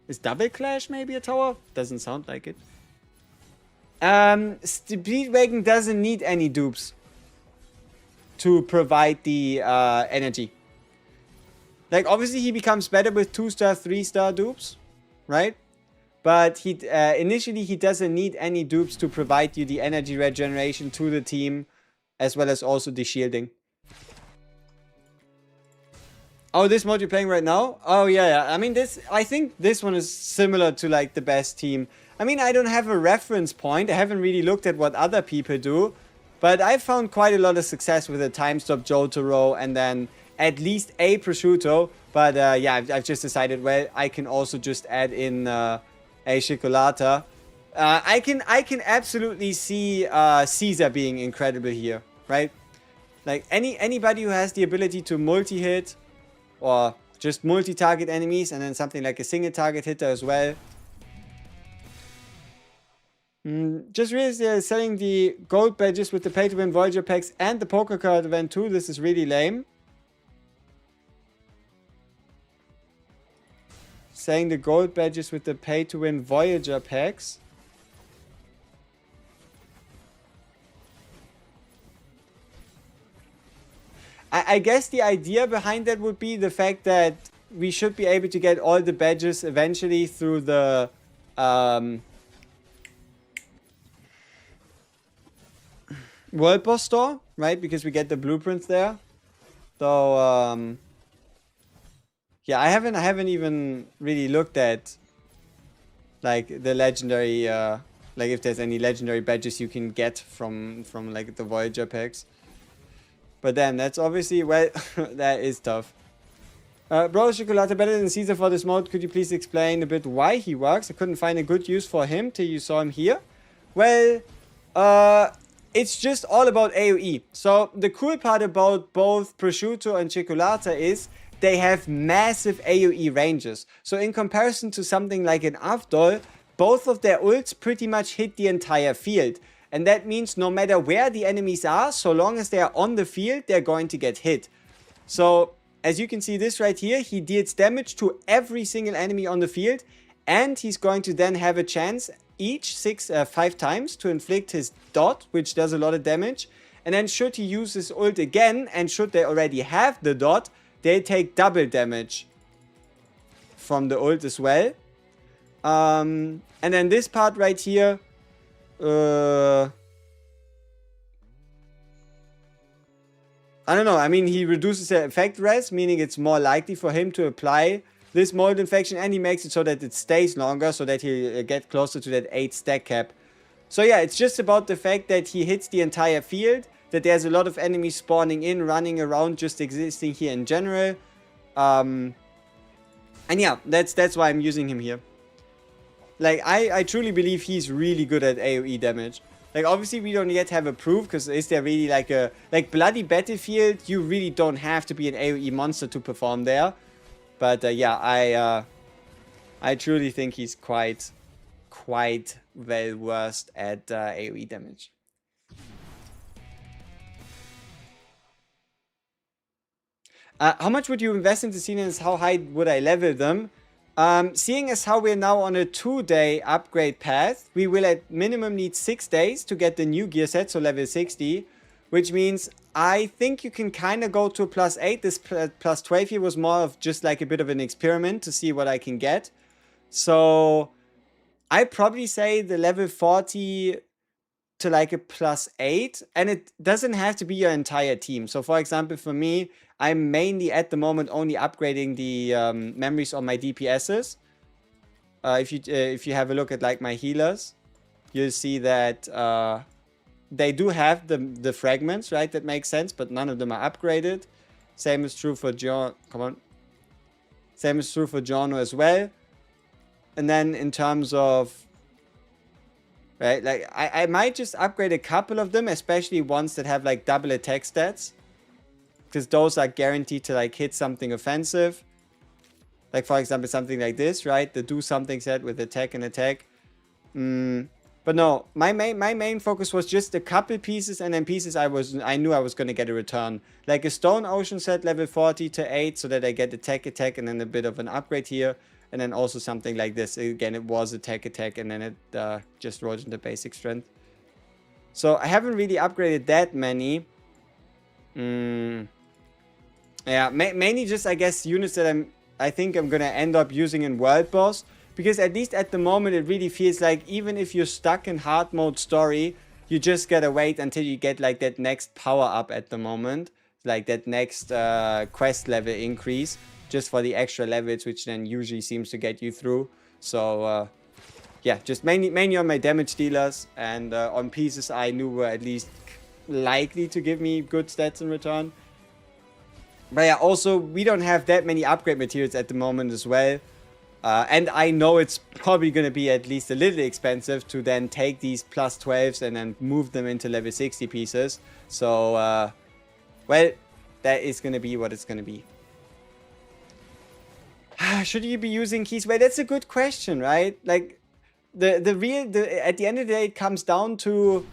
S1: Is Double Clash maybe a tower? Doesn't sound like it. Speedwagon doesn't need any dupes to provide the energy. Like, obviously he becomes better with 2-star, 3-star dupes, right? But he initially he doesn't need any dupes to provide you the energy regeneration to the team, as well as also the shielding. Oh, this mode you're playing right now? Oh, yeah. I mean, I think this one is similar to, like, the best team. I mean, I don't have a reference point. I haven't really looked at what other people do. But I found quite a lot of success with the time stop Jotaro and then at least a prosciutto. But, yeah, I've just decided, well, I can also just add in a Cioccolata. I can absolutely see Caesar being incredible here, right? Like, anybody who has the ability to multi-hit or just multi-target enemies and then something like a single target hitter as well. Just realized they're selling the gold badges with the pay-to-win Voyager packs and the poker card event too. This is really lame. Selling the gold badges with the pay-to-win Voyager packs. I guess the idea behind that would be the fact that we should be able to get all the badges eventually through the World Boss store, right? Because we get the blueprints there. So yeah, I haven't even really looked at like the legendary like if there's any legendary badges you can get from like the Voyager packs. But then, that's obviously, well, that is tough. Bro, Cioccolata better than Caesar for this mode. Could you please explain a bit why he works? I couldn't find a good use for him till you saw him here. Well, it's just all about AoE. So, the cool part about both Prosciutto and Cioccolata is they have massive AoE ranges. So, in comparison to something like an Avdol, both of their ults pretty much hit the entire field. And that means no matter where the enemies are, so long as they are on the field, they're going to get hit. So as you can see this right here, he deals damage to every single enemy on the field. And he's going to then have a chance each 5 times to inflict his dot, which does a lot of damage. And then should he use his ult again, and should they already have the dot, they take double damage from the ult as well. And then this part right here, I don't know. I mean, he reduces the effect res, meaning it's more likely for him to apply this mold infection, and he makes it so that it stays longer, so that he'll get closer to that 8 stack cap. So yeah, it's just about the fact that he hits the entire field, that there's a lot of enemies spawning in, running around, just existing here in general. And yeah, that's why I'm using him here. Like, I truly believe he's really good at AoE damage. Like, obviously, we don't yet have a proof, because is there really like a... Like, Bloody Battlefield, you really don't have to be an AoE monster to perform there. But, yeah, I truly think he's quite well versed at AoE damage. How much would you invest into Zeniths? How high would I level them? Seeing as how we're now on a 2-day upgrade path, we will at minimum need 6 days to get the new gear set, so level 60. Which means I think you can kind of go to +8. This +12 here was more of just like a bit of an experiment to see what I can get. So I'd probably say the level 40 to like a +8. And it doesn't have to be your entire team. So for example, for me, I'm mainly at the moment only upgrading the memories on my DPSs. If you have a look at like my healers, you'll see that they do have the fragments, right? That makes sense, but none of them are upgraded. Same is true for John. Come on. Same is true for Jono as well. And then in terms of, right, like I might just upgrade a couple of them, especially ones that have like double attack stats, because those are guaranteed to like hit something offensive. Like for example, something like this, right? The do something set with attack and attack. But no, my main focus was just a couple pieces, and then pieces I knew I was going to get a return. Like a Stone Ocean set level 40 to 8, so that I get attack, and then a bit of an upgrade here. And then also something like this. Again, it was attack, and then it just rose into basic strength. So I haven't really upgraded that many. Yeah, mainly just, I guess, units that I think I'm going to end up using in World Boss. Because at least at the moment, it really feels like even if you're stuck in hard mode story, you just gotta wait until you get like that next power up at the moment. Like that next quest level increase. Just for the extra levels, which then usually seems to get you through. So, yeah, just mainly on my damage dealers. And on pieces I knew were at least likely to give me good stats in return. But yeah, also, we don't have that many upgrade materials at the moment as well. And I know it's probably going to be at least a little expensive to then take these +12s and then move them into level 60 pieces. So, well, that is going to be what it's going to be. Should you be using keys? Well, that's a good question, right? Like, at the end of the day, it comes down to,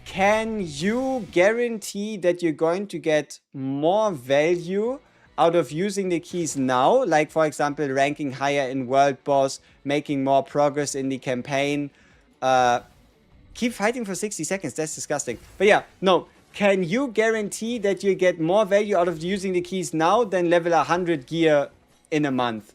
S1: can you guarantee that you're going to get more value out of using the keys now, like for example ranking higher in World Boss, making more progress in the campaign? Keep fighting for 60 seconds, that's disgusting. But yeah, no, can you guarantee that you get more value out of using the keys now than level 100 gear in a month,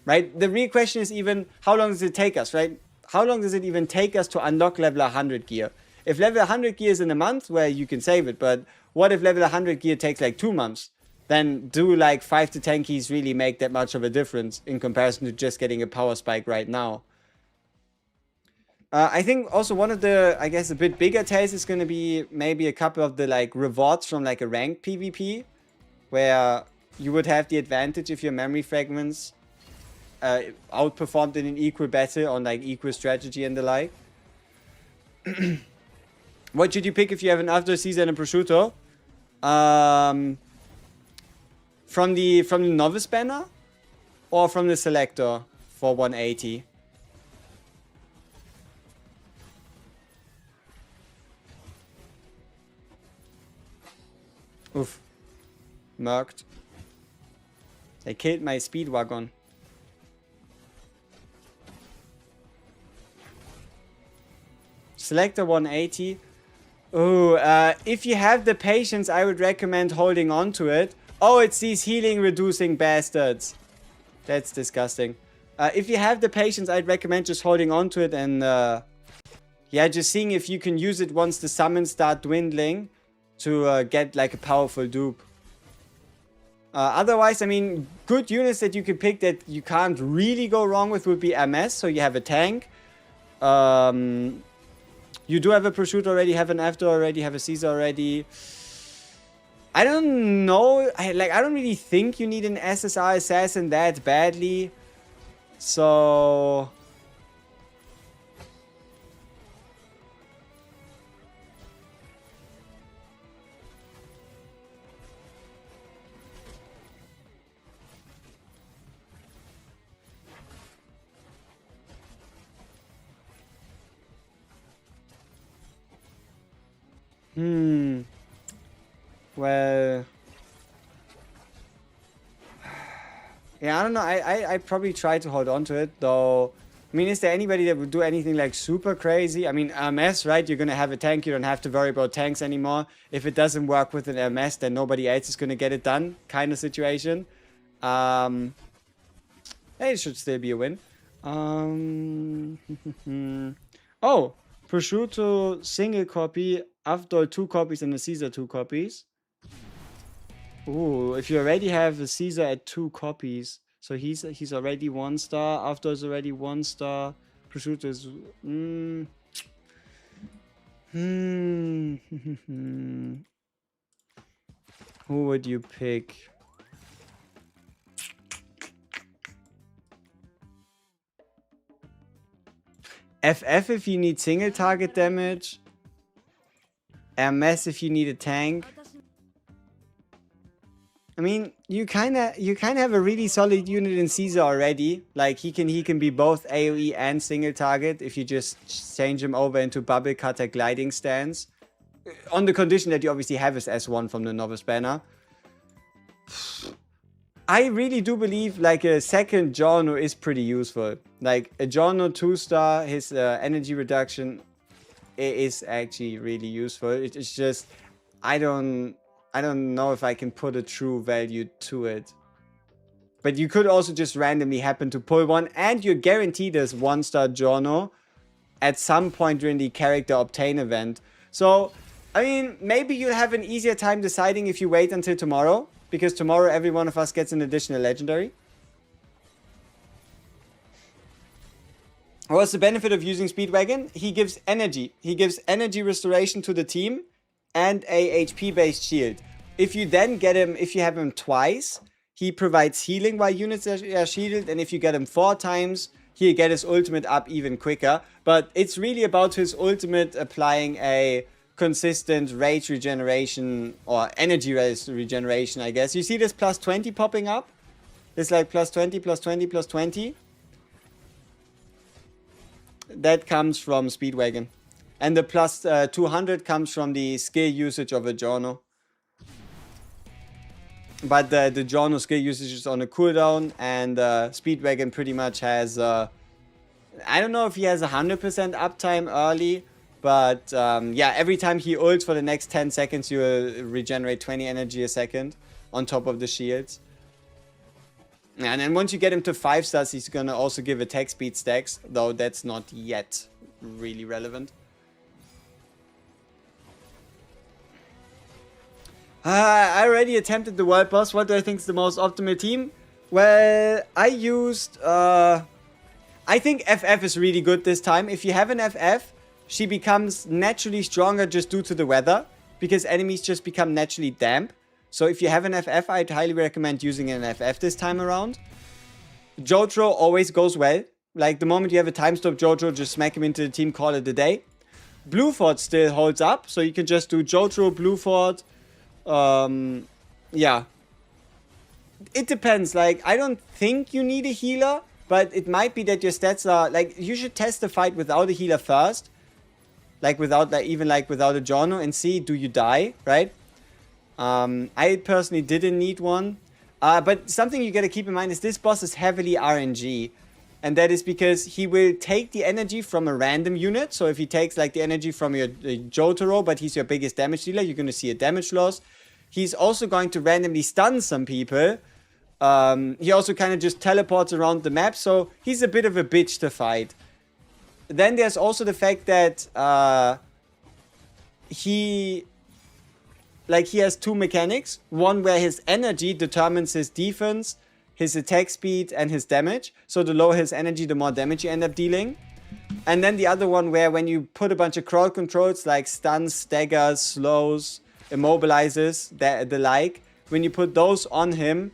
S1: right? The real question is even, how long does it take us, right? How long does it even take us to unlock level 100 gear? If level 100 gear is in a month, well, you can save it, but what if level 100 gear takes like 2 months? Then do like 5 to 10 keys really make that much of a difference in comparison to just getting a power spike right now? I think also one of the, I guess, a bit bigger tales is going to be maybe a couple of the like rewards from like a ranked PvP, where you would have the advantage if your memory fragments outperformed in an equal battle on like equal strategy and the like. What should you pick if you have an after season and prosciutto? From the novice banner or from the selector for 180? Oof. Merked. They killed my Speedwagon. Selector 180. Oh, if you have the patience, I would recommend holding on to it. Oh, it's these healing reducing bastards. That's disgusting. If you have the patience, I'd recommend just holding on to it and, yeah, just seeing if you can use it once the summons start dwindling to get like a powerful dupe. Otherwise, I mean, good units that you can pick that you can't really go wrong with would be MS. So you have a tank. You do have a Prosciutto already, have an After already, have a Caesar already. I don't know. I don't really think you need an SSR assassin that badly. So well, yeah, I don't know. I probably try to hold on to it, though. I mean, is there anybody that would do anything like super crazy? I mean, MS, right? You're gonna have a tank. You don't have to worry about tanks anymore. If it doesn't work with an MS, then nobody else is gonna get it done, kind of situation. It should still be a win. Oh, Prosciutto single copy, Avdol 2 copies, and a Caesar 2 copies. Ooh, if you already have a Caesar at 2 copies, so he's already 1 star. Avdol's already 1 star. Prosciutto is Who would you pick? FF if you need single target damage. MS if you need a tank. I mean, you kind of have a really solid unit in Caesar already. Like he can be both AoE and single target if you just change him over into bubble cutter gliding stance. On the condition that you obviously have his S1 from the Novice banner. I really do believe like a second Giorno is pretty useful. Like a Giorno 2-star, his energy reduction is actually really useful. It's just I don't know if I can put a true value to it. But you could also just randomly happen to pull one, and you're guaranteed this 1-star Giorno at some point during the character obtain event. So, I mean, maybe you'll have an easier time deciding if you wait until tomorrow, because tomorrow every one of us gets an additional legendary. What's the benefit of using Speedwagon? He gives energy. He gives energy restoration to the team and a HP based shield. If you then get him, if you have him twice, he provides healing while units are shielded, and if you get him 4 times, he'll get his ultimate up even quicker. But it's really about his ultimate applying a consistent rage regeneration or energy regeneration, I guess. You see this plus 20 popping up? It's like plus 20, plus 20, plus 20. That comes from Speedwagon. And the plus 200 comes from the skill usage of a Giorno. But the Giorno skill usage is on a cooldown, and Speedwagon pretty much has... I don't know if he has 100% uptime early, but yeah, every time he ults for the next 10 seconds, you will regenerate 20 energy a second on top of the shields. And then once you get him to 5 stars, he's gonna also give attack speed stacks, though that's not yet really relevant. I already attempted the world boss. What do I think is the most optimal team? Well, I used... I think FF is really good this time. If you have an FF, she becomes naturally stronger just due to the weather, because enemies just become naturally damp. So if you have an FF, I'd highly recommend using an FF this time around. JOJO always goes well. Like the moment you have a time stop JOJO, just smack him into the team, call it a day. Blue Fort still holds up, so you can just do JOJO, Blue Fort. Yeah. It depends. Like, I don't think you need a healer, but it might be that your stats are... Like, you should test the fight without a healer first. Like, without, like, even, like, without a Giorno, and see, do you die, right? I personally didn't need one. But something you gotta keep in mind is this boss is heavily RNG. And that is because he will take the energy from a random unit. So if he takes like the energy from your Jotaro, but he's your biggest damage dealer, you're gonna see a damage loss. He's also going to randomly stun some people. He also kind of just teleports around the map. So he's a bit of a bitch to fight. Then there's also the fact that he has two mechanics. One where his energy determines his defense, his attack speed, and his damage. So the lower his energy, the more damage you end up dealing. And then the other one where when you put a bunch of crowd controls like stuns, staggers, slows, immobilizes, the like, when you put those on him,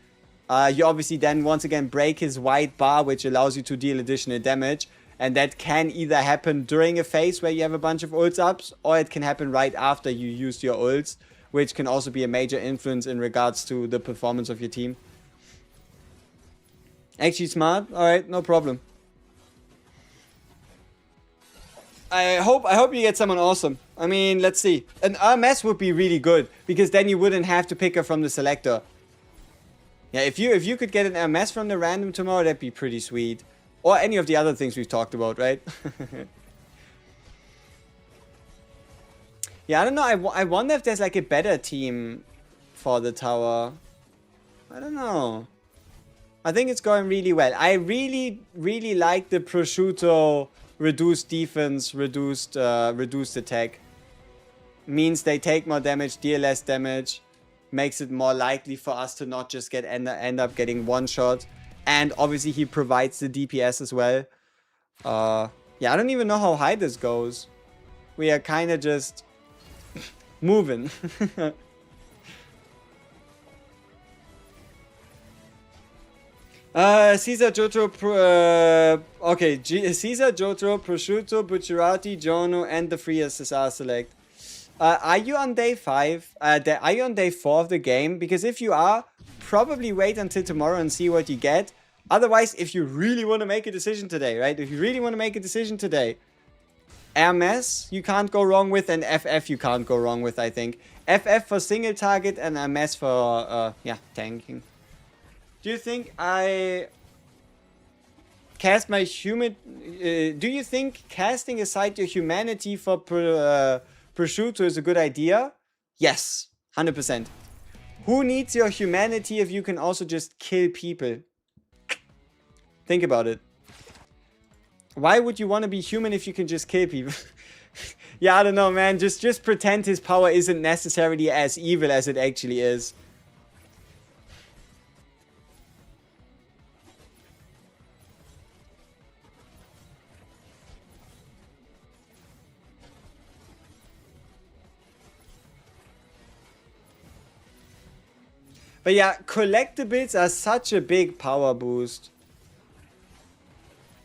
S1: you obviously then once again break his white bar, which allows you to deal additional damage. And that can either happen during a phase where you have a bunch of ults ups, or it can happen right after you used your ults, which can also be a major influence in regards to the performance of your team. Actually smart? Alright, no problem. I hope you get someone awesome. I mean, let's see. An RMS would be really good, because then you wouldn't have to pick her from the selector. Yeah, if you could get an RMS from the random tomorrow, that'd be pretty sweet. Or any of the other things we've talked about, right? Yeah, I don't know. I wonder if there's like a better team for the tower. I don't know. I think it's going really well. I really, really like the prosciutto reduced defense, reduced attack. Means they take more damage, deal less damage. Makes it more likely for us to not just end up getting one shot. And obviously he provides the DPS as well. Yeah, I don't even know how high this goes. We are kind of just moving. Caesar, Jotaro, okay, Caesar, Jotaro, Prosciutto, Bucciarati, Jono, and the free SSR select. Are you on day 5? Are you on day 4 of the game? Because if you are, probably wait until tomorrow and see what you get. Otherwise, if you really want to make a decision today, right? If you really want to make a decision today, Hermes you can't go wrong with, and FF you can't go wrong with, I think. FF for single target and Hermes for, yeah, tanking. Do you think I cast my human... do you think casting aside your humanity for prosciutto is a good idea? Yes, 100%. Who needs your humanity if you can also just kill people? Think about it. Why would you want to be human if you can just kill people? Yeah, I don't know, man. Just pretend his power isn't necessarily as evil as it actually is. But yeah, collectibles are such a big power boost.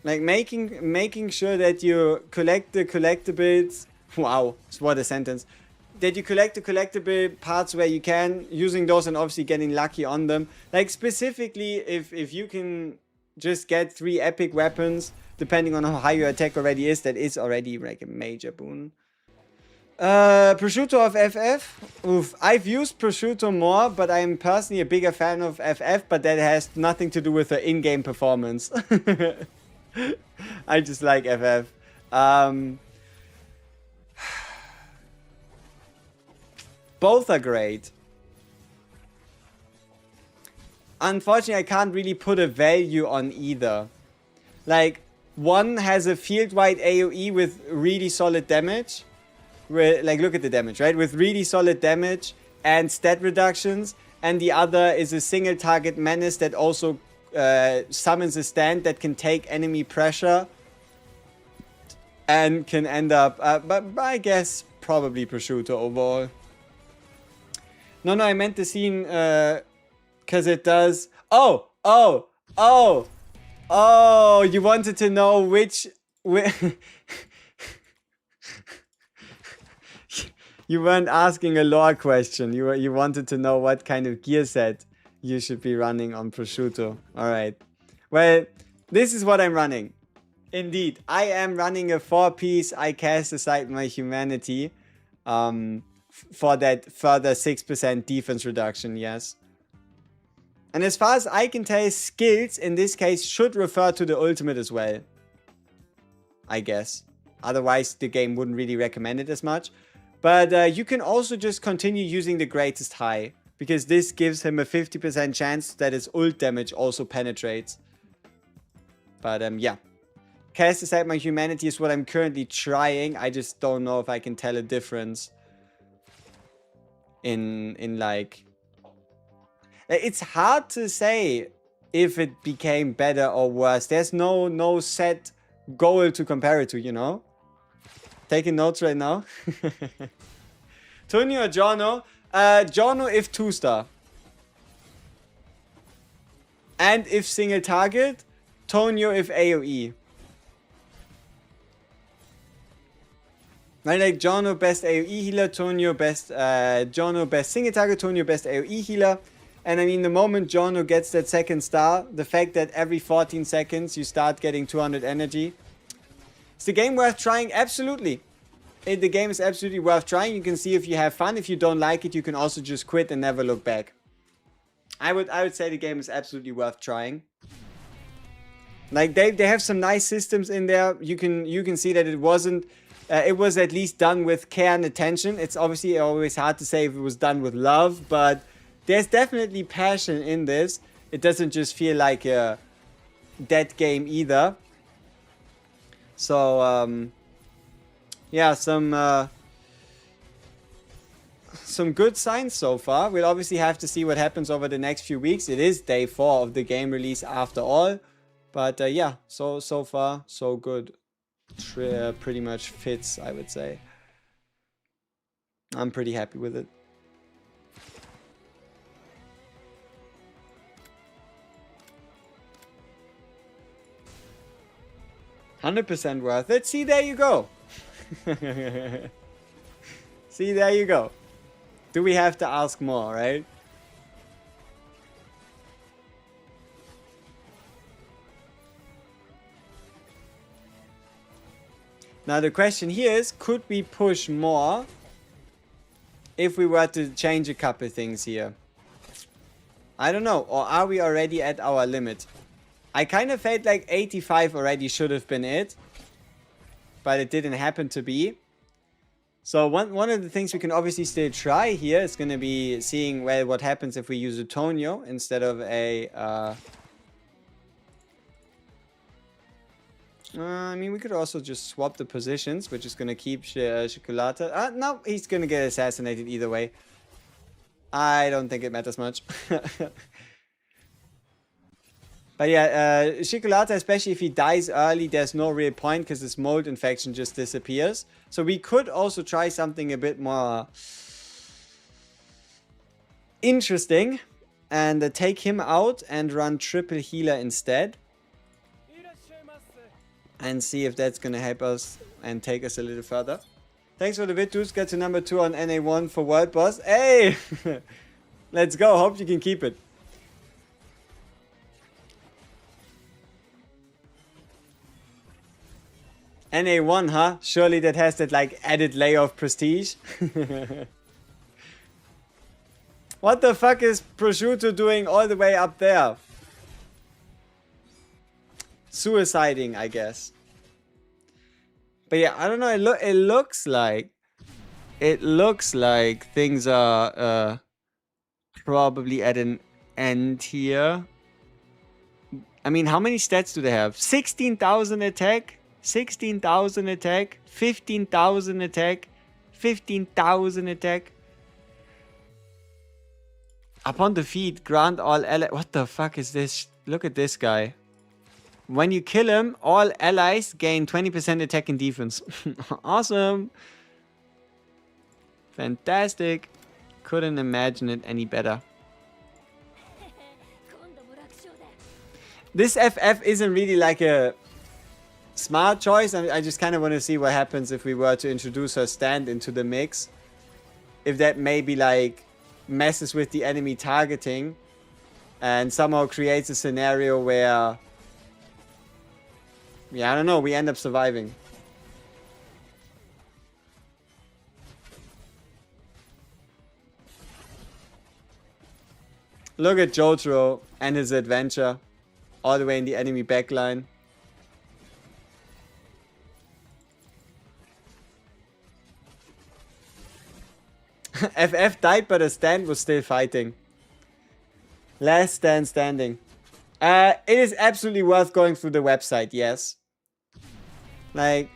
S1: Like making sure that you collect the collectibles. Wow, what a sentence. That you collect the collectible parts where you can, using those and obviously getting lucky on them. Like specifically, if you can just get 3 epic weapons, depending on how high your attack already is, that is already like a major boon. Prosciutto of FF. Oof, I've used prosciutto more, but I'm personally a bigger fan of FF, but that has nothing to do with the in-game performance. I just like FF. Both are great. Unfortunately, I can't really put a value on either. Like, one has a field-wide AoE with really solid damage. Like, look at the damage, right? With really solid damage and stat reductions. And the other is a single target menace that also summons a stand that can take enemy pressure. And can end up, but I guess probably prosciutto overall. No, I meant the scene, because it does... Oh, you wanted to know which... You weren't asking a lore question. You wanted to know what kind of gear set you should be running on prosciutto. Alright. Well, this is what I'm running. Indeed, I am running a 4-piece I cast aside my humanity. For that further 6% defense reduction, yes. And as far as I can tell, skills in this case should refer to the ultimate as well. I guess. Otherwise, the game wouldn't really recommend it as much. But you can also just continue using the greatest high, because this gives him a 50% chance that his ult damage also penetrates. But yeah. Cast Aside My Humanity is what I'm currently trying. I just don't know if I can tell a difference in like... It's hard to say if it became better or worse. There's no set goal to compare it to, you know? Taking notes right now. Tony or Jono? Jono if 2-star. And if single target, Tonio if AoE. Right, like Jono best AoE healer, Tonio best Jono best single target, Tonio best AoE healer. And I mean, the moment Jono gets that 2nd star, the fact that every 14 seconds you start getting 200 energy. Is the game worth trying? Absolutely. The game is absolutely worth trying. You can see if you have fun. If you don't like it, you can also just quit and never look back. I would say the game is absolutely worth trying. Like they have some nice systems in there. You can see that it wasn't it was at least done with care and attention. It's obviously always hard to say if it was done with love, but there's definitely passion in this. It doesn't just feel like a dead game either. So yeah, some good signs so far. We'll obviously have to see what happens over the next few weeks. It is day 4 of the game release after all. But yeah, so far, so good. Pretty much fits, I would say. I'm pretty happy with it. $100% worth it. See, there you go. See, there you go. Do we have to ask more, right? Now the question here is, could we push more if we were to change a couple things here? I don't know. Or are we already at our limit? I kind of felt like 85 already should have been it. But it didn't happen to be. So one of the things we can obviously still try here is going to be seeing, well, what happens if we use a Tonio instead of a... I mean, we could also just swap the positions, which is going to keep Chocolata. No, he's going to get assassinated either way. I don't think it matters much. But yeah, Chocolata, especially if he dies early, there's no real point because his mold infection just disappears. So we could also try something a bit more interesting and take him out and run triple healer instead. And see if that's going to help us and take us a little further. Thanks for the vid, dudes. Get to number 2 on NA1 for World Boss. Hey! Let's go. Hope you can keep it. NA1, huh? Surely that has that, like, added layer of prestige. What the fuck is Prosciutto doing all the way up there? Suiciding, I guess. But yeah, I don't know. It looks like things are probably at an end here. I mean, how many stats do they have? 16,000 attack, 16,000 attack, 15,000 attack, 15,000 attack. Upon defeat, grant all allies. What the fuck is this? Look at this guy. When you kill him, all allies gain 20% attack and defense. Awesome. Fantastic. Couldn't imagine it any better. This FF isn't really like a smart choice. I just kind of want to see what happens if we were to introduce her stand into the mix. If that maybe like messes with the enemy targeting and somehow creates a scenario where... yeah, I don't know. We end up surviving. Look at JOJO and his adventure. All the way in the enemy backline. FF died, but a stand was still fighting. Last stand standing. It is absolutely worth going through the website, yes. Like,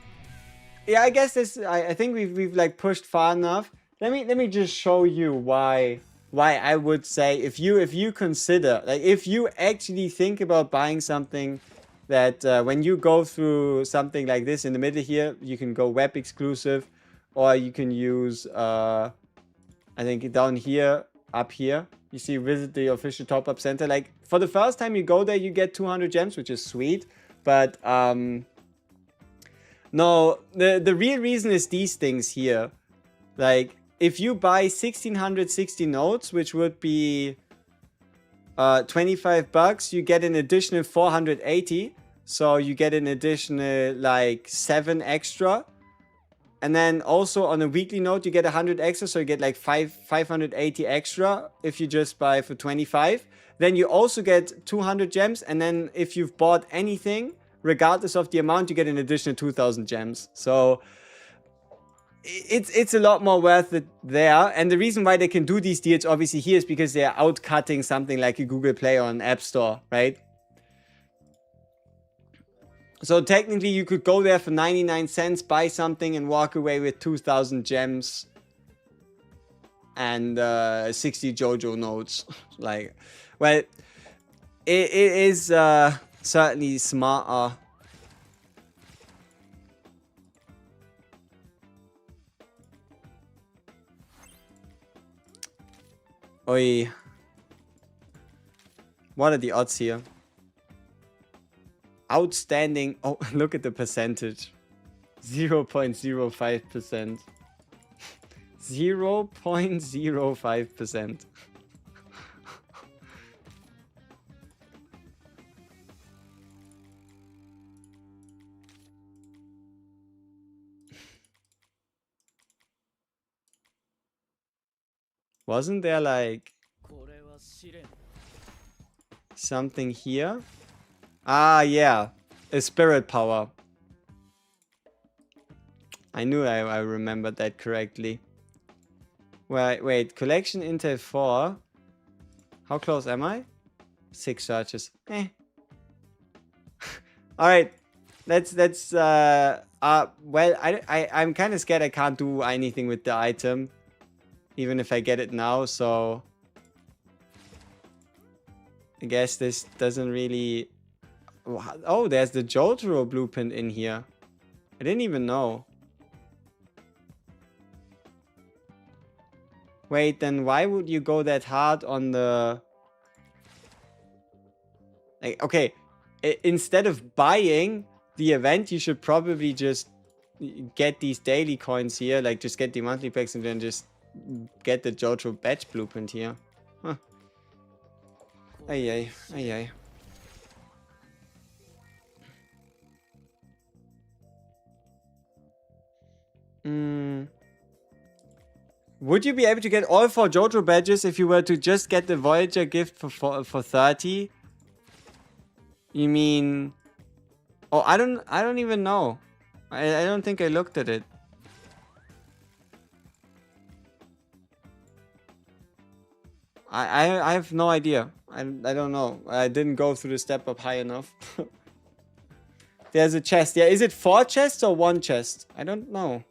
S1: yeah, I guess this. I think we've like pushed far enough. Let me just show you why I would say if you consider, like, if you actually think about buying something that when you go through something like this in the middle here, you can go web exclusive, or you can use I think down here, up here, you see visit the official top-up center. Like, for the first time you go there, you get 200 gems, which is sweet. But no, the real reason is these things here. Like, if you buy 1660 notes, which would be 25 bucks, you get an additional 480. So you get an additional like 7 extra. And then also on a weekly note, you get 100 extra. So you get like 580 extra if you just buy for 25. Then you also get 200 gems. And then if you've bought anything, regardless of the amount, you get an additional 2000 gems. So it's a lot more worth it there. And the reason why they can do these deals obviously here is because they're outcutting something like a Google Play or an App Store, right? So technically you could go there for 99 cents, buy something and walk away with 2000 gems and 60 JOJO notes. Like, well, it is certainly smarter. Oi. What are the odds here? Outstanding. Oh, look at the percentage. 0.05%. 0.05%. Wasn't there like something here? Ah, yeah. A spirit power. I knew I remembered that correctly. Wait. Collection Intel 4. How close am I? 6 searches. Alright. Well, I'm kind of scared I can't do anything with the item. Even if I get it now, so I guess this doesn't really... Oh, there's the JOJO blueprint in here. I didn't even know. Wait, then why would you go that hard on the... Like, okay, instead of buying the event, you should probably just get these daily coins here. Like, just get the monthly packs and then just get the JOJO badge blueprint here. Huh. Ay. Would you be able to get all 4 JOJO badges if you were to just get the Voyager gift for 30? You mean... Oh, I don't even know. I don't think I looked at it. I have no idea. I don't know. I didn't go through the step up high enough. There's a chest. Yeah, is it 4 chests or 1 chest? I don't know.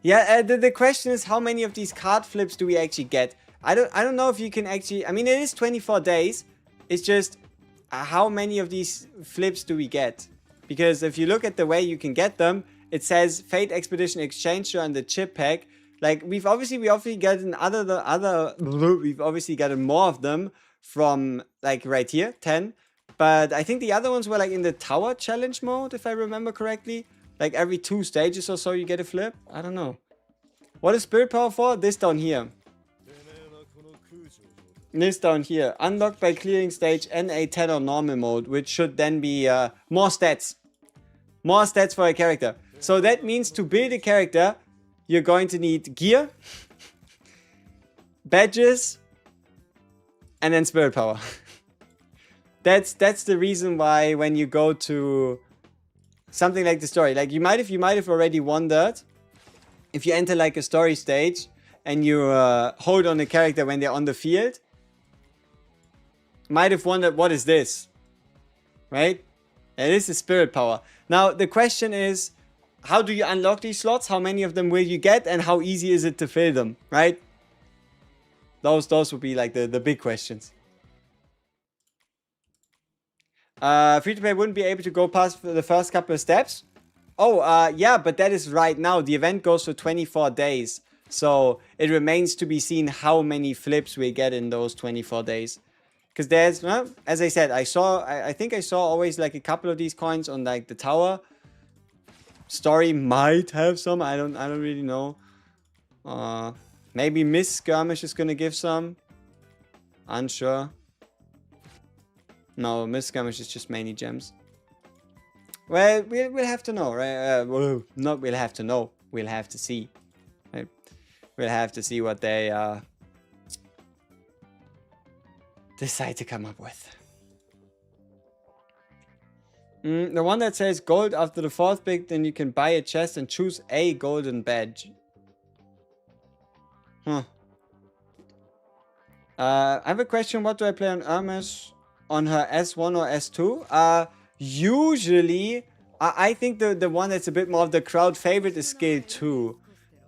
S1: Yeah, the question is how many of these card flips do we actually get? I don't know if you can actually... I mean, it is 24 days. It's just how many of these flips do we get? Because if you look at the way you can get them, it says Fate Expedition Exchanger and the chip pack. Like, we've obviously gotten we've obviously gotten more of them from, like, right here, 10. But I think the other ones were, like, in the tower challenge mode, if I remember correctly. Like, every 2 stages or so you get a flip. I don't know. What is Spirit Power for? This down here. This down here. Unlocked by clearing stage NA10 or normal mode, which should then be more stats. More stats for a character. So that means to build a character... You're going to need gear, badges, and then spirit power. That's the reason why when you go to something like the story, like you might have already wondered, if you enter like a story stage and you hold on a character when they're on the field, might have wondered, what is this? Right? And this is spirit power. Now the question is, how do you unlock these slots? How many of them will you get, and how easy is it to fill them? Right? Those would be like the big questions. Free to play wouldn't be able to go past the first couple of steps. Oh, yeah, but that is right now. The event goes for 24 days. So it remains to be seen how many flips we get in those 24 days. Because there's, well, as I said, I think I saw always like a couple of these coins on like the tower. Story might have some. I don't really know. Maybe Miss Skirmish is gonna give some. Unsure. No, Miss Skirmish is just mainly gems. Well, we'll have to know, right? Not we'll have to know. We'll have to see. Right? We'll have to see what they decide to come up with. The one that says gold after the 4th pick, then you can buy a chest and choose a golden badge. Huh. I have a question. What do I play on Hermes? On her S1 or S2? Usually, I think the one that's a bit more of the crowd favorite is skill 2.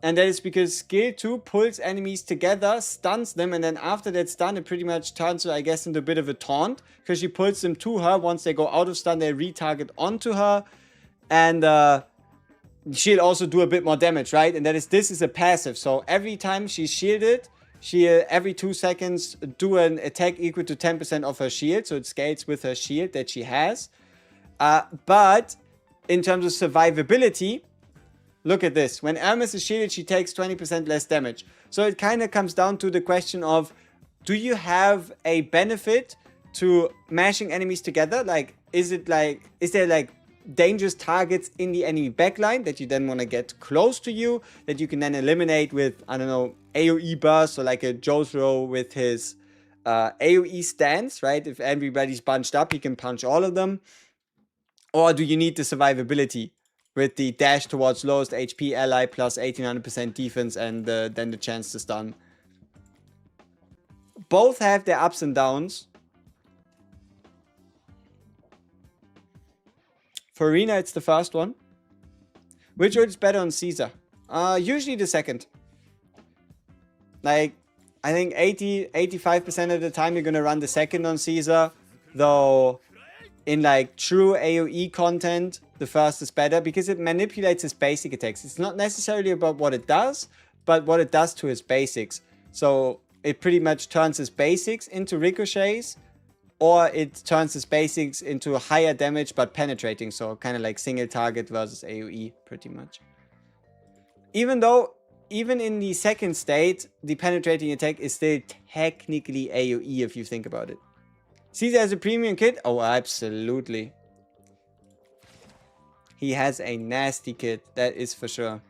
S1: And that is because skill 2 pulls enemies together, stuns them, and then after that stun, it pretty much turns her, I guess, into a bit of a taunt. Because she pulls them to her. Once they go out of stun, they retarget onto her. And she'll also do a bit more damage, right? And that is, this is a passive. So every time she's shielded, she every 2 seconds do an attack equal to 10% of her shield. So it scales with her shield that she has. But in terms of survivability, look at this. When Hermes is shielded, she takes 20% less damage. So it kind of comes down to the question of, do you have a benefit to mashing enemies together? Like, is there like dangerous targets in the enemy backline that you then want to get close to you, that you can then eliminate with, I don't know, AoE burst, or like a JOJO with his AoE stance, right? If everybody's bunched up, he can punch all of them. Or do you need the survivability with the dash towards lowest HP ally plus 1800% defense and then the chance to stun? Both have their ups and downs. For Arena, it's the first one. Which one is better on Caesar? Usually the second. Like, I think 85% of the time you're gonna run the second on Caesar. Though, in like true AoE content, the first is better because it manipulates his basic attacks. It's not necessarily about what it does, but what it does to his basics. So it pretty much turns his basics into ricochets, or it turns his basics into higher damage but penetrating. So kind of like single target versus AoE pretty much. Even though, even in the second state, the penetrating attack is still technically AoE if you think about it. Caesar has a premium kit? Oh, absolutely. He has a nasty kit, that is for sure.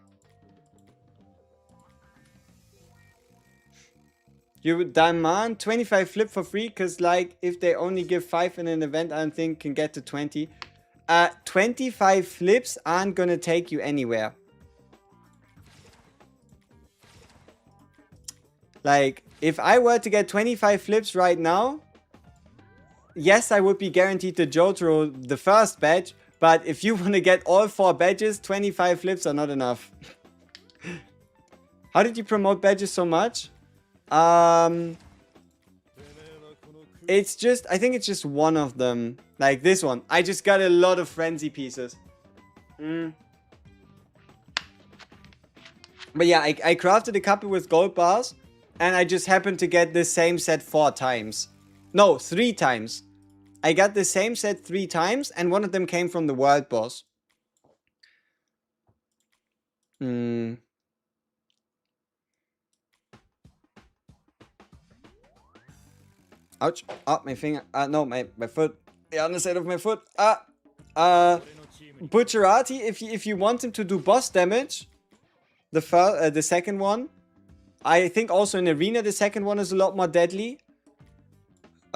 S1: You would demand 25 flip for free, because like, if they only give 5 in an event, I don't think can get to 20. 25 flips aren't gonna take you anywhere. Like, if I were to get 25 flips right now, yes, I would be guaranteed the JOJO the first badge, but if you want to get all 4 badges, 25 flips are not enough. How did you promote badges so much? It's just, I think it's just one of them. Like this one. I just got a lot of frenzy pieces. But yeah, I crafted a couple with gold bars, and I just happened to get the same set 4 times. No, 3 times. I got the same set 3 times, and one of them came from the world boss. Ouch. Oh, my finger. No, my foot. The underside of my foot. Butcherati, if you want him to do boss damage, the second one. I think also in Arena, the second one is a lot more deadly.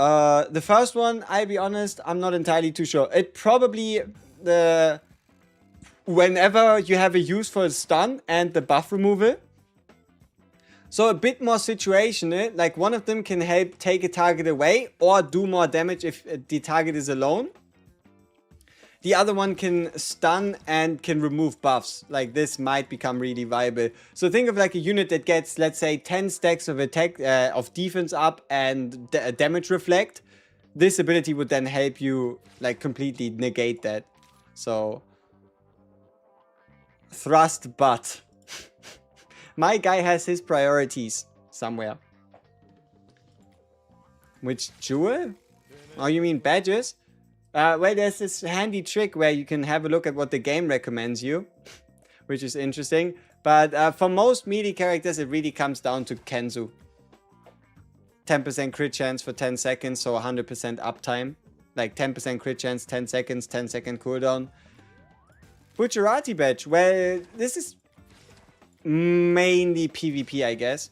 S1: The first one, I'll be honest, I'm not entirely too sure. It probably whenever you have a use for a stun and the buff removal. So a bit more situational, like one of them can help take a target away or do more damage if the target is alone. The other one can stun and can remove buffs. Like this might become really viable. So think of like a unit that gets, let's say, 10 stacks of attack, of defense up and damage reflect. This ability would then help you like completely negate that. So thrust butt. My guy has his priorities somewhere. Which jewel? Oh, you mean badges? Well, there's this handy trick where you can have a look at what the game recommends you, which is interesting. But for most melee characters, it really comes down to Kenzu. 10% crit chance for 10 seconds, so 100% uptime. Like 10% crit chance, 10 seconds, 10-second cooldown. Butcherati badge. Well, this is mainly PvP, I guess.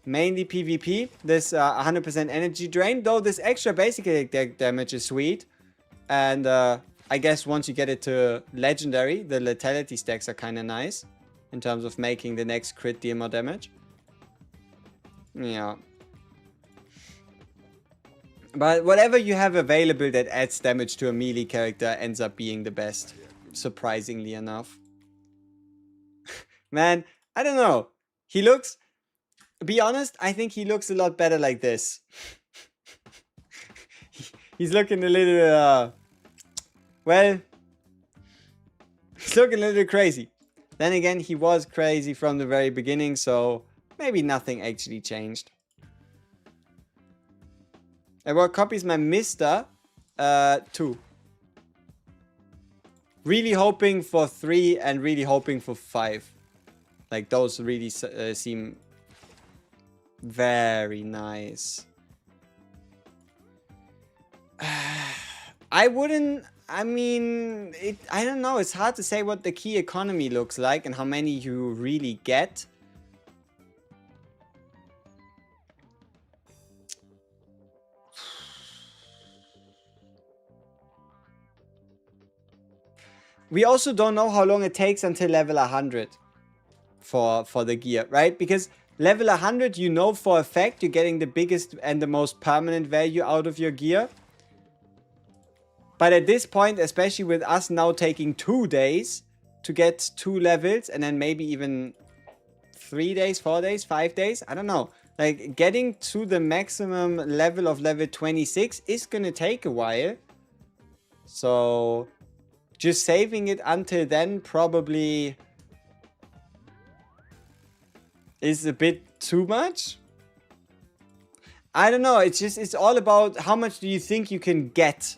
S1: Mainly PvP. This 100% energy drain, though this extra basic damage is sweet. And I guess once you get it to legendary, the lethality stacks are kind of nice in terms of making the next crit deal more damage. Yeah. But whatever you have available that adds damage to a melee character ends up being the best, surprisingly enough. Man, I don't know. He looks... Be honest, I think he looks a lot better like this. He's looking a little... well... He's looking a little crazy. Then again, he was crazy from the very beginning, so... maybe nothing actually changed. And what copies my Mister? 2. Really hoping for 3 and really hoping for 5. Like, those really seem very nice. I wouldn't... I mean... I don't know. It's hard to say what the key economy looks like and how many you really get. We also don't know how long it takes until level 100 for the gear, right? Because level 100, you know for a fact you're getting the biggest and the most permanent value out of your gear. But at this point, especially with us now taking 2 days to get 2 levels and then maybe even 3 days, 4 days, 5 days, I don't know. Like getting to the maximum level of level 26 is gonna take a while. So... just saving it until then probably is a bit too much. I don't know. It's all about how much do you think you can get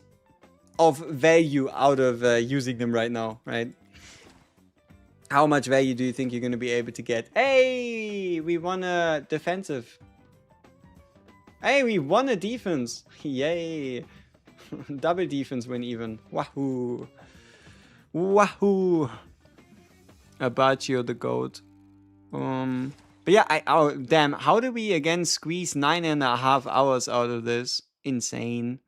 S1: of value out of using them right now, right? How much value do you think you're going to be able to get? Hey, we won a defensive. Hey, we won a defense. Yay. Double defense win even. Wahoo. Wahoo! Abaccio the goat. But yeah, oh damn, how did we again squeeze 9.5 hours out of this? Insane.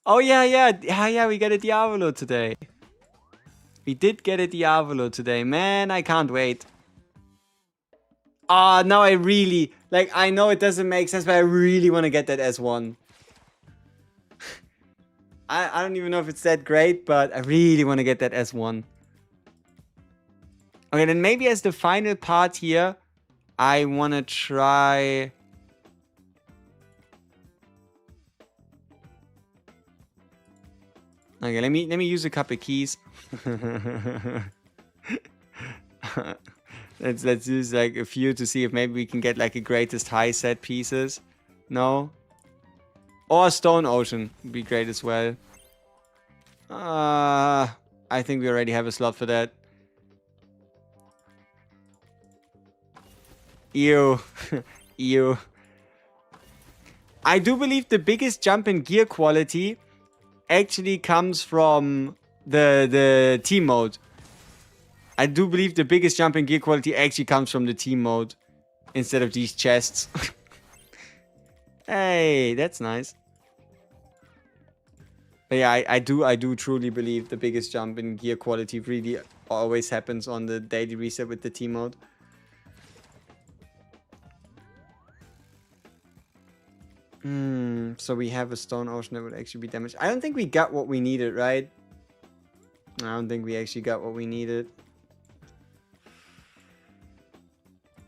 S1: Oh yeah, we got a Diavolo today. We did get a Diavolo today. Man, I can't wait. Ah, now I really, like, I know it doesn't make sense, but I really want to get that S1. I don't even know if it's that great, but I really want to get that S1. Okay, then maybe as the final part here, I want to try... Okay, let me use a couple keys. let's use like a few to see if maybe we can get like a greatest high set pieces. No? Or Stone Ocean would be great as well. I think we already have a slot for that. Ew. Ew. I do believe the biggest jump in gear quality actually comes from the team mode. I do believe the biggest jump in gear quality actually comes from the team mode instead of these chests. Hey, that's nice. But yeah, I do truly believe the biggest jump in gear quality really always happens on the daily reset with the T mode. So we have a stone ocean that would actually be damaged. I don't think we got what we needed, right? I don't think we actually got what we needed.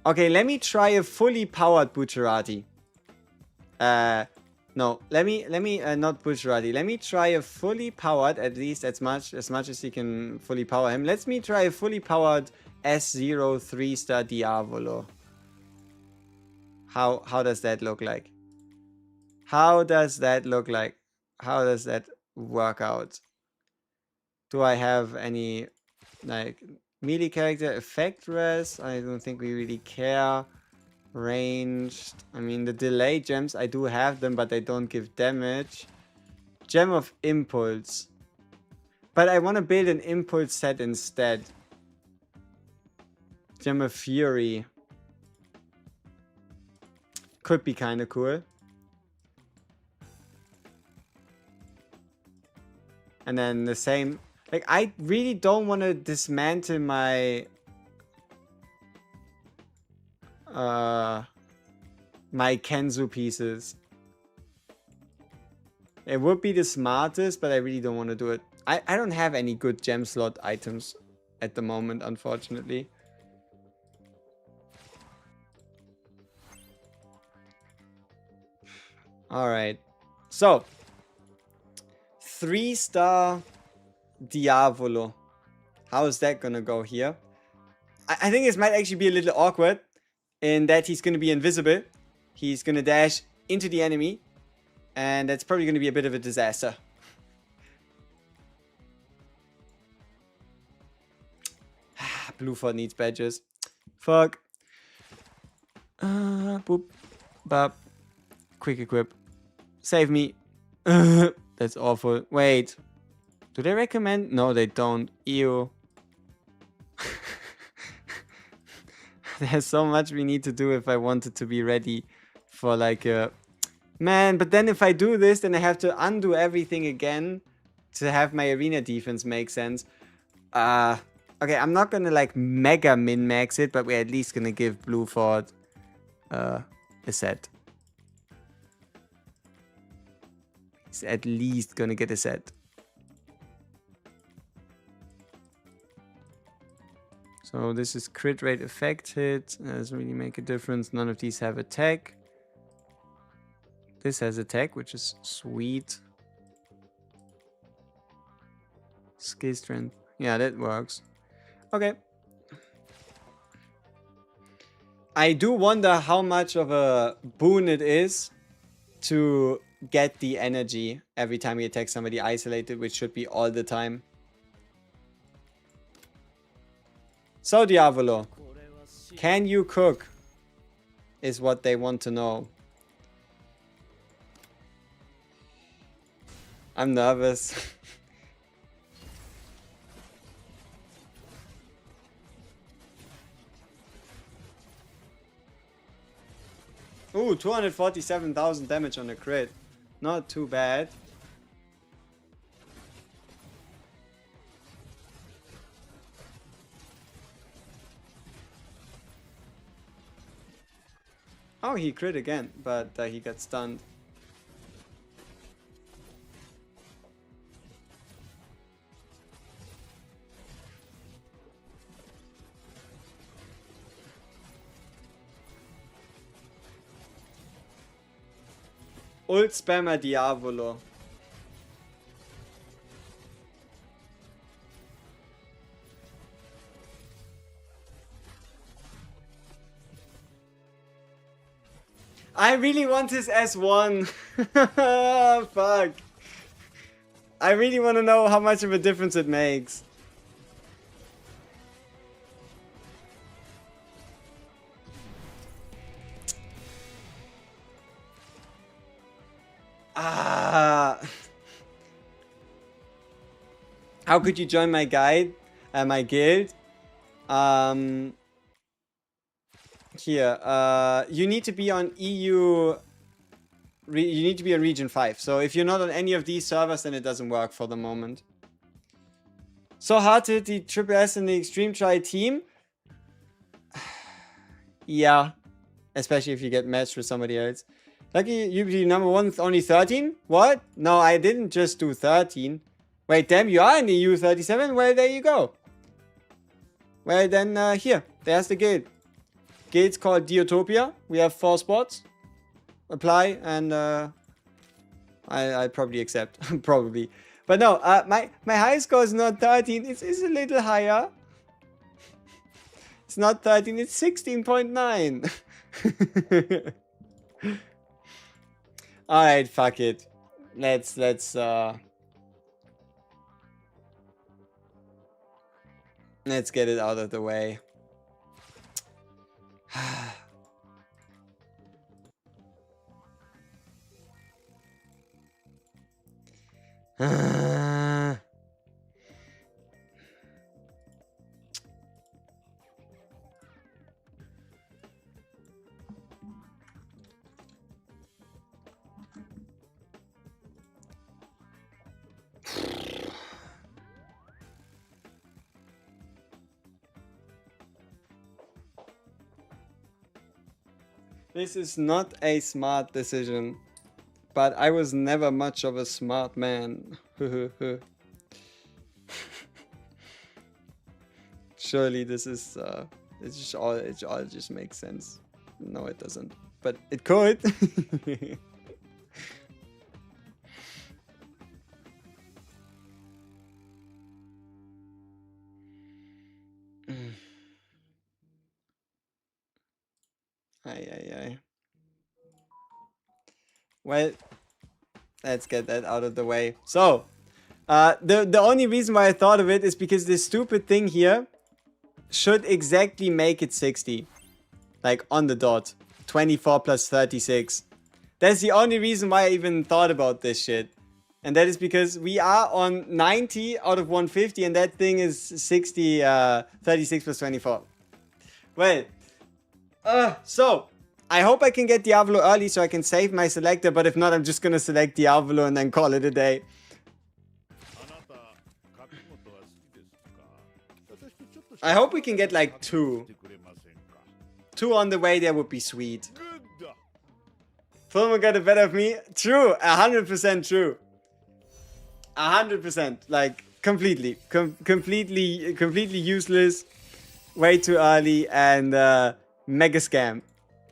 S1: Okay, let me try a fully powered Bucciarati. No, let me not Bucciarati. Let me try a fully powered, at least as much as he can fully power him. Let me try a fully powered S0 3-star Diavolo. How does that look like? How does that look like? How does that work out? Do I have any like melee character effect res? I don't think we really care. Ranged. I mean, the delay gems, I do have them, but they don't give damage. Gem of Impulse. But I want to build an Impulse set instead. Gem of Fury. Could be kind of cool. And then the same... Like, I really don't want to dismantle my... my Kenzu pieces. It would be the smartest, but I really don't want to do it. I don't have any good gem slot items at the moment, unfortunately. Alright. So. 3-star Diavolo. How is that gonna go here? I think this might actually be a little awkward in that he's gonna be invisible. He's gonna dash into the enemy. And that's probably gonna be a bit of a disaster. Blue Fort needs badges. Fuck. Boop. Bop. Quick equip. Save me. That's awful. Wait. Do they recommend? No, they don't. Ew. There's so much we need to do if I wanted to be ready for like a... Man, but then if I do this, then I have to undo everything again to have my arena defense make sense. Okay, I'm not gonna like mega min-max it, but we're at least gonna give Blue Fort a set. He's at least gonna get a set. So this is crit rate effect hit. Doesn't really make a difference. None of these have attack. This has attack, which is sweet. Skill strength. Yeah, that works. Okay. I do wonder how much of a boon it is to get the energy every time you attack somebody isolated, which should be all the time. So, Diavolo, can you cook? Is what they want to know. I'm nervous. Ooh, 247,000 damage on a crit. Not too bad. Oh, he crit again, but he got stunned. Ult Spammer Diavolo. I really want his S1. Fuck. I really want to know how much of a difference it makes. Ah. How could you join my guide? My guild? Here. You need to be on EU
S2: you need to be on region 5. So if you're not on any of these servers, then it doesn't work for the moment. So hard to hit the Triple S in the Extreme Try team. Yeah. Especially if you get matched with somebody else. Lucky you be number 1 with only 13? What? No, I didn't just do 13. Wait, damn, you are in the U37? Well, there you go. Well, then, here. There's the guild. Guild's called Diotopia. We have 4 spots. Apply, and, I'll probably accept. Probably. But no, my high score is not 13. It's a little higher. It's not 13, it's 16.9. Alright, fuck it. Let's get it out of the way. This is not a smart decision, but I was never much of a smart man. Surely this is it all just makes sense. No, it doesn't, but it could. Ay. Well, let's get that out of the way. So, the only reason why I thought of it is because this stupid thing here should exactly make it 60. Like, on the dot. 24 plus 36. That's the only reason why I even thought about this shit. And that is because we are on 90 out of 150, and that thing is 60, 36 plus 24. Well, so, I hope I can get Diavolo early so I can save my selector, but if not, I'm just gonna select Diavolo and then call it a day. I hope we can get like 2. 2 on the way there would be sweet. Fulmer got the better of me? True, 100% true. 100%, like, completely. Completely useless. Way too early and, mega scam.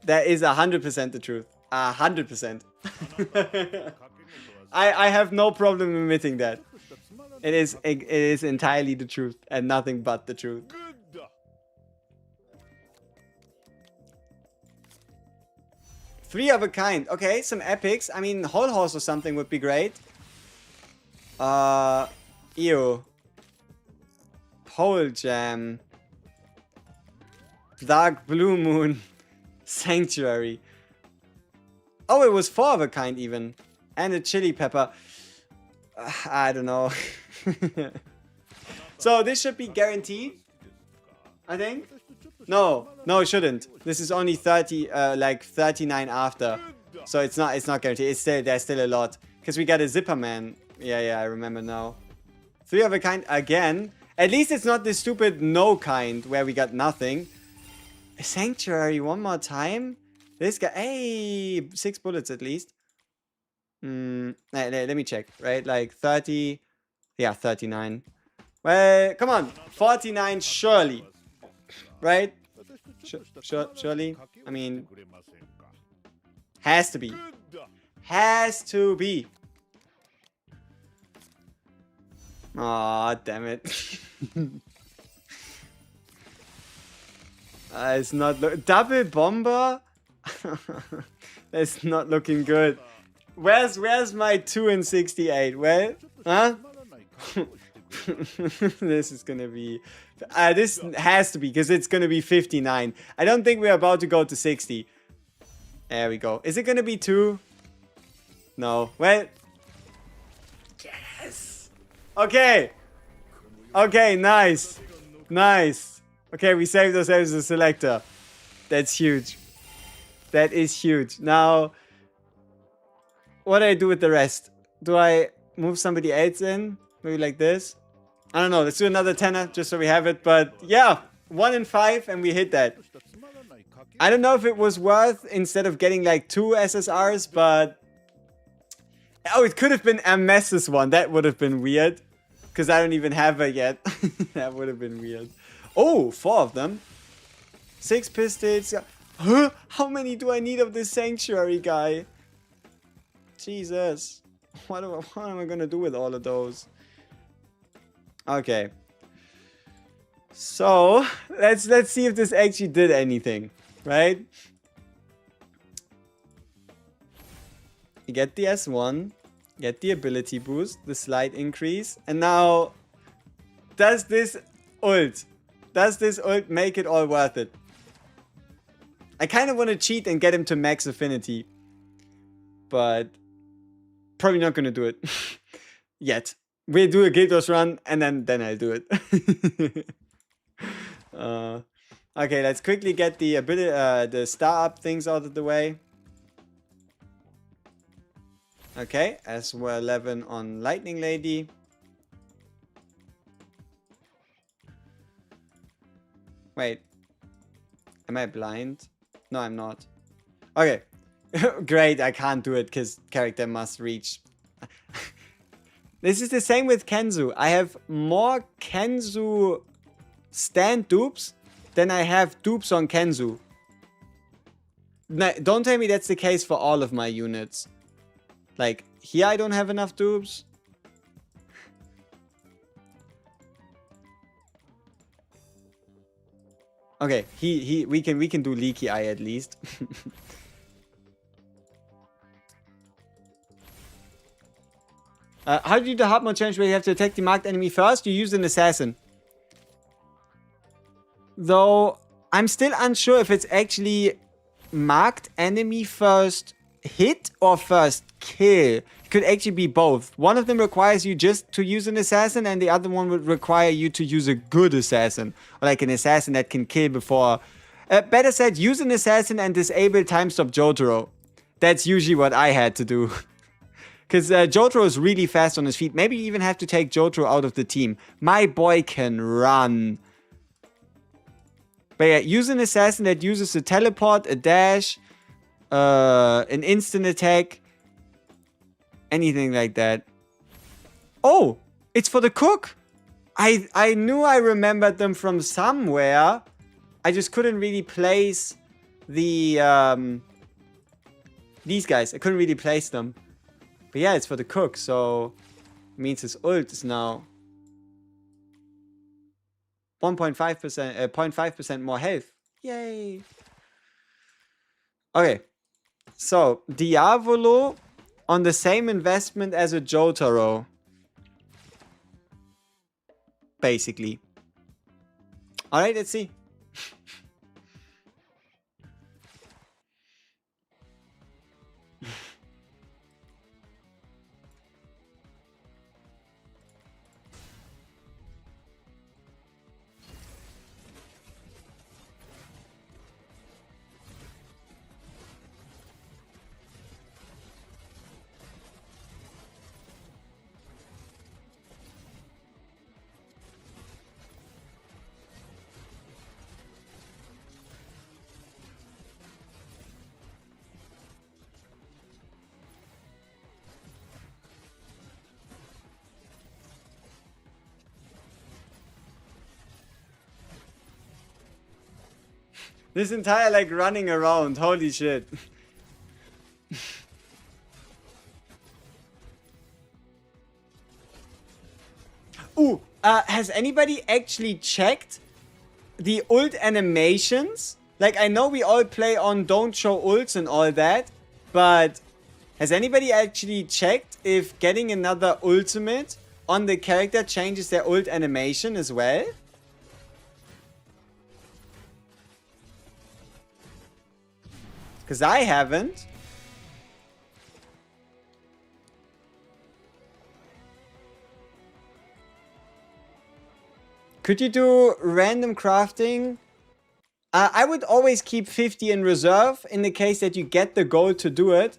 S2: That is 100% the truth. 100%. I have no problem admitting that. It is entirely the truth and nothing but the truth. Three of a kind. Okay, some epics. I mean, Whole Horse or something would be great. Ew. Pole Jam. Dark Blue Moon. Sanctuary. Oh, it was 4 of a kind even. And a chili pepper. I don't know. So this should be guaranteed, I think. No, it shouldn't. This is only 30, like 39 after. So it's not guaranteed. There's still a lot. Because we got a Zipper Man. Yeah, I remember now. 3 of a kind again. At least it's not this stupid no kind where we got nothing. A Sanctuary one more time? This guy, hey, 6 bullets at least. Let me check, right? Like 30, yeah, 39. Well, come on, 49 surely, right? Surely, I mean, has to be. Has to be. Aw, damn it. It's not double bomber. That's not looking good. Where's my 2 and 68? Well, huh? This is gonna be. This has to be because it's gonna be 59. I don't think we're about to go to 60. There we go. Is it gonna be 2? No. Well. Yes. Okay. Okay. Nice. Okay, we saved ourselves a selector. That's huge. That is huge. Now, what do I do with the rest? Do I move somebody else in? Maybe like this? I don't know. Let's do another tenner just so we have it. But yeah, 1 in 5 and we hit that. I don't know if it was worth instead of getting like 2 SSRs, but... Oh, it could have been Hermes's one. That would have been weird. Because I don't even have her yet. That would have been weird. Oh, 4 of them. 6 pistols. Huh? How many do I need of this sanctuary guy? Jesus. What am I gonna do with all of those? Okay. So, let's see if this actually did anything. Right? You get the S1. Get the ability boost. The slight increase. And now... Does this ult make it all worth it? I kind of want to cheat and get him to max affinity. But... Probably not going to do it. Yet. We'll do a Guild run and then I'll do it. Okay, let's quickly get the ability, the star up things out of the way. Okay, as well 11 on Lightning Lady. Wait. Am I blind? No, I'm not. Okay. Great, I can't do it because character must reach. This is the same with Kenzu. I have more Kenzu stand dupes than I have dupes on Kenzu. Don't tell me that's the case for all of my units. Like, here I don't have enough dupes. Okay, we can do Leaky Eye at least. How do you do the hard mode challenge where you have to attack the marked enemy first? You use an assassin. Though, I'm still unsure if it's actually marked enemy first hit or first kill. It could actually be both. One of them requires you just to use an assassin and the other one would require you to use a good assassin. Or like an assassin that can kill before... better said, use an assassin and disable time stop JOJO. That's usually what I had to do. Because JOJO is really fast on his feet. Maybe you even have to take JOJO out of the team. My boy can run. But yeah, use an assassin that uses a teleport, a dash, an instant attack. Anything like that. Oh! It's for the cook! I knew I remembered them from somewhere. I just couldn't really place the... these guys. I couldn't really place them. But yeah, it's for the cook, so... It means his ult is now... 1.5%, 0.5% more health. Yay! Okay. So, Diavolo on the same investment as a Jotaro. Basically. Alright, let's see. This entire, like, running around. Holy shit. Ooh, has anybody actually checked the ult animations? Like, I know we all play on don't show ults and all that, but has anybody actually checked if getting another ultimate on the character changes their ult animation as well? Because I haven't. Could you do random crafting? I would always keep 50 in reserve in the case that you get the gold to do it.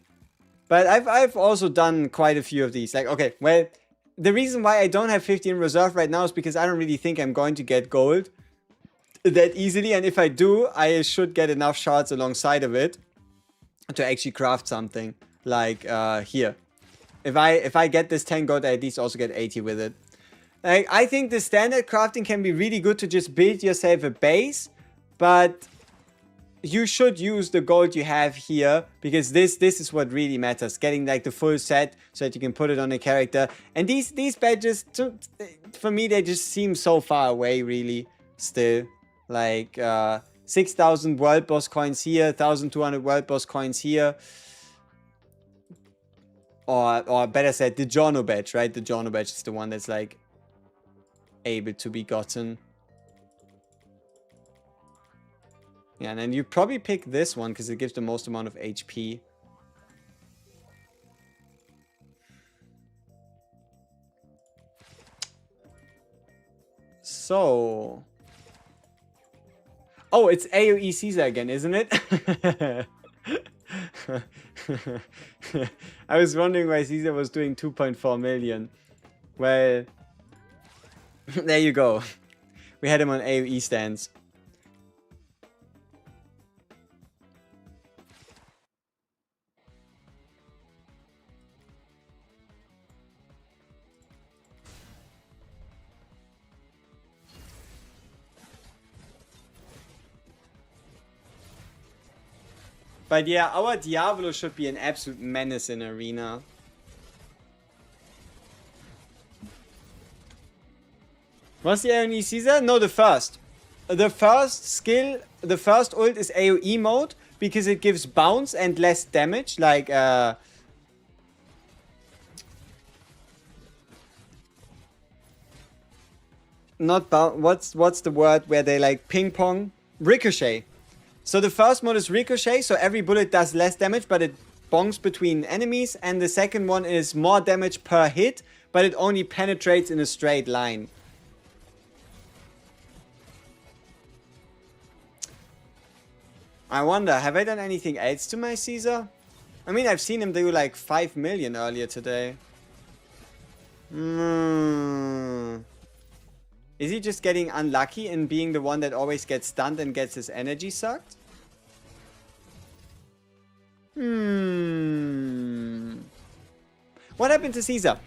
S2: But I've also done quite a few of these. Like, okay, well, the reason why I don't have 50 in reserve right now is because I don't really think I'm going to get gold that easily. And if I do, I should get enough shards alongside of it to actually craft something. Like here. If I get this 10 gold, I at least also get 80 with it. Like, I think the standard crafting can be really good to just build yourself a base, but you should use the gold you have here, because this is what really matters. Getting like the full set so that you can put it on a character. And these badges, for me, they just seem so far away, really, still. Like 6,000 world boss coins here, 1,200 world boss coins here. Or better said, the JOJO badge, right? The JOJO badge is the one that's like able to be gotten. Yeah, and then you probably pick this one because it gives the most amount of HP. So... Oh, it's AoE Caesar again, isn't it? I was wondering why Caesar was doing 2.4 million. Well, there you go. We had him on AoE stands. But yeah, our Diablo should be an absolute menace in Arena. What's the AoE Caesar? No, the first. The first skill, the first ult is AoE mode because it gives bounce and less damage. Like, not bounce. What's the word where they like ping pong? Ricochet. So the first mode is ricochet, so every bullet does less damage, but it bonks between enemies. And the second one is more damage per hit, but it only penetrates in a straight line. I wonder, have I done anything else to my Caesar? I mean, I've seen him do like 5 million earlier today. Is he just getting unlucky in being the one that always gets stunned and gets his energy sucked? What happened to Caesar?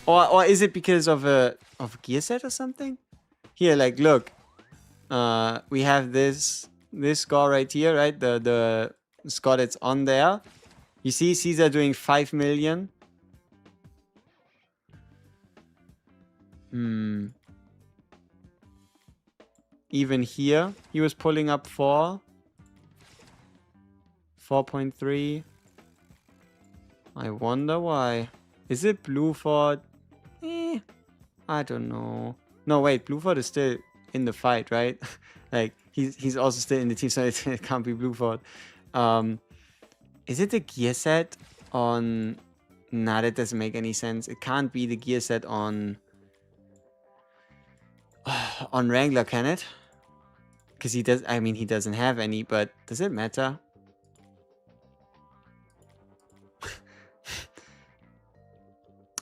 S2: Or is it because of a gear set or something? Here, like, look. We have this score right here, right? The score that's on there. You see Caesar doing 5 million. Even here, he was pulling up 4.3. I wonder why. Is it Blueford? I don't know. No, wait, Blueford is still in the fight, right? Like, he's also still in the team, so it can't be Blueford. Is it the gear set on... Nah, that doesn't make any sense. It can't be the gear set on... on Wrangler, can it? Because he does... I mean, he doesn't have any, but does it matter?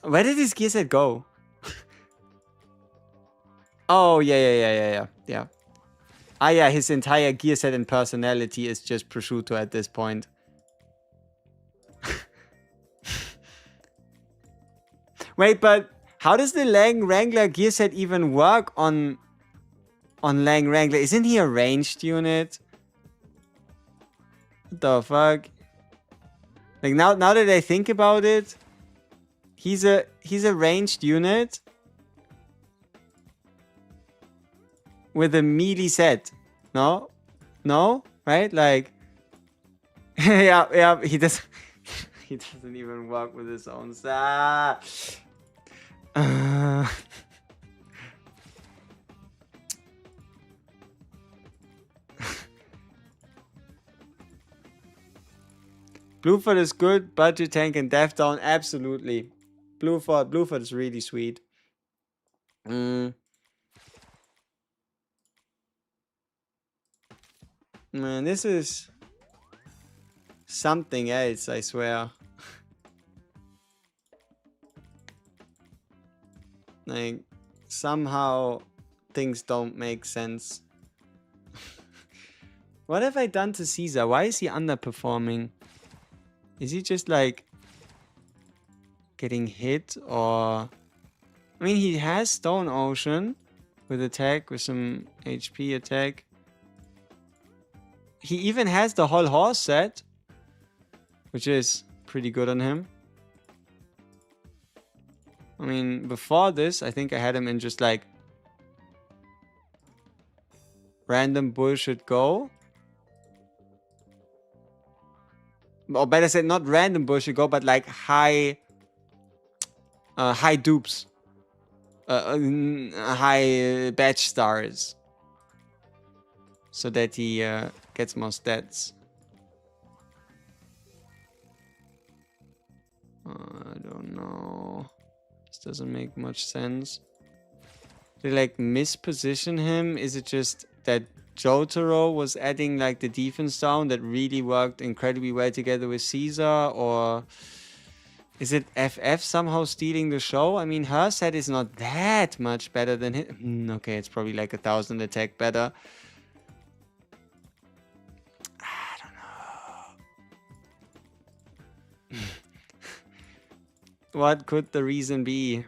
S2: Where did his gear set go? Oh, yeah. Ah, yeah, his entire gear set and personality is just prosciutto at this point. Wait, but how does the Lang Wrangler gear set even work on Lang Wrangler? Isn't he a ranged unit? What the fuck? Like, now that I think about it, he's a ranged unit with a melee set. No, right? Like, yeah, he doesn't even work with his own set. Blueford is good, budget tank and death down, absolutely. Blueford is really sweet. Man, this is something else, I swear. Like, somehow things don't make sense. What have I done to Caesar? Why is he underperforming? Is he just like getting hit, or... I mean, he has Stone Ocean with attack, with some HP attack. He even has the whole horse set, which is pretty good on him. I mean, before this, I think I had him in just like random bullshit go. Or better said, not random bullshit go, but like high dupes. High batch stars. So that he gets more stats. I don't know. This doesn't make much sense. They like misposition him? Is it just that JOJO was adding like the defense down that really worked incredibly well together with Caesar? Or is it FF somehow stealing the show? I mean, her set is not that much better than him. Okay, it's probably like 1,000 attack better. I don't know. What could the reason be?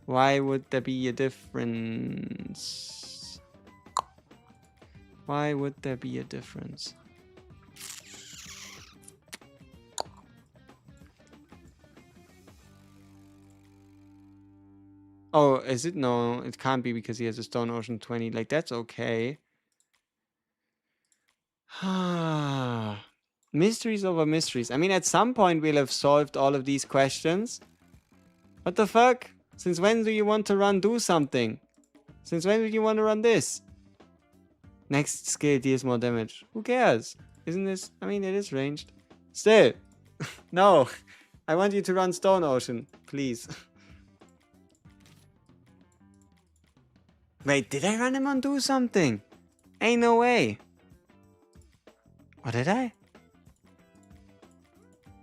S2: Why would there be a difference? Why would there be a difference? Oh, is it? No, it can't be because he has a Stone Ocean 20. Like, that's okay. Mysteries over mysteries. I mean, at some point we'll have solved all of these questions. What the fuck? Since when do you want to run do something? Since when do you want to run this? Next skill deals more damage. Who cares? Isn't this... I mean, it is ranged. Still. No. I want you to run Stone Ocean. Please. Wait, did I run him on do something? Ain't no way. Or did I?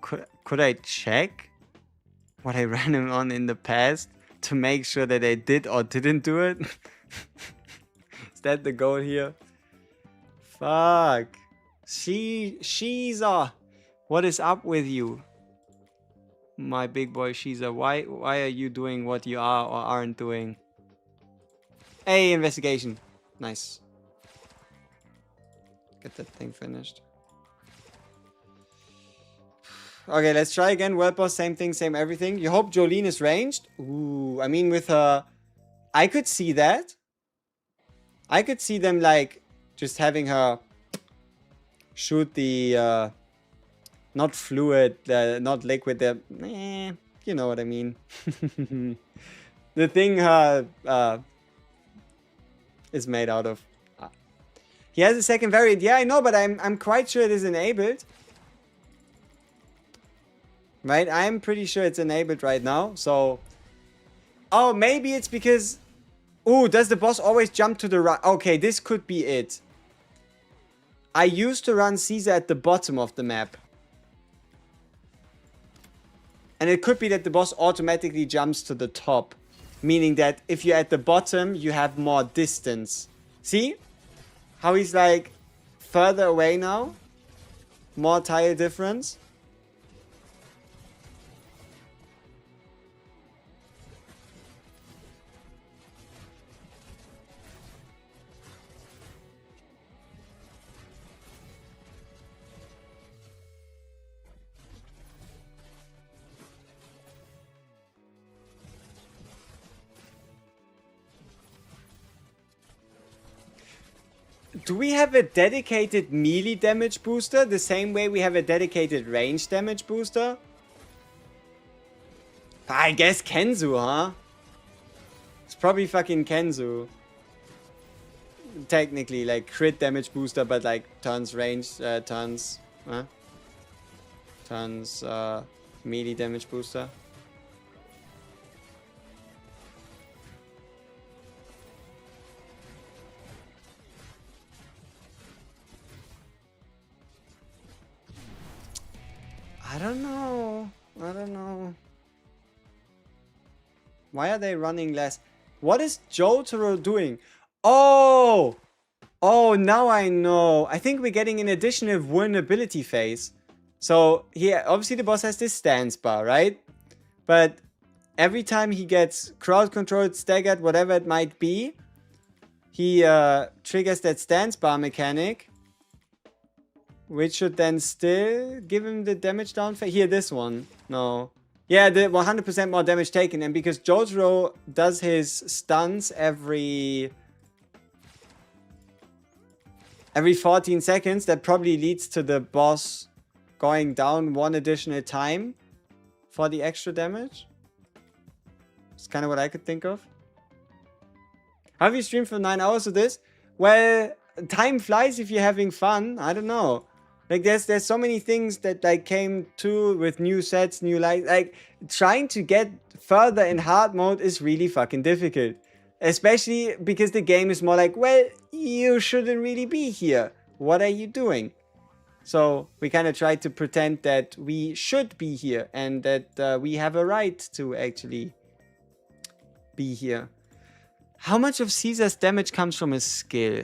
S2: Could I check what I ran him on in the past to make sure that I did or didn't do it? Is that the goal here? Fuck. Shiza. What is up with you? My big boy Shiza. Why are you doing what you are or aren't doing? Hey, investigation. Nice. Get that thing finished. Okay, let's try again. World boss, same thing, same everything. You hope Jolene is ranged? Ooh, I mean with her... I could see that. I could see them like just having her shoot the... not fluid, not liquid, you know what I mean. The thing her is made out of. He has a second variant. Yeah, I know, but I'm quite sure it is enabled. Right? I'm pretty sure it's enabled right now. So, oh, maybe it's because... Ooh, does the boss always jump to the right? Okay, this could be it. I used to run Caesar at the bottom of the map. And it could be that the boss automatically jumps to the top. Meaning that if you're at the bottom, you have more distance. See? How he's like further away now? More tile difference. Do we have a dedicated melee damage booster the same way we have a dedicated range damage booster? I guess Kenzu, huh? It's probably fucking Kenzu. Technically, like crit damage booster, but like turns range, turns melee damage booster. I don't know. Why are they running less? What is JOJO doing? Oh! Oh, now I know. I think we're getting an additional vulnerability phase. So here, obviously the boss has this stance bar, right? But every time he gets crowd controlled, staggered, whatever it might be, he triggers that stance bar mechanic, which should then still give him the damage down. Here, this one. No. Yeah, the 100% more damage taken. And because JOJO does his stuns every 14 seconds, that probably leads to the boss going down one additional time for the extra damage. It's kind of what I could think of. Have you streamed for 9 hours of this? Well, time flies if you're having fun. I don't know. Like, there's so many things that like came to with new sets, new lights. Like, trying to get further in hard mode is really fucking difficult. Especially because the game is more like, well, you shouldn't really be here. What are you doing? So we kind of try to pretend that we should be here and that we have a right to actually be here. How much of Caesar's damage comes from his skill?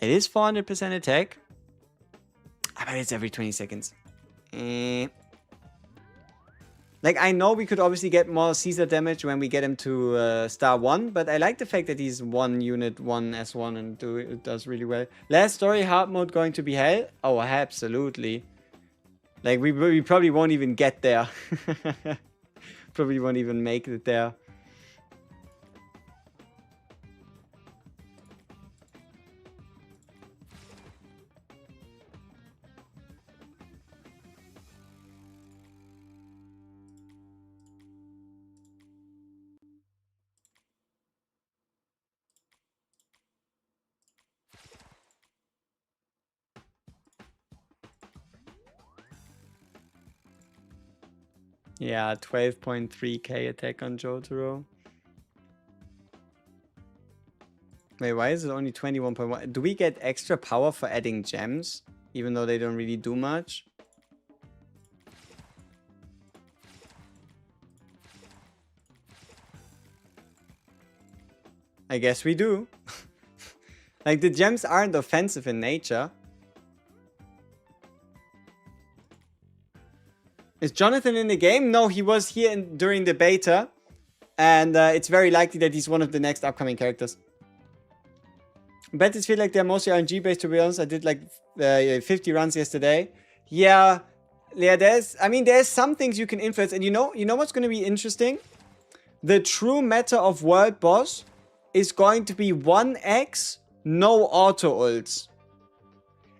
S2: It is 400% attack. I bet it's every 20 seconds. Like, I know we could obviously get more Caesar damage when we get him to star 1, but I like the fact that he's 1 unit, 1 S1 and it does really well. Last story, hard mode going to be hell? Oh, absolutely. Like, we probably won't even get there. Probably won't even make it there. Yeah, 12.3k attack on Jotaro. Wait, why is it only 21.1? Do we get extra power for adding gems? Even though they don't really do much? I guess we do. Like, the gems aren't offensive in nature. Is Jonathan in the game? No, he was here during the beta. And it's very likely that he's one of the next upcoming characters. Betas feel like they're mostly RNG based, to be honest. I did like 50 runs yesterday. Yeah, there's some things you can influence. And you know what's going to be interesting? The true meta of World Boss is going to be 1x, no auto ults.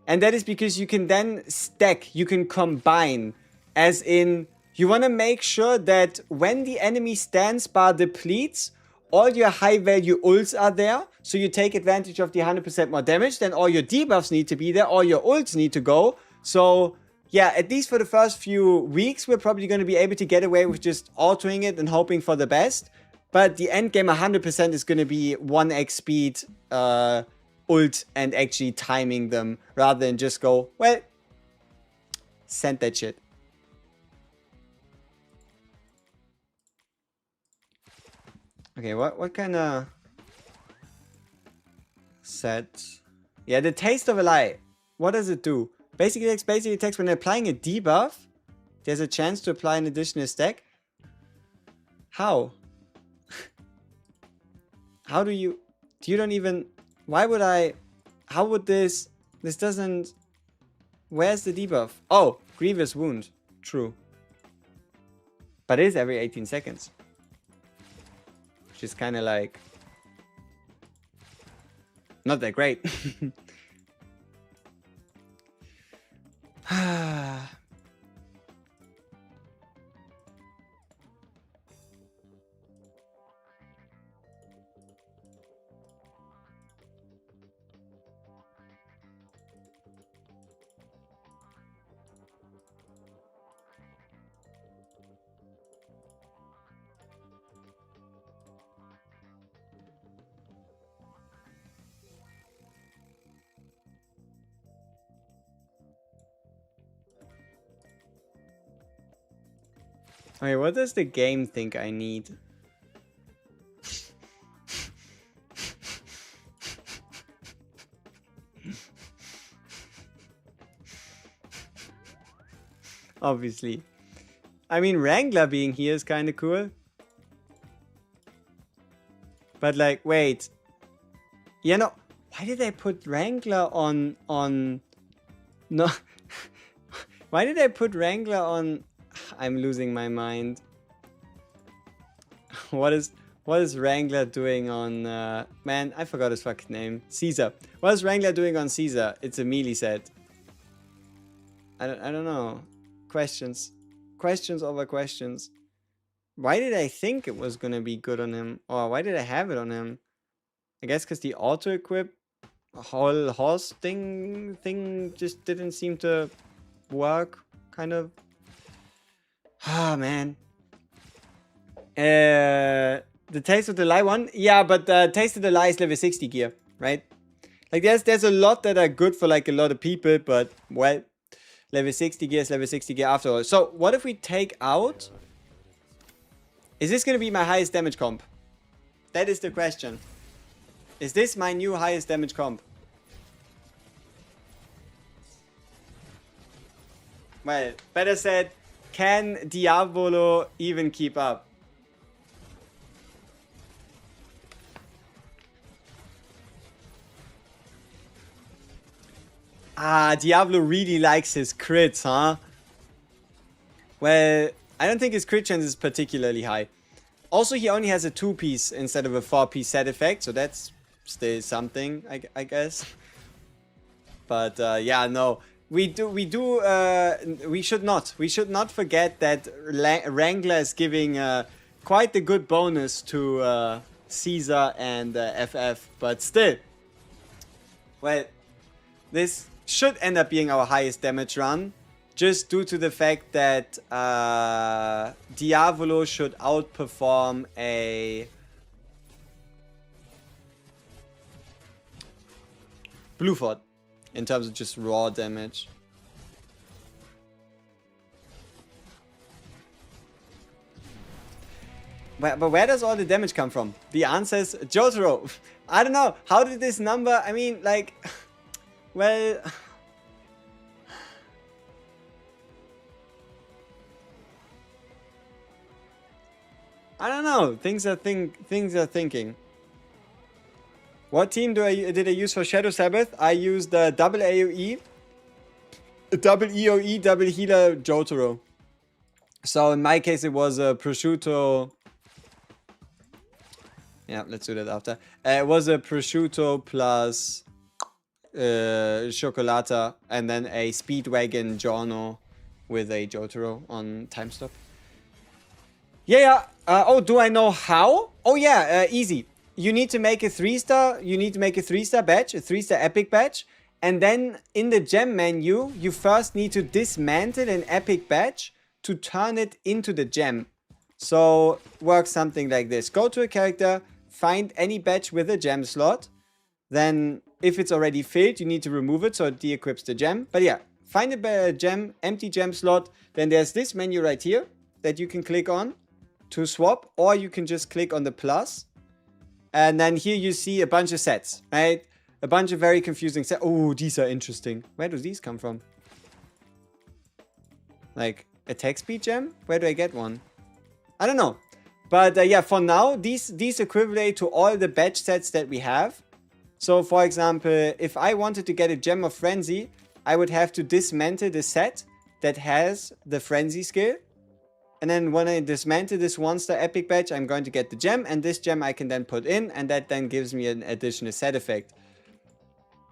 S2: And that is because you can then stack, you can combine. As in, you want to make sure that when the enemy stance bar depletes, all your high value ults are there. So you take advantage of the 100% more damage. Then all your debuffs need to be there. All your ults need to go. So yeah, at least for the first few weeks, we're probably going to be able to get away with just autoing it and hoping for the best. But the end game 100% is going to be 1x speed ult and actually timing them rather than just go, well, send that shit. Okay, what kind of set? Yeah, the taste of a lie. What does it do? Basically, it's basically attacks when applying a debuff. There's a chance to apply an additional stack. How? How do you don't even... Why would I... How would this... This doesn't... Where's the debuff? Oh, grievous wound. True. But it is every 18 seconds. Which is kind of like... Not that great. Okay, what does the game think I need? Obviously. I mean, Wrangler being here is kind of cool. But like, wait. You know, why did I put Wrangler on... No. Why did I put Wrangler on... I'm losing my mind. What is Wrangler doing on... man, I forgot his fucking name. Caesar. What is Wrangler doing on Caesar? It's a melee set. I don't know. Questions. Questions over questions. Why did I think it was gonna be good on him? Or why did I have it on him? I guess because the auto-equip whole horse thing just didn't seem to work, kind of. Ah, man. The Taste of the Lie one? Yeah, but Taste of the Lie is level 60 gear, right? Like, there's a lot that are good for, like, a lot of people, but, well, level 60 gear is level 60 gear after all. So, what if we take out... Is this gonna be my highest damage comp? That is the question. Is this my new highest damage comp? Well, better said, can Diavolo even keep up? Ah, Diablo really likes his crits, huh? Well, I don't think his crit chance is particularly high. Also, he only has a 2-piece instead of a 4-piece set effect, so that's still something, I guess. But yeah, no, we should not forget that Wrangler is giving quite a good bonus to Caesar and FF, but still, well, this should end up being our highest damage run. Just due to the fact that Diavolo should outperform a Blueford in terms of just raw damage. But where does all the damage come from? The answer is Jotaro. I don't know. How did this number... I mean, like... Well... I don't know. Things are thinking. What team did I use for Shadow Sabbath? I used double AoE, double EOE, double healer Jotaro. So in my case, it was a prosciutto. Yeah, let's do that after. It was a prosciutto plus Chocolata, and then a Speedwagon Giorno with a Jotaro on time stop. Yeah. Oh, do I know how? Oh yeah, easy. You need to make a 3-star. You need to make a 3-star badge, a 3-star epic badge, and then in the gem menu, you first need to dismantle an epic badge to turn it into the gem. So works something like this: go to a character, find any badge with a gem slot. Then, if it's already filled, you need to remove it so it de-equips the gem. But yeah, find a gem, empty gem slot. Then there's this menu right here that you can click on to swap, or you can just click on the plus. And then here you see a bunch of sets, right? A bunch of very confusing sets. Oh, these are interesting. Where do these come from? Like, attack speed gem? Where do I get one? I don't know. But yeah, for now, these equivalent to all the badge sets that we have. So, for example, if I wanted to get a Gem of Frenzy, I would have to dismantle the set that has the Frenzy skill. And then when I dismantle this 1-star epic badge, I'm going to get the gem, and this gem I can then put in, and that then gives me an additional set effect.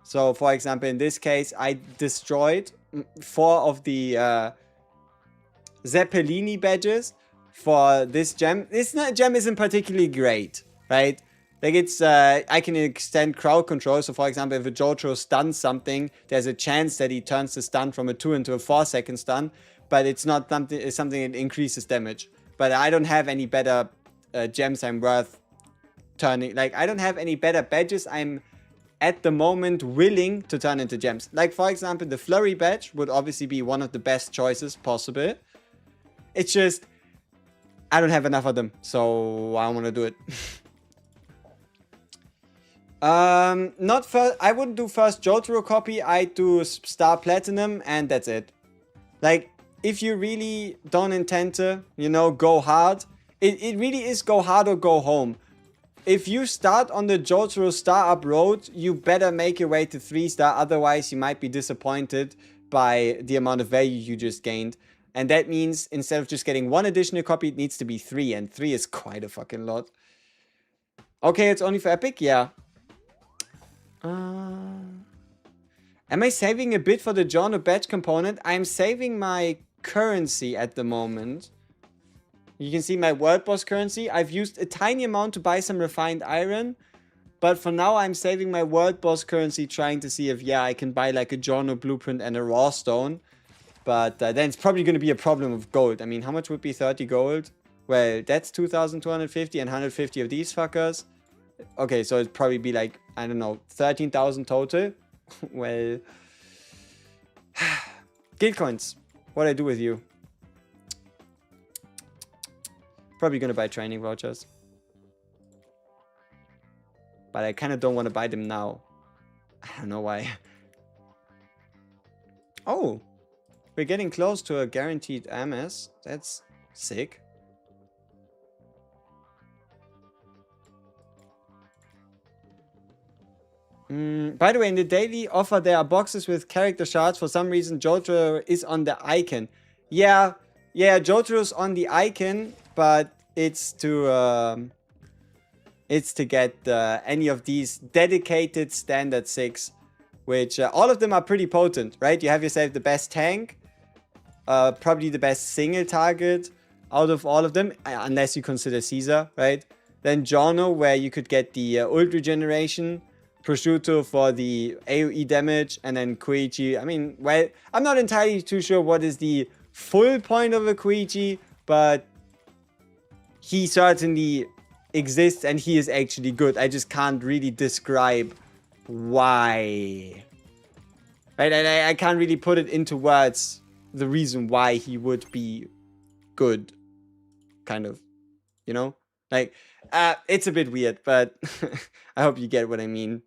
S2: So, for example, in this case, I destroyed 4 of the Zeppelini badges for this gem. This gem isn't particularly great, right? Like, it's, I can extend crowd control. So, for example, if a JOJO stuns something, there's a chance that he turns the stun from a 2 into a 4-second stun. But it's not something that increases damage. But I don't have any better gems I'm worth turning. Like, I don't have any better badges I'm at the moment willing to turn into gems. Like, for example, the Flurry badge would obviously be one of the best choices possible. It's just, I don't have enough of them, so I don't want to do it. Not first. I wouldn't do first Jotaro copy. I'd do Star Platinum, and that's it. Like, if you really don't intend to, you know, go hard, it really is go hard or go home. If you start on the Jotaro Star Up road, you better make your way to 3-star, otherwise you might be disappointed by the amount of value you just gained. And that means instead of just getting 1 additional copy, it needs to be 3, and 3 is quite a fucking lot. Okay, it's only for Epic? Yeah. Am I saving a bit for the Jono badge component? I'm saving my currency at the moment. You can see my world boss currency. I've used a tiny amount to buy some refined iron. But for now, I'm saving my world boss currency, trying to see if, yeah, I can buy like a Jono blueprint and a raw stone. But then it's probably going to be a problem of gold. I mean, how much would be 30 gold? Well, that's 2,250 and 150 of these fuckers. Okay, so it'd probably be like, I don't know, 13,000 total. Well, guild coins. What I do with you? Probably gonna buy training vouchers, but I kind of don't want to buy them now. I don't know why. Oh, we're getting close to a guaranteed MS. That's sick. By the way, in the daily offer, there are boxes with character shards. For some reason, Jotaro is on the icon. Yeah, Jotaro's on the icon, but it's to get any of these dedicated standard 6, which all of them are pretty potent, right? You have yourself the best tank, probably the best single target out of all of them, unless you consider Caesar, right? Then Jono, where you could get the ult regeneration. Prosciutto for the AoE damage, and then Koichi. I mean, well, I'm not entirely too sure what is the full point of a Koichi, but he certainly exists and he is actually good. I just can't really describe why. Right? I can't really put it into words, the reason why he would be good. Kind of. You know? Like, it's a bit weird, but I hope you get what I mean.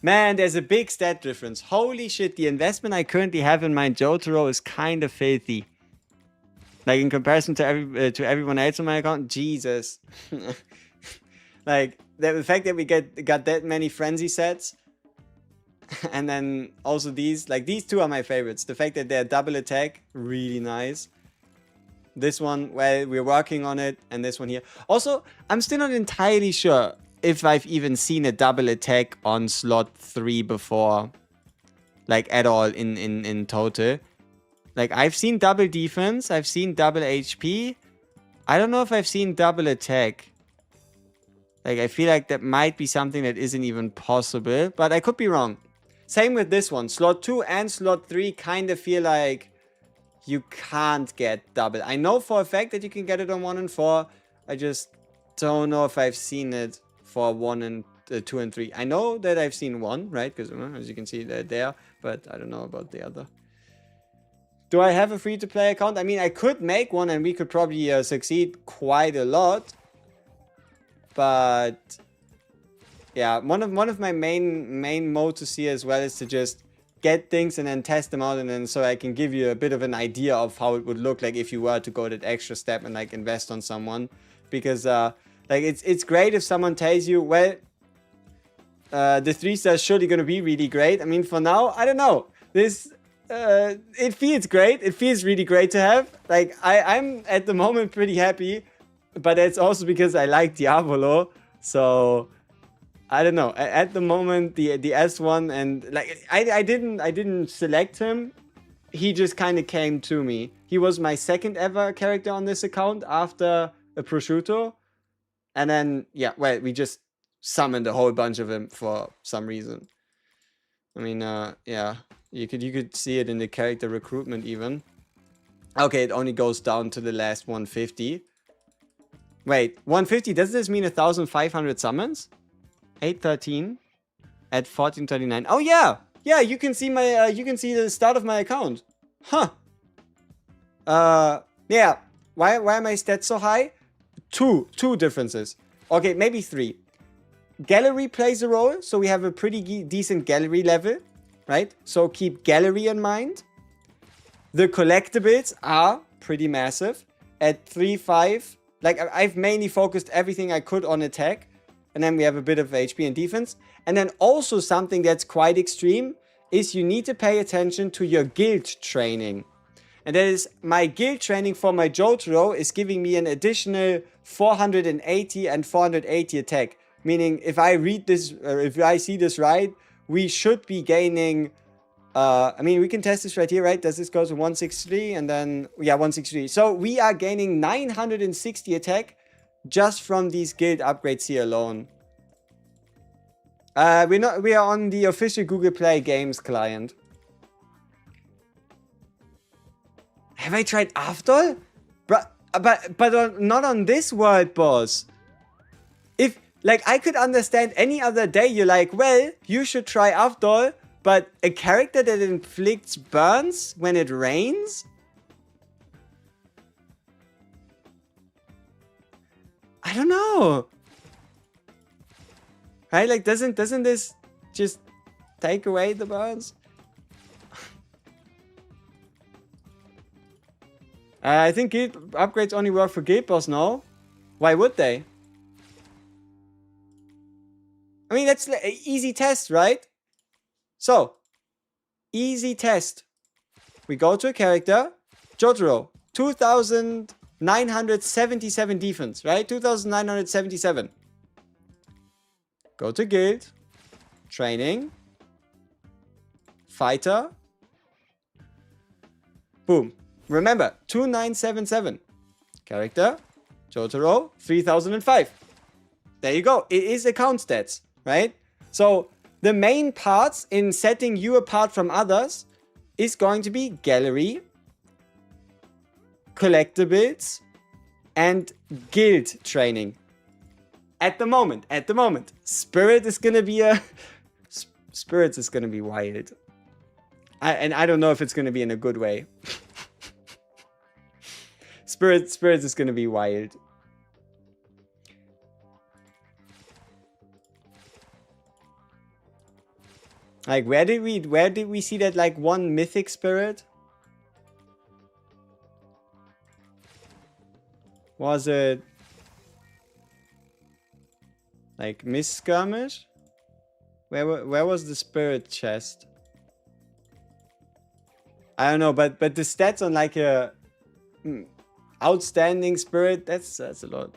S2: Man, there's a big stat difference. Holy shit, the investment I currently have in my Jotaro is kind of filthy. Like, in comparison to everyone else on my account, Jesus. Like, the fact that we got that many frenzy sets, and then also these, like, these two are my favorites. The fact that they're double attack, really nice. This one, well, we're working on it, and this one here. Also, I'm still not entirely sure if I've even seen a double attack on slot 3 before. Like, at all in total. Like, I've seen double defense, I've seen double HP. I don't know if I've seen double attack. Like, I feel like that might be something that isn't even possible, but I could be wrong. Same with this one. Slot 2 and slot 3 kind of feel like you can't get double. I know for a fact that you can get it on 1 and 4. I just don't know if I've seen it for 1 and 2 and 3. I know that I've seen 1, right? Because as you can see, they're there, but I don't know about the other. Do I have a free-to-play account? I mean, I could make one and we could probably succeed quite a lot. But yeah, one of my main motives here as well is to just get things and then test them out, and then so I can give you a bit of an idea of how it would look like if you were to go that extra step and like invest on someone. Because like it's great if someone tells you, well, the 3-star is surely going to be really great. I mean, for now, I don't know. This it feels great. It feels really great to have. Like, I'm at the moment pretty happy, but it's also because I like Diavolo. So I don't know. At the moment, the S1, and like I didn't select him. He just kind of came to me. He was my second ever character on this account after a prosciutto, and then yeah, well, we just summoned a whole bunch of him for some reason. I mean, yeah, you could see it in the character recruitment even. Okay, it only goes down to the last 150. Wait, 150? Does this mean 1,500 summons? 813 at 1439. Oh yeah, yeah. You can see my you can see the start of my account. Huh. Yeah. Why are my stats so high? Two differences. Okay, maybe three. Gallery plays a role, so we have a pretty decent gallery level, right? So keep gallery in mind. The collectibles are pretty massive. At 3-5, like I've mainly focused everything I could on attack. And then we have a bit of HP and defense. And then also something that's quite extreme is you need to pay attention to your guild training. And that is my guild training for my JOJO is giving me an additional 480 and 480 attack. Meaning if I read this, if I see this right, we should be gaining, I mean, we can test this right here, right? Does this go to 163 and then, yeah, 163. So we are gaining 960 attack just from these guild upgrades here alone. We are on the official Google Play Games client. Have I tried Afdol? But not on this world, boss. If, like, I could understand any other day you're like, well, you should try Afdol, but a character that inflicts burns when it rains? I don't know. Right? Like, doesn't this just take away the burns? I think guild upgrades only work for guild boss, no? Why would they? I mean, that's an easy test, right? So, easy test. We go to a character, JOJO, 2,977 defense, right? 2,977. Go to guild, training, fighter, boom. Remember, 2,977. Character, JOJO, 3,005. There you go. It is account stats, right? So, the main parts in setting you apart from others is going to be gallery, collectibles, and guild training. At the moment, Spirit is gonna be Spirits is gonna be wild. I don't know if it's gonna be in a good way. Spirits is gonna be wild. Like, where did we see that, like, one mythic spirit? Was it like Miss Skirmish? Where was the spirit chest? I don't know, but the stats on like a outstanding spirit, that's a lot.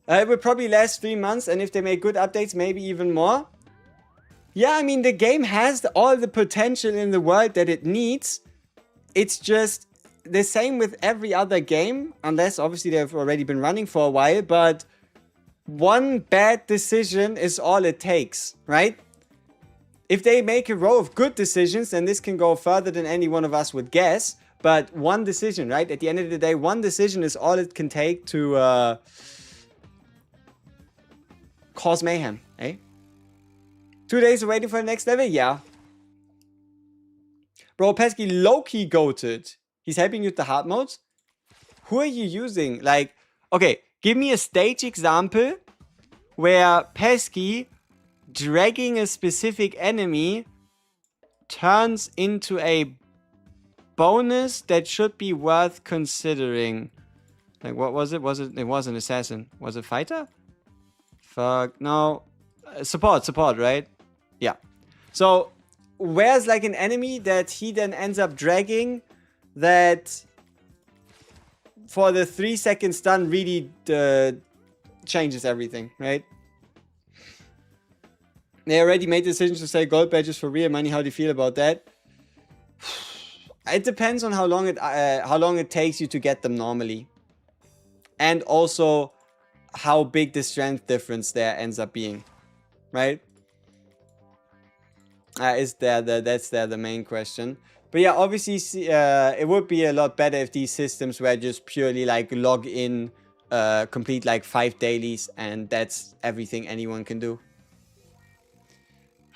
S2: It will probably last 3 months, and if they make good updates, maybe even more. Yeah, I mean, the game has all the potential in the world that it needs. It's just the same with every other game, unless obviously they've already been running for a while, but one bad decision is all it takes, right? If they make a row of good decisions, then this can go further than any one of us would guess. But one decision, right? At the end of the day, one decision is all it can take to cause mayhem, eh? 2 days waiting for the next level? Yeah. Bro, Pesky low-key goated. He's helping you with the hard modes. Who are you using? Like, okay, give me a stage example where Pesky dragging a specific enemy turns into a bonus that should be worth considering. Like, what was it? It was an assassin. Was it fighter? Fuck, no. Support, right? Yeah. So, where's like an enemy that he then ends up dragging that for the 3-second stun really changes everything, right? They already made decisions to say gold badges for real money. How do you feel about that? It depends on how long it takes you to get them normally, and also how big the strength difference there ends up being, right? That's the main question. But yeah, obviously, it would be a lot better if these systems were just purely like log in, complete like 5 dailies, and that's everything anyone can do.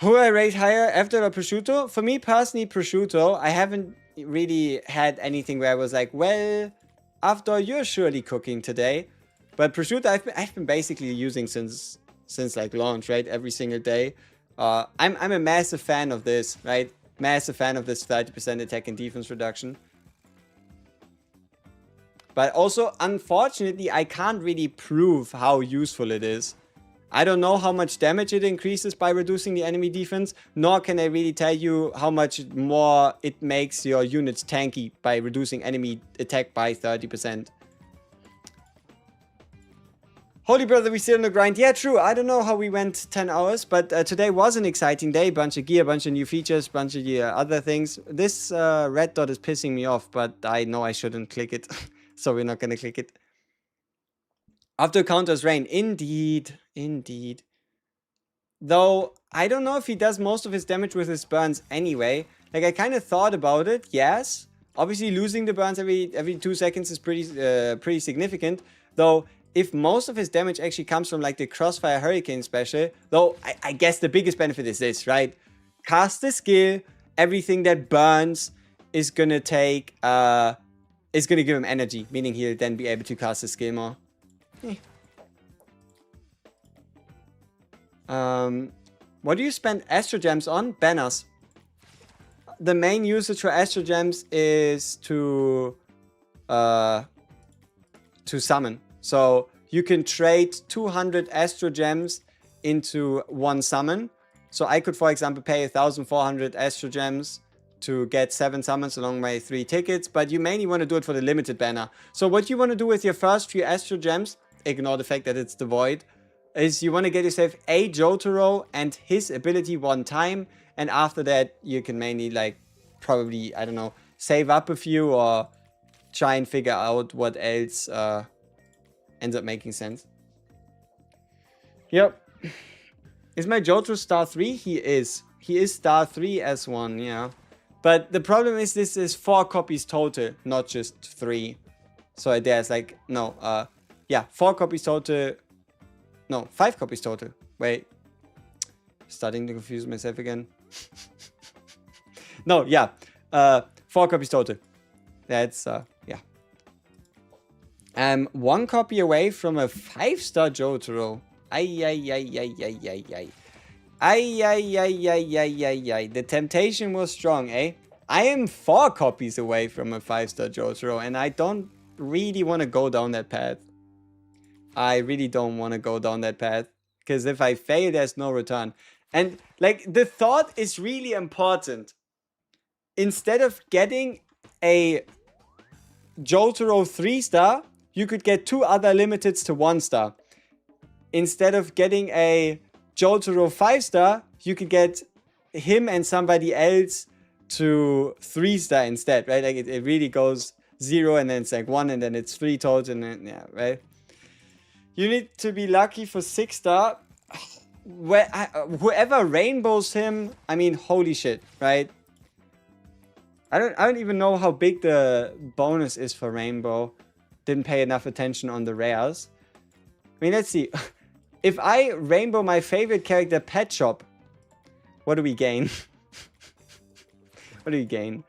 S2: Who I rate higher, after or prosciutto? For me personally, prosciutto. I haven't really had anything where I was like, well, after you're surely cooking today. But prosciutto I've been basically using since like launch, right? Every single day. I'm a massive fan of this, right? Massive fan of this 30% attack and defense reduction. But also, unfortunately, I can't really prove how useful it is. I don't know how much damage it increases by reducing the enemy defense, nor can I really tell you how much more it makes your units tanky by reducing enemy attack by 30%. Holy brother, we still on the grind. Yeah, true. I don't know how we went 10 hours, but today was an exciting day. Bunch of gear, bunch of new features, bunch of other things. This red dot is pissing me off, but I know I shouldn't click it. So we're not going to click it. After counters rain. Indeed. Indeed. Though, I don't know if he does most of his damage with his burns anyway. Like, I kind of thought about it, yes. Obviously, losing the burns every 2 seconds is pretty significant. Though, if most of his damage actually comes from, like, the Crossfire Hurricane special, though, I guess the biggest benefit is this, right? Cast the skill, everything that burns is gonna take, is gonna give him energy, meaning he'll then be able to cast the skill more. What do you spend Astro Gems on? Banners. The main usage for Astro Gems is to summon. So you can trade 200 Astro Gems into one summon. So I could, for example, pay 1,400 Astro Gems to get 7 summons along my 3 tickets, but you mainly want to do it for the limited banner. So what you want to do with your first few Astro Gems, ignore the fact that it's the Void, is you want to get yourself a Jotaro and his ability one time, and after that you can mainly, like, probably, I don't know, save up a few or try and figure out what else ends up making sense. Yep. Is my Jotaro star 3? He is. He is star 3 as one, yeah. But the problem is this is 4 copies total, not just 3. So there's like, no, yeah, 4 copies total. No, 5 copies total. Wait. Starting to confuse myself again. No, yeah. 4 copies total. That's, yeah. I'm 1 copy away from a 5-star Jotaro. Ay, ay, ay, ay, ay, ay, ay. Ay, ay, ay, ay, ay, ay, ay. The temptation was strong, eh? I am 4 copies away from a 5-star Jotaro, and I don't really want to go down that path. I really don't want to go down that path. Because if I fail, there's no return. And, like, the thought is really important. Instead of getting a Jotaro 3-star, you could get 2 other limiteds to 1-star. Instead of getting a Jotaro 5-star, you could get him and somebody else to 3-star instead, right? Like, it really goes 0 and then it's like 1 and then it's 3 total and then, yeah, right? You need to be lucky for 6-star. Whoever rainbows him, I mean, holy shit, right? I don't even know how big the bonus is for rainbow. Didn't pay enough attention on the rares. I mean, let's see. If I rainbow my favorite character, Pet Shop, what do we gain? What do we gain?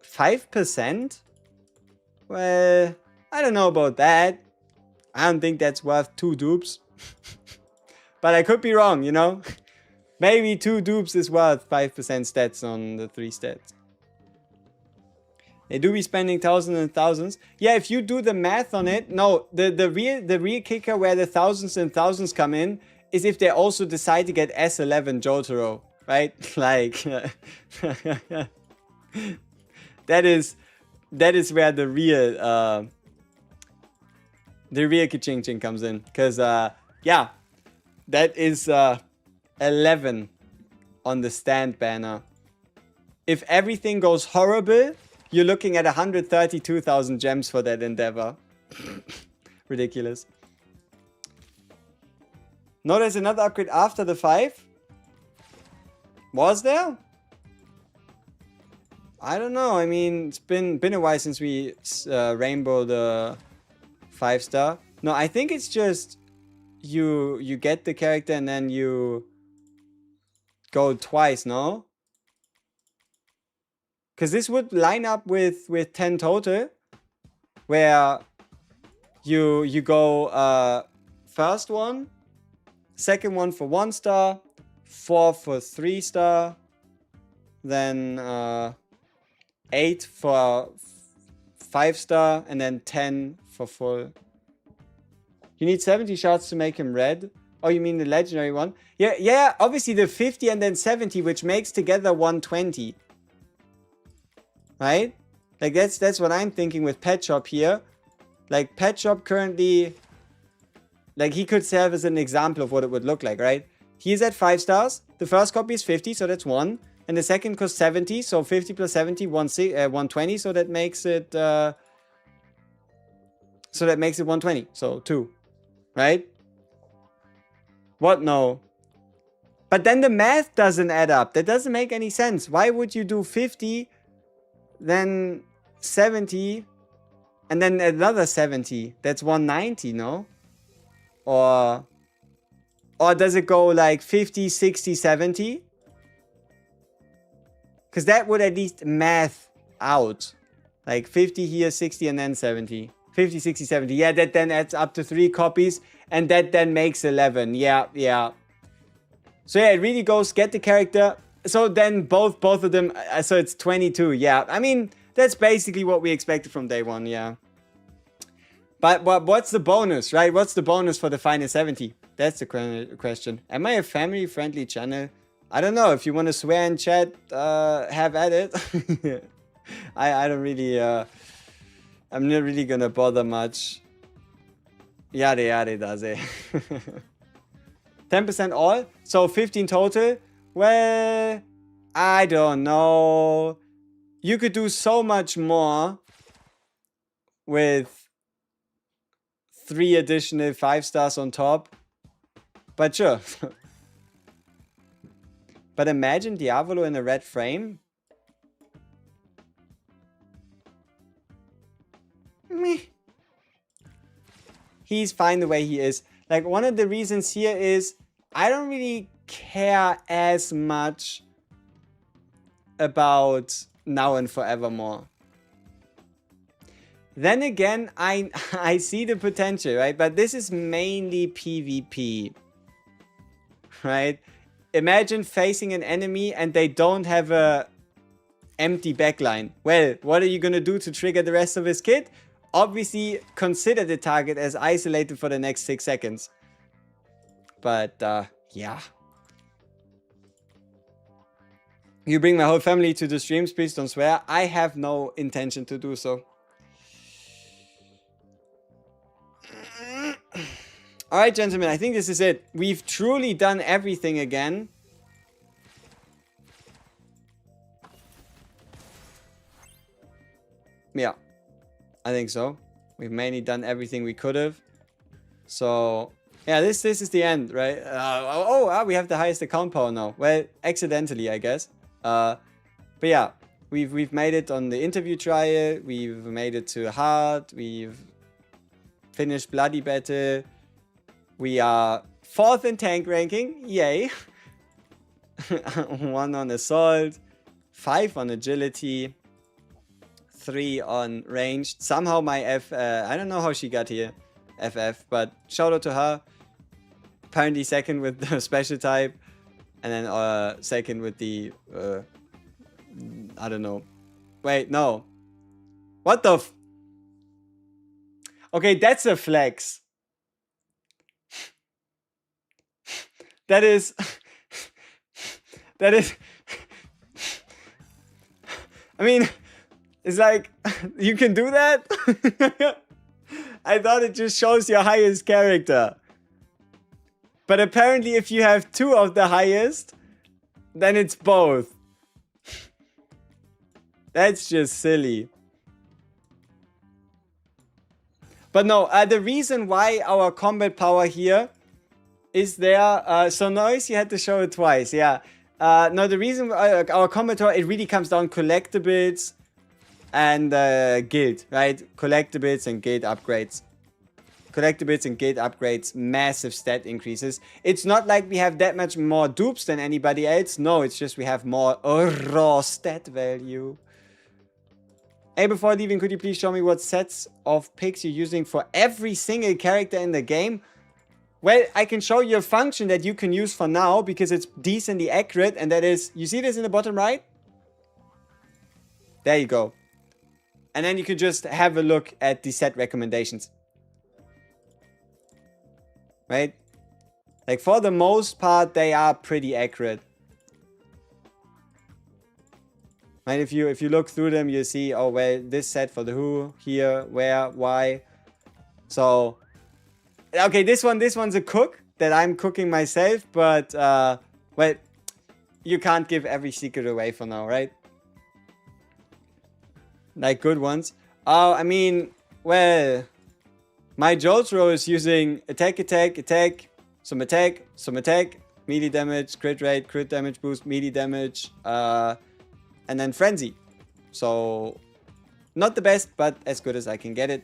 S2: 5%? Well, I don't know about that. I don't think that's worth 2 dupes. But I could be wrong, you know? Maybe 2 dupes is worth 5% stats on the 3 stats. They do be spending thousands and thousands. Yeah, if you do the math on it, no, the real kicker where the thousands and thousands come in is if they also decide to get S11 Jotaro, right? Like, that is where the real ka-ching-ching comes in. Because, yeah, that is 11 on the stand banner. If everything goes horrible, you're looking at 132,000 gems for that endeavor. Ridiculous. No, there's another upgrade after the 5. Was there? I don't know. I mean, it's been a while since we rainbow the 5-star. No, I think it's just you get the character and then you go twice, no? Because this would line up with 10 total. Where you go first one, second one for 1 star, 4 for 3 star, then 8 for 5 star, and then 10 for full. You need 70 shots to make him red. Oh, you mean the legendary one? Yeah, obviously the 50 and then 70, which makes together 120. Right? Like that's what I'm thinking with Pet Shop here. Like Pet Shop currently, like he could serve as an example of what it would look like, right? He's at 5 stars. The first copy is 50, so that's 1. And the second costs 70, so 50 plus 70, 120, so that makes it 120, so 2, right? What? No. But then the math doesn't add up. That doesn't make any sense. Why would you do 50, then 70, and then another 70? That's 190, no? Or does it go like 50, 60, 70? Because that would at least math out. Like 50 here, 60, and then 70. 50, 60, 70. Yeah, that then adds up to 3 copies. And that then makes 11. Yeah. So yeah, it really goes get the character. So then both of them, so it's 22. Yeah, I mean, that's basically what we expected from day one, yeah. But what's the bonus, right? What's the bonus for the final 70? That's the question. Am I a family-friendly channel? I don't know. If you want to swear in chat, have at it. I don't really, I'm not really gonna bother much. Yada does it. 10% all? So 15 total? Well, I don't know. You could do so much more with 3 additional 5 stars on top. But sure. But imagine Diavolo in a red frame. Meh. He's fine the way he is. Like, one of the reasons here is I don't really care as much about Now and Forevermore. Then again, I see the potential, right? But this is mainly PvP, right? Imagine facing an enemy and they don't have a empty backline. Well, what are you gonna do to trigger the rest of his kit? Obviously, consider the target as isolated for the next 6 seconds. But, yeah. You bring my whole family to the streams, please don't swear. I have no intention to do so. Alright, gentlemen, I think this is it. We've truly done everything again. Yeah, I think so. We've mainly done everything we could have. So, yeah, this is the end, right? We have the highest account power now. Well, accidentally, I guess. But yeah, we've made it on the interview trial. We've made it to hard. We've finished bloody battle. We are 4th in tank ranking. Yay. 1 on assault. 5 on agility. 3 on ranged. Somehow my I don't know how she got here. FF, but shout out to her. Apparently 2nd with the special type. And then 2nd with the I don't know. Wait, no. What the okay, that's a flex. That is I mean, it's like, you can do that? I thought it just shows your highest character. But apparently if you have 2 of the highest, then it's both. That's just silly. But no, the reason why our combat power here is there. So Noise, you had to show it twice, yeah. No, the reason our combat power, it really comes down collectibles and guild, right? Collectibles and guild upgrades. Collectibles and guild upgrades, massive stat increases. It's not like we have that much more dupes than anybody else. No, it's just we have more raw stat value. Hey, before leaving, could you please show me what sets of picks you're using for every single character in the game? Well, I can show you a function that you can use for now because it's decently accurate, and that is, you see this in the bottom right? There you go. And then you can just have a look at the set recommendations. Right? Like, for the most part, they are pretty accurate. Right? If you look through them, you see, oh, well, this set for the who, here, where, why. So, okay, this one's a cook that I'm cooking myself, but, well, you can't give every secret away for now, right? Like, good ones. Oh, I mean, well, my JOJO is using attack, some attack, melee damage, crit rate, crit damage boost, melee damage, and then frenzy. So, not the best, but as good as I can get it.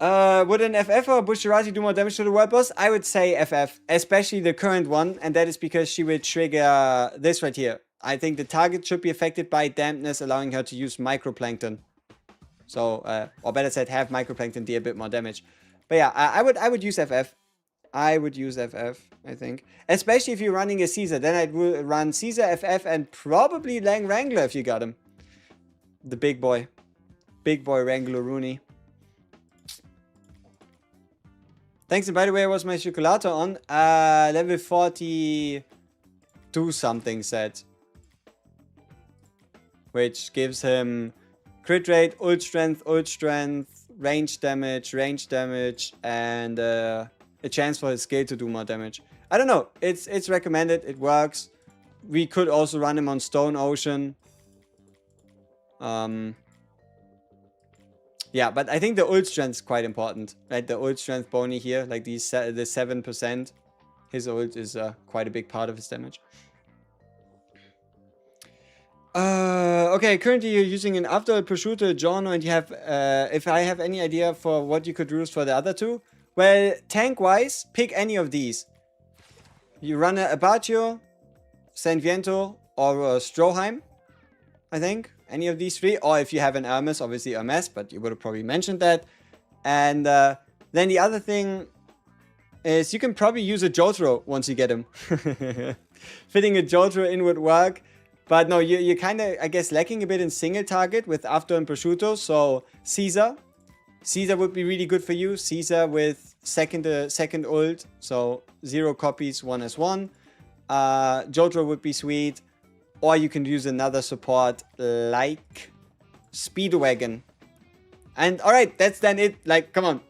S2: Would an FF or Bushirati do more damage to the world boss? I would say FF, especially the current one, and that is because she will trigger this right here. I think the target should be affected by dampness, allowing her to use microplankton. So, or better said, have microplankton deal a bit more damage. But yeah, I would use FF. I would use FF, I think. Especially if you're running a Caesar. Then I'd run Caesar, FF, and probably Lang Wrangler if you got him. The big boy. Big boy Wrangler Rooney. Thanks, and by the way, I was my Chocolata on. Level 42 something set. Which gives him crit rate, ult strength, range damage, and a chance for his skill to do more damage. I don't know. It's recommended. It works. We could also run him on Stone Ocean. Yeah, but I think the ult strength is quite important. Right, the ult strength bony here, like the 7%. His ult is quite a big part of his damage. Okay, currently you're using an after prosciutto Giorno, and you have, if I have any idea for what you could use for the other two, well, tank-wise, pick any of these. You run a Abatio, San Viento, or Stroheim, I think. Any of these three. Or if you have an Hermes, obviously Hermes, but you would have probably mentioned that. And then the other thing is you can probably use a JOJO once you get him. Fitting a JOJO in would work. But no, you're kind of, I guess, lacking a bit in single target with After and Prosciutto. So Caesar. Caesar would be really good for you. Caesar with second ult. So 0 copies, 1s1. JOJO would be sweet. Or you can use another support like Speedwagon. And alright, that's then it. Like, come on.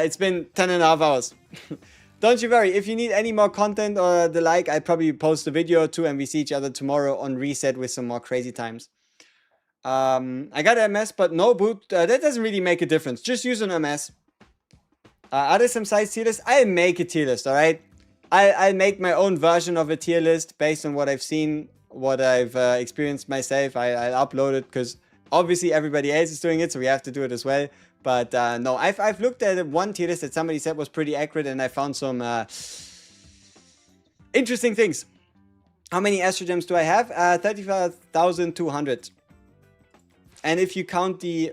S2: It's been 10.5 hours. Don't you worry, if you need any more content or the like, I'll probably post a video or two and we see each other tomorrow on Reset with some more crazy times. I got an MS, but no boot. That doesn't really make a difference. Just use an MS. Are there some size tier lists? I'll make a tier list, alright? I'll make my own version of a tier list based on what I've seen, what I've experienced myself. I'll upload it because obviously everybody else is doing it, so we have to do it as well. But no, I've looked at one tier list that somebody said was pretty accurate, and I found some interesting things. How many Astro Gems do I have? 35,200. And if you count the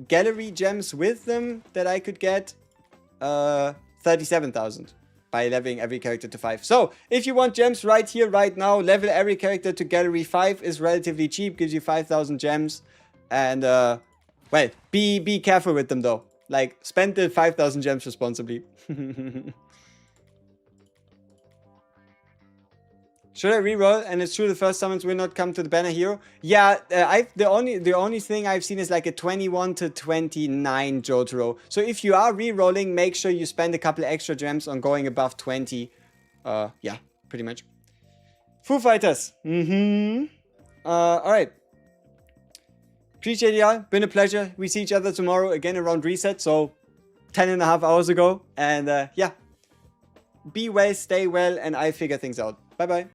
S2: gallery gems with them that I could get, 37,000 by leveling every character to 5. So, if you want gems right here, right now, level every character to gallery 5 is relatively cheap, gives you 5,000 gems. And, well, be careful with them though. Like, spend the 5,000 gems responsibly. Should I reroll? And it's true the first summons will not come to the banner hero. Yeah, the only thing I've seen is like a 21 to 29 JOJO. So if you are rerolling, make sure you spend a couple extra gems on going above 20. Yeah, pretty much. Foo Fighters. Alright. Appreciate it, y'all. Been a pleasure. We see each other tomorrow again around Reset. So 10.5 hours ago. And yeah. Be well, stay well, and I figure things out. Bye bye.